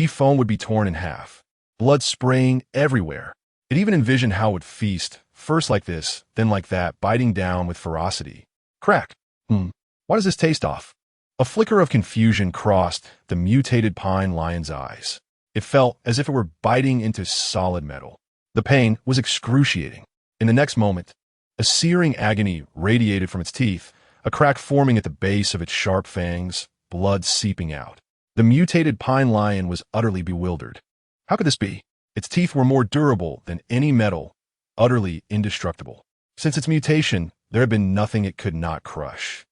[SPEAKER 1] Feng would be torn in half, blood spraying everywhere. It even envisioned how it would feast, first like this, then like that, biting down with ferocity. Crack. Why does this taste off? A flicker of confusion crossed the mutated pine lion's eyes. It felt as if it were biting into solid metal. The pain was excruciating. In the next moment, a searing agony radiated from its teeth, a crack forming at the base of its sharp fangs, blood seeping out. The mutated pine lion was utterly bewildered. How could this be? Its teeth were more durable than any metal, utterly indestructible. Since its mutation, there had been nothing it could not crush.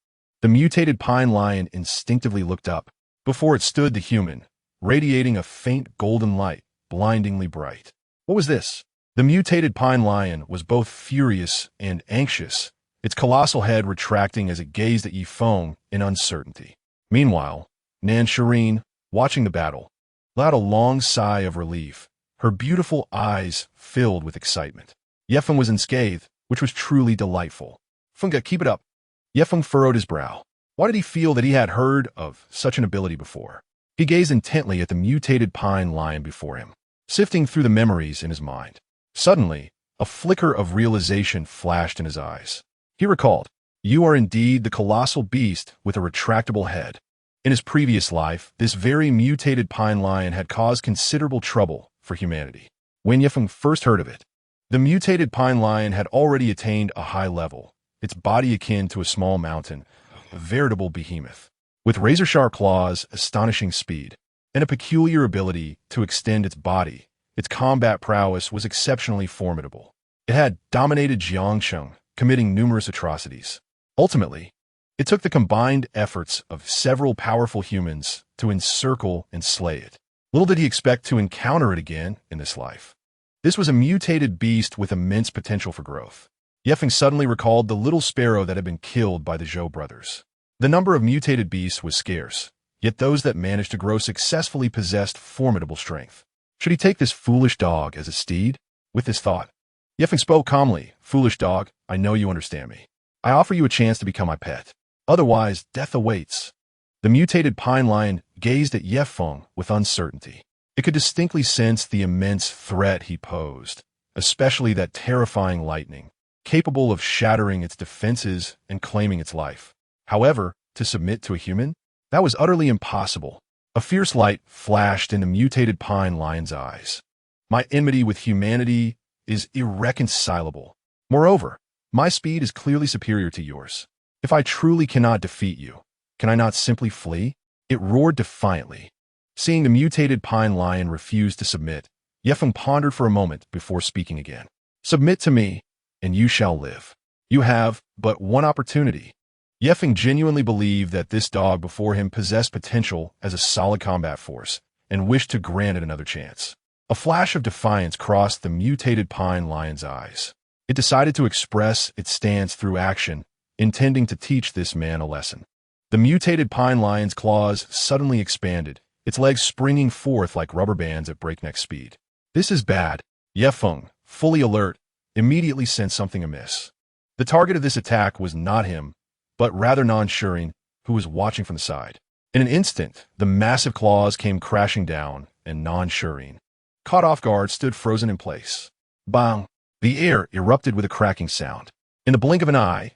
[SPEAKER 1] The mutated pine lion instinctively looked up. Before it stood the human, radiating a faint golden light, blindingly bright. What was this? The mutated pine lion was both furious and anxious, its colossal head retracting as it gazed at Feng in uncertainty. Meanwhile, Shireen, watching the battle, let out a long sigh of relief, her beautiful eyes filled with excitement. Feng was unscathed, which was truly delightful. Funga, keep it up. Feng furrowed his brow. Why did he feel that he had heard of such an ability before? He gazed intently at the mutated pine lion before him, sifting through the memories in his mind. Suddenly, a flicker of realization flashed in his eyes. He recalled, you are indeed the colossal beast with a retractable head. In his previous life, this very mutated pine lion had caused considerable trouble for humanity. When Feng first heard of it, the mutated pine lion had already attained a high level, its body akin to a small mountain, a veritable behemoth. With razor-sharp claws, astonishing speed, and a peculiar ability to extend its body, its combat prowess was exceptionally formidable. It had dominated Jiangsheng, committing numerous atrocities. Ultimately, it took the combined efforts of several powerful humans to encircle and slay it. Little did he expect to encounter it again in this life. This was a mutated beast with immense potential for growth. Feng suddenly recalled the little sparrow that had been killed by the Zhou brothers. The number of mutated beasts was scarce, yet those that managed to grow successfully possessed formidable strength. Should he take this foolish dog as a steed? With this thought, Feng spoke calmly. Foolish dog, I know you understand me. I offer you a chance to become my pet. Otherwise, death awaits. The mutated pine lion gazed at Feng with uncertainty. It could distinctly sense the immense threat he posed, especially that terrifying lightning, capable of shattering its defenses and claiming its life. However, to submit to a human? That was utterly impossible. A fierce light flashed in the mutated pine lion's eyes. My enmity with humanity is irreconcilable. Moreover, my speed is clearly superior to yours. If I truly cannot defeat you, can I not simply flee? It roared defiantly. Seeing the mutated pine lion refuse to submit, Feng pondered for a moment before speaking again. Submit to me, and you shall live. You have but one opportunity. Feng genuinely believed that this dog before him possessed potential as a solid combat force, and wished to grant it another chance. A flash of defiance crossed the mutated pine lion's eyes. It decided to express its stance through action, intending to teach this man a lesson. The mutated pine lion's claws suddenly expanded, its legs springing forth like rubber bands at breakneck speed. This is bad. Feng, fully alert, immediately sensed something amiss. The target of this attack was not him, but rather Shireen, who was watching from the side. In an instant, the massive claws came crashing down, and Shireen, caught off guard, stood frozen in place. Bang! The air erupted with a cracking sound. In the blink of an eye,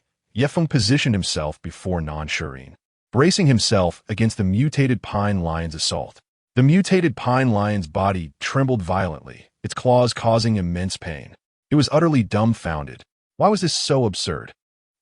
[SPEAKER 1] Feng positioned himself before Shireen, bracing himself against the mutated pine lion's assault. The mutated pine lion's body trembled violently, its claws causing immense pain. It was utterly dumbfounded. Why was this so absurd?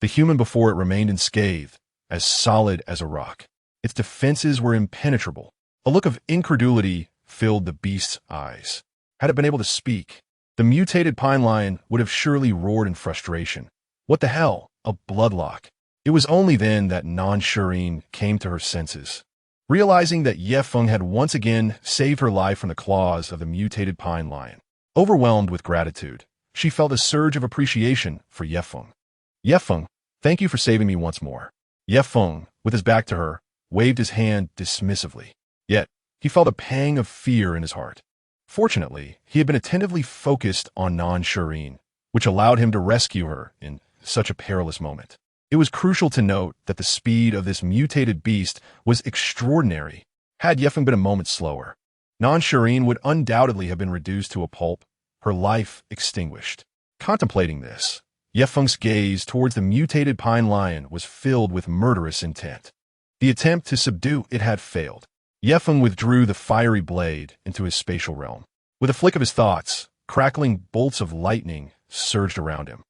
[SPEAKER 1] The human before it remained unscathed, as solid as a rock. Its defenses were impenetrable. A look of incredulity filled the beast's eyes. Had it been able to speak, the mutated pine lion would have surely roared in frustration. What the hell? A bloodlock. It was only then that Shireen came to her senses. Realizing that Feng had once again saved her life from the claws of the mutated pine lion. Overwhelmed with gratitude, she felt a surge of appreciation for Feng. Feng, thank you for saving me once more. Feng, with his back to her, waved his hand dismissively. Yet, he felt a pang of fear in his heart. Fortunately, he had been attentively focused on Shireen, which allowed him to rescue her in such a perilous moment. It was crucial to note that the speed of this mutated beast was extraordinary. Had Feng been a moment slower, Shireen would undoubtedly have been reduced to a pulp, her life extinguished. Contemplating this, Yefeng's gaze towards the mutated pine lion was filled with murderous intent. The attempt to subdue it had failed. Yefeng withdrew the fiery blade into his spatial realm. With a flick of his thoughts, crackling bolts of lightning surged around him.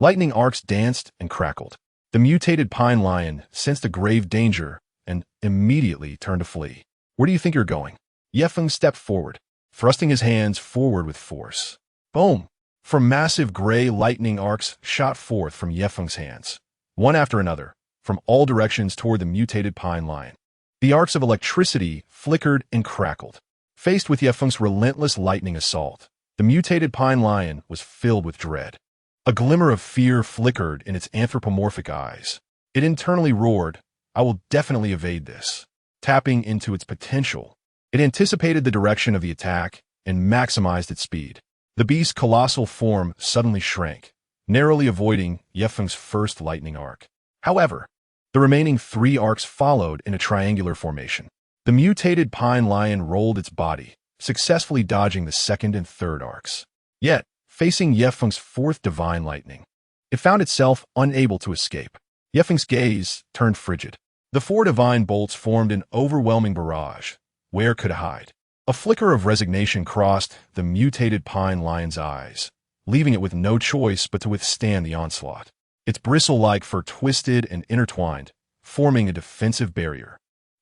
[SPEAKER 1] Lightning arcs danced and crackled. The mutated pine lion sensed a grave danger and immediately turned to flee. "Where do you think you're going?" Yefeng stepped forward, thrusting his hands forward with force. Boom! For massive gray lightning arcs shot forth from Yefeng's hands, one after another, from all directions toward the mutated pine lion. The arcs of electricity flickered and crackled. Faced with Yefeng's relentless lightning assault, the mutated pine lion was filled with dread. A glimmer of fear flickered in its anthropomorphic eyes. It internally roared, "I will definitely evade this." Tapping into its potential, it anticipated the direction of the attack and maximized its speed. The beast's colossal form suddenly shrank, narrowly avoiding Yefeng's first lightning arc. However, the remaining 3 arcs followed in a triangular formation. The mutated pine lion rolled its body, successfully dodging the second and third arcs. Yet, facing Yefeng's 4th divine lightning, it found itself unable to escape. Yefeng's gaze turned frigid. The 4 divine bolts formed an overwhelming barrage. Where could it hide? A flicker of resignation crossed the mutated pine lion's eyes, leaving it with no choice but to withstand the onslaught. Its bristle-like fur twisted and intertwined, forming a defensive barrier.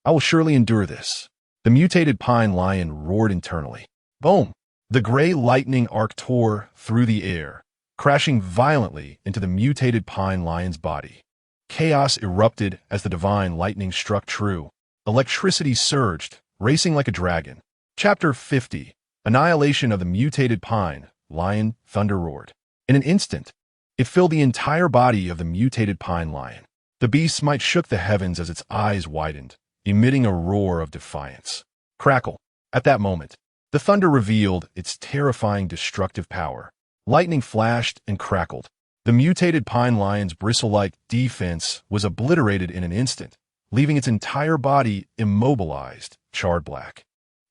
[SPEAKER 1] "I will surely endure this." The mutated pine lion roared internally. Boom! The gray lightning arc tore through the air, crashing violently into the mutated pine lion's body. Chaos erupted as the divine lightning struck true. Electricity surged, racing like a dragon. Chapter 50. Annihilation of the mutated pine lion. Thunder roared. In an instant, it filled the entire body of the mutated pine lion. The beast's might shook the heavens as its eyes widened, emitting a roar of defiance. Crackle. At that moment, the thunder revealed its terrifying destructive power. Lightning flashed and crackled. The mutated pine lion's bristle-like defense was obliterated in an instant, leaving its entire body immobilized, charred black.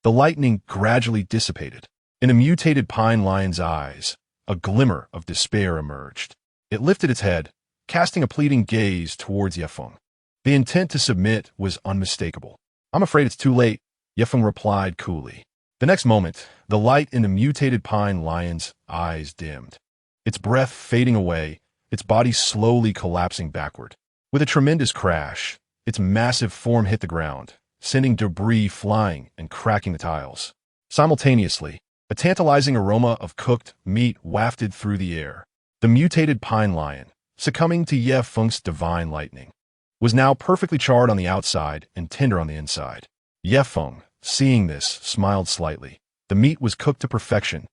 [SPEAKER 1] The lightning gradually dissipated. In the mutated pine lion's eyes, a glimmer of despair emerged. It lifted its head, casting a pleading gaze towards Yefeng. The intent to submit was unmistakable. "I'm afraid it's too late," Yefeng replied coolly. The next moment, the light in the mutated pine lion's eyes dimmed. Its breath fading away, its body slowly collapsing backward. With a tremendous crash, its massive form hit the ground, sending debris flying and cracking the tiles. Simultaneously, a tantalizing aroma of cooked meat wafted through the air. The mutated pine lion, succumbing to Yefeng's divine lightning, was now perfectly charred on the outside and tender on the inside. Yefeng, seeing this, smiled slightly. The meat was cooked to perfection.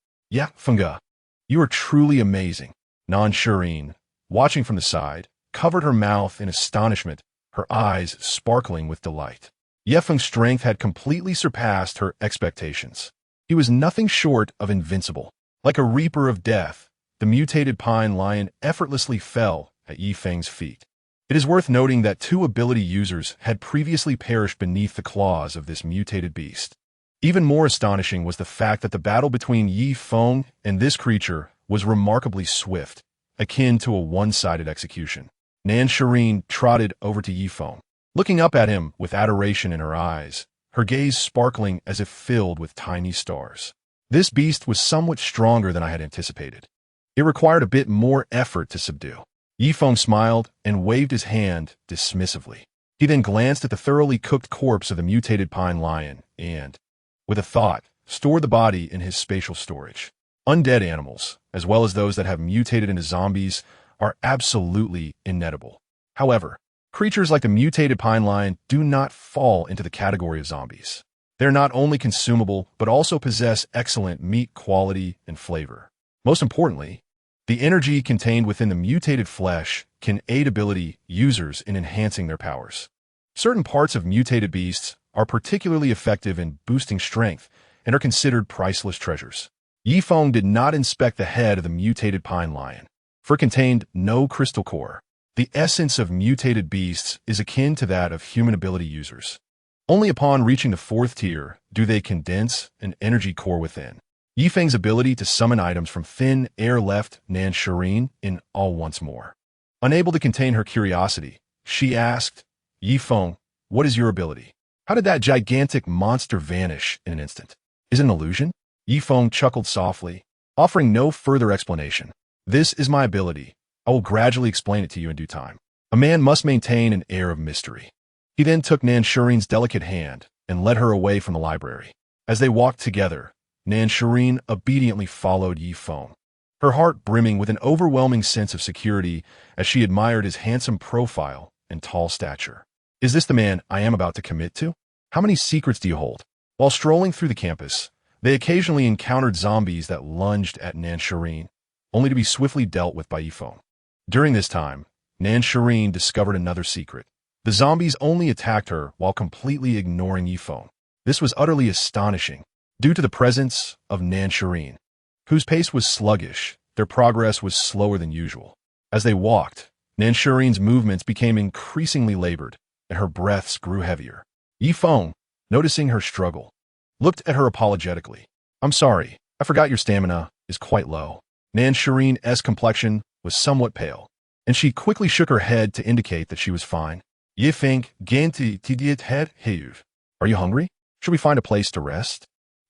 [SPEAKER 1] "Feng, you are truly amazing." Shireen, watching from the side, covered her mouth in astonishment, her eyes sparkling with delight. Yefeng's strength had completely surpassed her expectations. He was nothing short of invincible. Like a reaper of death, the mutated pine lion effortlessly fell at Yefeng's feet. It is worth noting that 2 ability users had previously perished beneath the claws of this mutated beast. Even more astonishing was the fact that the battle between Yefeng and this creature was remarkably swift, akin to a one-sided execution. Shireen trotted over to Yefeng, looking up at him with adoration in her eyes, her gaze sparkling as if filled with tiny stars. This beast was somewhat stronger than I had anticipated. It required a bit more effort to subdue. Yefeng smiled and waved his hand dismissively. He then glanced at the thoroughly cooked corpse of the mutated pine lion and, with a thought, stored the body in his spatial storage. Undead animals, as well as those that have mutated into zombies, are absolutely inedible. However, creatures like the mutated pine lion do not fall into the category of zombies. They're not only consumable, but also possess excellent meat quality and flavor. Most importantly, the energy contained within the mutated flesh can aid ability users in enhancing their powers. Certain parts of mutated beasts are particularly effective in boosting strength and are considered priceless treasures. Yefeng did not inspect the head of the mutated pine lion, for it contained no crystal core. The essence of mutated beasts is akin to that of human ability users. Only upon reaching the fourth tier do they condense an energy core within. Yifeng's ability to summon items from thin air left Nan Shireen in awe once more. Unable to contain her curiosity, she asked, Yifeng, what is your ability? How did that gigantic monster vanish in an instant? Is it an illusion? Yifeng chuckled softly, offering no further explanation. This is my ability. I will gradually explain it to you in due time. A man must maintain an air of mystery. He then took Nan Shireen's delicate hand and led her away from the library. As they walked together, Nan Shireen obediently followed Yifeng, her heart brimming with an overwhelming sense of security as she admired his handsome profile and tall stature. Is this the man I am about to commit to? How many secrets do you hold? While strolling through the campus, they occasionally encountered zombies that lunged at Nan Shireen, only to be swiftly dealt with by Yifeng. During this time, Nan Shireen discovered another secret. The zombies only attacked her while completely ignoring Yifeng. This was utterly astonishing. Due to the presence of Nan Shireen, whose pace was sluggish, their progress was slower than usual. As they walked, Nan Shireen's movements became increasingly labored, and her breaths grew heavier. Yifeng, noticing her struggle, looked at her apologetically. I'm sorry, I forgot your stamina is quite low. Nan Shireen's complexion was somewhat pale, and she quickly shook her head to indicate that she was fine. Yifeng, ganti tidiet head heyuv. Are you hungry? Should we find a place to rest?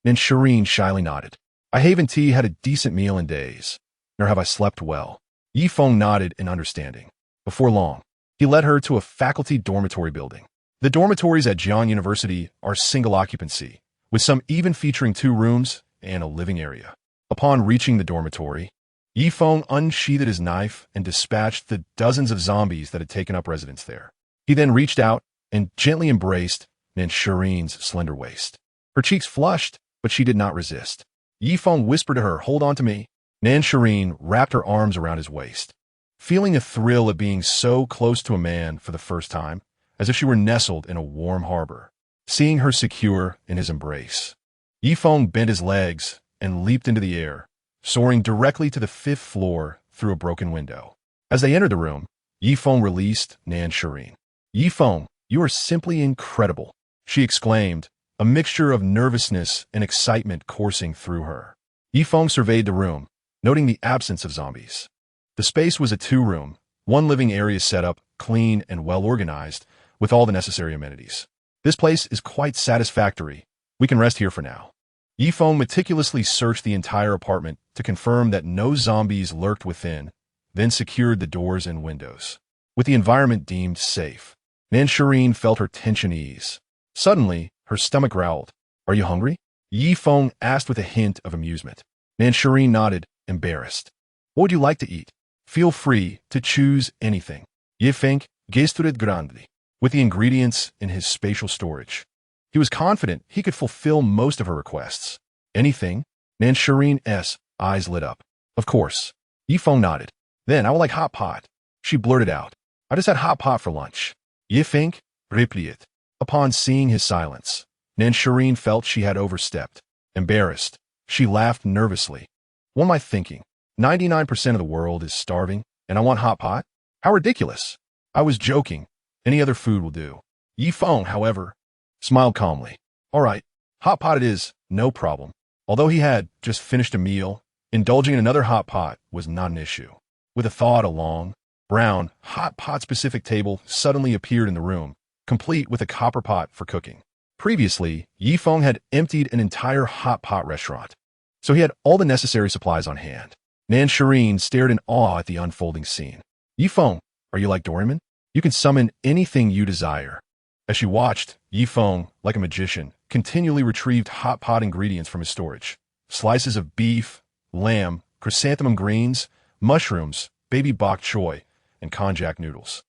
[SPEAKER 1] Nan Shireen shyly nodded. I haven't had a decent meal in days, nor have I slept well. Yifeng nodded in understanding. Before long, he led her to a faculty dormitory building. The dormitories at Jian University are single occupancy, with some even featuring 2 rooms and a living area. Upon reaching the dormitory, Yifeng unsheathed his knife and dispatched the dozens of zombies that had taken up residence there. He then reached out and gently embraced Nan Shireen's slender waist. Her cheeks flushed, but she did not resist. Yifeng whispered to her, hold on to me. Nan Shireen wrapped her arms around his waist, feeling a thrill at being so close to a man for the first time, as if she were nestled in a warm harbor. Seeing her secure in his embrace, Yifeng bent his legs and leaped into the air, soaring directly to the 5th floor through a broken window. As they entered the room, Yifeng released Nan Shireen. Yifeng, you are simply incredible, she exclaimed, a mixture of nervousness and excitement coursing through her. Yifeng surveyed the room, noting the absence of zombies. The space was a 2-room, 1 living area set up, clean and well-organized, with all the necessary amenities. This place is quite satisfactory. We can rest here for now. Yifeng meticulously searched the entire apartment to confirm that no zombies lurked within, then secured the doors and windows. With the environment deemed safe, Nan Shireen felt her tension ease. Suddenly, her stomach growled. Are you hungry? Yifeng asked with a hint of amusement. Nan Shireen nodded, embarrassed. What would you like to eat? Feel free to choose anything. Yifeng gestured grandly, with the ingredients in his spatial storage. He was confident he could fulfill most of her requests. Anything? Nan Shireen's eyes lit up. Of course. Yifeng nodded. Then I would like hot pot. She blurted out. I just had hot pot for lunch. Yifeng replied. Upon seeing his silence, Nan Shireen felt she had overstepped. Embarrassed, she laughed nervously. What am I thinking? 99% of the world is starving, and I want hot pot? How ridiculous. I was joking. Any other food will do. Yifeng, however, smiled calmly. All right, hot pot it is, no problem. Although he had just finished a meal, indulging in another hot pot was not an issue. With a thought, a long, brown, hot pot-specific table suddenly appeared in the room, complete with a copper pot for cooking. Previously, Yifeng had emptied an entire hot pot restaurant, so he had all the necessary supplies on hand. Nan Shireen stared in awe at the unfolding scene. Yifeng, are you like Doraemon? You can summon anything you desire. As she watched, Yifeng, like a magician, continually retrieved hot pot ingredients from his storage. Slices of beef, lamb, chrysanthemum greens, mushrooms, baby bok choy, and konjac noodles.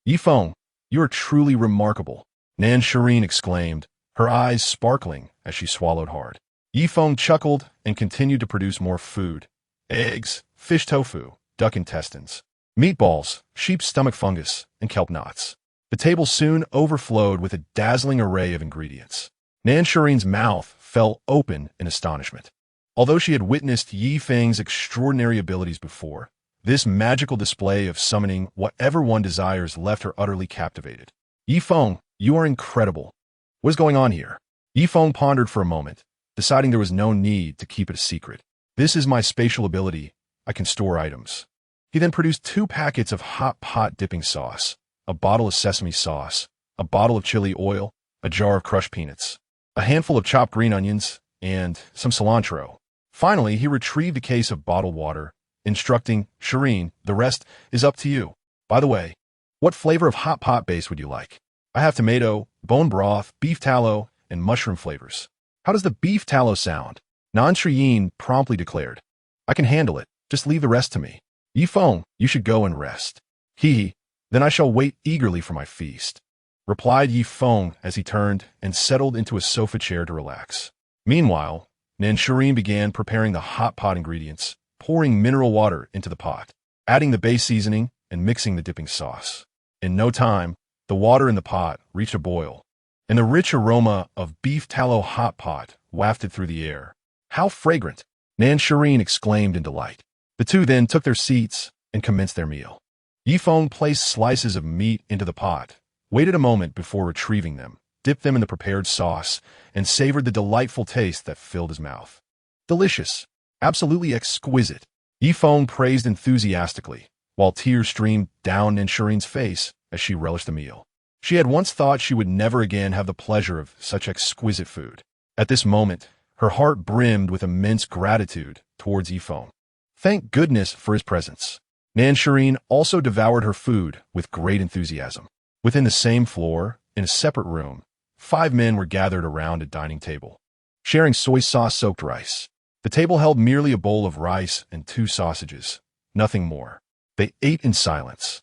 [SPEAKER 1] Yifeng, you are truly remarkable, Nan Shireen exclaimed, her eyes sparkling as she swallowed hard. Yifeng chuckled and continued to produce more food. Eggs, fish tofu, duck intestines, meatballs, sheep's stomach fungus, and kelp knots. The table soon overflowed with a dazzling array of ingredients. Nan Shireen's mouth fell open in astonishment. Although she had witnessed Yifeng's extraordinary abilities before, this magical display of summoning whatever one desires left her utterly captivated. Yifeng, you are incredible. What is going on here? Yifeng pondered for a moment, deciding there was no need to keep it a secret. This is my spatial ability. I can store items. He then produced 2 packets of hot pot dipping sauce, a bottle of sesame sauce, a bottle of chili oil, a jar of crushed peanuts, a handful of chopped green onions, and some cilantro. Finally, he retrieved a case of bottled water, instructing Shireen, "The rest is up to you. By the way, what flavor of hot pot base would you like? I have tomato, bone broth, beef tallow, and mushroom flavors." "How does the beef tallow sound?" Nan Shiyin promptly declared. "I can handle it. Just leave the rest to me." "Yifeng, you should go and rest." "He, then I shall wait eagerly for my feast," replied Yifeng as he turned and settled into a sofa chair to relax. Meanwhile, Nan Shiyin began preparing the hot pot ingredients, pouring mineral water into the pot, adding the base seasoning, and mixing the dipping sauce. In no time, the water in the pot reached a boil, and the rich aroma of beef tallow hot pot wafted through the air. "How fragrant!" Nan Shiyin exclaimed in delight. The two then took their seats and commenced their meal. Yifeng placed slices of meat into the pot, waited a moment before retrieving them, dipped them in the prepared sauce, and savored the delightful taste that filled his mouth. "Delicious. Absolutely exquisite," Yifeng praised enthusiastically, while tears streamed down Nan Shireen's face as she relished the meal. She had once thought she would never again have the pleasure of such exquisite food. At this moment, her heart brimmed with immense gratitude towards Yifeng. Thank goodness for his presence. Nan Shirin also devoured her food with great enthusiasm. Within the same floor, in a separate room, 5 men were gathered around a dining table, sharing soy sauce-soaked rice. The table held merely a bowl of rice and 2 sausages, nothing more. They ate in silence.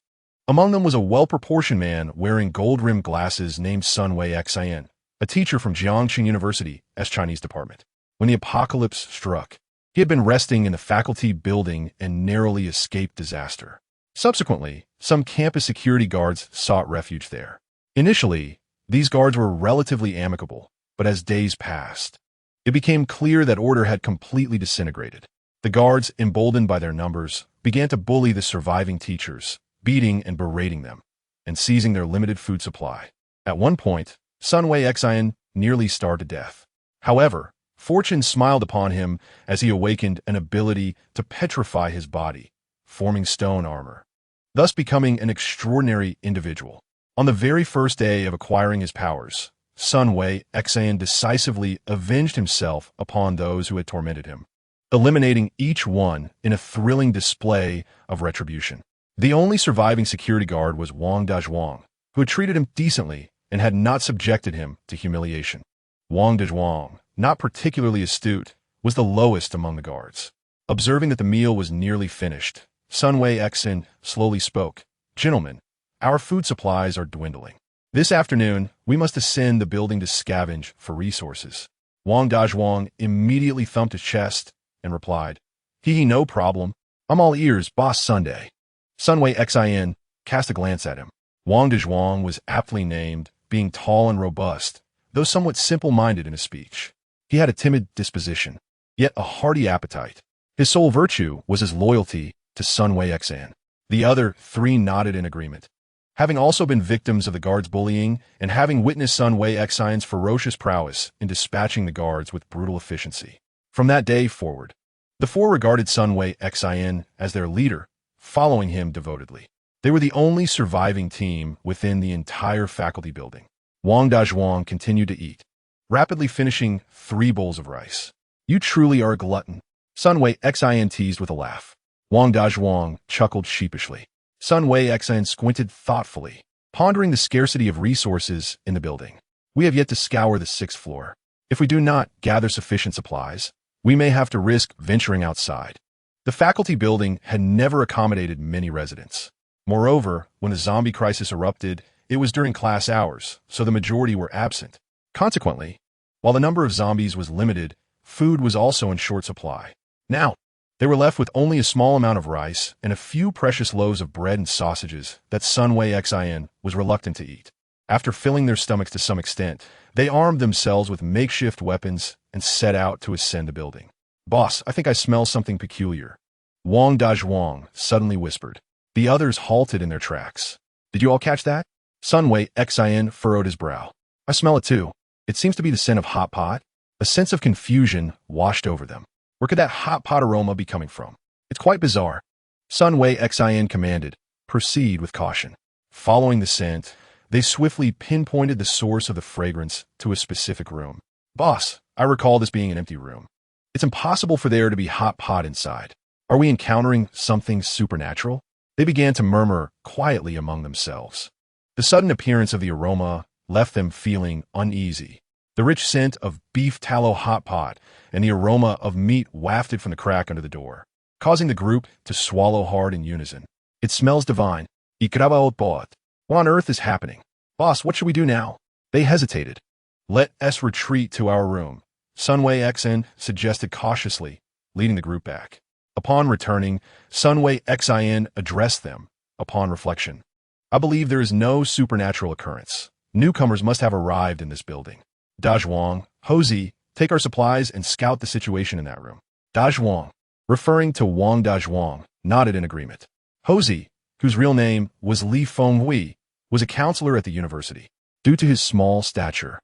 [SPEAKER 1] Among them was a well-proportioned man wearing gold-rimmed glasses named Sunway Xian, a teacher from Jiangxing University as Chinese department. When the apocalypse struck, he had been resting in the faculty building and narrowly escaped disaster. Subsequently, some campus security guards sought refuge there. Initially, these guards were relatively amicable, but as days passed, it became clear that order had completely disintegrated. The guards, emboldened by their numbers, began to bully the surviving teachers, beating and berating them, and seizing their limited food supply. At one point, Sunway Xian nearly starved to death. However, fortune smiled upon him as he awakened an ability to petrify his body, forming stone armor, thus becoming an extraordinary individual. On the very first day of acquiring his powers, Sunway Xian decisively avenged himself upon those who had tormented him, eliminating each one in a thrilling display of retribution. The only surviving security guard was Wang Dazhuang, who had treated him decently and had not subjected him to humiliation. Wang Dazhuang, not particularly astute, was the lowest among the guards. Observing that the meal was nearly finished, Sunway Xian slowly spoke. "Gentlemen, our food supplies are dwindling. This afternoon, we must ascend the building to scavenge for resources." Wang Dazhuang immediately thumped his chest and replied, No problem. I'm all ears, Boss Sunday." Sunway Xian cast a glance at him. Wang Dazhuang was aptly named, being tall and robust, though somewhat simple-minded in his speech. He had a timid disposition, yet a hearty appetite. His sole virtue was his loyalty to Sunway Xian. The other 3 nodded in agreement. Having also been victims of the guards' bullying and having witnessed Sunway Xian's ferocious prowess in dispatching the guards with brutal efficiency. From that day forward, the 4 regarded Sunway Xian as their leader, following him devotedly. They were the only surviving team within the entire faculty building. Wang Dazhuang continued to eat, rapidly finishing 3 bowls of rice. "You truly are a glutton," Sunway Xian teased with a laugh. Wang Dazhuang chuckled sheepishly. Sunway Xian squinted thoughtfully, pondering the scarcity of resources in the building. "We have yet to scour the 6th floor. If we do not gather sufficient supplies, we may have to risk venturing outside." The faculty building had never accommodated many residents. Moreover, when the zombie crisis erupted, it was during class hours, so the majority were absent. Consequently, while the number of zombies was limited, food was also in short supply. Now, they were left with only a small amount of rice and a few precious loaves of bread and sausages that Sunway Xian was reluctant to eat. After filling their stomachs to some extent, they armed themselves with makeshift weapons and set out to ascend the building. "Boss, I think I smell something peculiar," Wang Dazhuang suddenly whispered. The others halted in their tracks. "Did you all catch that?" Sunway Xian furrowed his brow. "I smell it too." It seems to be the scent of hot pot. A sense of confusion washed over them. Where could that hot pot aroma be coming from? It's quite bizarre. Sun Wei Xin commanded, proceed with caution. Following the scent, they swiftly pinpointed the source of the fragrance to a specific room. Boss, I recall this being an empty room. It's impossible for there to be hot pot inside. Are we encountering something supernatural? They began to murmur quietly among themselves. The sudden appearance of the aroma left them feeling uneasy. The rich scent of beef tallow hot pot and the aroma of meat wafted from the crack under the door, causing the group to swallow hard in unison. It smells divine. Ikrabaot bot. What on earth is happening? Boss, what should we do now? They hesitated. Let us retreat to our room, Sun Wei Xin suggested cautiously, leading the group back. Upon returning, Sun Wei Xin addressed them. Upon reflection, I believe there is no supernatural occurrence. Newcomers must have arrived in this building. Dazhuang, Hozi, take our supplies and scout the situation in that room. Dazhuang, referring to Wang Dazhuang, nodded in agreement. Hozi, whose real name was Li Fenghui, was a counselor at the university. Due to his small stature,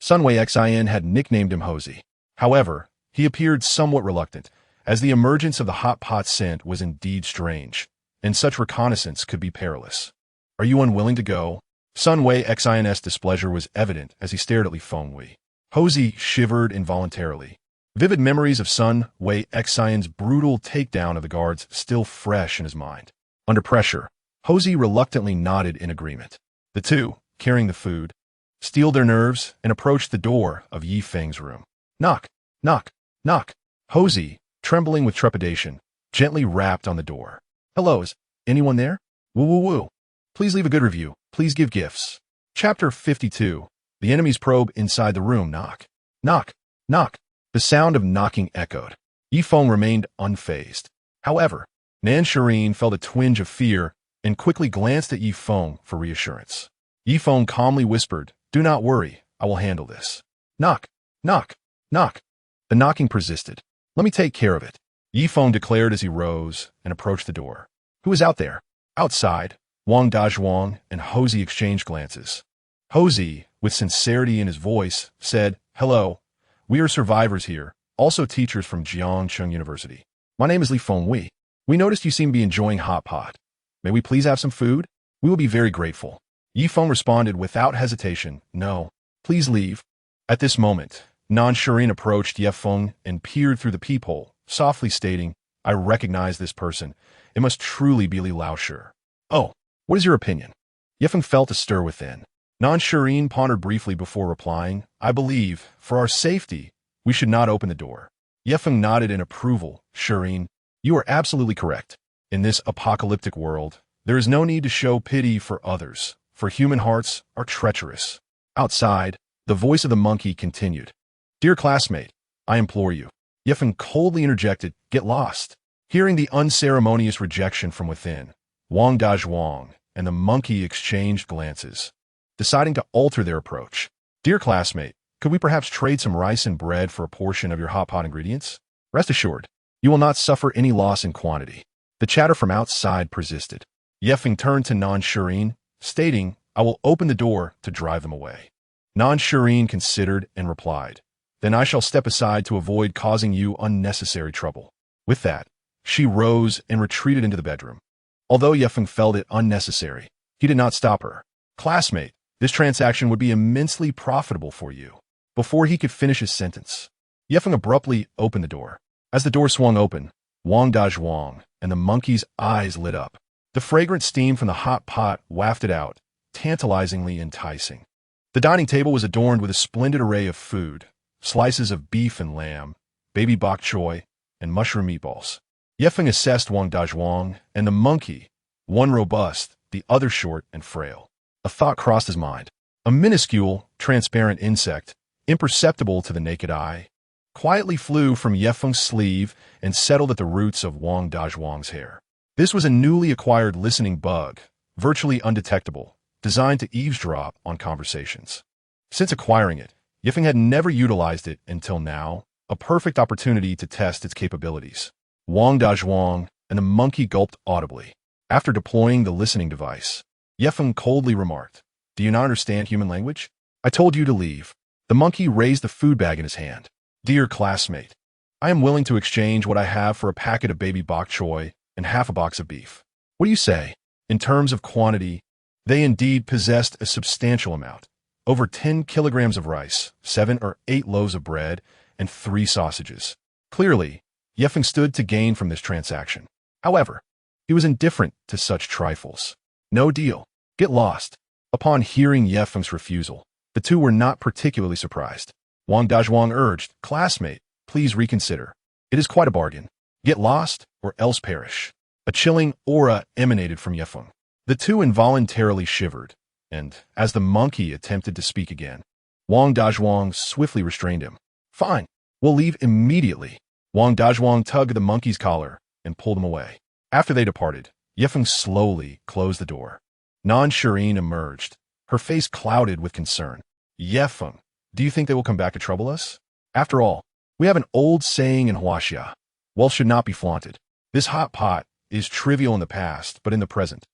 [SPEAKER 1] Sun Wei Xin had nicknamed him Hozi. However, he appeared somewhat reluctant, as the emergence of the hot pot scent was indeed strange, and such reconnaissance could be perilous. Are you unwilling to go? Sun Wei Xin's displeasure was evident as he stared at Li Fenghui. Hozi shivered involuntarily. Vivid memories of Sun Wei Xin's brutal takedown of the guards still fresh in his mind. Under pressure, Hozi reluctantly nodded in agreement. The two, carrying the food, steeled their nerves and approached the door of Yi Feng's room. Knock, knock, knock. Hozi, trembling with trepidation, gently rapped on the door. Hello, is anyone there? Woo woo woo. Please leave a good review. Please give gifts. Chapter 52. The enemy's probe inside the room. Knock, knock, knock. The sound of knocking echoed. Yi Feng remained unfazed. However, Nan Shirin felt a twinge of fear and quickly glanced at Yi Feng for reassurance. Yi Feng calmly whispered, Do not worry, I will handle this. Knock, knock, knock. The knocking persisted. Let me take care of it, Yi Feng declared as he rose and approached the door. Who is out there? Outside, Wang Dazhuang and Hozi exchanged glances. Hozi, with sincerity in his voice, said, Hello, we are survivors here, also teachers from Jiangcheng University. My name is Li Fenghui. We noticed you seem to be enjoying hot pot. May we please have some food? We will be very grateful. Yi Feng responded without hesitation, No, please leave. At this moment, Nan Shirin approached Ye Feng and peered through the peephole, softly stating, I recognize this person. It must truly be Li Laoshi. Oh, what is your opinion? Ye Feng felt a stir within. Nan Shirin pondered briefly before replying, I believe, for our safety, we should not open the door. Ye Feng nodded in approval. Shirin, you are absolutely correct. In this apocalyptic world, there is no need to show pity for others, for human hearts are treacherous. Outside, the voice of the monkey continued. Dear classmate, I implore you. Ye Feng coldly interjected, Get lost. Hearing the unceremonious rejection from within, Wang Dazhuang and the monkey exchanged glances, deciding to alter their approach. Dear classmate, could we perhaps trade some rice and bread for a portion of your hot pot ingredients? Rest assured, you will not suffer any loss in quantity. The chatter from outside persisted. Ye Feng turned to Nan Shirin, stating, I will open the door to drive them away. Nan Shirin considered and replied, Then I shall step aside to avoid causing you unnecessary trouble. With that, she rose and retreated into the bedroom. Although Ye Feng felt it unnecessary, he did not stop her. Classmate, this transaction would be immensely profitable for you. Before he could finish his sentence, Ye Feng abruptly opened the door. As the door swung open, Wang Dazhuang and the monkey's eyes lit up. The fragrant steam from the hot pot wafted out, tantalizingly enticing. The dining table was adorned with a splendid array of food, slices of beef and lamb, baby bok choy, and mushroom meatballs. Ye Feng assessed Wang Dazhuang and the monkey, one robust, the other short and frail. A thought crossed his mind. A minuscule, transparent insect, imperceptible to the naked eye, quietly flew from Ye Feng's sleeve and settled at the roots of Wang Dazhuang's hair. This was a newly acquired listening bug, virtually undetectable, designed to eavesdrop on conversations. Since acquiring it, Ye Feng had never utilized it until now, a perfect opportunity to test its capabilities. Wang Dazhuang and the monkey gulped audibly. After deploying the listening device, Ye Feng coldly remarked, Do you not understand human language? I told you to leave. The monkey raised the food bag in his hand. Dear classmate, I am willing to exchange what I have for a packet of baby bok choy and half a box of beef. What do you say? In terms of quantity, they indeed possessed a substantial amount. Over 10 kilograms of rice, 7 or 8 loaves of bread, and 3 sausages. Clearly, Yefeng stood to gain from this transaction. However, he was indifferent to such trifles. No deal. Get lost. Upon hearing Yefeng's refusal, the two were not particularly surprised. Wang Dazhuang urged, classmate, please reconsider. It is quite a bargain. Get lost or else perish. A chilling aura emanated from Yefeng. The two involuntarily shivered, and as the monkey attempted to speak again, Wang Dazhuang swiftly restrained him. Fine, we'll leave immediately. Wang Dazhuang tugged the monkey's collar and pulled him away. After they departed, Yefeng slowly closed the door. Shirin emerged, her face clouded with concern. Yefeng, do you think they will come back to trouble us? After all, we have an old saying in Huaxia. Wealth should not be flaunted. This hot pot is trivial in the past, but in the present.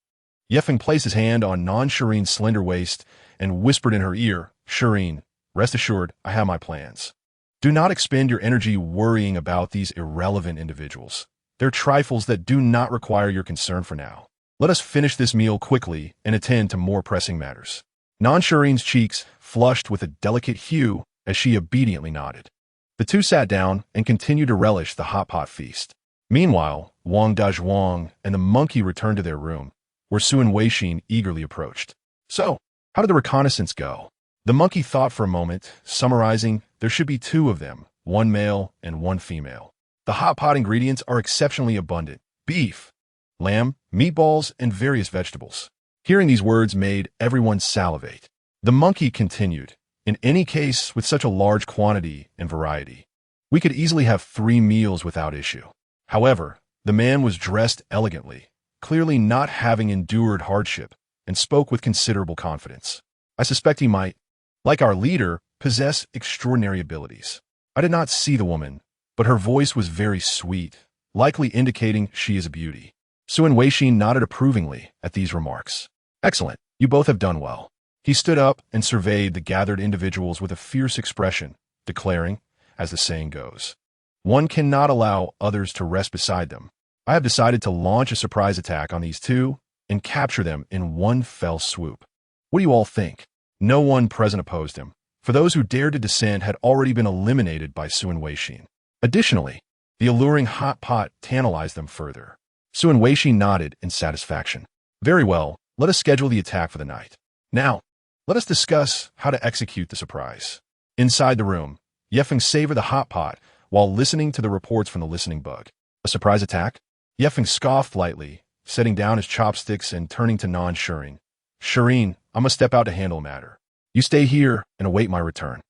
[SPEAKER 1] Yefeng placed his hand on Shirin's slender waist and whispered in her ear, Shirin, rest assured, I have my plans. Do not expend your energy worrying about these irrelevant individuals. They're trifles that do not require your concern for now. Let us finish this meal quickly and attend to more pressing matters. Shirin's cheeks flushed with a delicate hue as she obediently nodded. The two sat down and continued to relish the hot pot feast. Meanwhile, Wang Dazhuang and the monkey returned to their room, where Sun Weixin eagerly approached. So, how did the reconnaissance go? The monkey thought for a moment, summarizing, there should be 2 of them, 1 male and 1 female. The hot pot ingredients are exceptionally abundant. Beef, lamb, meatballs, and various vegetables. Hearing these words made everyone salivate. The monkey continued, in any case, with such a large quantity and variety, we could easily have 3 meals without issue. However, the man was dressed elegantly, clearly not having endured hardship, and spoke with considerable confidence. I suspect he might, like our leader, possess extraordinary abilities. I did not see the woman, but her voice was very sweet, likely indicating she is a beauty. Sun Weixin nodded approvingly at these remarks. Excellent, you both have done well. He stood up and surveyed the gathered individuals with a fierce expression, declaring, as the saying goes, one cannot allow others to rest beside them. I have decided to launch a surprise attack on these two and capture them in one fell swoop. What do you all think? No one present opposed him, for those who dared to dissent had already been eliminated by Sun Weixin. Additionally, the alluring hot pot tantalized them further. Sun Weixin nodded in satisfaction. Very well, let us schedule the attack for the night. Now, let us discuss how to execute the surprise. Inside the room, Yefeng savored the hot pot while listening to the reports from the listening bug. A surprise attack? Yefeng scoffed lightly, setting down his chopsticks and turning to Shirin. Shirin, I must step out to handle a matter. You stay here and await my return.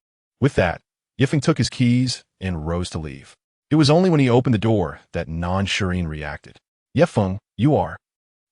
[SPEAKER 1] With that, Yefeng took his keys and rose to leave. It was only when he opened the door that Shirin reacted. Yefeng, you are.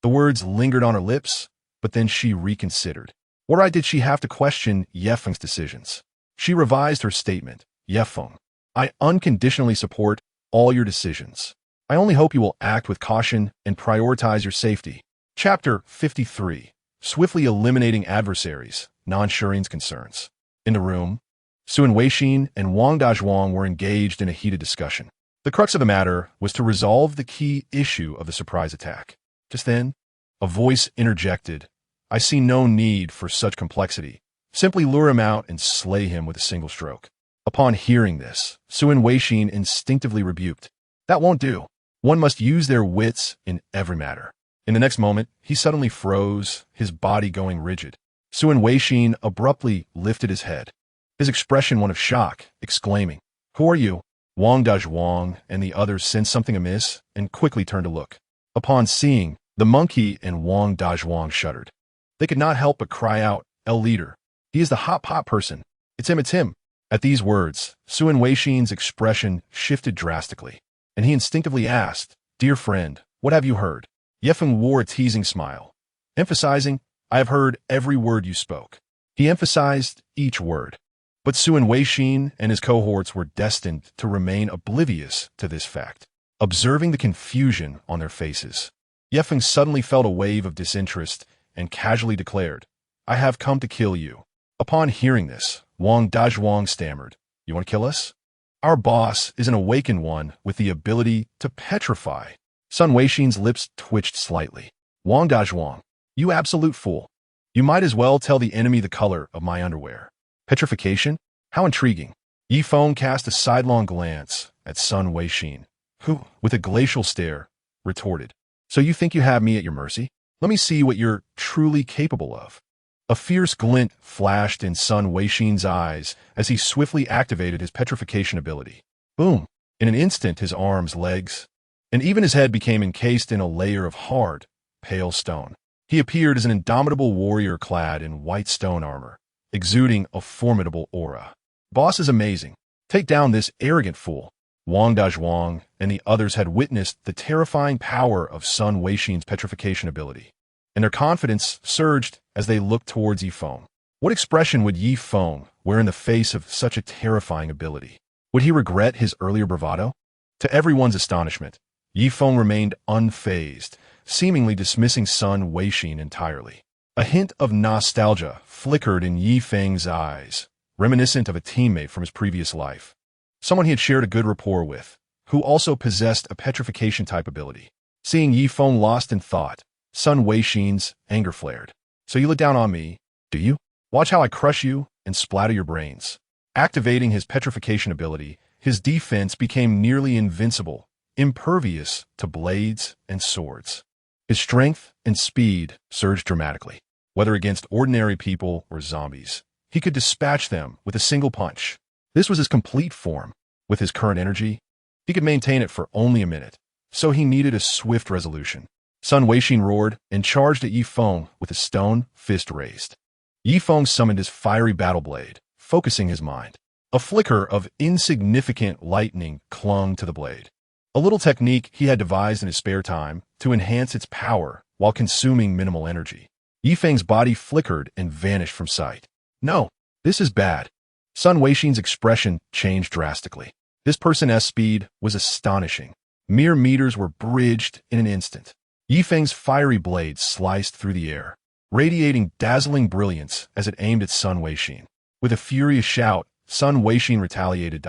[SPEAKER 1] The words lingered on her lips, but then she reconsidered. What right did she have to question Yefeng's decisions? She revised her statement. Yefeng, I unconditionally support all your decisions. I only hope you will act with caution and prioritize your safety. Chapter 53. Swiftly eliminating adversaries, Shirin's concerns. In the room, Sun Weixin and Wang Dazhuang were engaged in a heated discussion. The crux of the matter was to resolve the key issue of the surprise attack. Just then, a voice interjected, I see no need for such complexity. Simply lure him out and slay him with a single stroke. Upon hearing this, Sun Weixin instinctively rebuked. That won't do. One must use their wits in every matter. In the next moment, he suddenly froze, his body going rigid. Sun Weixin abruptly lifted his head, his expression one of shock, exclaiming, Who are you? Wang Dazhuang and the others sensed something amiss and quickly turned to look. Upon seeing, the monkey and Wang Dazhuang shuddered. They could not help but cry out, El leader, he is the hot pot person. It's him, it's him. At these words, Sun Weixin's expression shifted drastically, and he instinctively asked, Dear friend, what have you heard? Yefeng wore a teasing smile, emphasizing, I have heard every word you spoke. He emphasized each word. But Sun Weixin and his cohorts were destined to remain oblivious to this fact. Observing the confusion on their faces, Yefeng suddenly felt a wave of disinterest and casually declared, I have come to kill you. Upon hearing this, Wang Dazhuang stammered. You want to kill us? Our boss is an awakened one with the ability to petrify. Sun Weixin's lips twitched slightly. Wang Dazhuang, you absolute fool. You might as well tell the enemy the color of my underwear. Petrification? How intriguing. Yi Feng cast a sidelong glance at Sun Weixin, who, with a glacial stare, retorted. So you think you have me at your mercy? Let me see what you're truly capable of. A fierce glint flashed in Sun Weixin's eyes as he swiftly activated his petrification ability. Boom! In an instant, his arms, legs, and even his head became encased in a layer of hard, pale stone. He appeared as an indomitable warrior clad in white stone armor, exuding a formidable aura. Boss is amazing. Take down this arrogant fool. Wang Dazhuang and the others had witnessed the terrifying power of Sun Weixin's petrification ability, and their confidence surged as they looked towards Yi Feng. What expression would Yi Feng wear in the face of such a terrifying ability? Would he regret his earlier bravado? To everyone's astonishment, Yi Feng remained unfazed, seemingly dismissing Sun Weixin entirely. A hint of nostalgia flickered in Yi Feng's eyes, reminiscent of a teammate from his previous life. Someone he had shared a good rapport with, who also possessed a petrification-type ability. Seeing Yi Feng lost in thought, Sun Weixin's anger flared. So you look down on me, do you? Watch how I crush you and splatter your brains. Activating his petrification ability, his defense became nearly invincible, impervious to blades and swords. His strength and speed surged dramatically. Whether against ordinary people or zombies, he could dispatch them with a single punch. This was his complete form. With his current energy, he could maintain it for only a minute, so he needed a swift resolution. Sun Weixin roared and charged at Yi Feng with a stone fist raised. Yi Feng summoned his fiery battle blade, focusing his mind. A flicker of insignificant lightning clung to the blade. A little technique he had devised in his spare time to enhance its power while consuming minimal energy. Yi Feng's body flickered and vanished from sight. No, this is bad. Sun Weixin's expression changed drastically. This person's speed was astonishing. Mere meters were bridged in an instant. Yi Feng's fiery blade sliced through the air, radiating dazzling brilliance as it aimed at Sun Weixin. With a furious shout, Sun Weixin retaliated.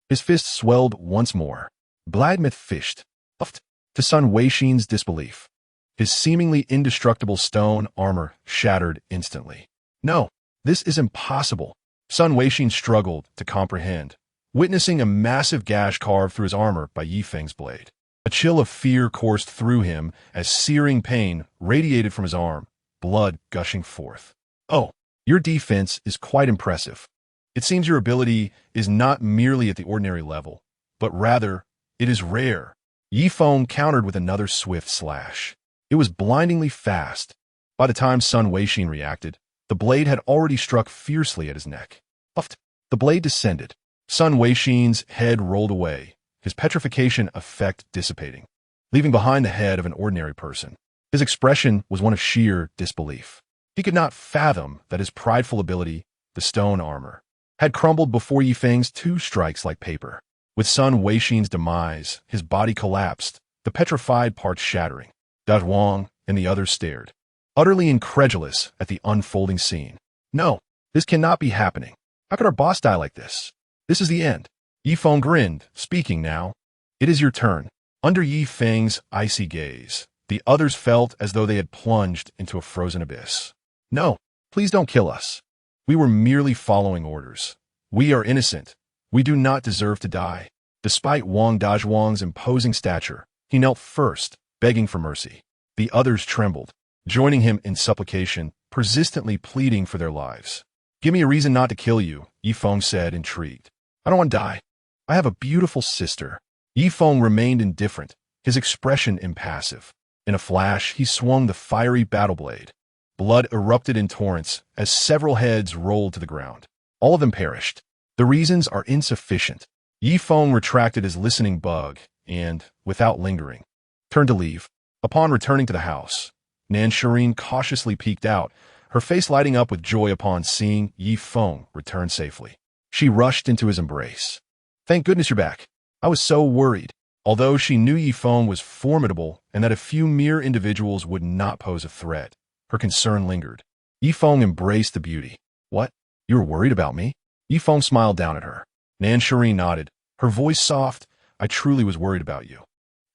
[SPEAKER 1] His fist swelled once more. Bladmith fished, puffed, to Sun Weixin's disbelief. His seemingly indestructible stone armor shattered instantly. No, this is impossible. Sun Weixin struggled to comprehend, witnessing a massive gash carved through his armor by Yi Feng's blade. A chill of fear coursed through him as searing pain radiated from his arm, blood gushing forth. Oh, your defense is quite impressive. It seems your ability is not merely at the ordinary level, but rather, it is rare. Yi Feng countered with another swift slash. It was blindingly fast. By the time Sun Weixin reacted, the blade had already struck fiercely at his neck. Puffed. The blade descended. Sun Weixin's head rolled away, his petrification effect dissipating, leaving behind the head of an ordinary person. His expression was one of sheer disbelief. He could not fathom that his prideful ability, the stone armor, had crumbled before Yi Feng's two strikes like paper. With Sun Weixin's demise, his body collapsed, the petrified parts shattering. Dazhuang and the others stared, utterly incredulous at the unfolding scene. No, this cannot be happening. How could our boss die like this? This is the end. Yi Feng grinned, speaking now. It is your turn. Under Yi Feng's icy gaze, the others felt as though they had plunged into a frozen abyss. No, please don't kill us. We were merely following orders. We are innocent. We do not deserve to die. Despite Wang Dazhuang's imposing stature, he knelt first, begging for mercy. The others trembled, joining him in supplication, persistently pleading for their lives. Give me a reason not to kill you, Yi Feng said, intrigued. I don't want to die. I have a beautiful sister. Yi Feng remained indifferent, his expression impassive. In a flash, he swung the fiery battle blade. Blood erupted in torrents as several heads rolled to the ground. All of them perished. The reasons are insufficient. Yi Feng retracted his listening bug and, without lingering, turned to leave. Upon returning to the house, Nan Shireen cautiously peeked out, her face lighting up with joy upon seeing Yi Feng return safely. She rushed into his embrace. Thank goodness you're back. I was so worried. Although she knew Yi Feng was formidable and that a few mere individuals would not pose a threat, her concern lingered. Yi Feng embraced the beauty. What? You were worried about me? Yifeng smiled down at her. Nan Shireen nodded, her voice soft. I truly was worried about you.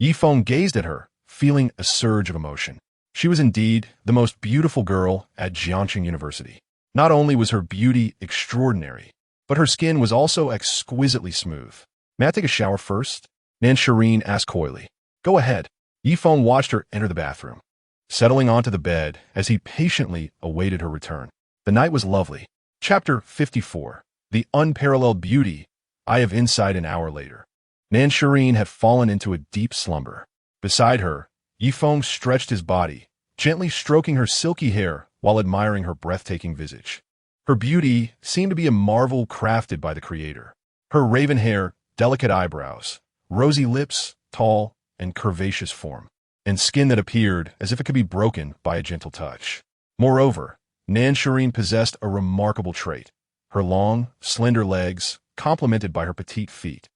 [SPEAKER 1] Yifeng gazed at her, feeling a surge of emotion. She was indeed the most beautiful girl at Jiangqing University. Not only was her beauty extraordinary, but her skin was also exquisitely smooth. May I take a shower first? Nan Shireen asked coyly. Go ahead. Yifeng watched her enter the bathroom, settling onto the bed as he patiently awaited her return. The night was lovely. Chapter 54. The Unparalleled Beauty. Eye of Insight. An hour later, Nan Shireen had fallen into a deep slumber. Beside her, Yifeng stretched his body, gently stroking her silky hair while admiring her breathtaking visage. Her beauty seemed to be a marvel crafted by the Creator. Her raven hair, delicate eyebrows, rosy lips, tall and curvaceous form, and skin that appeared as if it could be broken by a gentle touch. Moreover, Nan Shireen possessed a remarkable trait. Her long, slender legs, complemented by her petite feet,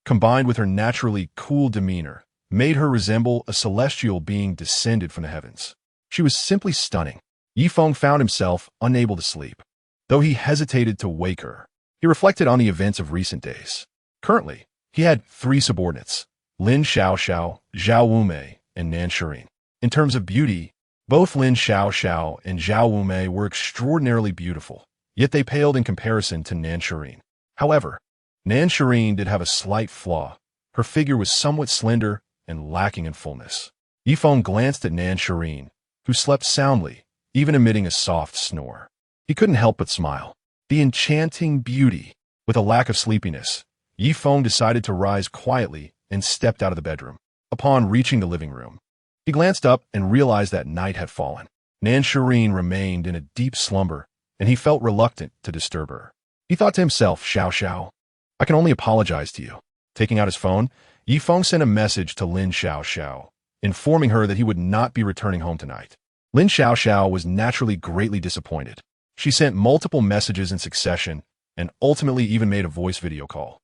[SPEAKER 1] combined with her naturally cool demeanor, made her resemble a celestial being descended from the heavens. She was simply stunning. Yifeng found himself unable to sleep. Though he hesitated to wake her, he reflected on the events of recent days. Currently, he had 3 subordinates, Lin Xiaoxiao, Zhao Wumei, and Nan Shireen. In terms of beauty, both Lin Xiaoxiao and Zhao Wumei were extraordinarily beautiful, yet they paled in comparison to Nan Shireen. However, Nan Shireen did have a slight flaw. Her figure was somewhat slender and lacking in fullness. Yifeng glanced at Nan Shireen, who slept soundly, even emitting a soft snore. He couldn't help but smile. The enchanting beauty. With a lack of sleepiness, Yifeng decided to rise quietly and stepped out of the bedroom. Upon reaching the living room, he glanced up and realized that night had fallen. Nan Shireen remained in a deep slumber, and he felt reluctant to disturb her. He thought to himself, Xiao, I can only apologize to you. Taking out his phone, Yifeng sent a message to Lin Xiaoxiao, informing her that he would not be returning home tonight. Lin Xiaoxiao was naturally greatly disappointed. She sent multiple messages in succession and ultimately even made a voice video call.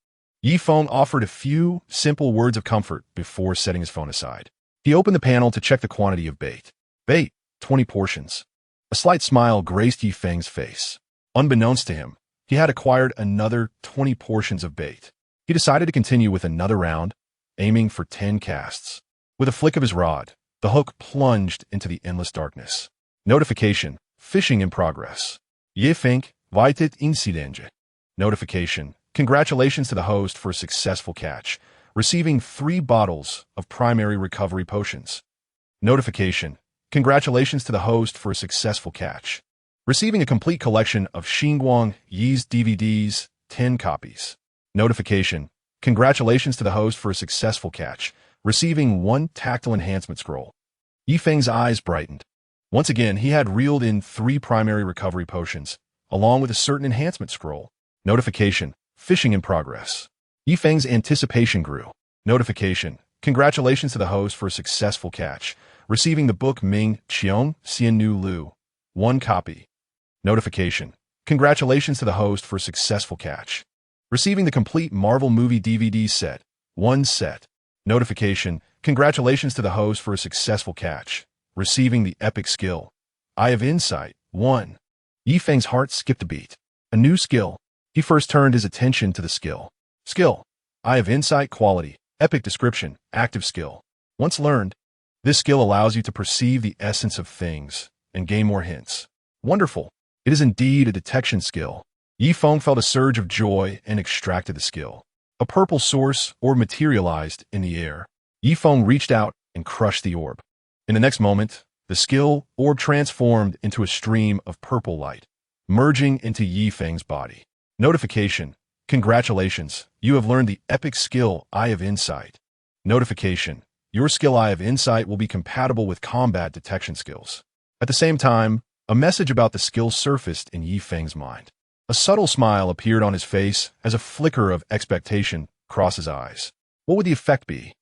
[SPEAKER 1] Yifeng offered a few simple words of comfort before setting his phone aside. He opened the panel to check the quantity of bait. Bait, 20 portions. A slight smile graced Yifeng's face. Unbeknownst to him, he had acquired another 20 portions of bait. He decided to continue with another round, aiming for 10 casts. With a flick of his rod, the hook plunged into the endless darkness. Notification: fishing in progress. Yifeng, weitet Incidenge. Notification: congratulations to the host for a successful catch, receiving 3 bottles of primary recovery potions. Notification: congratulations to the host for a successful catch, receiving a complete collection of Xinguang Yi's DVDs, 10 copies. Notification: congratulations to the host for a successful catch, receiving 1 tactile enhancement scroll. Yifeng's eyes brightened. Once again, he had reeled in 3 primary recovery potions, along with a certain enhancement scroll. Notification: fishing in progress. Yifeng's anticipation grew. Notification: congratulations to the host for a successful catch, receiving the book Ming Qiong Xiannu Lu, 1 copy. Notification: congratulations to the host for a successful catch, receiving the complete Marvel movie DVD set, 1 set. Notification: congratulations to the host for a successful catch, receiving the epic skill, Eye of Insight, 1. Yifeng's heart skipped a beat. A new skill. He first turned his attention to the skill. Skill: Eye of Insight. Quality: epic. Description: active skill. Once learned, this skill allows you to perceive the essence of things and gain more hints. Wonderful. It is indeed a detection skill. Yifeng felt a surge of joy and extracted the skill. A purple source orb materialized in the air. Yifeng reached out and crushed the orb. In the next moment, the skill orb transformed into a stream of purple light, merging into Yifeng's body. Notification: congratulations, you have learned the epic skill Eye of Insight. Notification: your skill Eye of Insight will be compatible with combat detection skills. At the same time, a message about the skill surfaced in Yifeng's mind. A subtle smile appeared on his face as a flicker of expectation crossed his eyes. What would the effect be?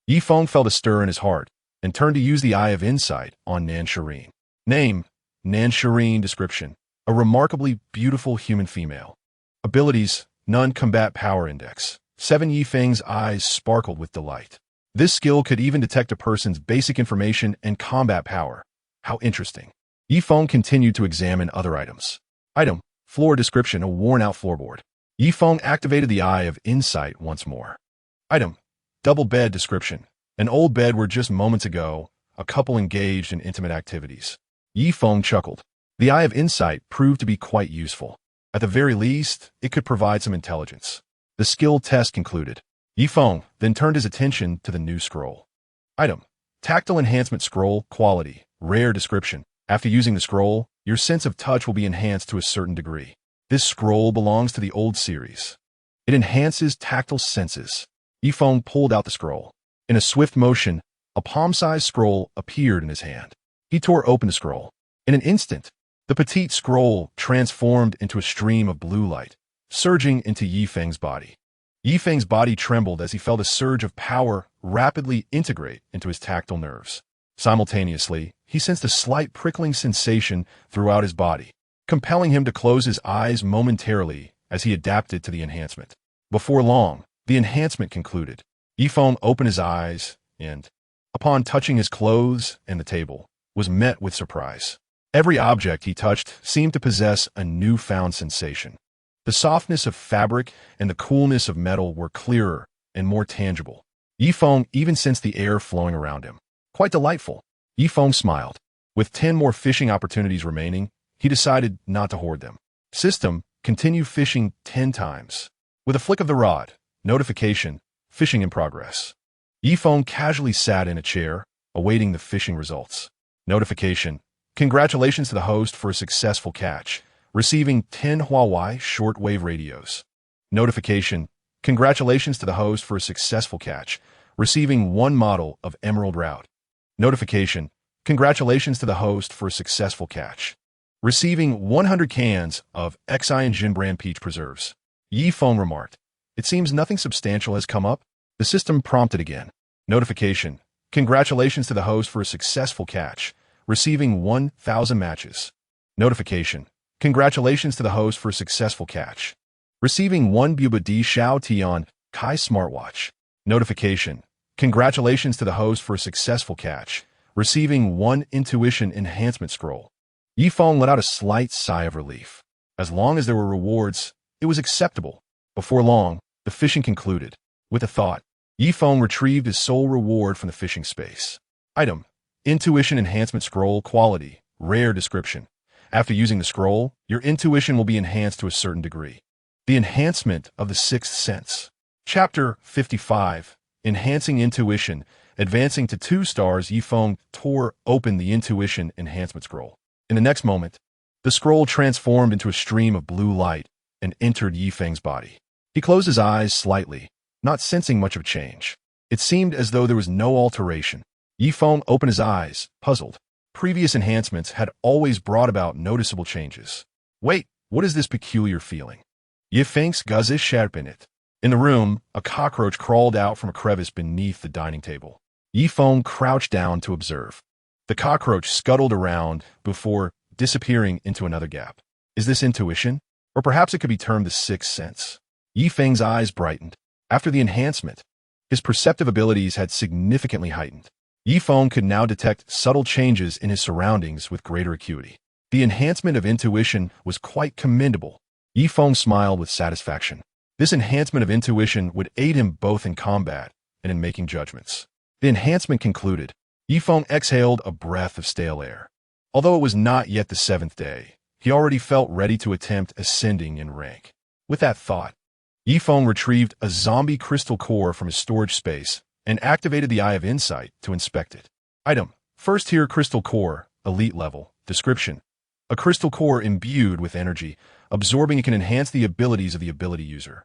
[SPEAKER 1] Yifeng felt a stir in his heart and turned to use the Eye of Insight on Nan Shireen. Name: Nan Shireen. Description: a remarkably beautiful human female. Abilities: non-combat power index, 7. Yifeng's eyes sparkled with delight. This skill could even detect a person's basic information and combat power. How interesting. Yifeng continued to examine other items. Item: floor. Description: a worn-out floorboard. Feng activated the Eye of Insight once more. Item: double bed description. An old bed where just moments ago, a couple engaged in intimate activities. Feng chuckled. The Eye of Insight proved to be quite useful. At the very least, it could provide some intelligence. The skill test concluded. Feng then turned his attention to the new scroll. Item: tactile enhancement scroll, quality, rare description. After using the scroll, your sense of touch will be enhanced to a certain degree. This scroll belongs to the old series. It enhances tactile senses. Feng pulled out the scroll. In a swift motion, a palm-sized scroll appeared in his hand. He tore open the scroll. In an instant, the petite scroll transformed into a stream of blue light, surging into Feng's body. Feng's body trembled as he felt a surge of power rapidly integrate into his tactile nerves. Simultaneously, he sensed a slight prickling sensation throughout his body, compelling him to close his eyes momentarily as he adapted to the enhancement. Before long, the enhancement concluded. Feng opened his eyes and, upon touching his clothes and the table, was met with surprise. Every object he touched seemed to possess a newfound sensation. The softness of fabric and the coolness of metal were clearer and more tangible. Feng even sensed the air flowing around him. Quite delightful. Feng smiled. With 10 more fishing opportunities remaining, he decided not to hoard them. System: continue fishing 10 times. With a flick of the rod, notification: fishing in progress. Feng casually sat in a chair, awaiting the fishing results. Notification: congratulations to the host for a successful catch, receiving 10 Huawei shortwave radios. Notification: congratulations to the host for a successful catch, receiving 1 model of Emerald Route. Notification: congratulations to the host for a successful catch, receiving 100 cans of Xi and Jin brand peach preserves. Feng remarked. It seems nothing substantial has come up. The system prompted again. Notification: congratulations to the host for a successful catch, receiving 1,000 matches. Notification: congratulations to the host for a successful catch, receiving 1 Buba D Xiao Tian Kai smartwatch. Notification: congratulations to the host for a successful catch, receiving 1 intuition enhancement scroll. Feng let out a slight sigh of relief. As long as there were rewards, it was acceptable. Before long, the fishing concluded. With a thought, Feng retrieved his sole reward from the fishing space. Item: intuition enhancement scroll, quality, rare description. After using the scroll, your intuition will be enhanced to a certain degree. The enhancement of the sixth sense. Chapter 55. Enhancing intuition. Advancing to 2 stars, Feng tore open the intuition enhancement scroll. In the next moment, the scroll transformed into a stream of blue light and entered Feng's body. He closed his eyes slightly, not sensing much of change. It seemed as though there was no alteration. Feng opened his eyes, puzzled. Previous enhancements had always brought about noticeable changes. Wait, what is this peculiar feeling? Feng's Gaze sharpen it. In the room, a cockroach crawled out from a crevice beneath the dining table. Feng crouched down to observe. The cockroach scuttled around before disappearing into another gap. Is this intuition? Or perhaps it could be termed the sixth sense. Feng's eyes brightened. After the enhancement, his perceptive abilities had significantly heightened. Feng could now detect subtle changes in his surroundings with greater acuity. The enhancement of intuition was quite commendable. Feng smiled with satisfaction. This enhancement of intuition would aid him both in combat and in making judgments. The enhancement concluded. Feng exhaled a breath of stale air. Although it was not yet the 7th day, he already felt ready to attempt ascending in rank. With that thought, Feng retrieved a zombie crystal core from his storage space and activated the Eye of Insight to inspect it. Item: first tier crystal core, elite level. Description: a crystal core imbued with energy. Absorbing it can enhance the abilities of the ability user.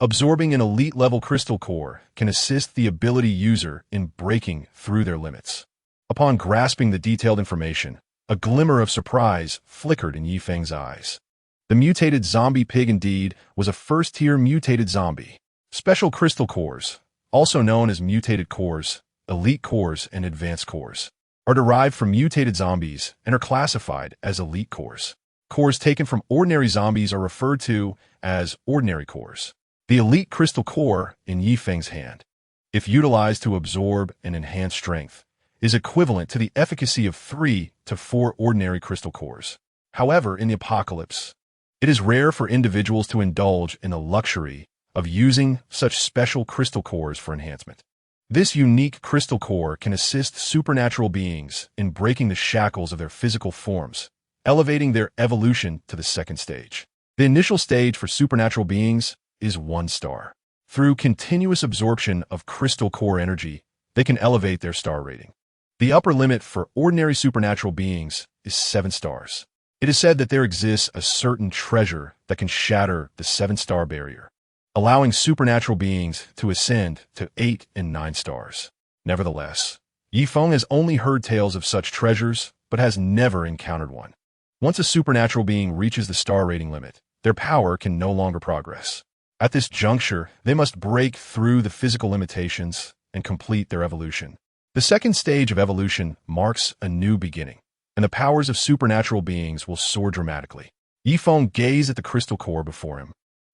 [SPEAKER 1] Absorbing an elite level crystal core can assist the ability user in breaking through their limits. Upon grasping the detailed information, a glimmer of surprise flickered in Feng's eyes. The mutated zombie pig indeed was a first-tier mutated zombie. Special crystal cores, also known as mutated cores, elite cores, and advanced cores, are derived from mutated zombies and are classified as elite cores. Cores taken from ordinary zombies are referred to as ordinary cores. The elite crystal core in Feng's hand, if utilized to absorb and enhance strength, is equivalent to the efficacy of 3 to 4 ordinary crystal cores. However, in the apocalypse, It is rare for individuals to indulge in the luxury of using such special crystal cores for enhancement. This unique crystal core can assist supernatural beings in breaking the shackles of their physical forms, elevating their evolution to the second stage. The initial stage for supernatural beings is 1 star. Through continuous absorption of crystal core energy, they can elevate their star rating. The upper limit for ordinary supernatural beings is 7 stars. It is said that there exists a certain treasure that can shatter the 7-star barrier, allowing supernatural beings to ascend to 8 and 9 stars. Nevertheless, Feng has only heard tales of such treasures, but has never encountered one. Once a supernatural being reaches the star rating limit, their power can no longer progress. At this juncture, they must break through the physical limitations and complete their evolution. The second stage of evolution marks a new beginning, and the powers of supernatural beings will soar dramatically. Feng gazed at the crystal core before him.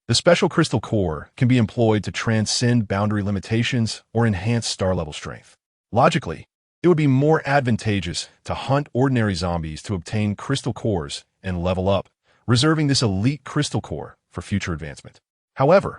[SPEAKER 1] The special crystal core can be employed to transcend boundary limitations or enhance star-level strength. Logically, it would be more advantageous to hunt ordinary zombies to obtain crystal cores and level up, reserving this elite crystal core for future advancement. However,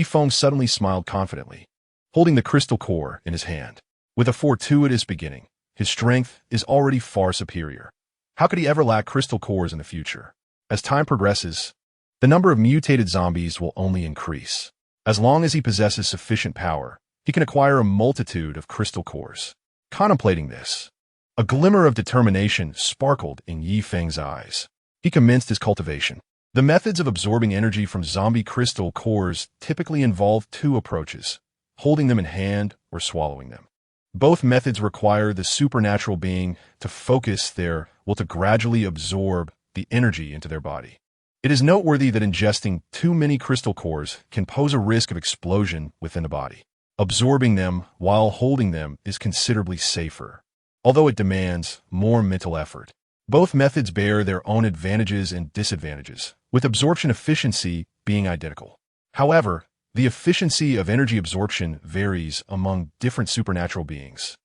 [SPEAKER 1] Feng suddenly smiled confidently, holding the crystal core in his hand. With a fortuitous beginning, his strength is already far superior. How could he ever lack crystal cores in the future? As time progresses, the number of mutated zombies will only increase. As long as he possesses sufficient power, he can acquire a multitude of crystal cores. Contemplating this, a glimmer of determination sparkled in Feng's eyes. He commenced his cultivation. The methods of absorbing energy from zombie crystal cores typically involve 2 approaches: holding them in hand or swallowing them. Both methods require the supernatural being to focus their will to gradually absorb the energy into their body. It is noteworthy that ingesting too many crystal cores can pose a risk of explosion within the body. Absorbing them while holding them is considerably safer, although it demands more mental effort. Both methods bear their own advantages and disadvantages, with absorption efficiency being identical. However, the efficiency of energy absorption varies among different supernatural beings,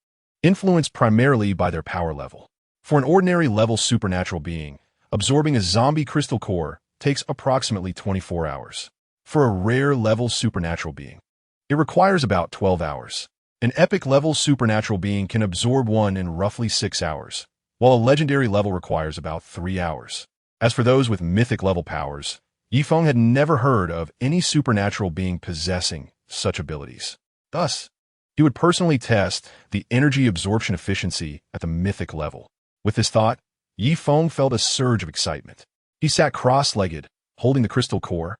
[SPEAKER 1] influenced primarily by their power level. For an ordinary level supernatural being, absorbing a zombie crystal core takes approximately 24 hours. For a rare level supernatural being, it requires about 12 hours. An epic level supernatural being can absorb one in roughly 6 hours, while a legendary level requires about 3 hours. As for those with mythic level powers, Feng had never heard of any supernatural being possessing such abilities. Thus, he would personally test the energy absorption efficiency at the mythic level. With this thought, Feng felt a surge of excitement. He sat cross-legged, holding the crystal core,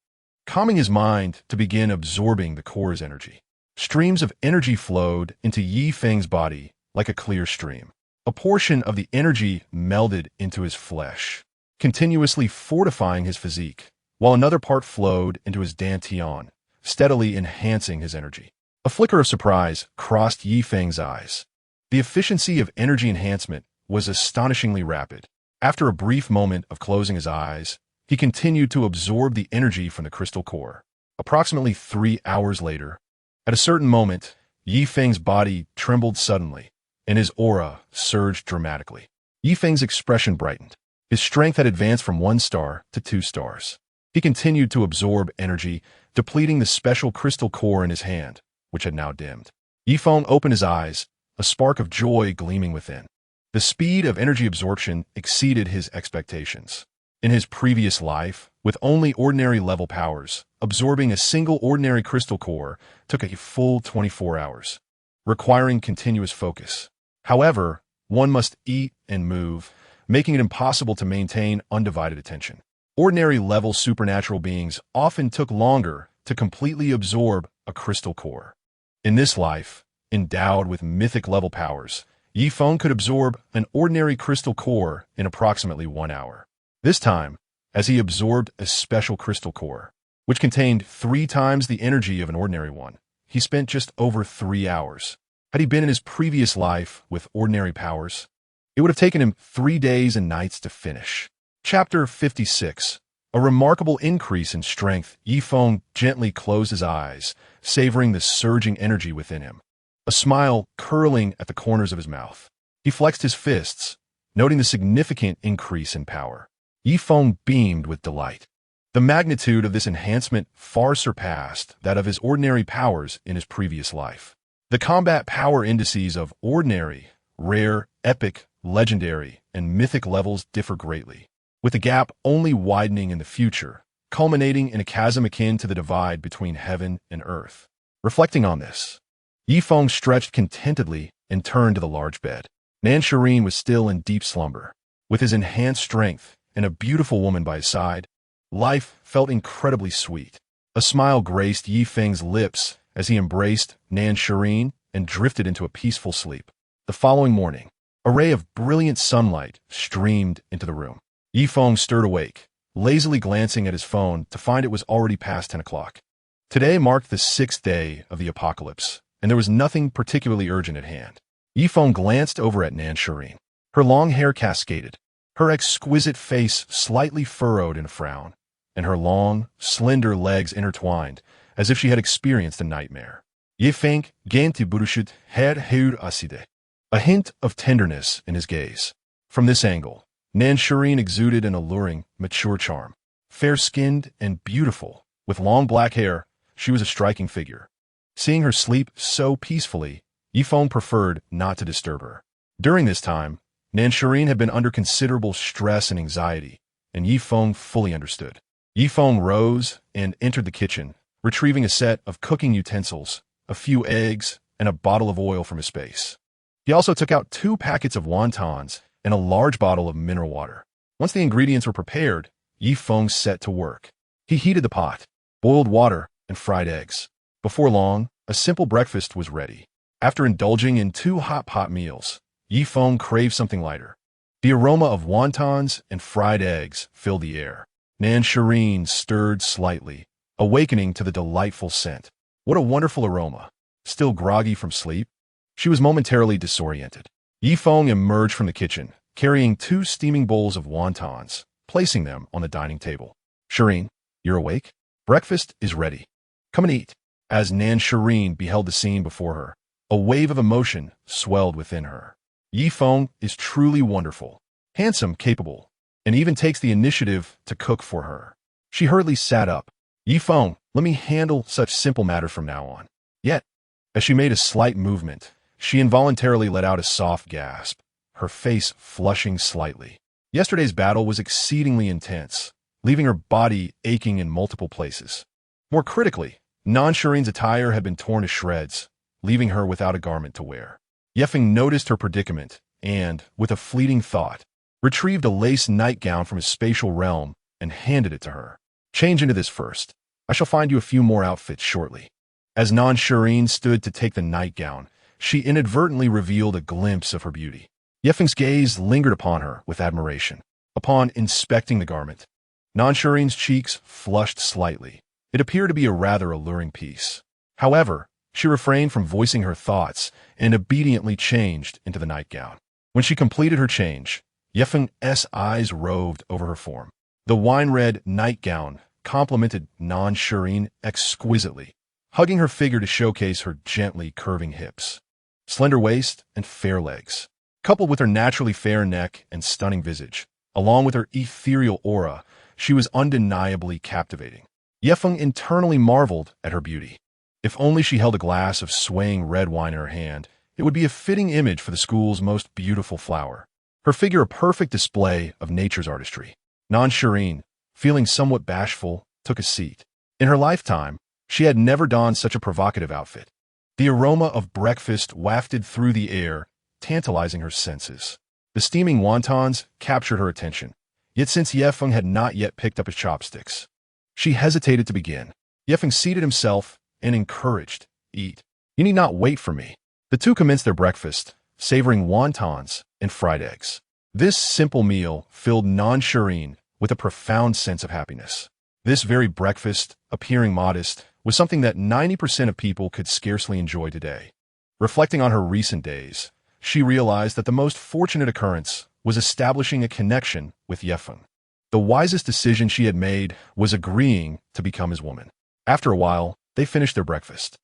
[SPEAKER 1] calming his mind to begin absorbing the core's energy. Streams of energy flowed into Feng's body like a clear stream. A portion of the energy melded into his flesh, continuously fortifying his physique, while another part flowed into his dantian, steadily enhancing his energy. A flicker of surprise crossed Feng's eyes. The efficiency of energy enhancement was astonishingly rapid. After a brief moment of closing his eyes, he continued to absorb the energy from the crystal core. Approximately 3 hours later, at a certain moment, Feng's body trembled suddenly, and his aura surged dramatically. Feng's expression brightened. His strength had advanced from 1 star to 2 stars. He continued to absorb energy, depleting the special crystal core in his hand, which had now dimmed. Feng opened his eyes, a spark of joy gleaming within. The speed of energy absorption exceeded his expectations. In his previous life, with only ordinary level powers, absorbing a single ordinary crystal core took a full 24 hours, requiring continuous focus. However, one must eat and move, making it impossible to maintain undivided attention. Ordinary level supernatural beings often took longer to completely absorb a crystal core. In this life, endowed with mythic level powers, Feng could absorb an ordinary crystal core in approximately 1 hour. This time, as he absorbed a special crystal core, which contained 3 times the energy of an ordinary one, he spent just over 3 hours. Had he been in his previous life with ordinary powers, it would have taken him 3 days and nights to finish. Chapter 56. A remarkable increase in strength. Feng gently closed his eyes, savoring the surging energy within him, a smile curling at the corners of his mouth. He flexed his fists, noting the significant increase in power. Feng beamed with delight. The magnitude of this enhancement far surpassed that of his ordinary powers in his previous life. The combat power indices of ordinary, rare, epic, legendary, and mythic levels differ greatly, with the gap only widening in the future, culminating in a chasm akin to the divide between heaven and earth. Reflecting on this, Feng stretched contentedly and turned to the large bed. Shireen was still in deep slumber. With his enhanced strength and a beautiful woman by his side, life felt incredibly sweet. A smile graced Feng's lips as he embraced Shireen and drifted into a peaceful sleep. The following morning, a ray of brilliant sunlight streamed into the room. Feng stirred awake, lazily glancing at his phone to find it was already past 10 o'clock. Today marked the 6th day of the apocalypse, and there was nothing particularly urgent at hand. Feng glanced over at Shireen. Her long hair cascaded, her exquisite face slightly furrowed in a frown, and her long, slender legs intertwined, as if she had experienced a nightmare. Feng gähnte buruşut her hur aside. A hint of tenderness in his gaze. From this angle, Shireen exuded an alluring, mature charm. Fair-skinned and beautiful, with long black hair, she was a striking figure. Seeing her sleep so peacefully, Feng preferred not to disturb her. During this time, Shireen had been under considerable stress and anxiety, and Feng fully understood. Feng rose and entered the kitchen, retrieving a set of cooking utensils, a few eggs, and a bottle of oil from his space. He also took out 2 packets of wontons and a large bottle of mineral water. Once the ingredients were prepared, Feng set to work. He heated the pot, boiled water, and fried eggs. Before long, a simple breakfast was ready. After indulging in 2 hot pot meals, Feng craved something lighter. The aroma of wontons and fried eggs filled the air. Shireen stirred slightly, awakening to the delightful scent. What a wonderful aroma. Still groggy from sleep, she was momentarily disoriented. Feng emerged from the kitchen, carrying 2 steaming bowls of wontons, placing them on the dining table. Shireen, you're awake? Breakfast is ready. Come and eat. As Shireen beheld the scene before her, a wave of emotion swelled within her. Feng is truly wonderful, handsome, capable, and even takes the initiative to cook for her. She hurriedly sat up. Feng, let me handle such simple matters from now on. Yet, as she made a slight movement, she involuntarily let out a soft gasp, her face flushing slightly. Yesterday's battle was exceedingly intense, leaving her body aching in multiple places. More critically, Shireen's attire had been torn to shreds, leaving her without a garment to wear. Feng noticed her predicament and, with a fleeting thought, retrieved a lace nightgown from his spatial realm and handed it to her. Change into this first. I shall find you a few more outfits shortly. As Shireen stood to take the nightgown, she inadvertently revealed a glimpse of her beauty. Feng's gaze lingered upon her with admiration. Upon inspecting the garment, Shireen's cheeks flushed slightly. It appeared to be a rather alluring piece. However, she refrained from voicing her thoughts and obediently changed into the nightgown. When she completed her change, Feng's eyes roved over her form. The wine-red nightgown complemented Shireen exquisitely, hugging her figure to showcase her gently curving hips, slender waist, and fair legs. Coupled with her naturally fair neck and stunning visage, along with her ethereal aura, she was undeniably captivating. Feng internally marveled at her beauty. If only she held a glass of swaying red wine in her hand, it would be a fitting image for the school's most beautiful flower. Her figure a perfect display of nature's artistry. Shireen, feeling somewhat bashful, took a seat. In her lifetime, she had never donned such a provocative outfit. The aroma of breakfast wafted through the air, tantalizing her senses. The steaming wontons captured her attention, yet since Feng had not yet picked up his chopsticks, she hesitated to begin. Feng seated himself and encouraged, "Eat. You need not wait for me." The two commenced their breakfast, savoring wontons and fried eggs. This simple meal filled Shireen with a profound sense of happiness. This very breakfast, appearing modest, was something that 90% of people could scarcely enjoy today. Reflecting on her recent days, she realized that the most fortunate occurrence was establishing a connection with Feng. The wisest decision she had made was agreeing to become his woman. After a while, they finished their breakfast.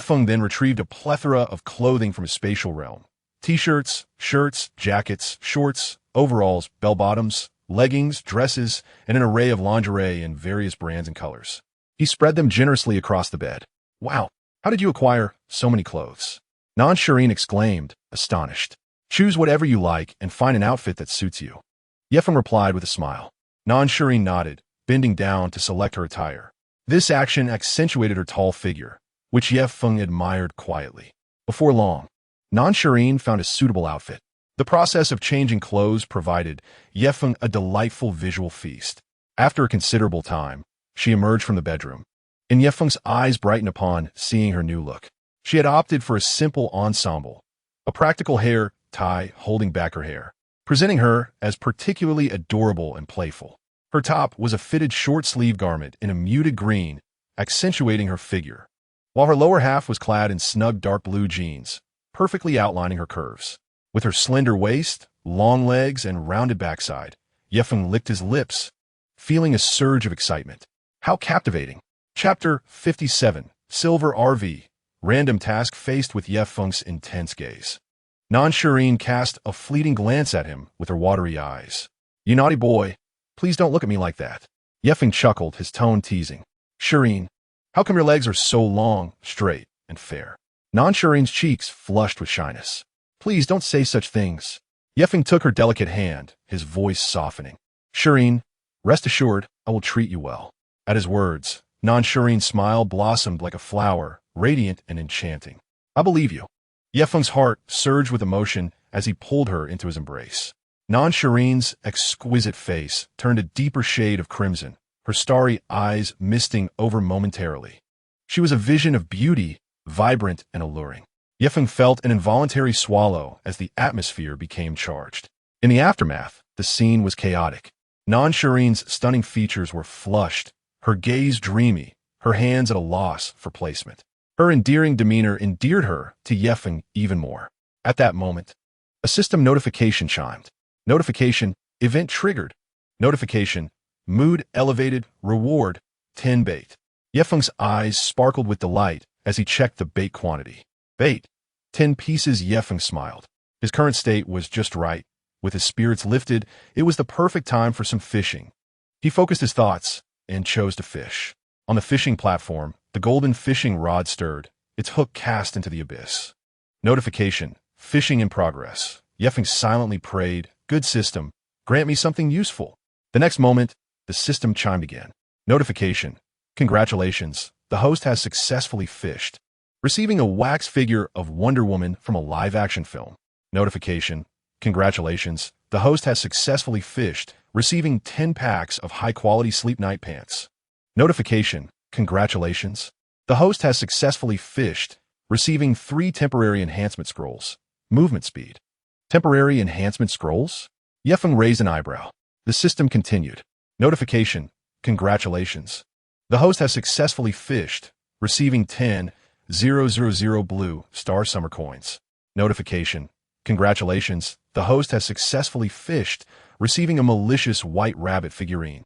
[SPEAKER 1] Feng then retrieved a plethora of clothing from his spatial realm. T-shirts, shirts, jackets, shorts, overalls, bell-bottoms, leggings, dresses, and an array of lingerie in various brands and colors. He spread them generously across the bed. Wow, how did you acquire so many clothes? Shireen exclaimed, astonished. Choose whatever you like and find an outfit that suits you. Yefeng replied with a smile. Shireen nodded, bending down to select her attire. This action accentuated her tall figure, which Yefeng admired quietly. Before long, Shireen found a suitable outfit. The process of changing clothes provided Yefeng a delightful visual feast. After a considerable time, she emerged from the bedroom, and Yefeng's eyes brightened upon seeing her new look. She had opted for a simple ensemble, a practical hair tie holding back her hair, presenting her as particularly adorable and playful. Her top was a fitted short-sleeve garment in a muted green, accentuating her figure, while her lower half was clad in snug dark blue jeans, perfectly outlining her curves. With her slender waist, long legs, and rounded backside, Yefeng licked his lips, feeling a surge of excitement. How captivating! Chapter 57, Silver RV. Random task faced with Yefeng's intense gaze. Shireen cast a fleeting glance at him with her watery eyes. You naughty boy, please don't look at me like that. Yefeng chuckled, his tone teasing. Shireen, how come your legs are so long, straight, and fair? Shireen's cheeks flushed with shyness. Please don't say such things. Yefeng took her delicate hand, his voice softening. Shireen, rest assured, I will treat you well. At his words, Shireen's smile blossomed like a flower, radiant and enchanting. I believe you. Yefeng's heart surged with emotion as he pulled her into his embrace. Shireen's exquisite face turned a deeper shade of crimson, her starry eyes misting over momentarily. She was a vision of beauty, vibrant and alluring. Yefeng felt an involuntary swallow as the atmosphere became charged. In the aftermath, the scene was chaotic. Shireen's stunning features were flushed, her gaze dreamy, her hands at a loss for placement. Her endearing demeanor endeared her to Yefeng even more. At that moment, a system notification chimed. Notification, event triggered. Notification, mood elevated, reward, 10 bait. Yefeng's eyes sparkled with delight as he checked the bait quantity. Bait, 10 pieces. Yefeng smiled. His current state was just right. With his spirits lifted, it was the perfect time for some fishing. He focused his thoughts and chose to fish. On the fishing platform, the golden fishing rod stirred, its hook cast into the abyss. Notification, fishing in progress. Yefeng silently prayed, good system, grant me something useful. The next moment, the system chimed again. Notification, congratulations, the host has successfully fished, receiving a wax figure of Wonder Woman from a live-action film. Notification, congratulations, the host has successfully fished, receiving 10 packs of high-quality sleep night pants. Notification, congratulations, the host has successfully fished, receiving 3 temporary enhancement scrolls. Movement speed. Temporary enhancement scrolls? Yefeng raised an eyebrow. The system continued. Notification, congratulations, the host has successfully fished, receiving 10,000 blue star summer coins. Notification, congratulations, the host has successfully fished, receiving a malicious white rabbit figurine.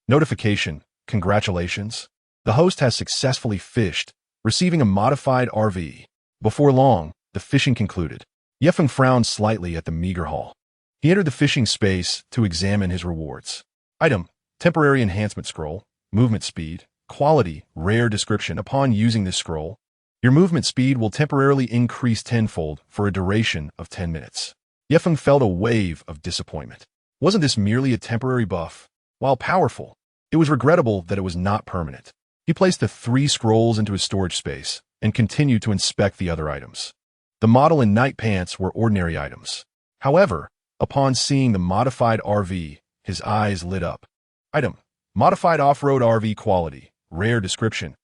[SPEAKER 1] Notification, congratulations, the host has successfully fished, receiving a modified RV. Before long, the fishing concluded. Yefeng frowned slightly at the meager haul. He entered the fishing space to examine his rewards. Item, temporary enhancement scroll, movement speed, quality, rare description. Upon using this scroll, your movement speed will temporarily increase tenfold for a duration of 10 minutes. Yefeng felt a wave of disappointment. Wasn't this merely a temporary buff? While powerful, it was regrettable that it was not permanent. He placed the 3 scrolls into his storage space and continued to inspect the other items. The model and night pants were ordinary items. However, upon seeing the modified RV, his eyes lit up. Item, modified off-road RV quality, rare description.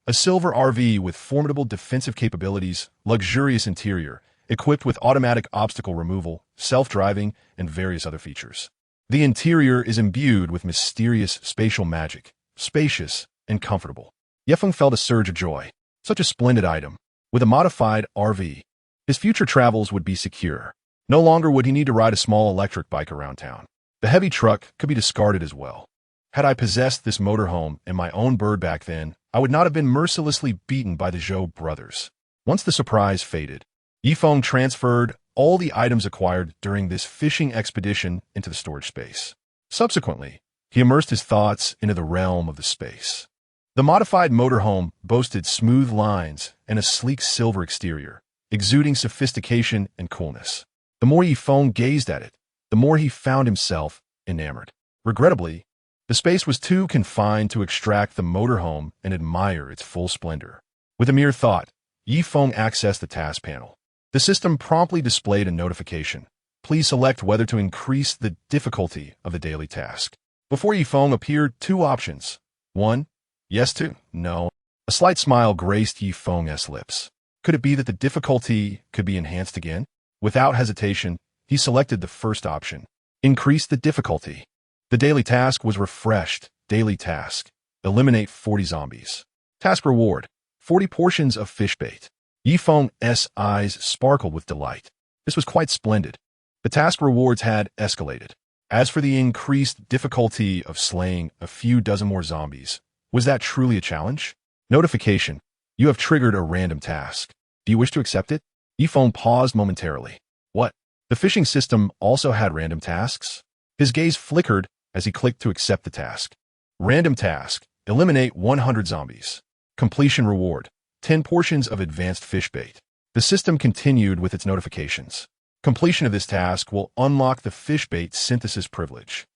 [SPEAKER 1] A silver RV with formidable defensive capabilities, luxurious interior, equipped with automatic obstacle removal, self-driving, and various other features. The interior is imbued with mysterious spatial magic, spacious and comfortable. Yefeng felt a surge of joy. Such a splendid item. With a modified RV, his future travels would be secure. No longer would he need to ride a small electric bike around town. The heavy truck could be discarded as well. Had I possessed this motorhome and my own bird back then, I would not have been mercilessly beaten by the Zhou brothers. Once the surprise faded, Yifeng transferred all the items acquired during this fishing expedition into the storage space. Subsequently, he immersed his thoughts into the realm of the space. The modified motorhome boasted smooth lines and a sleek silver exterior, exuding sophistication and coolness. The more Feng gazed at it, the more he found himself enamored. Regrettably, the space was too confined to extract the motorhome and admire its full splendor. With a mere thought, Feng accessed the task panel. The system promptly displayed a notification. Please select whether to increase the difficulty of the daily task. Before Feng appeared two options. 1. Yes. 2. No. A slight smile graced Feng's lips. Could it be that the difficulty could be enhanced again? Without hesitation, he selected the first option. Increase the difficulty. The daily task was refreshed. Daily task. Eliminate 40 zombies. Task reward. 40 portions of fish bait. Feng's eyes sparkled with delight. This was quite splendid. The task rewards had escalated. As for the increased difficulty of slaying a few dozen more zombies, was that truly a challenge? Notification. You have triggered a random task. Do you wish to accept it? Feng paused momentarily. What? The fishing system also had random tasks? His gaze flickered as he clicked to accept the task. Random task. Eliminate 100 zombies. Completion reward. 10 portions of advanced fish bait. The system continued with its notifications. Completion of this task will unlock the fish bait synthesis privilege.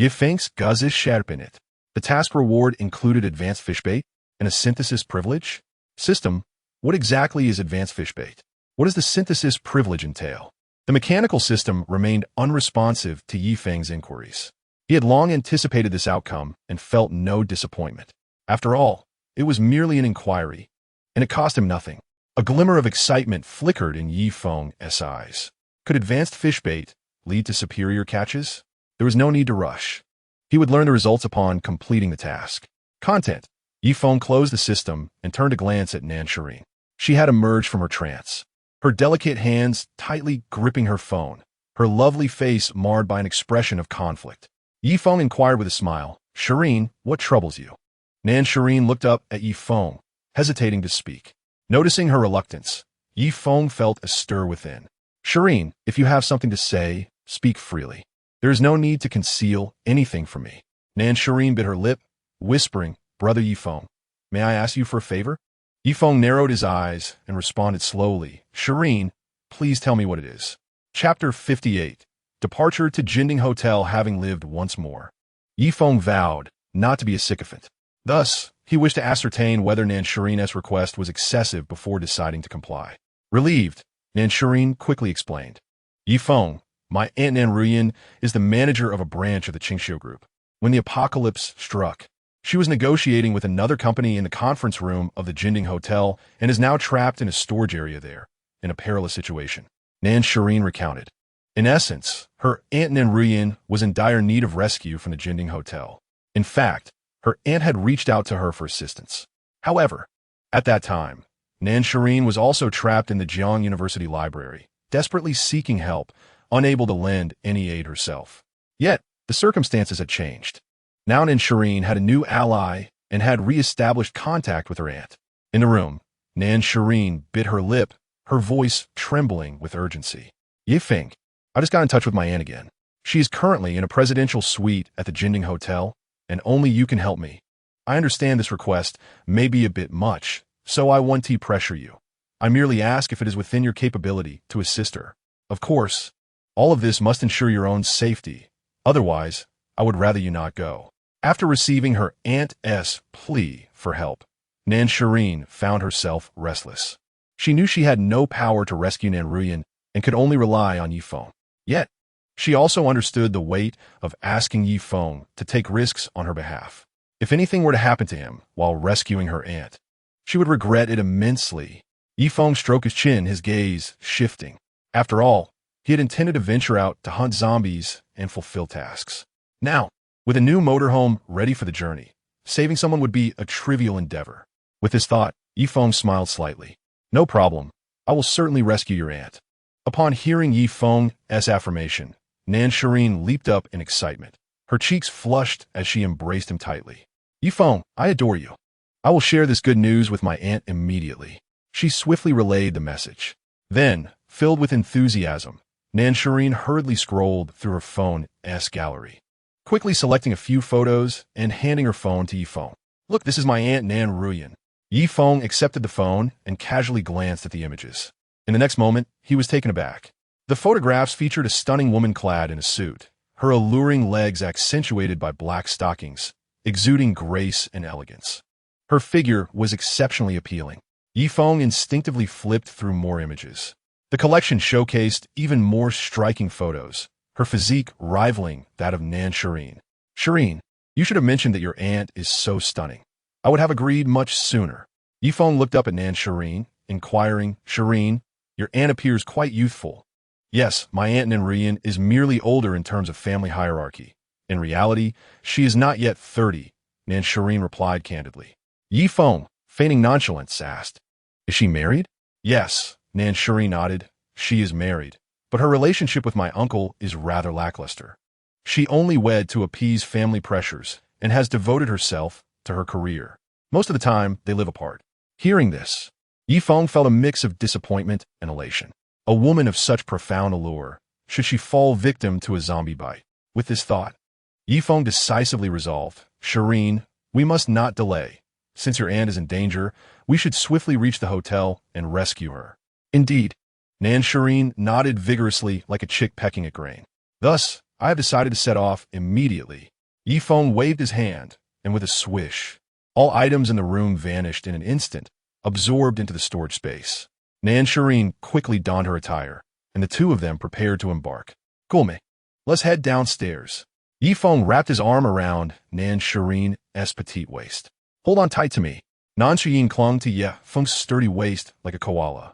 [SPEAKER 1] Feng's Guzes Sharpen. The task reward included advanced fish bait and a synthesis privilege? System, what exactly is advanced fish bait? What does the synthesis privilege entail? The mechanical system remained unresponsive to Feng's inquiries. He had long anticipated this outcome and felt no disappointment. After all, it was merely an inquiry, and it cost him nothing. A glimmer of excitement flickered in Feng's eyes. Could advanced fish bait lead to superior catches? There was no need to rush. He would learn the results upon completing the task. Content. Feng closed the system and turned a glance at Nansharine. She had emerged from her trance, her delicate hands tightly gripping her phone, her lovely face marred by an expression of conflict. Feng inquired with a smile, Shireen, what troubles you? Nansharine looked up at Feng, hesitating to speak. Noticing her reluctance, Feng felt a stir within. Shireen, if you have something to say, speak freely. There is no need to conceal anything from me. Nansharine bit her lip, whispering, Brother Feng, may I ask you for a favor? Feng narrowed his eyes and responded slowly, Shireen, please tell me what it is. Chapter 58. Departure to Jinding Hotel having lived once more. Feng vowed not to be a sycophant. Thus, he wished to ascertain whether Nansharine's request was excessive before deciding to comply. Relieved, Nansharine quickly explained. Feng, my Aunt Nanruyan is the manager of a branch of the Qingxiu Group. When the apocalypse struck, she was negotiating with another company in the conference room of the Jinding Hotel and is now trapped in a storage area there, in a perilous situation. Nansharine recounted. In essence, her Aunt Nanruyan was in dire need of rescue from the Jinding Hotel. In fact, her aunt had reached out to her for assistance. However, at that time, Nansharine was also trapped in the Jiang University Library, desperately seeking help, unable to lend any aid herself. Yet, the circumstances had changed. Now Nansharine had a new ally and had re-established contact with her aunt. In the room, Nansharine bit her lip, her voice trembling with urgency. Feng, I just got in touch with my aunt again. She is currently in a presidential suite at the Jinding Hotel, and only you can help me. I understand this request may be a bit much, so I won't pressure you. I merely ask if it is within your capability to assist her. Of course, all of this must ensure your own safety. Otherwise, I would rather you not go. After receiving her aunt's plea for help, Nansharine found herself restless. She knew she had no power to rescue Nanruyan and could only rely on Feng. Yet, she also understood the weight of asking Feng to take risks on her behalf. If anything were to happen to him while rescuing her aunt, she would regret it immensely. Feng stroked his chin, his gaze shifting. After all, he had intended to venture out to hunt zombies and fulfill tasks. Now, with a new motorhome ready for the journey, saving someone would be a trivial endeavor. With this thought, Feng smiled slightly. No problem. I will certainly rescue your aunt. Upon hearing Feng's affirmation, Nansharine leaped up in excitement. Her cheeks flushed as she embraced him tightly. Feng, I adore you. I will share this good news with my aunt immediately. She swiftly relayed the message. Then, filled with enthusiasm, Nansharine hurriedly scrolled through her phone's gallery. quickly selecting a few photos and handing her phone to Yifeng. Look, this is my Aunt Nan Ruyan. Yifeng accepted the phone and casually glanced at the images. In the next moment, he was taken aback. The photographs featured a stunning woman clad in a suit, her alluring legs accentuated by black stockings, exuding grace and elegance. Her figure was exceptionally appealing. Yifeng instinctively flipped through more images. The collection showcased even more striking photos, her physique rivaling that of Nan Shireen. Shireen, you should have mentioned that your aunt is so stunning. I would have agreed much sooner. Yifeng looked up at Nan Shireen, inquiring, Shireen, your aunt appears quite youthful. Yes, my Aunt Nan Ruyan is merely older in terms of family hierarchy. In reality, she is not yet 30, Nan Shireen replied candidly. Yifeng, feigning nonchalance, asked, is she married? Yes, Nan Shireen nodded. She is married, but her relationship with my uncle is rather lackluster. She only wed to appease family pressures and has devoted herself to her career. Most of the time, they live apart. Hearing this, Yifeng felt a mix of disappointment and elation. A woman of such profound allure, should she fall victim to a zombie bite? With this thought, Yifeng decisively resolved, Shireen, we must not delay. Since your aunt is in danger, we should swiftly reach the hotel and rescue her. Indeed, Nan Shireen nodded vigorously like a chick pecking at grain. Thus, I have decided to set off immediately. Yifeng waved his hand, and with a swish, all items in the room vanished in an instant, absorbed into the storage space. Nan Shireen quickly donned her attire, and the two of them prepared to embark. Gulme, let's head downstairs. Yifeng wrapped his arm around Nan Shireen's petite waist. Hold on tight to me. Nan Shireen clung to Yifeng's sturdy waist like a koala,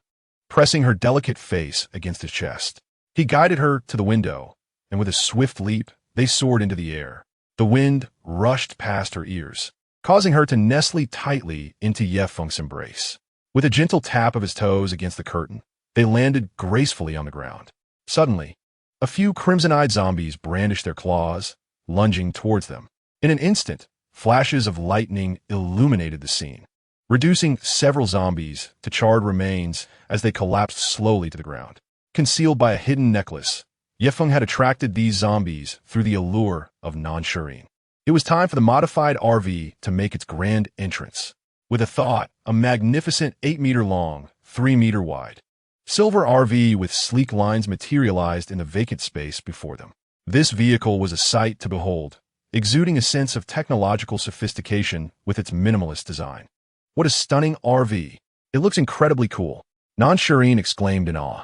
[SPEAKER 1] pressing her delicate face against his chest. He guided her to the window, and with a swift leap, they soared into the air. The wind rushed past her ears, causing her to nestle tightly into Yifeng's embrace. With a gentle tap of his toes against the curtain, they landed gracefully on the ground. Suddenly, a few crimson-eyed zombies brandished their claws, lunging towards them. In an instant, flashes of lightning illuminated the scene, reducing several zombies to charred remains as they collapsed slowly to the ground. Concealed by a hidden necklace, Yifeng had attracted these zombies through the allure of Nan Shireen. It was time for the modified RV to make its grand entrance. With a thought, a magnificent 8-meter-long, 3-meter-wide silver RV with sleek lines materialized in the vacant space before them. This vehicle was a sight to behold, exuding a sense of technological sophistication with its minimalist design. What a stunning RV! It looks incredibly cool, Nan Shireen exclaimed in awe.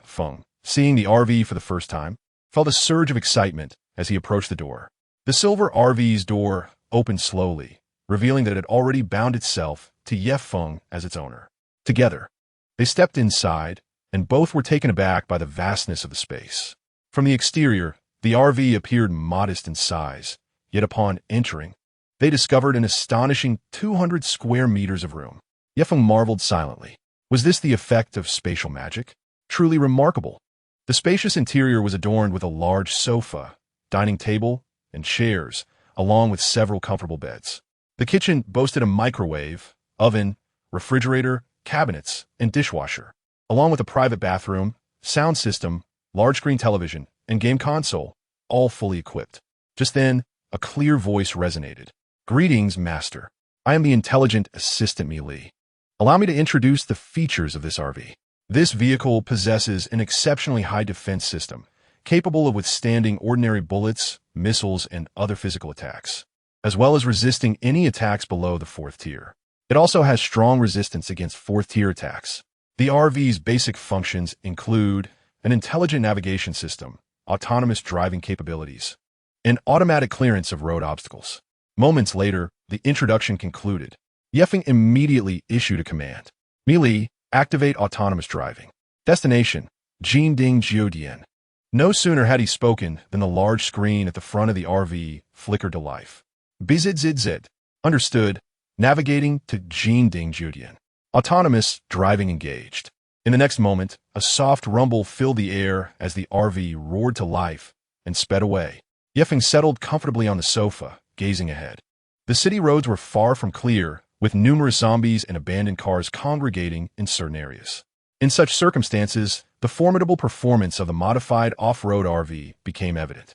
[SPEAKER 1] Feng, seeing the RV for the first time, felt a surge of excitement as he approached the door. The silver RV's door opened slowly, revealing that it had already bound itself to Yifeng as its owner. Together, they stepped inside, and both were taken aback by the vastness of the space. From the exterior, the RV appeared modest in size, yet upon entering, they discovered an astonishing 200 square meters of room. Yifeng marveled silently. Was this the effect of spatial magic? Truly remarkable. The spacious interior was adorned with a large sofa, dining table, and chairs, along with several comfortable beds. The kitchen boasted a microwave, oven, refrigerator, cabinets, and dishwasher, along with a private bathroom, sound system, large-screen television, and game console, all fully equipped. Just then, a clear voice resonated. Greetings, Master. I am the intelligent assistant Mi Li. Allow me to introduce the features of this RV. This vehicle possesses an exceptionally high defense system, capable of withstanding ordinary bullets, missiles, and other physical attacks, as well as resisting any attacks below the 4th tier. It also has strong resistance against 4th-tier attacks. The RV's basic functions include an intelligent navigation system, autonomous driving capabilities, and automatic clearance of road obstacles. Moments later, the introduction concluded. Yifeng immediately issued a command. Mi Li, activate autonomous driving. Destination, Jinding Jiudian. No sooner had he spoken than the large screen at the front of the RV flickered to life. BZZZ. Understood. Navigating to Jinding Jiudian. Autonomous driving engaged. In the next moment, a soft rumble filled the air as the RV roared to life and sped away. Yifeng settled comfortably on the sofa, gazing ahead. The city roads were far from clear, with numerous zombies and abandoned cars congregating in certain areas. In such circumstances, the formidable performance of the modified off-road RV became evident.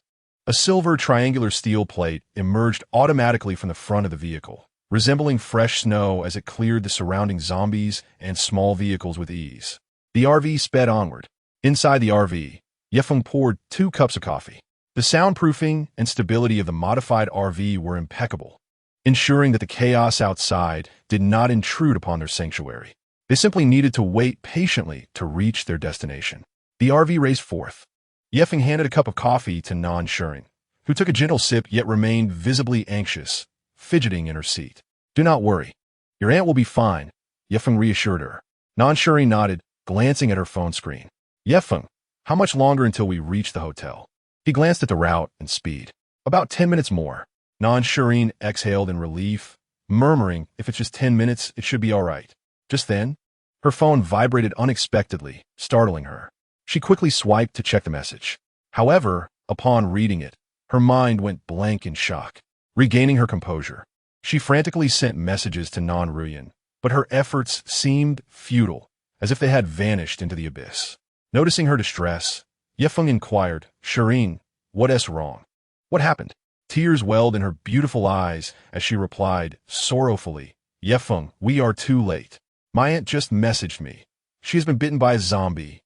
[SPEAKER 1] A silver triangular steel plate emerged automatically from the front of the vehicle, resembling fresh snow as it cleared the surrounding zombies and small vehicles with ease. The RV sped onward. Inside the RV, Yefeng poured 2 cups of coffee. The soundproofing and stability of the modified RV were impeccable, ensuring that the chaos outside did not intrude upon their sanctuary. They simply needed to wait patiently to reach their destination. The RV raced forth. Yefeng handed a cup of coffee to Nan Shurin, who took a gentle sip yet remained visibly anxious, fidgeting in her seat. "Do not worry. Your aunt will be fine," Yefeng reassured her. Nan Shurin nodded, glancing at her phone screen. "Yefeng, how much longer until we reach the hotel?" He glanced at the route and speed. "About 10 minutes more." Nan Shurin exhaled in relief, murmuring, "If it's just 10 minutes, it should be all right." Just then, her phone vibrated unexpectedly, startling her. She quickly swiped to check the message. However, upon reading it, her mind went blank in shock. Regaining her composure, she frantically sent messages to Nan Ruyan, but her efforts seemed futile, as if they had vanished into the abyss. Noticing her distress, Yefeng inquired, "Shurin, what's wrong? What happened?" Tears welled in her beautiful eyes as she replied, sorrowfully, "Yefeng, we are too late. My aunt just messaged me. She has been bitten by a zombie."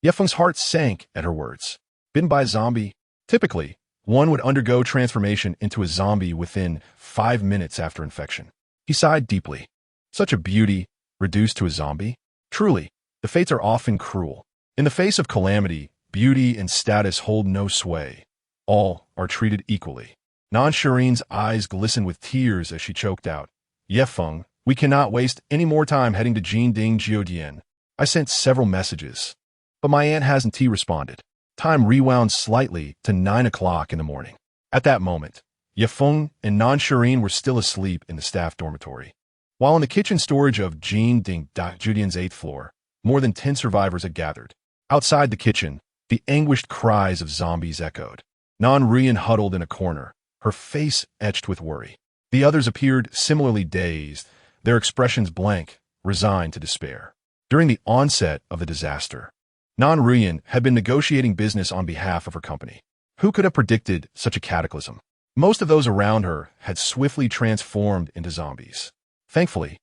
[SPEAKER 1] Yefeng's heart sank at her words. Bitten by a zombie? Typically, one would undergo transformation into a zombie within 5 minutes after infection. He sighed deeply. Such a beauty, reduced to a zombie? Truly, the fates are often cruel. In the face of calamity, beauty and status hold no sway. All are treated equally. Nan Shurin's eyes glistened with tears as she choked out, "Yefeng, we cannot waste any more time heading to Jinding Jiodian. I sent several messages, but my aunt hasn't responded." Time rewound slightly to 9 o'clock in the morning. At that moment, Yefeng and Nan Shurin were still asleep in the staff dormitory. While in the kitchen storage of Jinding Jiodian's 8th floor, more than 10 survivors had gathered. Outside the kitchen, the anguished cries of zombies echoed. Nan Ruyan huddled in a corner, her face etched with worry. The others appeared similarly dazed, their expressions blank, resigned to despair. During the onset of the disaster, Nan Ruyan had been negotiating business on behalf of her company. Who could have predicted such a cataclysm? Most of those around her had swiftly transformed into zombies. Thankfully,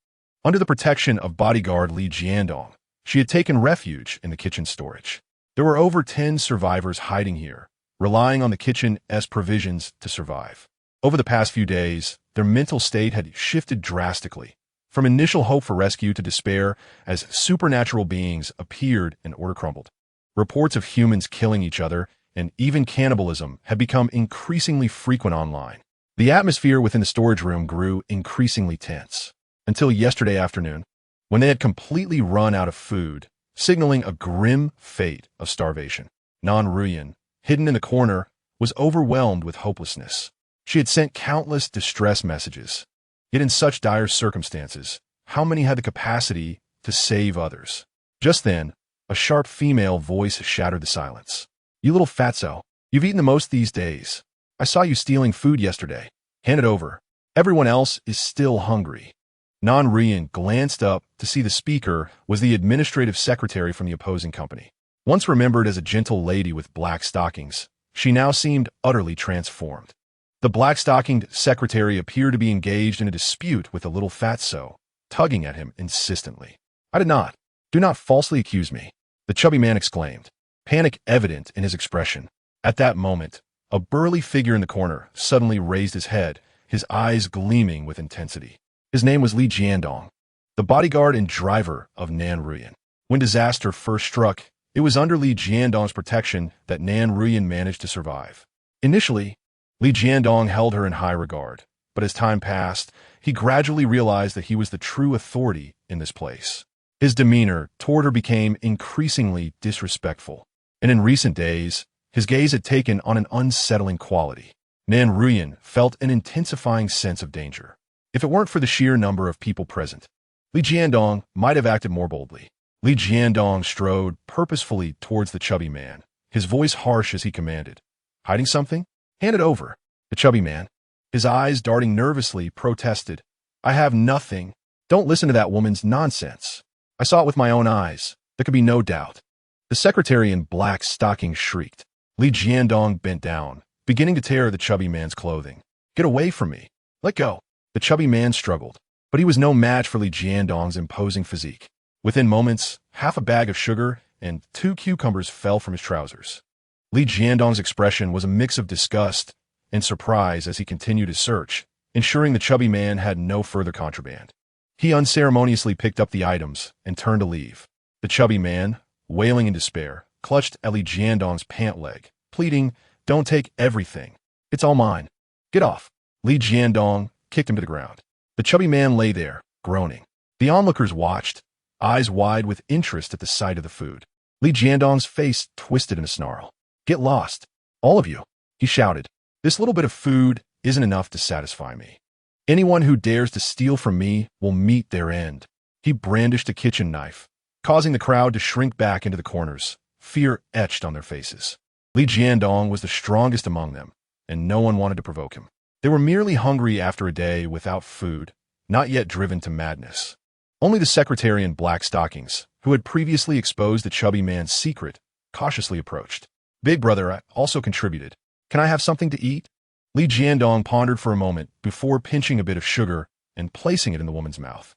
[SPEAKER 1] under the protection of bodyguard Li Jiandong, she had taken refuge in the kitchen storage. There were over 10 survivors hiding here, relying on the kitchen as provisions to survive. Over the past few days, their mental state had shifted drastically, from initial hope for rescue to despair as supernatural beings appeared and order crumbled. Reports of humans killing each other and even cannibalism had become increasingly frequent online. The atmosphere within the storage room grew increasingly tense, until yesterday afternoon, when they had completely run out of food, signaling a grim fate of starvation. Nan Ruyan, hidden in a corner, was overwhelmed with hopelessness. She had sent countless distress messages. Yet in such dire circumstances, how many had the capacity to save others? Just then, a sharp female voice shattered the silence. "You little fatso, you've eaten the most these days. I saw you stealing food yesterday. Hand it over. Everyone else is still hungry." Nan Ruyan glanced up to see the speaker was the administrative secretary from the opposing company. Once remembered as a gentle lady with black stockings, she now seemed utterly transformed. The black-stockinged secretary appeared to be engaged in a dispute with the little fatso, tugging at him insistently. "I did not. Do not falsely accuse me," the chubby man exclaimed, panic evident in his expression. At that moment, a burly figure in the corner suddenly raised his head, his eyes gleaming with intensity. His name was Li Jiandong, the bodyguard and driver of Nan Ruyan. When disaster first struck, it was under Li Jiandong's protection that Nan Ruyan managed to survive. Initially, Li Jiandong held her in high regard, but as time passed, he gradually realized that he was the true authority in this place. His demeanor toward her became increasingly disrespectful, and in recent days, his gaze had taken on an unsettling quality. Nan Ruyan felt an intensifying sense of danger. If it weren't for the sheer number of people present, Li Jiandong might have acted more boldly. Li Jiandong strode purposefully towards the chubby man, his voice harsh as he commanded, "Hiding something? Hand it over." The chubby man, his eyes darting nervously, protested, "I have nothing. Don't listen to that woman's nonsense. I saw it with my own eyes. There could be no doubt." The secretary in black stockings shrieked. Li Jiandong bent down, beginning to tear the chubby man's clothing. "Get away from me! Let go!" The chubby man struggled, but he was no match for Li Jiandong's imposing physique. Within moments, half a bag of sugar and 2 cucumbers fell from his trousers. Li Jiandong's expression was a mix of disgust and surprise as he continued his search, ensuring the chubby man had no further contraband. He unceremoniously picked up the items and turned to leave. The chubby man, wailing in despair, clutched at Li Jiandong's pant leg, pleading, "Don't take everything. It's all mine. Get off." Li Jiandong kicked him to the ground. The chubby man lay there, groaning. The onlookers watched, eyes wide with interest at the sight of the food. Li Jiandong's face twisted in a snarl. "Get lost, all of you," he shouted. "This little bit of food isn't enough to satisfy me. Anyone who dares to steal from me will meet their end." He brandished a kitchen knife, causing the crowd to shrink back into the corners, fear etched on their faces. Li Jiandong was the strongest among them, and no one wanted to provoke him. They were merely hungry after a day without food, not yet driven to madness. Only the secretary in black stockings, who had previously exposed the chubby man's secret, cautiously approached. "Big brother also contributed. Can I have something to eat?" Li Jiandong pondered for a moment before pinching a bit of sugar and placing it in the woman's mouth.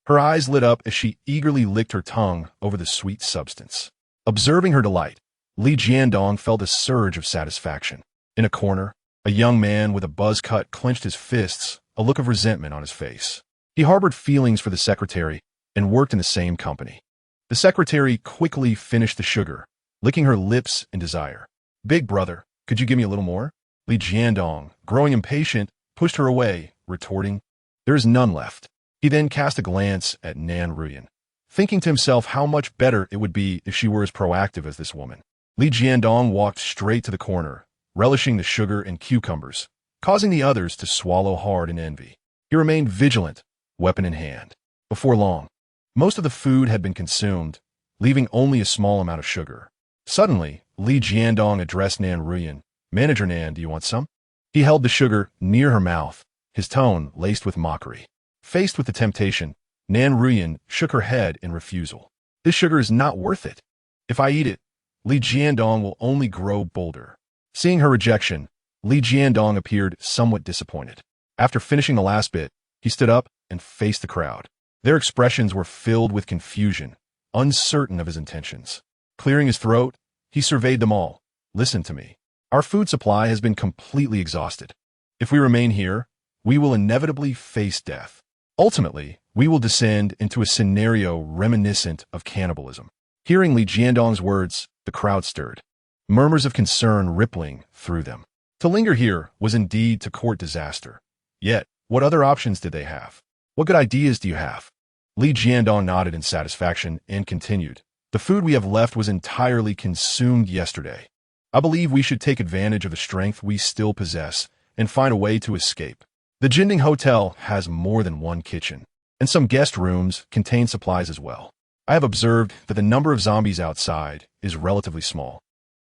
[SPEAKER 1] Her eyes lit up as she eagerly licked her tongue over the sweet substance. Observing her delight, Li Jiandong felt a surge of satisfaction. In a corner, a young man with a buzz cut clenched his fists, a look of resentment on his face. He harbored feelings for the secretary and worked in the same company. The secretary quickly finished the sugar, licking her lips in desire. "Big brother, could you give me a little more?" Li Jiandong, growing impatient, pushed her away, retorting, "There is none left." He then cast a glance at Nan Ruyan, thinking to himself how much better it would be if she were as proactive as this woman. Li Jiandong walked straight to the corner, relishing the sugar and cucumbers, causing the others to swallow hard in envy. He remained vigilant, weapon in hand. Before long, most of the food had been consumed, leaving only a small amount of sugar. Suddenly, Li Jiandong addressed Nan Ruyan. "Manager Nan, do you want some?" He held the sugar near her mouth, his tone laced with mockery. Faced with the temptation, Nan Ruyan shook her head in refusal. "This sugar is not worth it. If I eat it, Li Jiandong will only grow bolder." Seeing her rejection, Li Jiandong appeared somewhat disappointed. After finishing the last bit, he stood up and faced the crowd. Their expressions were filled with confusion, uncertain of his intentions. Clearing his throat, he surveyed them all. "Listen to me. Our food supply has been completely exhausted. If we remain here, we will inevitably face death. Ultimately, we will descend into a scenario reminiscent of cannibalism." Hearing Li Jiandong's words, the crowd stirred, murmurs of concern rippling through them. To linger here was indeed to court disaster. Yet, what other options did they have? "What good ideas do you have?" Li Jiandong nodded in satisfaction and continued, "The food we have left was entirely consumed yesterday. I believe we should take advantage of the strength we still possess and find a way to escape. The Jinding Hotel has more than one kitchen, and some guest rooms contain supplies as well. I have observed that the number of zombies outside is relatively small.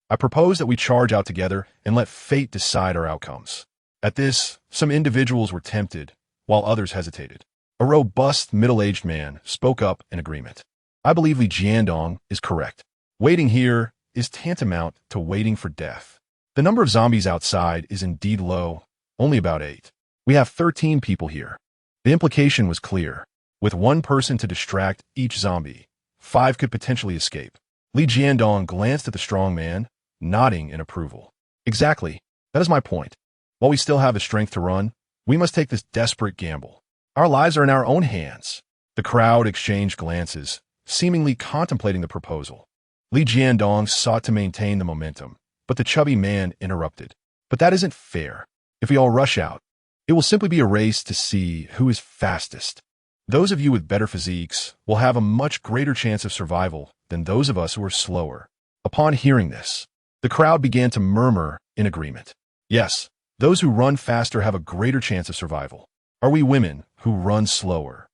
[SPEAKER 1] I propose that we charge out together and let fate decide our outcomes." At this, some individuals were tempted, while others hesitated. A robust, middle-aged man spoke up in agreement. "I believe Li Jiandong is correct. Waiting here is tantamount to waiting for death. The number of zombies outside is indeed low, only about 8. We have 13 people here." The implication was clear. With one person to distract each zombie, 5 could potentially escape. Li Jiandong glanced at the strong man, nodding in approval. "Exactly. That is my point. While we still have the strength to run, we must take this desperate gamble. Our lives are in our own hands." The crowd exchanged glances, seemingly contemplating the proposal. Li Jiandong sought to maintain the momentum, but the chubby man interrupted. "But that isn't fair. If we all rush out, it will simply be a race to see who is fastest. Those of you with better physiques will have a much greater chance of survival than those of us who are slower." Upon hearing this, the crowd began to murmur in agreement. "Yes, those who run faster have a greater chance of survival. Are we women who run slower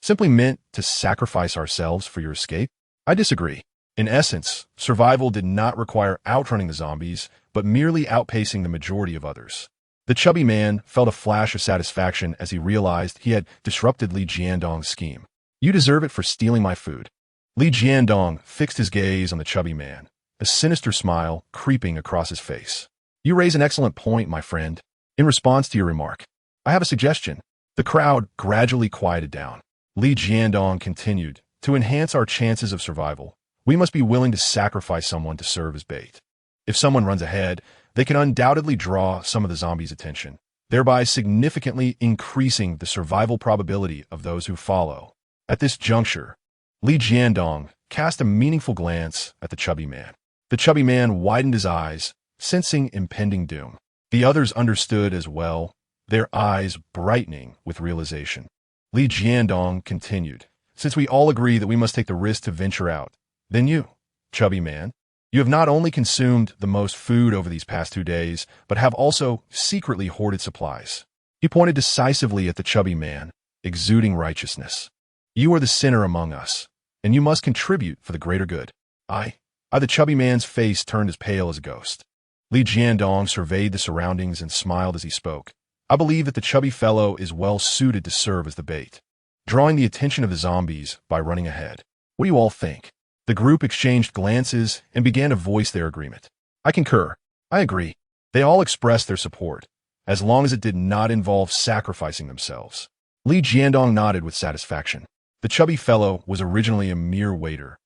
[SPEAKER 1] simply meant to sacrifice ourselves for your escape? I disagree. In essence, survival did not require outrunning the zombies, but merely outpacing the majority of others." The chubby man felt a flash of satisfaction as he realized he had disrupted Li Jiandong's scheme. "You deserve it for stealing my food." Li Jiandong fixed his gaze on the chubby man, a sinister smile creeping across his face. You raise an excellent point, my friend. In response to your remark, I have a suggestion. The crowd gradually quieted down. Li Jiandong continued, to enhance our chances of survival, we must be willing to sacrifice someone to serve as bait. If someone runs ahead, they can undoubtedly draw some of the zombies' attention, thereby significantly increasing the survival probability of those who follow. At this juncture, Li Jiandong cast a meaningful glance at the chubby man. The chubby man widened his eyes, sensing impending doom. The others understood as well, their eyes brightening with realization. Li Jiandong continued, since we all agree that we must take the risk to venture out, then you, chubby man, you have not only consumed the most food over these past 2 days, but have also secretly hoarded supplies. He pointed decisively at the chubby man, exuding righteousness. You are the sinner among us, and you must contribute for the greater good. The chubby man's face turned as pale as a ghost. Li Jiandong surveyed the surroundings and smiled as he spoke. I believe that the chubby fellow is well suited to serve as the bait, drawing the attention of the zombies by running ahead. What do you all think? The group exchanged glances and began to voice their agreement. I concur. I agree. They all expressed their support, as long as it did not involve sacrificing themselves. Li Jiandong nodded with satisfaction. The chubby fellow was originally a mere waiter,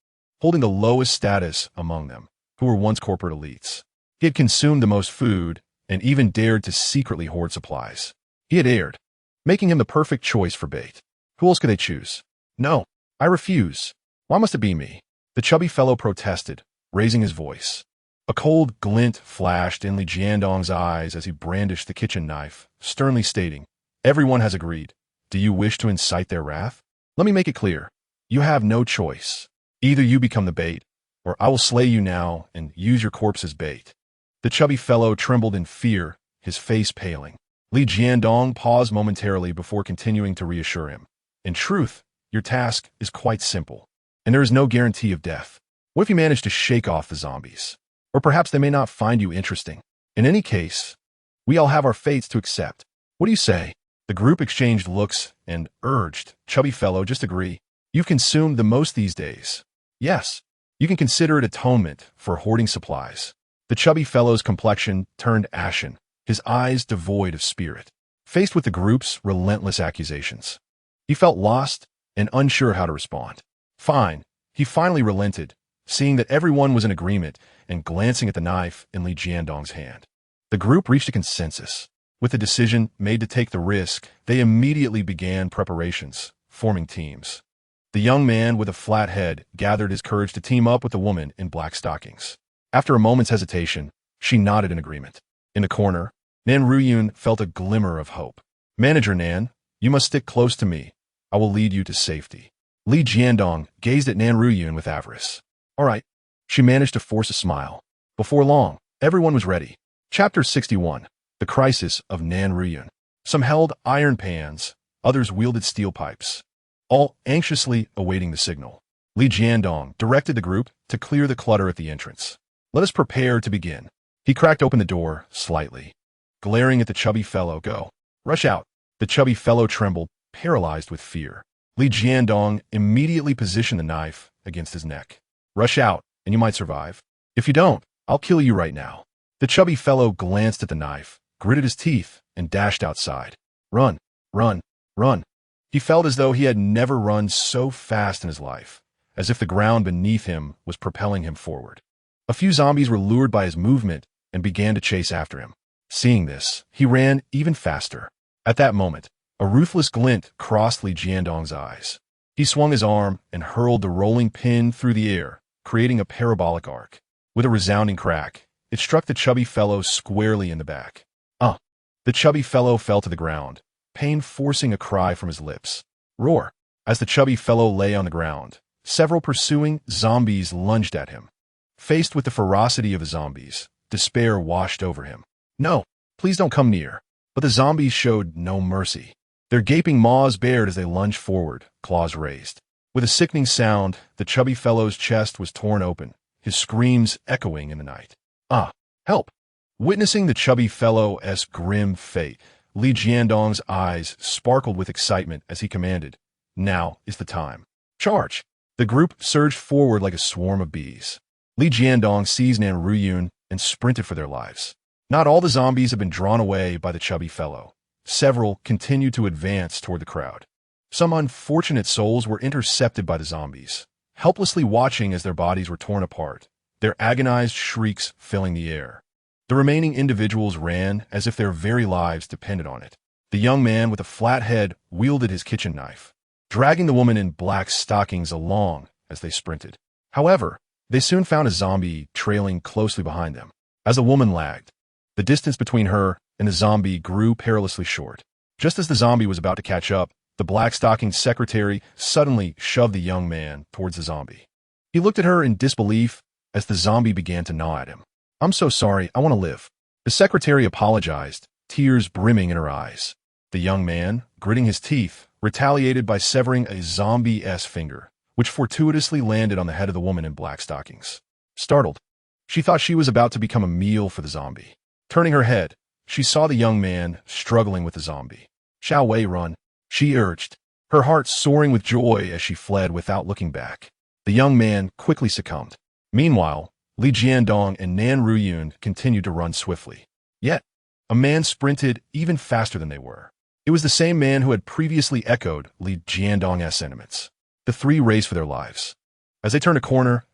[SPEAKER 1] holding the lowest status among them, who were once corporate elites. He had consumed the most food and even dared to secretly hoard supplies. He had erred, making him the perfect choice for bait. Who else could they choose? No, I refuse. Why must it be me? The chubby fellow protested, raising his voice. A cold glint flashed in Li Jiandong's eyes as he brandished the kitchen knife, sternly stating, Everyone has agreed. Do you wish to incite their wrath? Let me make it clear. You have no choice. Either you become the bait, or I will slay you now and use your corpse as bait. The chubby fellow trembled in fear, his face paling. Li Jiandong paused momentarily before continuing to reassure him. In truth, your task is quite simple, and there is no guarantee of death. What if you manage to shake off the zombies? Or perhaps they may not find you interesting. In any case, we all have our fates to accept. What do you say? The group exchanged looks and urged, Chubby fellow, just agree. You've consumed the most these days. Yes, you can consider it atonement for hoarding supplies. The chubby fellow's complexion turned ashen, his eyes devoid of spirit. Faced with the group's relentless accusations, he felt lost and unsure how to respond. Fine, he finally relented, seeing that everyone was in agreement and glancing at the knife in Li Jiandong's hand. The group reached a consensus. With the decision made to take the risk, they immediately began preparations, forming teams. The young man with a flat head gathered his courage to team up with the woman in black stockings. After a moment's hesitation, she nodded in agreement. In the corner, Nan Ruyun felt a glimmer of hope. Manager Nan, you must stick close to me. I will lead you to safety. Li Jiandong gazed at Nan Ruyun with avarice. All right. She managed to force a smile. Before long, everyone was ready. Chapter 61. The Crisis of Nan Ruyun. Some held iron pans, others wielded steel pipes, all anxiously awaiting the signal. Li Jiandong directed the group to clear the clutter at the entrance. Let us prepare to begin. He cracked open the door slightly, glaring at the chubby fellow. Go. Rush out. The chubby fellow trembled, paralyzed with fear. Li Jiandong immediately positioned the knife against his neck. Rush out, and you might survive. If you don't, I'll kill you right now. The chubby fellow glanced at the knife, gritted his teeth, and dashed outside. Run, run, run. He felt as though he had never run so fast in his life, as if the ground beneath him was propelling him forward. A few zombies were lured by his movement and began to chase after him. Seeing this, he ran even faster. At that moment, a ruthless glint crossed Li Jiandong's eyes. He swung his arm and hurled the rolling pin through the air, creating a parabolic arc. With a resounding crack, it struck the chubby fellow squarely in the back. The chubby fellow fell to the ground, pain forcing a cry from his lips. Roar! As the chubby fellow lay on the ground, several pursuing zombies lunged at him. Faced with the ferocity of the zombies, despair washed over him. No, please don't come near. But the zombies showed no mercy. Their gaping maws bared as they lunged forward, claws raised. With a sickening sound, the chubby fellow's chest was torn open, his screams echoing in the night. Help! Witnessing the chubby fellow's grim fate, Li Jiandong's eyes sparkled with excitement as he commanded, Now is the time. Charge! The group surged forward like a swarm of bees. Li Jiandong seized Nan Ruyun and sprinted for their lives. Not all the zombies have been drawn away by the chubby fellow. Several continued to advance toward the crowd. Some unfortunate souls were intercepted by the zombies, helplessly watching as their bodies were torn apart, their agonized shrieks filling the air. The remaining individuals ran as if their very lives depended on it. The young man with a flat head wielded his kitchen knife, dragging the woman in black stockings along as they sprinted. However, they soon found a zombie trailing closely behind them. As the woman lagged, the distance between her and the zombie grew perilously short. Just as the zombie was about to catch up, the black-stockinged secretary suddenly shoved the young man towards the zombie. He looked at her in disbelief as the zombie began to gnaw at him. "I'm so sorry, I want to live." The secretary apologized, tears brimming in her eyes. The young man, gritting his teeth, retaliated by severing a zombie-esque finger, which fortuitously landed on the head of the woman in black stockings. Startled, she thought she was about to become a meal for the zombie. Turning her head, she saw the young man struggling with the zombie. "Shall we run?" she urged, her heart soaring with joy as she fled without looking back. The young man quickly succumbed. Meanwhile, Li Jiandong and Nan Ruyun continued to run swiftly. Yet, a man sprinted even faster than they were. It was the same man who had previously echoed Li Jiandong's sentiments. The three raced for their lives. As they turned a corner,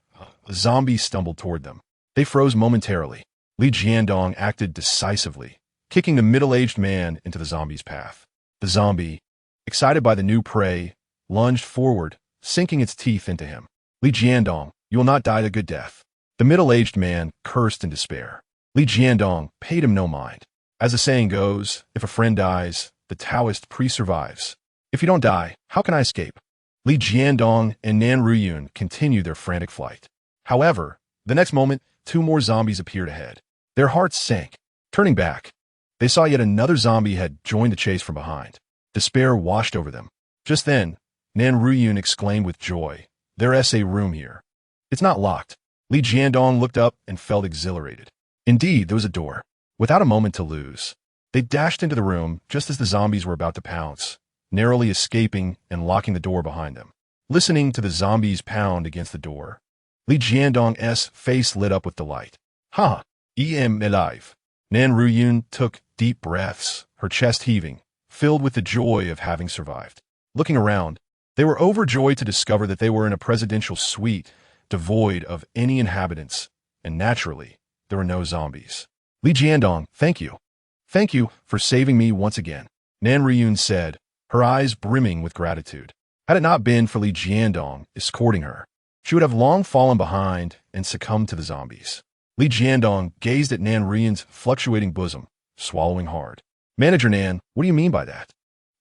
[SPEAKER 1] a zombie stumbled toward them. They froze momentarily. Li Jiandong acted decisively, kicking the middle-aged man into the zombie's path. The zombie, excited by the new prey, lunged forward, sinking its teeth into him. "Li Jiandong, you will not die a good death." The middle-aged man cursed in despair. Li Jiandong paid him no mind. As the saying goes, if a friend dies, the Taoist priest survives. If you don't die, how can I escape? Li Jiandong and Nan Ruyun continued their frantic flight. However, the next moment, two more zombies appeared ahead. Their hearts sank. Turning back, they saw yet another zombie had joined the chase from behind. Despair washed over them. Just then, Nan Ruyun exclaimed with joy, "There's a room here." "It's not locked." Li Jiandong looked up and felt exhilarated. Indeed, there was a door. Without a moment to lose, they dashed into the room just as the zombies were about to pounce, narrowly escaping and locking the door behind them. Listening to the zombies pound against the door, Li Jiandong's face lit up with delight. "Ha! I'm alive." Nan Ruyun took deep breaths, her chest heaving, filled with the joy of having survived. Looking around, they were overjoyed to discover that they were in a presidential suite, devoid of any inhabitants, and naturally, there were no zombies. "Li Jiandong, thank you. Thank you for saving me once again," Nan Ruyun said, her eyes brimming with gratitude. Had it not been for Li Jiandong escorting her, she would have long fallen behind and succumbed to the zombies. Li Jiandong gazed at Nan Ruyun's fluctuating bosom, swallowing hard. "Manager Nan, what do you mean by that?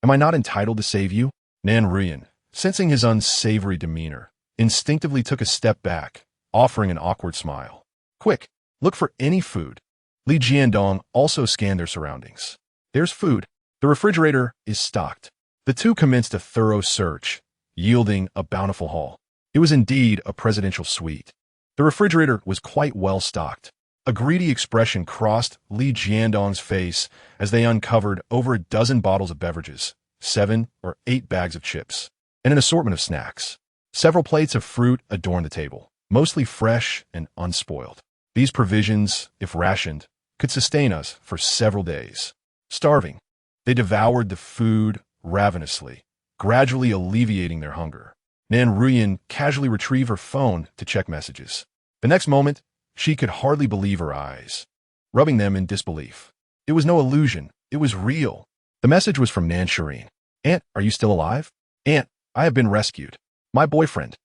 [SPEAKER 1] Am I not entitled to save you?" Nan Ruyun, sensing his unsavory demeanor, instinctively took a step back, offering an awkward smile. "Quick, look for any food." Li Jiandong also scanned their surroundings. "There's food. The refrigerator is stocked." The two commenced a thorough search, yielding a bountiful haul. It was indeed a presidential suite. The refrigerator was quite well stocked. A greedy expression crossed Li Jiandong's face as they uncovered over a dozen bottles of beverages, 7 or 8 bags of chips, and an assortment of snacks. Several plates of fruit adorned the table, mostly fresh and unspoiled. These provisions, if rationed, could sustain us for several days. Starving, they devoured the food ravenously, gradually alleviating their hunger. Nan Ruyun casually retrieved her phone to check messages. The next moment, she could hardly believe her eyes, rubbing them in disbelief. It was no illusion. It was real. The message was from Nan Shireen. "Aunt, are you still alive? Aunt, I have been rescued. My boyfriend,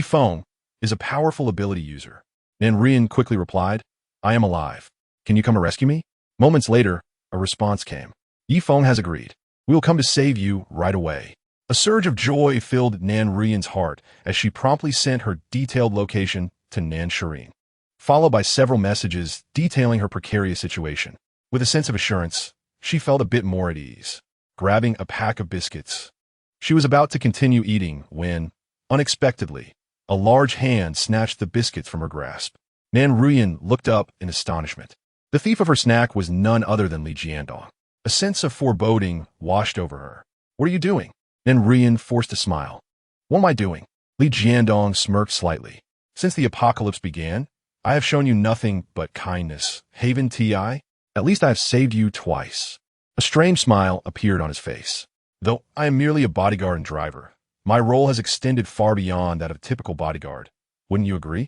[SPEAKER 1] Feng, is a powerful ability user." Nan Ruyun quickly replied, "I am alive. Can you come and rescue me?" Moments later, a response came. "Feng has agreed. We will come to save you right away." A surge of joy filled Nan Ruyun's heart as she promptly sent her detailed location to Nan Shireen, followed by several messages detailing her precarious situation. With a sense of assurance, she felt a bit more at ease. Grabbing a pack of biscuits, she was about to continue eating when, unexpectedly, a large hand snatched the biscuits from her grasp. Nan Ruyun looked up in astonishment. The thief of her snack was none other than Li Jiandong. A sense of foreboding washed over her. "What are you doing?" Nan Ruyun forced a smile. "What am I doing?" Li Jiandong smirked slightly. "Since the apocalypse began, I have shown you nothing but kindness. Haven Ti?" At least I have saved you twice. A strange smile appeared on his face. Though I am merely a bodyguard and driver, my role has extended far beyond that of a typical bodyguard. Wouldn't you agree?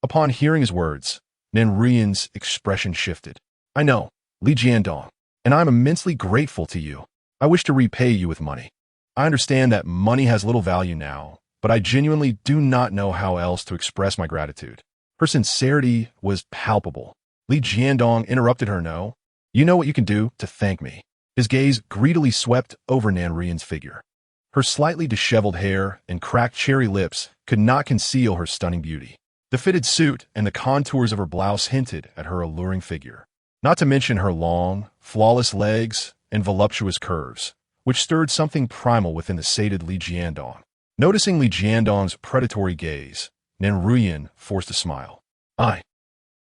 [SPEAKER 1] Upon hearing his words, Nanruyan's expression shifted. I know, Li Jiandong, and I am immensely grateful to you. I wish to repay you with money. I understand that money has little value now, but I genuinely do not know how else to express my gratitude. Her sincerity was palpable. Li Jiandong interrupted her. No, you know what you can do to thank me. His gaze greedily swept over Nanruyan's figure. Her slightly disheveled hair and cracked cherry lips could not conceal her stunning beauty. The fitted suit and the contours of her blouse hinted at her alluring figure, not to mention her long, flawless legs and voluptuous curves, which stirred something primal within the sated Li Jiandong. Noticing Li Jiandong's predatory gaze, Nanruyan forced a smile.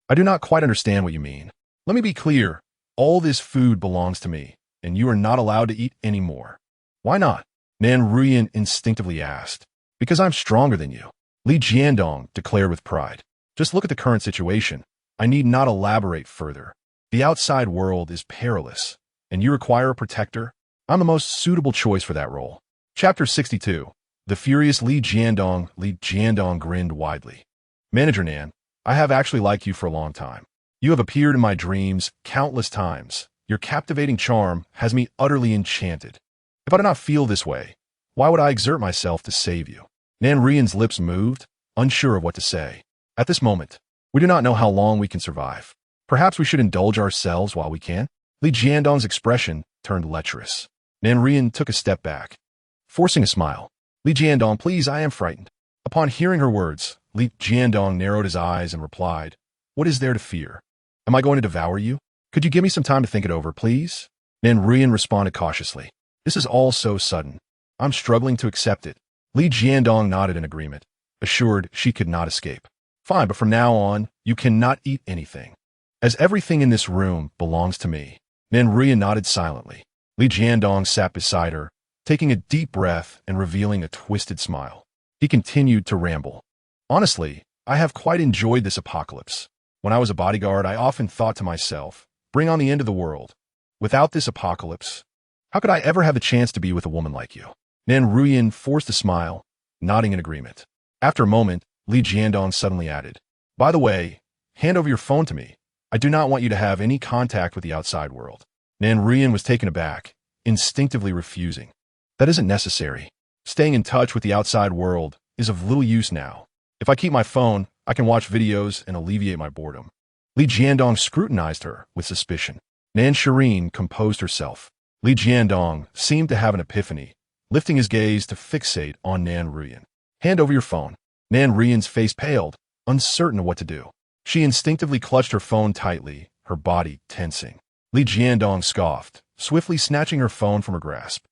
[SPEAKER 1] I do not quite understand what you mean. Let me be clear. All this food belongs to me, and you are not allowed to eat any more. Why not? Nanruyan instinctively asked. Because I'm stronger than you, Li Jiandong declared with pride. Just look at the current situation. I need not elaborate further. The outside world is perilous, and you require a protector. I'm the most suitable choice for that role. Chapter 62. The furious Li Jiandong grinned widely. Manager Nan, I have actually liked you for a long time. You have appeared in my dreams countless times. Your captivating charm has me utterly enchanted. If I do not feel this way, why would I exert myself to save you? Nanruyan's lips moved, unsure of what to say. At this moment, we do not know how long we can survive. Perhaps we should indulge ourselves while we can? Li Jiandong's expression turned lecherous. Nanruyan took a step back, forcing a smile. Li Jiandong, please, I am frightened. Upon hearing her words, Li Jiandong narrowed his eyes and replied, What is there to fear? Am I going to devour you? Could you give me some time to think it over, please? Nanruyan responded cautiously. This is all so sudden. I'm struggling to accept it. Li Jiandong nodded in agreement, assured she could not escape. Fine, but from now on, you cannot eat anything. As everything in this room belongs to me. Nanruyan nodded silently. Li Jiandong sat beside her, taking a deep breath and revealing a twisted smile. He continued to ramble. Honestly, I have quite enjoyed this apocalypse. When I was a bodyguard, I often thought to myself, bring on the end of the world. Without this apocalypse, how could I ever have the chance to be with a woman like you? Nanruyan forced a smile, nodding in agreement. After a moment, Li Jiandong suddenly added, By the way, hand over your phone to me. I do not want you to have any contact with the outside world. Nanruyan was taken aback, instinctively refusing. That isn't necessary. Staying in touch with the outside world is of little use now. If I keep my phone, I can watch videos and alleviate my boredom. Li Jiandong scrutinized her with suspicion. Nan Shireen composed herself. Li Jiandong seemed to have an epiphany, lifting his gaze to fixate on Nanruyan. Hand over your phone. Nanruyan's face paled, uncertain of what to do. She instinctively clutched her phone tightly, her body tensing. Li Jiandong scoffed, swiftly snatching her phone from her grasp.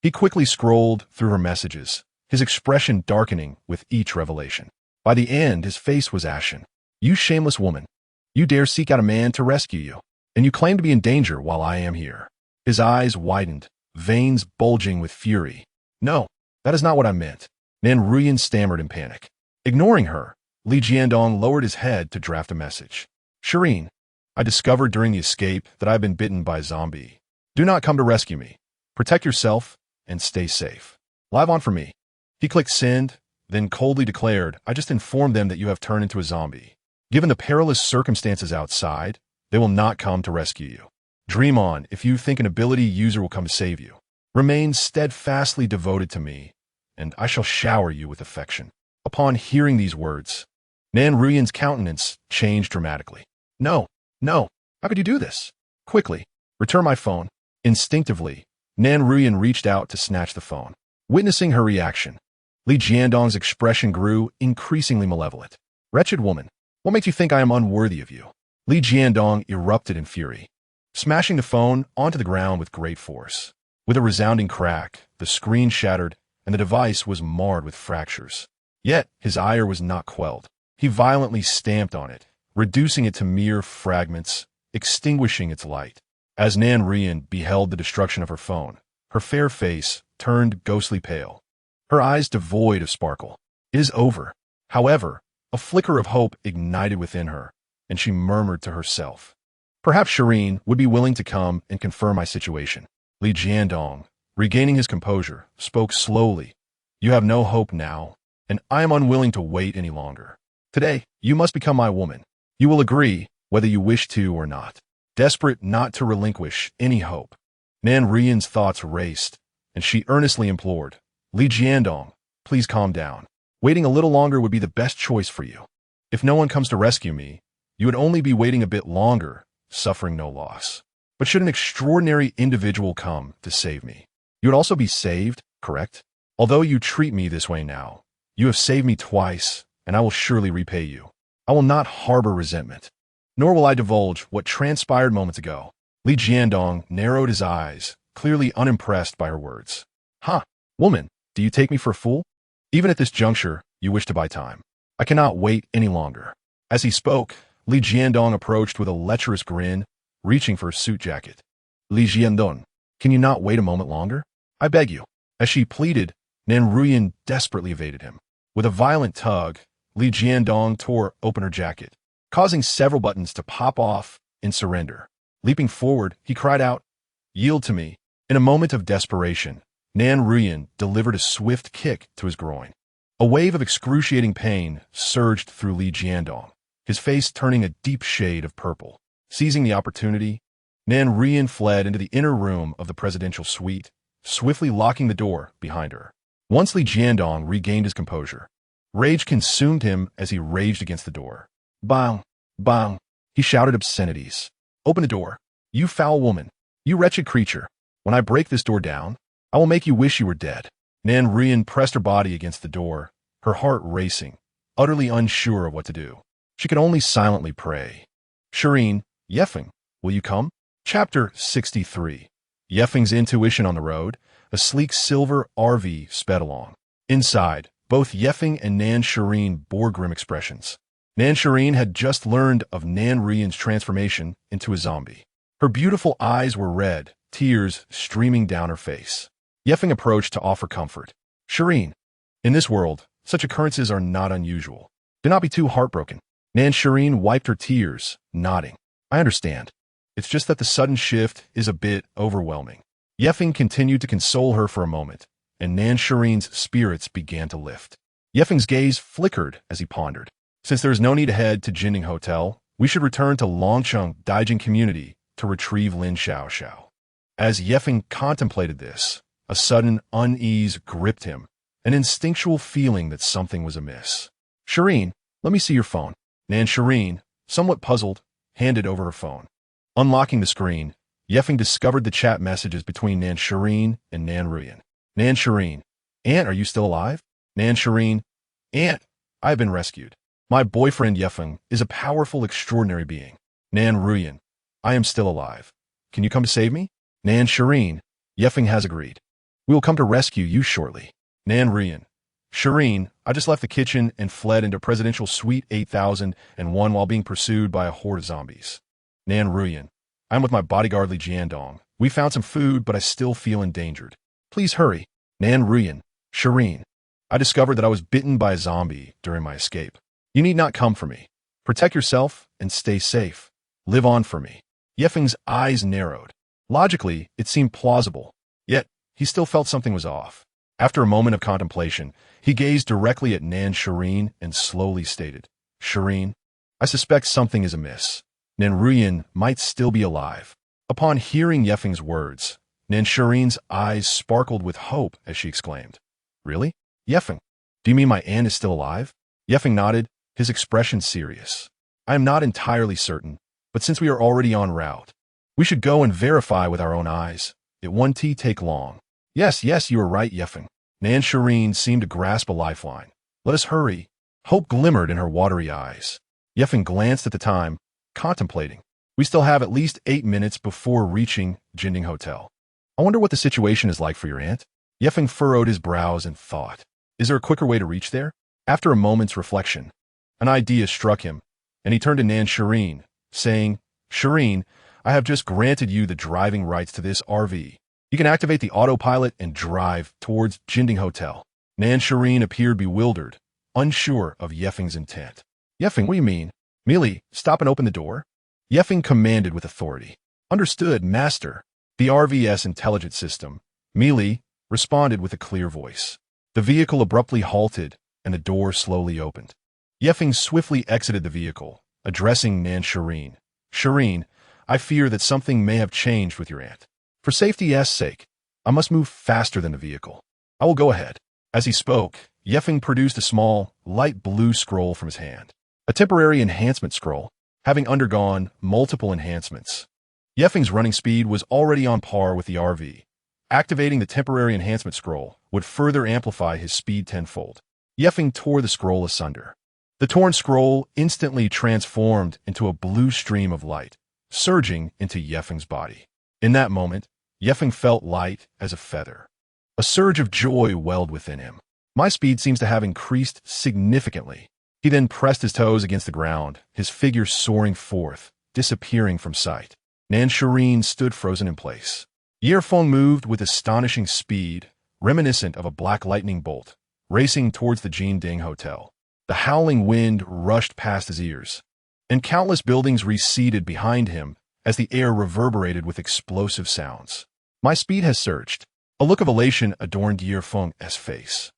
[SPEAKER 1] He quickly scrolled through her messages, his expression darkening with each revelation. By the end, his face was ashen. You shameless woman. You dare seek out a man to rescue you, and you claim to be in danger while I am here. His eyes widened, veins bulging with fury. No, that is not what I meant. Nanruyan stammered in panic. Ignoring her, Li Jiandong lowered his head to draft a message. Shireen, I discovered during the escape that I have been bitten by a zombie. Do not come to rescue me. Protect yourself and stay safe. Live on for me. He clicked send, then coldly declared, I just informed them that you have turned into a zombie. Given the perilous circumstances outside, they will not come to rescue you. Dream on if you think an ability user will come to save you. Remain steadfastly devoted to me, and I shall shower you with affection. Upon hearing these words, Nanruyan's countenance changed dramatically. No, how could you do this? Quickly, return my phone. Instinctively, Nanruyan reached out to snatch the phone. Witnessing her reaction, Li Jiandong's expression grew increasingly malevolent. Wretched woman, what makes you think I am unworthy of you? Li Jiandong erupted in fury, smashing the phone onto the ground with great force. With a resounding crack, the screen shattered and the device was marred with fractures. Yet, his ire was not quelled. He violently stamped on it, reducing it to mere fragments, extinguishing its light. As Nanruyan beheld the destruction of her phone, her fair face turned ghostly pale, her eyes devoid of sparkle. It is over. However, a flicker of hope ignited within her, and she murmured to herself, Perhaps Shireen would be willing to come and confirm my situation. Li Jiandong, regaining his composure, spoke slowly. You have no hope now, and I am unwilling to wait any longer. Today, you must become my woman. You will agree, whether you wish to or not. Desperate not to relinquish any hope, Nan Rian's thoughts raced, and she earnestly implored, Li Jiandong, please calm down. Waiting a little longer would be the best choice for you. If no one comes to rescue me, you would only be waiting a bit longer, suffering no loss. But should an extraordinary individual come to save me, you would also be saved, correct? Although you treat me this way now, you have saved me twice, and I will surely repay you. I will not harbor resentment, nor will I divulge what transpired moments ago. Li Jiandong narrowed his eyes, clearly unimpressed by her words. Woman, do you take me for a fool? Even at this juncture, you wish to buy time. I cannot wait any longer. As he spoke, Li Jiandong approached with a lecherous grin, reaching for his suit jacket. Li Jiandong, can you not wait a moment longer? I beg you. As she pleaded, Nan Ruyan desperately evaded him. With a violent tug, Li Jiandong tore open her jacket, causing several buttons to pop off in surrender. Leaping forward, he cried out, Yield to me. In a moment of desperation, Nan Ruyan delivered a swift kick to his groin. A wave of excruciating pain surged through Li Jiandong, his face turning a deep shade of purple. Seizing the opportunity, Nan Ruyan fled into the inner room of the presidential suite, swiftly locking the door behind her. Once Li Jiandong regained his composure, rage consumed him as he raged against the door. Bang! Bang! He shouted obscenities. Open the door, you foul woman, you wretched creature. When I break this door down, I will make you wish you were dead. Nan Ruyan pressed her body against the door, her heart racing, utterly unsure of what to do. She could only silently pray. Shireen, Yefeng, will you come? Chapter 63. Yefeng's intuition on the road. A sleek silver RV sped along. Inside, both Yefeng and Nan Shireen bore grim expressions. Nan Shireen had just learned of Nan Ruyan's transformation into a zombie. Her beautiful eyes were red, tears streaming down her face. Yefeng approached to offer comfort. Shireen, in this world, such occurrences are not unusual. Do not be too heartbroken. Nan Shireen wiped her tears, nodding. I understand. It's just that the sudden shift is a bit overwhelming. Yefeng continued to console her for a moment, and Nan Shireen's spirits began to lift. Yefeng's gaze flickered as he pondered. Since there is no need to head to Jinding Hotel, we should return to Longcheng Daijing Community to retrieve Lin Xiao. As Yefeng contemplated this, a sudden unease gripped him, an instinctual feeling that something was amiss. Shireen, let me see your phone. Nan Shireen, somewhat puzzled, handed over her phone. Unlocking the screen, Yefeng discovered the chat messages between Nan Shireen and Nan Ruyan. Nan Shireen, Aunt, are you still alive? Nan Shireen, Aunt, I have been rescued. My boyfriend Yefeng is a powerful, extraordinary being. Nan Ruyan, I am still alive. Can you come to save me? Nan Shireen, Yefeng has agreed. We will come to rescue you shortly. Nan Ruyan, Shireen, I just left the kitchen and fled into Presidential Suite 8001 while being pursued by a horde of zombies. Nan Ruyan, I'm with my bodyguard Li Jiandong. We found some food, but I still feel endangered. Please hurry. Nan Ruyan, Shireen, I discovered that I was bitten by a zombie during my escape. You need not come for me. Protect yourself and stay safe. Live on for me. Yefeng's eyes narrowed. Logically, it seemed plausible, yet he still felt something was off. After a moment of contemplation, he gazed directly at Nan Shireen and slowly stated, Shireen, I suspect something is amiss. Nan Ruyan might still be alive. Upon hearing Yefeng's words, Nan Shireen's eyes sparkled with hope as she exclaimed, Really? Yefeng, do you mean my aunt is still alive? Yefeng nodded, his expression serious. I am not entirely certain, but since we are already en route, we should go and verify with our own eyes. It won't take long. Yes, you are right, Yefeng. Nan Shireen seemed to grasp a lifeline. Let us hurry. Hope glimmered in her watery eyes. Yefeng glanced at the time, contemplating. We still have at least 8 minutes before reaching Jinding Hotel. I wonder what the situation is like for your aunt? Yefeng furrowed his brows and thought. Is there a quicker way to reach there? After a moment's reflection, an idea struck him, and he turned to Nan Shireen, saying, Shireen, I have just granted you the driving rights to this RV. You can activate the autopilot and drive towards Jinding Hotel. Nan Shireen appeared bewildered, unsure of Yefeng's intent. Yefeng, what do you mean? Millie, stop and open the door. Yefeng commanded with authority. Understood, master. The RVS intelligence system, Meili, responded with a clear voice. The vehicle abruptly halted, and the door slowly opened. Yefeng swiftly exited the vehicle, addressing Nan Shireen. Shireen, I fear that something may have changed with your aunt. For safety's sake, I must move faster than the vehicle. I will go ahead. As he spoke, Yefeng produced a small, light blue scroll from his hand. A temporary enhancement scroll, having undergone multiple enhancements. Yefeng's running speed was already on par with the RV. Activating the temporary enhancement scroll would further amplify his speed tenfold. Yefeng tore the scroll asunder. The torn scroll instantly transformed into a blue stream of light, surging into Yefeng's body. In that moment, Yefeng felt light as a feather. A surge of joy welled within him. My speed seems to have increased significantly. He then pressed his toes against the ground, his figure soaring forth, disappearing from sight. Nan Shireen stood frozen in place. Feng moved with astonishing speed, reminiscent of a black lightning bolt, racing towards the Jinding Hotel. The howling wind rushed past his ears, and countless buildings receded behind him as the air reverberated with explosive sounds. My speed has surged. A look of elation adorned Feng's face.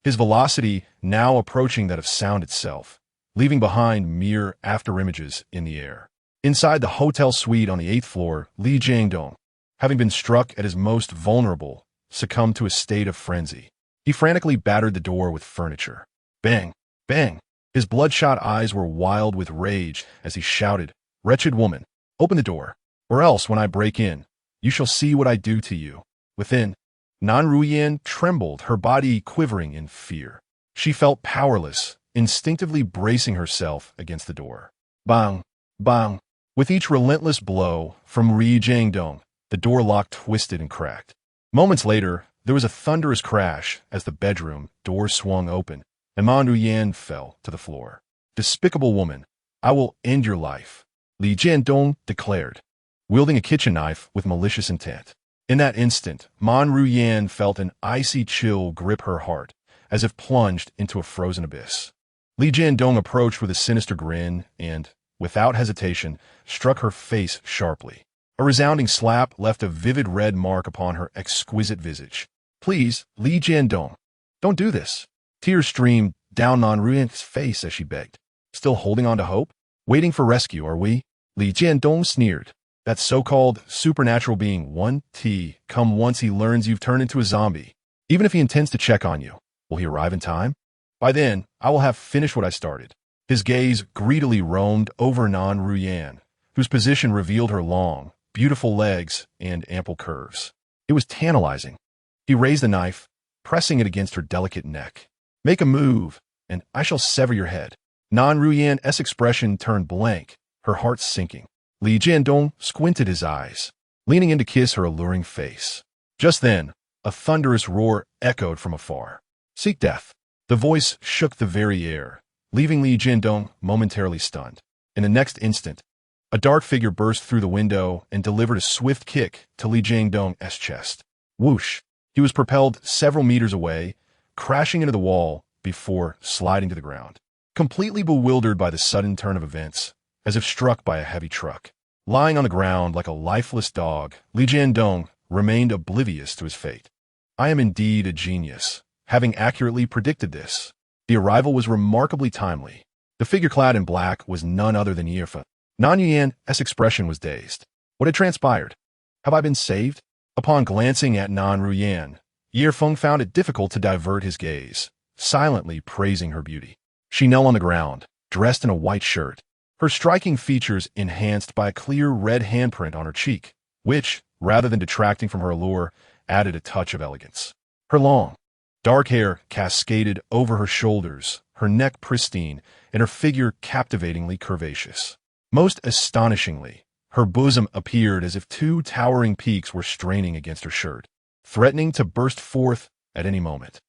[SPEAKER 1] His velocity now approaching that of sound itself, leaving behind mere afterimages in the air. Inside the hotel suite on the 8th floor, Li Jiangdong, having been struck at his most vulnerable, succumbed to a state of frenzy. He frantically battered the door with furniture. Bang! Bang! His bloodshot eyes were wild with rage as he shouted, "Wretched woman, open the door, or else when I break in, you shall see what I do to you." Within, Nan Ruyan trembled, her body quivering in fear. She felt powerless, instinctively bracing herself against the door. Bang! Bang! With each relentless blow from Ri Jiangdong, the door lock twisted and cracked. Moments later, there was a thunderous crash as the bedroom door swung open, and Man Ruyan fell to the floor. "Despicable woman, I will end your life," Li Jiandong declared, wielding a kitchen knife with malicious intent. In that instant, Man Ruyan felt an icy chill grip her heart, as if plunged into a frozen abyss. Li Jiandong approached with a sinister grin and, without hesitation, struck her face sharply. A resounding slap left a vivid red mark upon her exquisite visage. "Please, Li Jiandong, don't do this." Tears streamed down Man Ruyan's face as she begged. "Still holding on to hope? Waiting for rescue, are we?" Li Jiandong sneered. "That so-called supernatural being 1T come once he learns you've turned into a zombie. Even if he intends to check on you, will he arrive in time? By then, I will have finished what I started." His gaze greedily roamed over Nan Ruyan, whose position revealed her long, beautiful legs and ample curves. It was tantalizing. He raised the knife, pressing it against her delicate neck. "Make a move, and I shall sever your head." Nan Ruyan's expression turned blank, her heart sinking. Li Jiandong squinted his eyes, leaning in to kiss her alluring face. Just then, a thunderous roar echoed from afar. "Seek death." The voice shook the very air, leaving Li Jiandong momentarily stunned. In the next instant, a dark figure burst through the window and delivered a swift kick to Li Jiandong's chest. Whoosh! He was propelled several meters away, crashing into the wall before sliding to the ground. Completely bewildered by the sudden turn of events, as if struck by a heavy truck. Lying on the ground like a lifeless dog, Li Jiandong remained oblivious to his fate. I am indeed a genius, having accurately predicted this. The arrival was remarkably timely. The figure clad in black was none other than Feng. Nan Yuan's expression was dazed. What had transpired? Have I been saved? Upon glancing at Nan Ruyan, Feng found it difficult to divert his gaze, silently praising her beauty. She knelt on the ground, dressed in a white shirt, her striking features enhanced by a clear red handprint on her cheek, which, rather than detracting from her allure, added a touch of elegance. Her long, dark hair cascaded over her shoulders, her neck pristine, and her figure captivatingly curvaceous. Most astonishingly, her bosom appeared as if two towering peaks were straining against her shirt, threatening to burst forth at any moment.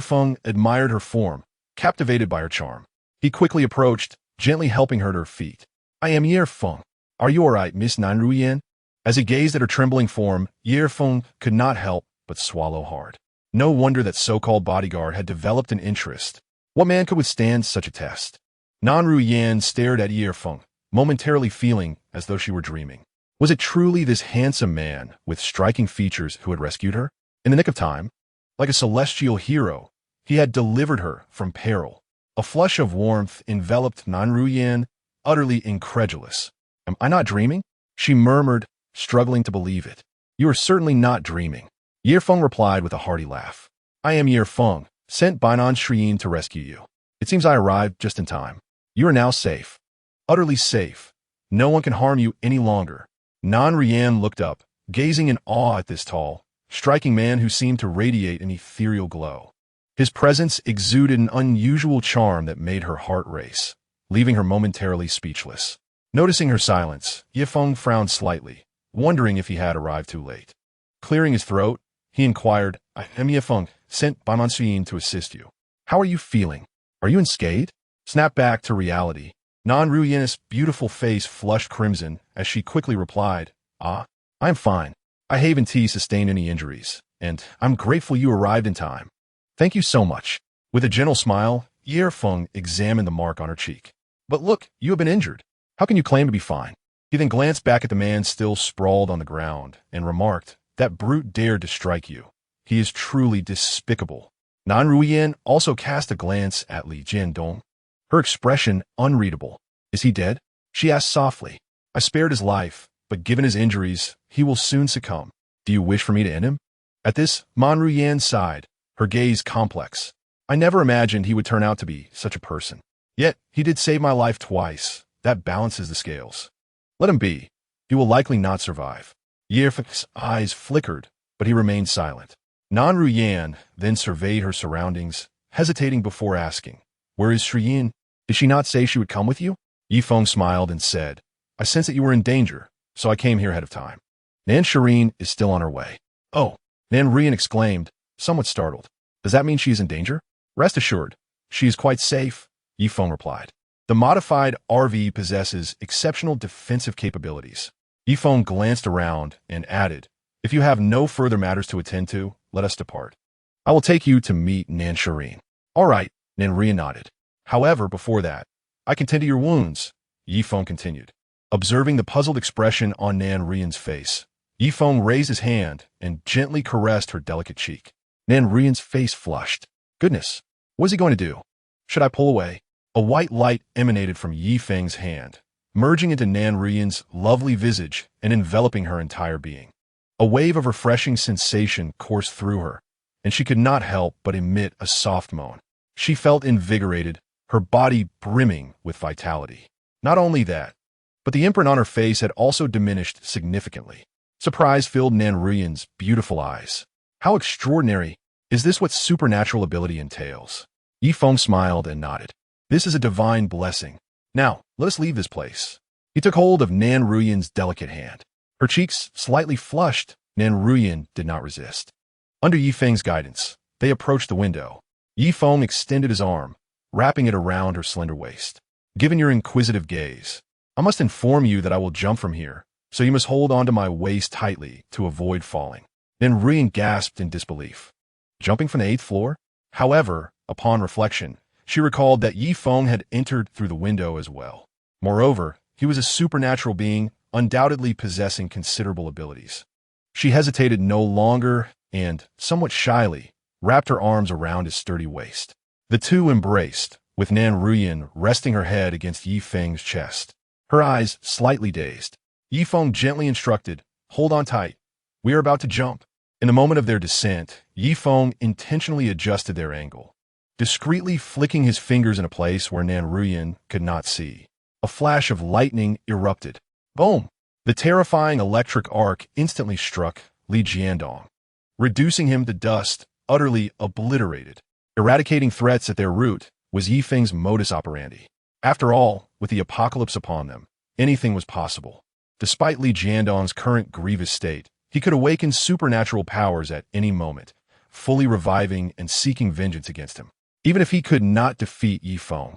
[SPEAKER 1] Feng admired her form, captivated by her charm. He quickly approached, gently helping her to her feet. "I am Feng. Are you all right, Miss Nan Ruyan?" As he gazed at her trembling form, Feng could not help but swallow hard. No wonder that so-called bodyguard had developed an interest. What man could withstand such a test? Nan Ruyan stared at Feng, momentarily feeling as though she were dreaming. Was it truly this handsome man with striking features who had rescued her? In the nick of time, like a celestial hero, he had delivered her from peril. A flush of warmth enveloped Nanruyan, utterly incredulous. "Am I not dreaming?" she murmured, struggling to believe it. "You are certainly not dreaming." Ye Feng replied with a hearty laugh. "I am Ye Feng, sent by Nan Shrien to rescue you. It seems I arrived just in time. You are now safe. Utterly safe. No one can harm you any longer." Nan Rian looked up, gazing in awe at this tall, striking man who seemed to radiate an ethereal glow. His presence exuded an unusual charm that made her heart race, leaving her momentarily speechless. Noticing her silence, Ye Feng frowned slightly, wondering if he had arrived too late. Clearing his throat, he inquired, "I am Ye Feng, sent by Monsignor to assist you. How are you feeling? Are you unscathed?" Snap back to reality. Nan Ruyan's beautiful face flushed crimson as she quickly replied, "Ah, I am fine. I haven't sustained any injuries, and I'm grateful you arrived in time. Thank you so much." With a gentle smile, Ye Feng examined the mark on her cheek. "But look, you have been injured. How can you claim to be fine?" He then glanced back at the man still sprawled on the ground and remarked, "That brute dared to strike you. He is truly despicable." Nan Ruyan also cast a glance at Li Jiandong, her expression unreadable. "Is he dead?" she asked softly. "I spared his life, but given his injuries, he will soon succumb. Do you wish for me to end him?" At this, Man Ruyan sighed, her gaze complex. "I never imagined he would turn out to be such a person. Yet, he did save my life twice. That balances the scales. Let him be. He will likely not survive." Ye Feng's eyes flickered, but he remained silent. Nan Ruyan then surveyed her surroundings, hesitating before asking, "Where is Shrien? Did she not say she would come with you?" Ye Feng smiled and said, "I sense that you were in danger, so I came here ahead of time. Nan Shrien is still on her way." "Oh," Nan Ruyan exclaimed, somewhat startled. "Does that mean she is in danger?" "Rest assured, she is quite safe," Ye Feng replied. "The modified RV possesses exceptional defensive capabilities." Ye Feng glanced around and added, "If you have no further matters to attend to, let us depart. I will take you to meet Nan Shrien." "All right," Nan Ruyan nodded. "However, before that, I can tend to your wounds," Ye Feng continued. Observing the puzzled expression on Nan Ruyan's face, Ye Feng raised his hand and gently caressed her delicate cheek. Nan Ruyan's face flushed. Goodness, what is he going to do? Should I pull away? A white light emanated from Ye Feng's hand, merging into Nan Ruyan's lovely visage and enveloping her entire being. A wave of refreshing sensation coursed through her, and she could not help but emit a soft moan. She felt invigorated, her body brimming with vitality. Not only that, but the imprint on her face had also diminished significantly. Surprise filled Nan Ruyan's beautiful eyes. How extraordinary! Is this what supernatural ability entails? Ye Feng smiled and nodded. This is a divine blessing. Now, let us leave this place. He took hold of Nan Ruyan's delicate hand. Her cheeks slightly flushed. Nan Ruyan did not resist. Under Ye Feng's guidance, they approached the window. Ye Feng extended his arm, wrapping it around her slender waist. "Given your inquisitive gaze, I must inform you that I will jump from here, so you must hold onto my waist tightly to avoid falling." Nan Ruyan gasped in disbelief. Jumping from the 8th floor? However, upon reflection, she recalled that Ye Feng had entered through the window as well. Moreover, he was a supernatural being, undoubtedly possessing considerable abilities. She hesitated no longer and, somewhat shyly, wrapped her arms around his sturdy waist. The two embraced, with Nan Ruyan resting her head against Ye Feng's chest, her eyes slightly dazed. Ye Feng gently instructed, "Hold on tight. We are about to jump." In the moment of their descent, Ye Feng intentionally adjusted their angle, discreetly flicking his fingers in a place where Nan Ruyan could not see. A flash of lightning erupted. Boom! The terrifying electric arc instantly struck Li Jiandong, reducing him to dust, utterly obliterated. Eradicating threats at their root was Ye Feng's modus operandi. After all, with the apocalypse upon them, anything was possible. Despite Li Jiandong's current grievous state, he could awaken supernatural powers at any moment, fully reviving and seeking vengeance against him. Even if he could not defeat Ye Feng,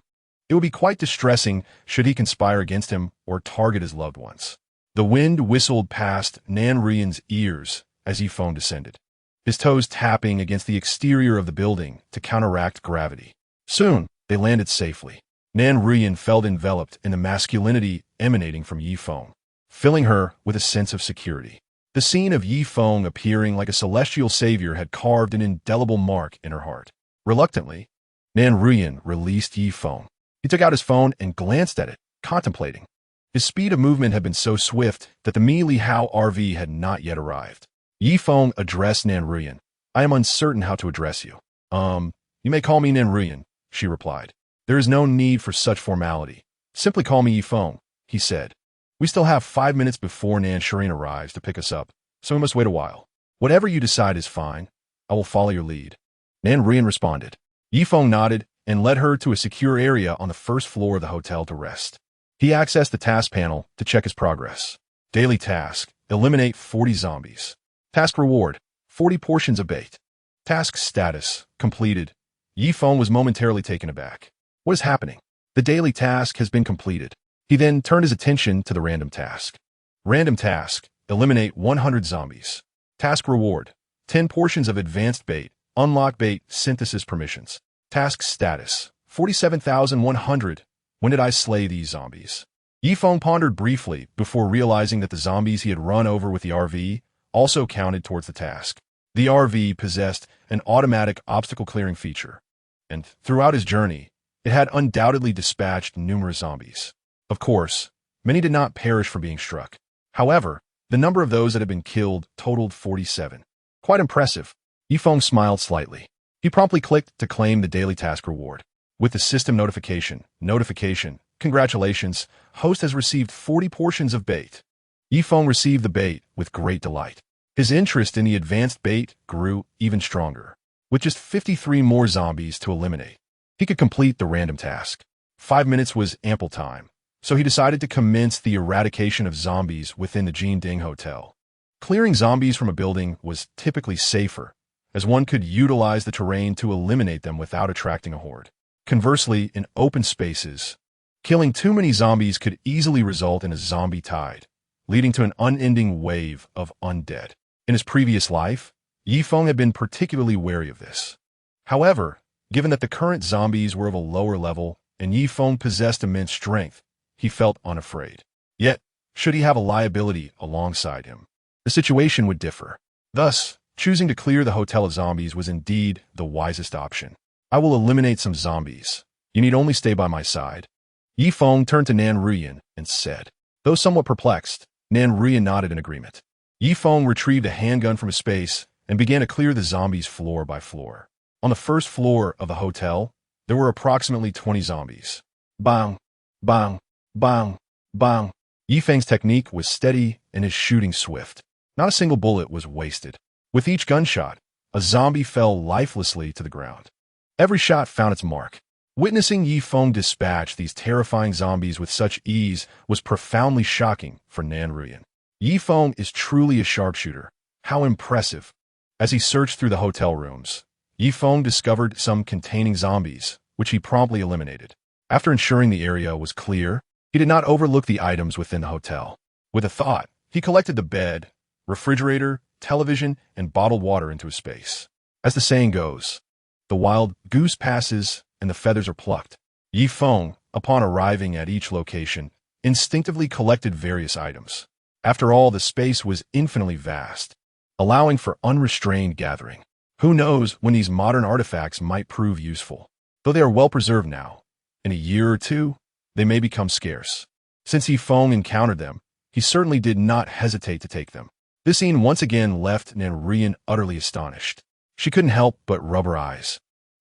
[SPEAKER 1] it would be quite distressing should he conspire against him or target his loved ones. The wind whistled past Nan Ruyan's ears as Ye Feng descended, his toes tapping against the exterior of the building to counteract gravity. Soon, they landed safely. Nan Ruyan felt enveloped in the masculinity emanating from Yi Feng, filling her with a sense of security. The scene of Yi Feng appearing like a celestial savior had carved an indelible mark in her heart. Reluctantly, Nan Ruyan released Yi Feng. He took out his phone and glanced at it, contemplating. His speed of movement had been so swift that the Mi Li Hao RV had not yet arrived. Yi Feng addressed Nan Ruyan. I am uncertain how to address you. You may call me Nan Ruyan, she replied. There is no need for such formality. Simply call me Yi Feng, he said. We still have 5 minutes before Nan Shireen arrives to pick us up, so we must wait a while. Whatever you decide is fine. I will follow your lead. Nan Ruyan responded. Yi Feng nodded and led her to a secure area on the first floor of the hotel to rest. He accessed the task panel to check his progress. Daily task: eliminate 40 zombies. Task reward: 40 portions of bait. Task status: completed. Yi Feng was momentarily taken aback. What is happening? The daily task has been completed. He then turned his attention to the random task. Random task: eliminate 100 zombies. Task reward: 10 portions of advanced bait. Unlock bait synthesis permissions. Task status: 47,100. When did I slay these zombies? Yi Feng pondered briefly before realizing that the zombies he had run over with the RV also counted towards the task. The RV possessed an automatic obstacle clearing feature, and throughout his journey, it had undoubtedly dispatched numerous zombies. Of course, many did not perish from being struck. However, the number of those that had been killed totaled 47. Quite impressive. Yi Feng smiled slightly. He promptly clicked to claim the daily task reward. With the system notification, congratulations, host has received 40 portions of bait. Yi Feng received the bait with great delight. His interest in the advanced bait grew even stronger. With just 53 more zombies to eliminate, he could complete the random task. 5 minutes was ample time, so he decided to commence the eradication of zombies within the Jinding Hotel. Clearing zombies from a building was typically safer, as one could utilize the terrain to eliminate them without attracting a horde. Conversely, in open spaces, killing too many zombies could easily result in a zombie tide, leading to an unending wave of undead. In his previous life, Yi Feng had been particularly wary of this. However, given that the current zombies were of a lower level and Yi Feng possessed immense strength, he felt unafraid. Yet, should he have a liability alongside him, the situation would differ. Thus, choosing to clear the hotel of zombies was indeed the wisest option. I will eliminate some zombies. You need only stay by my side. Yi Feng turned to Nan Ruyan and said. Though somewhat perplexed, Nan Ruyan nodded in agreement. Yi Feng retrieved a handgun from his space and began to clear the zombies floor by floor. On the first floor of the hotel, there were approximately 20 zombies. Bang, bang, bang, bang. Yi Feng's technique was steady and his shooting swift. Not a single bullet was wasted. With each gunshot, a zombie fell lifelessly to the ground. Every shot found its mark. Witnessing Yi Feng dispatch these terrifying zombies with such ease was profoundly shocking for Nan Ruyan. Yi Feng is truly a sharpshooter. How impressive. As he searched through the hotel rooms, Yi Feng discovered some containing zombies, which he promptly eliminated. After ensuring the area was clear, he did not overlook the items within the hotel. With a thought, he collected the bed, refrigerator, television, and bottled water into his space. As the saying goes, the wild goose passes and the feathers are plucked. Yi Feng, upon arriving at each location, instinctively collected various items. After all, the space was infinitely vast, allowing for unrestrained gathering. Who knows when these modern artifacts might prove useful? Though they are well preserved now, in a year or two, they may become scarce. Since Yi Feng encountered them, he certainly did not hesitate to take them. This scene once again left Nan Ruyan utterly astonished. She couldn't help but rub her eyes.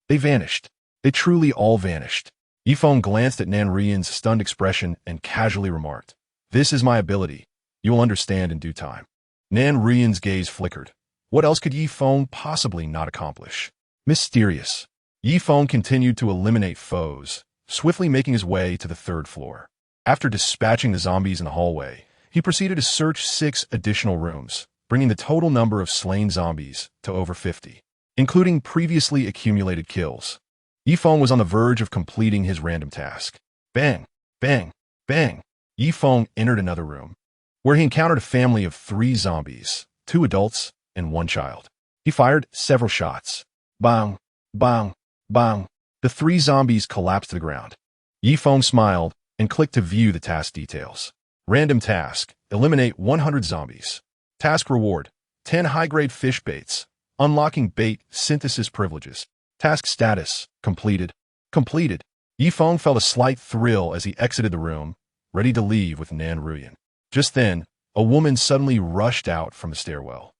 [SPEAKER 1] They vanished. They truly all vanished. Yi Feng glanced at Nan Ruyan's stunned expression and casually remarked, "This is my ability. You will understand in due time." Nan Ruyan's gaze flickered. What else could Yi Feng possibly not accomplish? Mysterious. Yi Feng continued to eliminate foes, swiftly making his way to the third floor. After dispatching the zombies in the hallway, he proceeded to search 6 additional rooms, bringing the total number of slain zombies to over 50, including previously accumulated kills. Yi Feng was on the verge of completing his random task. Bang, bang, bang. Yi Feng entered another room, where he encountered a family of 3 zombies, 2 adults and 1 child. He fired several shots. Bang, bang, bang. The 3 zombies collapsed to the ground. Yi Feng smiled and clicked to view the task details. Random task: eliminate 100 zombies. Task reward: 10 high-grade fish baits. Unlocking bait synthesis privileges. Task status: completed. Completed. Yi Feng felt a slight thrill as he exited the room, ready to leave with Nan Ruyan. Just then, a woman suddenly rushed out from the stairwell.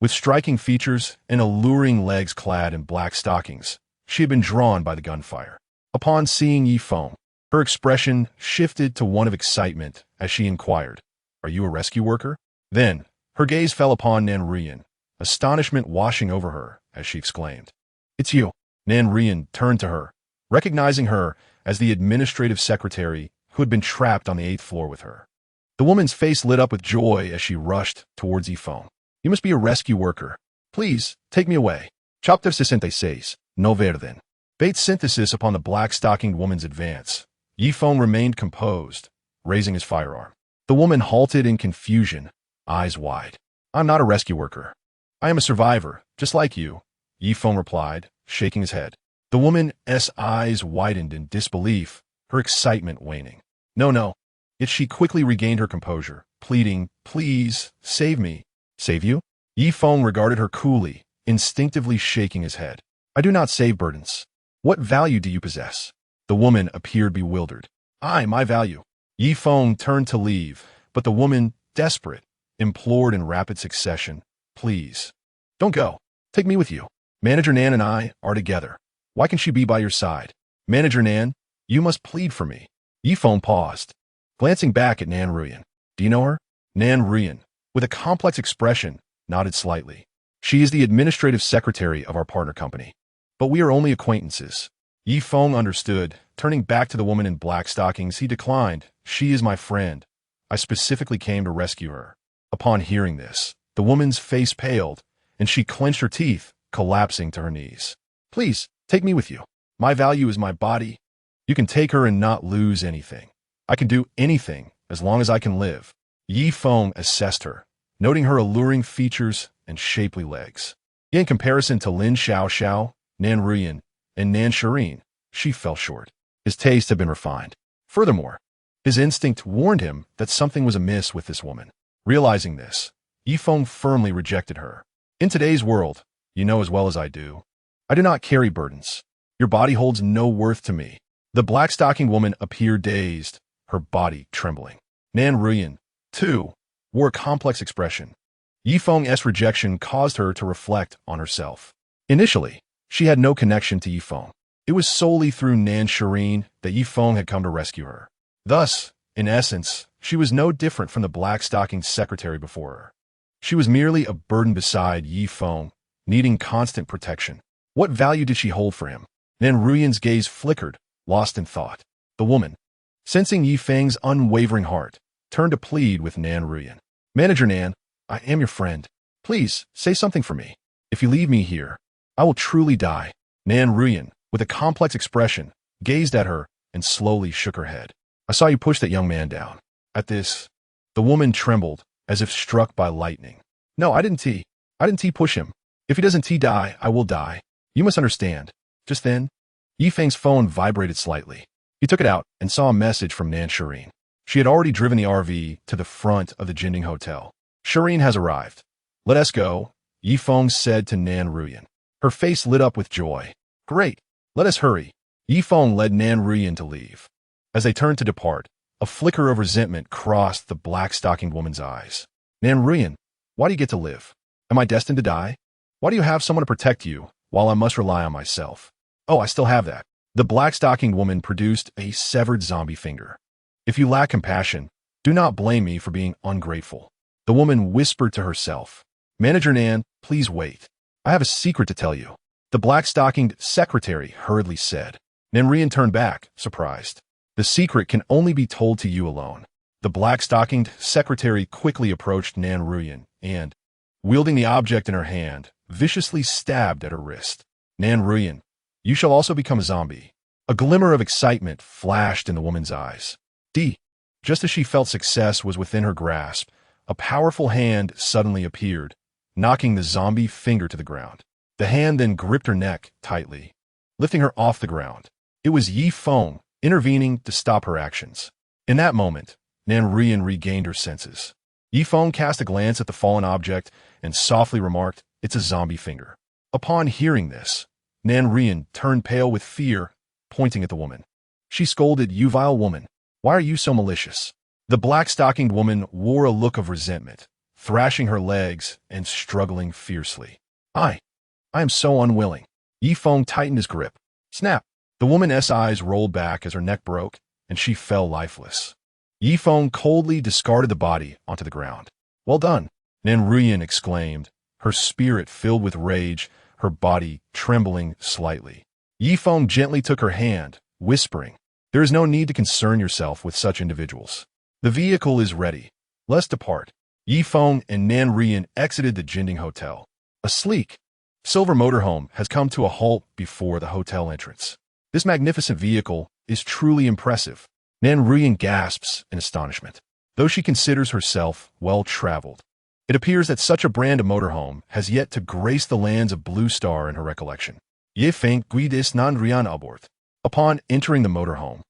[SPEAKER 1] With striking features and alluring legs clad in black stockings, she had been drawn by the gunfire. Upon seeing Yi Feng, her expression shifted to one of excitement as she inquired, "Are you a rescue worker?" Then, her gaze fell upon Nan Ruyan, astonishment washing over her as she exclaimed, "It's you." Nan Ruyan turned to her, recognizing her as the administrative secretary who had been trapped on the 8th floor with her. The woman's face lit up with joy as she rushed towards Yi Feng. "You must be a rescue worker. Please, take me away." Chapter 66, No Verden. Bait synthesis upon the black-stockinged woman's advance. Yi Feng remained composed, raising his firearm. The woman halted in confusion, eyes wide. "I'm not a rescue worker. I am a survivor, just like you," Yi Feng replied, shaking his head. The woman's eyes widened in disbelief, her excitement waning. No. Yet she quickly regained her composure, pleading, "Please, save me." "Save you?" Yi Feng regarded her coolly, instinctively shaking his head. "I do not save burdens. What value do you possess?" The woman appeared bewildered. My value." Yi Feng turned to leave, but the woman, desperate, implored in rapid succession, "Please, don't go. Take me with you. Manager Nan and I are together. Why can she be by your side? Manager Nan, you must plead for me." Yi Feng paused, glancing back at Nan Ruyan. "Do you know her?" Nan Ruyan, with a complex expression, nodded slightly. "She is the administrative secretary of our partner company. But we are only acquaintances." Yi Feng understood. Turning back to the woman in black stockings, he declined. "She is my friend. I specifically came to rescue her." Upon hearing this, the woman's face paled, and she clenched her teeth, collapsing to her knees. "Please, take me with you. My value is my body. You can take her and not lose anything. I can do anything as long as I can live." Yi Feng assessed her, noting her alluring features and shapely legs. In comparison to Lin Xiao, Nan Ruyan, and Nan Shireen, she fell short. His taste had been refined. Furthermore, his instinct warned him that something was amiss with this woman. Realizing this, Yi Feng firmly rejected her. "In today's world, you know as well as I do, I do not carry burdens. Your body holds no worth to me." The black-stocking woman appeared dazed, her body trembling. Nan Ruyan, too, wore a complex expression. Yi Feng's rejection caused her to reflect on herself. Initially, she had no connection to Yi Feng. It was solely through Nan Shireen that Yi Feng had come to rescue her. Thus, in essence, she was no different from the black-stocking secretary before her. She was merely a burden beside Yi Feng, needing constant protection. What value did she hold for him? Nan Ruyan's gaze flickered, lost in thought. The woman, sensing Yi Feng's unwavering heart, turned to plead with Nan Ruyan. "Manager Nan, I am your friend. Please, say something for me. If you leave me here, I will truly die." Nan Ruyan, with a complex expression, gazed at her and slowly shook her head. "I saw you push that young man down." At this, the woman trembled, as if struck by lightning. "No, I didn't push him. If he doesn't die, I will die. You must understand." Just then, Yi Feng's phone vibrated slightly. He took it out and saw a message from Nan Shireen. She had already driven the RV to the front of the Jinding Hotel. "Shireen has arrived. Let us go," Yi Feng said to Nan Ruyan. Her face lit up with joy. "Great. Let us hurry." Yi Feng led Nan Ruyan to leave. As they turned to depart, a flicker of resentment crossed the black-stockinged woman's eyes. "Nan Ruyan, why do you get to live? Am I destined to die? Why do you have someone to protect you, while I must rely on myself?" "Oh, I still have that." The black-stockinged woman produced a severed zombie finger. "If you lack compassion, do not blame me for being ungrateful." The woman whispered to herself. "Manager Nan, please wait. I have a secret to tell you," the black-stockinged secretary hurriedly said. Nan Ruyan turned back, surprised. "The secret can only be told to you alone." The black-stockinged secretary quickly approached Nan Ruyan and, wielding the object in her hand, viciously stabbed at her wrist. "Nan Ruyan, you shall also become a zombie." A glimmer of excitement flashed in the woman's eyes. Just as she felt success was within her grasp, a powerful hand suddenly appeared, knocking the zombie finger to the ground. The hand then gripped her neck tightly, lifting her off the ground. It was Yi Feng, intervening to stop her actions. In that moment, Nanruyan regained her senses. Yifeng cast a glance at the fallen object and softly remarked, "It's a zombie finger." Upon hearing this, Nanruyan turned pale with fear, pointing at the woman. She scolded, "You vile woman, why are you so malicious?" The black-stockinged woman wore a look of resentment, thrashing her legs and struggling fiercely. I am so unwilling." Yifeng tightened his grip. Snap! The woman's eyes rolled back as her neck broke, and she fell lifeless. Yifeng coldly discarded the body onto the ground. "Well done," Nanruyan exclaimed, her spirit filled with rage, her body trembling slightly. Yifeng gently took her hand, whispering, "There is no need to concern yourself with such individuals. The vehicle is ready. Let's depart." Yifeng and Nanruyan exited the Jinding Hotel. A sleek, silver motorhome has come to a halt before the hotel entrance. This magnificent vehicle is truly impressive. Nanruyan gasps in astonishment, though she considers herself well-traveled. It appears that such a brand of motorhome has yet to grace the lands of Blue Star in her recollection. Yifeng guidis Nanruyan abort. Upon entering the motorhome,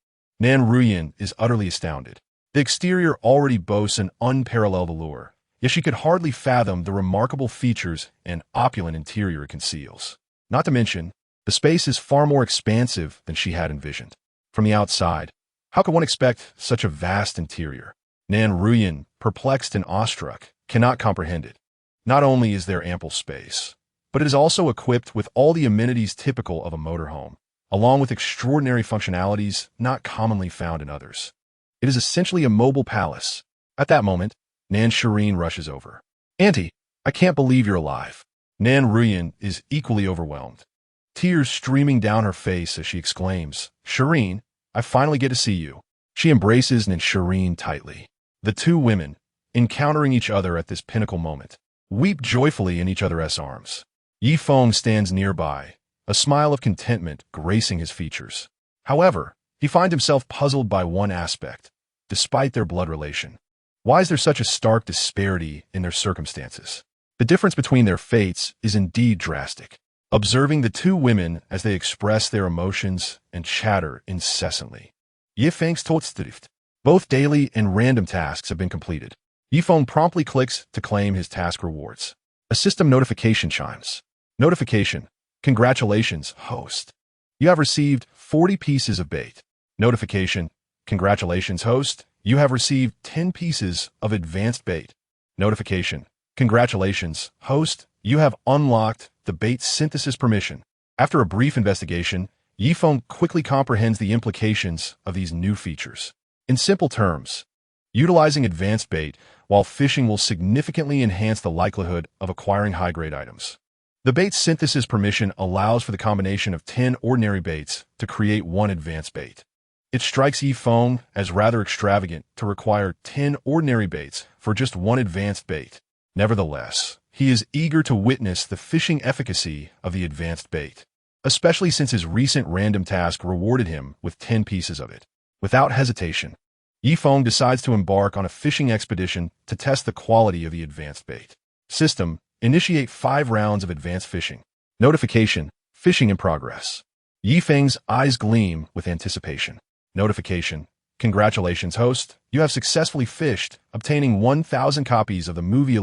[SPEAKER 1] Nanruyan is utterly astounded. The exterior already boasts an unparalleled allure, yet she could hardly fathom the remarkable features and opulent interior it conceals. Not to mention, the space is far more expansive than she had envisioned. From the outside, how could one expect such a vast interior? Nanruyan, perplexed and awestruck, cannot comprehend it. Not only is there ample space, but it is also equipped with all the amenities typical of a motorhome, along with extraordinary functionalities not commonly found in others. It is essentially a mobile palace. At that moment, Shireen rushes over. "Auntie, I can't believe you're alive." Nanruyan is equally overwhelmed, tears streaming down her face as she exclaims, "Shireen, I finally get to see you." She embraces Shireen tightly. The two women, encountering each other at this pinnacle moment, weep joyfully in each other's arms. Yifeng stands nearby, a smile of contentment gracing his features. However, he finds himself puzzled by one aspect, despite their blood relation. Why is there such a stark disparity in their circumstances? The difference between their fates is indeed drastic. Observing the two women as they express their emotions and chatter incessantly. Yifeng's Todstift. Both daily and random tasks have been completed. Yifeng promptly clicks to claim his task rewards. A system notification chimes. Notification. Congratulations, host. You have received 40 pieces of bait. Notification. Congratulations, host. You have received 10 pieces of advanced bait. Notification. Congratulations, host. You have unlocked the bait synthesis permission. After a brief investigation, Yifeng quickly comprehends the implications of these new features. In simple terms, utilizing advanced bait while fishing will significantly enhance the likelihood of acquiring high-grade items. The bait synthesis permission allows for the combination of 10 ordinary baits to create one advanced bait. It strikes Yifeng as rather extravagant to require 10 ordinary baits for just one advanced bait. Nevertheless, he is eager to witness the fishing efficacy of the advanced bait, especially since his recent random task rewarded him with 10 pieces of it. Without hesitation, Yifeng decides to embark on a fishing expedition to test the quality of the advanced bait. System, initiate 5 rounds of advanced fishing. Notification, fishing in progress. Yifeng's eyes gleam with anticipation. Notification, congratulations, host. You have successfully fished, obtaining 1,000 copies of the Movie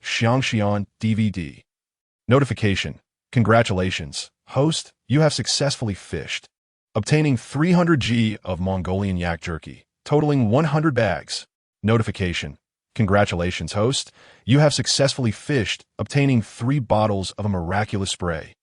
[SPEAKER 1] Xiangxian DVD. Notification, congratulations, host. You have successfully fished, obtaining 300 g of Mongolian yak jerky, totaling 100 bags. Notification, congratulations, host. You have successfully fished, obtaining 3 bottles of a miraculous spray.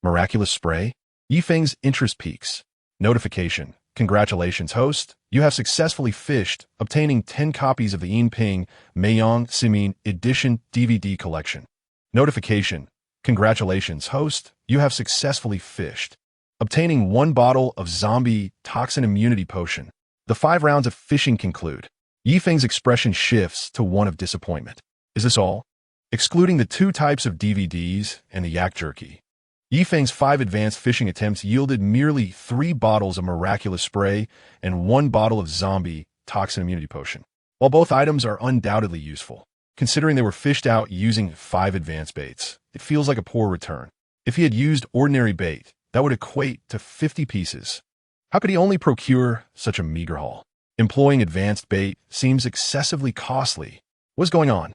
[SPEAKER 1] Miraculous spray? Yifeng's interest peaks. Notification, congratulations, host. You have successfully fished, obtaining 10 copies of the Yinping Meiyang Simin Edition DVD collection. Notification, congratulations, host. You have successfully fished, obtaining 1 bottle of zombie toxin immunity potion. The 5 rounds of fishing conclude. Yifeng's expression shifts to one of disappointment. Is this all? Excluding the 2 types of DVDs and the yak jerky, Yifeng's 5 advanced fishing attempts yielded merely 3 bottles of miraculous spray and 1 bottle of zombie toxin immunity potion. While both items are undoubtedly useful, considering they were fished out using 5 advanced baits, it feels like a poor return. If he had used ordinary bait, that would equate to 50 pieces. How could he only procure such a meager haul? Employing advanced bait seems excessively costly. What's going on?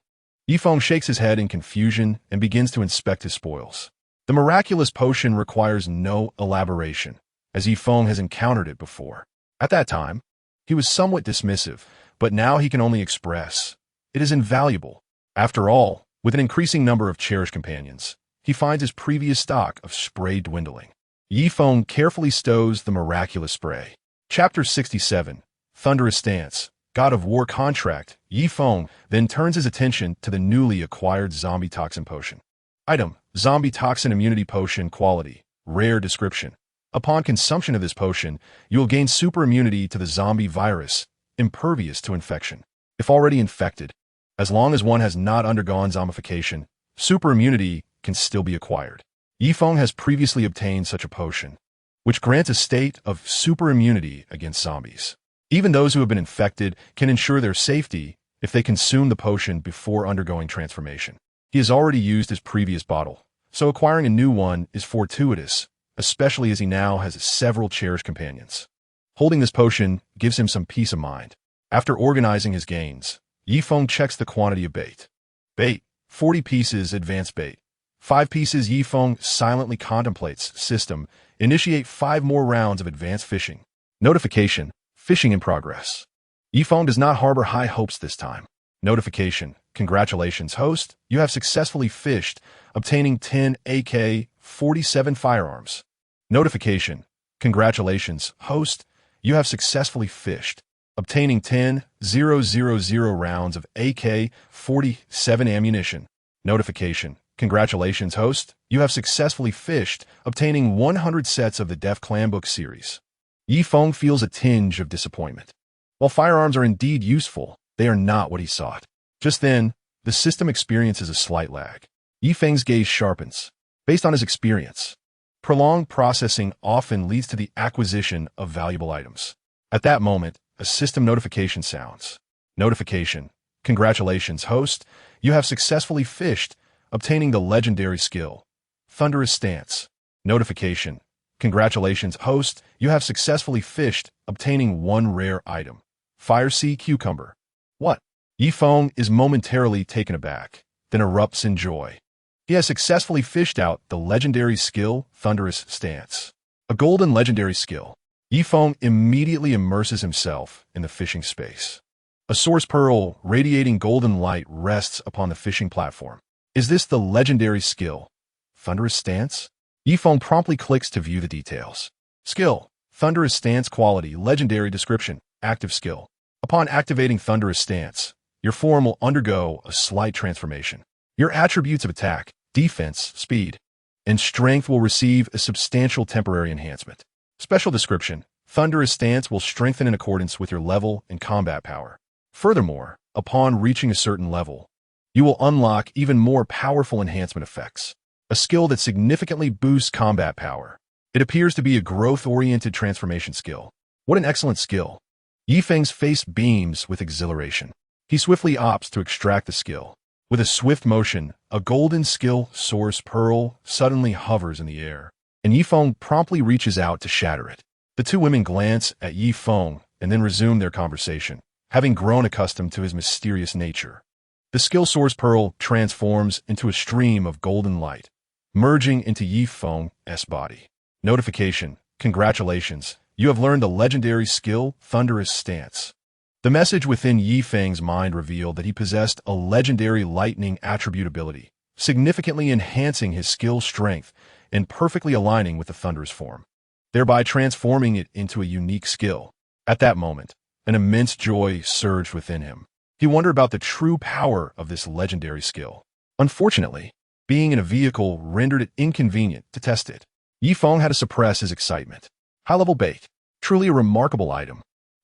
[SPEAKER 1] Yifeng shakes his head in confusion and begins to inspect his spoils. The miraculous potion requires no elaboration, as Yifeng has encountered it before. At that time, he was somewhat dismissive, but now he can only express, it is invaluable. After all, with an increasing number of cherished companions, he finds his previous stock of spray dwindling. Yifeng carefully stows the miraculous spray. Chapter 67, Thunderous Stance, God of War Contract. Yifeng then turns his attention to the newly acquired Zombie Toxin Potion. Item, Zombie Toxin Immunity Potion. Quality, Rare. Description. Upon consumption of this potion, you will gain super immunity to the zombie virus, impervious to infection. If already infected, as long as one has not undergone zombification, super immunity can still be acquired. Yifeng has previously obtained such a potion, which grants a state of super immunity against zombies. Even those who have been infected can ensure their safety if they consume the potion before undergoing transformation. He has already used his previous bottle, so acquiring a new one is fortuitous, especially as he now has several cherished companions. Holding this potion gives him some peace of mind. After organizing his gains, Yifeng checks the quantity of bait. Bait, 40 pieces. Advanced bait, 5 pieces. Yifeng silently contemplates. System, initiate 5 more rounds of advanced fishing. Notification, fishing in progress. Yifeng does not harbor high hopes this time. Notification, congratulations host, you have successfully fished, obtaining 10 AK-47 firearms. Notification, congratulations host, you have successfully fished, obtaining 10,000 rounds of AK-47 ammunition. Notification, congratulations host, you have successfully fished, obtaining 100 sets of the Def Clan Book series. Yifeng feels a tinge of disappointment. While firearms are indeed useful, they are not what he sought. Just then, the system experiences a slight lag. Yifeng's gaze sharpens. Based on his experience, prolonged processing often leads to the acquisition of valuable items. At that moment, a system notification sounds. Notification, congratulations host, you have successfully fished, obtaining the legendary skill, Thunderous Stance. Notification, congratulations host, you have successfully fished, obtaining 1 rare item, Fire Sea Cucumber. What? Yifeng is momentarily taken aback, then erupts in joy. He has successfully fished out the legendary skill, Thunderous Stance. A golden legendary skill. Yifeng immediately immerses himself in the fishing space. A source pearl radiating golden light rests upon the fishing platform. Is this the legendary skill, Thunderous Stance? Yifeng promptly clicks to view the details. Skill, Thunderous Stance. Quality, legendary. Description, active skill. Upon activating Thunderous Stance, your form will undergo a slight transformation. Your attributes of attack, defense, speed, and strength will receive a substantial temporary enhancement. Special description, Thunderous Stance will strengthen in accordance with your level and combat power. Furthermore, upon reaching a certain level, you will unlock even more powerful enhancement effects, a skill that significantly boosts combat power. It appears to be a growth-oriented transformation skill. What an excellent skill. Yifeng's face beams with exhilaration. He swiftly opts to extract the skill. With a swift motion, a golden skill source pearl suddenly hovers in the air, and Yifeng promptly reaches out to shatter it. The two women glance at Yifeng and then resume their conversation, having grown accustomed to his mysterious nature. The skill source pearl transforms into a stream of golden light, merging into Yifeng's body. Notification, congratulations, you have learned the legendary skill, Thunderous Stance. The message within Yifeng's mind revealed that he possessed a legendary lightning attribute ability, significantly enhancing his skill strength and perfectly aligning with the Thunderous form, thereby transforming it into a unique skill. At that moment, an immense joy surged within him. He wondered about the true power of this legendary skill. Unfortunately, being in a vehicle rendered it inconvenient to test it. Yifeng had to suppress his excitement. High-level bait, truly a remarkable item.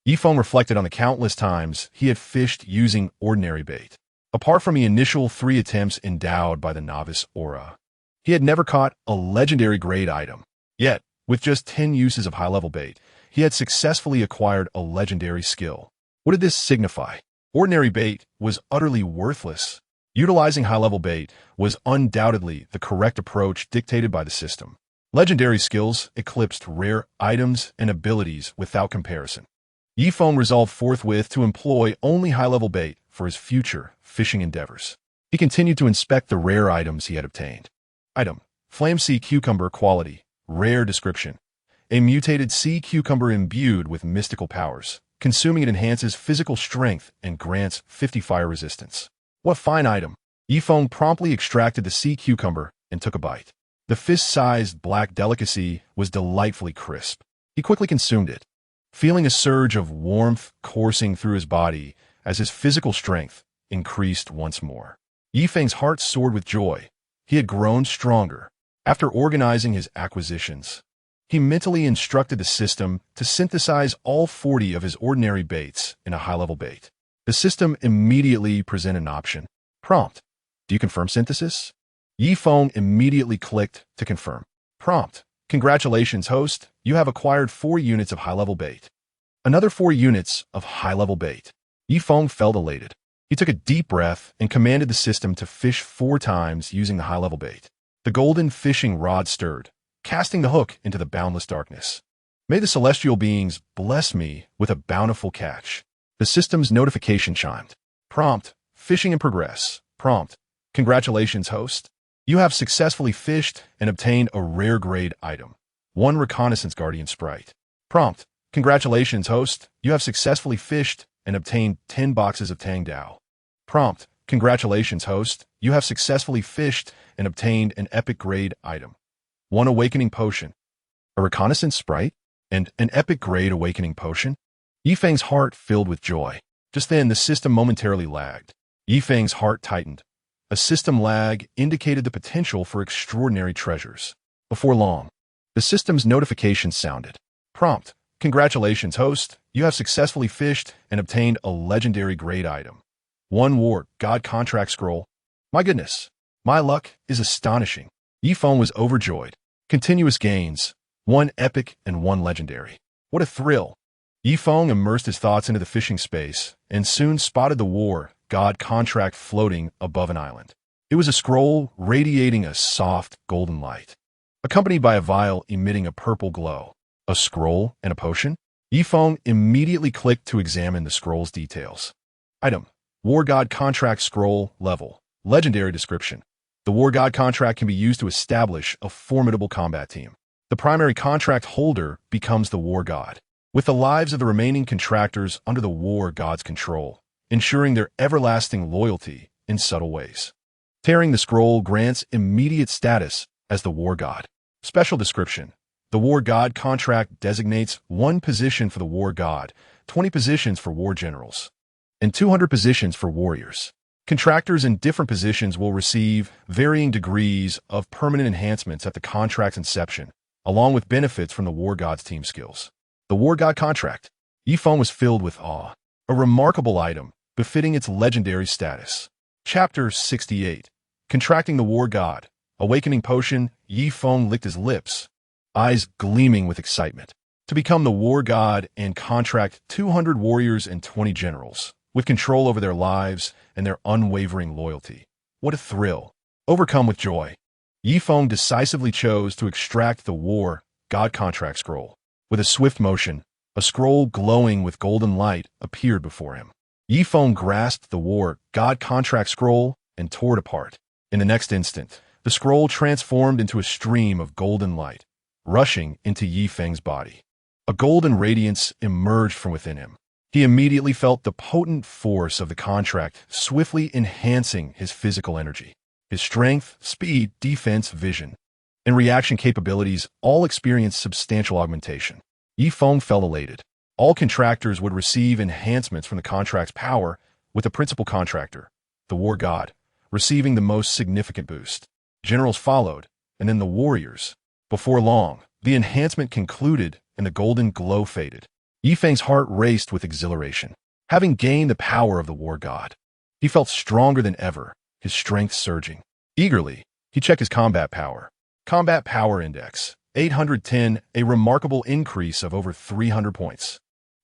[SPEAKER 1] Yifeng reflected on the countless times he had fished using ordinary bait. Apart from the initial 3 attempts endowed by the novice aura, he had never caught a legendary grade item. Yet, with just 10 uses of high-level bait, he had successfully acquired a legendary skill. What did this signify? Ordinary bait was utterly worthless. Utilizing high-level bait was undoubtedly the correct approach dictated by the system. Legendary skills eclipsed rare items and abilities without comparison. Yifeng resolved forthwith to employ only high-level bait for his future fishing endeavors. He continued to inspect the rare items he had obtained. Item: Flame Sea Cucumber Quality. Rare description: a mutated sea cucumber imbued with mystical powers. Consuming it enhances physical strength and grants 50 fire resistance. What fine item! Yifeng promptly extracted the sea cucumber and took a bite. The fist-sized black delicacy was delightfully crisp. He quickly consumed it, feeling a surge of warmth coursing through his body as his physical strength increased once more. Yifeng's heart soared with joy. He had grown stronger. After organizing his acquisitions, he mentally instructed the system to synthesize all 40 of his ordinary baits in a high-level bait. The system immediately presented an option. Prompt: do you confirm synthesis? Yifeng immediately clicked to confirm. Prompt: congratulations, host. You have acquired 4 units of high-level bait. Another 4 units of high-level bait. Yifeng felt elated. He took a deep breath and commanded the system to fish 4 times using the high-level bait. The golden fishing rod stirred, casting the hook into the boundless darkness. May the celestial beings bless me with a bountiful catch. The system's notification chimed. Prompt: fishing in progress. Prompt: congratulations, host. You have successfully fished and obtained a rare grade item. 1 reconnaissance guardian sprite. Prompt: congratulations, host. You have successfully fished and obtained 10 boxes of Tang Dao. Prompt: congratulations, host. You have successfully fished and obtained an epic grade item. 1 awakening potion, a reconnaissance sprite, and an epic grade awakening potion. Yifeng's heart filled with joy. Just then, the system momentarily lagged. Yifeng's heart tightened. A system lag indicated the potential for extraordinary treasures. Before long, the system's notification sounded. Prompt: congratulations, host. You have successfully fished and obtained a legendary grade item. 1 War God Contract Scroll. My goodness, my luck is astonishing. Yifeng was overjoyed. Continuous gains, 1 epic and 1 legendary. What a thrill! Yifeng immersed his thoughts into the fishing space and soon spotted the War God contract floating above an island. It was a scroll radiating a soft golden light, accompanied by a vial emitting a purple glow. A scroll and a potion? Yifeng immediately clicked to examine the scroll's details. Item: War God Contract Scroll. Level: Legendary description: the War God contract can be used to establish a formidable combat team. The primary contract holder becomes the War God, with the lives of the remaining contractors under the War God's control, ensuring their everlasting loyalty in subtle ways. Tearing the scroll grants immediate status as the War God. Special description: the War God contract designates 1 position for the War God, 20 positions for War Generals, and 200 positions for Warriors. Contractors in different positions will receive varying degrees of permanent enhancements at the contract's inception, along with benefits from the War God's team skills. The War God contract. Yifeng was filled with awe. A remarkable item, befitting its legendary status. Chapter 68. Contracting the War God. Awakening potion. Yifeng licked his lips, eyes gleaming with excitement. To become the War God and contract 200 warriors and 20 generals, with control over their lives and their unwavering loyalty. What a thrill! Overcome with joy, Yifeng decisively chose to extract the War God contract scroll. With a swift motion, a scroll glowing with golden light appeared before him. Yifeng grasped the War God contract scroll and tore it apart. In the next instant, the scroll transformed into a stream of golden light, rushing into Yifeng's body. A golden radiance emerged from within him. He immediately felt the potent force of the contract swiftly enhancing his physical energy. His strength, speed, defense, vision, and reaction capabilities all experienced substantial augmentation. Yifeng felt elated. All contractors would receive enhancements from the contract's power, with the principal contractor, the War God, receiving the most significant boost. Generals followed, and then the warriors. Before long, the enhancement concluded and the golden glow faded. Yifeng's heart raced with exhilaration. Having gained the power of the War God, he felt stronger than ever, his strength surging. Eagerly, he checked his combat power. Combat Power Index, 810, a remarkable increase of over 300 points.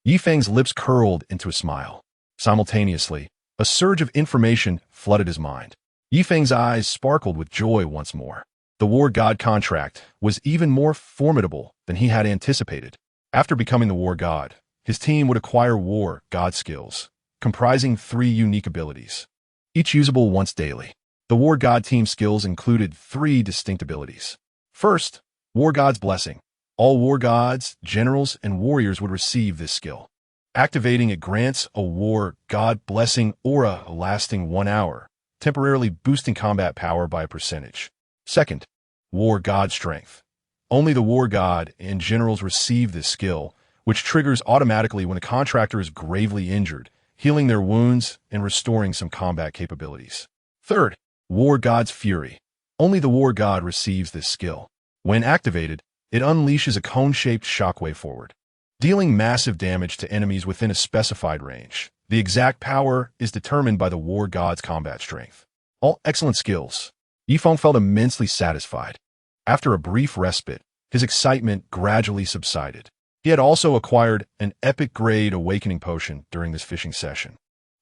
[SPEAKER 1] Yifeng's lips curled into a smile. Simultaneously, a surge of information flooded his mind. Yifeng's eyes sparkled with joy once more. The The war god contract was even more formidable than he had anticipated. After becoming the war god, his team would acquire war god skills, comprising 3 unique abilities, each usable once daily. The war god team skills included 3 distinct abilities. First, War God's Blessing. All war gods, generals, and warriors would receive this skill. Activating it grants a war god blessing aura lasting 1 hour, temporarily boosting combat power by a percentage. Second, War God Strength. Only the war god and generals receive this skill, which triggers automatically when a contractor is gravely injured, healing their wounds and restoring some combat capabilities. Third, War God's Fury. Only the war god receives this skill. When activated, it unleashes a cone-shaped shockwave forward, dealing massive damage to enemies within a specified range. The exact power is determined by the war god's combat strength. All excellent skills. Feng felt immensely satisfied. After a brief respite, his excitement gradually subsided. He had also acquired an epic-grade awakening potion during this fishing session.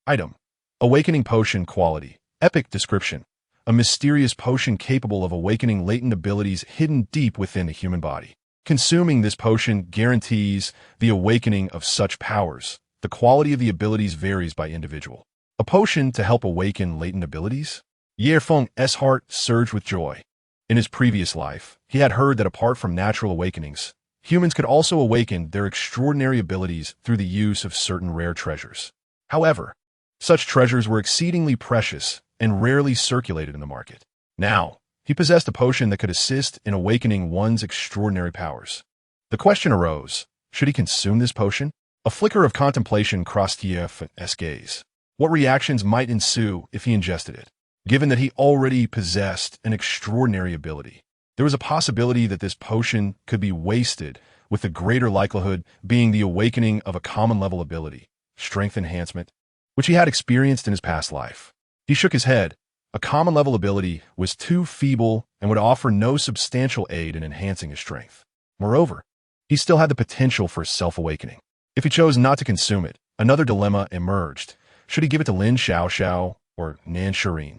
[SPEAKER 1] Item: Awakening Potion Quality. Epic Description: a mysterious potion capable of awakening latent abilities hidden deep within the human body. Consuming this potion guarantees the awakening of such powers. The quality of the abilities varies by individual. A potion to help awaken latent abilities? Feng's heart surged with joy. In his previous life, he had heard that apart from natural awakenings, humans could also awaken their extraordinary abilities through the use of certain rare treasures. However, such treasures were exceedingly precious and rarely circulated in the market. Now, he possessed a potion that could assist in awakening one's extraordinary powers. The question arose, should he consume this potion? A flicker of contemplation crossed Feng's gaze. What reactions might ensue if he ingested it? Given that he already possessed an extraordinary ability, there was a possibility that this potion could be wasted, with the greater likelihood being the awakening of a common-level ability, strength enhancement, which he had experienced in his past life. He shook his head. A common-level ability was too feeble and would offer no substantial aid in enhancing his strength. Moreover, he still had the potential for self-awakening. If he chose not to consume it, another dilemma emerged. Should he give it to Lin Xiaoxiao or Nan Shirin?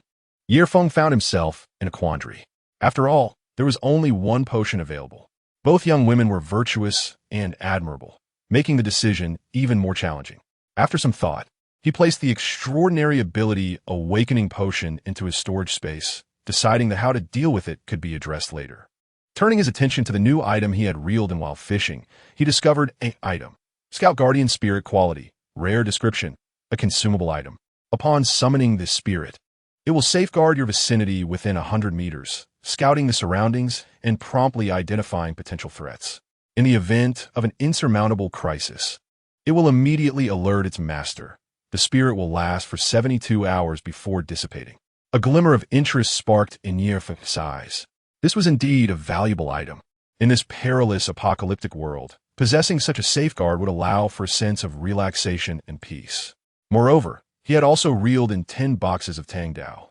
[SPEAKER 1] Feng found himself in a quandary. After all, there was only one potion available. Both young women were virtuous and admirable, making the decision even more challenging. After some thought, he placed the extraordinary ability Awakening Potion into his storage space, deciding that how to deal with it could be addressed later. Turning his attention to the new item he had reeled in while fishing, he discovered an item. Scout Guardian Spirit Quality. Rare Description: a consumable item. Upon summoning this spirit, it will safeguard your vicinity within 100 meters, scouting the surroundings and promptly identifying potential threats. In the event of an insurmountable crisis, it will immediately alert its master. The spirit will last for 72 hours before dissipating. A glimmer of interest sparked in Feng's eyes. This was indeed a valuable item. In this perilous apocalyptic world, possessing such a safeguard would allow for a sense of relaxation and peace. Moreover, he had also reeled in 10 boxes of Tang Dao.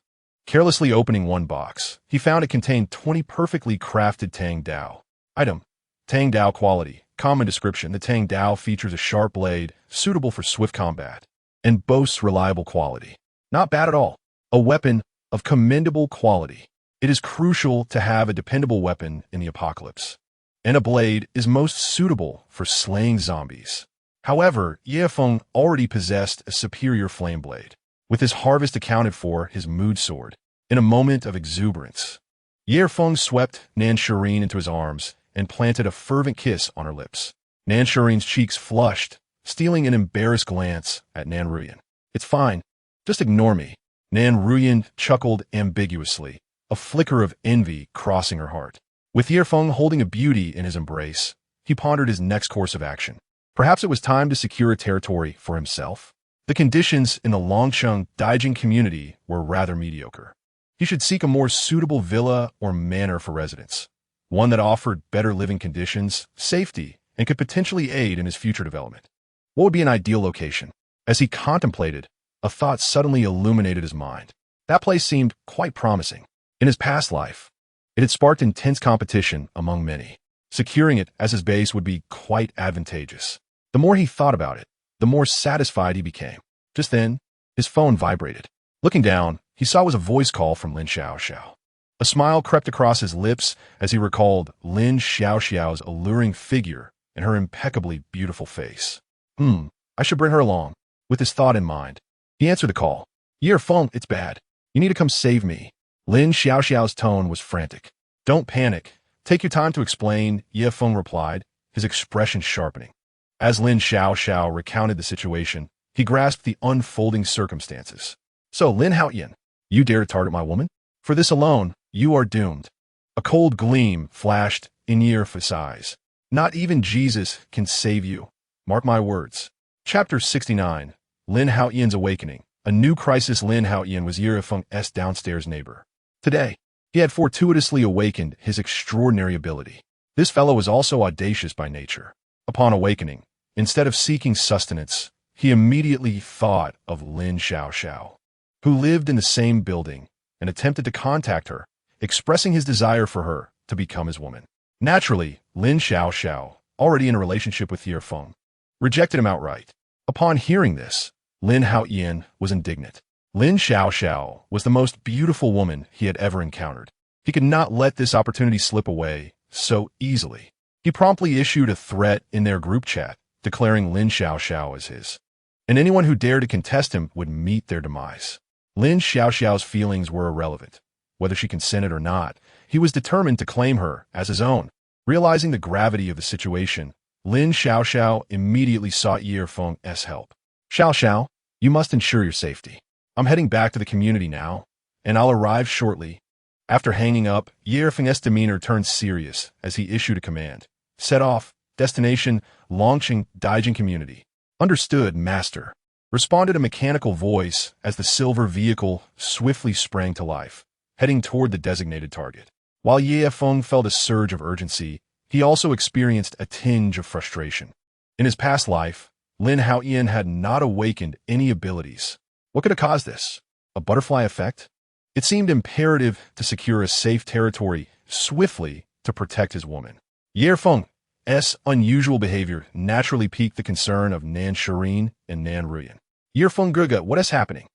[SPEAKER 1] Carelessly opening one box, he found it contained 20 perfectly crafted Tang Dao. Item: Tang Dao Quality. Common Description: the Tang Dao features a sharp blade, suitable for swift combat, and boasts reliable quality. Not bad at all. A weapon of commendable quality. It is crucial to have a dependable weapon in the apocalypse, and a blade is most suitable for slaying zombies. However, Feng already possessed a superior flame blade, with his harvest accounted for his mood sword. In a moment of exuberance, Feng swept Nan Shirin into his arms and planted a fervent kiss on her lips. Nan Shirin's cheeks flushed, stealing an embarrassed glance at Nan Ruyan. "It's fine. Just ignore me." Nan Ruyan chuckled ambiguously, a flicker of envy crossing her heart. With Feng holding a beauty in his embrace, he pondered his next course of action. Perhaps it was time to secure a territory for himself. The conditions in the Longcheng Daijing community were rather mediocre. He should seek a more suitable villa or manor for residence, one that offered better living conditions, safety, and could potentially aid in his future development. What would be an ideal location? As he contemplated, a thought suddenly illuminated his mind. That place seemed quite promising. In his past life, it had sparked intense competition among many. Securing it as his base would be quite advantageous. The more he thought about it, the more satisfied he became. Just then, his phone vibrated. Looking down, he saw it was a voice call from Lin Xiaoxiao. A smile crept across his lips as he recalled Lin Xiaoxiao's alluring figure and her impeccably beautiful face. I should bring her along. With this thought in mind, he answered the call. Ye Feng, it's bad. You need to come save me. Lin Xiaoxiao's tone was frantic. Don't panic. Take your time to explain, Ye Feng replied, his expression sharpening. As Lin Xiaoxiao recounted the situation, he grasped the unfolding circumstances. So, Lin Haoyan, you dare to target my woman? For this alone, you are doomed. A cold gleam flashed in Ye Feng's eyes. Not even Jesus can save you. Mark my words. Chapter 69. Lin Haoyan's Awakening. A new crisis. Lin Haoyan was Ye Feng's downstairs neighbor. Today, he had fortuitously awakened his extraordinary ability. This fellow was also audacious by nature. Upon awakening, instead of seeking sustenance, he immediately thought of Lin Xiaoxiao, who lived in the same building, and attempted to contact her, expressing his desire for her to become his woman. Naturally, Lin Xiaoxiao, already in a relationship with Ye Feng, rejected him outright. Upon hearing this, Lin Haoyan was indignant. Lin Xiaoxiao was the most beautiful woman he had ever encountered. He could not let this opportunity slip away so easily. He promptly issued a threat in their group chat, declaring Lin Xiaoxiao as his, and anyone who dared to contest him would meet their demise. Lin Xiaoxiao's feelings were irrelevant. Whether she consented or not, he was determined to claim her as his own. Realizing the gravity of the situation, Lin Xiaoxiao immediately sought Ye Feng's help. Xiaoxiao, you must ensure your safety. I'm heading back to the community now, and I'll arrive shortly. After hanging up, Ye Feng's demeanor turned serious as he issued a command. Set off. Destination, Longqing Daijin Community. Understood, Master. Responded a mechanical voice as the silver vehicle swiftly sprang to life, heading toward the designated target. While Ye Feng felt a surge of urgency, he also experienced a tinge of frustration. In his past life, Lin Haoyan had not awakened any abilities. What could have caused this? A butterfly effect? It seemed imperative to secure a safe territory swiftly to protect his woman. Ye Feng's unusual behavior naturally piqued the concern of Nan Shirin and Nan Ruyan. Ye Feng Guga, what is happening?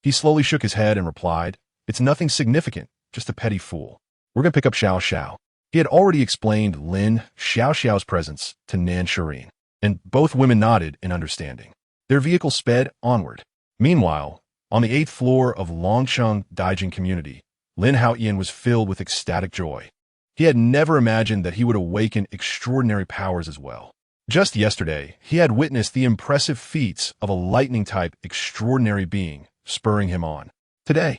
[SPEAKER 1] He slowly shook his head and replied, It's nothing significant, just a petty fool. We're going to pick up Xiao. He had already explained Lin Xiaoxiao's presence to Nan Shirin, and both women nodded in understanding. Their vehicle sped onward. Meanwhile, on the 8th floor of Longqing Daijin Community, Lin Haoyan was filled with ecstatic joy. He had never imagined that he would awaken extraordinary powers as well. Just yesterday, he had witnessed the impressive feats of a lightning-type extraordinary being, spurring him on. Today,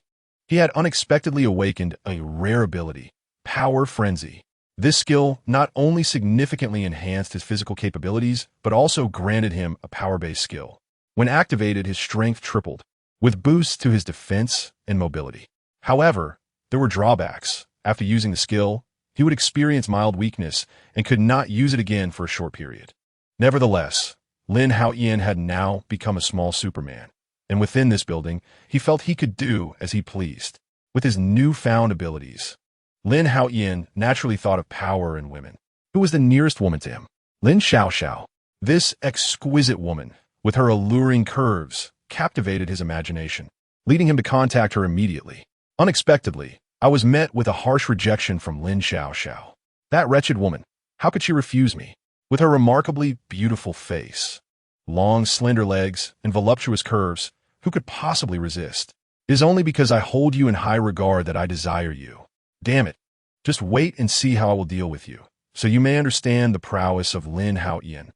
[SPEAKER 1] he had unexpectedly awakened a rare ability, Power Frenzy. This skill not only significantly enhanced his physical capabilities, but also granted him a power-based skill. When activated, his strength tripled, with boosts to his defense and mobility. However, there were drawbacks. After using the skill, he would experience mild weakness and could not use it again for a short period. Nevertheless, Lin Haoyan had now become a small Superman, and within this building, he felt he could do as he pleased. With his newfound abilities, Lin Haoyan naturally thought of power and women. Who was the nearest woman to him? Lin Xiaoxiao. This exquisite woman, with her alluring curves, captivated his imagination, leading him to contact her immediately. Unexpectedly, I was met with a harsh rejection from Lin Xiaoxiao. That wretched woman, how could she refuse me? With her remarkably beautiful face, long, slender legs, and voluptuous curves, who could possibly resist? It is only because I hold you in high regard that I desire you. Damn it. Just wait and see how I will deal with you, so you may understand the prowess of Lin Haoyan.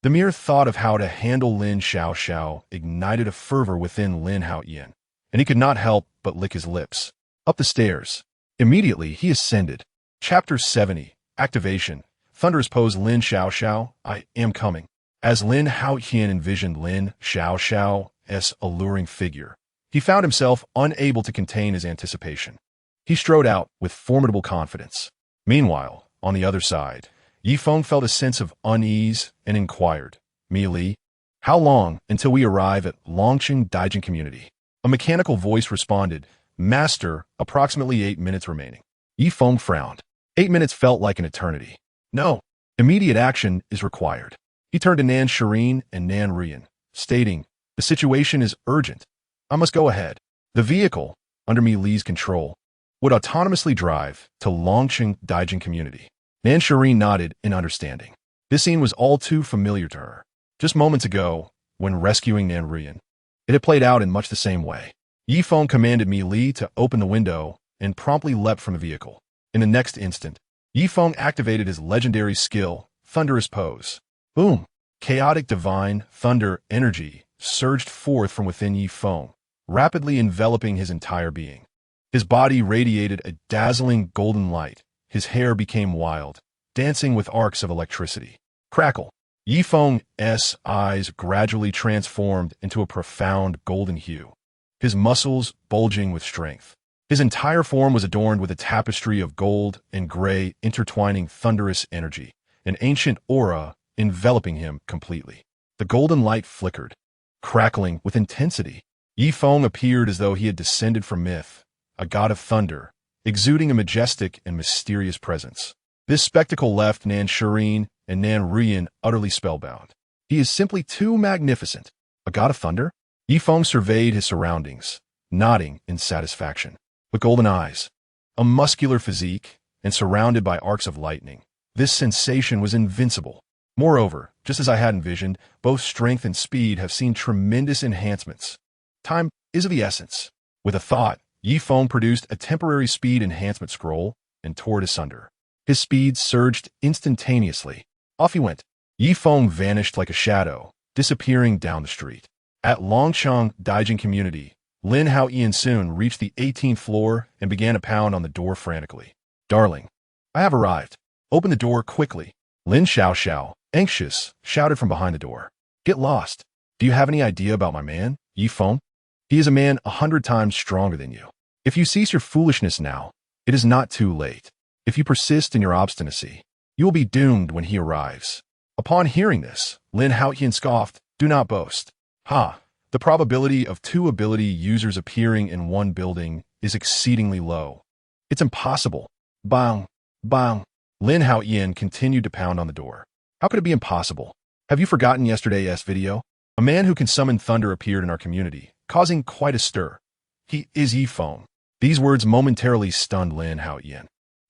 [SPEAKER 1] The mere thought of how to handle Lin Xiaoxiao ignited a fervor within Lin Haoyan, and he could not help but lick his lips. Up the stairs. Immediately, he ascended. Chapter 70. Activation. Thunderous pose. Lin Xiaoxiao, I am coming. As Lin Haoyan envisioned Lin Xiaoxiao's alluring figure, he found himself unable to contain his anticipation. He strode out with formidable confidence. Meanwhile, on the other side, Ye Feng felt a sense of unease and inquired, Mi Li, how long until we arrive at Longqing Daijin Community? A mechanical voice responded, Master, approximately 8 minutes remaining. Ye Feng frowned. 8 minutes felt like an eternity. No, immediate action is required. He turned to Nan Shirin and Nan Ruyan, stating, The situation is urgent. I must go ahead. The vehicle, under Mi Li's control, would autonomously drive to Longqing Daijin community. Nan Shireen nodded in understanding. This scene was all too familiar to her. Just moments ago, when rescuing Nan Ruyan, it had played out in much the same way. Yi Feng commanded Mi Li to open the window and promptly leapt from the vehicle. In the next instant, Yi Feng activated his legendary skill, Thunderous Pose. Boom! Chaotic divine thunder energy surged forth from within Yi Feng, rapidly enveloping his entire being. His body radiated a dazzling golden light. His hair became wild, dancing with arcs of electricity. Crackle! Yi Feng's eyes gradually transformed into a profound golden hue, his muscles bulging with strength. His entire form was adorned with a tapestry of gold and gray intertwining thunderous energy, an ancient aura enveloping him completely. The golden light flickered, crackling with intensity. Yi Feng appeared as though he had descended from myth, a god of thunder, exuding a majestic and mysterious presence. This spectacle left Nan Shireen and Nan Ruyan utterly spellbound. He is simply too magnificent. A god of thunder? Yi Feng surveyed his surroundings, nodding in satisfaction. With golden eyes, a muscular physique, and surrounded by arcs of lightning, this sensation was invincible. Moreover, just as I had envisioned, both strength and speed have seen tremendous enhancements. Time is of the essence. With a thought, Yi Feng produced a temporary speed enhancement scroll and tore it asunder. His speed surged instantaneously. Off he went. Yi Feng vanished like a shadow, disappearing down the street. At Longqing Daijin community, Lin Haoyan soon reached the 18th floor and began to pound on the door frantically. Darling, I have arrived. Open the door quickly. Lin Xiao, anxious, shouted from behind the door. Get lost. Do you have any idea about my man, Yi Feng? He is a man 100 times stronger than you. If you cease your foolishness now, it is not too late. If you persist in your obstinacy, you will be doomed when he arrives. Upon hearing this, Lin Haoyan scoffed, Do not boast. Ha! The probability of two ability users appearing in one building is exceedingly low. It's impossible. Bang! Bang! Lin Haoyan continued to pound on the door. How could it be impossible? Have you forgotten yesterday's video? A man who can summon thunder appeared in our community, causing quite a stir. He is Yi Feng. These words momentarily stunned Lin Haoyan.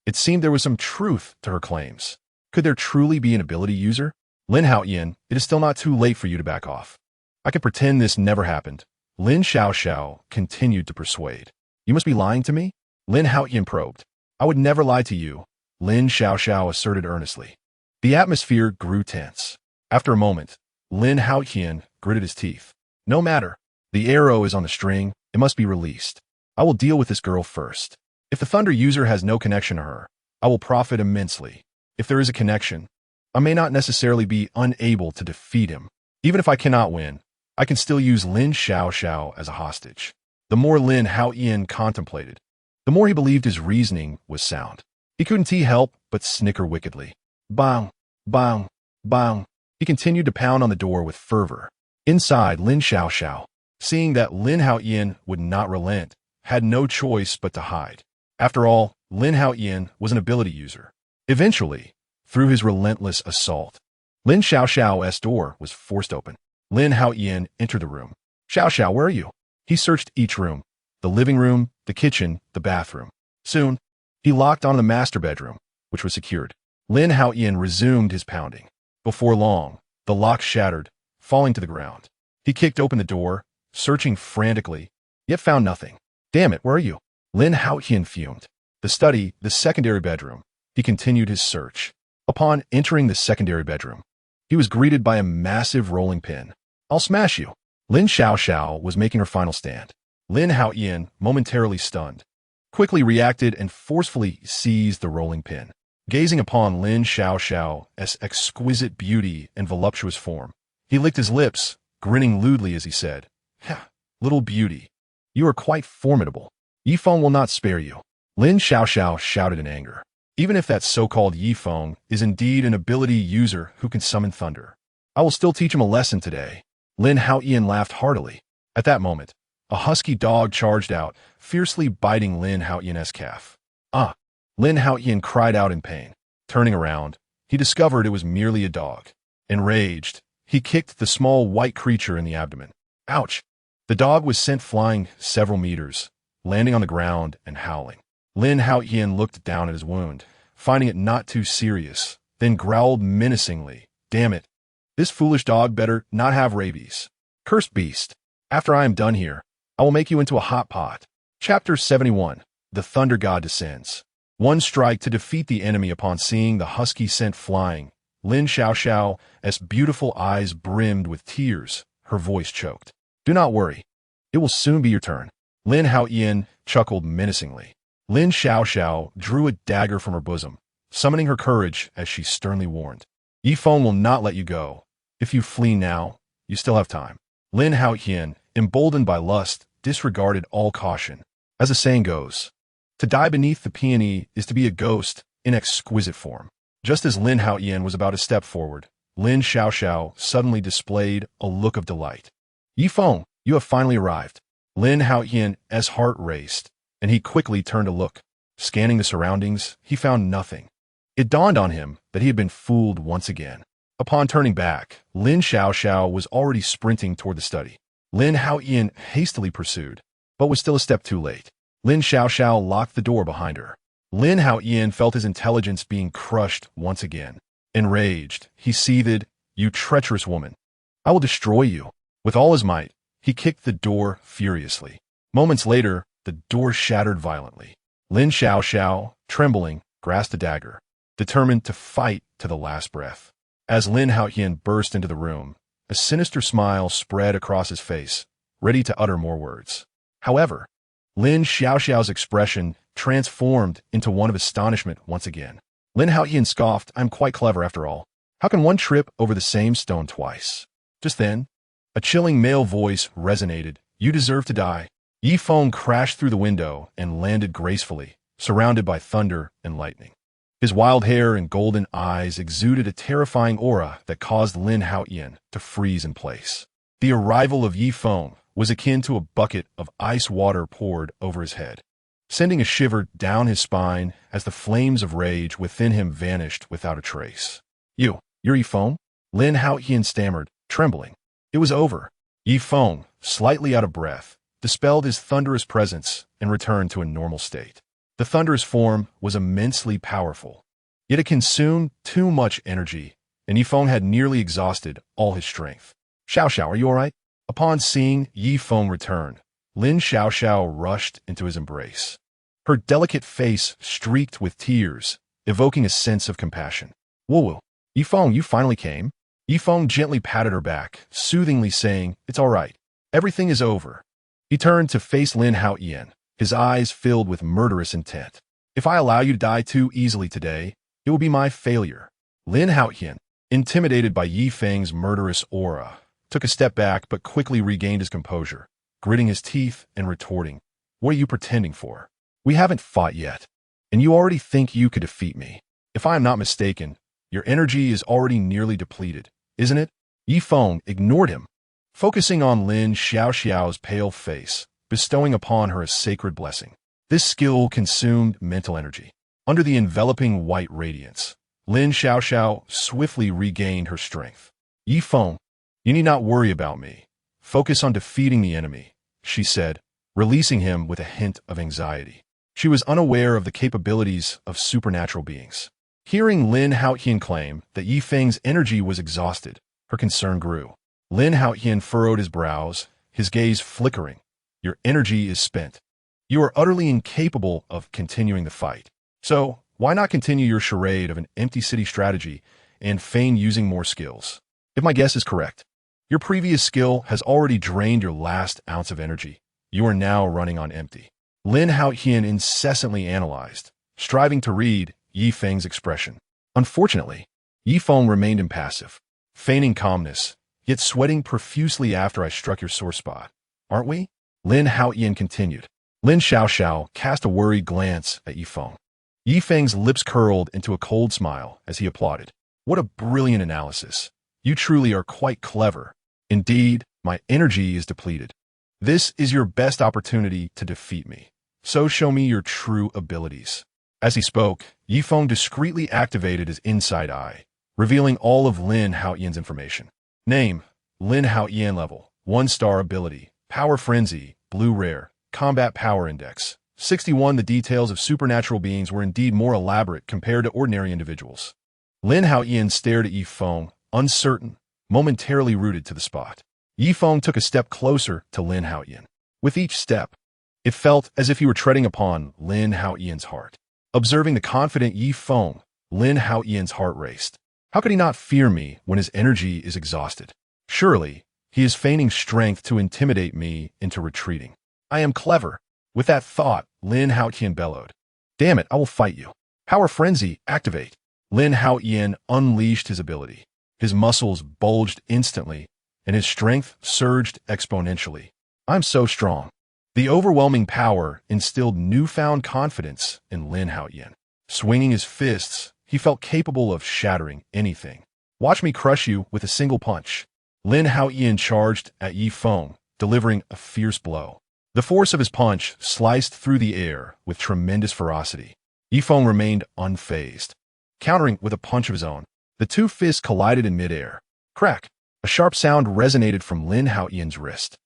[SPEAKER 1] It seemed there was some truth to her claims. Could there truly be an ability user? Lin Haoyan, it is still not too late for you to back off. I can pretend this never happened. Lin Xiao continued to persuade. You must be lying to me? Lin Haoyan probed. I would never lie to you, Lin Xiao asserted earnestly. The atmosphere grew tense. After a moment, Lin Haoyan gritted his teeth. No matter. The arrow is on the string. It must be released. I will deal with this girl first. If the thunder user has no connection to her, I will profit immensely. If there is a connection, I may not necessarily be unable to defeat him. Even if I cannot win, I can still use Lin Xiao as a hostage. The more Lin Haoyan contemplated, the more he believed his reasoning was sound. He couldn't help but snicker wickedly. Bang! Bang! Bang! He continued to pound on the door with fervor. Inside, Lin Xiao, seeing that Lin Haoyan would not relent, had no choice but to hide. After all, Lin Haoyan was an ability user. Eventually, through his relentless assault, Lin Xiao's door was forced open. Lin Haoyan entered the room. Xiao, where are you? He searched each room, the living room, the kitchen, the bathroom. Soon, he locked on the master bedroom, which was secured. Lin Haoyan resumed his pounding. Before long, the lock shattered, falling to the ground. He kicked open the door, searching frantically, yet found nothing. Damn it, where are you? Lin Haoyan fumed. The study, the secondary bedroom. He continued his search. Upon entering the secondary bedroom, he was greeted by a massive rolling pin. I'll smash you. Lin Xiao was making her final stand. Lin Haoyan, momentarily stunned, quickly reacted and forcefully seized the rolling pin. Gazing upon Lin Xiao's exquisite beauty and voluptuous form, he licked his lips, grinning lewdly as he said, Little beauty, you are quite formidable. Yi Feng will not spare you. Lin Xiao shouted in anger. Even if that so-called Yi Feng is indeed an ability user who can summon thunder, I will still teach him a lesson today. Lin Haoyan laughed heartily. At that moment, a husky dog charged out, fiercely biting Lin Haoyan's calf. Ah! Lin Haoyan cried out in pain. Turning around, he discovered it was merely a dog. Enraged, he kicked the small white creature in the abdomen. Ouch! The dog was sent flying several meters, landing on the ground and howling. Lin Haoyan looked down at his wound, finding it not too serious, then growled menacingly. Damn it. This foolish dog better not have rabies. Cursed beast. After I am done here, I will make you into a hot pot. Chapter 71. The Thunder God Descends. One strike to defeat the enemy. Upon seeing the husky scent flying, Lin Xiaoxiao's beautiful eyes brimmed with tears, her voice choked. Do not worry. It will soon be your turn. Lin Haoyan chuckled menacingly. Lin Xiaoxiao drew a dagger from her bosom, summoning her courage as she sternly warned. Yi Feng will not let you go. If you flee now, you still have time. Lin Haoyan, emboldened by lust, disregarded all caution. As the saying goes, to die beneath the peony is to be a ghost in exquisite form. Just as Lin Haoyan was about to step forward, Lin Xiaoxiao suddenly displayed a look of delight. Yi Feng, you have finally arrived. Lin Haoyan's heart raced, and he quickly turned to look. Scanning the surroundings, he found nothing. It dawned on him that he had been fooled once again. Upon turning back, Lin Xiaoxiao was already sprinting toward the study. Lin Haoyan hastily pursued, but was still a step too late. Lin Xiaoxiao locked the door behind her. Lin Haoyan felt his intelligence being crushed once again. Enraged, he seethed, You treacherous woman. I will destroy you. With all his might, he kicked the door furiously. Moments later, the door shattered violently. Lin Xiaoxiao, trembling, grasped a dagger, determined to fight to the last breath. As Lin Haoyan burst into the room, a sinister smile spread across his face, ready to utter more words. However, Lin Xiaoxiao's expression transformed into one of astonishment once again. Lin Haoyan scoffed, I'm quite clever after all. How can one trip over the same stone twice? Just then, a chilling male voice resonated. You deserve to die. Yi Feng crashed through the window and landed gracefully, surrounded by thunder and lightning. His wild hair and golden eyes exuded a terrifying aura that caused Lin Haoyan to freeze in place. The arrival of Yi Feng was akin to a bucket of ice water poured over his head, sending a shiver down his spine as the flames of rage within him vanished without a trace. You're Yi Feng? Lin Haoyan stammered, trembling. It was over. Yi Feng, slightly out of breath, dispelled his thunderous presence and returned to a normal state. The thunderous form was immensely powerful, yet it consumed too much energy, and Yi Feng had nearly exhausted all his strength. Xiaoxiao, are you all right? Upon seeing Yi Feng return, Lin Xiaoxiao rushed into his embrace. Her delicate face streaked with tears, evoking a sense of compassion. Whoa, Yi Feng, you finally came? Yi Feng gently patted her back, soothingly saying, It's all right. Everything is over. He turned to face Lin Haoyan, his eyes filled with murderous intent. If I allow you to die too easily today, it will be my failure. Lin Haoyan, intimidated by Yi Feng's murderous aura, took a step back but quickly regained his composure, gritting his teeth and retorting, What are you pretending for? We haven't fought yet, and you already think you could defeat me. If I am not mistaken, your energy is already nearly depleted, isn't it? Yi Feng ignored him, focusing on Lin Xiaoxiao's pale face, bestowing upon her a sacred blessing. This skill consumed mental energy. Under the enveloping white radiance, Lin Xiaoxiao swiftly regained her strength. Yi Feng, you need not worry about me. Focus on defeating the enemy, she said, releasing him with a hint of anxiety. She was unaware of the capabilities of supernatural beings. Hearing Lin Haoyan claim that Yi Feng's energy was exhausted, her concern grew. Lin Haoyan furrowed his brows, his gaze flickering. Your energy is spent. You are utterly incapable of continuing the fight. So, why not continue your charade of an empty city strategy and feign using more skills? If my guess is correct, your previous skill has already drained your last ounce of energy. You are now running on empty. Lin Haoyan incessantly analyzed, striving to read Yi Feng's expression. Unfortunately, Yi Feng remained impassive, feigning calmness, yet sweating profusely after I struck your sore spot. Aren't we? Lin Haoyan continued. Lin Xiaoxiao cast a worried glance at Yi Feng. Yi Feng's lips curled into a cold smile as he applauded. What a brilliant analysis. You truly are quite clever. Indeed, my energy is depleted. This is your best opportunity to defeat me. So show me your true abilities. As he spoke, Yi Feng discreetly activated his inside eye, revealing all of Lin Haoyan's information. Name, Lin Haoyan level, 1-star ability, Power Frenzy, Blue Rare, Combat Power Index, 61. The details of supernatural beings were indeed more elaborate compared to ordinary individuals. Lin Haoyan stared at Yi Feng, uncertain, momentarily rooted to the spot. Yi Feng took a step closer to Lin Haoyan. With each step, it felt as if he were treading upon Lin Haoyan's heart. Observing the confident Yi Feng, Lin Haoyan's heart raced. How could he not fear me when his energy is exhausted? Surely, he is feigning strength to intimidate me into retreating. I am clever. With that thought, Lin Haoyan bellowed. Damn it, I will fight you. Power Frenzy, activate. Lin Haoyan unleashed his ability. His muscles bulged instantly, and his strength surged exponentially. I'm so strong. The overwhelming power instilled newfound confidence in Lin Haoyan. Swinging his fists, he felt capable of shattering anything. Watch me crush you with a single punch. Lin Haoyan charged at Yi Feng, delivering a fierce blow. The force of his punch sliced through the air with tremendous ferocity. Yi Feng remained unfazed. Countering with a punch of his own, the two fists collided in midair. Crack! A sharp sound resonated from Lin Haoyan's wrist.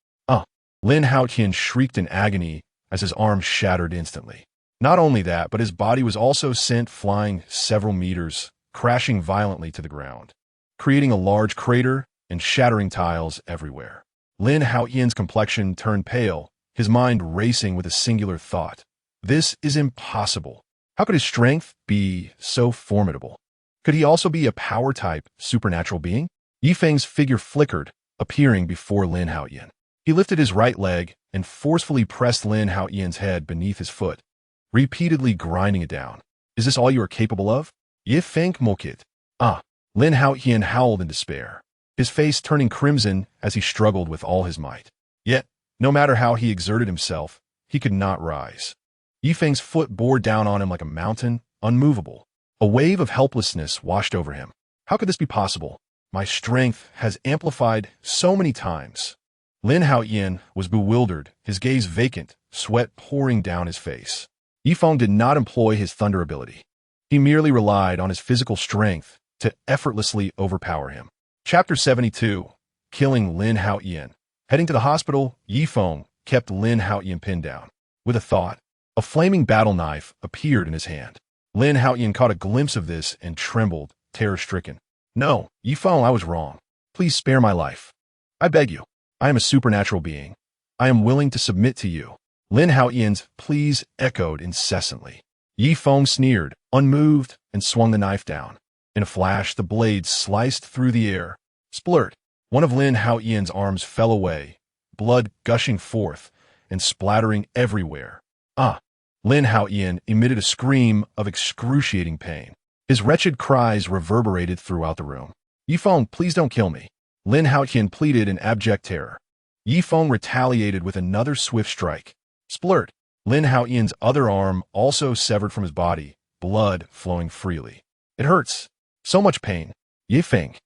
[SPEAKER 1] Lin Haoyan shrieked in agony as his arm shattered instantly. Not only that, but his body was also sent flying several meters, crashing violently to the ground, creating a large crater and shattering tiles everywhere. Lin Haoyan's complexion turned pale, his mind racing with a singular thought. This is impossible. How could his strength be so formidable? Could he also be a power-type supernatural being? Yi Feng's figure flickered, appearing before Lin Haoyan. He lifted his right leg and forcefully pressed Lin Haoyan's head beneath his foot, repeatedly grinding it down. Is this all you are capable of? Yi Feng mokit. Lin Haoyan howled in despair, his face turning crimson as he struggled with all his might. Yet, no matter how he exerted himself, he could not rise. Yi Feng's foot bore down on him like a mountain, unmovable. A wave of helplessness washed over him. How could this be possible? My strength has amplified so many times. Lin Haoyan was bewildered, his gaze vacant, sweat pouring down his face. Yi Feng did not employ his thunder ability. He merely relied on his physical strength to effortlessly overpower him. Chapter 72. Killing Lin Haoyan. Heading to the hospital, Yi Feng kept Lin Haoyan pinned down. With a thought, a flaming battle knife appeared in his hand. Lin Haoyan caught a glimpse of this and trembled, terror-stricken. No, Yi Feng, I was wrong. Please spare my life. I beg you. I am a supernatural being. I am willing to submit to you. Lin Haoyan's pleas echoed incessantly. Yi Feng sneered, unmoved, and swung the knife down. In a flash, the blade sliced through the air. Splurt! One of Lin Haoyan's arms fell away, blood gushing forth and splattering everywhere. Lin Haoyan emitted a scream of excruciating pain. His wretched cries reverberated throughout the room. Yi Feng, please don't kill me. Lin Haoyan pleaded in abject terror. Yi Feng retaliated with another swift strike. Splurt! Lin Haoyan's other arm also severed from his body, blood flowing freely. It hurts. So much pain. Yi Feng,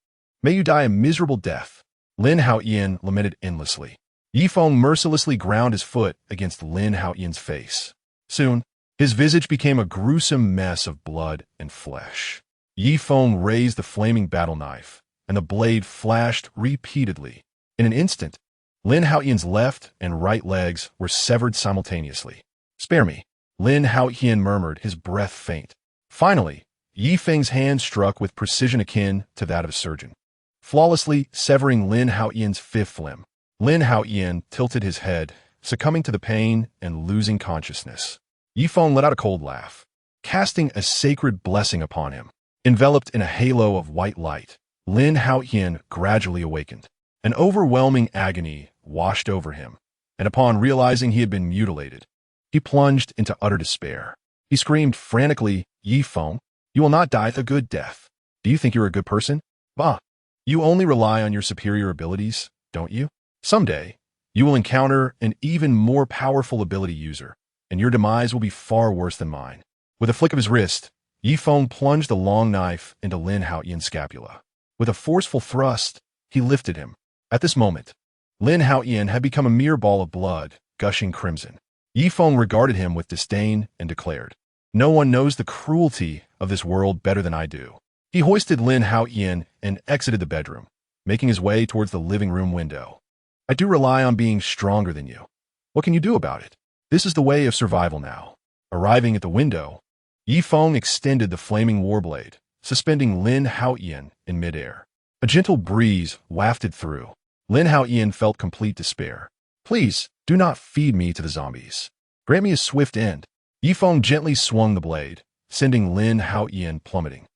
[SPEAKER 1] may you die a miserable death. Lin Haoyan lamented endlessly. Yi Feng mercilessly ground his foot against Lin Haoyan's face. Soon, his visage became a gruesome mess of blood and flesh. Yi Feng raised the flaming battle knife, and the blade flashed repeatedly. In an instant, Lin Haoyan's left and right legs were severed simultaneously. Spare me, Lin Haoyan murmured, his breath faint. Finally, Yi Feng's hand struck with precision akin to that of a surgeon, flawlessly severing Lin Haoyan's fifth limb. Lin Haoyan tilted his head, succumbing to the pain and losing consciousness. Yi Feng let out a cold laugh, casting a sacred blessing upon him. Enveloped in a halo of white light, Lin Haoyan gradually awakened. An overwhelming agony washed over him, and upon realizing he had been mutilated, he plunged into utter despair. He screamed frantically, Yi Feng, you will not die a good death. Do you think you're a good person? Bah! You only rely on your superior abilities, don't you? Someday, you will encounter an even more powerful ability user, and your demise will be far worse than mine. With a flick of his wrist, Yi Feng plunged a long knife into Lin Haoyan's scapula. With a forceful thrust, he lifted him. At this moment, Lin Haoyan had become a mere ball of blood, gushing crimson. Yi Feng regarded him with disdain and declared, no one knows the cruelty of this world better than I do. He hoisted Lin Haoyan and exited the bedroom, making his way towards the living room window. I do rely on being stronger than you. What can you do about it? This is the way of survival now. Arriving at the window, Yi Feng extended the flaming warblade, suspending Lin Haoyan in midair. A gentle breeze wafted through. Lin Haoyan felt complete despair. Please, do not feed me to the zombies. Grant me a swift end. Yi Feng gently swung the blade, sending Lin Haoyan plummeting.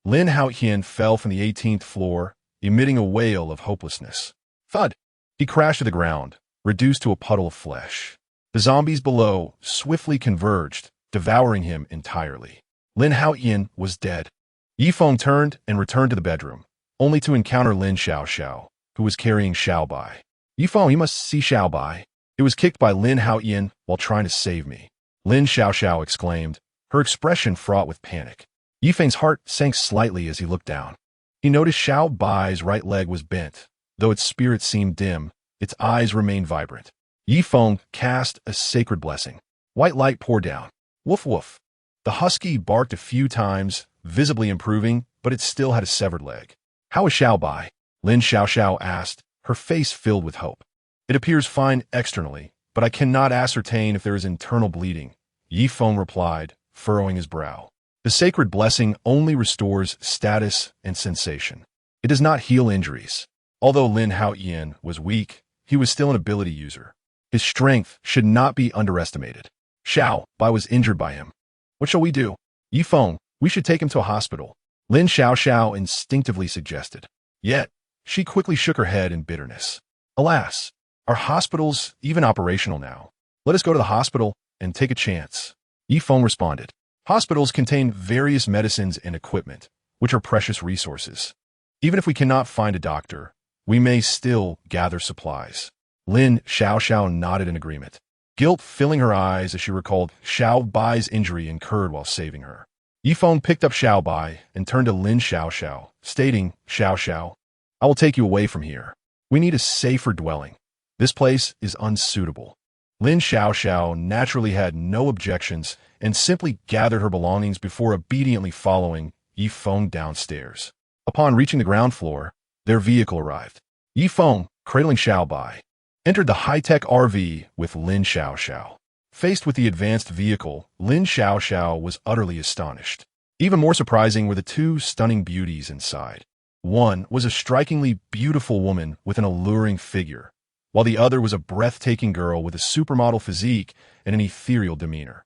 [SPEAKER 1] Lin Haoyan fell from the 18th floor, emitting a wail of hopelessness. Thud! He crashed to the ground, reduced to a puddle of flesh. The zombies below swiftly converged, devouring him entirely. Lin Haoyan was dead. Yi Feng turned and returned to the bedroom, only to encounter Lin Xiaoxiao, who was carrying Xiaobai. Yi Feng, you must see Xiaobai. It was kicked by Lin Haoyan while trying to save me. Lin Xiaoxiao exclaimed, her expression fraught with panic. Yi Feng's heart sank slightly as he looked down. He noticed Xiaobai's right leg was bent. Though its spirit seemed dim, its eyes remained vibrant. Yi Feng cast a sacred blessing. White light poured down. Woof woof. The husky barked a few times, visibly improving, but it still had a severed leg. How is Xiaobai? Lin Xiaoxiao asked, her face filled with hope. It appears fine externally, but I cannot ascertain if there is internal bleeding, Yi Feng replied, furrowing his brow. The sacred blessing only restores status and sensation. It does not heal injuries. Although Lin Haoyan was weak, he was still an ability user. His strength should not be underestimated. Xiaobai was injured by him. What shall we do? Yi Feng, we should take him to a hospital, Lin Xiaoxiao instinctively suggested. Yet, she quickly shook her head in bitterness. Alas, are hospitals even operational now? Let us go to the hospital and take a chance. Yi Feng responded. Hospitals contain various medicines and equipment, which are precious resources. Even if we cannot find a doctor, we may still gather supplies. Lin Xiaoxiao nodded in agreement, guilt filling her eyes as she recalled Xiaobai's injury incurred while saving her. Yi Feng picked up Xiaobai and turned to Lin Xiaoxiao, stating, Xiaoxiao, I will take you away from here. We need a safer dwelling. This place is unsuitable. Lin Xiaoxiao naturally had no objections and simply gathered her belongings before obediently following Yi Feng downstairs. Upon reaching the ground floor, their vehicle arrived. Yi Feng, cradling Xiaobai, entered the high-tech RV with Lin Xiaoxiao. Faced with the advanced vehicle, Lin Xiaoxiao was utterly astonished. Even more surprising were the two stunning beauties inside. One was a strikingly beautiful woman with an alluring figure, while the other was a breathtaking girl with a supermodel physique and an ethereal demeanor.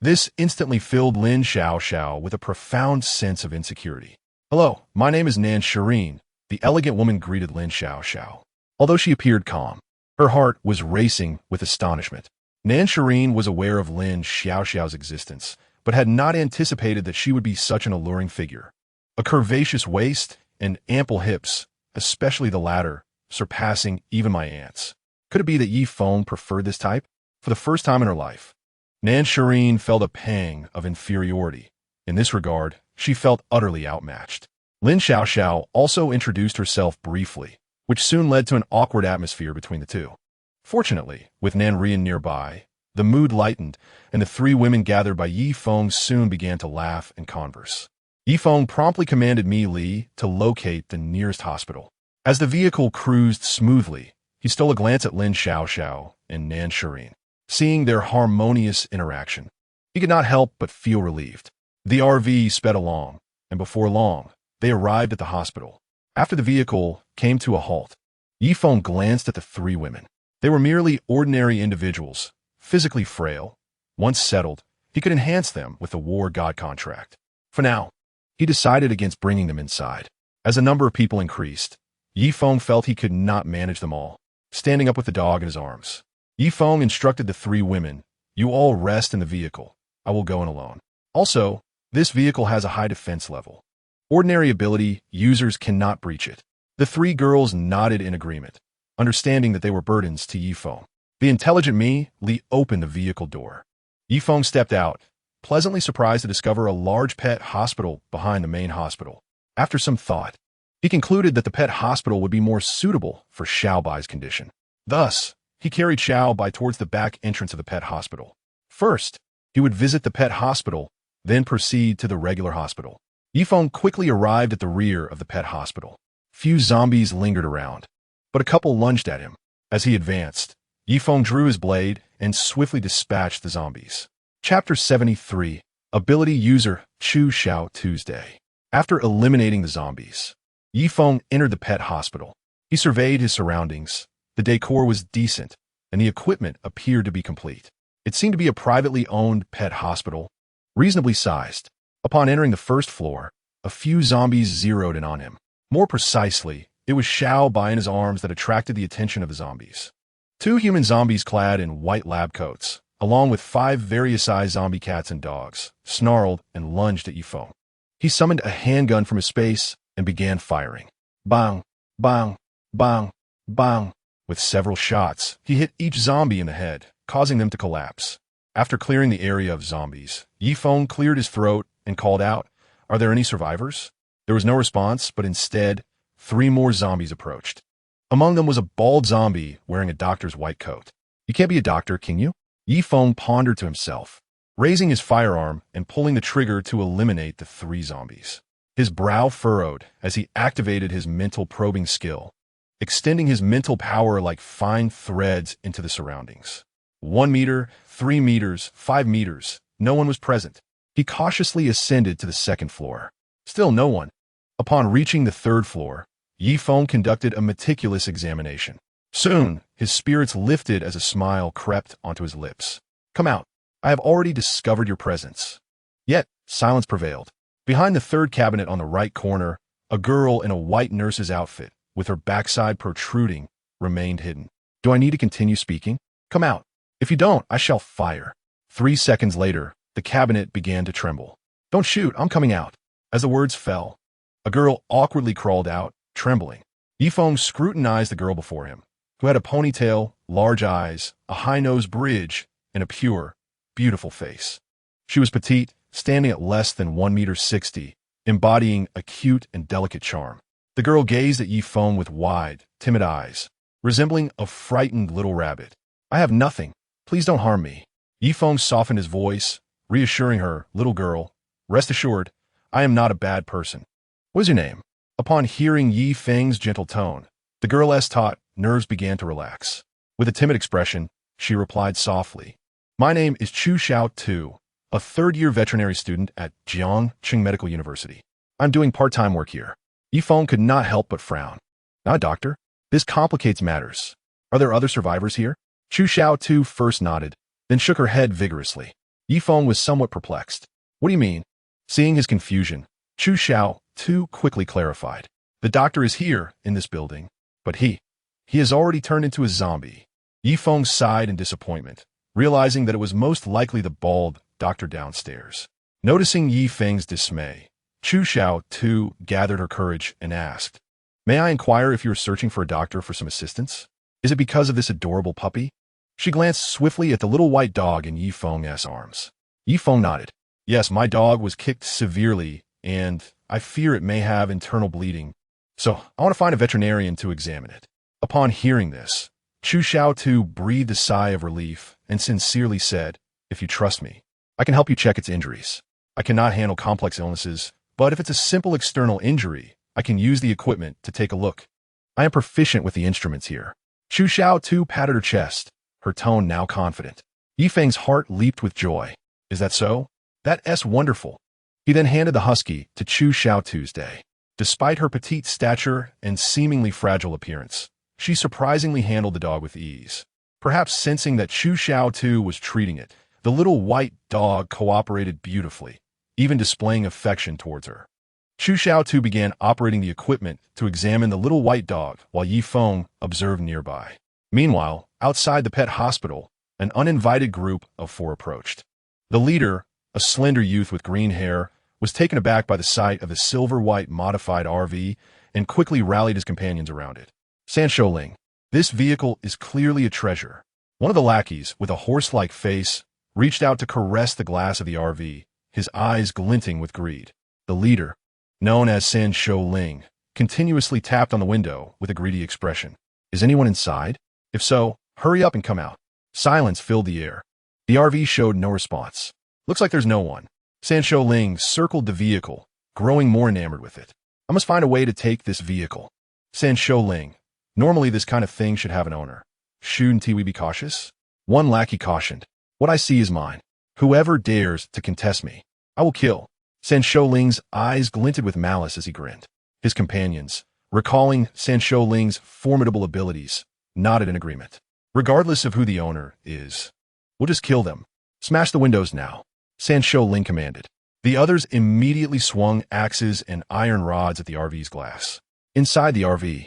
[SPEAKER 1] This instantly filled Lin Xiaoxiao with a profound sense of insecurity. Hello, my name is Nan Shireen, the elegant woman greeted Lin Xiaoxiao. Although she appeared calm, her heart was racing with astonishment. Nan Shireen was aware of Lin Xiaoxiao's existence, but had not anticipated that she would be such an alluring figure. A curvaceous waist and ample hips, especially the latter, surpassing even my aunt's. Could it be that Yi Feng preferred this type? For the first time in her life, Nan Shireen felt a pang of inferiority. In this regard, she felt utterly outmatched. Lin Xiaoxiao also introduced herself briefly, which soon led to an awkward atmosphere between the two. Fortunately, with Nan Rian nearby, the mood lightened, and the three women gathered by Yi Feng soon began to laugh and converse. Yi Feng promptly commanded Mi Li to locate the nearest hospital. As the vehicle cruised smoothly, he stole a glance at Lin Xiaoxiao and Nan Shireen. Seeing their harmonious interaction, he could not help but feel relieved. The RV sped along, and before long, they arrived at the hospital. After the vehicle came to a halt, Yi Feng glanced at the three women. They were merely ordinary individuals, physically frail. Once settled, he could enhance them with the war god contract. For now, he decided against bringing them inside. As the number of people increased, Yi Feng felt he could not manage them all. Standing up with the dog in his arms, Yi Feng instructed the three women, you all rest in the vehicle. I will go in alone. Also, this vehicle has a high defense level. Ordinary ability users cannot breach it. The three girls nodded in agreement, understanding that they were burdens to Yi Feng. The intelligent Mi Li opened the vehicle door. Yi Feng stepped out, pleasantly surprised to discover a large pet hospital behind the main hospital. After some thought, he concluded that the pet hospital would be more suitable for Xiaobai's condition. Thus, he carried Xiaobai towards the back entrance of the pet hospital. First, he would visit the pet hospital, then proceed to the regular hospital. Yi Feng quickly arrived at the rear of the pet hospital. Few zombies lingered around, but a couple lunged at him. As he advanced, Yifeng drew his blade and swiftly dispatched the zombies. Chapter 73. Ability User Chu Xiao Tuesday. After eliminating the zombies, Yifeng entered the pet hospital. He surveyed his surroundings. The decor was decent, and the equipment appeared to be complete. It seemed to be a privately owned pet hospital, reasonably sized. Upon entering the first floor, a few zombies zeroed in on him. More precisely, it was Xiao Bai in his arms that attracted the attention of the zombies. 2 human zombies clad in white lab coats, along with 5 various-sized zombie cats and dogs, snarled and lunged at Yifeng. He summoned a handgun from his space and began firing. Bang, bang, bang, bang. With several shots, he hit each zombie in the head, causing them to collapse. After clearing the area of zombies, Yifeng cleared his throat and called out, "Are there any survivors?" There was no response, but instead, 3 more zombies approached. Among them was a bald zombie wearing a doctor's white coat. "You can't be a doctor, can you?" Yifeng pondered to himself, raising his firearm and pulling the trigger to eliminate the 3 zombies. His brow furrowed as he activated his mental probing skill, extending his mental power like fine threads into the surroundings. 1 meter, 3 meters, 5 meters. No one was present. He cautiously ascended to the 2nd floor. Still no one. Upon reaching the 3rd floor, Yifeng conducted a meticulous examination. Soon, his spirits lifted as a smile crept onto his lips. "Come out. I have already discovered your presence." Yet, silence prevailed. Behind the 3rd cabinet on the right corner, a girl in a white nurse's outfit, with her backside protruding, remained hidden. "Do I need to continue speaking? Come out. If you don't, I shall fire." 3 seconds later, the cabinet began to tremble. "Don't shoot, I'm coming out." As the words fell, a girl awkwardly crawled out, trembling. Yifeng scrutinized the girl before him, who had a ponytail, large eyes, a high-nosed bridge, and a pure, beautiful face. She was petite, standing at less than 1.60 meters, embodying a cute and delicate charm. The girl gazed at Yifeng with wide, timid eyes, resembling a frightened little rabbit. "I have nothing. Please don't harm me." Yifeng softened his voice, reassuring her, "Little girl, rest assured, I am not a bad person. What is your name?" Upon hearing Yifeng's gentle tone, the girl's taut nerves began to relax. With a timid expression, she replied softly, "My name is Chu Xiao Tu, a 3rd-year veterinary student at Jiangqing Medical University. I'm doing part-time work here." Yifeng could not help but frown. "Not a doctor? This complicates matters. Are there other survivors here?" Chu Xiao Tu first nodded, then shook her head vigorously. Yifeng was somewhat perplexed. "What do you mean?" Seeing his confusion, Chu Xiao Tu quickly clarified. "The doctor is here, in this building, but he has already turned into a zombie." Yifeng sighed in disappointment, realizing that it was most likely the bald doctor downstairs. Noticing Yifeng's dismay, Chu Xiao Tu gathered her courage and asked, "May I inquire if you are searching for a doctor for some assistance? Is it because of this adorable puppy?" She glanced swiftly at the little white dog in Yifeng's arms. Yifeng nodded. "Yes, my dog was kicked severely, and I fear it may have internal bleeding, so I want to find a veterinarian to examine it." Upon hearing this, Chu Xiao Tu breathed a sigh of relief and sincerely said, "If you trust me, I can help you check its injuries. I cannot handle complex illnesses, but if it's a simple external injury, I can use the equipment to take a look. I am proficient with the instruments here." Chu Xiao Tu patted her chest, her tone now confident. Yifeng's heart leaped with joy. "Is that so? That's wonderful." He then handed the husky to Chu Xiao Tuesday. Despite her petite stature and seemingly fragile appearance, she surprisingly handled the dog with ease. Perhaps sensing that Chu Xiao Tu was treating it, the little white dog cooperated beautifully, even displaying affection towards her. Chu Xiao Tu began operating the equipment to examine the little white dog while Yifeng observed nearby. Meanwhile, outside the pet hospital, an uninvited group of 4 approached. The leader, a slender youth with green hair, was taken aback by the sight of the silver-white modified RV and quickly rallied his companions around it. "San Shouling, this vehicle is clearly a treasure." One of the lackeys, with a horse-like face, reached out to caress the glass of the RV, his eyes glinting with greed. The leader, known as San Shouling, continuously tapped on the window with a greedy expression. "Is anyone inside? If so, hurry up and come out." Silence filled the air. The RV showed no response. "Looks like there's no one." San Shouling circled the vehicle, growing more enamored with it. "I must find a way to take this vehicle." San Shouling, normally this kind of thing should have an owner. Shouldn't we be cautious? One lackey cautioned. What I see is mine. Whoever dares to contest me, I will kill. Sanshou Ling's eyes glinted with malice as he grinned. His companions, recalling Sanshou Ling's formidable abilities, nodded in agreement. Regardless of who the owner is, we'll just kill them. Smash the windows now, Sanshou Ling commanded. The others immediately swung axes and iron rods at the RV's glass. Inside the RV,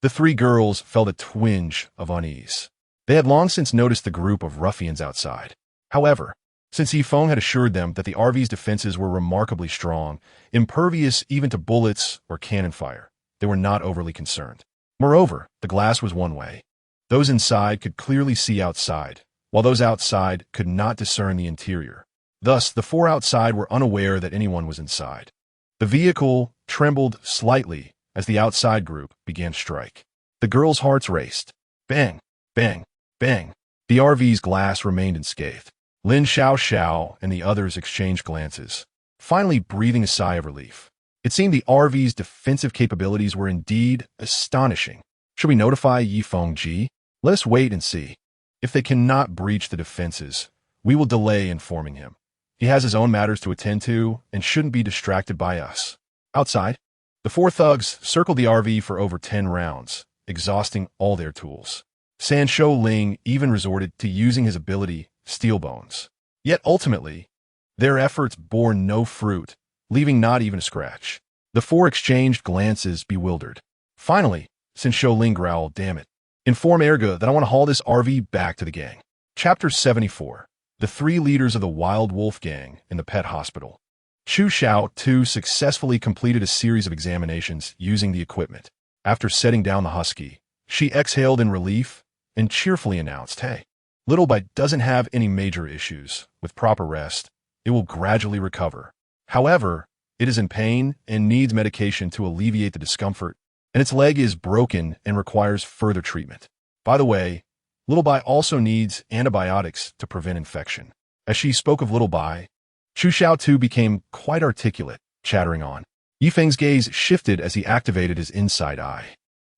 [SPEAKER 1] the three girls felt a twinge of unease. They had long since noticed the group of ruffians outside. However, since Feng had assured them that the RV's defenses were remarkably strong, impervious even to bullets or cannon fire, they were not overly concerned. Moreover, the glass was one way. Those inside could clearly see outside, while those outside could not discern the interior. Thus, the four outside were unaware that anyone was inside. The vehicle trembled slightly as the outside group began to strike. The girls' hearts raced. Bang, bang, bang. The RV's glass remained unscathed. Lin Xiao and the others exchanged glances, finally breathing a sigh of relief. It seemed the RV's defensive capabilities were indeed astonishing. Should we notify Feng Ji? Let us wait and see. If they cannot breach the defenses, we will delay informing him. He has his own matters to attend to and shouldn't be distracted by us. Outside, the four thugs circled the RV for over 10 rounds, exhausting all their tools. Sanshou Ling even resorted to using his ability, Steel Bones. Yet ultimately, their efforts bore no fruit, leaving not even a scratch. The four exchanged glances, bewildered. Finally, Sanshou Ling growled, "Damn it. Inform Erga that I want to haul this RV back to the gang." Chapter 74. The three leaders of the Wild Wolf Gang in the Pet Hospital. Chu Xiao too successfully completed a series of examinations using the equipment. After setting down the husky, she exhaled in relief and cheerfully announced, "Hey, Little Bite doesn't have any major issues. With proper rest, it will gradually recover. However, it is in pain and needs medication to alleviate the discomfort, and its leg is broken and requires further treatment. By the way, Little Bai also needs antibiotics to prevent infection." As she spoke of Little Bai, Chu Xiao too became quite articulate, chattering on. Yifeng's gaze shifted as he activated his inside eye.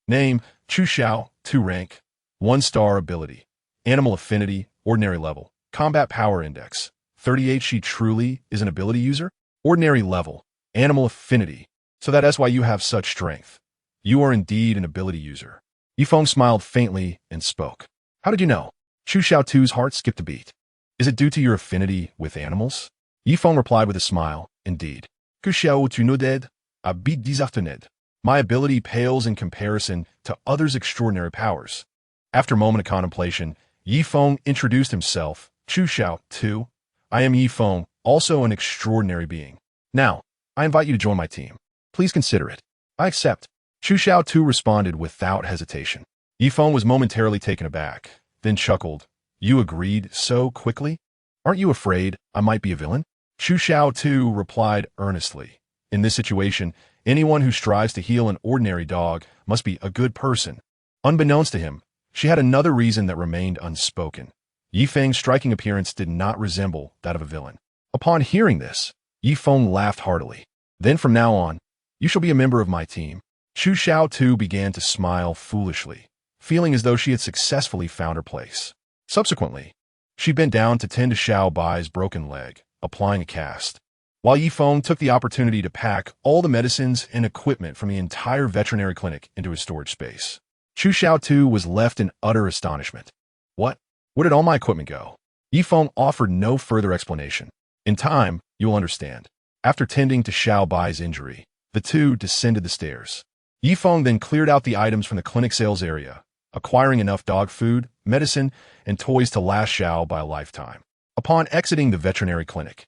[SPEAKER 1] Name, Chu Xiao, 2 rank, 1-star ability. Animal affinity, ordinary level. Combat power index, 38. She truly is an ability user? Ordinary level. Animal affinity. So that's why you have such strength. You are indeed an ability user. Yifeng smiled faintly and spoke. How did you know? Chu Xiao too's heart skipped a beat. Is it due to your affinity with animals? Yifeng replied with a smile. Indeed. Que Xiao tu no dead, a beat disartened. My ability pales in comparison to others' extraordinary powers. After a moment of contemplation, Yifeng introduced himself. Chu Xiao too. I am Yifeng, also an extraordinary being. Now, I invite you to join my team. Please consider it. I accept. Chu Xiao too responded without hesitation. Yifeng was momentarily taken aback, then chuckled. You agreed so quickly? Aren't you afraid I might be a villain? Chu Xiao too replied earnestly. In this situation, anyone who strives to heal an ordinary dog must be a good person. Unbeknownst to him, she had another reason that remained unspoken. Yifeng's striking appearance did not resemble that of a villain. Upon hearing this, Yifeng laughed heartily. Then from now on, you shall be a member of my team. Chu Xiao too began to smile foolishly, feeling as though she had successfully found her place. Subsequently, she bent down to tend to Xiao Bai's broken leg, applying a cast, while Yifeng took the opportunity to pack all the medicines and equipment from the entire veterinary clinic into his storage space. Chu Xiao too was left in utter astonishment. What? Where did all my equipment go? Yifeng offered no further explanation. In time, you will understand. After tending to Xiao Bai's injury, the two descended the stairs. Yifeng then cleared out the items from the clinic sales area, acquiring enough dog food, medicine, and toys to last Xiao Bai a lifetime. Upon exiting the veterinary clinic,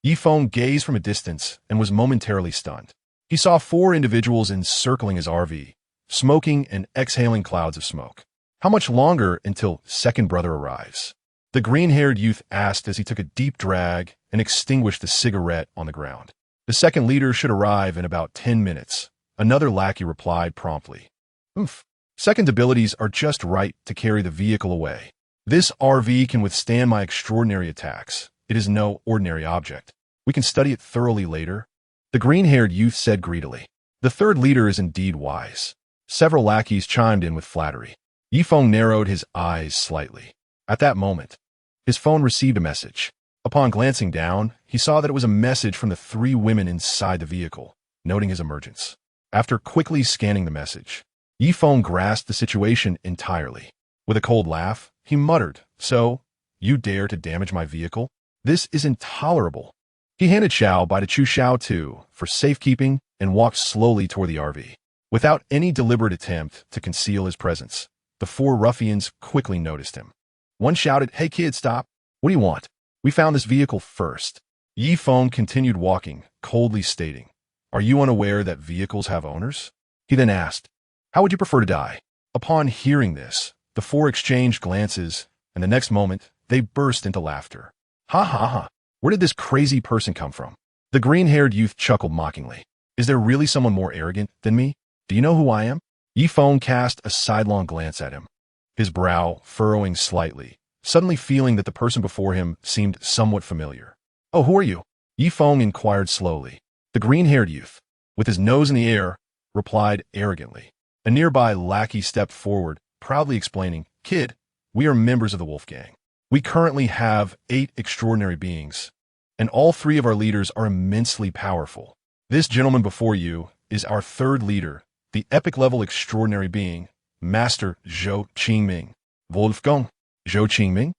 [SPEAKER 1] Yifeng gazed from a distance and was momentarily stunned. He saw 4 individuals encircling his RV, smoking and exhaling clouds of smoke. How much longer until second brother arrives? The green-haired youth asked as he took a deep drag and extinguished the cigarette on the ground. The second leader should arrive in about 10 minutes. Another lackey replied promptly. Oomph. Second abilities are just right to carry the vehicle away. This RV can withstand my extraordinary attacks. It is no ordinary object. We can study it thoroughly later. The green-haired youth said greedily. The third leader is indeed wise. Several lackeys chimed in with flattery. Yifeng narrowed his eyes slightly. At that moment, his phone received a message. Upon glancing down, he saw that it was a message from the three women inside the vehicle, noting his emergence. After quickly scanning the message, Yifeng grasped the situation entirely. With a cold laugh, he muttered, "So, you dare to damage my vehicle? This is intolerable." He handed Xiao by to Chu Xiao too for safekeeping and walked slowly toward the RV. Without any deliberate attempt to conceal his presence, the four ruffians quickly noticed him. One shouted, "Hey kid, stop. What do you want? We found this vehicle first." Yifeng continued walking, coldly stating, "Are you unaware that vehicles have owners?" He then asked, "How would you prefer to die?" Upon hearing this, the four exchanged glances, and the next moment, they burst into laughter. "Ha ha ha! Where did this crazy person come from?" The green-haired youth chuckled mockingly. "Is there really someone more arrogant than me? Do you know who I am?" Yifeng cast a sidelong glance at him, his brow furrowing slightly, suddenly feeling that the person before him seemed somewhat familiar. "Oh, who are you?" Yifeng inquired slowly. The green-haired youth, with his nose in the air, replied arrogantly. A nearby lackey stepped forward, proudly explaining, "Kid, we are members of the Wolf Gang. We currently have 8 extraordinary beings, and all 3 of our leaders are immensely powerful. This gentleman before you is our 3rd leader, the epic-level extraordinary being, Master Zhou Qingming." "Wolfgang, Zhou Qingming?"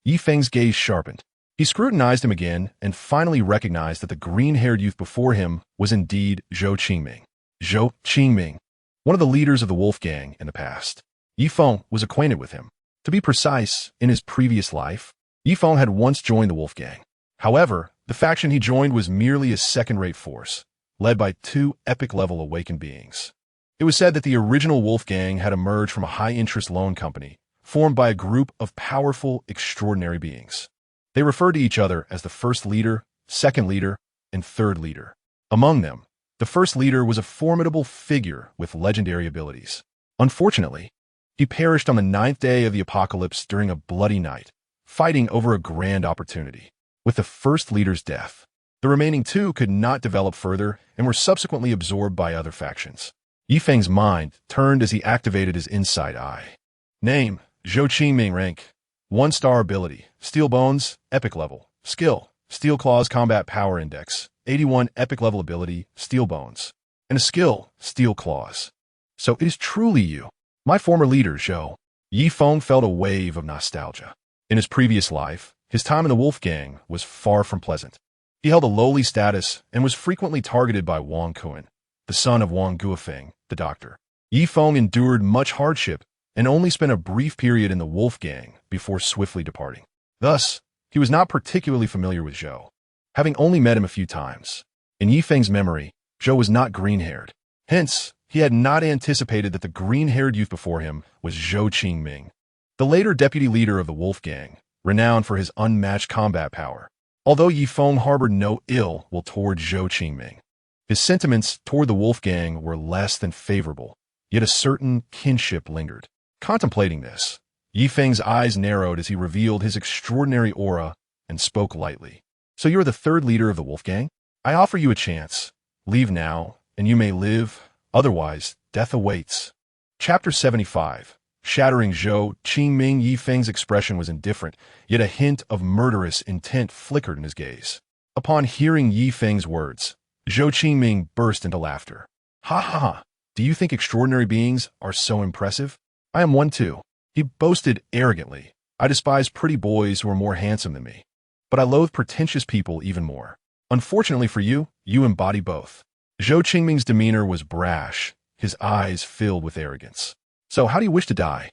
[SPEAKER 1] Yifeng's gaze sharpened. He scrutinized him again and finally recognized that the green-haired youth before him was indeed Zhou Qingming. Zhou Qingming, one of the leaders of the Wolf Gang in the past. Yifeng was acquainted with him. To be precise, in his previous life, Yifeng had once joined the Wolf Gang. However, the faction he joined was merely a second-rate force, led by 2 epic-level awakened beings. It was said that the original Wolf Gang had emerged from a high-interest loan company, formed by a group of powerful, extraordinary beings. They referred to each other as the first leader, second leader, and third leader. Among them, the first leader was a formidable figure with legendary abilities. Unfortunately, he perished on the 9th day of the apocalypse during a bloody night, fighting over a grand opportunity. With the first leader's death, the remaining 2 could not develop further and were subsequently absorbed by other factions. Yifeng's mind turned as he activated his inside eye. Name, Zhou Qingming. Rank, 1-star ability, Steel Bones, epic level. Skill, Steel Claws Combat Power Index, 81 epic level ability, Steel Bones. And a skill, Steel Claws. So it is truly you, my former leader, Zhou. Yifeng felt a wave of nostalgia. In his previous life, his time in the Wolf Gang was far from pleasant. He held a lowly status and was frequently targeted by Wang Kuan, the son of Wang Guofeng, the doctor. Yifeng endured much hardship and only spent a brief period in the Wolf Gang before swiftly departing. Thus, he was not particularly familiar with Zhou, having only met him a few times. In Yifeng's memory, Zhou was not green-haired. Hence, he had not anticipated that the green-haired youth before him was Zhou Qingming, the later deputy leader of the Wolf Gang, renowned for his unmatched combat power. Although Yifeng harbored no ill will toward Zhou Qingming, his sentiments toward the Wolf Gang were less than favorable, yet a certain kinship lingered. Contemplating this, Yifeng's eyes narrowed as he revealed his extraordinary aura and spoke lightly. "So you are the 3rd leader of the Wolf Gang? I offer you a chance. Leave now, and you may live. Otherwise, death awaits." Chapter 75. Shattering Zhou Qingming. Yifeng's expression was indifferent, yet a hint of murderous intent flickered in his gaze. Upon hearing Yifeng's words, Zhou Qingming burst into laughter. "Ha ha ha! Do you think extraordinary beings are so impressive? I am one too." He boasted arrogantly. "I despise pretty boys who are more handsome than me, but I loathe pretentious people even more. Unfortunately for you, you embody both." Zhou Qingming's demeanor was brash, his eyes filled with arrogance. "So how do you wish to die?"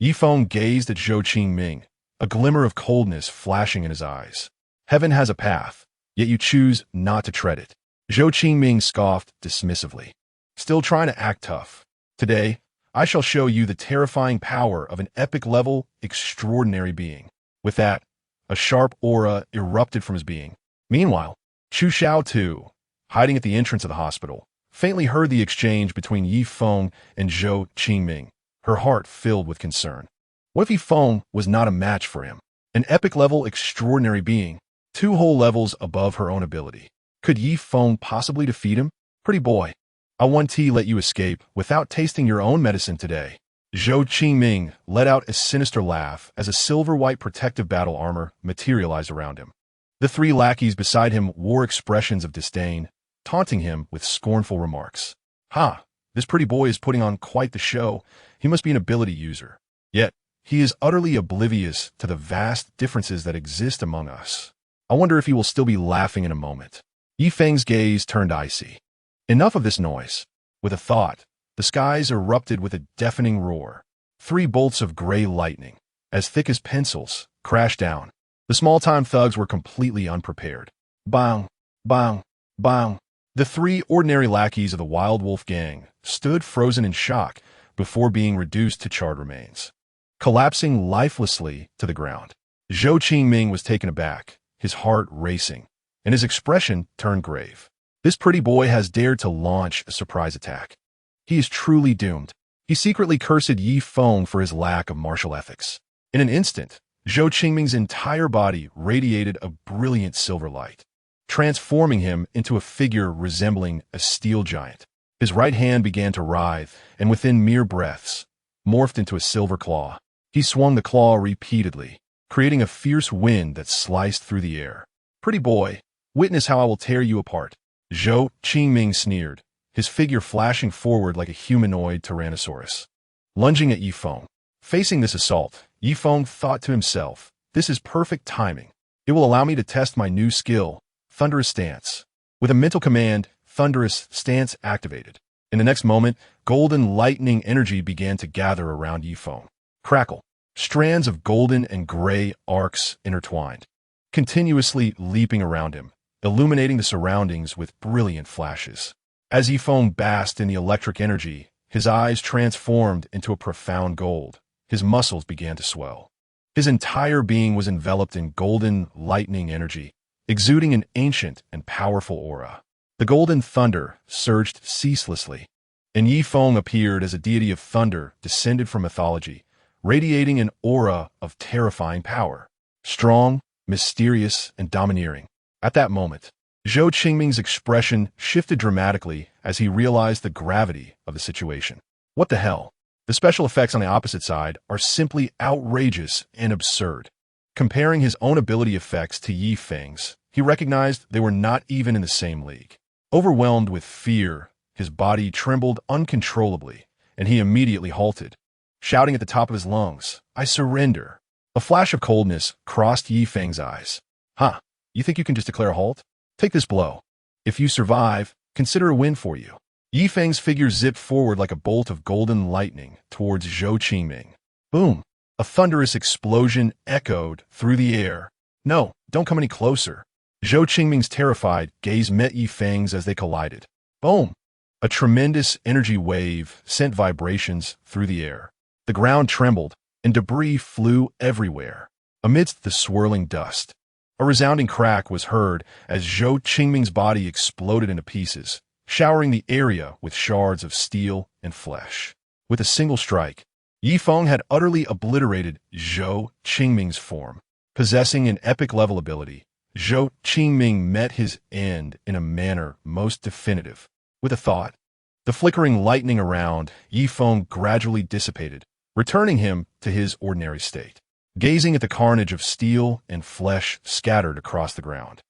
[SPEAKER 1] Yifeng gazed at Zhou Qingming, a glimmer of coldness flashing in his eyes. "Heaven has a path, yet you choose not to tread it." Zhou Qingming scoffed dismissively, still trying to act tough. "Today, I shall show you the terrifying power of an epic-level, extraordinary being." With that, a sharp aura erupted from his being. Meanwhile, Chu Xiao too, hiding at the entrance of the hospital, faintly heard the exchange between Yifeng and Zhou Qingming, her heart filled with concern. What if Feng was not a match for him? An epic-level extraordinary being, 2 whole levels above her own ability. Could Yifeng possibly defeat him? "Pretty boy, I want to let you escape without tasting your own medicine today." Zhou Qingming let out a sinister laugh as a silver-white protective battle armor materialized around him. The three lackeys beside him wore expressions of disdain, taunting him with scornful remarks. Ha! This pretty boy is putting on quite the show. He must be an ability user. Yet, he is utterly oblivious to the vast differences that exist among us. I wonder if he will still be laughing in a moment. Yi Feng's gaze turned icy. Enough of this noise. With a thought, the skies erupted with a deafening roar. 3 bolts of gray lightning, as thick as pencils, crashed down. The small-time thugs were completely unprepared. Bang! Bang! Bang! The 3 ordinary lackeys of the Wild Wolf gang stood frozen in shock before being reduced to charred remains, collapsing lifelessly to the ground. Zhou Qingming was taken aback, his heart racing, and his expression turned grave. This pretty boy has dared to launch a surprise attack. He is truly doomed. He secretly cursed Yi Feng for his lack of martial ethics. In an instant, Zhou Qingming's entire body radiated a brilliant silver light, transforming him into a figure resembling a steel giant. His right hand began to writhe, and within mere breaths, morphed into a silver claw. He swung the claw repeatedly, creating a fierce wind that sliced through the air. Pretty boy, witness how I will tear you apart. Zhou Qingming sneered, his figure flashing forward like a humanoid tyrannosaurus. Lunging at Yi Feng. Facing this assault, Yi Feng thought to himself, this is perfect timing. It will allow me to test my new skill, Thunderous Stance. With a mental command, Thunderous Stance activated. In the next moment, golden lightning energy began to gather around Yi Feng. Crackle. Strands of golden and gray arcs intertwined, continuously leaping around him, illuminating the surroundings with brilliant flashes. As Yi Feng basked in the electric energy, his eyes transformed into a profound gold. His muscles began to swell. His entire being was enveloped in golden lightning energy, exuding an ancient and powerful aura. The golden thunder surged ceaselessly, and Yi Feng appeared as a deity of thunder descended from mythology, radiating an aura of terrifying power. Strong, mysterious, and domineering. At that moment, Zhou Qingming's expression shifted dramatically as he realized the gravity of the situation. What the hell? The special effects on the opposite side are simply outrageous and absurd. Comparing his own ability effects to Yi Feng's, he recognized they were not even in the same league. Overwhelmed with fear, his body trembled uncontrollably, and he immediately halted, shouting at the top of his lungs, "I surrender." A flash of coldness crossed Yi Feng's eyes. Huh, you think you can just declare a halt? Take this blow. If you survive, consider a win for you. Yi Feng's figure zipped forward like a bolt of golden lightning towards Zhou Qingming. Boom! A thunderous explosion echoed through the air. No, don't come any closer. Zhou Qingming's terrified gaze met Yi Feng's as they collided. Boom! A tremendous energy wave sent vibrations through the air. The ground trembled, and debris flew everywhere. Amidst the swirling dust, a resounding crack was heard as Zhou Qingming's body exploded into pieces, showering the area with shards of steel and flesh. With a single strike, Yi Feng had utterly obliterated Zhou Qingming's form. Possessing an epic-level ability, Zhou Qingming met his end in a manner most definitive. With a thought, the flickering lightning around Yi Feng gradually dissipated, returning him to his ordinary state. Gazing at the carnage of steel and flesh scattered across the ground,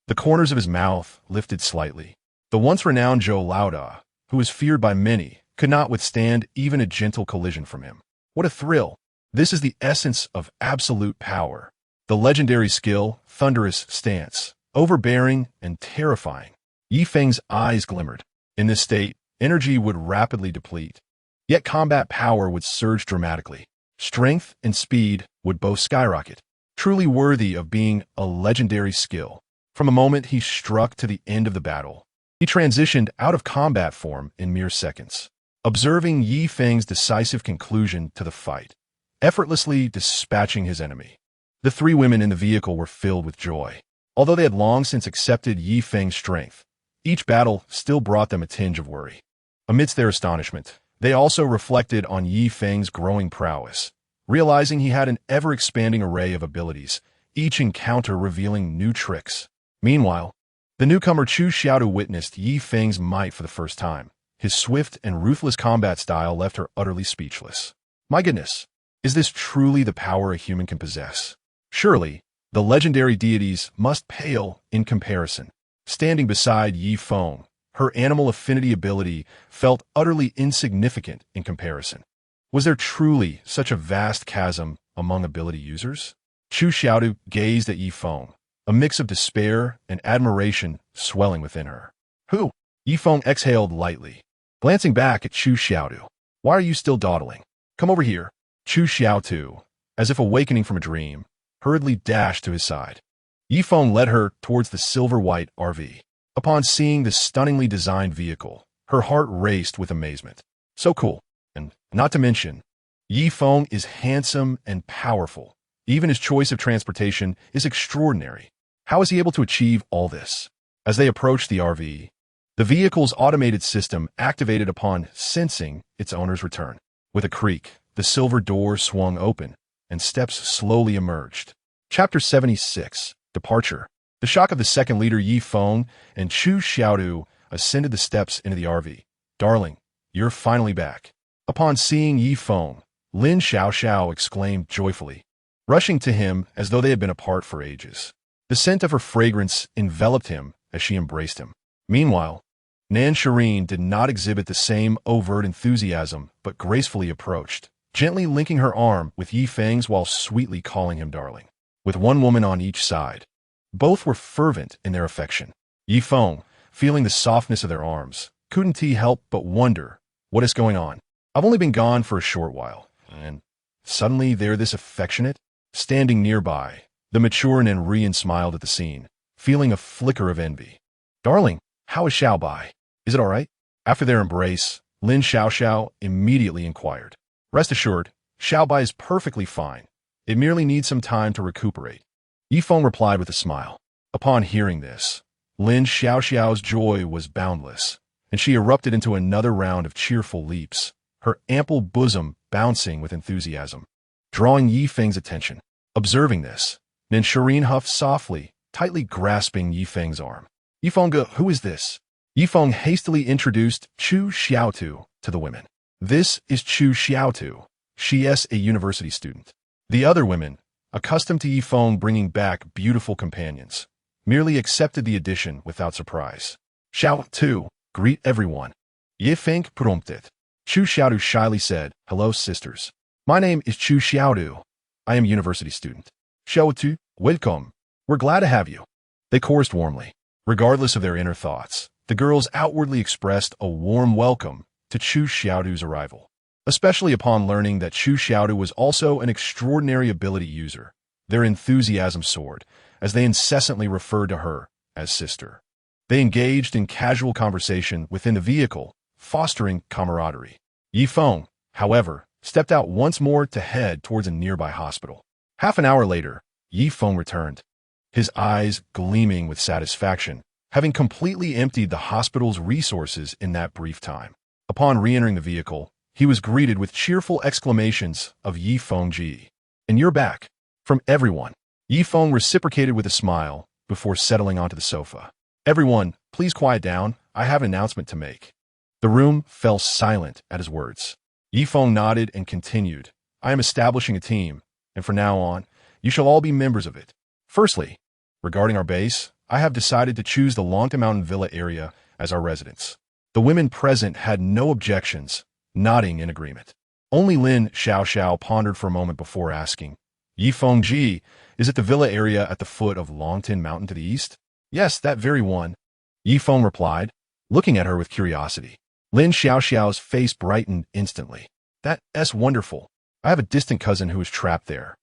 [SPEAKER 1] the corners of his mouth lifted slightly. The once renowned Zhou Laoda, who was feared by many, could not withstand even a gentle collision from him. What a thrill! This is the essence of absolute power. The legendary skill, Thunderous Stance, overbearing and terrifying. Yi Feng's eyes glimmered. In this state, energy would rapidly deplete, yet combat power would surge dramatically. Strength and speed would both skyrocket, truly worthy of being a legendary skill. From the moment he struck to the end of the battle, he transitioned out of combat form in mere seconds. Observing Yi Feng's decisive conclusion to the fight, effortlessly dispatching his enemy, the 3 women in the vehicle were filled with joy. Although they had long since accepted Yi Feng's strength, each battle still brought them a tinge of worry. Amidst their astonishment, they also reflected on Yi Feng's growing prowess, realizing he had an ever-expanding array of abilities, each encounter revealing new tricks. Meanwhile, the newcomer Chu Xiaodu witnessed Yi Feng's might for the first time. His swift and ruthless combat style left her utterly speechless. My goodness, is this truly the power a human can possess? Surely, the legendary deities must pale in comparison. Standing beside Yi Feng, her animal affinity ability felt utterly insignificant in comparison. Was there truly such a vast chasm among ability users? Chu Xiaodu gazed at Yi Feng, a mix of despair and admiration swelling within her. Who? Yi Feng exhaled lightly, glancing back at Chu Xiaodu. Why are you still dawdling? Come over here. Chu Xiaodu, as if awakening from a dream, hurriedly dashed to his side. Yi Feng led her towards the silver-white RV. Upon seeing the stunningly designed vehicle, her heart raced with amazement. So cool. And not to mention, Yi Feng is handsome and powerful. Even his choice of transportation is extraordinary. How is he able to achieve all this? As they approached the RV, the vehicle's automated system activated upon sensing its owner's return. With a creak, the silver door swung open, and steps slowly emerged. Chapter 76, Departure. The shock of the second leader Yi Feng and Chu Xiaodu ascended the steps into the RV. Darling, you're finally back. Upon seeing Yi Feng, Lin Xiaoxiao exclaimed joyfully, rushing to him as though they had been apart for ages. The scent of her fragrance enveloped him as she embraced him. Meanwhile, Nan Shireen did not exhibit the same overt enthusiasm but gracefully approached, gently linking her arm with Yi Feng's while sweetly calling him darling. With one woman on each side, both were fervent in their affection. Yi Feng, feeling the softness of their arms, couldn't he help but wonder, what is going on? I've only been gone for a short while, and suddenly they're this affectionate? Standing nearby, the mature Nan Rian smiled at the scene, feeling a flicker of envy. Darling, how is Xiaobai? Is it all right? After their embrace, Lin Xiaoxiao immediately inquired. Rest assured, Xiaobai is perfectly fine. It merely needs some time to recuperate. Yi Feng replied with a smile. Upon hearing this, Lin Xiaoxiao's joy was boundless, and she erupted into another round of cheerful leaps, her ample bosom bouncing with enthusiasm, drawing Yi Feng's attention. Observing this, Nan Shireen huffed softly, tightly grasping Yi Feng's arm. Yi Feng, who is this? Yi Feng hastily introduced Chu Xiaotu to the women. This is Chu Xiaotu. She is a university student. The other women, accustomed to Yi Feng bringing back beautiful companions, merely accepted the addition without surprise. Xiaotu, greet everyone. Yi Feng prompted. Chu Xiaotu shyly said, hello, sisters. My name is Chu Xiaotu. I am a university student. Xiaotu, welcome. We're glad to have you. They chorused warmly. Regardless of their inner thoughts, the girls outwardly expressed a warm welcome to Chu Xiaotu's arrival, especially upon learning that Chu Xiaotu was also an extraordinary ability user. Their enthusiasm soared as they incessantly referred to her as sister. They engaged in casual conversation within the vehicle, fostering camaraderie. Yi Feng, however, stepped out once more to head towards a nearby hospital. Half an hour later, Yi Feng returned, his eyes gleaming with satisfaction, having completely emptied the hospital's resources in that brief time. Upon re-entering the vehicle, he was greeted with cheerful exclamations of Yi Feng Ji. And you're back. From everyone. Yi Feng reciprocated with a smile before settling onto the sofa. Everyone, please quiet down. I have an announcement to make. The room fell silent at his words. Yi Feng nodded and continued. I am establishing a team, and from now on, you shall all be members of it. Firstly, regarding our base, I have decided to choose the Longton Mountain Villa area as our residence. The women present had no objections, nodding in agreement. Only Lin Xiaoxiao pondered for a moment before asking, Yi Feng Ji, is it the villa area at the foot of Longton Mountain to the east? Yes, that very one. Yi Feng replied, looking at her with curiosity. Lin Xiaoxiao's face brightened instantly. That's wonderful. I have a distant cousin who is trapped there.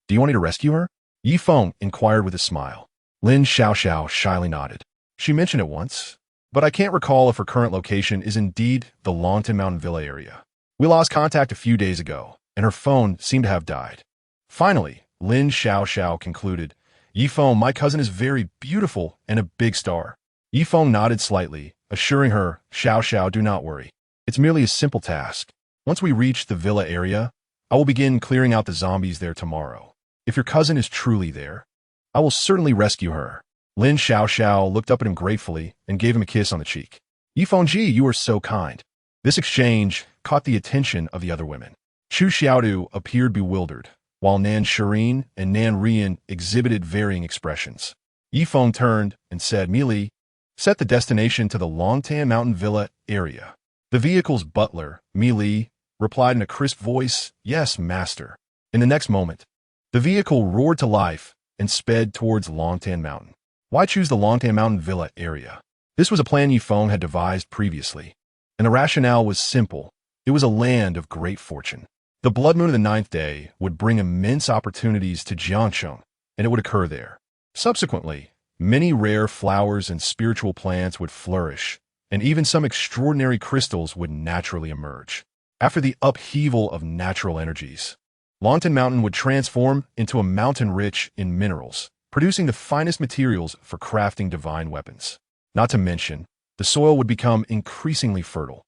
[SPEAKER 1] Do you want me to rescue her? Yi Feng inquired with a smile. Lin Xiaoxiao shyly nodded. She mentioned it once, but I can't recall if her current location is indeed the Longton Mountain Villa area. We lost contact a few days ago, and her phone seemed to have died. Finally, Lin Xiaoxiao concluded, Yi Feng, my cousin is very beautiful and a big star. Yi Feng nodded slightly, assuring her, Xiaoxiao, do not worry. It's merely a simple task. Once we reach the villa area, I will begin clearing out the zombies there tomorrow. If your cousin is truly there, I will certainly rescue her. Lin Xiaoxiao looked up at him gratefully and gave him a kiss on the cheek. Yi Feng Ji, you are so kind. This exchange caught the attention of the other women. Chu Xiaodu appeared bewildered, while Nan Shirin and Nan Rian exhibited varying expressions. Yi Feng turned and said, "Meili, set the destination to the Longtan Mountain Villa area." The vehicle's butler, Meili, replied in a crisp voice, "Yes, master." In the next moment, the vehicle roared to life and sped towards Longtan Mountain. Why choose the Longtan Mountain Villa area? This was a plan Yi Feng had devised previously, and the rationale was simple. It was a land of great fortune. The blood moon of the 9th day would bring immense opportunities to Jiangcheng, and it would occur there. Subsequently, many rare flowers and spiritual plants would flourish, and even some extraordinary crystals would naturally emerge. After the upheaval of natural energies, Longtan Mountain would transform into a mountain rich in minerals, producing the finest materials for crafting divine weapons. Not to mention, the soil would become increasingly fertile,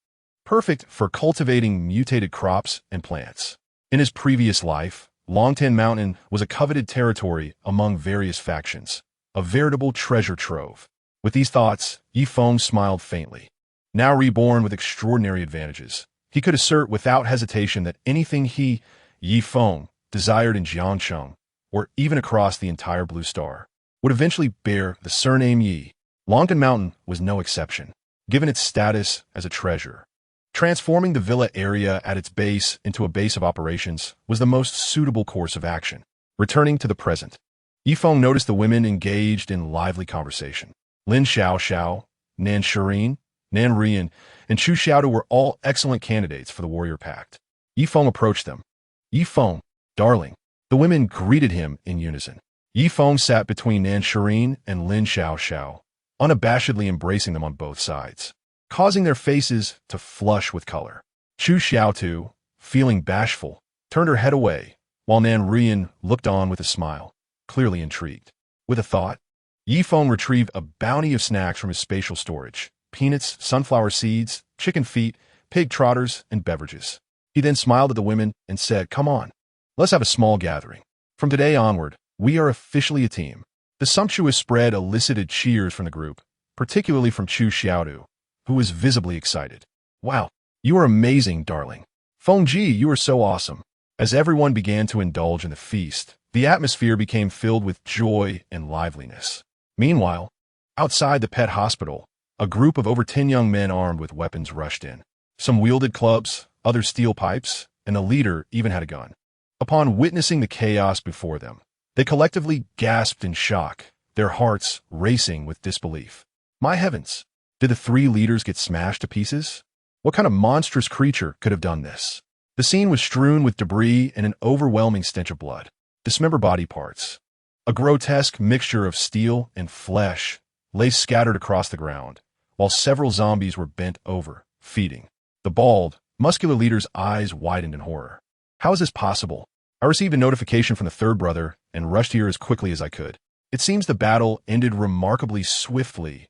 [SPEAKER 1] perfect for cultivating mutated crops and plants. In his previous life, Longtan Mountain was a coveted territory among various factions, a veritable treasure trove. With these thoughts, Yi Feng smiled faintly. Now reborn with extraordinary advantages, he could assert without hesitation that anything he, Yi Feng, desired in Jiangcheng, or even across the entire Blue Star, would eventually bear the surname Yi. Longtan Mountain was no exception, given its status as a treasure. Transforming the villa area at its base into a base of operations was the most suitable course of action. Returning to the present, Yi Feng noticed the women engaged in lively conversation. Lin Xiao, Nan Shirin, Nan Rian, and Chu Xiaodu were all excellent candidates for the warrior pact. Yi Feng approached them. "Yi Feng, darling." The women greeted him in unison. Yi Feng sat between Nan Shirin and Lin Xiao, unabashedly embracing them on both sides, causing their faces to flush with color. Chu Xiaotu, feeling bashful, turned her head away, while Nan Rian looked on with a smile, clearly intrigued. With a thought, Yi Feng retrieved a bounty of snacks from his spatial storage: peanuts, sunflower seeds, chicken feet, pig trotters, and beverages. He then smiled at the women and said, "Come on, let's have a small gathering. From today onward, we are officially a team." The sumptuous spread elicited cheers from the group, particularly from Chu Xiaodu, who was visibly excited. "Wow, you are amazing, darling. Feng Ji, you are so awesome." As everyone began to indulge in the feast, the atmosphere became filled with joy and liveliness. Meanwhile, outside the pet hospital, a group of over 10 young men armed with weapons rushed in. Some wielded clubs, others steel pipes, and the leader even had a gun. Upon witnessing the chaos before them, they collectively gasped in shock, their hearts racing with disbelief. My heavens! Did the 3 leaders get smashed to pieces? What kind of monstrous creature could have done this? The scene was strewn with debris and an overwhelming stench of blood, dismembered body parts. A grotesque mixture of steel and flesh lay scattered across the ground, while several zombies were bent over, feeding. The bald, muscular leader's eyes widened in horror. How is this possible? I received a notification from the 3rd brother and rushed here as quickly as I could. It seems the battle ended remarkably swiftly,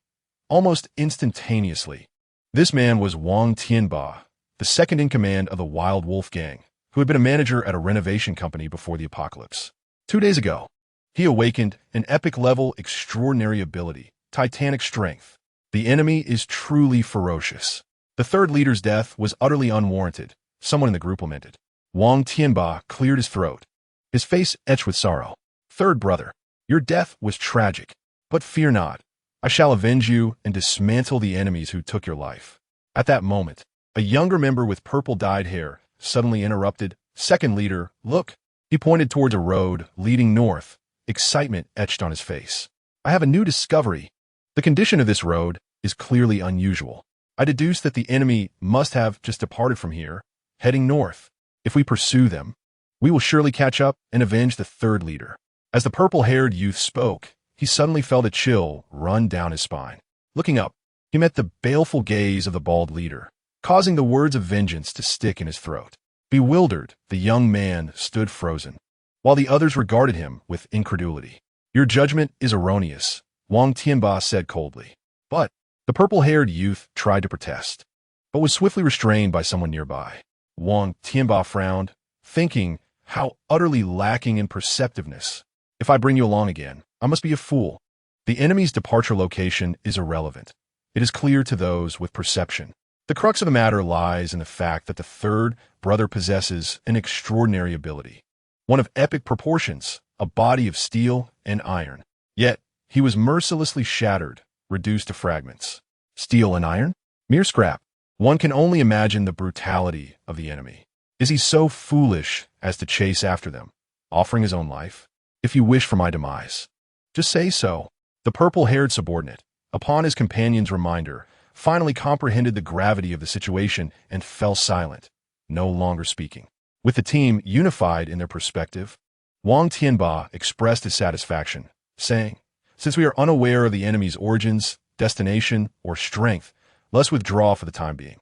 [SPEAKER 1] almost instantaneously. This man was Wang Tianba, the second in command of the Wild Wolf Gang, who had been a manager at a renovation company before the apocalypse. 2 days ago, he awakened an epic-level extraordinary ability, titanic strength. The enemy is truly ferocious. The 3rd leader's death was utterly unwarranted, someone in the group lamented. Wang Tianba cleared his throat, his face etched with sorrow. 3rd brother, your death was tragic, but fear not. I shall avenge you and dismantle the enemies who took your life. At that moment, a younger member with purple-dyed hair suddenly interrupted. 2nd leader, look. He pointed towards a road leading north, excitement etched on his face. I have a new discovery. The condition of this road is clearly unusual. I deduce that the enemy must have just departed from here, heading north. If we pursue them, we will surely catch up and avenge the 3rd leader. As the purple-haired youth spoke, he suddenly felt a chill run down his spine. Looking up, he met the baleful gaze of the bald leader, causing the words of vengeance to stick in his throat. Bewildered, the young man stood frozen, while the others regarded him with incredulity. Your judgment is erroneous, Wang Tianba said coldly. But the purple-haired youth tried to protest, but was swiftly restrained by someone nearby. Wang Tianba frowned, thinking how utterly lacking in perceptiveness. If I bring you along again, I must be a fool. The enemy's departure location is irrelevant. It is clear to those with perception. The crux of the matter lies in the fact that the 3rd brother possesses an extraordinary ability. One of epic proportions, a body of steel and iron. Yet, he was mercilessly shattered, reduced to fragments. Steel and iron? Mere scrap. One can only imagine the brutality of the enemy. Is he so foolish as to chase after them, offering his own life? If you wish for my demise, just say so. The purple-haired subordinate, upon his companion's reminder, finally comprehended the gravity of the situation and fell silent, no longer speaking. With the team unified in their perspective, Wang Tianba expressed his satisfaction, saying, "Since we are unaware of the enemy's origins, destination, or strength, let's withdraw for the time being.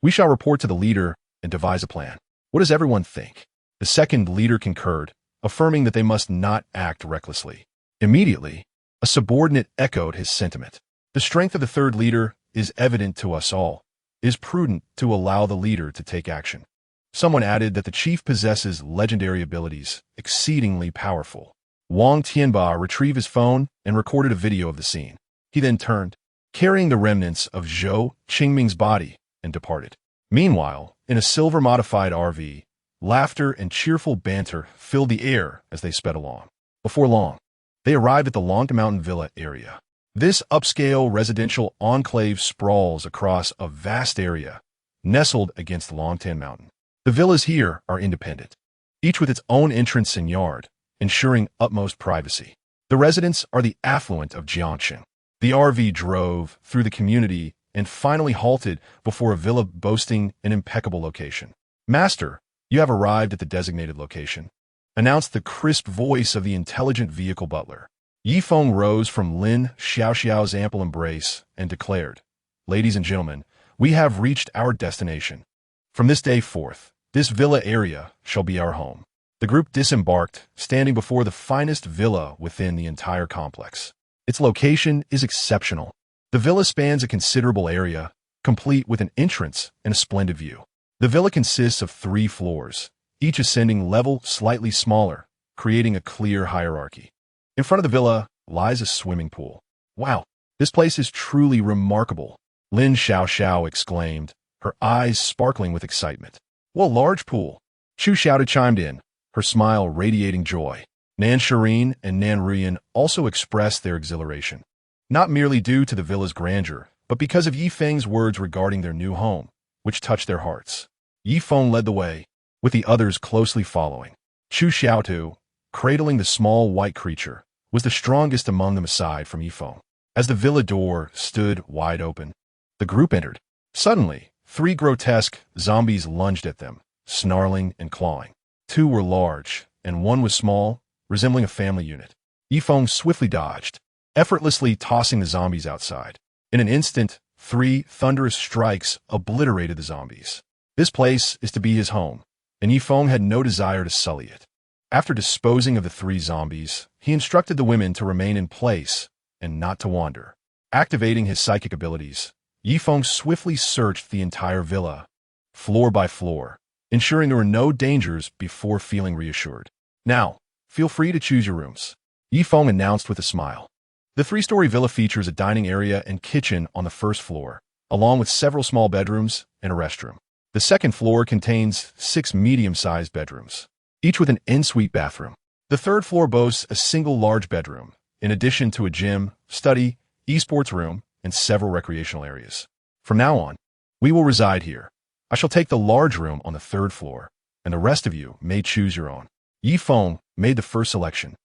[SPEAKER 1] We shall report to the leader and devise a plan." What does everyone think? The second leader concurred, affirming that they must not act recklessly. Immediately, a subordinate echoed his sentiment. The strength of the third leader is evident to us all. It is prudent to allow the leader to take action. Someone added that the chief possesses legendary abilities, exceedingly powerful. Wang Tianba retrieved his phone and recorded a video of the scene. He then turned, carrying the remnants of Zhou Qingming's body, and departed. Meanwhile, in a silver-modified RV, laughter and cheerful banter filled the air as they sped along. Before long, they arrived at the Longtan Mountain Villa area. This upscale residential enclave sprawls across a vast area, nestled against Longtan Mountain. The villas here are independent, each with its own entrance and yard, ensuring utmost privacy. The residents are the affluent of Jiangxing. The RV drove through the community and finally halted before a villa boasting an impeccable location. "Master, you have arrived at the designated location," announced the crisp voice of the intelligent vehicle butler. Yi Feng rose from Lin Xiaoxiao's ample embrace and declared, "Ladies and gentlemen, we have reached our destination. From this day forth, this villa area shall be our home." The group disembarked, standing before the finest villa within the entire complex. Its location is exceptional. The villa spans a considerable area, complete with an entrance and a splendid view. The villa consists of 3 floors, each ascending level slightly smaller, creating a clear hierarchy. In front of the villa lies a swimming pool. "Wow, this place is truly remarkable," Lin Xiaoxiao exclaimed, her eyes sparkling with excitement. "What a large pool!" Chu Xiaoda chimed in, her smile radiating joy. Nan Shirin and Nan Ruyan also expressed their exhilaration, not merely due to the villa's grandeur, but because of Yi Feng's words regarding their new home, which touched their hearts. Yi Feng led the way, with the others closely following. Chu Xiaotu, cradling the small white creature, was the strongest among them aside from Yi Feng. As the villa door stood wide open, the group entered. Suddenly, 3 grotesque zombies lunged at them, snarling and clawing. 2 were large, and 1 was small, resembling a family unit. Yi Feng swiftly dodged, effortlessly tossing the zombies outside. In an instant, 3 thunderous strikes obliterated the zombies. This place is to be his home, and Yi Feng had no desire to sully it. After disposing of the 3 zombies, he instructed the women to remain in place and not to wander. Activating his psychic abilities, Yi Feng swiftly searched the entire villa, floor by floor, ensuring there were no dangers before feeling reassured. "Now, feel free to choose your rooms," Yi Feng announced with a smile. The 3-story villa features a dining area and kitchen on the first floor, along with several small bedrooms and a restroom. The second floor contains 6 medium-sized bedrooms, each with an ensuite bathroom. The third floor boasts a single large bedroom, in addition to a gym, study, esports room, and several recreational areas. From now on, we will reside here. I shall take the large room on the 3rd floor, and the rest of you may choose your own. Yi Feng made the first selection.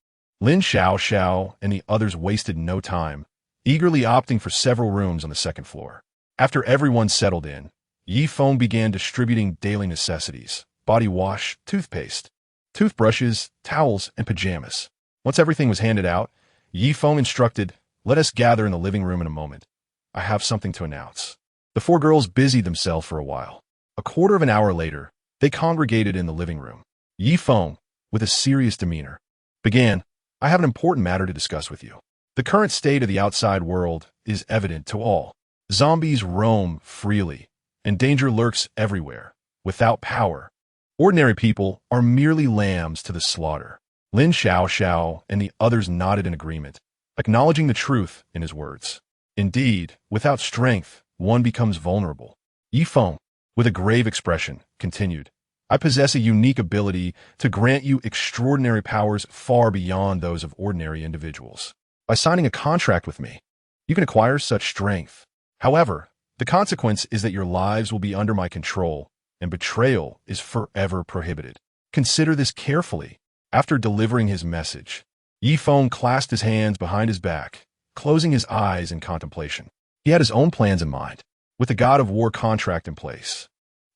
[SPEAKER 1] Lin Xiaoxiao and the others wasted no time, eagerly opting for several rooms on the 2nd floor. After everyone settled in, Yi Feng began distributing daily necessities: body wash, toothpaste, toothbrushes, towels, and pajamas. Once everything was handed out, Yi Feng instructed, "Let us gather in the living room in a moment. I have something to announce." The 4 girls busied themselves for a while. A quarter of an hour later, they congregated in the living room. Yi Feng, with a serious demeanor, began, "I have an important matter to discuss with you. The current state of the outside world is evident to all. Zombies roam freely, and danger lurks everywhere. Without power, ordinary people are merely lambs to the slaughter." Lin Xiaoxiao and the others nodded in agreement, acknowledging the truth in his words. Indeed, without strength, one becomes vulnerable. Yi Feng, with a grave expression, continued, I possess a unique ability to grant you extraordinary powers far beyond those of ordinary individuals. By signing a contract with me, you can acquire such strength. However, the consequence is that your lives will be under my control, and betrayal is forever prohibited. Consider this carefully. After delivering his message, Yi Feng clasped his hands behind his back, closing his eyes in contemplation. He had his own plans in mind, with the God of War contract in place.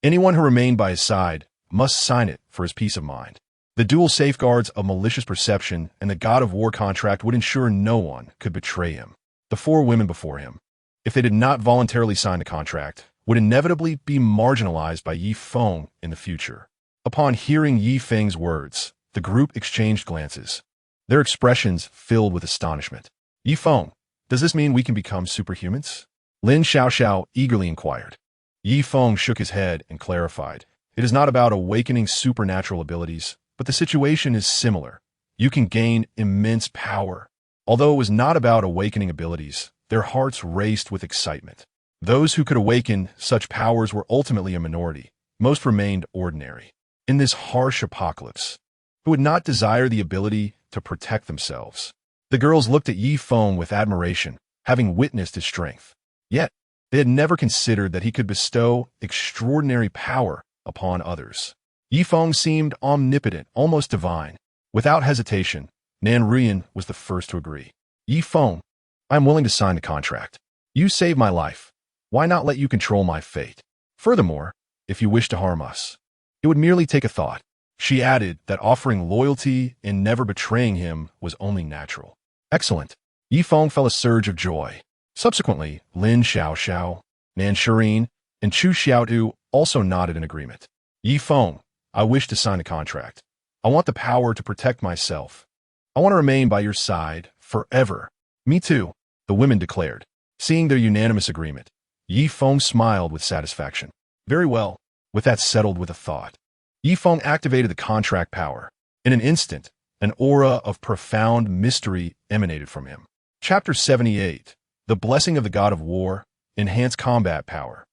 [SPEAKER 1] Anyone who remained by his side must sign it for his peace of mind. The dual safeguards of malicious perception and the God of War contract would ensure no one could betray him. The four women before him, if they did not voluntarily sign the contract, would inevitably be marginalized by Yi Feng in the future. Upon hearing Yi Feng's words, the group exchanged glances, their expressions filled with astonishment. Yi Feng, does this mean we can become superhumans? Lin Xiaoxiao eagerly inquired. Yi Feng shook his head and clarified. It is not about awakening supernatural abilities, but the situation is similar. You can gain immense power. Although it was not about awakening abilities, their hearts raced with excitement. Those who could awaken such powers were ultimately a minority. Most remained ordinary. In this harsh apocalypse, who would not desire the ability to protect themselves? The girls looked at Yi Feng with admiration, having witnessed his strength. Yet, they had never considered that he could bestow extraordinary power upon others. Yi Feng seemed omnipotent, almost divine. Without hesitation, Nan Ruyan was the first to agree. Yi Feng, I am willing to sign the contract. You saved my life. Why not let you control my fate? Furthermore, if you wish to harm us, it would merely take a thought. She added that offering loyalty and never betraying him was only natural. Excellent. Yi Feng felt a surge of joy. Subsequently, Lin Xiaoxiao, Nan Shirin, and Chu Xiaodu also nodded in agreement. Yi Feng, I wish to sign a contract. I want the power to protect myself. I want to remain by your side forever. Me too, the women declared. Seeing their unanimous agreement, Yi Feng smiled with satisfaction. Very well, with that settled with a thought. Yi Feng activated the contract power. In an instant, an aura of profound mystery emanated from him. Chapter 78, The Blessing of the God of War, Enhanced Combat Power.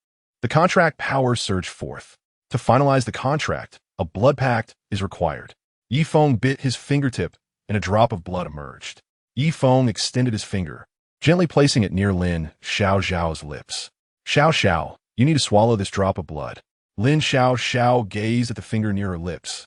[SPEAKER 1] The contract power surged forth. To finalize the contract, a blood pact is required. Yi Feng bit his fingertip, and a drop of blood emerged. Yi Feng extended his finger, gently placing it near Lin Xiaoxiao's lips. Xiao, you need to swallow this drop of blood. Lin Xiaoxiao gazed at the finger near her lips.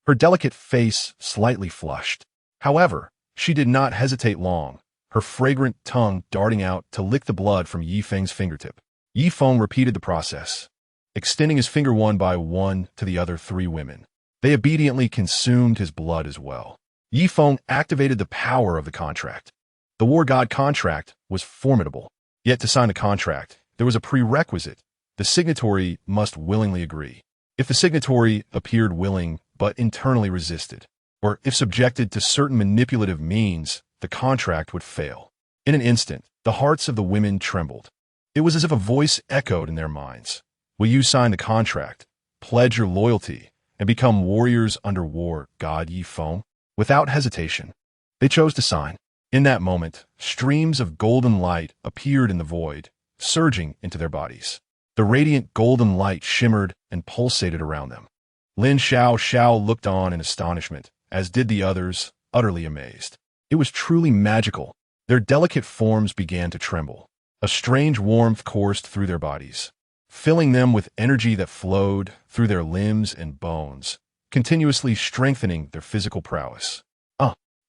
[SPEAKER 1] Her delicate face slightly flushed. However, she did not hesitate long, her fragrant tongue darting out to lick the blood from Yi Feng's fingertip. Yi Feng repeated the process, extending his finger one by one to the other three women. They obediently consumed his blood as well. Yi Feng activated the power of the contract. The War God contract was formidable. Yet to sign the contract, there was a prerequisite. The signatory must willingly agree. If the signatory appeared willing but internally resisted, or if subjected to certain manipulative means, the contract would fail. In an instant, the hearts of the women trembled. It was as if a voice echoed in their minds. Will you sign the contract, pledge your loyalty, and become warriors under War God Yi Feng? Without hesitation, they chose to sign. In that moment, streams of golden light appeared in the void, surging into their bodies. The radiant golden light shimmered and pulsated around them. Lin Xiaoxiao looked on in astonishment, as did the others, utterly amazed. It was truly magical. Their delicate forms began to tremble. A strange warmth coursed through their bodies, filling them with energy that flowed through their limbs and bones, continuously strengthening their physical prowess.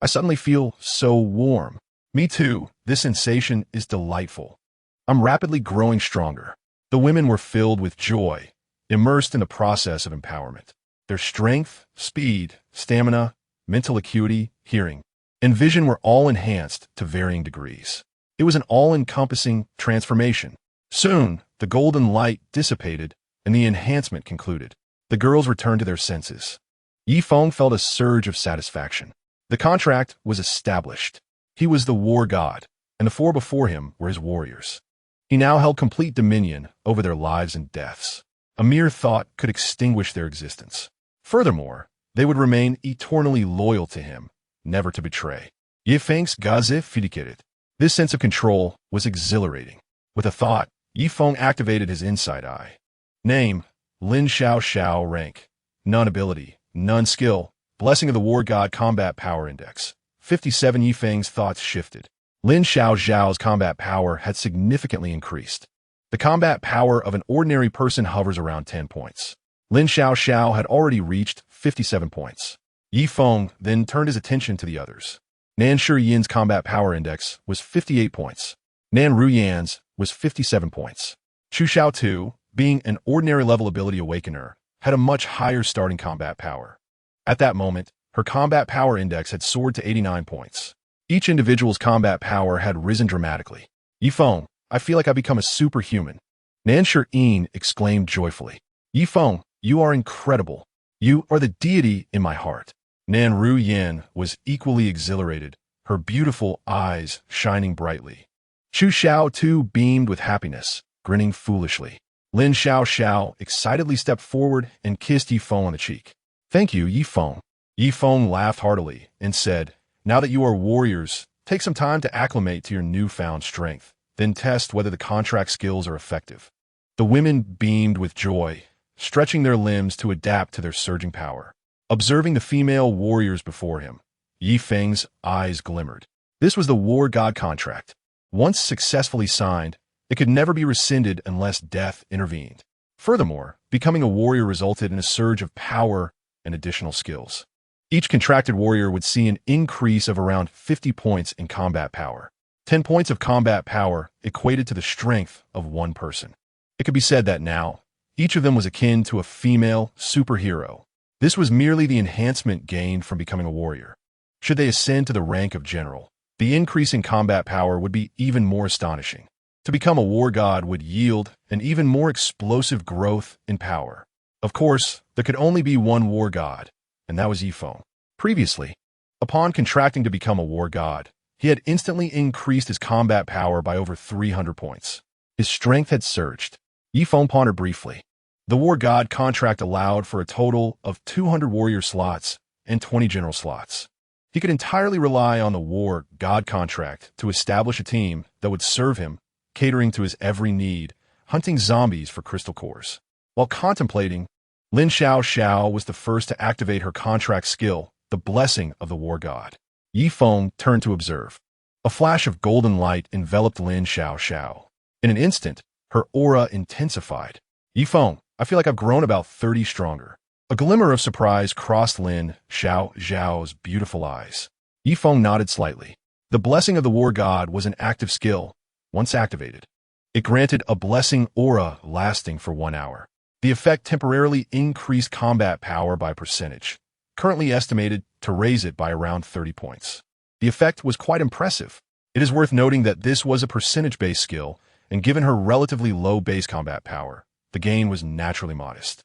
[SPEAKER 1] I suddenly feel so warm. Me too. This sensation is delightful. I'm rapidly growing stronger. The women were filled with joy, immersed in the process of empowerment. Their strength, speed, stamina, mental acuity, hearing, and vision were all enhanced to varying degrees. It was an all-encompassing transformation. Soon, the golden light dissipated, and the enhancement concluded. The girls returned to their senses. Yi Feng felt a surge of satisfaction. The contract was established. He was the war god, and the four before him were his warriors. He now held complete dominion over their lives and deaths. A mere thought could extinguish their existence. Furthermore, they would remain eternally loyal to him, never to betray. Yi Feng's Gaze Fidikirit. This sense of control was exhilarating. With a thought, Yi Feng activated his inside eye. Name, Lin Xiaoxiao. Rank, none ability, none skill. Blessing of the War God Combat Power Index. 57. Yi Feng's thoughts shifted. Lin Xiao's combat power had significantly increased. The combat power of an ordinary person hovers around 10 points. Lin Xiao had already reached 57 points. Yi Feng then turned his attention to the others. Nan Shiyin's combat power index was 58 points. Nan Ruyan's was 57 points. Chu Xiao too, being an ordinary level ability awakener, had a much higher starting combat power. At that moment, her combat power index had soared to 89 points. Each individual's combat power had risen dramatically. Yi Feng, I feel like I've become a superhuman. Nan Shiyin exclaimed joyfully. Yi Feng, you are incredible. You are the deity in my heart. Nan Ruyan was equally exhilarated, her beautiful eyes shining brightly. Chu Xiao too beamed with happiness, grinning foolishly. Lin Xiao excitedly stepped forward and kissed Yi Feng on the cheek. Thank you, Yi Feng. Yi Feng laughed heartily and said, now that you are warriors, take some time to acclimate to your newfound strength, then test whether the contract skills are effective. The women beamed with joy, stretching their limbs to adapt to their surging power. Observing the female warriors before him, Yi Feng's eyes glimmered. This was the War God contract. Once successfully signed, it could never be rescinded unless death intervened. Furthermore, becoming a warrior resulted in a surge of power and additional skills. Each contracted warrior would see an increase of around 50 points in combat power. 10 points of combat power equated to the strength of one person. It could be said that now, each of them was akin to a female superhero. This was merely the enhancement gained from becoming a warrior. Should they ascend to the rank of general, the increase in combat power would be even more astonishing. To become a war god would yield an even more explosive growth in power. Of course, there could only be one war god, and that was Yi Feng. Previously, upon contracting to become a war god, he had instantly increased his combat power by over 300 points. His strength had surged. Yi Feng pondered briefly. The war god contract allowed for a total of 200 warrior slots and 20 general slots. He could entirely rely on the war god contract to establish a team that would serve him, catering to his every need, hunting zombies for crystal cores. While contemplating, Lin Xiao was the first to activate her contract skill, the blessing of the war god. Yi Feng turned to observe. A flash of golden light enveloped Lin Xiao. In an instant, her aura intensified. Yi Feng, I feel like I've grown about 30 stronger. A glimmer of surprise crossed Lin Xiao's beautiful eyes. Yi Feng nodded slightly. The blessing of the war god was an active skill. Once activated, it granted a blessing aura lasting for 1 hour. The effect temporarily increased combat power by percentage, currently estimated to raise it by around 30 points. The effect was quite impressive. It is worth noting that this was a percentage-based skill, and given her relatively low base combat power, the gain was naturally modest.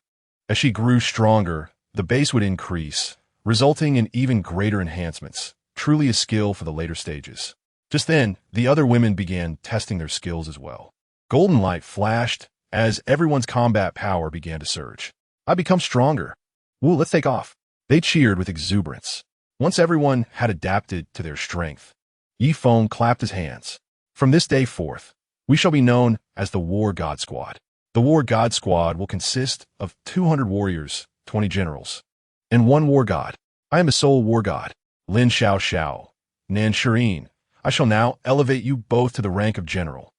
[SPEAKER 1] As she grew stronger, the base would increase, resulting in even greater enhancements, truly a skill for the later stages. Just then, the other women began testing their skills as well. Golden light flashed as everyone's combat power began to surge. I become stronger. Woo, let's take off. They cheered with exuberance. Once everyone had adapted to their strength, Yi Feng clapped his hands. From this day forth, we shall be known as the War God Squad. The War God Squad will consist of 200 warriors, 20 generals, and 1 war god. I am a sole war god. Lin Xiao, Nan Shiyin. I shall now elevate you both to the rank of general.